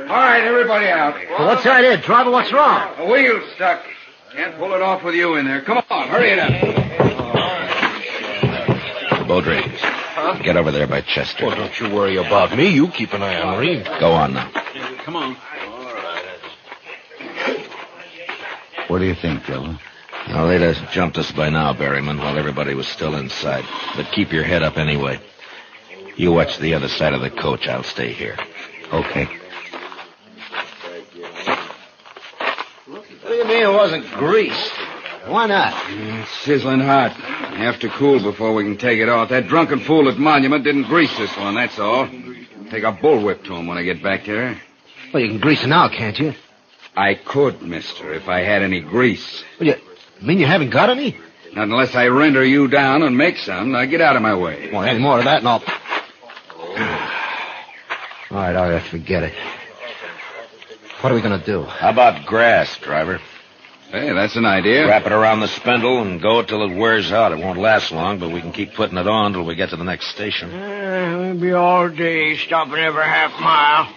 right, everybody out. Well, what's the idea, driver? What's wrong? The wheel's stuck. Can't pull it off with you in there. Come on, hurry it up. Baudry, get over there by Chester. Well, don't you worry about me. You keep an eye on Reed. Go on now. Come on. What do you think, Dillon? Well, they'd have jumped us by now, Berryman, while everybody was still inside. But keep your head up anyway. You watch the other side of the coach. I'll stay here. Okay. What do you mean it wasn't grease? Why not? It's sizzling hot. Have to cool before we can take it off. That drunken fool at Monument didn't grease this one, that's all. Take a bullwhip to him when I get back there. Well, you can grease it now, can't you? I could, mister, if I had any grease. Well, you mean you haven't got any? Not unless I render you down and make some. Now get out of my way. Well, any more of that and I'll... All right, forget it. What are we going to do? How about grass, driver? Hey, that's an idea. Wrap it around the spindle and go till it wears out. It won't last long, but we can keep putting it on till we get to the next station. We'll be all day stopping every half mile.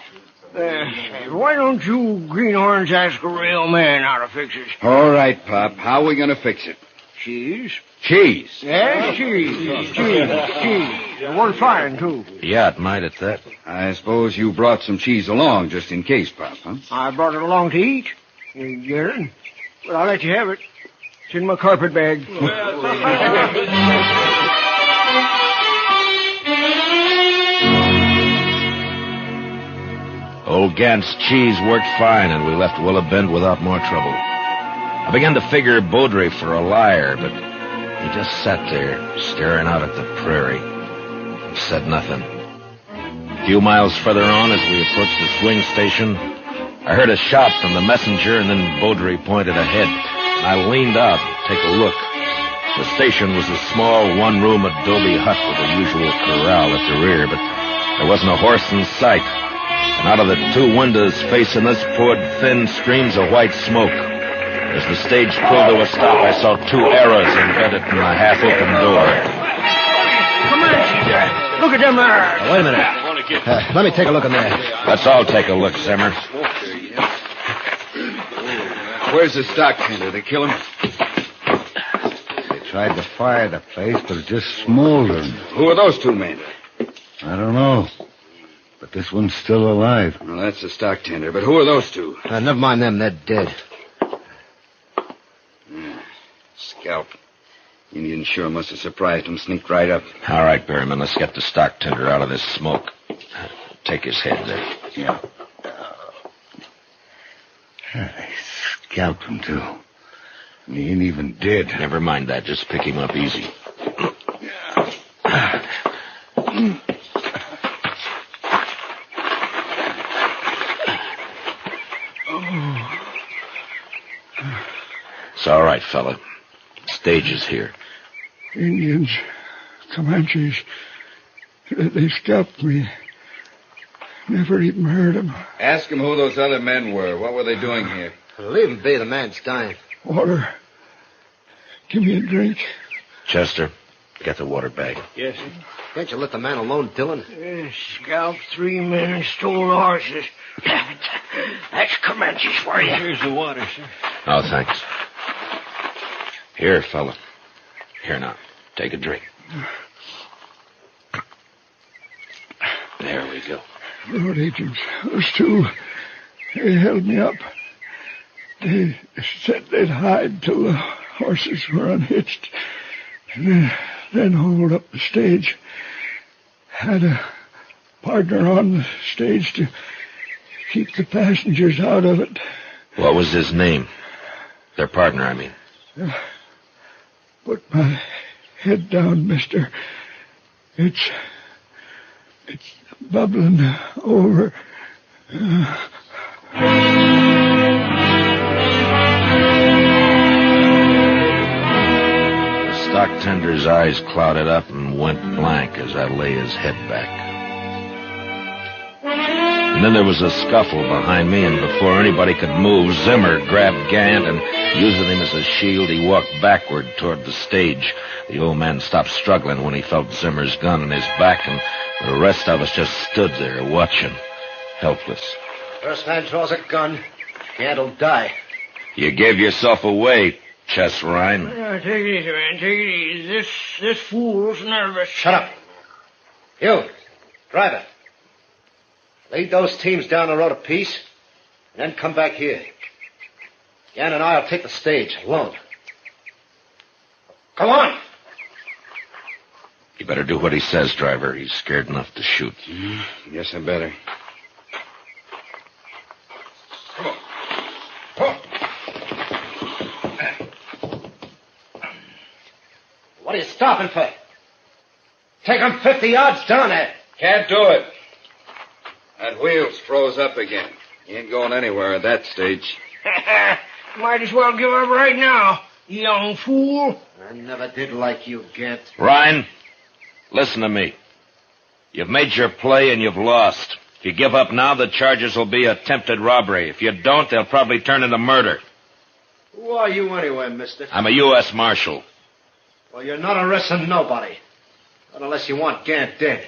Why don't you greenhorns ask a real man how to fix it? All right, Pop. How are we going to fix it? Cheese? Cheese? Yeah, cheese. Cheese. One fine, too. Yeah, it might at that. I suppose you brought some cheese along just in case, Pop, huh? I brought it along to eat. You get it? Well, I'll let you have it. It's in my carpet bag. Old Gant's cheese worked fine, and we left Willow Bend without more trouble. I began to figure Baudry for a liar, but he just sat there, staring out at the prairie. He said nothing. A few miles further on, as we approached the swing station, I heard a shout from the messenger, and then Baudry pointed ahead. And I leaned out to take a look. The station was a small one-room adobe hut with the usual corral at the rear, but there wasn't a horse in sight. And out of the two windows facing us poured thin streams of white smoke. As the stage pulled to a stop, I saw two arrows embedded in the half-open door. Comanches! Look at them there! Wait a minute. Let me take a look in there. Let's all take a look, Zimmer. Where's the stock tender? They kill him? They tried to fire the place, but it just smoldered. Who are those two men? I don't know. But this one's still alive. Well, that's the stock tender. But who are those two? Never mind them. They're dead. Scalp. Indian sure must have surprised him, sneaked right up. All right, Berryman, let's get the stock tender out of this smoke. Take his head there. Yeah. They scalped him, too. And he ain't even dead. Never mind that. Just pick him up easy. It's all right, fella. Stage is here. Indians, Comanches, they scalped me. Never even heard them. Ask him who those other men were. What were they doing here? Leave him be. The man's dying. Water. Give me a drink. Chester, get the water bag. Yes, sir. Can't you let the man alone, Dillon? Scalped 3 men and stole the horses. That's Comanches for you. Here's the water, sir. Oh, thanks. Here, fella. Here now. Take a drink. There we go. Road agents. Those two. They held me up. They said they'd hide till the horses were unhitched, and then hold up the stage. Had a partner on the stage to keep the passengers out of it. What was his name? Their partner, I mean. Put my head down, mister. It's bubbling over. The stock tender's eyes clouded up and went blank as I lay his head back. And then there was a scuffle behind me, and before anybody could move, Zimmer grabbed Gant, and using him as a shield, he walked backward toward the stage. The old man stopped struggling when he felt Zimmer's gun in his back, and the rest of us just stood there watching, helpless. First man draws a gun, Gant'll die. You gave yourself away, Chess Ryan. Take it easy, man. Take it easy. This fool's nervous. Shut up. You, driver. Lead those teams down the road a piece, and then come back here. Jan and I'll take the stage alone. Come on! You better do what he says, driver. He's scared enough to shoot. Guess I better. Come on. Come on. What are you stopping for? Take him 50 yards down there. Can't do it. That wheel's froze up again. He ain't going anywhere at that stage. Might as well give up right now, young fool. I never did like you, Gant. Ryan, listen to me. You've made your play and you've lost. If you give up now, the charges will be attempted robbery. If you don't, they'll probably turn into murder. Who are you anyway, mister? I'm a U.S. Marshal. Well, you're not arresting nobody. Not unless you want Gant dead.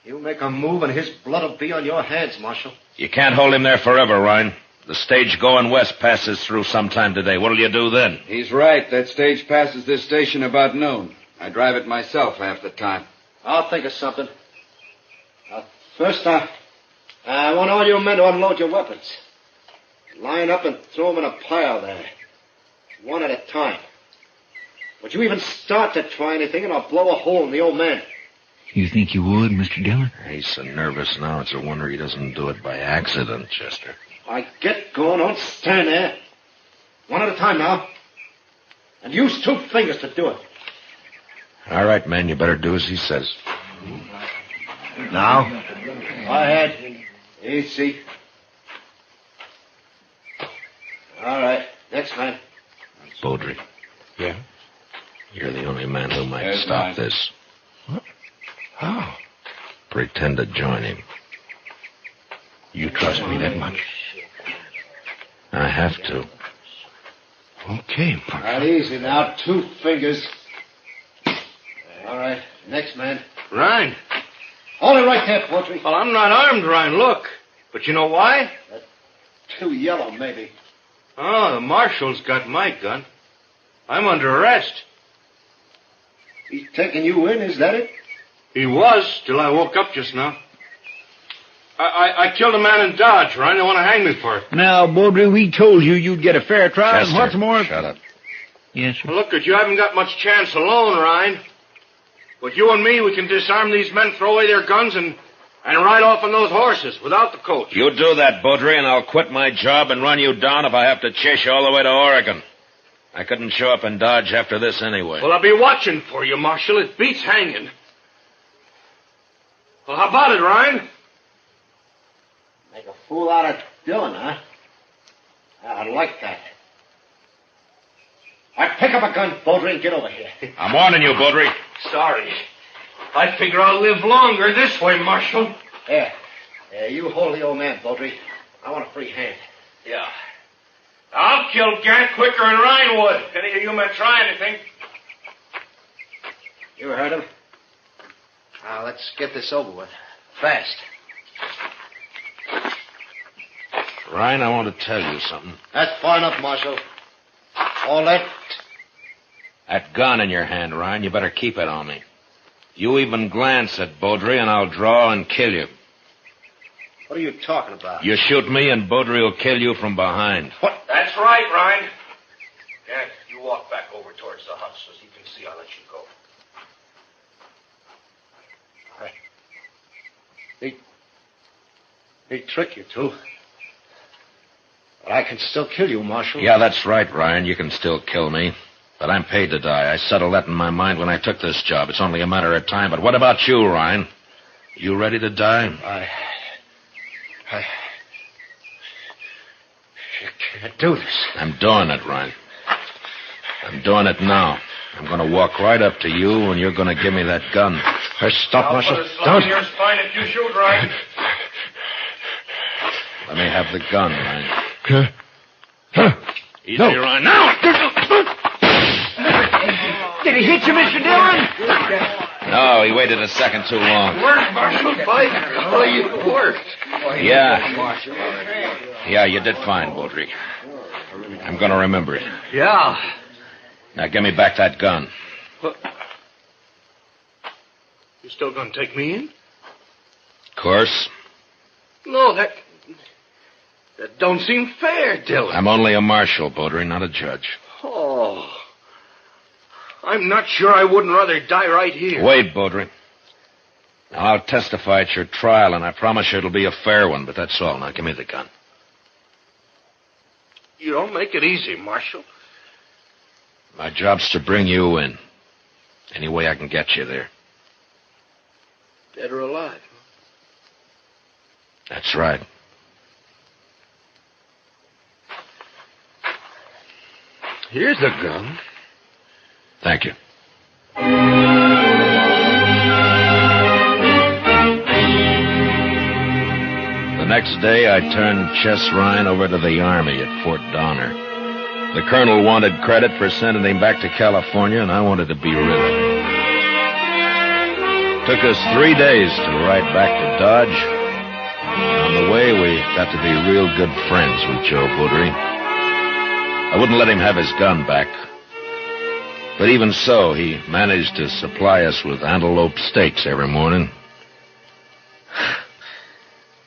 You make a move and his blood will be on your hands, Marshal. You can't hold him there forever, Ryan. The stage going west passes through sometime today. What'll you do then? He's right. That stage passes this station about noon. I drive it myself half the time. I'll think of something. First, I want all you men to unload your weapons. Line up and throw them in a pile there. One at a time. Would you even start to try anything, and I'll blow a hole in the old man. You think you would, Mr. Dillon? He's so nervous now, it's a wonder he doesn't do it by accident, Chester. I get going, don't stand there. One at a time now. And use 2 fingers to do it. All right, man, you better do as he says. Now? Go ahead. Easy. All right. Next man. Beaudry. Yeah? You're the only man who might There's stop mine. this. How? Pretend to join him. You trust me that much? I have to. Okay, All right, easy now. 2 fingers. All right. Next man. Ryan. Hold it right there, Beaudry. Well, I'm not armed, Ryan. Look. But you know why? Too yellow, maybe. Oh, the marshal's got my gun. I'm under arrest. He's taking you in, is that it? He was, till I woke up just now. I killed a man in Dodge, Ryan. They want to hang me for it. Now, Beaudry, we told you you'd get a fair trial. Chester, And what's more... shut up. Yes, sir. Well, look, you haven't got much chance alone, Ryan. But you and me, we can disarm these men, throw away their guns, and ride off on those horses without the coach. You do that, Beaudry, and I'll quit my job and run you down if I have to chase you all the way to Oregon. I couldn't show up in Dodge after this anyway. Well, I'll be watching for you, Marshal. It beats hanging. Well, how about it, Ryan? Make a fool out of Dillon, huh? I like that. I pick up a gun, Beaudry, and get over here. I'm warning you, Beaudry. Sorry. I figure I'll live longer this way, Marshal. Here. You hold the old man, Beaudry. I want a free hand. Yeah. I'll kill Gant quicker than Ryan would. If any of you men try anything. You heard him. Now, let's get this over with. Fast. Ryan, I want to tell you something. That's far enough, Marshal. All that... That gun in your hand, Ryan, you better keep it on me. You even glance at Beaudry, and I'll draw and kill you. What are you talking about? You shoot me and Baudry will kill you from behind. What? That's right, Ryan. Yeah, you walk back over towards the hut so you can see I'll let you go. They trick you, too. But I can still kill you, Marshal. Yeah, that's right, Ryan. You can still kill me. But I'm paid to die. I settled that in my mind when I took this job. It's only a matter of time. But what about you, Ryan? You ready to die? You can't do this. I'm doing it, Ryan. I'm doing it now. I'm going to walk right up to you, and you're going to give me that gun. Stop, Marshal. Don't. Your spine if you shoot, Ryan. Let me have the gun, Ryan. Easy, No. Ryan. Now! Did he hit you, Mr. Dillon? No, he waited a second too long. Worked, Marshal. Boy, you worked. Yeah, you did fine, Baudry. I'm going to remember it. Yeah. Now, give me back that gun. You still gonna take me in? Of course. No, that don't seem fair, Dillon. I'm only a marshal, Baudry, not a judge. Oh. I'm not sure I wouldn't rather die right here. Wait, Baudry. Now, I'll testify at your trial, and I promise you it'll be a fair one, but that's all. Now, give me the gun. You don't make it easy, Marshal. My job's to bring you in. Any way I can get you there. Dead or alive? That's right. Here's the gun. Thank you. The next day, I turned Chess Ryan over to the Army at Fort Donner. The colonel wanted credit for sending him back to California, and I wanted to be rid of him. Took us 3 days to ride back to Dodge. On the way, we got to be real good friends with Joe Baudry. I wouldn't let him have his gun back. But even so, he managed to supply us with antelope steaks every morning.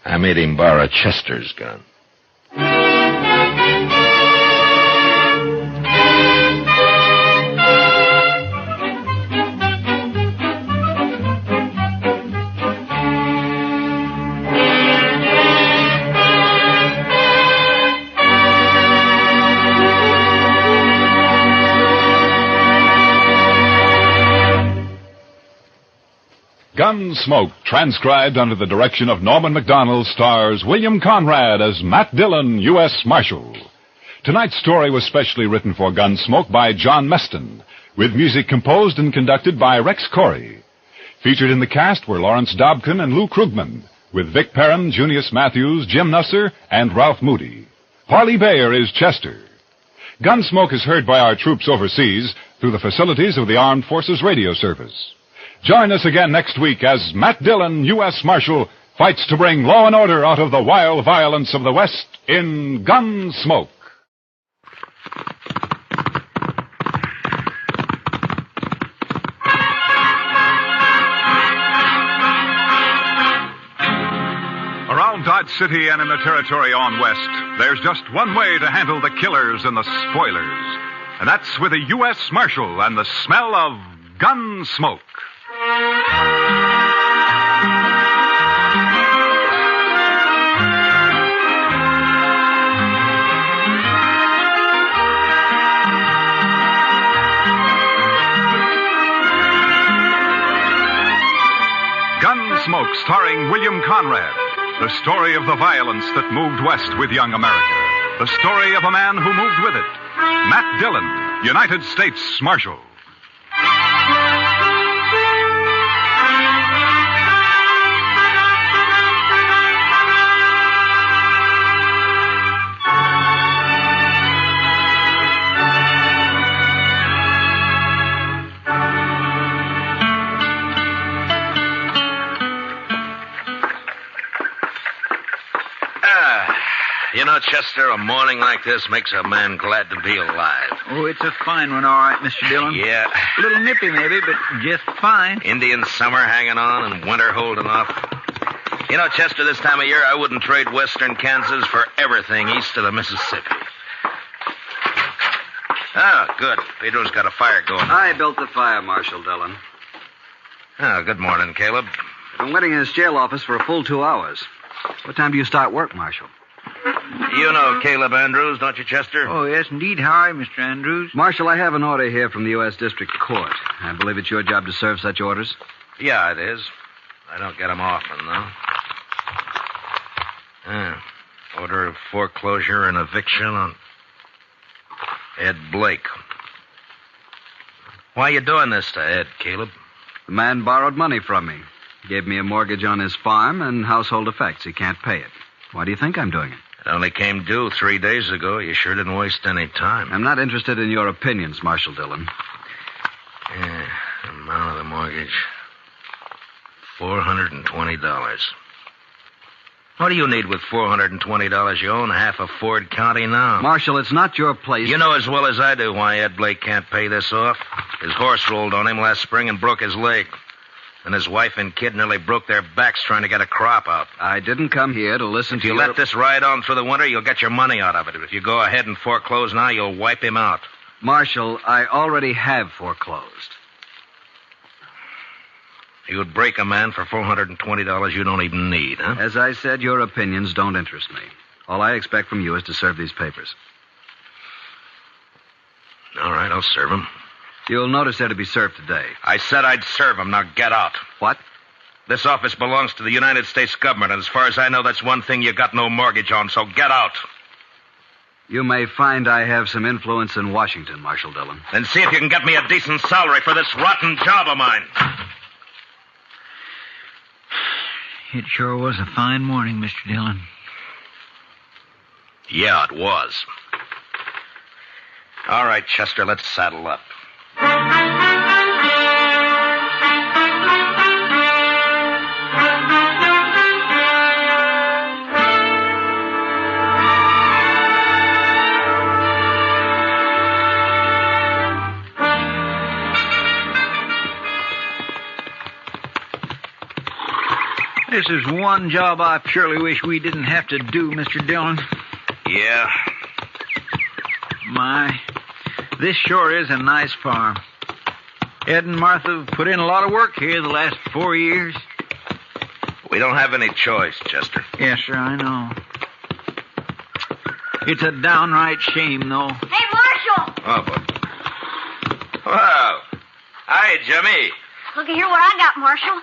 I made him borrow Chester's gun. Gunsmoke, transcribed under the direction of Norman MacDonald, stars William Conrad as Matt Dillon, U.S. Marshal. Tonight's story was specially written for Gunsmoke by John Meston, with music composed and conducted by Rex Corey. Featured in the cast were Lawrence Dobkin and Lou Krugman, with Vic Perrin, Junius Matthews, Jim Nusser, and Ralph Moody. Parley Bayer is Chester. Gunsmoke is heard by our troops overseas through the facilities of the Armed Forces Radio Service. Join us again next week as Matt Dillon, U.S. Marshal, fights to bring law and order out of the wild violence of the West in Gunsmoke. Around Dodge City and in the territory on West, there's just one way to handle the killers and the spoilers. And that's with a U.S. Marshal and the smell of Gunsmoke. Gunsmoke, starring William Conrad. The story of the violence that moved west with young America. The story of a man who moved with it. Matt Dillon, United States Marshal. You know, Chester, a morning like this makes a man glad to be alive. Oh, it's a fine one, all right, Mr. Dillon. Yeah. A little nippy, maybe, but just fine. Indian summer hanging on and winter holding off. You know, Chester, this time of year, I wouldn't trade western Kansas for everything east of the Mississippi. Ah, good. Pedro's got a fire going. I built the fire, Marshal Dillon. Oh, good morning, Caleb. I've been waiting in his jail office for a full 2 hours. What time do you start work, Marshal? You know Caleb Andrews, don't you, Chester? Oh, yes, indeed. How are you, Mr. Andrews? Marshal, I have an order here from the U.S. District Court. I believe it's your job to serve such orders. Yeah, it is. I don't get them often, though. Order of foreclosure and eviction on Ed Blake. Why are you doing this to Ed, Caleb? The man borrowed money from me. Gave me a mortgage on his farm and household effects. He can't pay it. Why do you think I'm doing it? It only came due 3 days ago. You sure didn't waste any time. I'm not interested in your opinions, Marshal Dillon. Yeah, amount of the mortgage. $420. What do you need with $420? You own half of Ford County now. Marshal, it's not your place. You know as well as I do why Ed Blake can't pay this off. His horse rolled on him last spring and broke his leg. And his wife and kid nearly broke their backs trying to get a crop out. I didn't come here to listen if to you let this ride on through the winter, you'll get your money out of it. If you go ahead and foreclose now, you'll wipe him out. Marshal, I already have foreclosed. You would break a man for $420 you don't even need, huh? As I said, your opinions don't interest me. All I expect from you is to serve these papers. All right, I'll serve them. You'll notice they're to be served today. I said I'd serve them. Now get out. What? This office belongs to the United States government, and as far as I know, that's one thing you got no mortgage on, so get out. You may find I have some influence in Washington, Marshal Dillon. Then see if you can get me a decent salary for this rotten job of mine. It sure was a fine morning, Mr. Dillon. Yeah, it was. All right, Chester, let's saddle up. This is one job I surely wish we didn't have to do, Mr. Dillon. Yeah. My, this sure is a nice farm. Ed and Martha have put in a lot of work here the last 4 years. We don't have any choice, Chester. Yes, sir, I know. It's a downright shame, though. Hey, Marshal! Oh, boy. Wow. Hi, Jimmy. Look at here what I got, Marshal.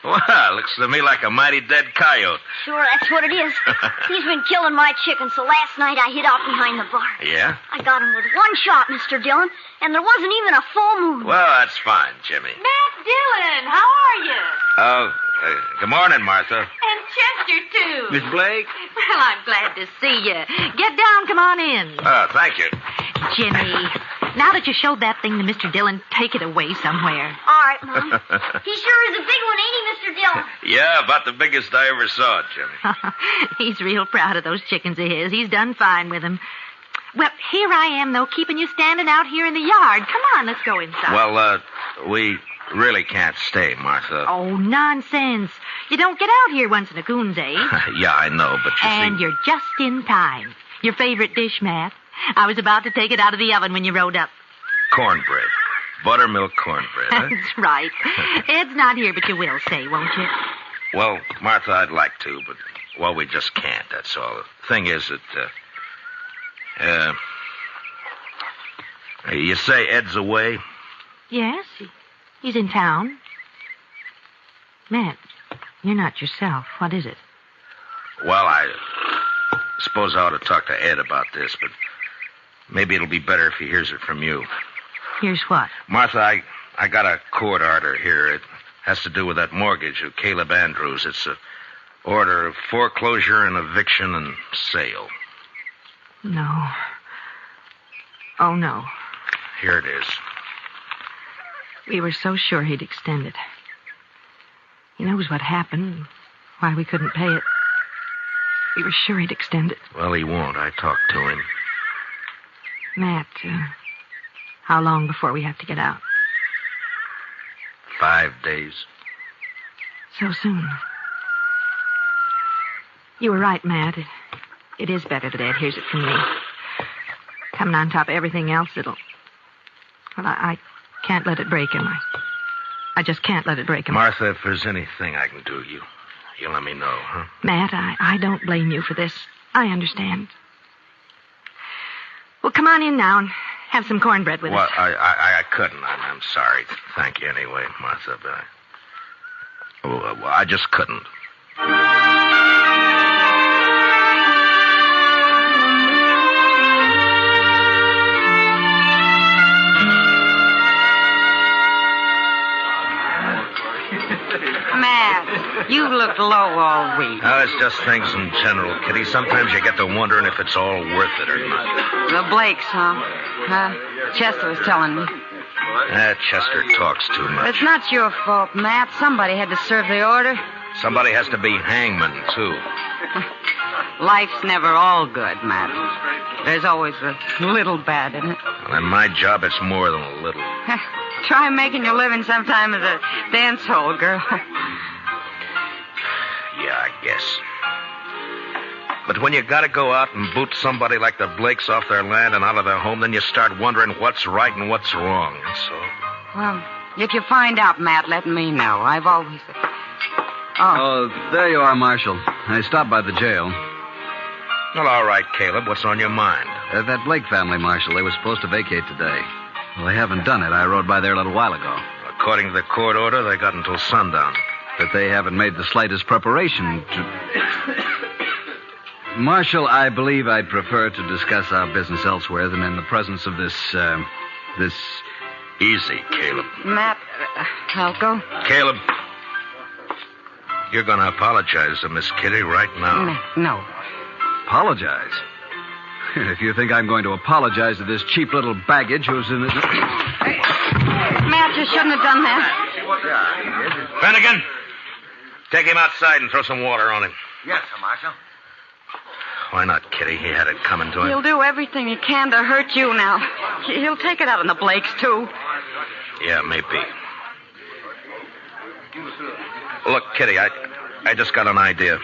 Well, looks to me like a mighty dead coyote. Sure, that's what it is. He's been killing my chickens, so last night I hid out behind the barn. Yeah? I got him with one shot, Mr. Dillon, and there wasn't even a full moon. Well, that's fine, Jimmy. Matt Dillon, how are you? Oh, good morning, Martha. And Chester, too. Miss Blake? Well, I'm glad to see you. Get down, come on in. Oh, thank you. Jimmy, now that you showed that thing to Mr. Dillon, take it away somewhere. All right, Mom. He sure is a big one, ain't he, Mr. Dillon? Yeah, about the biggest I ever saw, Jimmy. He's real proud of those chickens of his. He's done fine with them. Well, here I am, though, keeping you standing out here in the yard. Come on, let's go inside. Well, we really can't stay, Martha. Oh, nonsense. You don't get out here once in a coon's age. Yeah, I know, but you And see... you're just in time. Your favorite dish, Matt. I was about to take it out of the oven when you rode up. Cornbread. Buttermilk cornbread, huh? That's right. Ed's not here, but you will say, won't you? Well, Martha, I'd like to, but, well, we just can't, that's all. The thing is that, you say Ed's away? Yes, he's in town. Matt, you're not yourself. What is it? Well, I suppose I ought to talk to Ed about this, but maybe it'll be better if he hears it from you. Here's what? Martha, I got a court order here. It has to do with that mortgage of Caleb Andrews. It's an order of foreclosure and eviction and sale. No. Oh, no. Here it is. We were so sure he'd extend it. He knows what happened, why we couldn't pay it. We were sure he'd extend it. Well, he won't. I talked to him. Matt, how long before we have to get out? 5 days. So soon. You were right, Matt. It is better that Ed hears it from me. Coming on top of everything else, Well, I can't let it break him. I just can't let it break him. Martha, if there's anything I can do, you let me know, huh? Matt, I don't blame you for this. I understand. Well, come on in now and have some cornbread with us. I couldn't. I'm sorry. Thank you anyway, Martha, but I just couldn't. Matt, you looked low all week. Oh, it's just things in general, Kitty. Sometimes you get to wondering if it's all worth it or not. The Blakes, huh? Chester was telling me. Chester talks too much. It's not your fault, Matt. Somebody had to serve the order. Somebody has to be hangman, too. Life's never all good, Matt. There's always a little bad in it. Well, in my job, it's more than a little. Try making your living sometime as a dance hall girl. Yeah, I guess. But when you gotta go out and boot somebody like the Blakes off their land and out of their home, then you start wondering what's right and what's wrong, that's all. Well, if you find out, Matt, let me know. I've always... Oh, there you are, Marshal. I stopped by the jail. Well, all right, Caleb. What's on your mind? That Blake family, Marshal, they were supposed to vacate today. Well, they haven't done it. I rode by there a little while ago. According to the court order, they got until sundown. But they haven't made the slightest preparation to... Marshal, I believe I'd prefer to discuss our business elsewhere than in the presence of this... Easy, Caleb. Matt, I'll go. Caleb, you're going to apologize to Miss Kitty right now. No. Apologize? If you think I'm going to apologize to this cheap little baggage who's in it... Matt, you shouldn't have done that. Finnegan, take him outside and throw some water on him. Yes, sir, Marshal. Why not, Kitty? He had it coming to him. He'll do everything he can to hurt you now. He'll take it out on the Blakes, too. Yeah, maybe. Look, Kitty, I just got an idea.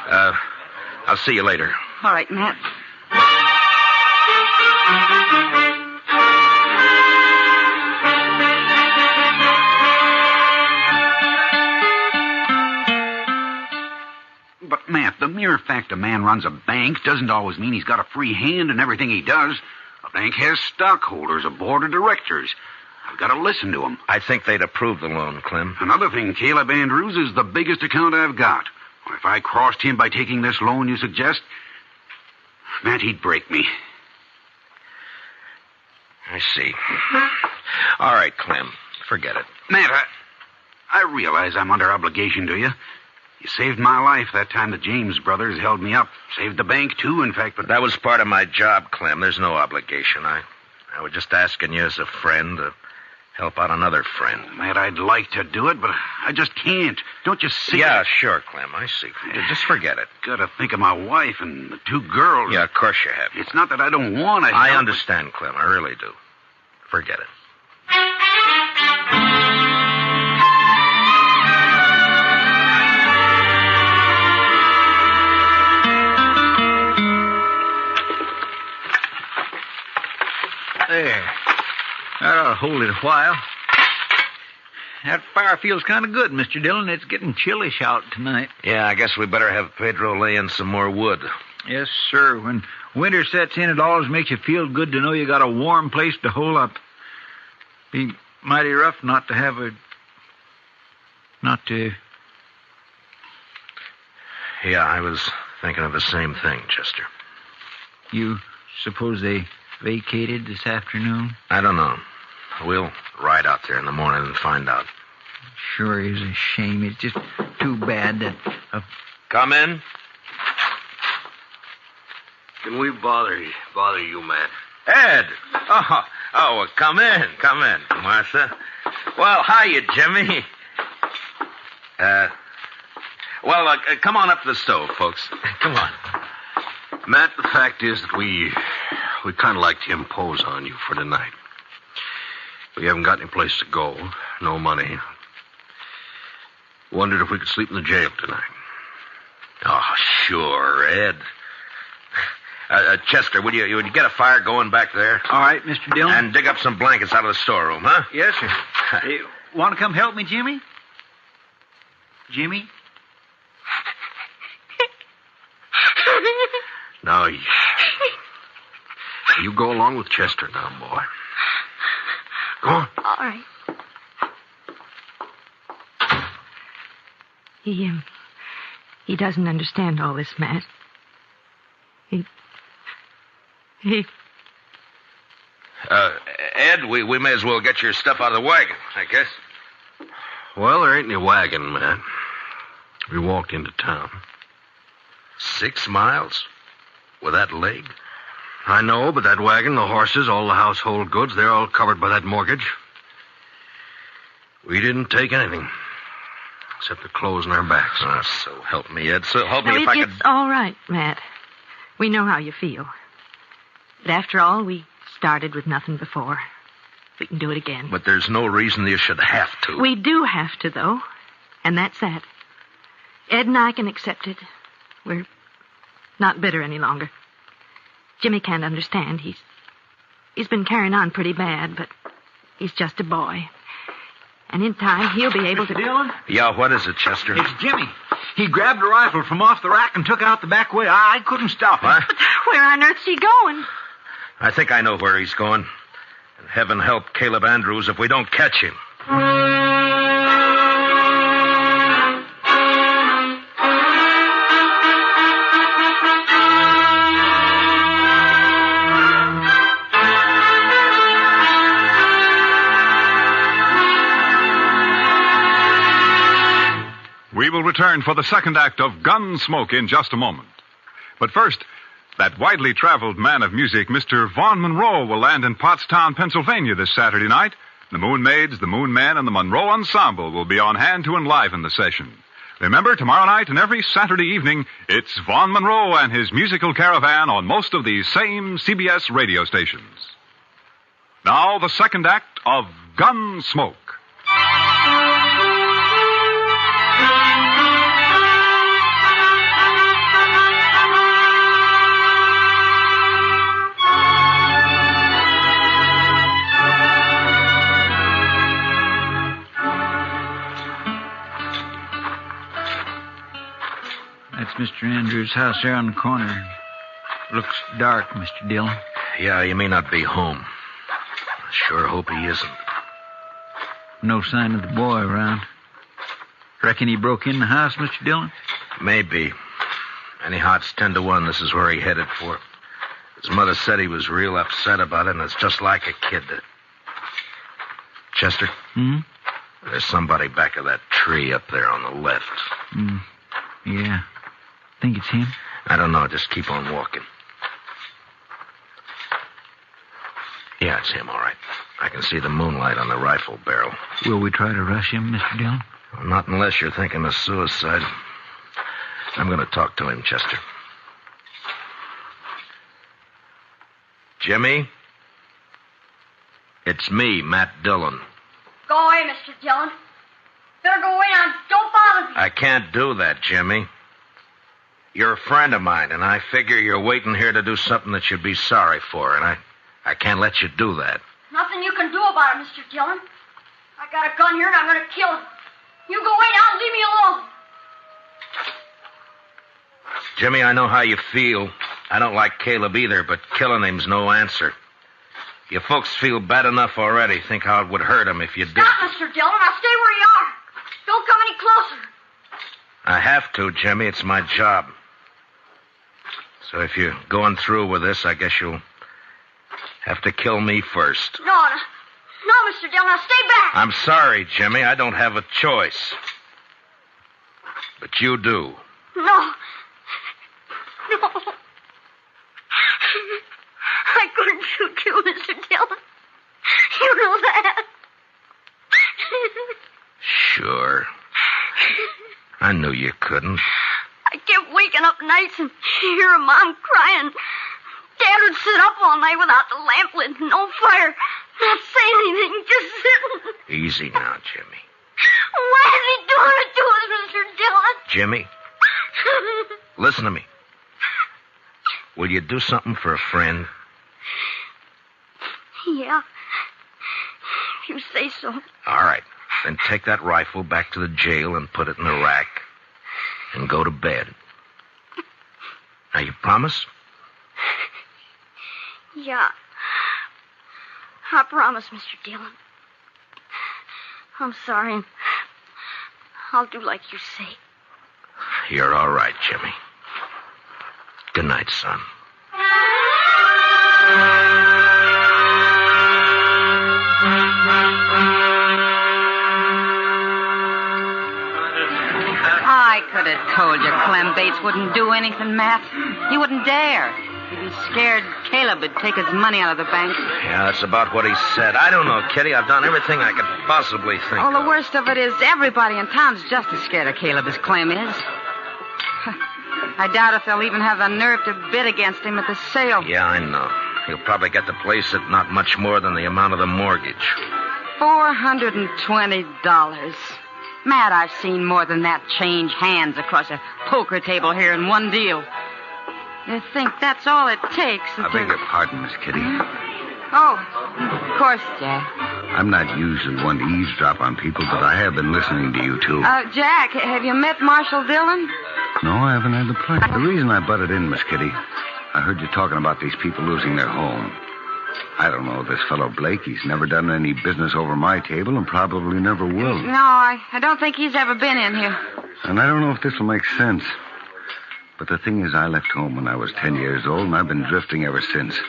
I'll see you later. All right, Matt. But, Matt, the mere fact a man runs a bank doesn't always mean he's got a free hand in everything he does. A bank has stockholders, a board of directors. I've got to listen to them. I think they'd approve the loan, Clem. Another thing, Caleb Andrews is the biggest account I've got. If I crossed him by taking this loan you suggest, Matt, he'd break me. I see. All right, Clem. Forget it. Matt, I realize I'm under obligation to you. You saved my life that time the James brothers held me up. Saved the bank, too, in fact, but... That was part of my job, Clem. There's no obligation. I was just asking you as a friend to help out another friend. Matt, I'd like to do it, but I just can't. Don't you see? Yeah, sure, Clem. I see. Just forget it. Gotta think of my wife and the two girls. Yeah, of course you have. It's not that I don't want to help. I understand, Clem. I really do. Forget it. There. That ought to hold it a while. That fire feels kind of good, Mr. Dillon. It's getting chillish out tonight. Yeah, I guess we better have Pedro lay in some more wood. Yes, sir. When winter sets in, it always makes you feel good to know you got a warm place to hole up. Be mighty rough not to have a... not to... Yeah, I was thinking of the same thing, Chester. You suppose they vacated this afternoon? I don't know. We'll ride out there in the morning and find out. Sure is a shame. It's just too bad that... Come in. Can we bother you, Matt? Ed! Oh, come in, Martha. Well, hiya, Jimmy. Come on up to the stove, folks. Come on. Matt, the fact is that we kind of like to impose on you for tonight. We haven't got any place to go, no money. Wondered if we could sleep in the jail tonight. Oh, Sure, Ed. Chester, would you get a fire going back there? All right, Mr. Dillon. And dig up some blankets out of the storeroom, huh? Yes, sir. Hey, want to come help me, Jimmy? Jimmy? No, you go along with Chester now, boy. Go on. All right. He doesn't understand all this, Matt. He... Ed, we may as well get your stuff out of the wagon, I guess. Well, there ain't any wagon, man. We walked into town. 6 miles? With that leg? I know, but that wagon, the horses, all the household goods, they're all covered by that mortgage. We didn't take anything. Except the clothes on our backs. Oh, so help me, Ed. So help me if I could... It's all right, Matt. We know how you feel. But after all, we started with nothing before. We can do it again. But there's no reason you should have to. We do have to, though. And that's that. Ed and I can accept it. We're not bitter any longer. Jimmy can't understand. He's been carrying on pretty bad, but he's just a boy. And in time, he'll be able to... Dillon? Yeah, what is it, Chester? It's Jimmy. He grabbed a rifle from off the rack and took out the back way. I couldn't stop him. What? But where on earth's he going? I think I know where he's going. And heaven help Caleb Andrews if we don't catch him. We will return for the second act of Gunsmoke in just a moment. But first, that widely traveled man of music, Mr. Vaughn Monroe, will land in Pottstown, Pennsylvania this Saturday night. The Moon Maids, the Moon Men, and the Monroe Ensemble will be on hand to enliven the session. Remember, tomorrow night and every Saturday evening, it's Vaughn Monroe and his musical caravan on most of these same CBS radio stations. Now, the second act of Gunsmoke. That's Mr. Andrews' house there on the corner. Looks dark, Mr. Dillon. Yeah, he may not be home. I sure hope he isn't. No sign of the boy around. Reckon he broke in the house, Mr. Dillon? Maybe. Anyhow, it's 10 to 1. This is where he headed for. His mother said he was real upset about it, and it's just like a kid. Chester? Hmm? There's somebody back of that tree up there on the left. Yeah. Think it's him? I don't know. Just keep on walking. Yeah, it's him, all right. I can see the moonlight on the rifle barrel. Will we try to rush him, Mr. Dillon? Well, not unless you're thinking of suicide. I'm going to talk to him, Chester. Jimmy? It's me, Matt Dillon. Go away, Mr. Dillon. Better go away now. Don't bother me. I can't do that, Jimmy. You're a friend of mine, and I figure you're waiting here to do something that you'd be sorry for, and I can't let you do that. Nothing you can do about it, Mr. Dillon. I got a gun here, and I'm going to kill him. You go away now and leave me alone. Jimmy, I know how you feel. I don't like Caleb either, but killing him's no answer. You folks feel bad enough already. Think how it would hurt him if you did. Stop, Mr. Dillon. Now stay where you are. Don't come any closer. I have to, Jimmy. It's my job. So if you're going through with this, I guess you'll have to kill me first. No, Mr. Dillon. Now stay back. I'm sorry, Jimmy. I don't have a choice. But you do. No. I couldn't shoot you, Mr. Dillon. You know that. Sure. I knew you couldn't. I kept waking up nights and hearing Mom crying. Dad would sit up all night without the lamp lit, no fire, not saying anything, just sitting. Easy now, Jimmy. Why is he doing it to us, Mr. Dillon? Jimmy, Listen to me. Will you do something for a friend? Yeah. If you say so. All right. Then take that rifle back to the jail and put it in the rack. And go to bed. Now, you promise? Yeah. I promise, Mr. Dillon. I'm sorry. I'll do like you say. You're all right, Jimmy. Good night, son. I could have told you Clem Bates wouldn't do anything, Matt. He wouldn't dare. He'd be scared Caleb would take his money out of the bank. Yeah, that's about what he said. I don't know, Kitty. I've done everything I could possibly think Oh, the of. worst of it is everybody in town's just as scared of Caleb as Clem is. I doubt if they'll even have the nerve to bid against him at the sale. Yeah, I know. He'll probably get the place at not much more than the amount of the mortgage. $420. Matt, I've seen more than that change hands across a poker table here in one deal. You think that's all it takes? I beg your pardon, Miss Kitty. Oh, of course, Jack. I'm not usually one to eavesdrop on people, but I have been listening to you two. Jack, have you met Marshal Dillon? No, I haven't had the pleasure. The reason I butted in, Miss Kitty, I heard you talking about these people losing their home. I don't know this fellow Blake. He's never done any business over my table and probably never will. No, I don't think he's ever been in here. And I don't know if this will make sense. But the thing is, I left home when I was 10 years old, and I've been drifting ever since.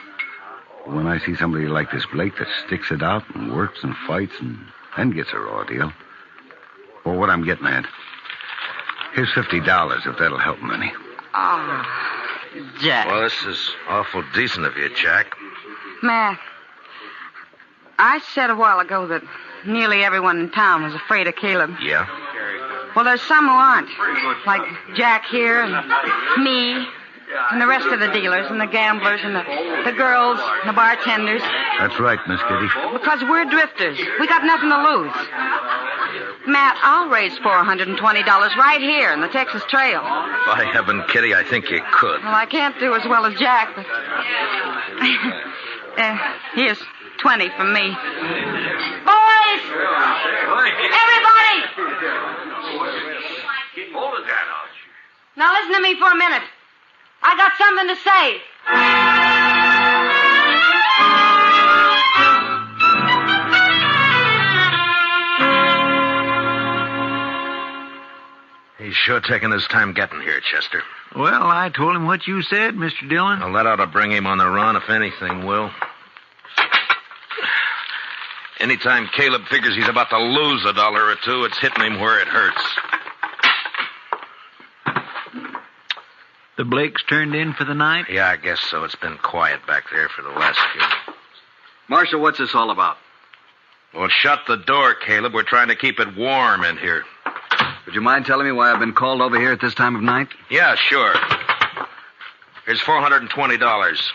When I see somebody like this Blake that sticks it out and works and fights and gets a raw deal. Well, what I'm getting at, here's $50 if that'll help him any. Oh, Jack. Well, this is awful decent of you, Jack. Matt, I said a while ago that nearly everyone in town was afraid of Caleb. Yeah? Well, there's some who aren't. Like Jack here and me and the rest of the dealers and the gamblers and the girls and the bartenders. That's right, Miss Kitty. Because we're drifters. We got nothing to lose. Matt, I'll raise $420 right here in the Texas Trail. By heaven, Kitty, I think you could. Well, I can't do as well as Jack, but... here's 20 from me. Boys! Everybody! Now listen to me for a minute. I got something to say. He's sure taking his time getting here, Chester. Well, I told him what you said, Mr. Dillon. Well, that ought to bring him on the run, if anything will. Anytime Caleb figures he's about to lose $1 or $2, it's hitting him where it hurts. The Blakes turned in for the night? Yeah, I guess so. It's been quiet back there for the last few. Marshal, what's this all about? Well, shut the door, Caleb. We're trying to keep it warm in here. Would you mind telling me why I've been called over here at this time of night? Yeah, sure. Here's $420.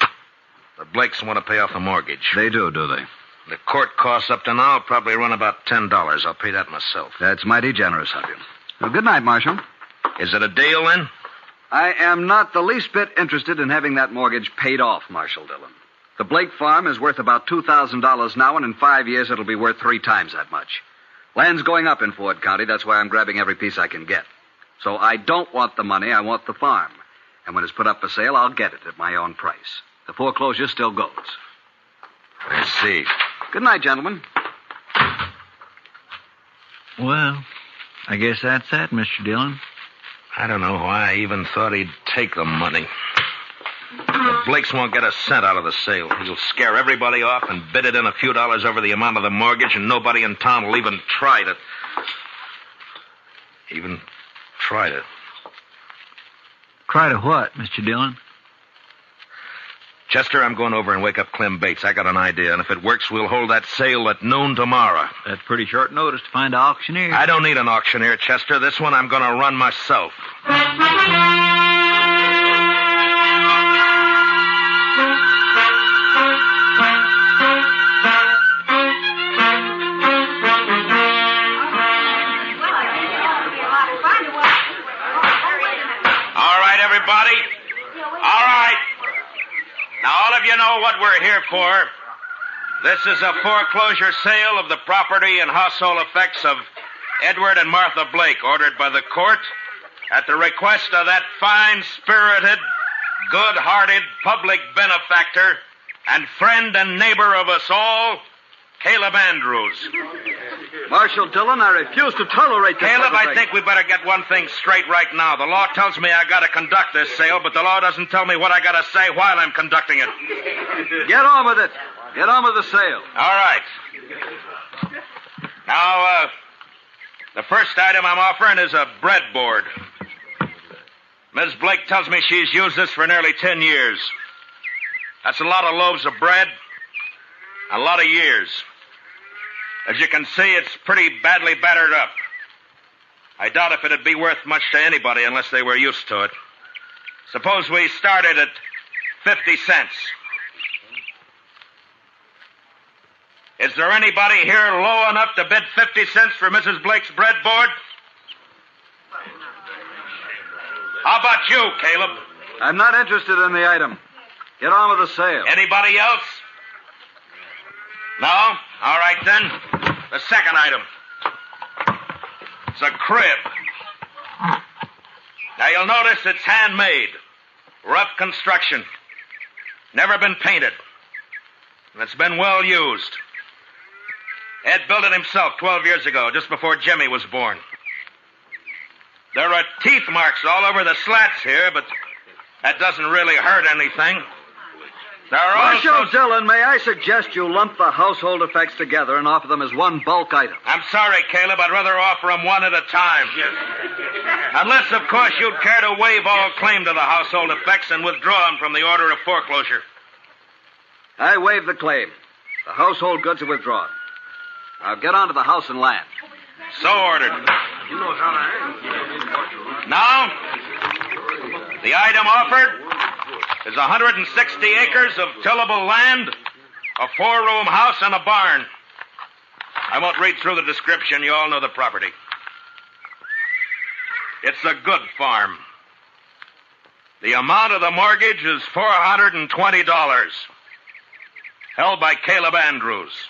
The Blakes want to pay off the mortgage. They do they? The court costs up to now probably run about $10. I'll pay that myself. That's mighty generous of you. Well, good night, Marshal. Is it a deal, then? I am not the least bit interested in having that mortgage paid off, Marshal Dillon. The Blake farm is worth about $2,000 now, and in 5 years it'll be worth 3 times that much. Land's going up in Ford County. That's why I'm grabbing every piece I can get. So I don't want the money. I want the farm. And when it's put up for sale, I'll get it at my own price. The foreclosure still goes. I see. Good night, gentlemen. Well, I guess that's that, Mr. Dillon. I don't know why I even thought he'd take the money. The Blakes won't get a cent out of the sale. He'll scare everybody off and bid it in a few dollars over the amount of the mortgage, and nobody in town will even try to... Try to what, Mr. Dillon? Chester, I'm going over and wake up Clem Bates. I got an idea, and if it works, we'll hold that sale at noon tomorrow. That's pretty short notice to find an auctioneer. I don't need an auctioneer, Chester. This one I'm going to run myself. of you know what we're here for. This is a foreclosure sale of the property and household effects of Edward and Martha Blake, ordered by the court at the request of that fine-spirited, good-hearted public benefactor and friend and neighbor of us all, Caleb Andrews. Marshal Dillon, I refuse to tolerate this. Caleb, I think we better get one thing straight right now. The law tells me I gotta conduct this sale, but the law doesn't tell me what I gotta say while I'm conducting it. Get on with it. Get on with the sale. All right. Now, the first item I'm offering is a breadboard. Ms. Blake tells me she's used this for nearly 10 years. That's a lot of loaves of bread, a lot of years. As you can see, it's pretty badly battered up. I doubt if it'd be worth much to anybody unless they were used to it. Suppose we started at 50 cents. Is there anybody here low enough to bid 50 cents for Mrs. Blake's breadboard? How about you, Caleb? I'm not interested in the item. Get on with the sale. Anybody else? No? All right, then. The second item. It's a crib. Now, you'll notice it's handmade. Rough construction. Never been painted. And it's been well used. Ed built it himself 12 years ago, just before Jimmy was born. There are teeth marks all over the slats here, but that doesn't really hurt anything. There are Marshal Dillon, may I suggest you lump the household effects together and offer them as one bulk item? I'm sorry, Caleb. I'd rather offer them one at a time. Yes. Unless, of course, you'd care to waive all claim to the household effects and withdraw them from the order of foreclosure. I waive the claim. The household goods are withdrawn. Now get on to the house and land. So ordered. Now, the item offered is 160 acres of tillable land, a 4-room house, and a barn. I won't read through the description. You all know the property. It's a good farm. The amount of the mortgage is $420, held by Caleb Andrews.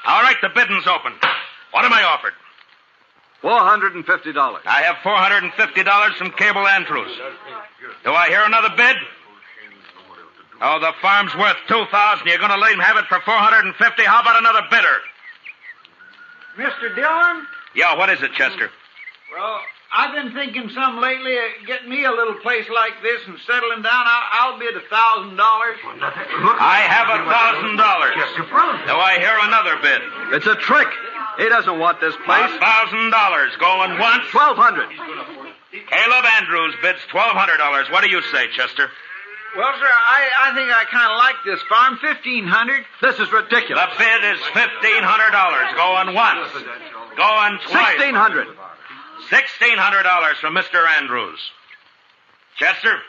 All right, the bidding's open. What am I offered? $450. I have $450 from Caleb Andrews. Do I hear another bid? Oh, the farm's worth $2,000. You're going to let him have it for $450? How about another bidder? Mr. Dillon? Yeah, what is it, Chester? Well, I've been thinking some lately of getting me a little place like this and settling down. I'll bid $1,000. I have $1,000. Do I hear another bid? It's a trick. He doesn't want this place. $1,000. Going once? $1,200. Caleb Andrews bids $1,200. What do you say, Chester? Well, sir, I think I kind of like this farm. $1,500. This is ridiculous. The bid is $1,500. Going once. Going twice. $1,600. $1,600 from Mr. Andrews. Chester?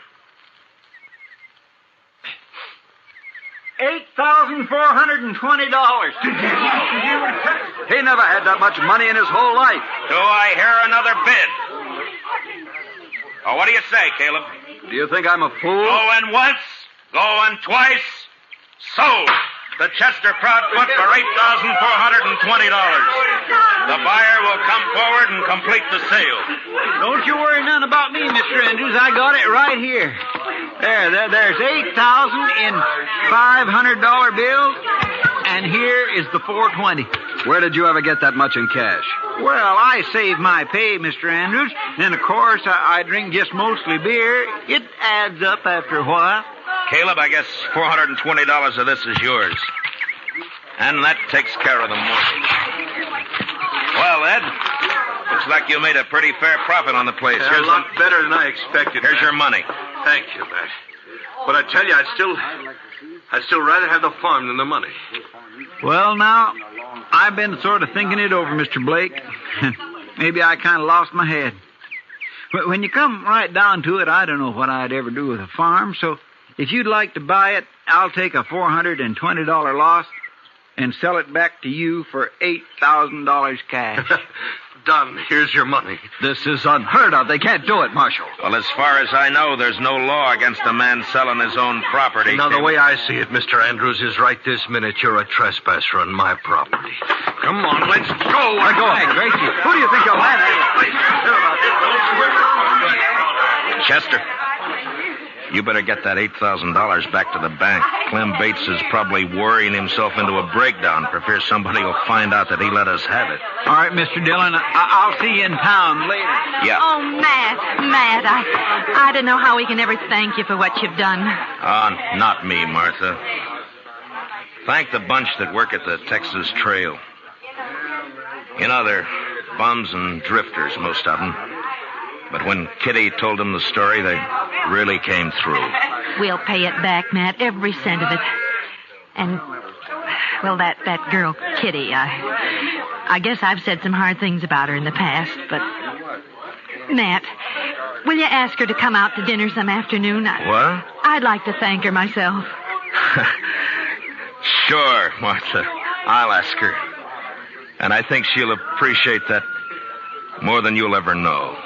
$8,420. He never had that much money in his whole life. Do I hear another bid? Oh, what do you say, Caleb? Do you think I'm a fool? Going once, going twice, sold. The Chester Proudfoot for $8,420. The buyer will come forward and complete the sale. Don't you worry none about me, Mr. Andrews. I got it right here. There's $8,000 in $500 bills, and here is the $420. Where did you ever get that much in cash? Well, I save my pay, Mr. Andrews, and of course I drink just mostly beer. It adds up after a while. Caleb, I guess $420 of this is yours. And that takes care of the mortgage. Well, Ed, looks like you made a pretty fair profit on the place. A lot better than I expected. Here's your money. Thank you, Matt. But I tell you, I'd still rather have the farm than the money. Well, now, I've been sort of thinking it over, Mr. Blake. Maybe I kind of lost my head. But when you come right down to it, I don't know what I'd ever do with a farm, so if you'd like to buy it, I'll take a $420 loss and sell it back to you for $8,000 cash. done. Here's your money. This is unheard of. They can't do it, Marshal. Well, as far as I know, there's no law against a man selling his own property. Now, the way I see it, Mr. Andrews, is right this minute you're a trespasser on my property. Come on, let's go. Let go of me, Gracie. Who do you think you're laughing at? Chester, you better get that $8,000 back to the bank. Clem Bates is probably worrying himself into a breakdown for fear somebody will find out that he let us have it. All right, Mr. Dillon, I'll see you in town later. Yeah. Oh, Matt, I don't know how we can ever thank you for what you've done. Not me, Martha. Thank the bunch that work at the Texas Trail. You know, they're bums and drifters, most of them. But when Kitty told them the story, they really came through. We'll pay it back, Matt, every cent of it. And, well, that girl, Kitty, I guess I've said some hard things about her in the past, but... Matt, will you ask her to come out to dinner some afternoon? What? I'd like to thank her myself. Sure, Martha. I'll ask her. And I think she'll appreciate that more than you'll ever know.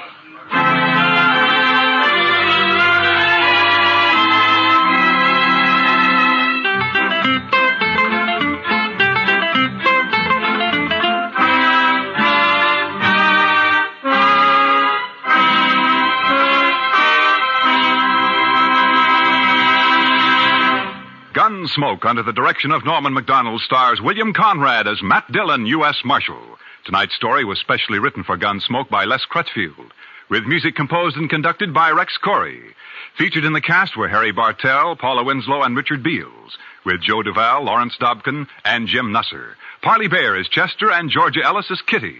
Gunsmoke, under the direction of Norman MacDonald, stars William Conrad as Matt Dillon, U.S. Marshal. Tonight's story was specially written for Gunsmoke by Les Crutchfield, with music composed and conducted by Rex Corey. Featured in the cast were Harry Bartell, Paula Winslow, and Richard Beals, with Joe Duvall, Lawrence Dobkin, and Jim Nusser. Parley Bear is Chester, and Georgia Ellis is Kitty.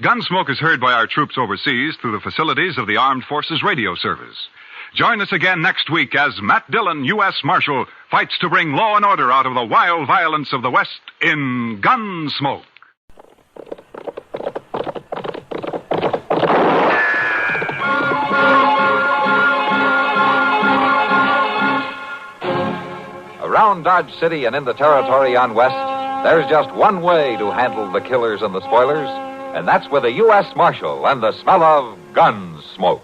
Gunsmoke is heard by our troops overseas through the facilities of the Armed Forces Radio Service. Join us again next week as Matt Dillon, U.S. Marshal, fights to bring law and order out of the wild violence of the West in Gunsmoke. Around Dodge City and in the territory on West, there's just one way to handle the killers and the spoilers, and that's with a U.S. Marshal and the smell of gun smoke.